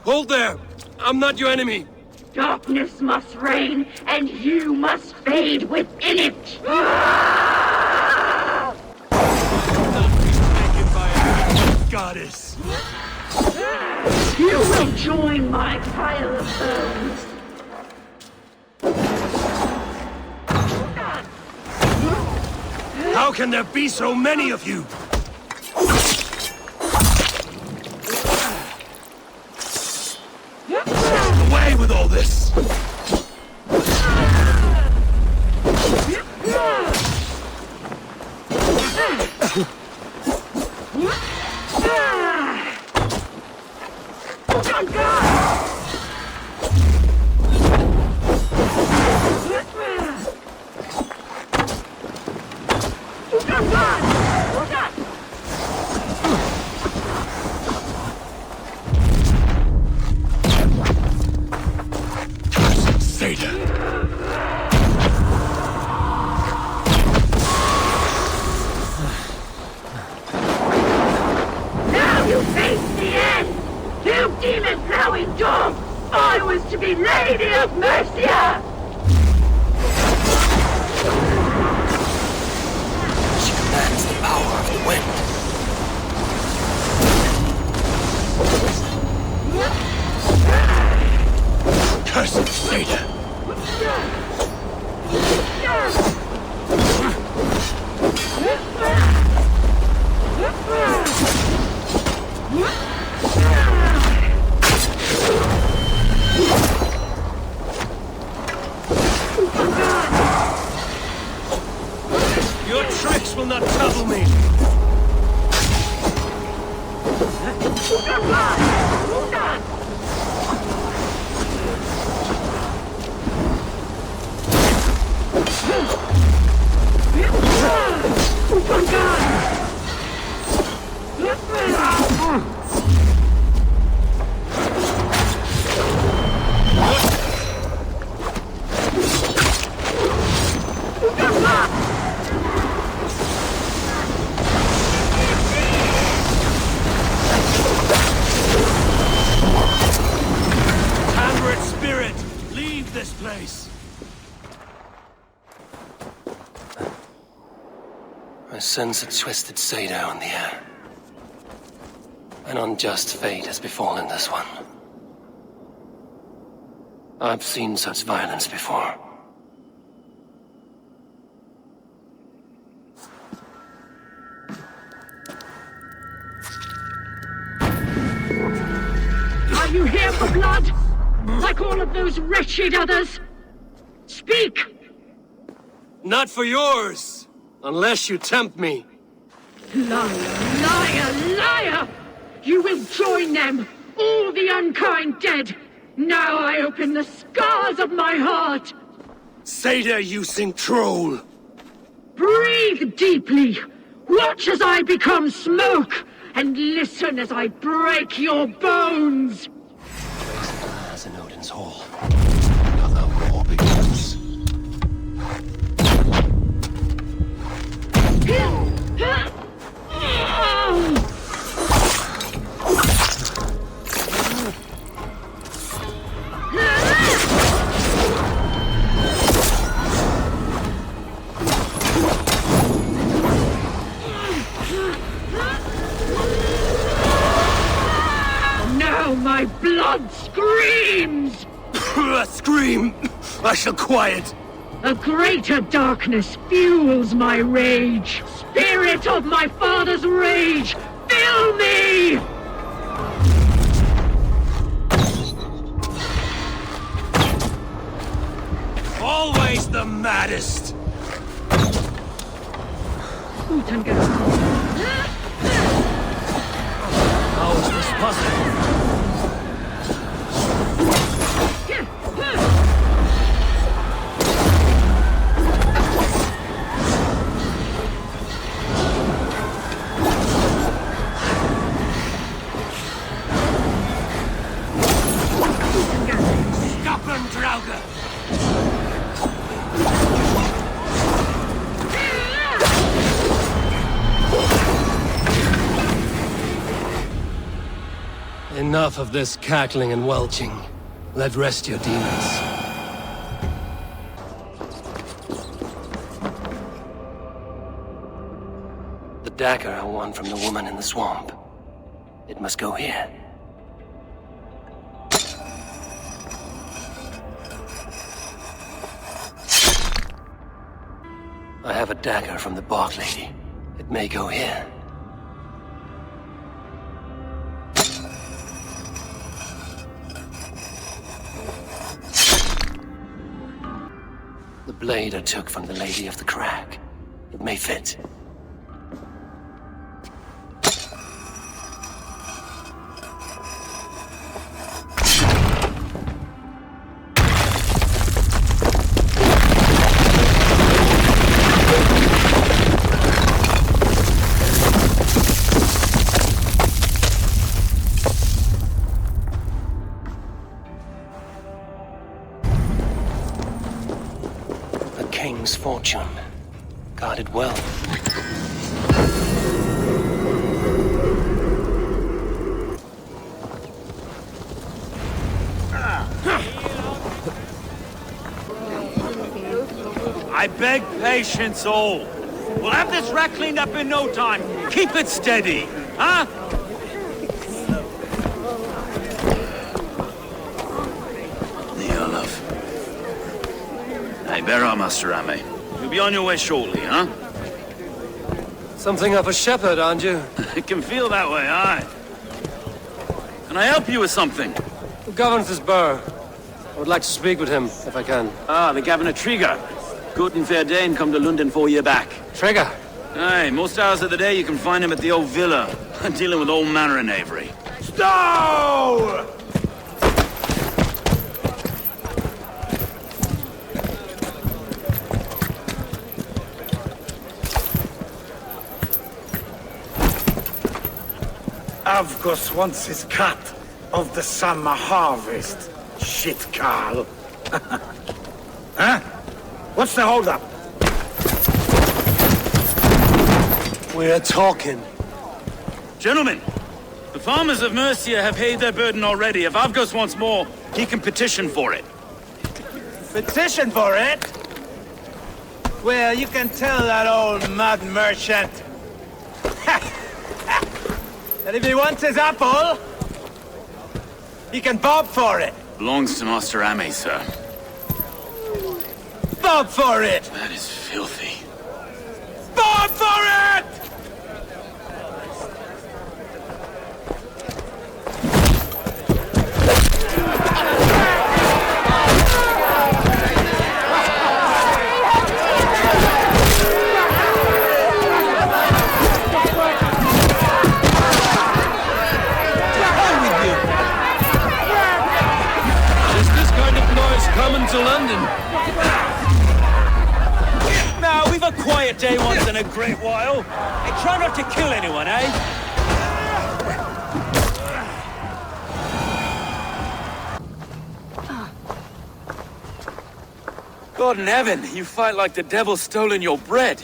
Hold there! I'm not your enemy! Darkness must reign, and you must fade within it! Goddess! You will join my pile of bones! How can there be so many of you? Away with all this! Now you face the end! You demon-plowing dog! I was to be Lady of Mercia! She commands the power of the wind. Cursed Saga! Your tricks will not trouble me! Hammered spirit, leave this place! I sense a twisted Saga on the air. An unjust fate has befallen this one. I've seen such violence before. Are you here for blood? Like all of those wretched others? Speak! Not for yours! Unless you tempt me. Liar, liar, liar! You will join them, all the unkind dead! Now I open the scars of my heart! Saga, you sing troll! Breathe deeply! Watch as I become smoke! And listen as I break your bones! As in Odin's Hall. Another war begins. Now my blood screams! Scream! I shall quiet! A greater darkness fuels my rage! Spirit of my father's rage! Fill me! Always the maddest! How is this possible? Stubborn Drauga! Enough of this cackling and welching. Let rest your demons. The dagger I won from the woman in the swamp. It must go here. I have a dagger from the Bark Lady. It may go here. The blade I took from the Lady of the Crag. It may fit. King's fortune. Guarded well. I beg patience all. We'll have this wreck cleaned up in no time. Keep it steady, huh? Here, love. Hey, bear up, Master Ame. You'll be on your way shortly, huh? Something of a shepherd, aren't you? It can feel that way, aye. Can I help you with something? Who governs this burgh? I would like to speak with him, if I can. Ah, the Governor Trigger. Good and fair Dane come to London 4 year back. Trigger? Aye, most hours of the day you can find him at the old villa, dealing with all manner of knavery. Stow! Avgos wants his cut of the summer harvest. Shit, Carl. Huh? What's the holdup? We're talking. Gentlemen, the farmers of Mercia have paid their burden already. If Avgos wants more, he can petition for it. Petition for it? Well, you can tell that old mud merchant that if he wants his apple, he can bob for it. Belongs to Master Ame, sir. Bob for it! That is filthy. Bob for it! Coming to London. Now, we've a quiet day once in a great while. And try not to kill anyone, eh? God in heaven, you fight like the devil's stolen your bread.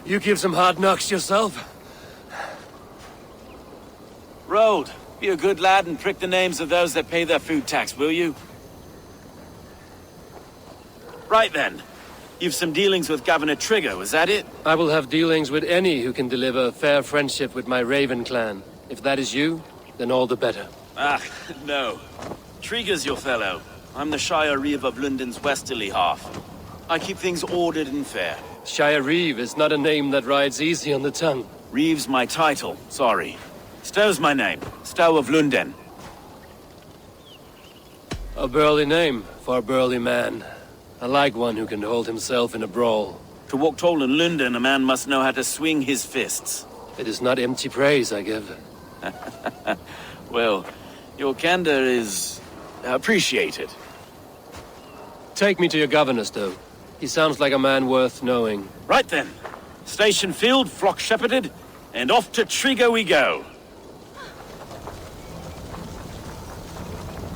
You give some hard knocks yourself. Road, be a good lad and prick the names of those that pay their food tax, will you? Right then. You've some dealings with Governor Trigger, was that it? I will have dealings with any who can deliver a fair friendship with my Raven clan. If that is you, then all the better. Ah, no. Trigger's your fellow. I'm the Shire Reeve of London's westerly half. I keep things ordered and fair. Shire Reeve is not a name that rides easy on the tongue. Reeve's my title, sorry. Stow's my name. Stow of London. A burly name for a burly man. I like one who can hold himself in a brawl. To walk tall in London, a man must know how to swing his fists. It is not empty praise I give. Well, your candor is appreciated. Take me to your governor, Stow. He sounds like a man worth knowing. Right then. Station filled, flock shepherded, and off to Trigger we go.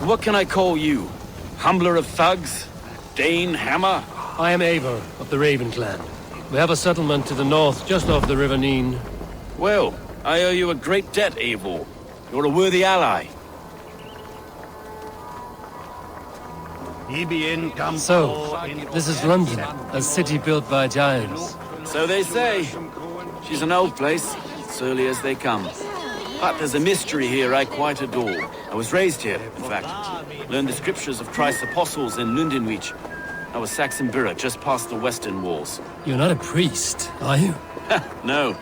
What can I call you? Humbler of thugs? Dane Hammer? I am Eivor of the Raven clan. We have a settlement to the north, just off the River Neen. Well, I owe you a great debt, Eivor. You're a worthy ally. So, this is London, a city built by giants. So they say. She's an old place, surly as they come. But there's a mystery here I quite adore. I was raised here, in fact. Learned the scriptures of Christ's apostles in Lundenwich. I was Saxon Borough, just past the western walls. You're not a priest, are you? No.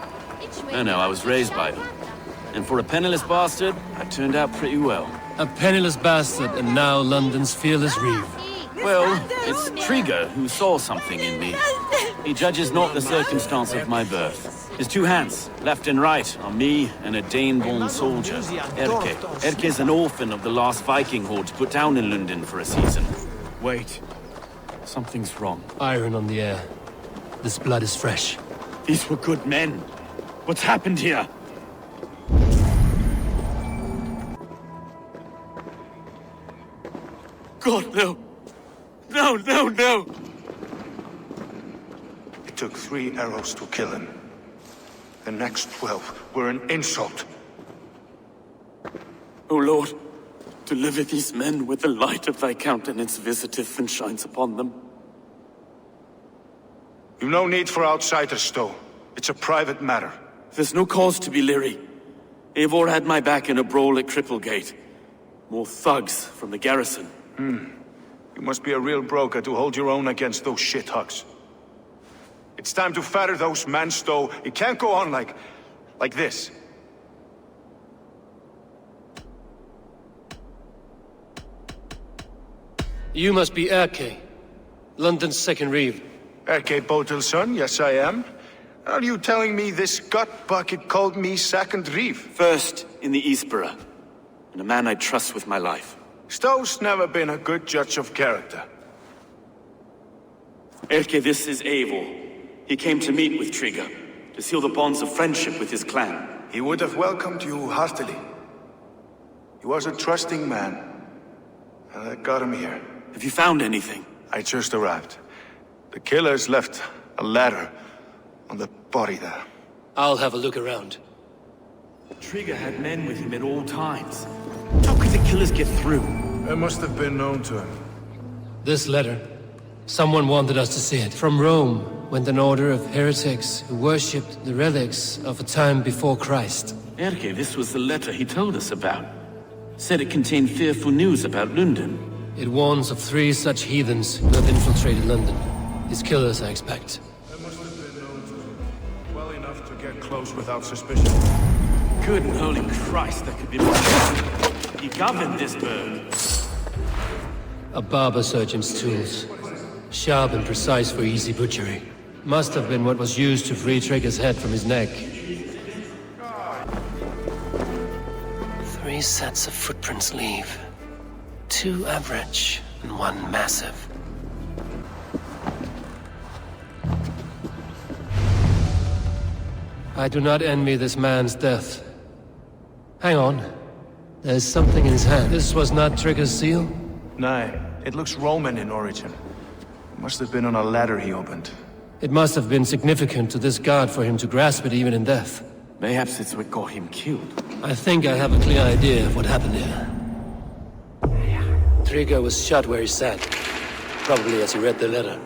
No, I was raised by them. And for a penniless bastard, I turned out pretty well. A penniless bastard, and now London's fearless Reeve. Well, it's Trigger who saw something in me. He judges not the circumstance of my birth. His two hands, left and right, are me and a Dane-born soldier, Erke. Erke's an orphan of the last Viking horde put down in London for a season. Wait. Something's wrong. Iron on the air. This blood is fresh. These were good men. What's happened here? God, no. No, no, no! It took 3 arrows to kill him. The next 12 were an insult. O Lord, deliver these men with the light of thy countenance visiteth and shines upon them. You've no need for outsiders, Stowe. It's a private matter. There's no cause to be leery. Eivor had my back in a brawl at Cripplegate. More thugs from the garrison. You must be a real broker to hold your own against those shithugs. It's time to fetter those men, Stowe. It can't go on like this. You must be Erke, London's second reeve. Erke Botel's son, yes I am. Are you telling me this gut bucket called me second reeve? First in the Eastborough, and a man I trust with my life. Stowe's never been a good judge of character. Erke, this is Eivor. He came to meet with Trigger, to seal the bonds of friendship with his clan. He would have welcomed you heartily. He was a trusting man, and I got him here. Have you found anything? I just arrived. The killers left a letter on the body there. I'll have a look around. Trigger had men with him at all times. How could the killers get through? It must have been known to him. This letter. Someone wanted us to see it. From Rome went an order of heretics who worshipped the relics of a time before Christ. Erke, this was the letter he told us about. Said it contained fearful news about London. It warns of 3 such heathens who have infiltrated London. His killers, I expect. It must have been known to him. Well enough to get close without suspicion. Good and holy Christ, that could be more. He governed this bird. A barber surgeon's tools. Sharp and precise for easy butchery. Must have been what was used to free Trigger's head from his neck. 3 sets of footprints leave. 2 average and 1 massive. I do not envy this man's death. Hang on. There's something in his hand. This was not Trigger's seal? No, it looks Roman in origin. It must have been on a ladder he opened. It must have been significant to this god for him to grasp it even in death. Mayhaps it's what got him killed. I think I have a clear idea of what happened here. Trigger was shot where he sat. Probably as he read the letter.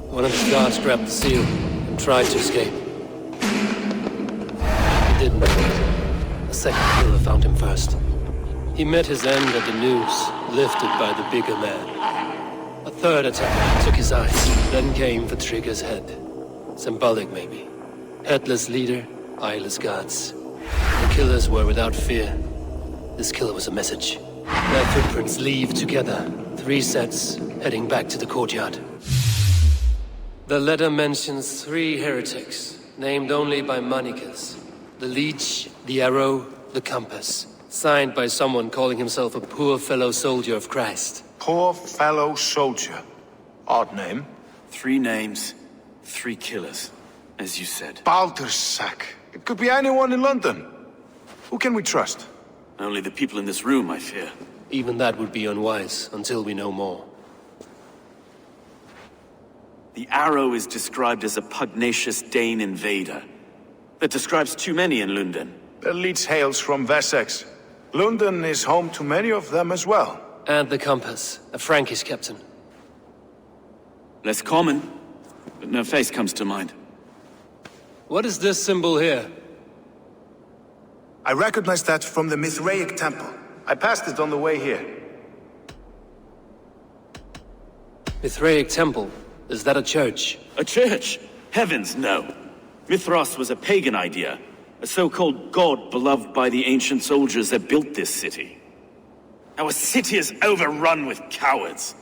One of his guards grabbed the seal and tried to escape. He didn't. A second killer found him first. He met his end at the noose, lifted by the bigger man. A third attack took his eyes, then came for Trigger's head. Symbolic, maybe. Headless leader, eyeless guards. The killers were without fear. This killer was a message. Their footprints leave together. 3 sets, heading back to the courtyard. The letter mentions 3 heretics, named only by Manicus. The Leech, the Arrow, the Compass. Signed by someone calling himself a poor fellow soldier of Christ. Poor fellow soldier. Odd name. 3 names, 3 killers, as you said. Baldersack. It could be anyone in London. Who can we trust? Only the people in this room, I fear. Even that would be unwise, until we know more. The Arrow is described as a pugnacious Dane invader. That describes too many in London. The Leech hails from Wessex. London is home to many of them as well. And the Compass, a Frankish captain. Less common, but no face comes to mind. What is this symbol here? I recognize that from the Mithraic temple. I passed it on the way here. Mithraic temple? Is that a church? A church? Heavens, no. Mithras was a pagan idea. A so-called god beloved by the ancient soldiers that built this city. Our city is overrun with cowards.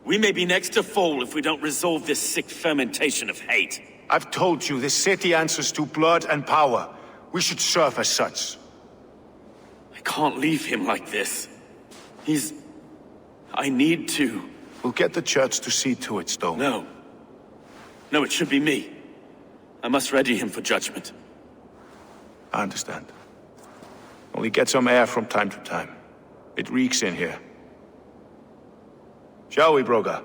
We may be next to fall if we don't resolve this sick fermentation of hate. I've told you, this city answers to blood and power. We should serve as such. I can't leave him like this. I need to. We'll get the church to see to it, Stowe. No. No, it should be me. I must ready him for judgment. I understand. Only get some air from time to time. It reeks in here. Shall we, Broga?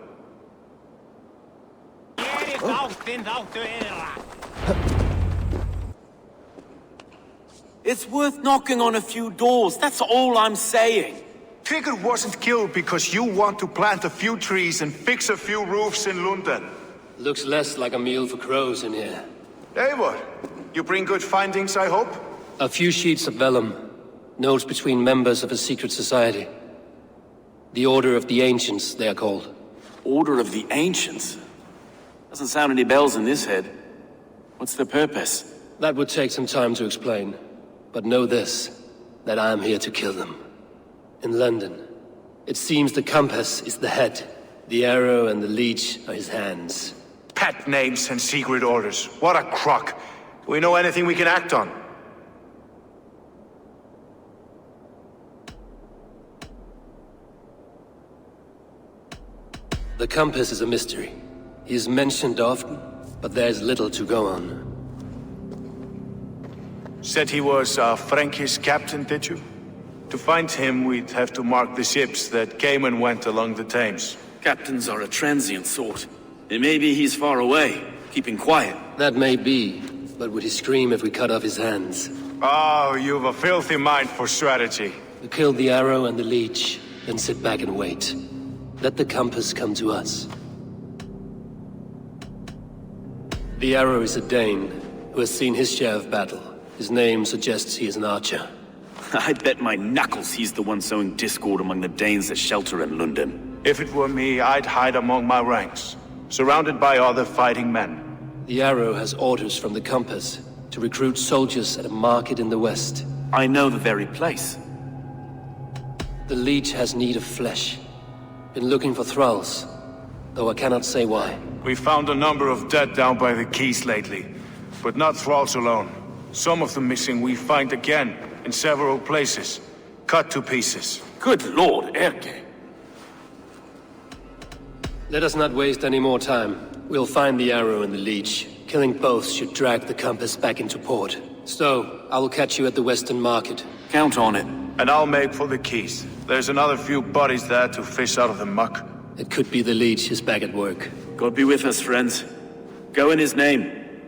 It's worth knocking on a few doors, that's all I'm saying. Trigger wasn't killed because you want to plant a few trees and fix a few roofs in London. Looks less like a meal for crows in here. Eivor, you bring good findings, I hope? A few sheets of vellum. Notes between members of a secret society. The Order of the Ancients, they are called. Order of the Ancients? Doesn't sound any bells in this head. What's the purpose? That would take some time to explain. But know this, that I am here to kill them. In London, it seems the compass is the head. The arrow and the leech are his hands. Pet names and secret orders. What a crock. Do we know anything we can act on? The compass is a mystery. He is mentioned often, but there's little to go on. Said he was a Frankish captain, did you? To find him, we'd have to mark the ships that came and went along the Thames. Captains are a transient sort. It may be he's far away, keeping quiet. That may be, but would he scream if we cut off his hands? Oh, you've a filthy mind for strategy. We kill the arrow and the leech, then sit back and wait. Let the compass come to us. The arrow is a Dane, who has seen his share of battle. His name suggests he is an archer. I bet my knuckles he's the one sowing discord among the Danes that shelter in London. If it were me, I'd hide among my ranks, surrounded by other fighting men. The arrow has orders from the compass to recruit soldiers at a market in the west. I know the very place. The leech has need of flesh. Been looking for thralls, though I cannot say why. We found a number of dead down by the quays lately, but not thralls alone. Some of the missing we find again in several places, cut to pieces. Good lord, Erke. Let us not waste any more time. We'll find the arrow and the leech. Killing both should drag the compass back into port. So, I will catch you at the Western Market. Count on it. And I'll make for the quays. There's another few bodies there to fish out of the muck. It could be the leech is back at work. God be with us, friends. Go in his name,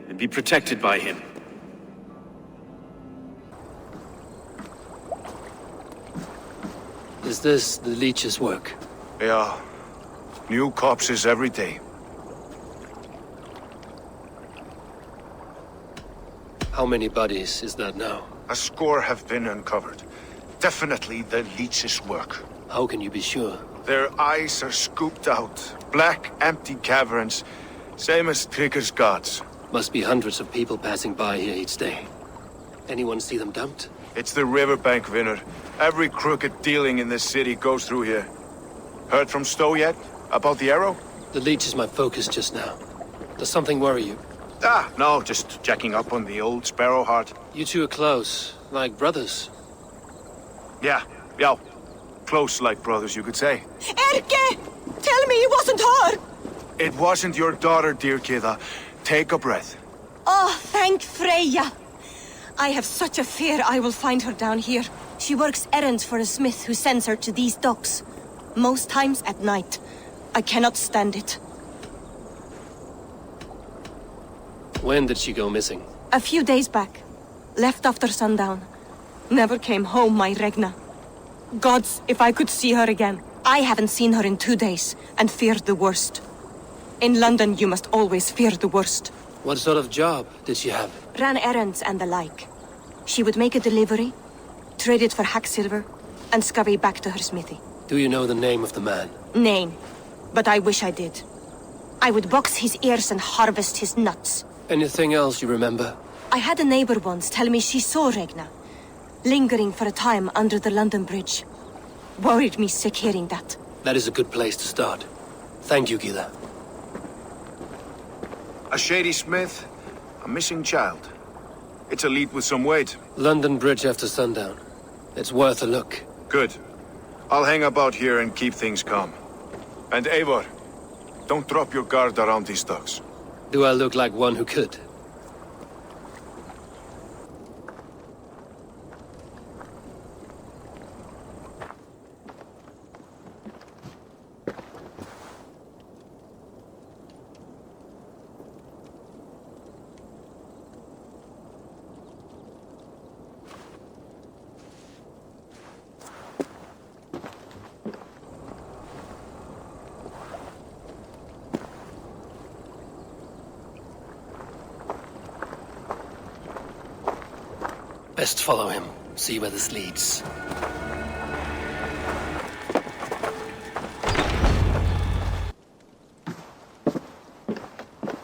and be protected by him. Is this the leech's work? Yeah. New corpses every day. How many bodies is that now? A score have been uncovered. Definitely the leech's work. How can you be sure? Their eyes are scooped out. Black, empty caverns. Same as Trigger's gods. Must be hundreds of people passing by here each day. Anyone see them dumped? It's the riverbank, Vinner. Every crooked dealing in this city goes through here. Heard from Stowe yet? About the arrow? The leech is my focus just now. Does something worry you? Ah, no, just checking up on the old Sparrowheart. You two are close, like brothers. Yeah. Close like brothers, you could say. Erke! Tell me it wasn't her! It wasn't your daughter, dear Kida. Take a breath. Oh, thank Freya. I have such a fear I will find her down here. She works errands for a smith who sends her to these docks. Most times at night. I cannot stand it. When did she go missing? A few days back. Left after sundown. Never came home, my Regna. Gods, if I could see her again. I haven't seen her in 2 days, and feared the worst. In London, you must always fear the worst. What sort of job did she have? Ran errands and the like. She would make a delivery, trade it for hack silver, and scurry back to her smithy. Do you know the name of the man? Name. But I wish I did. I would box his ears and harvest his nuts. Anything else you remember? I had a neighbor once tell me she saw Regna, lingering for a time under the London Bridge. Worried me sick hearing that. That is a good place to start. Thank you, Gila. A shady smith, a missing child. It's a lead with some weight. London Bridge after sundown. It's worth a look. Good. I'll hang about here and keep things calm. And Eivor, don't drop your guard around these docks. Do I look like one who could? Best follow him. See where this leads.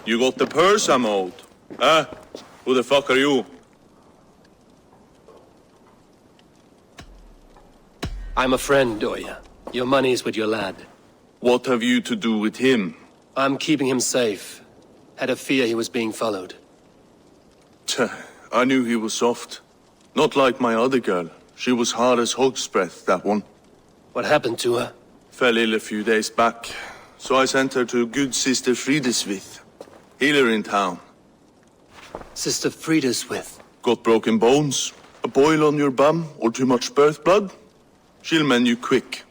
You got the purse I'm owed? Huh? Who the fuck are you? I'm a friend, Oya. Your money's with your lad. What have you to do with him? I'm keeping him safe. Had a fear he was being followed. I knew he was soft. Not like my other girl. She was hard as hog's breath, that one. What happened to her? Fell ill a few days back. So I sent her to good Sister Frideswith. Healer in town. Sister Frideswith? Got broken bones, a boil on your bum, or too much birth blood? She'll mend you quick.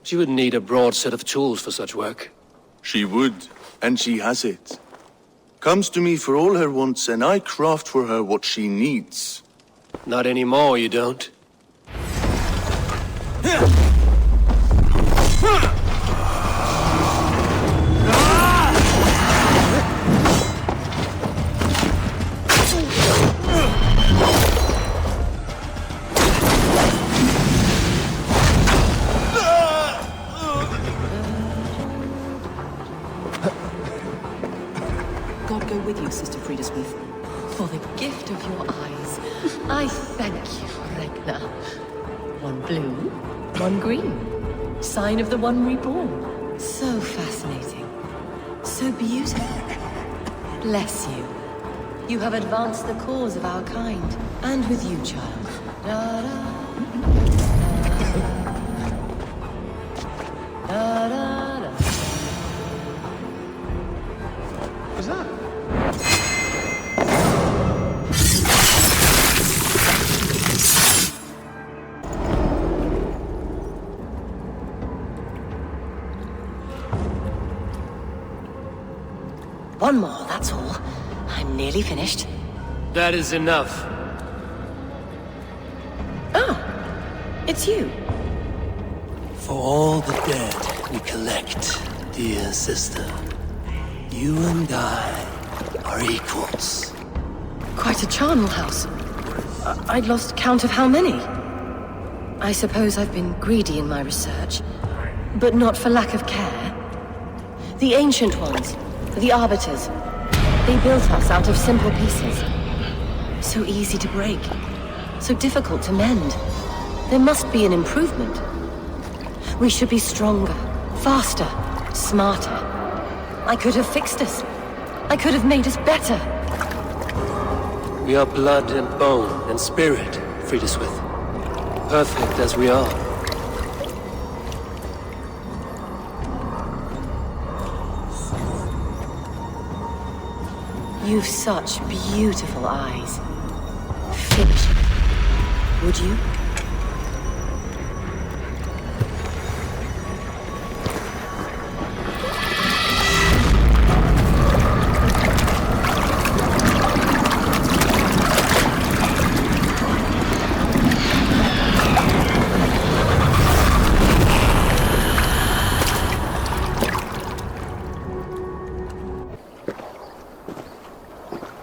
She would need a broad set of tools for such work. She would, and she has it. Comes to me for all her wants, and I craft for her what she needs. Not anymore, you don't. God go with you, Sister Frideswith, for the gift of your eyes. I thank you, Regna. One blue, one green. Sign of the one reborn. So fascinating. So beautiful. Bless you. You have advanced the cause of our kind. And with you, child. Da-da. Da-da-da. What's that? One more, that's all. I'm nearly finished. That is enough. Oh, it's you. For all the dead we collect, dear sister, you and I are equals. Quite a charnel house. I'd lost count of how many. I suppose I've been greedy in my research, but not for lack of care. The ancient ones, the arbiters, they built us out of simple pieces. So easy to break, so difficult to mend. There must be an improvement. We should be stronger, faster, smarter. I could have fixed us. I could have made us better. We are blood and bone and spirit, Frideswith. Perfect as we are. You've such beautiful eyes. Finish me, would you?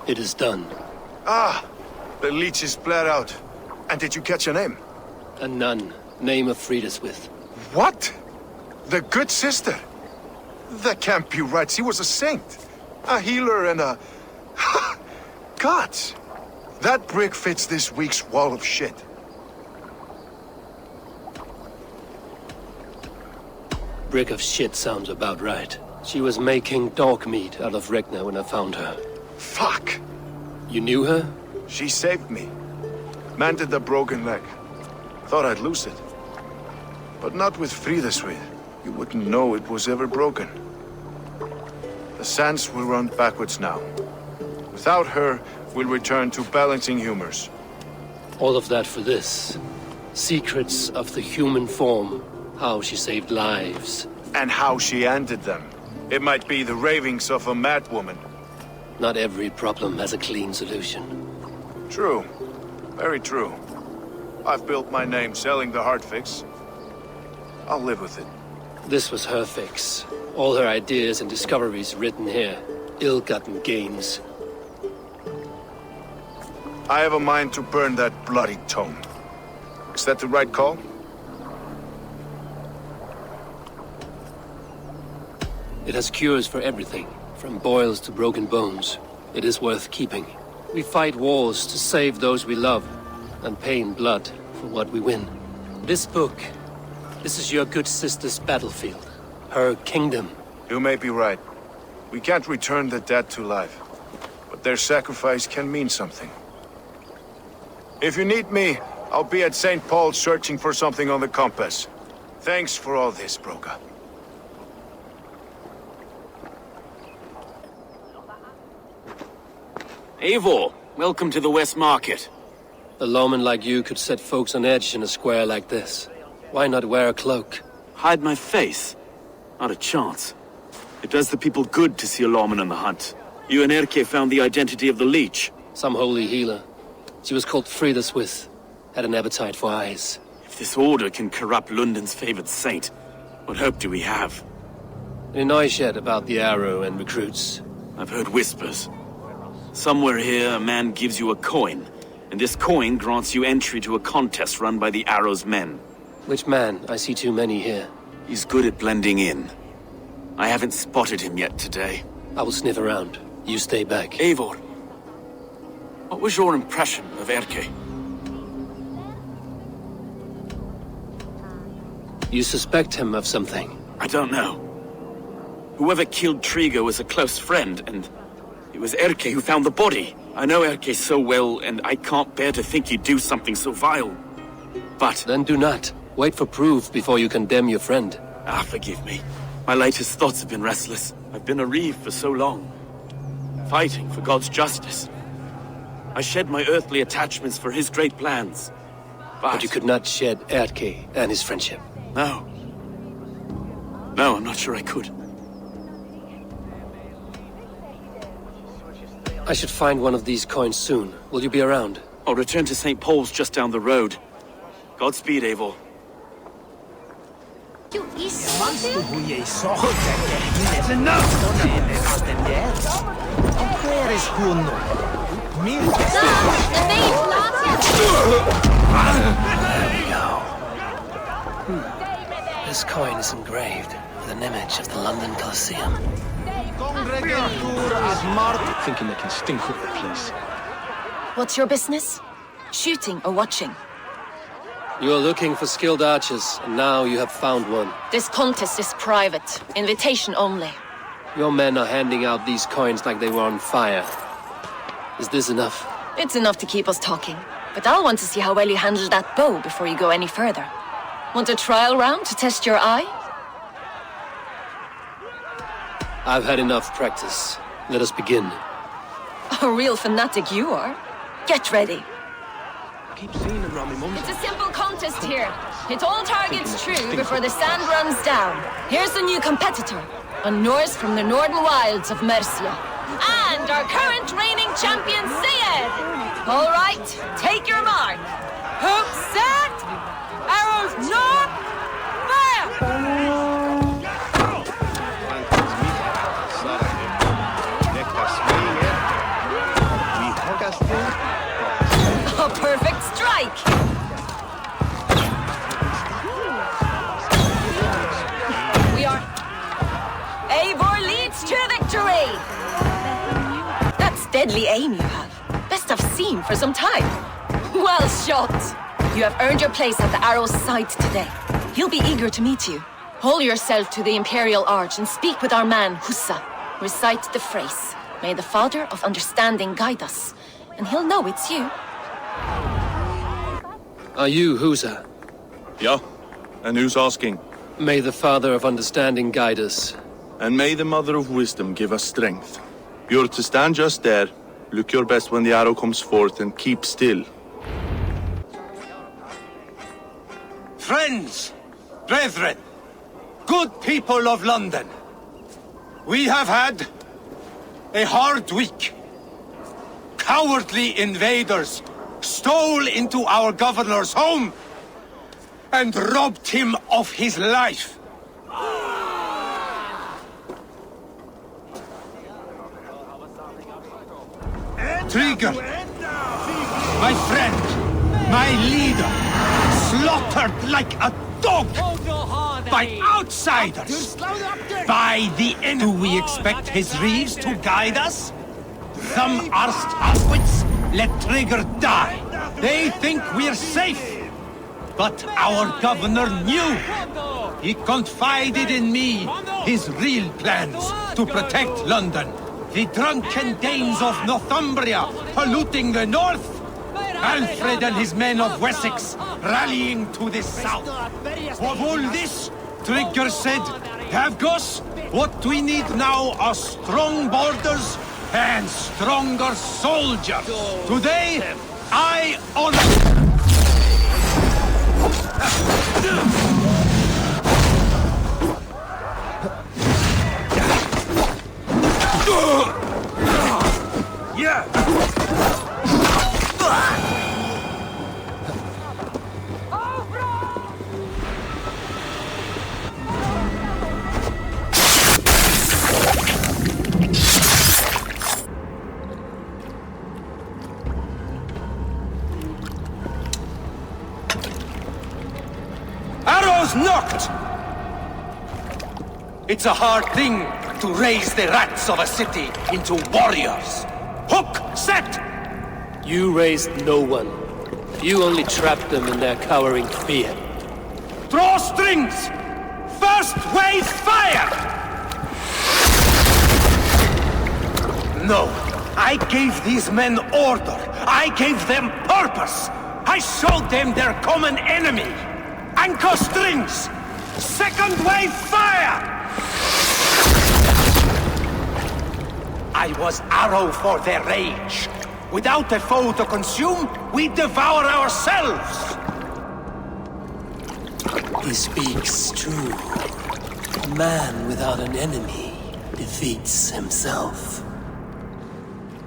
It is done. Ah! The leech is bled out. And did you catch her name? A nun. Name of Frideswith. What? The good sister? That can't be right. She was a saint. A healer and a... Gods! That brick fits this week's wall of shit. Brick of shit sounds about right. She was making dog meat out of Regna when I found her. Fuck! You knew her? She saved me. Mended the broken leg. Thought I'd lose it. But not with Frideswith. You wouldn't know it was ever broken. The sands will run backwards now. Without her, we'll return to balancing humors. All of that for this. Secrets of the human form. How she saved lives. And how she ended them. It might be the ravings of a madwoman. Not every problem has a clean solution. True. Very true. I've built my name selling the heart fix. I'll live with it. This was her fix. All her ideas and discoveries written here. Ill-gotten gains. I have a mind to burn that bloody tome. Is that the right call? It has cures for everything, from boils to broken bones. It is worth keeping. We fight wars to save those we love, and pay in blood for what we win. This book, this is your good sister's battlefield. Her kingdom. You may be right. We can't return the dead to life. But their sacrifice can mean something. If you need me, I'll be at St. Paul's searching for something on the compass. Thanks for all this, Broga. Eivor, welcome to the West Market. A lawman like you could set folks on edge in a square like this. Why not wear a cloak? Hide my face? Not a chance. It does the people good to see a lawman on the hunt. You and Erke found the identity of the leech. Some holy healer. She was called Frida Swith. Had an appetite for eyes. If this order can corrupt London's favored saint, what hope do we have? Any noise yet about the arrow and recruits? I've heard whispers. Somewhere here, a man gives you a coin, and this coin grants you entry to a contest run by the Arrow's men. Which man? I see too many here. He's good at blending in. I haven't spotted him yet today. I will sniff around. You stay back. Eivor, what was your impression of Erke? You suspect him of something? I don't know. Whoever killed Trigo was a close friend, and it was Erke who found the body. I know Erke so well, and I can't bear to think he'd do something so vile. But... Then do not. Wait for proof before you condemn your friend. Ah, forgive me. My latest thoughts have been restless. I've been a reeve for so long, fighting for God's justice. I shed my earthly attachments for his great plans. But you could not shed Erke and his friendship. No. No, I'm not sure I could. I should find one of these coins soon. Will you be around? I'll return to St. Paul's just down the road. Godspeed, Eivor. This coin is engraved with an image of the London Colosseum. Thinking they can stink up the place. What's your business? Shooting or watching? You are looking for skilled archers, and now you have found one. This contest is private. Invitation only. Your men are handing out these coins like they were on fire. Is this enough? It's enough to keep us talking. But I'll want to see how well you handle that bow before you go any further. Want a trial round to test your eye? I've had enough practice. Let us begin. A real fanatic you are. Get ready. Keep seeing them around me, Mum. It's a simple contest here. Hit all targets true before the sand runs down. Here's the new competitor, a Norse from the northern wilds of Mercia. And our current reigning champion, Syed! All right, take your mark. Hooks set! Arrows north! Fire! A perfect strike! We are... Eivor leads to victory! That's deadly aim you have. Best I've seen for some time. Well shot! You have earned your place at the Arrow's side today. He'll be eager to meet you. Hold yourself to the Imperial Arch and speak with our man, Hussa. Recite the phrase. May the Father of Understanding guide us. And he'll know it's you. Are you Husa? Yeah, and who's asking? May the Father of Understanding guide us. And may the Mother of Wisdom give us strength. You're to stand just there, look your best when the arrow comes forth, and keep still. Friends, brethren, good people of London, we have had a hard week. Cowardly invaders stole into our governor's home and robbed him of his life. Trigger, my friend, my leader, slaughtered like a dog by outsiders, by the enemy. Do we expect his reeves to guide us? Some arst halfwits let Trigger die. They think we're safe. But our governor knew. He confided in me his real plans to protect London. The drunken Danes of Northumbria polluting the north. Alfred and his men of Wessex rallying to the south. Of all this, Trigger said, Havgos, what we need now are strong borders and stronger soldiers. Today, I honor... Arrows knocked! It's a hard thing to raise the rats of a city into warriors. Hook set! You raised no one. You only trapped them in their cowering fear. Draw strings! First wave fire! No, I gave these men order. I gave them purpose. I showed them their common enemy. Anchor strings! Second wave fire! I was arrow for their rage. Without a foe to consume, we devour ourselves! He speaks true. A man without an enemy defeats himself.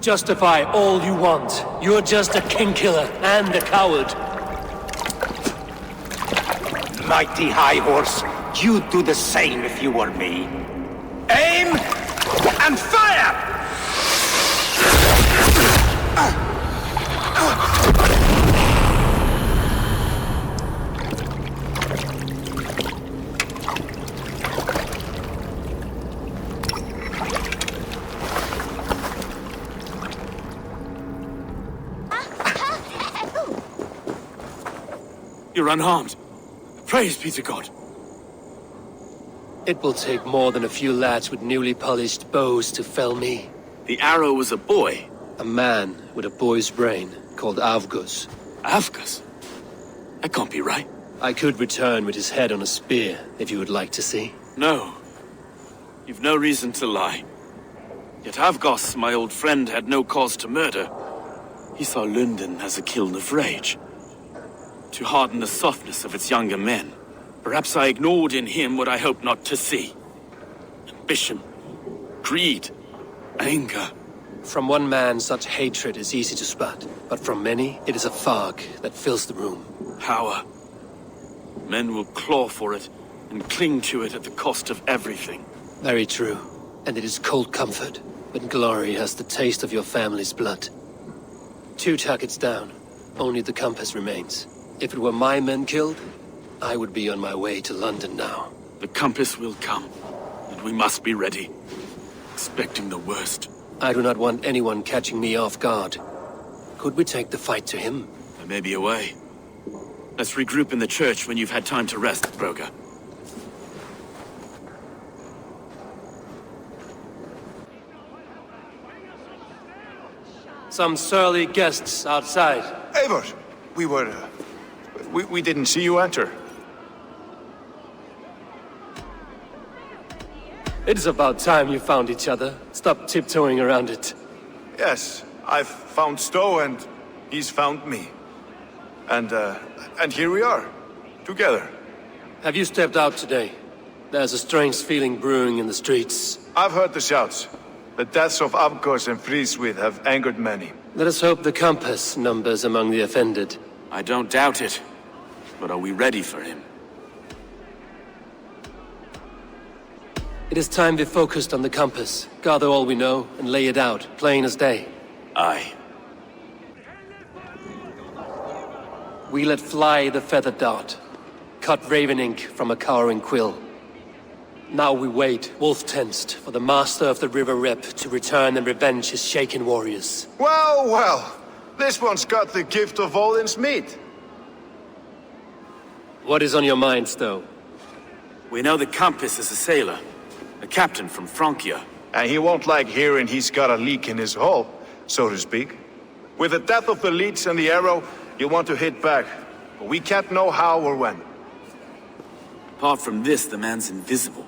Justify all you want. You're just a king-killer and a coward. Mighty High Horse, you'd do the same if you were me. Aim and fire! You're unharmed. Praise be to God. It will take more than a few lads with newly polished bows to fell me. The arrow was a boy. A man with a boy's brain, called Avgus. Avgus? That can't be right. I could return with his head on a spear, if you would like to see. No. You've no reason to lie. Yet Avgos, my old friend, had no cause to murder. He saw London as a kiln of rage. To harden the softness of its younger men. Perhaps I ignored in him what I hoped not to see. Ambition, greed, anger. From one man, such hatred is easy to spot, but from many, it is a fog that fills the room. Power. Men will claw for it and cling to it at the cost of everything. Very true. And it is cold comfort when glory has the taste of your family's blood. 2 targets down. Only the compass remains. If it were my men killed, I would be on my way to London now. The compass will come, and we must be ready. Expecting the worst. I do not want anyone catching me off guard. Could we take the fight to him? There may be a way. Let's regroup in the church when you've had time to rest, Broga. Some surly guests outside. Eivor, we didn't see you enter. It is about time you found each other. Stop tiptoeing around it. Yes, I've found Stowe and he's found me. And here we are, together. Have you stepped out today? There's a strange feeling brewing in the streets. I've heard the shouts. The deaths of Avgos and Friswith have angered many. Let us hope the compass numbers among the offended. I don't doubt it. But are we ready for him? It is time we focused on the compass. Gather all we know and lay it out, plain as day. Aye. We let fly the feathered dart, cut raven ink from a cowering quill. Now we wait, wolf-tensed, for the master of the River Rip to return and revenge his shaken warriors. Well, well. This one's got the gift of Odin's meat. What is on your minds, though? We know that Campus is a sailor. A captain from Francia. And he won't like hearing he's got a leak in his hull, so to speak. With the death of the leech and the arrow, you'll want to hit back. But we can't know how or when. Apart from this, the man's invisible.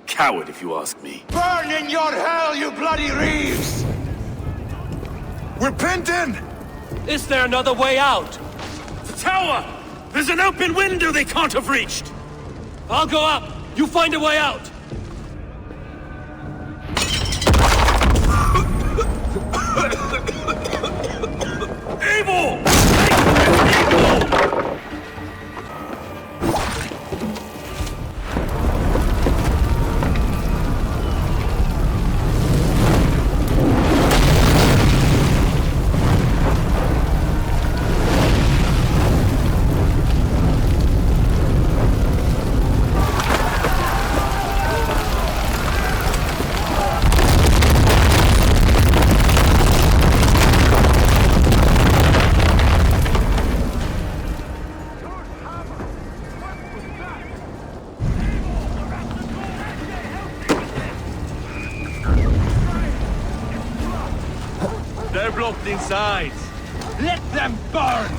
Coward, if you ask me. Burn in your hell, you bloody reeves! We're pinned in! Is there another way out? The tower! There's an open window they can't have reached! I'll go up! You find a way out! Evil! They're blocked inside. Let them burn!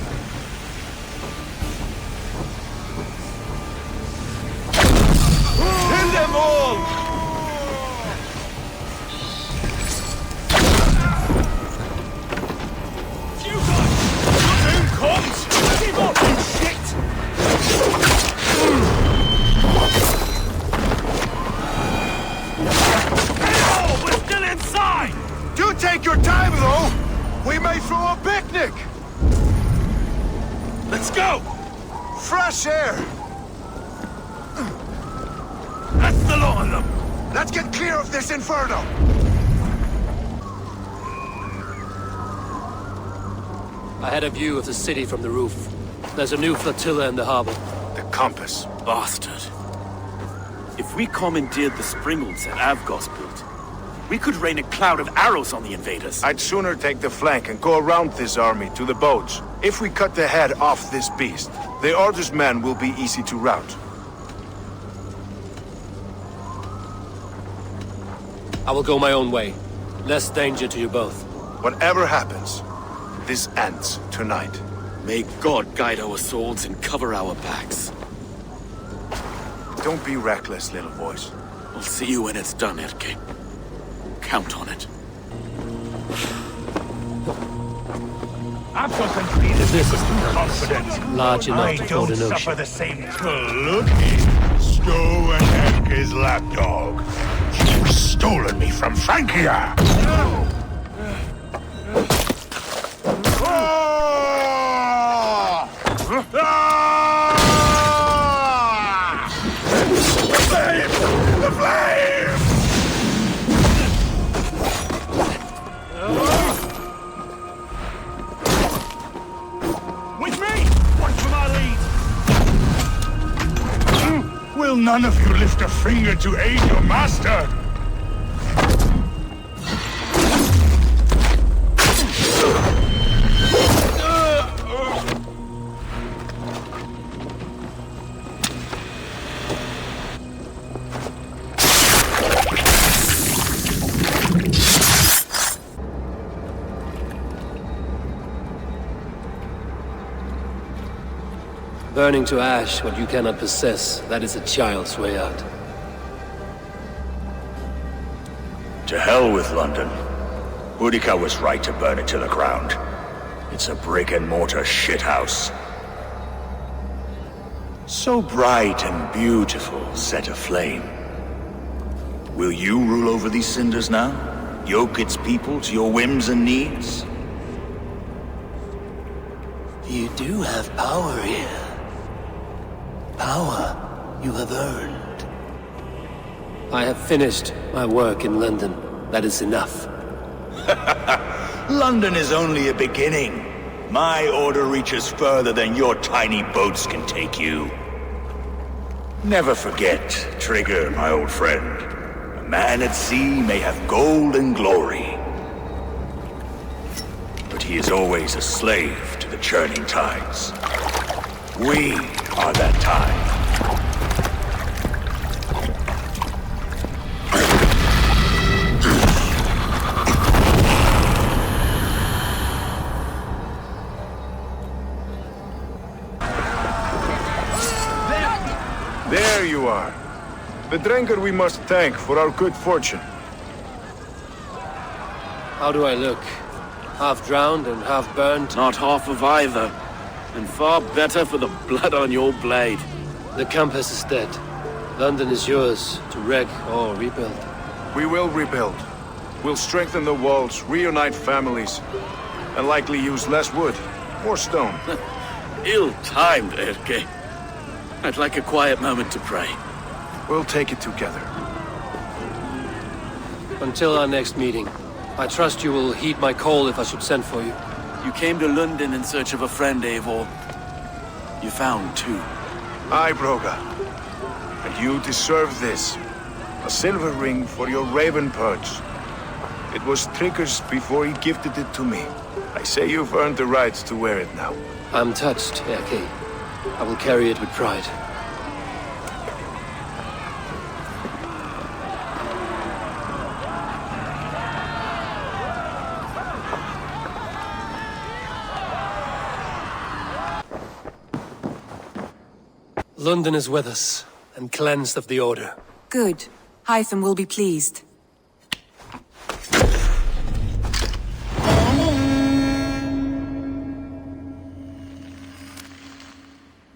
Kill them all! You guys! Your comes! Give up, you shit! Hey, we're still inside! Do take your time, though! We may throw a picnic! Let's go! Fresh air! That's the lot of them! Let's get clear of this inferno! I had a view of the city from the roof. There's a new flotilla in the harbor. The compass. Bastard. If we commandeered the springalds that Avgos built, we could rain a cloud of arrows on the invaders. I'd sooner take the flank and go around this army to the boats. If we cut the head off this beast, the Order's men will be easy to rout. I will go my own way. Less danger to you both. Whatever happens, this ends tonight. May God guide our swords and cover our backs. Don't be reckless, little boys. I'll see you when it's done, Erke. Count on it. Aptos and Creed This is the confident. large enough I to don't hold an suffer ocean. the same looking. Stow and Erke's lapdog. You've stolen me from Francia. The flame! With me! Watch for my lead! Will none of you lift a finger to aid your master? Burning to ash what you cannot possess, that is a child's way out. To hell with London. Boudica was right to burn it to the ground. It's a brick-and-mortar shithouse. So bright and beautiful, set aflame. Will you rule over these cinders now? Yoke its people to your whims and needs? You do have power here. Power you have earned. I have finished my work in London. That is enough. London is only a beginning. My order reaches further than your tiny boats can take you. Never forget, Trigger, my old friend. A man at sea may have gold and glory, but he is always a slave to the churning tides. We are that tide. There you are. The drinker we must thank for our good fortune. How do I look? Half drowned and half burnt? Not half of either. And far better for the blood on your blade. The Campus is dead. London is yours, to wreck or rebuild. We will rebuild. We'll strengthen the walls, reunite families, and likely use less wood, more stone. Ill-timed, Erke. I'd like a quiet moment to pray. We'll take it together. Until our next meeting, I trust you will heed my call if I should send for you. You came to London in search of a friend, Eivor. You found two. Aye, Broga. And you deserve this. A silver ring for your raven perch. It was Trigger's before he gifted it to me. I say you've earned the right to wear it now. I'm touched, Erke. I will carry it with pride. London is with us, and cleansed of the Order. Good. Hytham will be pleased.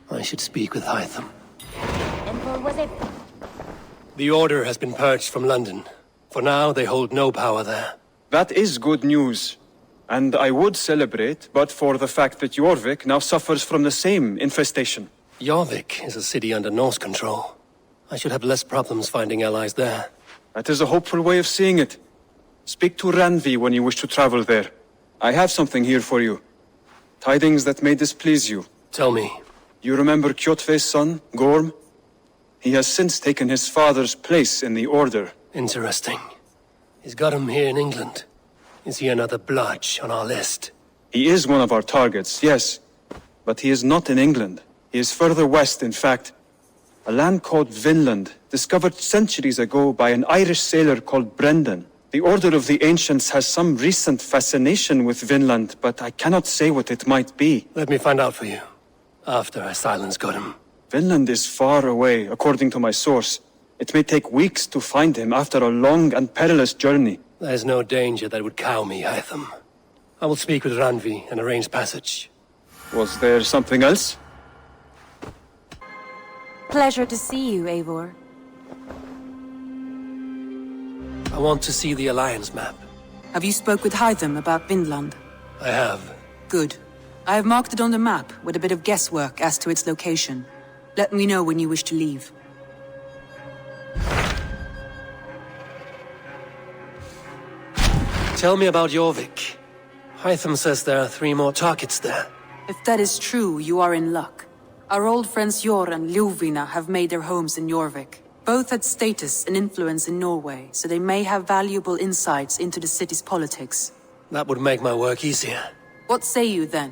I should speak with Hytham. The Order has been purged from London. For now, they hold no power there. That is good news. And I would celebrate, but for the fact that Jorvik now suffers from the same infestation. Jorvik is a city under Norse control. I should have less problems finding allies there. That is a hopeful way of seeing it. Speak to Ranvi when you wish to travel there. I have something here for you. Tidings that may displease you. Tell me. You remember Kjotve's son, Gorm? He has since taken his father's place in the Order. Interesting. He's got him here in England. Is he another blotch on our list? He is one of our targets, yes. But he is not in England. He is further west, in fact. A land called Vinland, discovered centuries ago by an Irish sailor called Brendan. The Order of the Ancients has some recent fascination with Vinland, but I cannot say what it might be. Let me find out for you. After I silence Godham. Vinland is far away, according to my source. It may take weeks to find him after a long and perilous journey. There's no danger that would cow me, Hytham. I will speak with Ranvi and arrange passage. Was there something else? Pleasure to see you, Eivor. I want to see the Alliance map. Have you spoke with Hytham about Vinland? I have. Good. I have marked it on the map with a bit of guesswork as to its location. Let me know when you wish to leave. Tell me about Jorvik. Hytham says there are 3 more targets there. If that is true, you are in luck. Our old friends Jor and Ljuvina have made their homes in Jorvik. Both had status and influence in Norway, so they may have valuable insights into the city's politics. That would make my work easier. What say you then?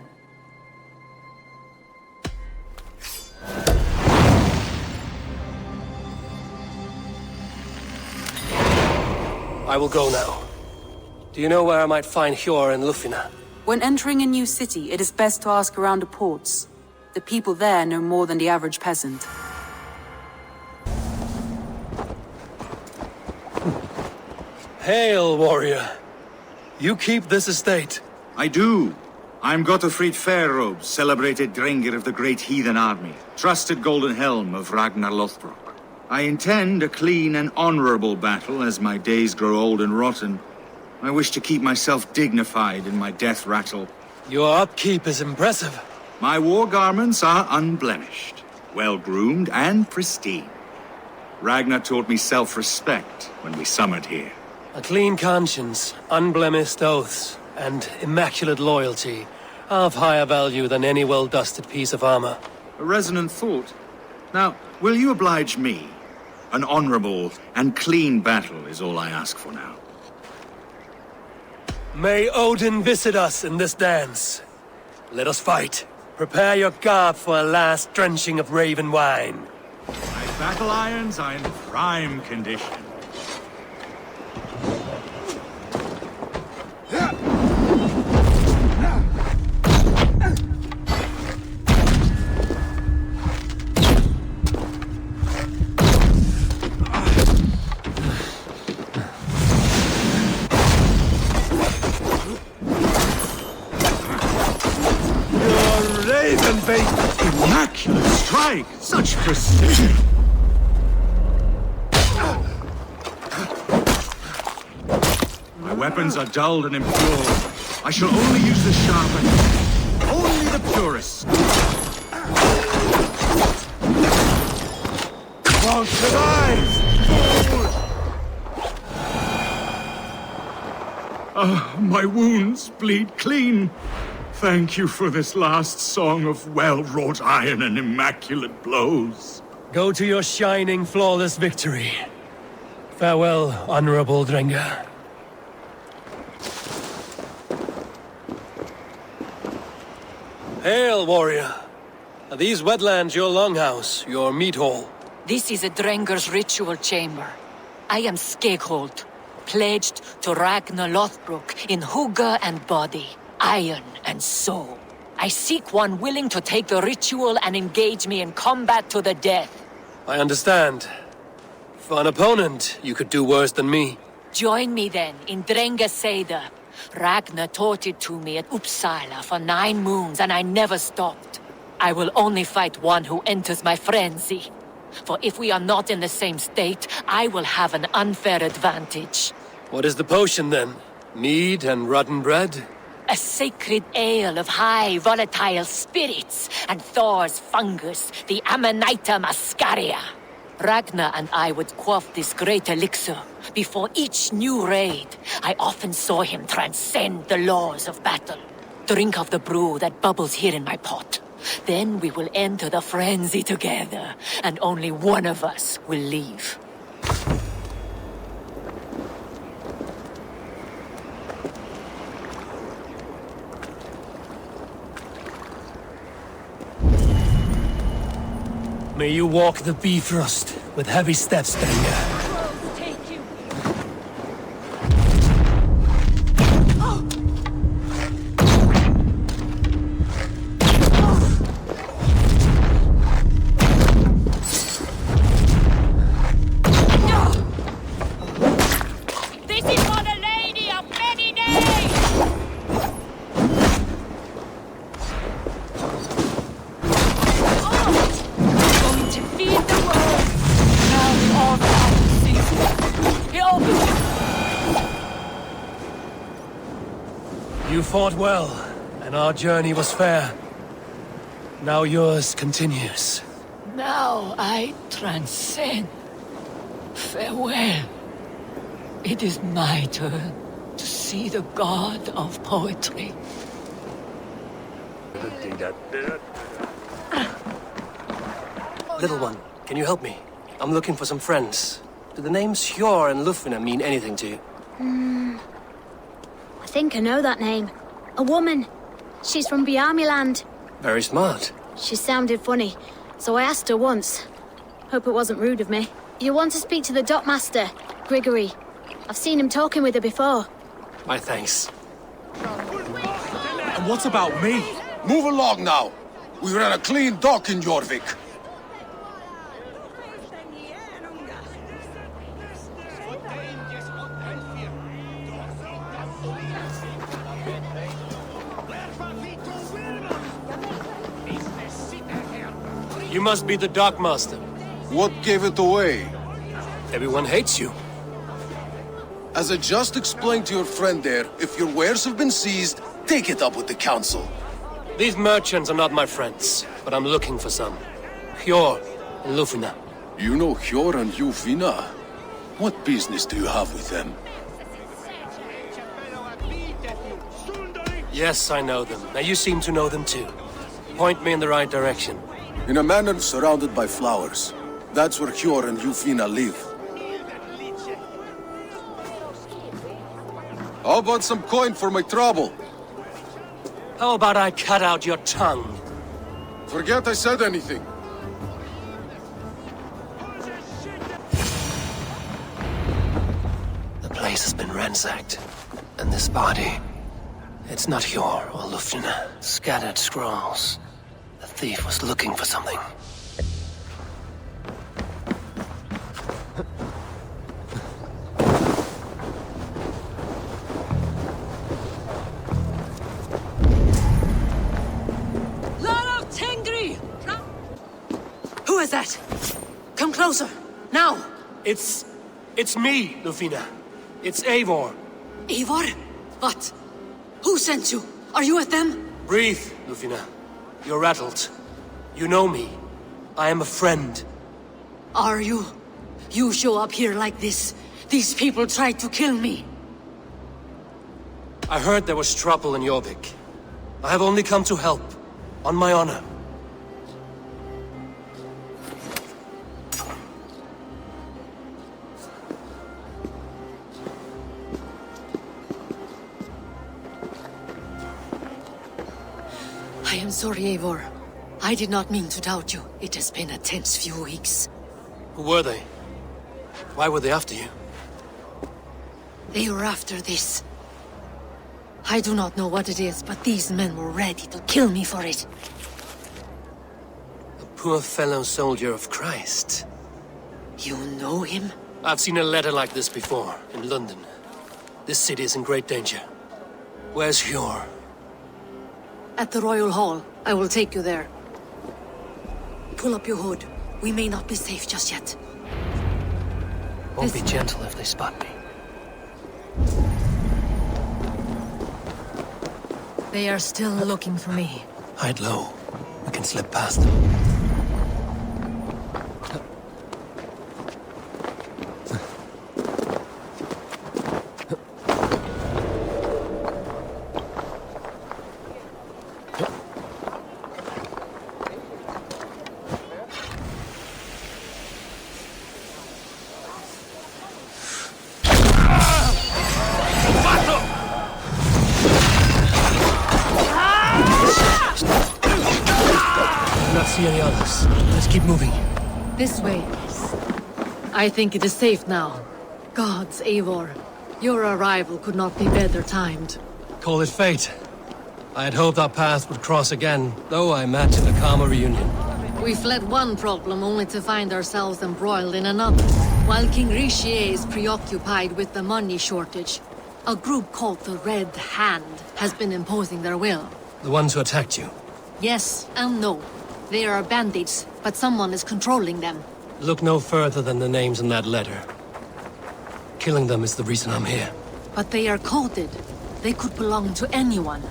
I will go now. Do you know where I might find Hjor and Ljufina? When entering a new city, it is best to ask around the ports. The people there know more than the average peasant. Hail, warrior. You keep this estate. I do. I'm Gottfried Fairrobes, celebrated Drengr of the great heathen army, trusted golden helm of Ragnar Lothbrok. I intend a clean and honorable battle as my days grow old and rotten. I wish to keep myself dignified in my death rattle. Your upkeep is impressive. My war garments are unblemished, well-groomed and pristine. Ragnar taught me self-respect when we summered here. A clean conscience, unblemished oaths, and immaculate loyalty Of higher value than any well-dusted piece of armor. A resonant thought. Now, will you oblige me? An honorable and clean battle is all I ask for now. May Odin visit us in this dance. Let us fight. Prepare your garb for a last drenching of raven wine. My battle irons are in prime condition. Immaculate strike! Such precision! My weapons are dulled and impure. I shall only use the sharpened. Only the purest. Won't survive! My wounds bleed clean. Thank you for this last song of well-wrought iron and immaculate blows. Go to your shining, flawless victory. Farewell, Honorable Drenga. Hail, warrior. Are these wetlands your longhouse, your meat hall? This is a Drenger's ritual chamber. I am Skeghold, pledged to Ragnar Lothbrok in hugger and body, iron and soul. I seek one willing to take the ritual and engage me in combat to the death. I understand. For an opponent, you could do worse than me. Join me then in Drenga Seder. Ragnar taught it to me at Uppsala for 9 moons and I never stopped. I will only fight one who enters my frenzy. For if we are not in the same state, I will have an unfair advantage. What is the potion then? Mead and rotten bread? A sacred ale of high volatile spirits and Thor's fungus, the Amanita muscaria. Ragnar and I would quaff this great elixir before each new raid. I often saw him transcend the laws of battle. Drink of the brew that bubbles here in my pot. Then we will enter the frenzy together, and only one of us will leave. May you walk the Bifrost with heavy steps, Drenga. You fought well, and our journey was fair. Now yours continues. Now I transcend. Farewell. It is my turn to see the god of poetry. Little one, can you help me? I'm looking for some friends. Do the names Hjor and Lufvina mean anything to you? I think I know that name. A woman. She's from Bjarmiland. Very smart. She sounded funny, so I asked her once. Hope it wasn't rude of me. You want to speak to the dockmaster, Grigory. I've seen him talking with her before. My thanks. And what about me? Move along now. We ran a clean dock in Jorvik. You must be the dockmaster. What gave it away? Everyone hates you. As I just explained to your friend there, if your wares have been seized, take it up with the council. These merchants are not my friends, but I'm looking for some. Hjor and Lufvina. You know Hjor and Lufvina? What business do you have with them? Yes, I know them. Now you seem to know them too. Point me in the right direction. In a manor surrounded by flowers. That's where Hjor and Ljufina live. How about some coin for my trouble? How about I cut out your tongue? Forget I said anything. The place has been ransacked. And this body... It's not Hjor or Ljufina. Scattered scrolls. The thief was looking for something. Who is that? Come closer, now! It's me, Ljufina. It's Eivor. Eivor? What? Who sent you? Are you with them? Breathe, Ljufina. You're rattled. You know me. I am a friend. Are you? You show up here like this. These people tried to kill me. I heard there was trouble in Jorvik. I have only come to help. On my honor. I am sorry, Eivor. I did not mean to doubt you. It has been a tense few weeks. Who were they? Why were they after you? They were after this. I do not know what it is, but these men were ready to kill me for it. A poor fellow soldier of Christ. You know him? I've seen a letter like this before, in London. This city is in great danger. Where's Hjor? At the Royal Hall. I will take you there. Pull up your hood. We may not be safe just yet. Won't be gentle if they spot me. They are still looking for me. Hide low. We can slip past them. See any others. Let's keep moving. This way. I think it is safe now. Gods, Eivor. Your arrival could not be better timed. Call it fate. I had hoped our paths would cross again, though I imagined a calmer reunion. We fled one problem only to find ourselves embroiled in another. While King Richier is preoccupied with the money shortage, a group called the Red Hand has been imposing their will. The ones who attacked you? Yes and no. They are bandits, but someone is controlling them. Look no further than the names in that letter. Killing them is the reason I'm here. But they are coded. They could belong to anyone.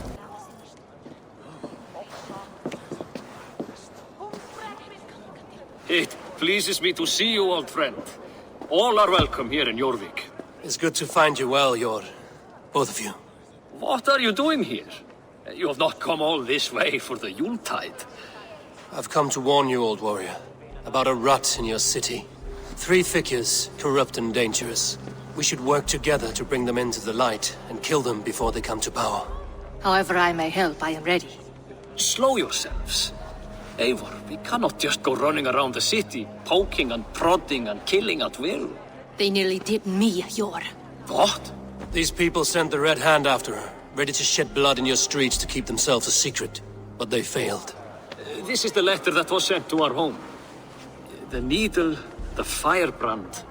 It pleases me to see you, old friend. All are welcome here in Jorvik. It's good to find you well, Jor. Both of you. What are you doing here? You have not come all this way for the Yuletide. I've come to warn you, old warrior, about a rut in your city. 3 figures, corrupt and dangerous. We should work together to bring them into the light and kill them before they come to power. However I may help, I am ready. Slow yourselves. Eivor, we cannot just go running around the city, poking and prodding and killing at will. They nearly did me, Jor. What? These people sent the Red Hand after her, ready to shed blood in your streets to keep themselves a secret. But they failed. This is the letter that was sent to our home. The needle, the firebrand,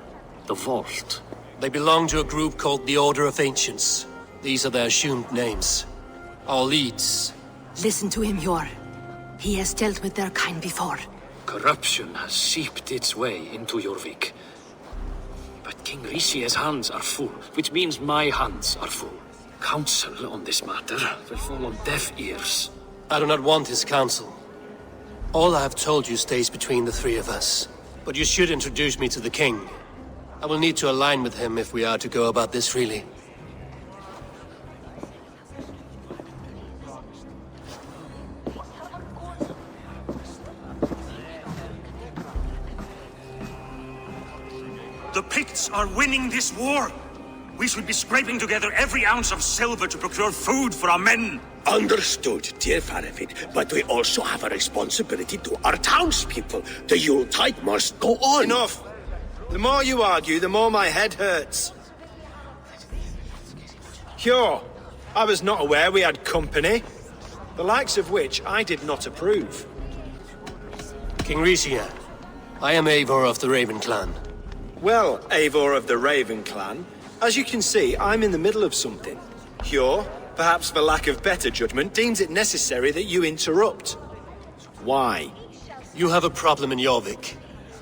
the vault. They belong to a group called the Order of Ancients. These are their assumed names. Our leads. Listen to him, Jor. He has dealt with their kind before. Corruption has seeped its way into Jorvik. But King Richier's hands are full, which means my hands are full. Counsel on this matter will fall on deaf ears. I do not want his counsel. All I have told you stays between the 3 of us. But you should introduce me to the king. I will need to align with him if we are to go about this freely. The Picts are winning this war. We should be scraping together every ounce of silver to procure food for our men. Understood, dear Faravid, but we also have a responsibility to our townspeople. The Yuletide must go on. Enough! The more you argue, the more my head hurts. Sure, I was not aware we had company, the likes of which I did not approve. King Rishia, I am Eivor of the Raven clan. Well, Eivor of the Raven clan, as you can see, I'm in the middle of something. Hjor, perhaps for lack of better judgment, deems it necessary that you interrupt. Why? You have a problem in Jorvik.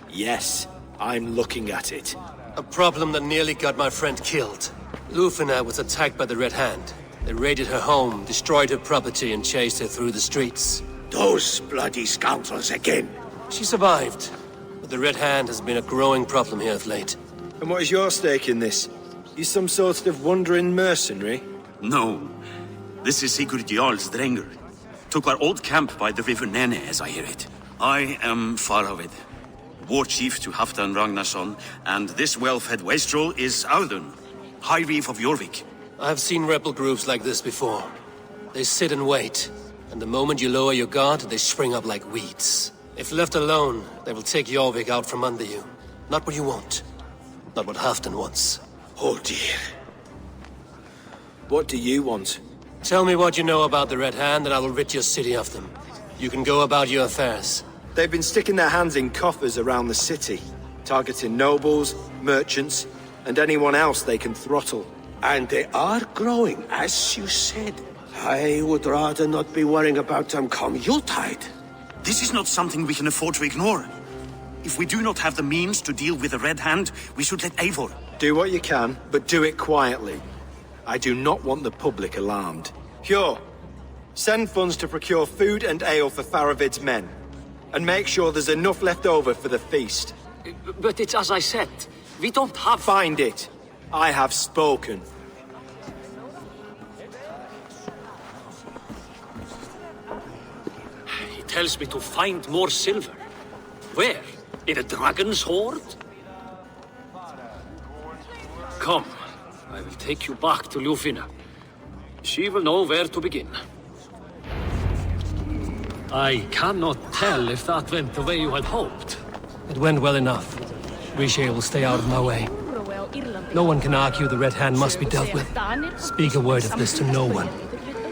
Yes, I'm looking at it. A problem that nearly got my friend killed. Lufina was attacked by the Red Hand. They raided her home, destroyed her property, and chased her through the streets. Those bloody scoundrels again. She survived, but the Red Hand has been a growing problem here of late. And what is your stake in this? You some sort of wandering mercenary? No. This is Sigurd Jarl's Drenger. Took our old camp by the river Nene, as I hear it. I am Faravid, war chief to Halfdan Ragnarsson, and this well-fed wastrel is Audun, High Reeve of Jorvik. I have seen rebel groups like this before. They sit and wait, and the moment you lower your guard, they spring up like weeds. If left alone, they will take Jorvik out from under you. Not what you want. Not what Halfdan wants. Oh dear. What do you want? Tell me what you know about the Red Hand, and I will rid your city of them. You can go about your affairs. They've been sticking their hands in coffers around the city, targeting nobles, merchants, and anyone else they can throttle. And they are growing, as you said. I would rather not be worrying about them come Yuletide. This is not something we can afford to ignore. If we do not have the means to deal with the Red Hand, we should let Eivor. Do what you can, but do it quietly. I do not want the public alarmed. Hjor, send funds to procure food and ale for Faravid's men. And make sure there's enough left over for the feast. But it's as I said. We don't have... Find it. I have spoken. He tells me to find more silver. Where? In a dragon's hoard? Come, I will take you back to Lufina. She will know where to begin. I cannot tell if that went the way you had hoped. It went well enough. Rishia will stay out of my way. No one can argue the Red Hand must be dealt with. Speak a word of this to no one.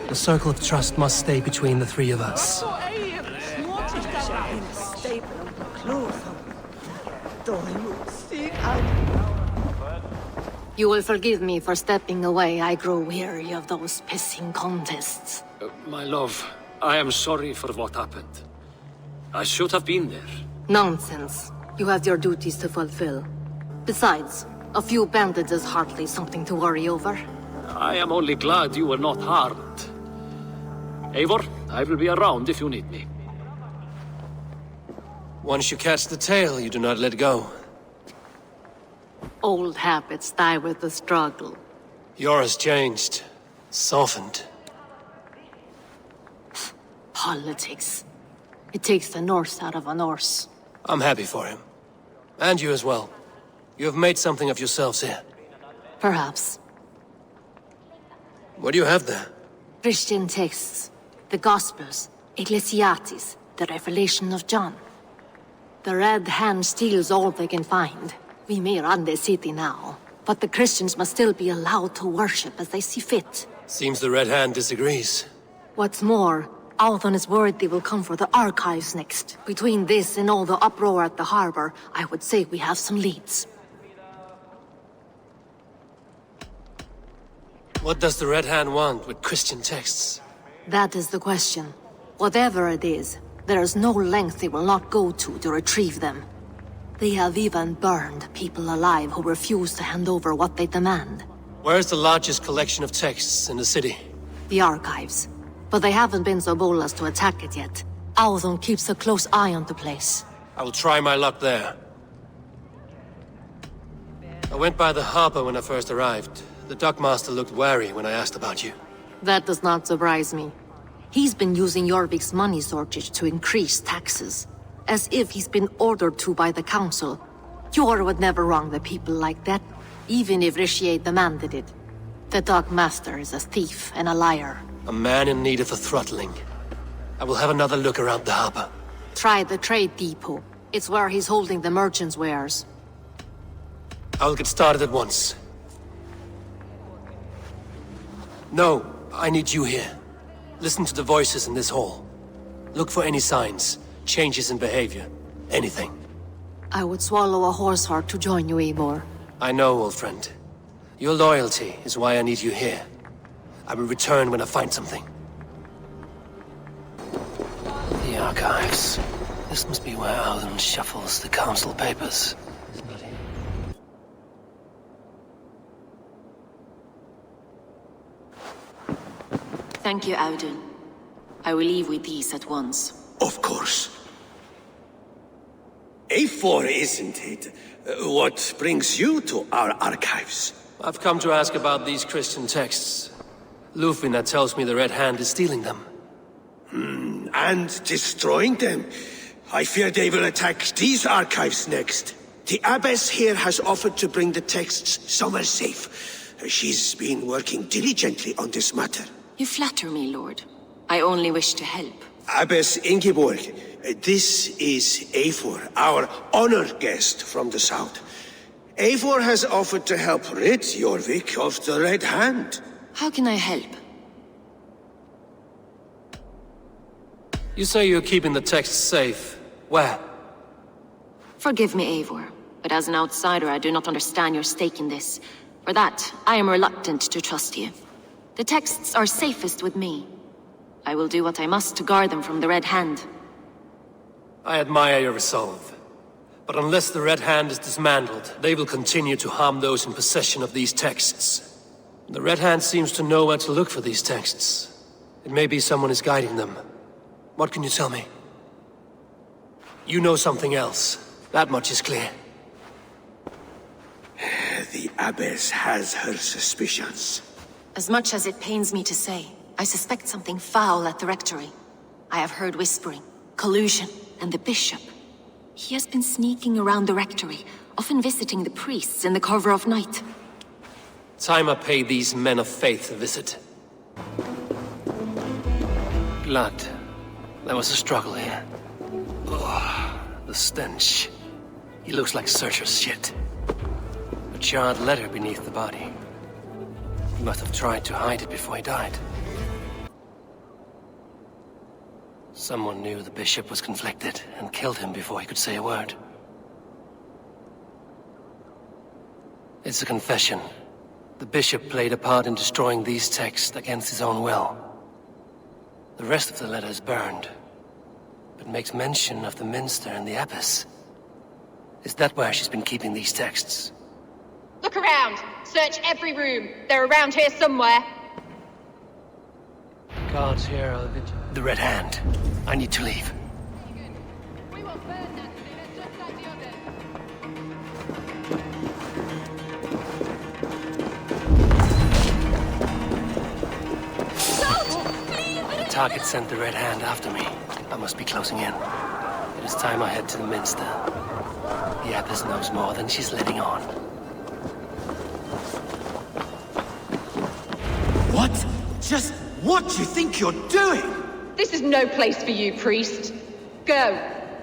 The circle of trust must stay between the three of us. You will forgive me for stepping away. I grow weary of those pissing contests. My love, I am sorry for what happened. I should have been there. Nonsense. You have your duties to fulfill. Besides, a few bandits is hardly something to worry over. I am only glad you were not harmed. Eivor, I will be around if you need me. Once you catch the tail, you do not let go. Old habits die with the struggle. Yours changed. Softened. Politics. It takes the Norse out of a Norse. I'm happy for him. And you as well. You have made something of yourselves here. Perhaps. What do you have there? Christian texts. The Gospels. Ecclesiastes. The Revelation of John. The Red Hand steals all they can find. We may run the city now, but the Christians must still be allowed to worship as they see fit. Seems the Red Hand disagrees. What's more, Althon is worried they will come for the archives next. Between this and all the uproar at the harbor, I would say we have some leads. What does the Red Hand want with Christian texts? That is the question. Whatever it is, there is no length they will not go to retrieve them. They have even burned people alive who refuse to hand over what they demand. Where is the largest collection of texts in the city? The archives. But they haven't been so bold as to attack it yet. Althon keeps a close eye on the place. I will try my luck there. I went by the harbor when I first arrived. The dockmaster looked wary when I asked about you. That does not surprise me. He's been using Jorvik's money shortage to increase taxes. As if he's been ordered to by the council. Yor would never wrong the people like that, even if Rishiate demanded it. The Dark Master is a thief and a liar. A man in need of a throttling. I will have another look around the harbor. Try the trade depot. It's where he's holding the merchants' wares. I will get started at once. No, I need you here. Listen to the voices in this hall. Look for any signs, changes in behavior, anything. I would swallow a horse heart to join you, Eivor. I know, old friend. Your loyalty is why I need you here. I will return when I find something. The archives. This must be where Audun shuffles the council papers. Thank you, Audun. I will leave with these at once. Of course. A4, isn't it? What brings you to our archives? I've come to ask about these Christian texts. Nilfheim tells me the Red Hand is stealing them. And destroying them. I fear they will attack these archives next. The Abbess here has offered to bring the texts somewhere safe. She's been working diligently on this matter. You flatter me, Lord. I only wish to help. Abbess Ingeborg, this is Eivor, our honored guest from the south. Eivor has offered to help rid Jorvik of the Red Hand. How can I help? You say you're keeping the texts safe. Where? Forgive me, Eivor, but as an outsider I do not understand your stake in this. For that, I am reluctant to trust you. The texts are safest with me. I will do what I must to guard them from the Red Hand. I admire your resolve. But unless the Red Hand is dismantled, they will continue to harm those in possession of these texts. The Red Hand seems to know where to look for these texts. It may be someone is guiding them. What can you tell me? You know something else. That much is clear. The Abbess has her suspicions. As much as it pains me to say, I suspect something foul at the Rectory. I have heard whispering, collusion, and the Bishop. He has been sneaking around the Rectory, often visiting the priests in the cover of night. Time I pay these men of faith a visit. Blood. There was a struggle here. Ugh, the stench. He looks like Searcher's shit. A charred letter beneath the body. He must have tried to hide it before he died. Someone knew the Bishop was conflicted and killed him before he could say a word. It's a confession. The Bishop played a part in destroying these texts against his own will. The rest of the letter is burned, but makes mention of the Minster and the Abbess. Is that where she's been keeping these texts? Look around! Search every room! They're around here somewhere! Guards here are vigilant. The Red Hand. I need to leave. The target sent the Red Hand after me. I must be closing in. It is time I head to the Minster. The Abbess knows more than she's letting on. What? Just what do you think you're doing? This is no place for you, priest. Go.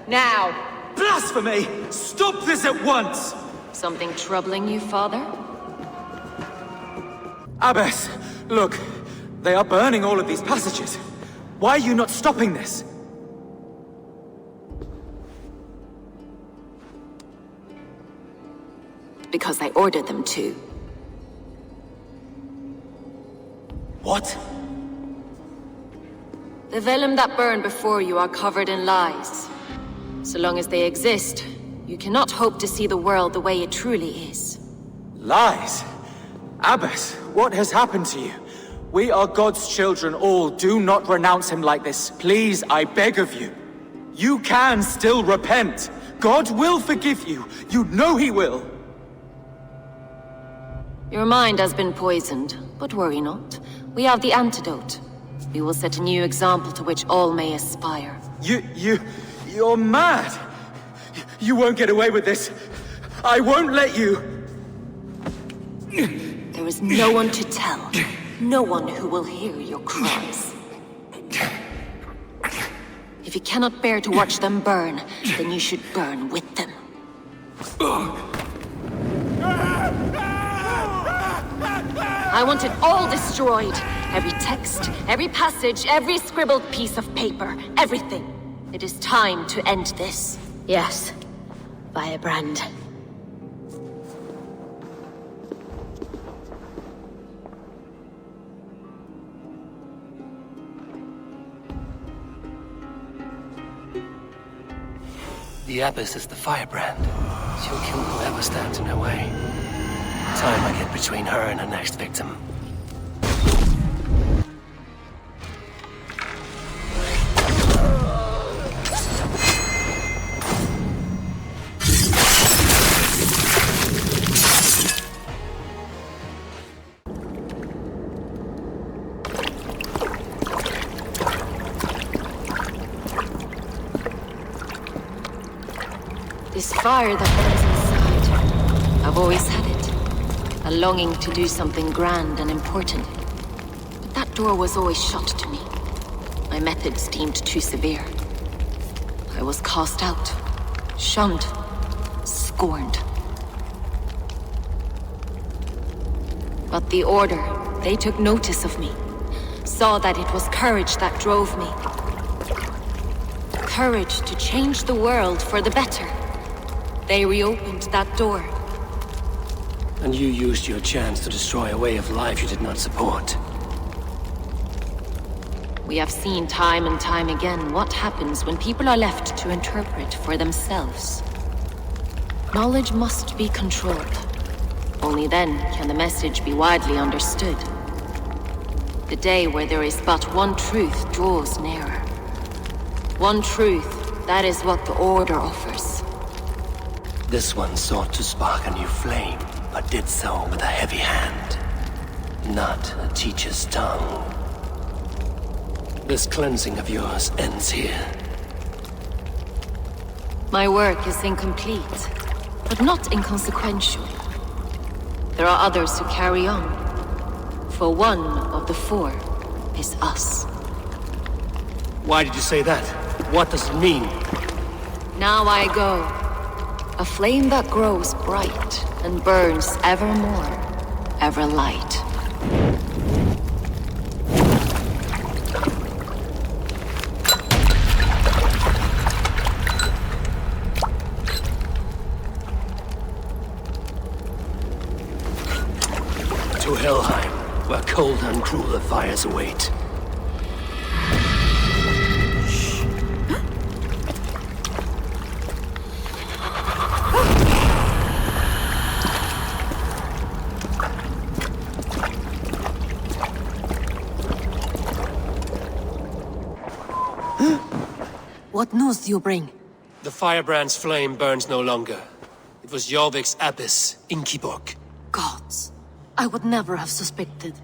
Now. Blasphemy! Stop this at once! Something troubling you, Father? Abbess, look. They are burning all of these passages. Why are you not stopping this? Because I ordered them to. What? The vellum that burned before you are covered in lies. So long as they exist, you cannot hope to see the world the way it truly is. Lies? Abbess, what has happened to you? We are God's children all. Do not renounce him like this. Please, I beg of you. You can still repent. God will forgive you. You know he will. Your mind has been poisoned, but worry not. We have the antidote. We will set a new example to which all may aspire. You're mad. You won't get away with this. I won't let you! There is no one to tell. No one who will hear your cries. If you cannot bear to watch them burn, then you should burn with them. I want it all destroyed. Every text, every passage, every scribbled piece of paper, everything. It is time to end this. Yes. Firebrand. The Abyss is the firebrand. She'll kill whoever stands in her way. Time I get between her and her next victim. This fire that burns inside, I've always had it. A longing to do something grand and important. But that door was always shut to me. My methods deemed too severe. I was cast out, shunned, scorned. But the Order, they took notice of me. Saw that it was courage that drove me. Courage to change the world for the better. They reopened that door. And you used your chance to destroy a way of life you did not support. We have seen time and time again what happens when people are left to interpret for themselves. Knowledge must be controlled. Only then can the message be widely understood. The day where there is but one truth draws nearer. One truth, that is what the Order offers. This one sought to spark a new flame, but did so with a heavy hand, not a teacher's tongue. This cleansing of yours ends here. My work is incomplete, but not inconsequential. There are others who carry on. For one of the four is us. Why did you say that? What does it mean? Now I go. A flame that grows bright and burns ever more, ever light. To Helheim, where cold and crueler fires await. What news do you bring? The firebrand's flame burns no longer. It was Jorvik's abyss, Inkiborg. Gods. I would never have suspected.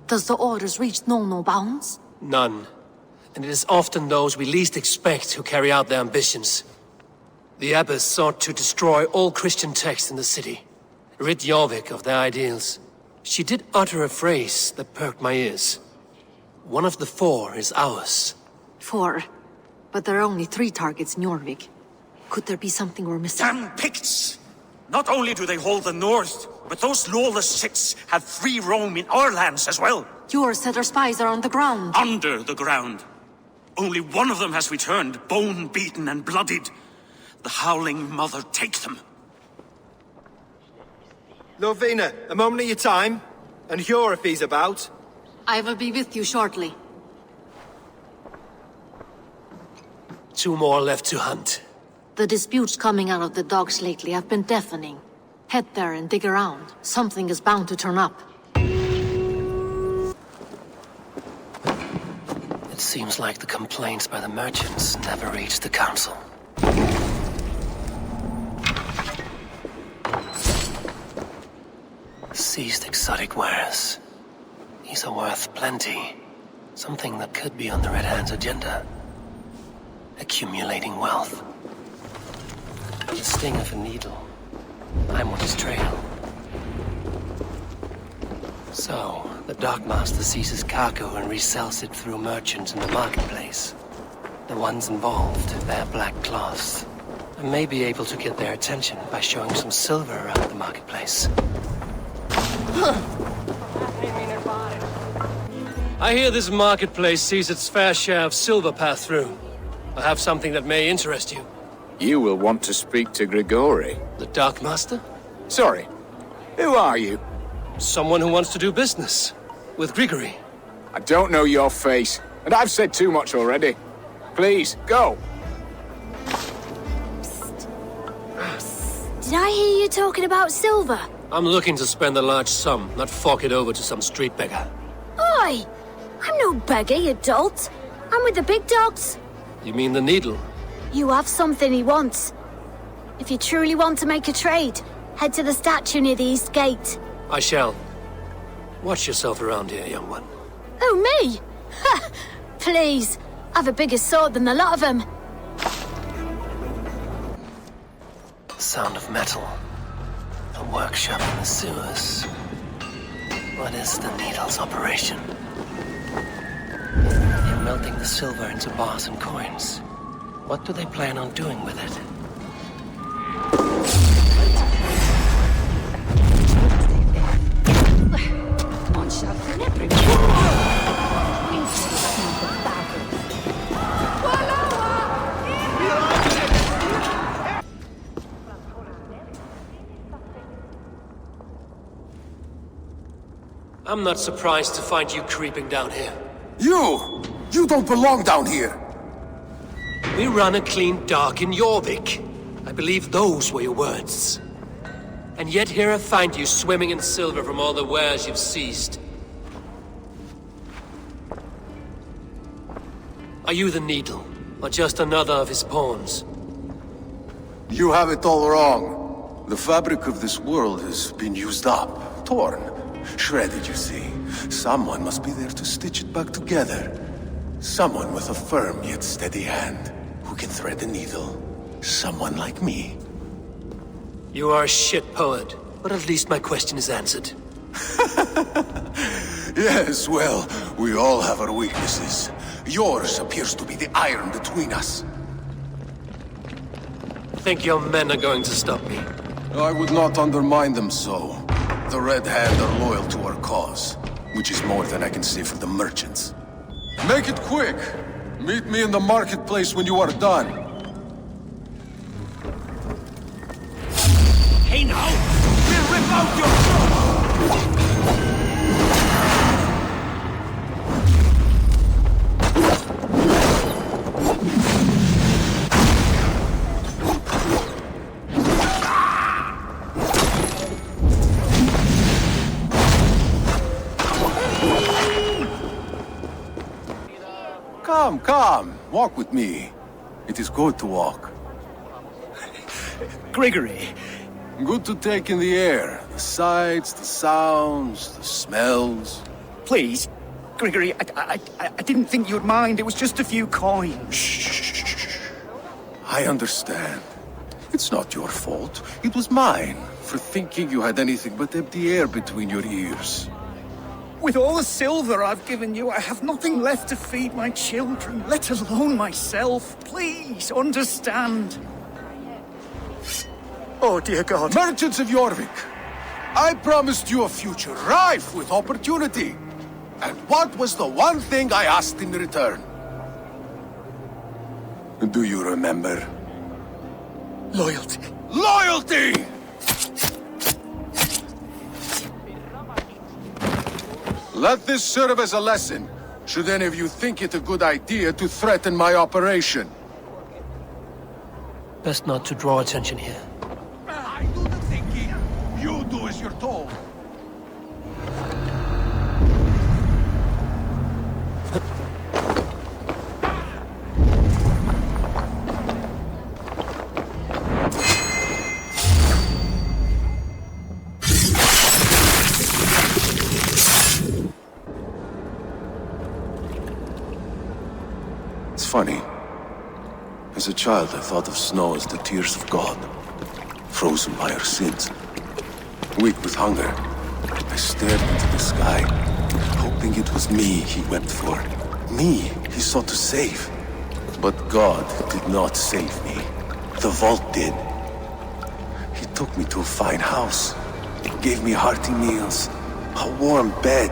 Does the Order's reach know no bounds? None. And it is often those we least expect who carry out their ambitions. The abbess sought to destroy all Christian texts in the city. Rid Jorvik of their ideals. She did utter a phrase that perked my ears. One of the four is ours. 4. But there are only 3 targets in Jorvik. Could there be something we're missing? Damn Picts! Not only do they hold the north, but those lawless shits have free roam in our lands as well. Yours said our spies are on the ground. Under the ground. Only one of them has returned, bone-beaten and bloodied. The Howling Mother take them. Lovina, a moment of your time. And Hjor if he's about. I will be with you shortly. 2 more left to hunt. The disputes coming out of the docks lately have been deafening. Head there and dig around. Something is bound to turn up. It seems like the complaints by the merchants never reached the council. Seized exotic wares. These are worth plenty. Something that could be on the Red Hand's agenda. Accumulating wealth. The sting of a needle. I'm on his trail. So, the Dockmaster seizes cargo and resells it through merchants in the marketplace. The ones involved bear black cloths. I may be able to get their attention by showing some silver around the marketplace. I hear this marketplace sees its fair share of silver pass through. I have something that may interest you. You will want to speak to Grigori. The Dockmaster? Sorry. Who are you? Someone who wants to do business. With Grigori. I don't know your face, and I've said too much already. Please, go. Did I hear you talking about silver? I'm looking to spend a large sum, not fork it over to some street beggar. Oi! I'm no beggar, you dolt. I'm with the big dogs. You mean the needle? You have something he wants. If you truly want to make a trade, head to the statue near the east gate. I shall. Watch yourself around here, young one. Oh, me? Ha! Please, I've a bigger sword than the lot of them. The sound of metal. A workshop in the sewers. What is the needle's operation? They're melting the silver into bars and coins. What do they plan on doing with it? I'm not surprised to find you creeping down here. You don't belong down here! We run a clean dock in Jorvik. I believe those were your words. And yet here I find you swimming in silver from all the wares you've seized. Are you the Needle, or just another of his pawns? You have it all wrong. The fabric of this world has been used up, torn, shredded, you see. Someone must be there to stitch it back together. Someone with a firm yet steady hand, who can thread the needle. Someone like me. You are a shit poet, but at least my question is answered. Yes, well, we all have our weaknesses. Yours appears to be the iron between us. Think your men are going to stop me? I would not undermine them so. The Red Hand are loyal to our cause, which is more than I can say for the merchants. Make it quick! Meet me in the marketplace when you are done. Hey now! We'll rip out your throat! Come, walk with me. It is good to walk. Grigori. Good to take in the air. The sights, the sounds, the smells. Please, Grigori, I didn't think you'd mind. It was just a few coins. Shh. I understand. It's not your fault. It was mine, for thinking you had anything but empty air between your ears. With all the silver I've given you, I have nothing left to feed my children, let alone myself. Please, understand. Oh, dear God. Merchants of Jorvik, I promised you a future rife with opportunity. And what was the one thing I asked in return? Do you remember? Loyalty. Loyalty! Let this serve as a lesson, should any of you think it a good idea to threaten my operation. Best not to draw attention here. I do the thinking. You do as you're told. It's funny. As a child, I thought of snow as the tears of God. frozen by our sins. Weak with hunger, I stared into the sky, hoping it was me he wept for. Me he sought to save. But God did not save me. The vault did. He took me to a fine house, gave me hearty meals, a warm bed.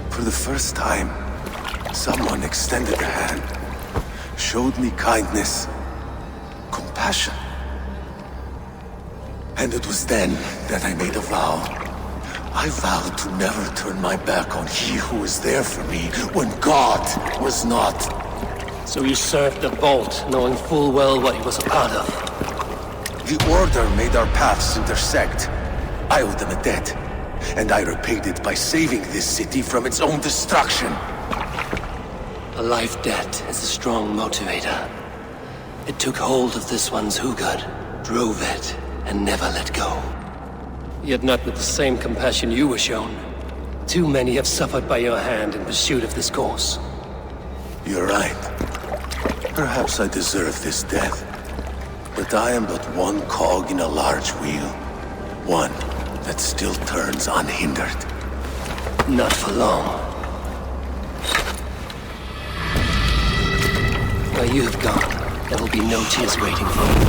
For the first time, someone extended a hand, showed me kindness, compassion. And it was then that I made a vow. I vowed to never turn my back on he who was there for me when God was not. So you served the Vault, knowing full well what he was a part of. The Order made our paths intersect. I owed them a debt, and I repaid it by saving this city from its own destruction. A life debt is a strong motivator. It took hold of this one's Hugad, drove it, and never let go. Yet not with the same compassion you were shown. Too many have suffered by your hand in pursuit of this cause. You're right. Perhaps I deserve this death. But I am but one cog in a large wheel. One that still turns unhindered. Not for long. Where you have gone, there will be no tears waiting for you.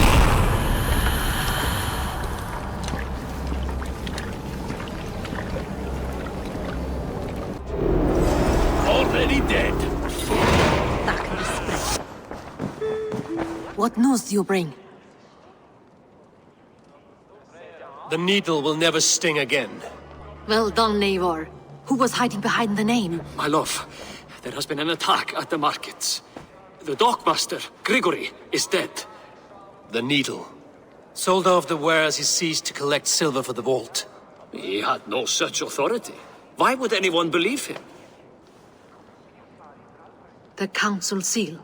Already dead. What news do you bring? The needle will never sting again. Well done, Eivor. Who was hiding behind the name? My love, there has been an attack at the markets. The dockmaster, Grigory, is dead. The needle. Sold off the wares he seized to collect silver for the vault. He had no such authority. Why would anyone believe him? The council seal.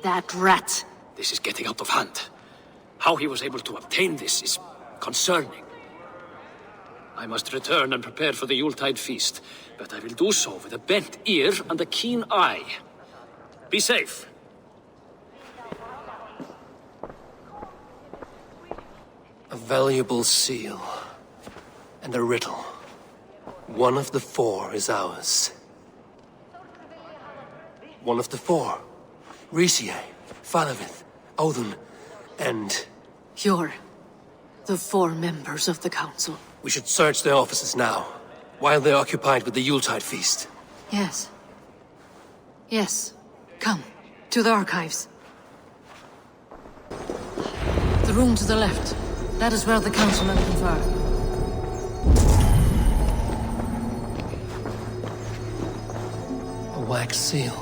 That rat. This is getting out of hand. How he was able to obtain this is concerning. I must return and prepare for the Yuletide feast, but I will do so with a bent ear and a keen eye. Be safe. A valuable seal. And a riddle. One of the four is ours. One of the four. Risier, Falavith, Odin, and... You're the four members of the council. We should search their offices now, while they're occupied with the Yuletide feast. Yes. Yes. Come, to the archives. The room to the left. That is where the councilmen confer. A wax seal.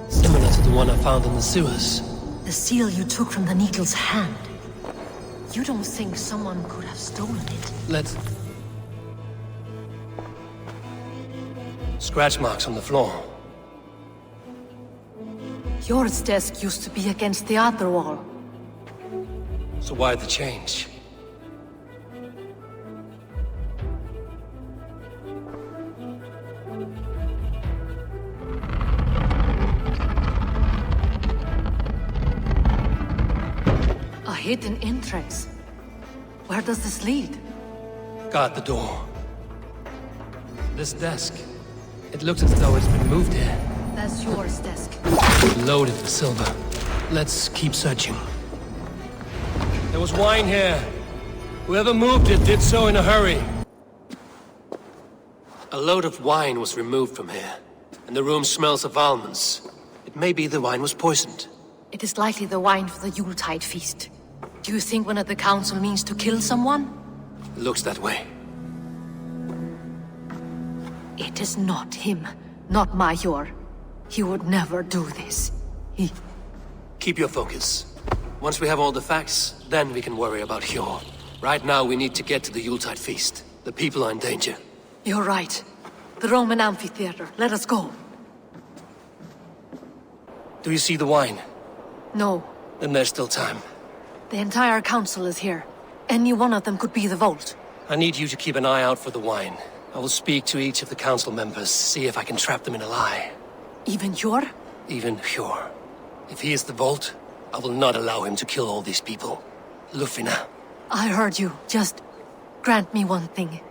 Similar to the one I found in the sewers. The seal you took from the needle's hand. You don't think someone could have stolen it? Let's... Scratch marks on the floor. Yours desk used to be against the other wall. So why the change? A hidden entrance. Where does this lead? Guard the door. This desk. It looks as though it's been moved here. That's yours desk. Loaded with silver. Let's keep searching. There was wine here. Whoever moved it did so in a hurry. A load of wine was removed from here, and the room smells of almonds. It may be the wine was poisoned. It is likely the wine for the Yuletide feast. Do you think one of the council means to kill someone? It looks that way. It is not him, not Major. He would never do this. He... Keep your focus. Once we have all the facts, then we can worry about Hjor. Right now, we need to get to the Yuletide feast. The people are in danger. You're right. The Roman amphitheater. Let us go. Do you see the wine? No. Then there's still time. The entire council is here. Any one of them could be the vault. I need you to keep an eye out for the wine. I will speak to each of the council members, see if I can trap them in a lie. Even Hjor? Even Hjor. If he is the vault, I will not allow him to kill all these people. Nilfheim. I heard you. Just grant me one thing.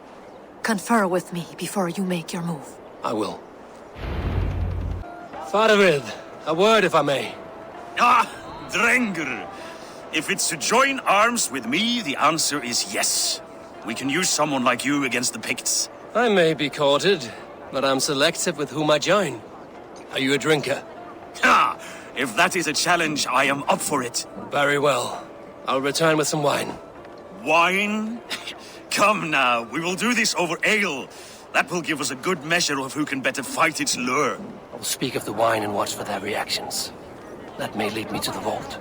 Confer with me before you make your move. I will. Faravid, a word if I may. Ah, Drengr. If it's to join arms with me, the answer is yes. We can use someone like you against the Picts. I may be courted, but I'm selective with whom I join. Are you a drinker? Ha! If that is a challenge, I am up for it. Very well. I'll return with some wine. Wine? Come now, we will do this over ale. That will give us a good measure of who can better fight its lure. I will speak of the wine and watch for their reactions. That may lead me to the vault.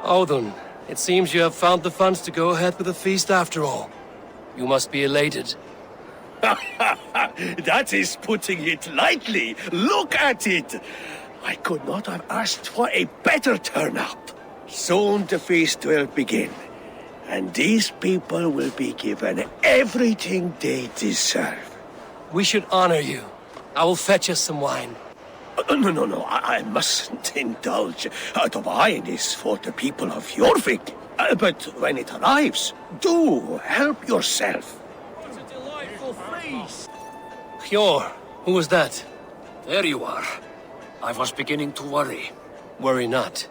Odin, it seems you have found the funds to go ahead with the feast after all. You must be elated. That is putting it lightly. Look at it. I could not have asked for a better turnout. Soon the feast will begin. And these people will be given everything they deserve. We should honor you. I will fetch us some wine. No, I mustn't indulge. The wine is for the people of Jorvik. But when it arrives, do help yourself. What a delightful feast! Hjor, who was that? There you are. I was beginning to worry. Worry not.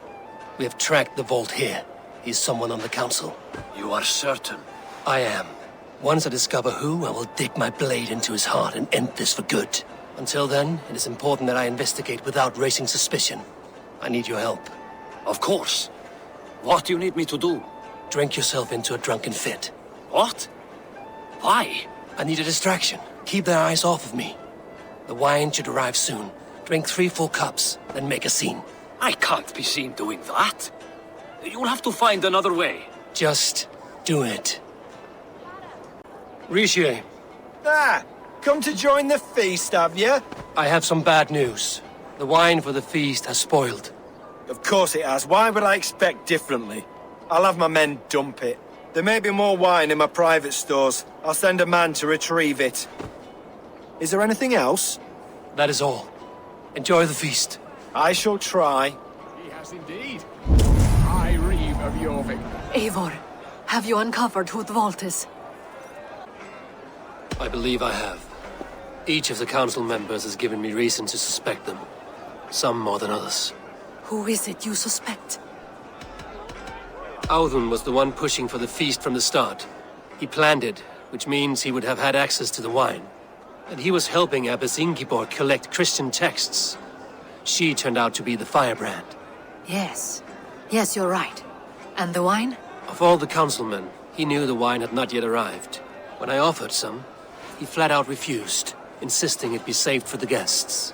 We have tracked the vault here. He's someone on the council. You are certain? I am. Once I discover who, I will dig my blade into his heart and end this for good. Until then, it is important that I investigate without raising suspicion. I need your help. Of course. What do you need me to do? Drink yourself into a drunken fit. What? Why? I need a distraction. Keep their eyes off of me. The wine should arrive soon. Drink 3 full cups, then make a scene. I can't be seen doing that. You'll have to find another way. Just do it. Rishi. Come to join the feast, have you? I have some bad news. The wine for the feast has spoiled. Of course it has. Why would I expect differently? I'll have my men dump it. There may be more wine in my private stores. I'll send a man to retrieve it. Is there anything else? That is all. Enjoy the feast. I shall try. He has indeed. High Reeve of Jorvik. Eivor, have you uncovered who the vault is? I believe I have. Each of the council members has given me reason to suspect them. Some more than others. Who is it you suspect? Audun was the one pushing for the feast from the start. He planned it, which means he would have had access to the wine. And he was helping Abbess Ingeborg collect Christian texts. She turned out to be the firebrand. Yes. Yes, you're right. And the wine? Of all the councilmen, he knew the wine had not yet arrived. When I offered some, he flat out refused, insisting it be saved for the guests.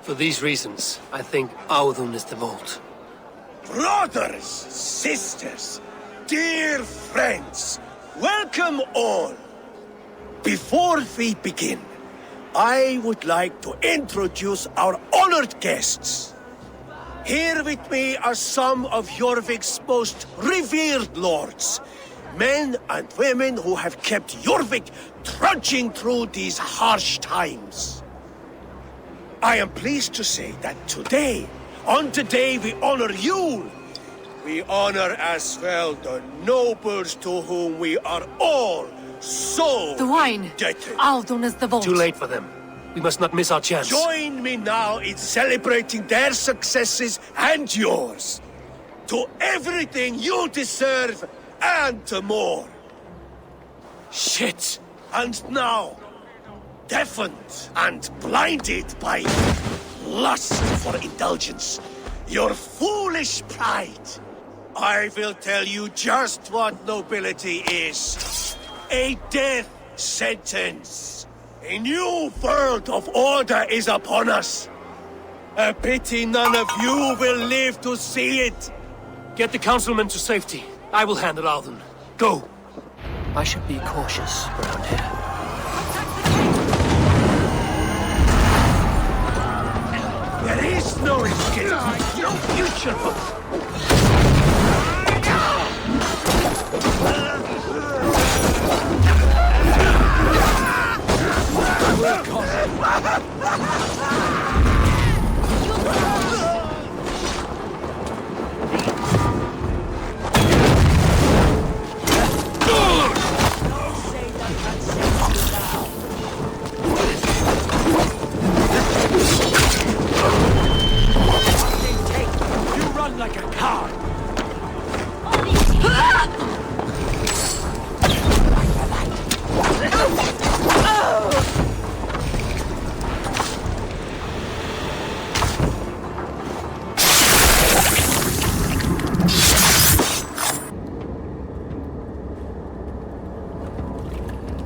For these reasons, I think Audun is the vault. Brothers, sisters, dear friends, welcome all. Before we begin, I would like to introduce our honored guests. Here with me are some of Jorvik's most revered lords, men and women who have kept Jorvik trudging through these harsh times. I am pleased to say that today, on the day we honor you, we honor as well the nobles to whom we are all so the wine! indebted. Audun is the vault. Too late for them. We must not miss our chance. Join me now in celebrating their successes and yours. To everything you deserve and more. Shit! And now, deafened and blinded by lust for indulgence, your foolish pride, I will tell you just what nobility is. A death sentence. A new world of order is upon us. A pity none of you will live to see it. Get the councilmen to safety. I will handle Audun. Go. I should be cautious around here. There is no escape. No future.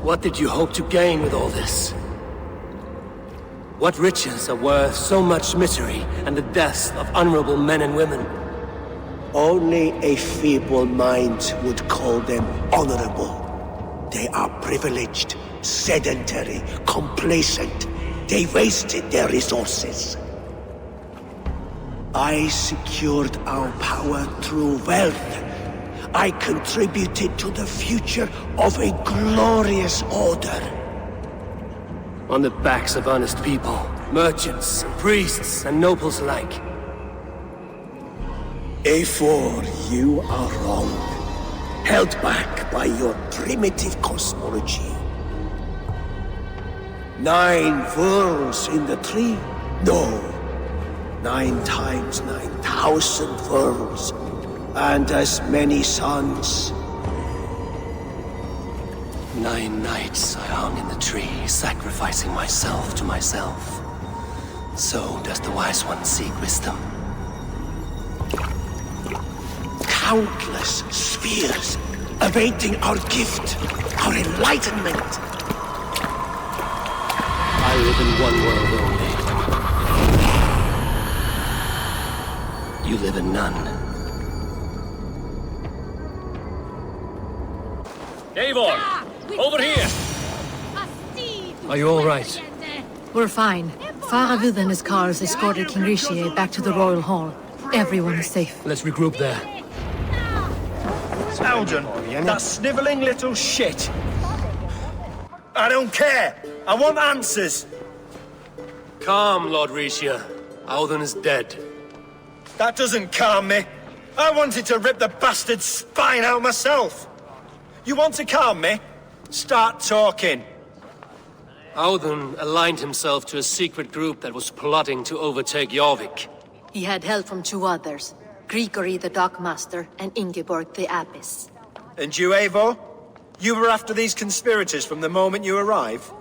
What did you hope to gain with all this? What riches are worth so much misery and the deaths of honorable men and women? Only a feeble mind would call them honorable. They are privileged, sedentary, complacent. They wasted their resources. I secured our power through wealth. I contributed to the future of a glorious order. On the backs of honest people, merchants, priests, and nobles alike. Eivor, you are wrong. Held back by your primitive cosmology. 9 worlds in the tree? No. 9 times 9,000 worlds. And as many suns. 9 nights I hung in the tree, sacrificing myself to myself. So does the Wise One seek wisdom. Countless spheres, awaiting our gift, our enlightenment. I live in one world only. You live in none. Eivor! Over here! Are you all right? We're fine. Faravid and his cars escorted King Rishi back to the Royal Hall. Everyone is safe. Let's regroup there. Alden, that snivelling little shit. I don't care. I want answers. Calm, Lord Rishia. Alden is dead. That doesn't calm me. I wanted to rip the bastard's spine out myself. You want to calm me? Start talking. Alden aligned himself to a secret group that was plotting to overtake Jorvik. He had help from 2 others. Grigory the Dockmaster and Ingeborg the Abbess. And you, Eivor? You were after these conspirators from the moment you arrived?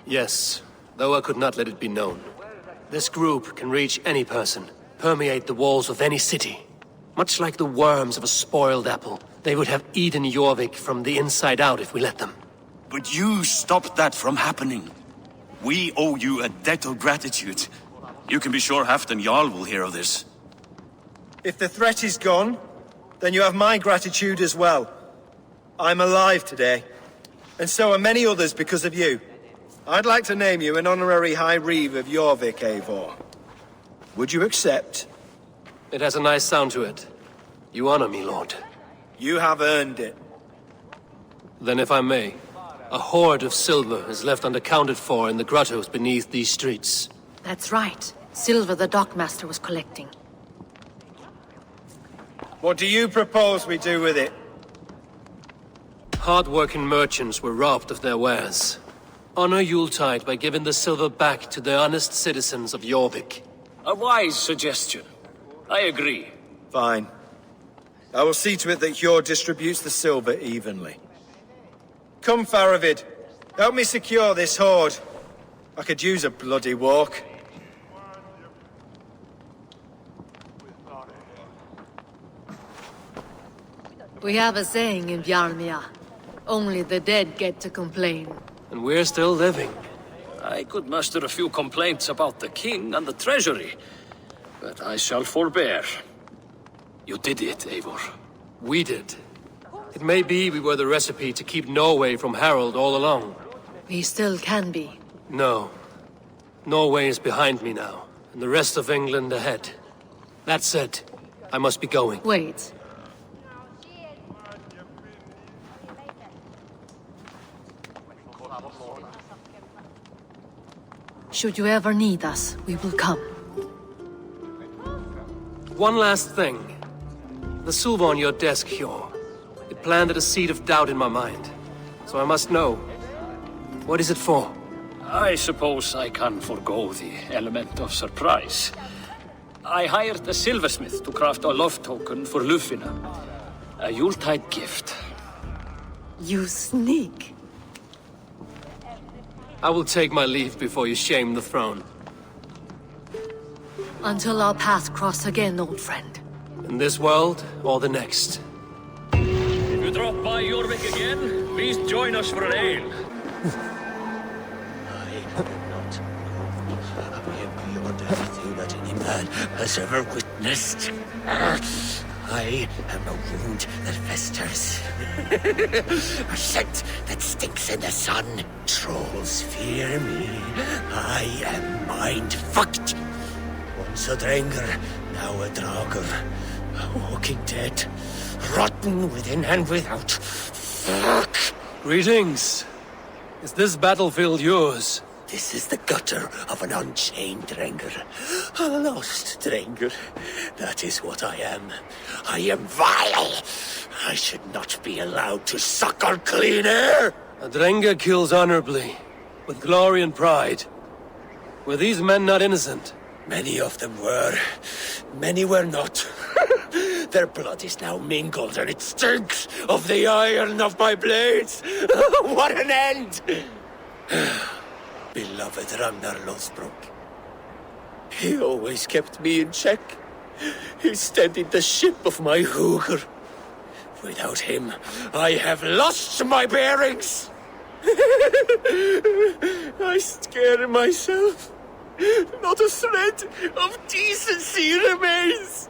Yes, though I could not let it be known. This group can reach any person, permeate the walls of any city. Much like the worms of a spoiled apple, they would have eaten Jorvik from the inside out if we let them. But you stopped that from happening. We owe you a debt of gratitude. You can be sure Halfdan Jarl will hear of this. If the threat is gone, then you have my gratitude as well. I'm alive today, and so are many others because of you. I'd like to name you an honorary High Reeve of Jorvik, Eivor. Would you accept? It has a nice sound to it. You honor me, Lord. You have earned it. Then if I may, a hoard of silver is left unaccounted for in the grottos beneath these streets. That's right. Silver the Dockmaster was collecting. What do you propose we do with it? Hard-working merchants were robbed of their wares. Honor Yuletide by giving the silver back to the honest citizens of Jorvik. A wise suggestion. I agree. Fine. I will see to it that Hjord distributes the silver evenly. Come, Faravid. Help me secure this hoard. I could use a bloody walk. We have a saying in Bjarmia. Only the dead get to complain. And we're still living. I could muster a few complaints about the king and the treasury, but I shall forbear. You did it, Eivor. We did. It may be we were the recipe to keep Norway from Harald all along. We still can be. No. Norway is behind me now, and the rest of England ahead. That said, I must be going. Wait. Should you ever need us, we will come. One last thing. The silver on your desk, Hjord. It planted a seed of doubt in my mind. So I must know. What is it for? I suppose I can forgo the element of surprise. I hired a silversmith to craft a love token for Lufina. A Yuletide gift. You sneak. I will take my leave before you shame the throne. Until our paths cross again, old friend. In this world, or the next. If you drop by Jorvik again, please join us for an ale. Everything that any man has ever witnessed. I am a wound that festers. A scent that stinks in the sun. Trolls fear me. I am mind-fucked. Once a Drenger, now a Draugr. A walking dead. Rotten within and without. Fuck! Greetings. Is this battlefield yours? This is the gutter of an unchained Drenger. A lost Drenger. That is what I am. I am vile. I should not be allowed to suck on clean air. A Drenger kills honorably, with glory and pride. Were these men not innocent? Many of them were. Many were not. Their blood is now mingled and it stinks of the iron of my blades. What an end! Beloved Ragnar Lothbrok. He always kept me in check. He steadied the ship of my Hugr. Without him, I have lost my bearings. I scare myself. Not a thread of decency remains.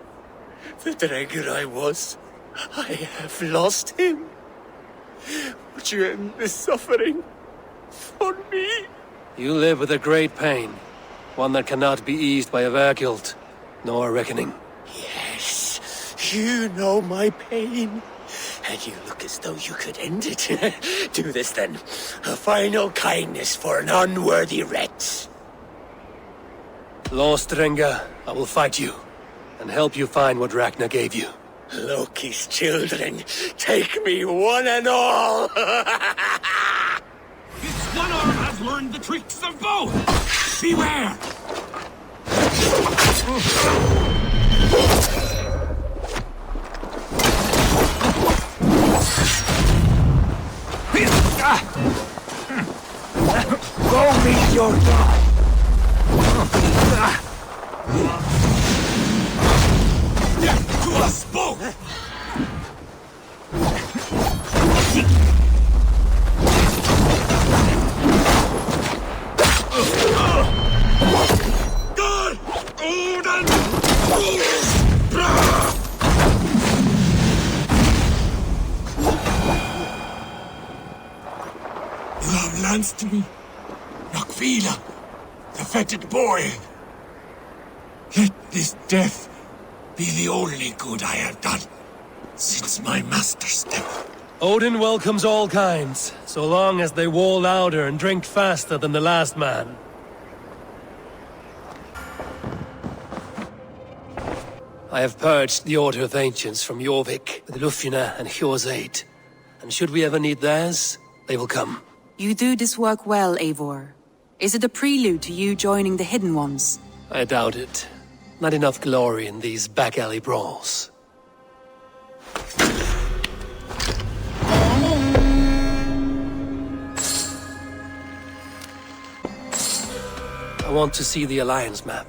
The Drenger I was, I have lost him. Would you end this suffering for me? You live with a great pain, one that cannot be eased by a Vergild, nor a reckoning. Yes, you know my pain, and you look as though you could end it. Do this then, a final kindness for an unworthy wretch. Lost Drenger, I will fight you, and help you find what Ragnar gave you. Loki's children, take me one and all! This one arm has learned the tricks of both! Beware! Go meet your god! Death to us both! God! Odin! You have lanced me, Nakvila, the fetid boy. Let this death be the only good I have done since my master's death. Odin welcomes all kinds, so long as they war louder and drink faster than the last man. I have purged the Order of Ancients from Jorvik with Lufina and Hjor's aid. And should we ever need theirs, they will come. You do this work well, Eivor. Is it a prelude to you joining the Hidden Ones? I doubt it. Not enough glory in these back-alley brawls. I want to see the Alliance map.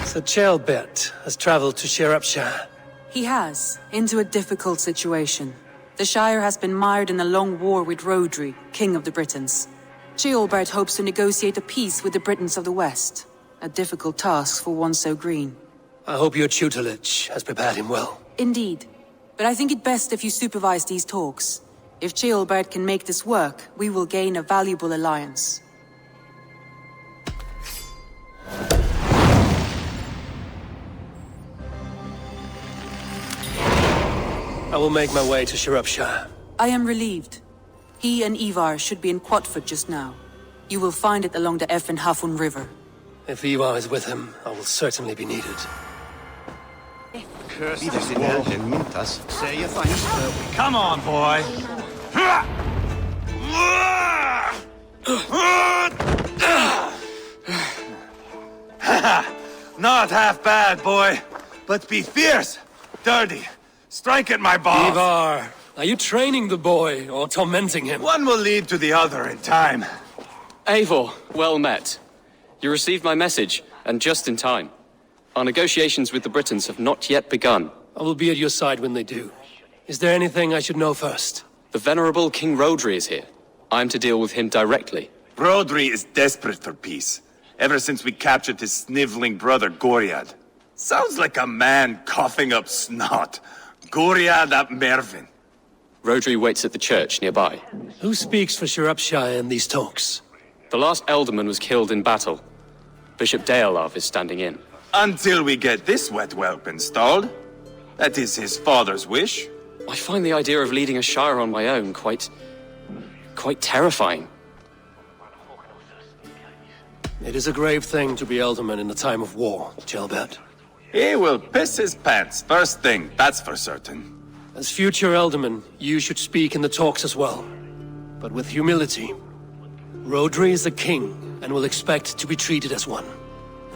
Sir Ceolbert has traveled to Shropshire. He has, into a difficult situation. The Shire has been mired in a long war with Rhodri, King of the Britons. Ceolbert hopes to negotiate a peace with the Britons of the West. A difficult task for one so green. I hope your tutelage has prepared him well. Indeed. But I think it best if you supervise these talks. If Ceolbert can make this work, we will gain a valuable alliance. I will make my way to Shropshire. I am relieved. He and Ivar should be in Quatford just now. You will find it along the Effen Hafun River. If Ivar is with him, I will certainly be needed. Come on, boy! Not half bad, boy. But be fierce, dirty. Strike at my balls. Ivar, are you training the boy or tormenting him? One will lead to the other in time. Eivor, well met. You received my message, and just in time. Our negotiations with the Britons have not yet begun. I will be at your side when they do. Is there anything I should know first? The venerable King Rodri is here. I'm to deal with him directly. Rodri is desperate for peace, ever since we captured his sniveling brother Goriad. Sounds like a man coughing up snot. Goriad ap Mervin. Rodri waits at the church nearby. Who speaks for Shropshire in these talks? The last Elderman was killed in battle. Bishop Deolav is standing in. Until we get this wet whelp installed. That is his father's wish. I find the idea of leading a shire on my own quite terrifying. It is a grave thing to be Elderman in a time of war, Gelbert. He will piss his pants first thing, that's for certain. As future Elderman, you should speak in the talks as well. But with humility. Rodri is the king, and will expect to be treated as one.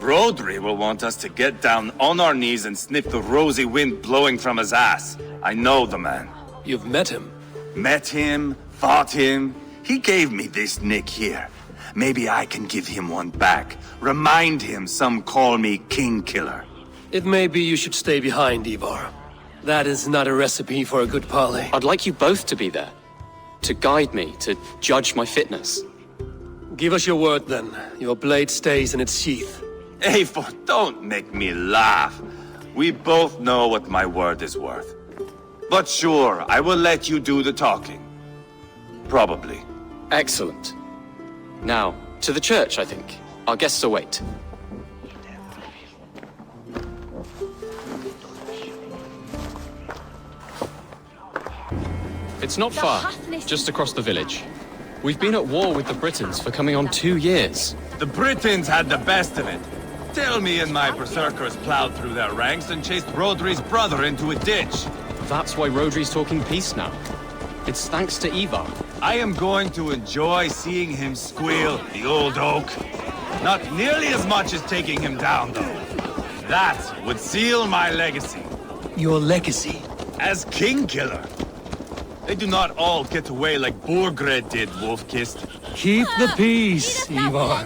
Rodri will want us to get down on our knees and sniff the rosy wind blowing from his ass. I know the man. You've met him? Met him, fought him. He gave me this nick here. Maybe I can give him one back. Remind him some call me King Killer. It may be you should stay behind, Ivar. That is not a recipe for a good parley. I'd like you both to be there. To guide me, to judge my fitness. Give us your word then. Your blade stays in its sheath. Eivor, don't make me laugh. We both know what my word is worth. But sure, I will let you do the talking. Probably. Excellent. Now, to the church, I think. Our guests await. It's not far, just across the village. We've been at war with the Britons for coming on 2 years. The Britons had the best of it. Tell me and my berserkers plowed through their ranks and chased Rodri's brother into a ditch. That's why Rodri's talking peace now. It's thanks to Ivar. I am going to enjoy seeing him squeal, the old oak. Not nearly as much as taking him down, though. That would seal my legacy. Your legacy? As King Killer. They do not all get away like Borgred did, Wolf-Kissed. Keep the peace, Ivar.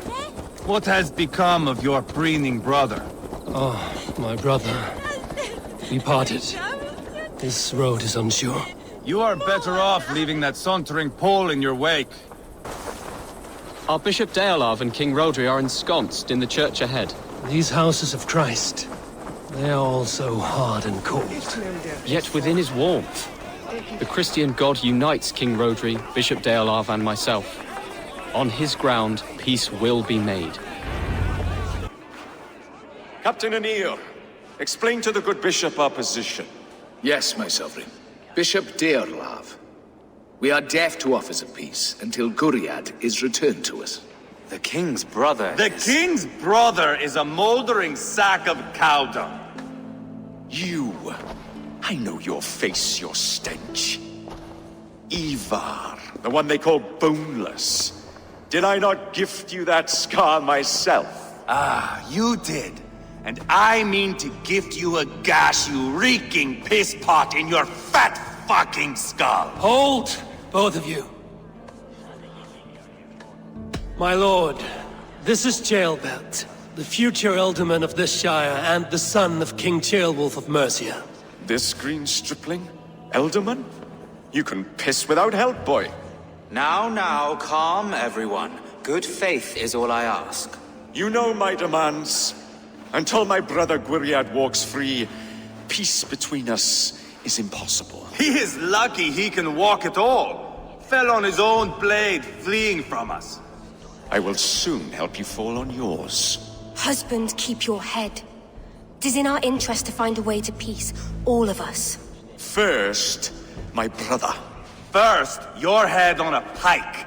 What has become of your preening brother? Oh, my brother. We parted. This road is unsure. You are better off leaving that sauntering Pole in your wake. Our Bishop Deolav and King Rodri are ensconced in the church ahead. These houses of Christ, they are all so hard and cold. Yet within is warmth. The Christian God unites King Rodri, Bishop Deolav, and myself. On his ground, peace will be made. Captain Anil, explain to the good bishop our position. Yes, my sovereign. Bishop Deolav. We are deaf to offers of peace until Guriad is returned to us. The king's brother King's brother is a moldering sack of cow dung. You. I know your face, your stench. Ivar, the one they call boneless. Did I not gift you that scar myself? Ah, you did. And I mean to gift you a gash, you reeking piss pot in your fat fucking skull. Hold, both of you. My lord, this is Ceolbert, the future Elderman of this shire and the son of King Ceolwulf of Mercia. This green stripling? Elderman? You can piss without help, boy. Now, calm everyone. Good faith is all I ask. You know my demands. Until my brother Gwiriad walks free, peace between us is impossible. He is lucky he can walk at all. Fell on his own blade, fleeing from us. I will soon help you fall on yours. Husband, keep your head. It is in our interest to find a way to peace, all of us. First, my brother. First, your head on a pike.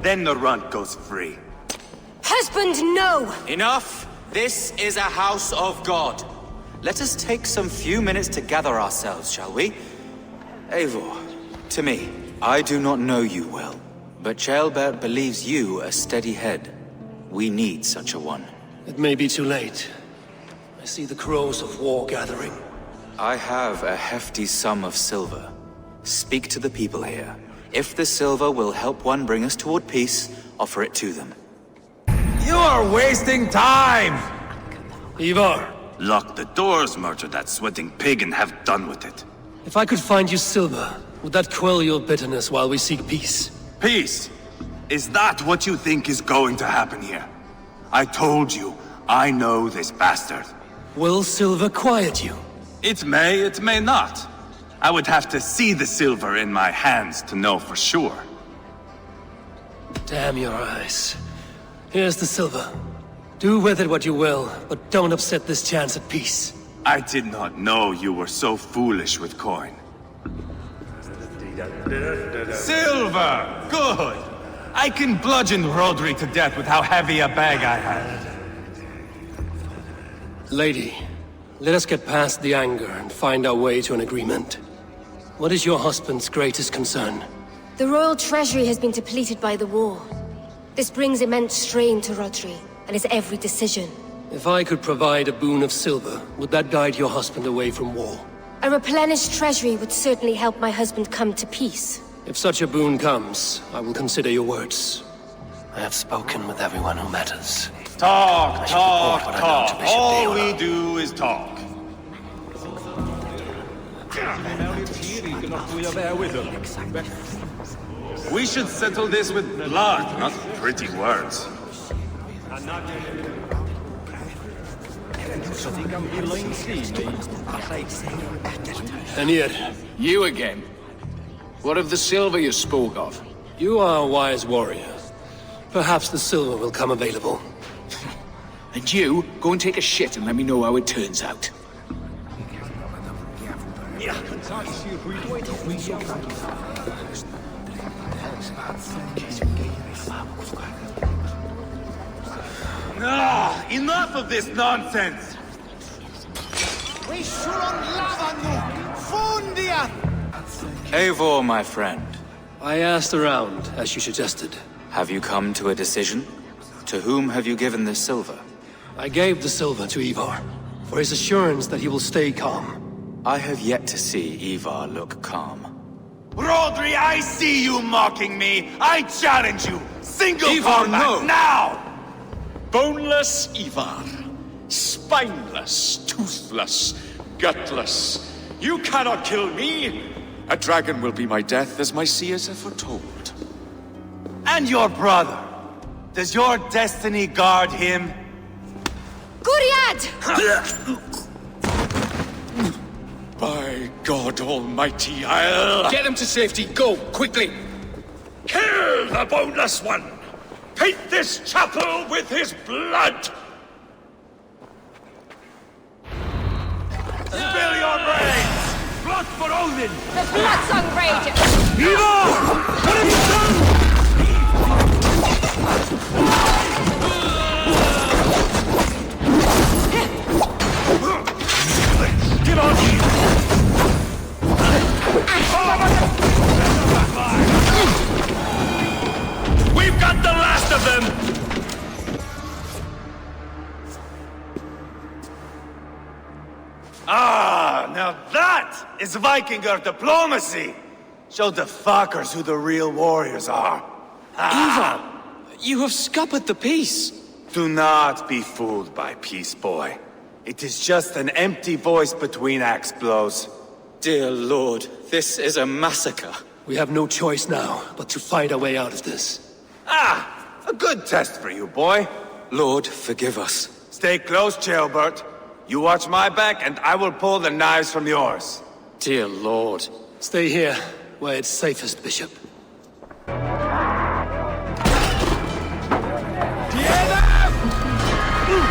Then the runt goes free. Husband, no! Enough! This is a house of God. Let us take some few minutes to gather ourselves, shall we? Eivor, to me, I do not know you well, but Ceolbert believes you a steady head. We need such a one. It may be too late. I see the crows of war gathering. I have a hefty sum of silver. Speak to the people here. If the silver will help one bring us toward peace, offer it to them. You are wasting time! Ivar! Lock the doors, murder that sweating pig, and have done with it. If I could find you silver, Would that quell your bitterness while we seek peace? Peace? Is that what you think is going to happen here? I told you, I know this bastard. Will silver quiet you? It may not. I would have to see the silver in my hands to know for sure. Damn your eyes. Here's the silver. Do with it what you will, but don't upset this chance at peace. I did not know you were so foolish with coin. Silver! Good! I can bludgeon Rodri to death with how heavy a bag I have. Lady, let us get past the anger and find our way to an agreement. What is your husband's greatest concern? The royal treasury has been depleted by the war. This brings immense strain to Rodri and his every decision. If I could provide a boon of silver, would that guide your husband away from war? A replenished treasury would certainly help my husband come to peace. If such a boon comes, I will consider your words. I have spoken with everyone who matters. Talk. All we do is talk. We should settle this with blood, not pretty words. Anir, you again? What of the silver you spoke of? You are a wise warrior. Perhaps the silver will come available. And you, go and take a shit and let me know how it turns out. Enough of this nonsense! Eivor, my friend. I asked around, as you suggested. Have you come to a decision? To whom have you given this silver? I gave the silver to Ivar, for his assurance that he will stay calm. I have yet to see Ivar look calm. Rodri, I see you mocking me! I challenge you! Single Ivar, combat, no. now! Boneless Ivar. Spineless, toothless, gutless. You cannot kill me! A dragon will be my death, as my seers have foretold. And your brother? Does your destiny guard him? Guriad! By God Almighty, I'll... Get him to safety, go, quickly! Kill the boneless one! Paint this chapel with his blood! Spill your brains! Blood for Odin! The Bloodsong rages! Ivar! What have you done? Get on here! We've got the last of them! Now that is Vikinger diplomacy! Show the fuckers who the real warriors are. Ivar! You have scuppered the peace! Do not be fooled by peace, boy. It is just an empty voice between axe blows. Dear Lord, this is a massacre. We have no choice now, but to find our way out of this. A good test for you, boy. Lord, forgive us. Stay close, Ceolbert. You watch my back, and I will pull the knives from yours. Dear Lord. Stay here, where it's safest, Bishop.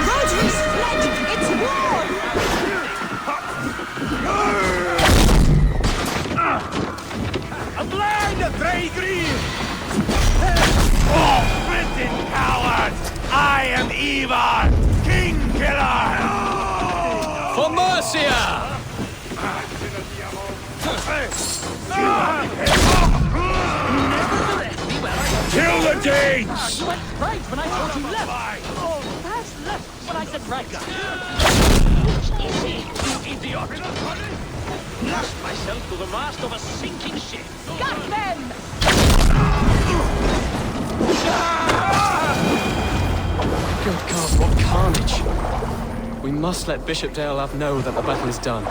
Rodri's fled! It's war! A blind Freygrim! Oh, Britain cowards! I am Ivar, King Killer! For Mercia! Kill the Danes! You went right when I told you left! Oh, fast left when I said right! Which is it, you idiot? Lost myself to the mast of a sinking ship! Got them! Good God, what carnage! We must let Bishop Deolav know that the battle is done.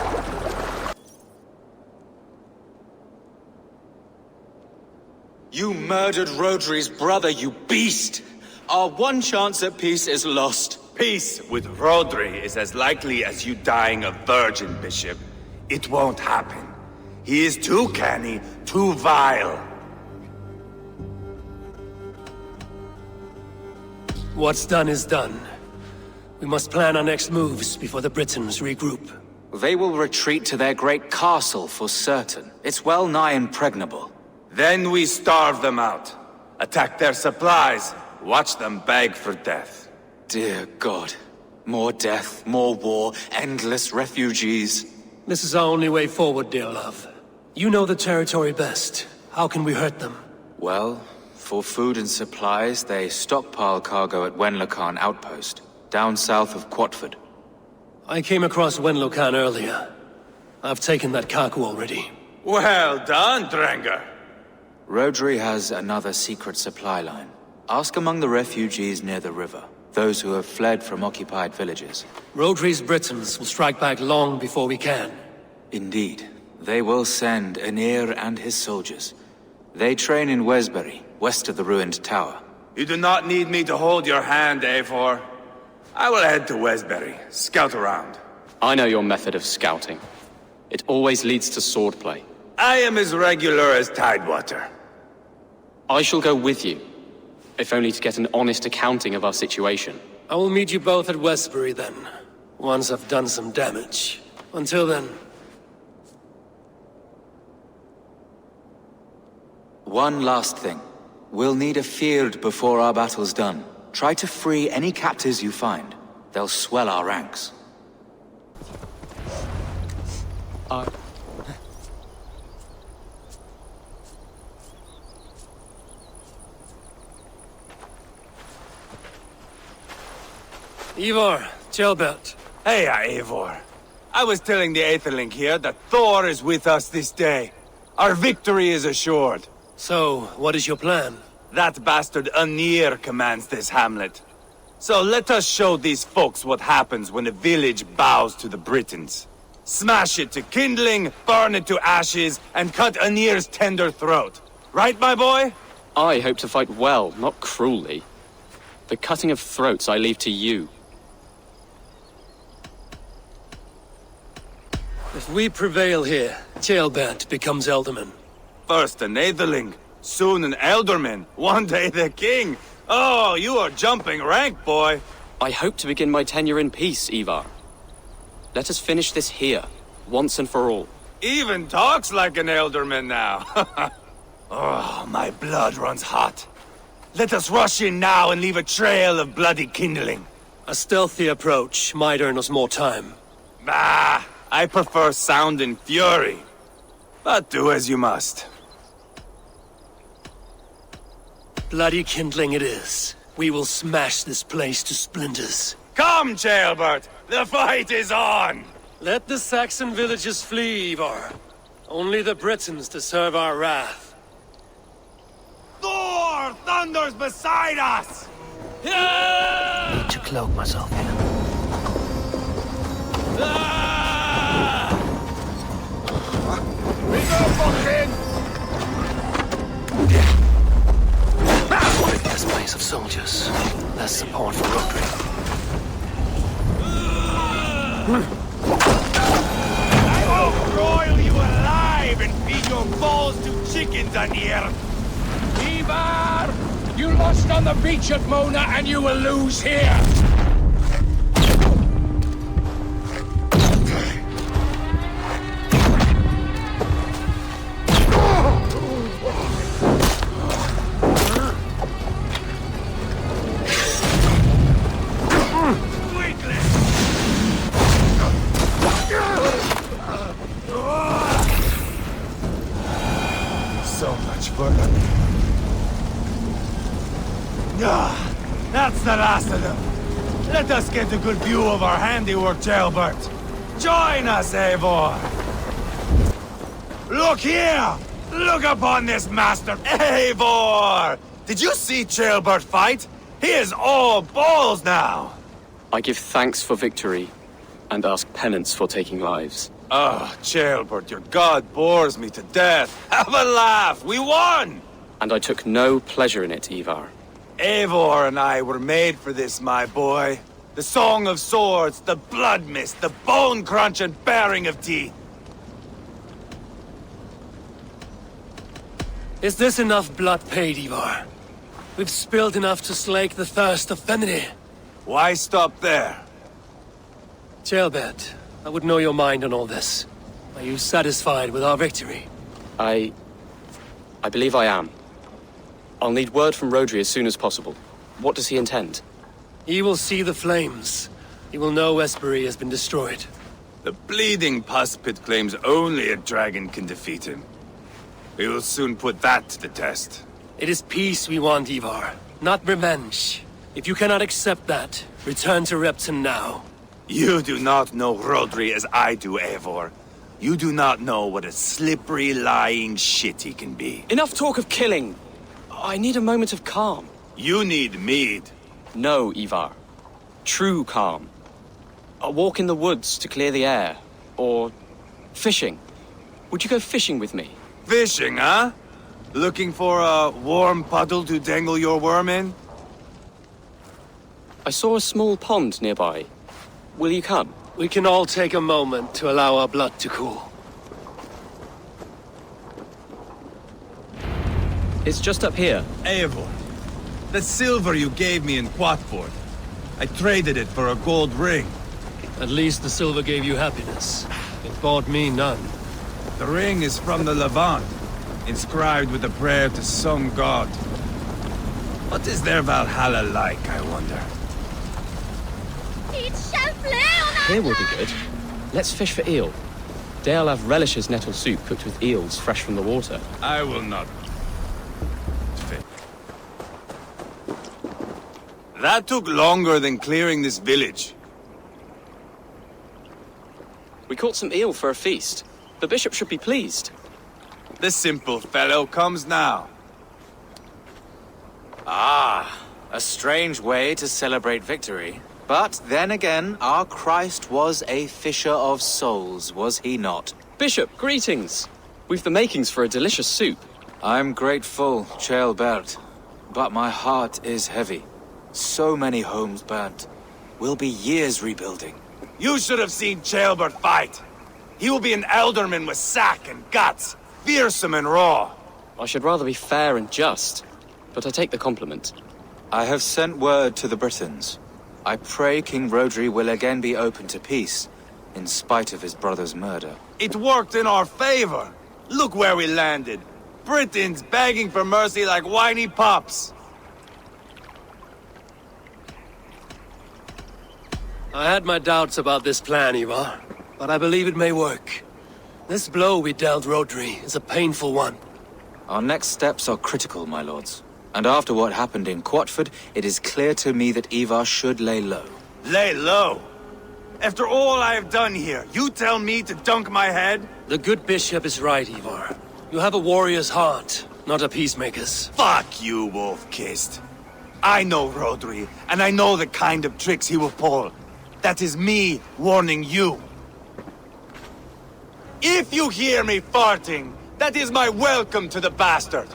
You murdered Rodri's brother, you beast! Our one chance at peace is lost. Peace with Rodri is as likely as you dying a virgin, Bishop. It won't happen. He is too canny, too vile. What's done is done. We must plan our next moves before the Britons regroup. They will retreat to their great castle for certain. It's well nigh impregnable. Then we starve them out. Attack their supplies. Watch them beg for death. Dear God. More death, more war, endless refugees. This is our only way forward, dear love. You know the territory best. How can we hurt them? Well, for food and supplies, they stockpile cargo at Wenlokan Outpost, down south of Quatford. I came across Wenlokan earlier. I've taken that cargo already. Well done, Drenger. Rodri has another secret supply line. Ask among the refugees near the river, those who have fled from occupied villages. Rodri's Britons will strike back long before we can. Indeed. They will send Aenir and his soldiers. They train in Wesbury, west of the ruined tower. You do not need me to hold your hand, Eivor. I will head to Wesbury, scout around. I know your method of scouting. It always leads to swordplay. I am as regular as Tidewater. I shall go with you, if only to get an honest accounting of our situation. I will meet you both at Westbury then, once I've done some damage. Until then... One last thing. We'll need a field before our battle's done. Try to free any captives you find. They'll swell our ranks. Eivor, Gelbert. Hey, Eivor. I was telling the Aetherling here that Thor is with us this day. Our victory is assured. So, what is your plan? That bastard Aenir commands this hamlet. So let us show these folks what happens when a village bows to the Britons. Smash it to kindling, burn it to ashes, and cut Aenir's tender throat. Right, my boy? I hope to fight well, not cruelly. The cutting of throats I leave to you. If we prevail here, Gelbert becomes Elderman. First an Aetherling, soon an Elderman, one day the king. Oh, you are jumping rank, boy. I hope to begin my tenure in peace, Ivar. Let us finish this here, once and for all. Even talks like an Elderman now. Oh, my blood runs hot. Let us rush in now and leave a trail of bloody kindling. A stealthy approach might earn us more time. Bah, I prefer sound and fury. But do as you must. Bloody kindling it is. We will smash this place to splinters. Come, Gelbert! The fight is on! Let the Saxon villages flee, Ivar. Only the Britons deserve our wrath. Thor thunders beside us! I need to cloak myself here. We go for king! Less base of soldiers, less support for Rodri. I will broil you alive and feed your balls to chickens on here! Ivar! You lost on the beach at Mona, and you will lose here! So much for them. That's the last of them. Let us get a good view of our handiwork, Gelbert. Join us, Eivor. Look here! Look upon this master, Eivor! Did you see Gelbert fight? He is all balls now. I give thanks for victory, and ask penance for taking lives. Oh, Gelbert, your god bores me to death. Have a laugh. We won! And I took no pleasure in it, Ivar. Eivor and I were made for this, my boy. The song of swords, the blood mist, the bone crunch and baring of teeth. Is this enough blood paid, Ivar? We've spilled enough to slake the thirst of Fenrir. Why stop there? Ceolbert, I would know your mind on all this. Are you satisfied with our victory? I believe I am. I'll need word from Rodri as soon as possible. What does he intend? He will see the flames. He will know Espery has been destroyed. The bleeding pus pit claims only a dragon can defeat him. We will soon put that to the test. It is peace we want, Ivar, not revenge. If you cannot accept that, return to Repton now. You do not know Rodri as I do, Eivor. You do not know what a slippery, lying shit he can be. Enough talk of killing! I need a moment of calm. You need mead. No, Ivar. True calm. A walk in the woods to clear the air. Or fishing. Would you go fishing with me? Fishing, huh? Looking for a warm puddle to dangle your worm in? I saw a small pond nearby. Will you come? We can all take a moment to allow our blood to cool. It's just up here. Eivor, the silver you gave me in Quatford, I traded it for a gold ring. At least the silver gave you happiness. It bought me none. The ring is from the Levant, inscribed with a prayer to some god. What is their Valhalla like, I wonder? Here will be good. Let's fish for eel. Dealav relishes nettle soup cooked with eels fresh from the water. I will not. That took longer than clearing this village. We caught some eel for a feast. The bishop should be pleased. The simple fellow comes now. Ah, a strange way to celebrate victory. But then again, our Christ was a fisher of souls, was he not? Bishop, greetings! We've the makings for a delicious soup. I'm grateful, Ceolbert, but my heart is heavy. So many homes burnt. We'll be years rebuilding. You should have seen Ceolbert fight. He will be an alderman with sack and guts, fearsome and raw. I should rather be fair and just, but I take the compliment. I have sent word to the Britons. I pray King Rodri will again be open to peace, in spite of his brother's murder. It worked in our favor. Look where we landed. Britons begging for mercy like whiny pups. I had my doubts about this plan, Ivar, but I believe it may work. This blow we dealt Rodri is a painful one. Our next steps are critical, my lords. And after what happened in Quatford, it is clear to me that Ivar should lay low. Lay low? After all I have done here, you tell me to dunk my head? The good bishop is right, Ivar. You have a warrior's heart, not a peacemaker's. Fuck you, wolf-kissed. I know Rodri, and I know the kind of tricks he will pull. That is me warning you. If you hear me farting, that is my welcome to the bastard.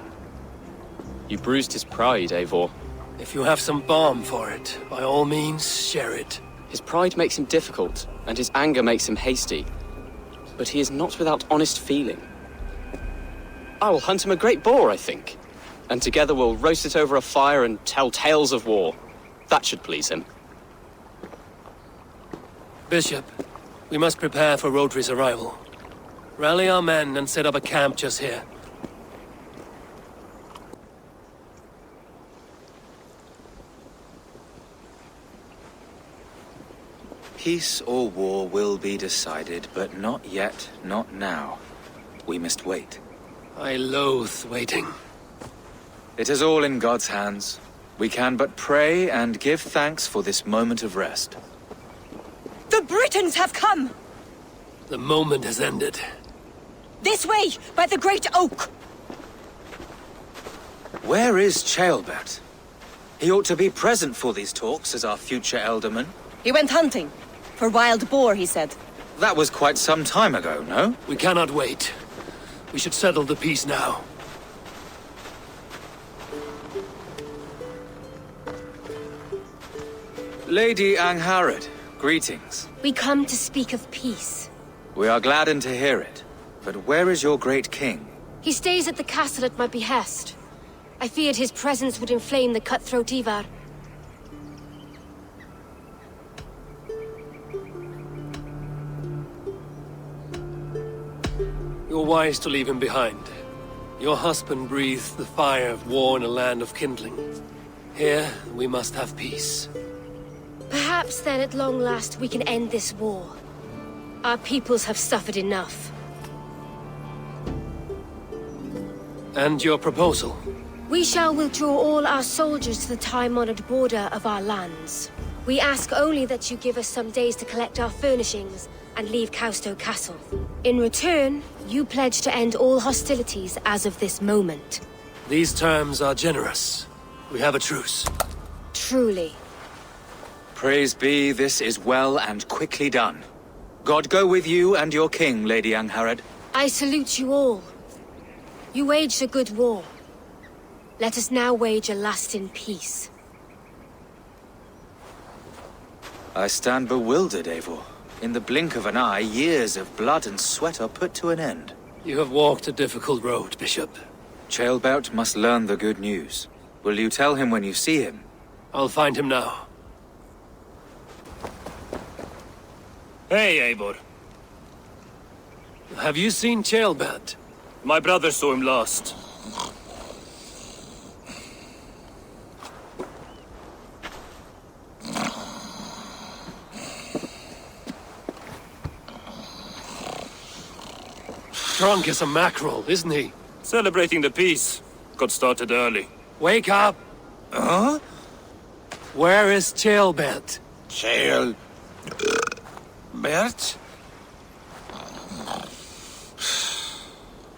You bruised his pride, Eivor. If you have some balm for it, by all means, share it. His pride makes him difficult, and his anger makes him hasty. But he is not without honest feeling. I will hunt him a great boar, I think. And together we'll roast it over a fire and tell tales of war. That should please him. Bishop, we must prepare for Rodri's arrival. Rally our men and set up a camp just here. Peace or war will be decided, but not yet, not now. We must wait. I loathe waiting. It is all in God's hands. We can but pray and give thanks for this moment of rest. The Britons have come! The moment has ended. This way, by the great oak! Where is Ceolbert? He ought to be present for these talks as our future elderman. He went hunting. For wild boar, he said. That was quite some time ago, no? We cannot wait. We should settle the peace now. Lady Angharad, greetings. We come to speak of peace. We are gladdened to hear it. But where is your great king? He stays at the castle at my behest. I feared his presence would inflame the cutthroat Ivar. You're wise to leave him behind. Your husband breathed the fire of war in a land of kindling. Here, we must have peace. Perhaps then at long last we can end this war. Our peoples have suffered enough. And your proposal? We shall withdraw all our soldiers to the time-honored border of our lands. We ask only that you give us some days to collect our furnishings and leave Kausto Castle. In return, you pledge to end all hostilities as of this moment. These terms are generous. We have a truce. Truly. Praise be, this is well and quickly done. God go with you and your king, Lady Angharad. I salute you all. You waged a good war. Let us now wage a lasting peace. I stand bewildered, Eivor. In the blink of an eye, years of blood and sweat are put to an end. You have walked a difficult road, Bishop. Ceolbert must learn the good news. Will you tell him when you see him? I'll find him now. Hey, Eivor. Have you seen Ceolbert? My brother saw him last. Drunk as a mackerel, isn't he? Celebrating the peace. Got started early. Wake up! Huh? Where is Ceolbert? Bert?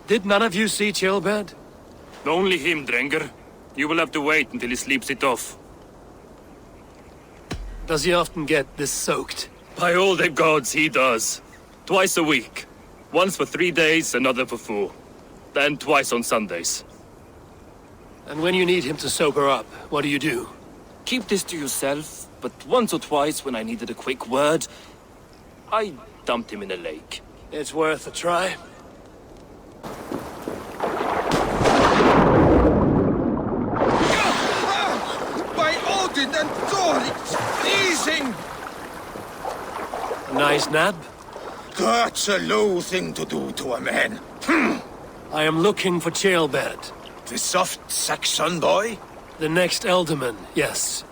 Did none of you see Ceolbert? Only him, Drenger. You will have to wait until he sleeps it off. Does he often get this soaked? By all the gods, he does. Twice a week. Once for 3 days, another for 4. Then twice on Sundays. And when you need him to sober up, what do you do? Keep this to yourself, but once or twice when I needed a quick word, I dumped him in a lake. It's worth a try. By Odin and Thor, it's freezing! A nice nap? That's a low thing to do to a man. I am looking for Ceolbert. The soft Saxon boy? The next Elderman, yes.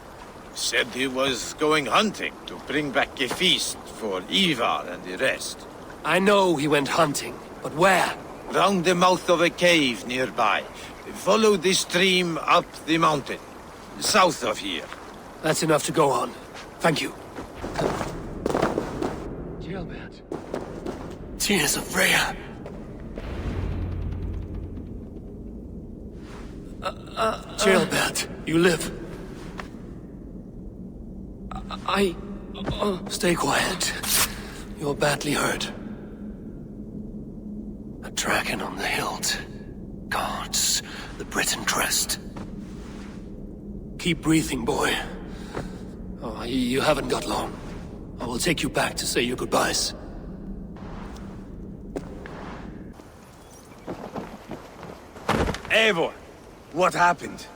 Said he was going hunting to bring back a feast for Ivar and the rest. I know he went hunting, but where? Round the mouth of a cave nearby. Follow the stream up the mountain. South of here. That's enough to go on. Thank you. Ceolbert. Tears of Freya. Ceolbert, you live. Stay quiet. You're badly hurt. A dragon on the hilt. Guards the Britain crest. Keep breathing, boy. Oh, you haven't got long. I will take you back to say your goodbyes. Eivor, what happened?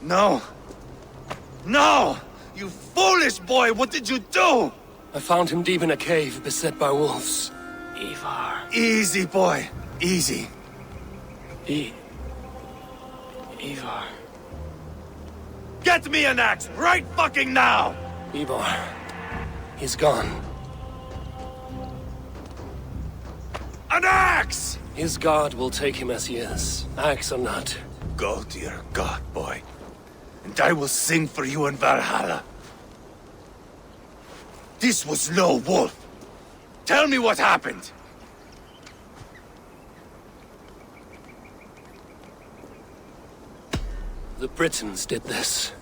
No. No! You foolish boy, what did you do? I found him deep in a cave, beset by wolves. Ivar. Easy, boy. Easy. Ivar. Get me an axe, right fucking now! Ivar. He's gone. An axe! His god will take him as he is, axe or not. Go to your god, boy. And I will sing for you in Valhalla. This was no wolf. Tell me what happened. The Britons did this.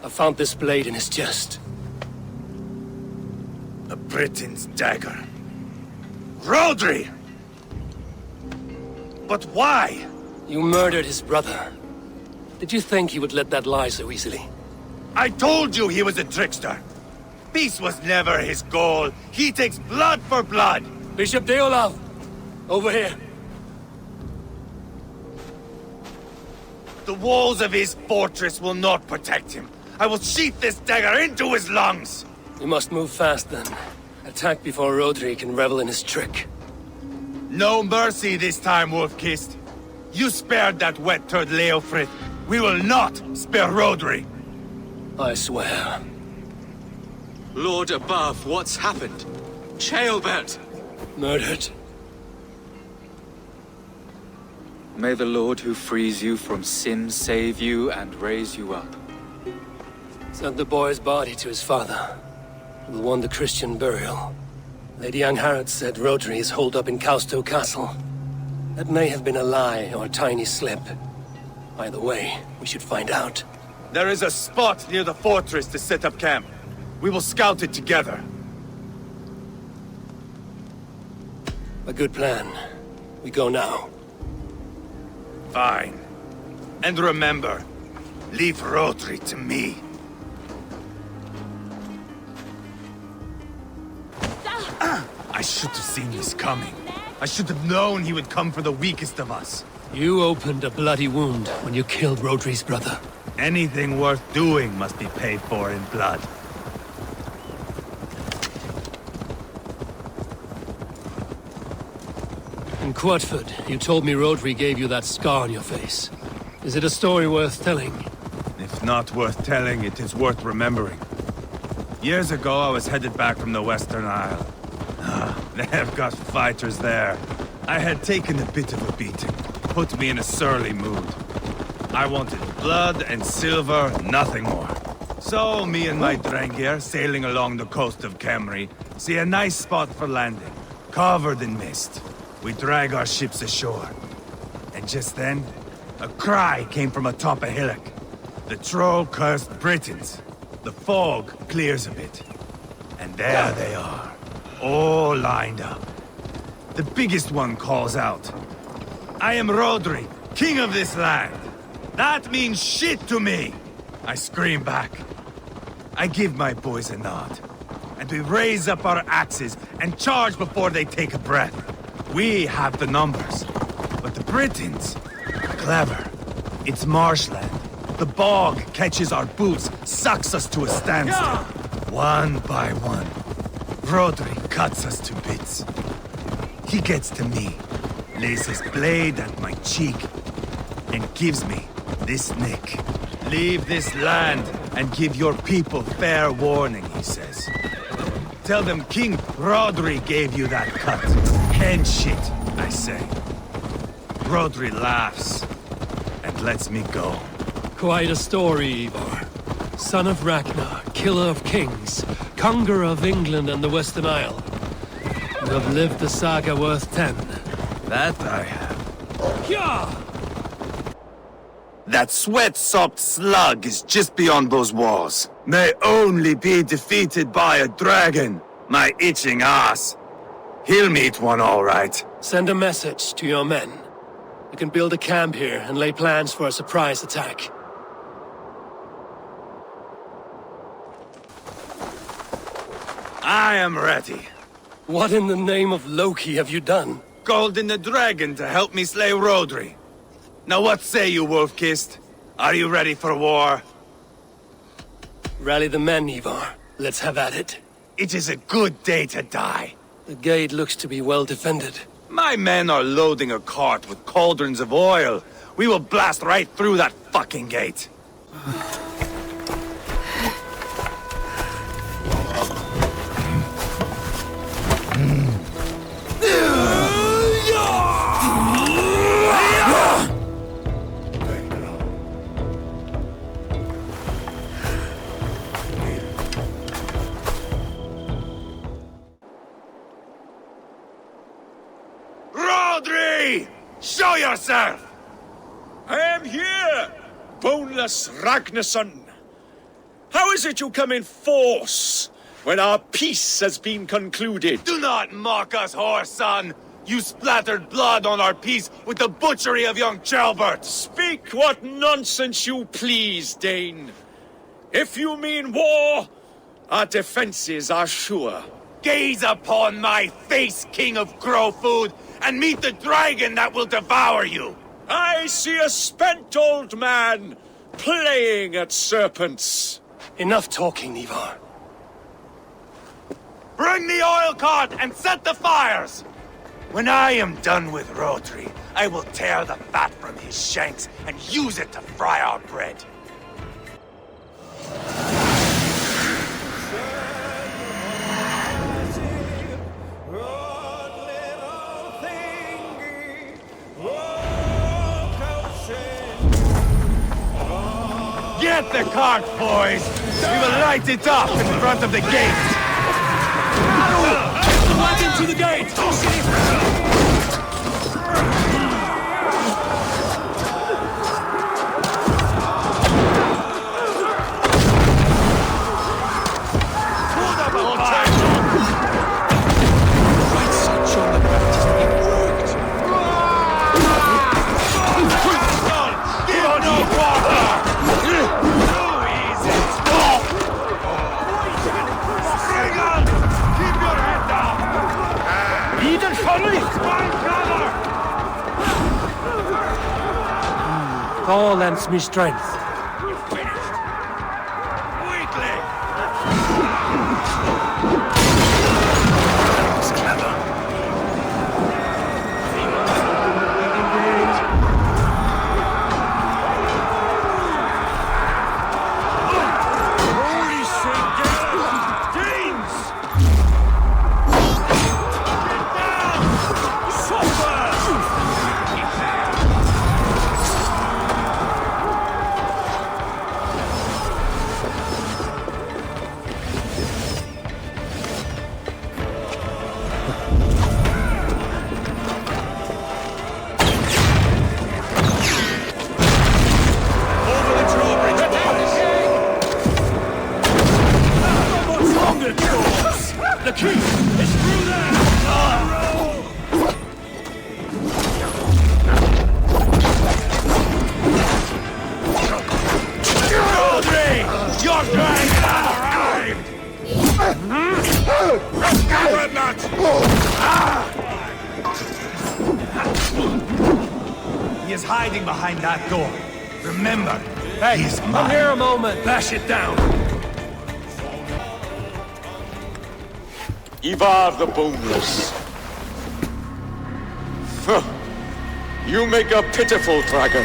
I found this blade in his chest. The Briton's dagger. Rodri! But why? You murdered his brother. Did you think he would let that lie so easily? I told you he was a trickster. Peace was never his goal. He takes blood for blood. Bishop Deolav, over here. The walls of his fortress will not protect him. I will sheath this dagger into his lungs. We must move fast then. Attack before Rodri can revel in his trick. No mercy this time, Wolf-Kissed. You spared that wet turd Leofrith. We will not spare Rodri. I swear. Lord above, what's happened? Ceolbert! Murdered. May the Lord who frees you from sin save you and raise you up. Sent the boy's body to his father. We'll want the Christian burial. Lady Angharad said Rodri is holed up in Causto Castle. That may have been a lie or a tiny slip. Either way, we should find out. There is a spot near the fortress to set up camp. We will scout it together. A good plan. We go now. Fine. And remember, leave Rodri to me. I should have seen this coming. I should have known he would come for the weakest of us. You opened a bloody wound when you killed Rodri's brother. Anything worth doing must be paid for in blood. In Quatford, you told me Rodri gave you that scar on your face. Is it a story worth telling? If not worth telling, it is worth remembering. Years ago, I was headed back from the Western Isle. They have got fighters there. I had taken a bit of a beating. Put me in a surly mood. I wanted blood and silver, nothing more. So, me and my Drengir, sailing along the coast of Kemri, see a nice spot for landing, covered in mist. We drag our ships ashore. And just then, a cry came from atop a hillock. The troll-cursed Britons. The fog clears a bit. And there they are, all lined up. The biggest one calls out, "I am Rodri, king of this land. That means shit to me!" I scream back. I give my boys a nod. And we raise up our axes and charge before they take a breath. We have the numbers. But the Britons are clever. It's marshland. The bog catches our boots, sucks us to a standstill. One by one, Rodri cuts us to bits. He gets to me, lays his blade at my cheek, and gives me this nick. "Leave this land and give your people fair warning," he says. "Tell them King Rodri gave you that cut." "And shit," I say. Rodri laughs and lets me go. Quite a story, Ivar. Son of Ragnar, killer of kings, conqueror of England and the Western Isle. You have lived the saga worth 10. That I have. Yeah! That sweat-sopped slug is just beyond those walls. May only be defeated by a dragon, my itching ass. He'll meet one all right. Send a message to your men. You can build a camp here and lay plans for a surprise attack. I am ready. What in the name of Loki have you done? Called in the dragon to help me slay Rodri. Now what say you, Wolf-Kissed? Are you ready for war? Rally the men, Ivar. Let's have at it. It is a good day to die. The gate looks to be well defended. My men are loading a cart with cauldrons of oil. We will blast right through that fucking gate. Rodri! Show yourself! I am here, boneless Ragnarsson. How is it you come in force when our peace has been concluded? Do not mock us, whoreson! You splattered blood on our peace with the butchery of young Ceolbert! Speak what nonsense you please, Dane. If you mean war, Our defenses are sure. Gaze upon my face, King of Grow Food, and meet the dragon that will devour you! I see a spent old man playing at serpents. Enough talking, Ivar. Bring the oil cart and set the fires! When I am done with Rodri, I will tear the fat from his shanks and use it to fry our bread. Get the cart, boys! We will light it up in front of the gate! Right into the gate! Thor lends me strength. You finished? Weakling! That was clever. Holy shit! James! Get down! Super! The key is through there! Rodri! Your dragon arrived! He is hiding behind that door. Remember, Hey, he's come mine. here a moment. Bash it down. Ivar the Boneless. Huh. You make a pitiful dragon.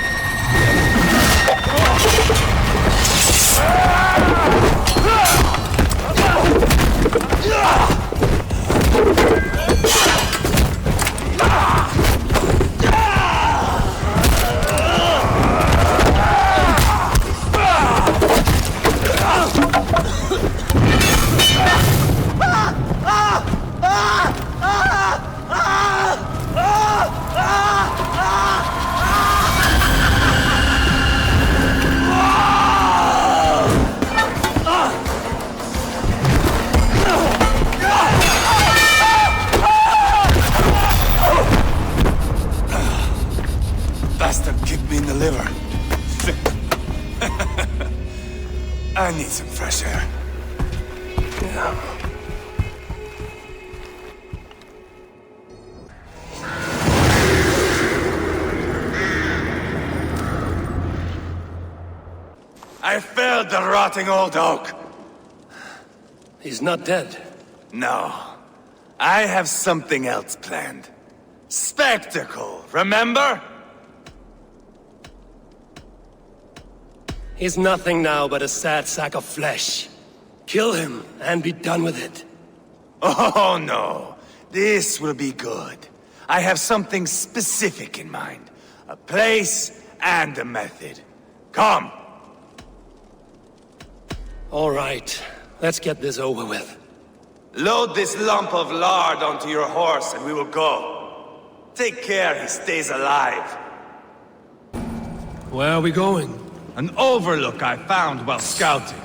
Bastard kicked me in the liver. I need some fresh air. Yeah. I felled the rotting old oak. He's not dead. No. I have something else planned. Spectacle, remember? He's nothing now but a sad sack of flesh. Kill him and be done with it. Oh, no. This will be good. I have something specific in mind. A place and a method. Come. All right. Let's get this over with. Load this lump of lard onto your horse and we will go. Take care he stays alive. Where are we going? An overlook I found while scouting.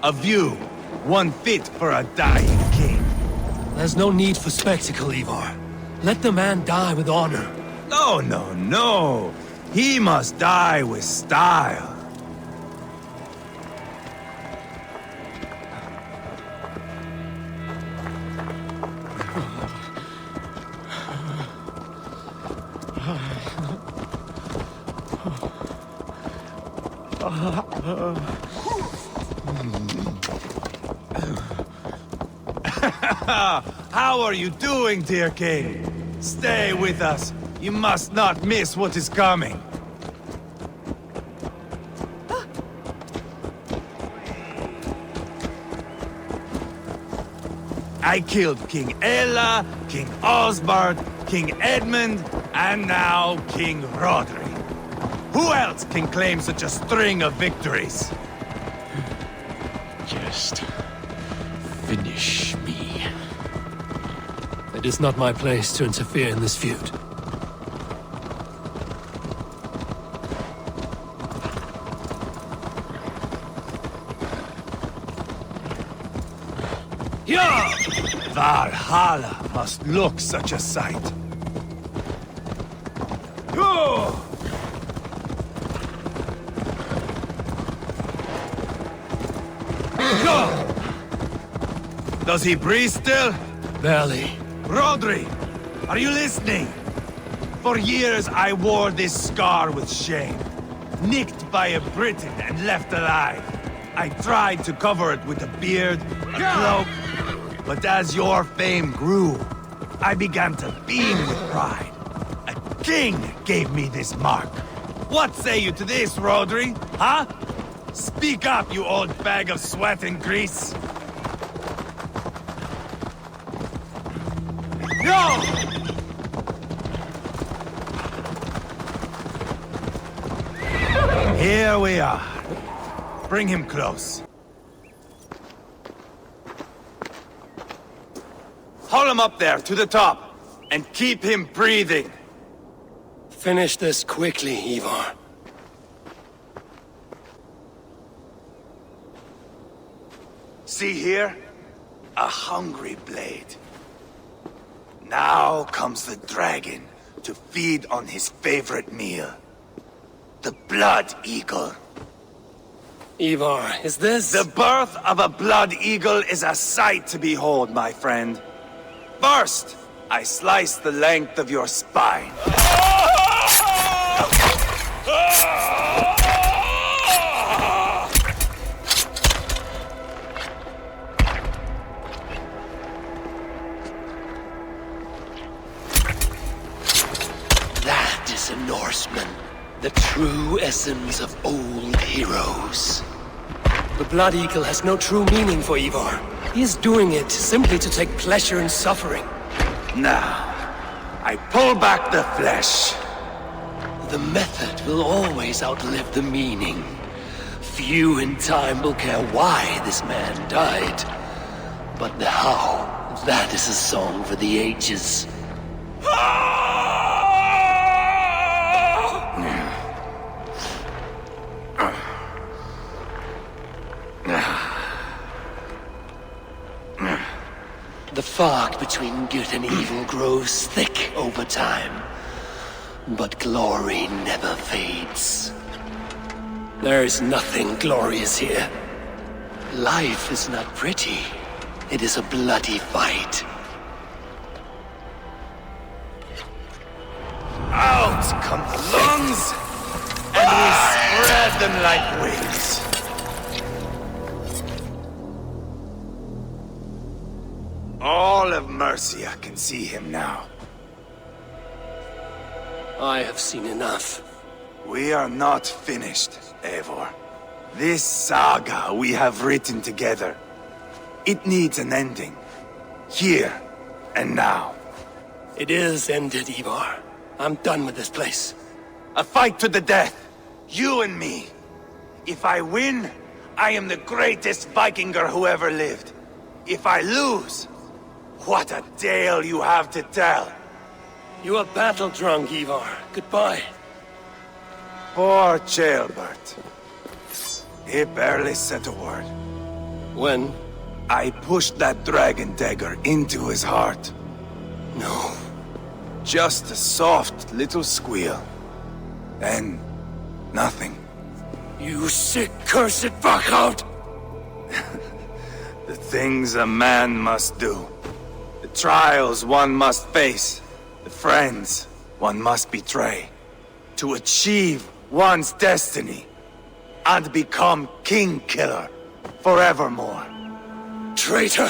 A view, one fit for a dying king. There's no need for spectacle, Ivar. Let the man die with honor. No, no, no. He must die with style. How are you doing, dear king? Stay with us. You must not miss what is coming. I killed King Ella, King Osbert, King Edmund, and now King Rodri. Who else can claim such a string of victories? Just finish me. It is not my place to interfere in this feud. Yeah! Valhalla must look such a sight. Oh! Go! Does he breathe still? Barely. Rodri, are you listening? For years I wore this scar with shame. Nicked by a Briton and left alive. I tried to cover it with a beard, a cloak, but as your fame grew, I began to beam with pride. A king gave me this mark. What say you to this, Rodri? Huh? Speak up, you old bag of sweat and grease. No! Here we are. Bring him close. Haul him up there, to the top, and keep him breathing. Finish this quickly, Ivar. See here? A hungry blade. Now comes the dragon to feed on his favorite meal. The blood eagle. Ivar, is this... The birth of a blood eagle is a sight to behold, my friend. First, I slice the length of your spine. That is a Norseman. The true essence of old heroes. The Blood Eagle has no true meaning for Ivar. He is doing it simply to take pleasure in suffering. Now, I pull back the flesh. The method will always outlive the meaning. Few in time will care why this man died. But the how, that is a song for the ages. The fog between good and evil grows thick over time. But glory never fades. There is nothing glorious here. Life is not pretty. It is a bloody fight. Out come the lungs, and we spread them like wings. All of Mercia can see him now. I have seen enough. We are not finished, Eivor. This saga we have written together, it needs an ending. Here and now. It is ended, Ivar. I'm done with this place. A fight to the death. You and me. If I win, I am the greatest Vikinger who ever lived. If I lose, what a tale you have to tell. You are battle-drunk, Ivar. Goodbye. Poor Ceolbert. He barely said a word. When? I pushed that dragon dagger into his heart. No. Just a soft little squeal. Then, nothing. You sick, cursed fuck-out! The things a man must do. The trials one must face. The friends one must betray to achieve one's destiny and become king killer forevermore. Traitor!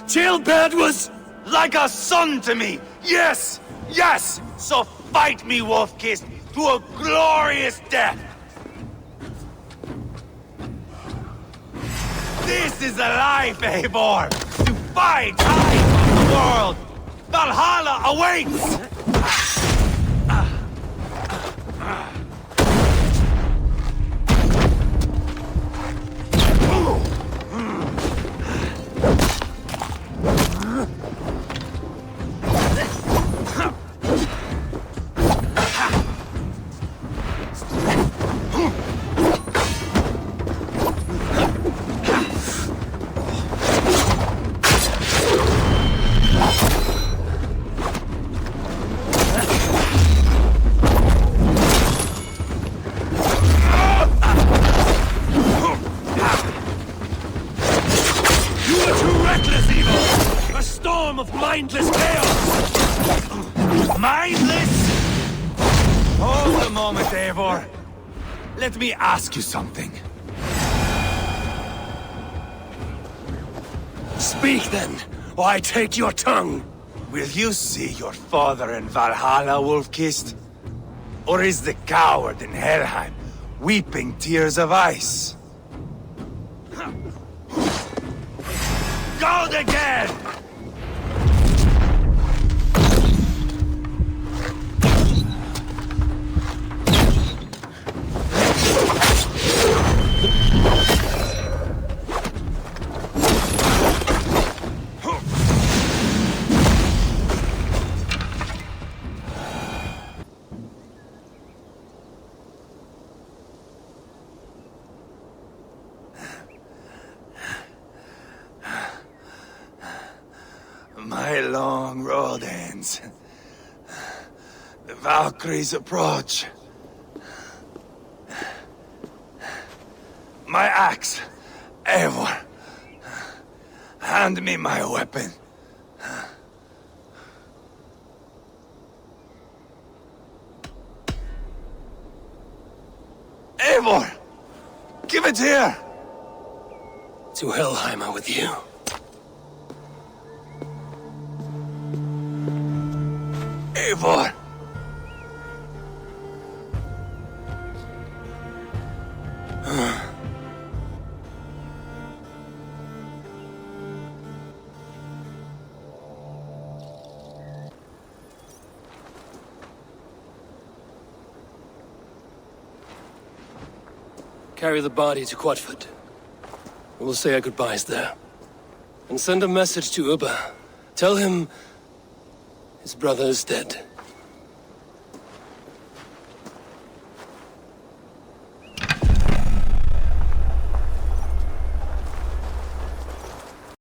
Jailbird was like a son to me! Yes! Yes! So fight me, Wolf-Kissed, to a glorious death! This is a life, Eivor! To fight high on the world! Valhalla awaits! Mindless chaos! Mindless? Hold a moment, Eivor. Let me ask you something. Speak then, or I take your tongue. Will you see your father in Valhalla, Wolf-Kissed? Or is the coward in Helheim weeping tears of ice? Go again! My long road ends. The Valkyries approach. My axe, Eivor. Hand me my weapon. Eivor! Give it here! To Helheim with you. Eivor! Carry the body to Quatford. We'll say our goodbyes there. And send a message to Ubba. Tell him his brother is dead.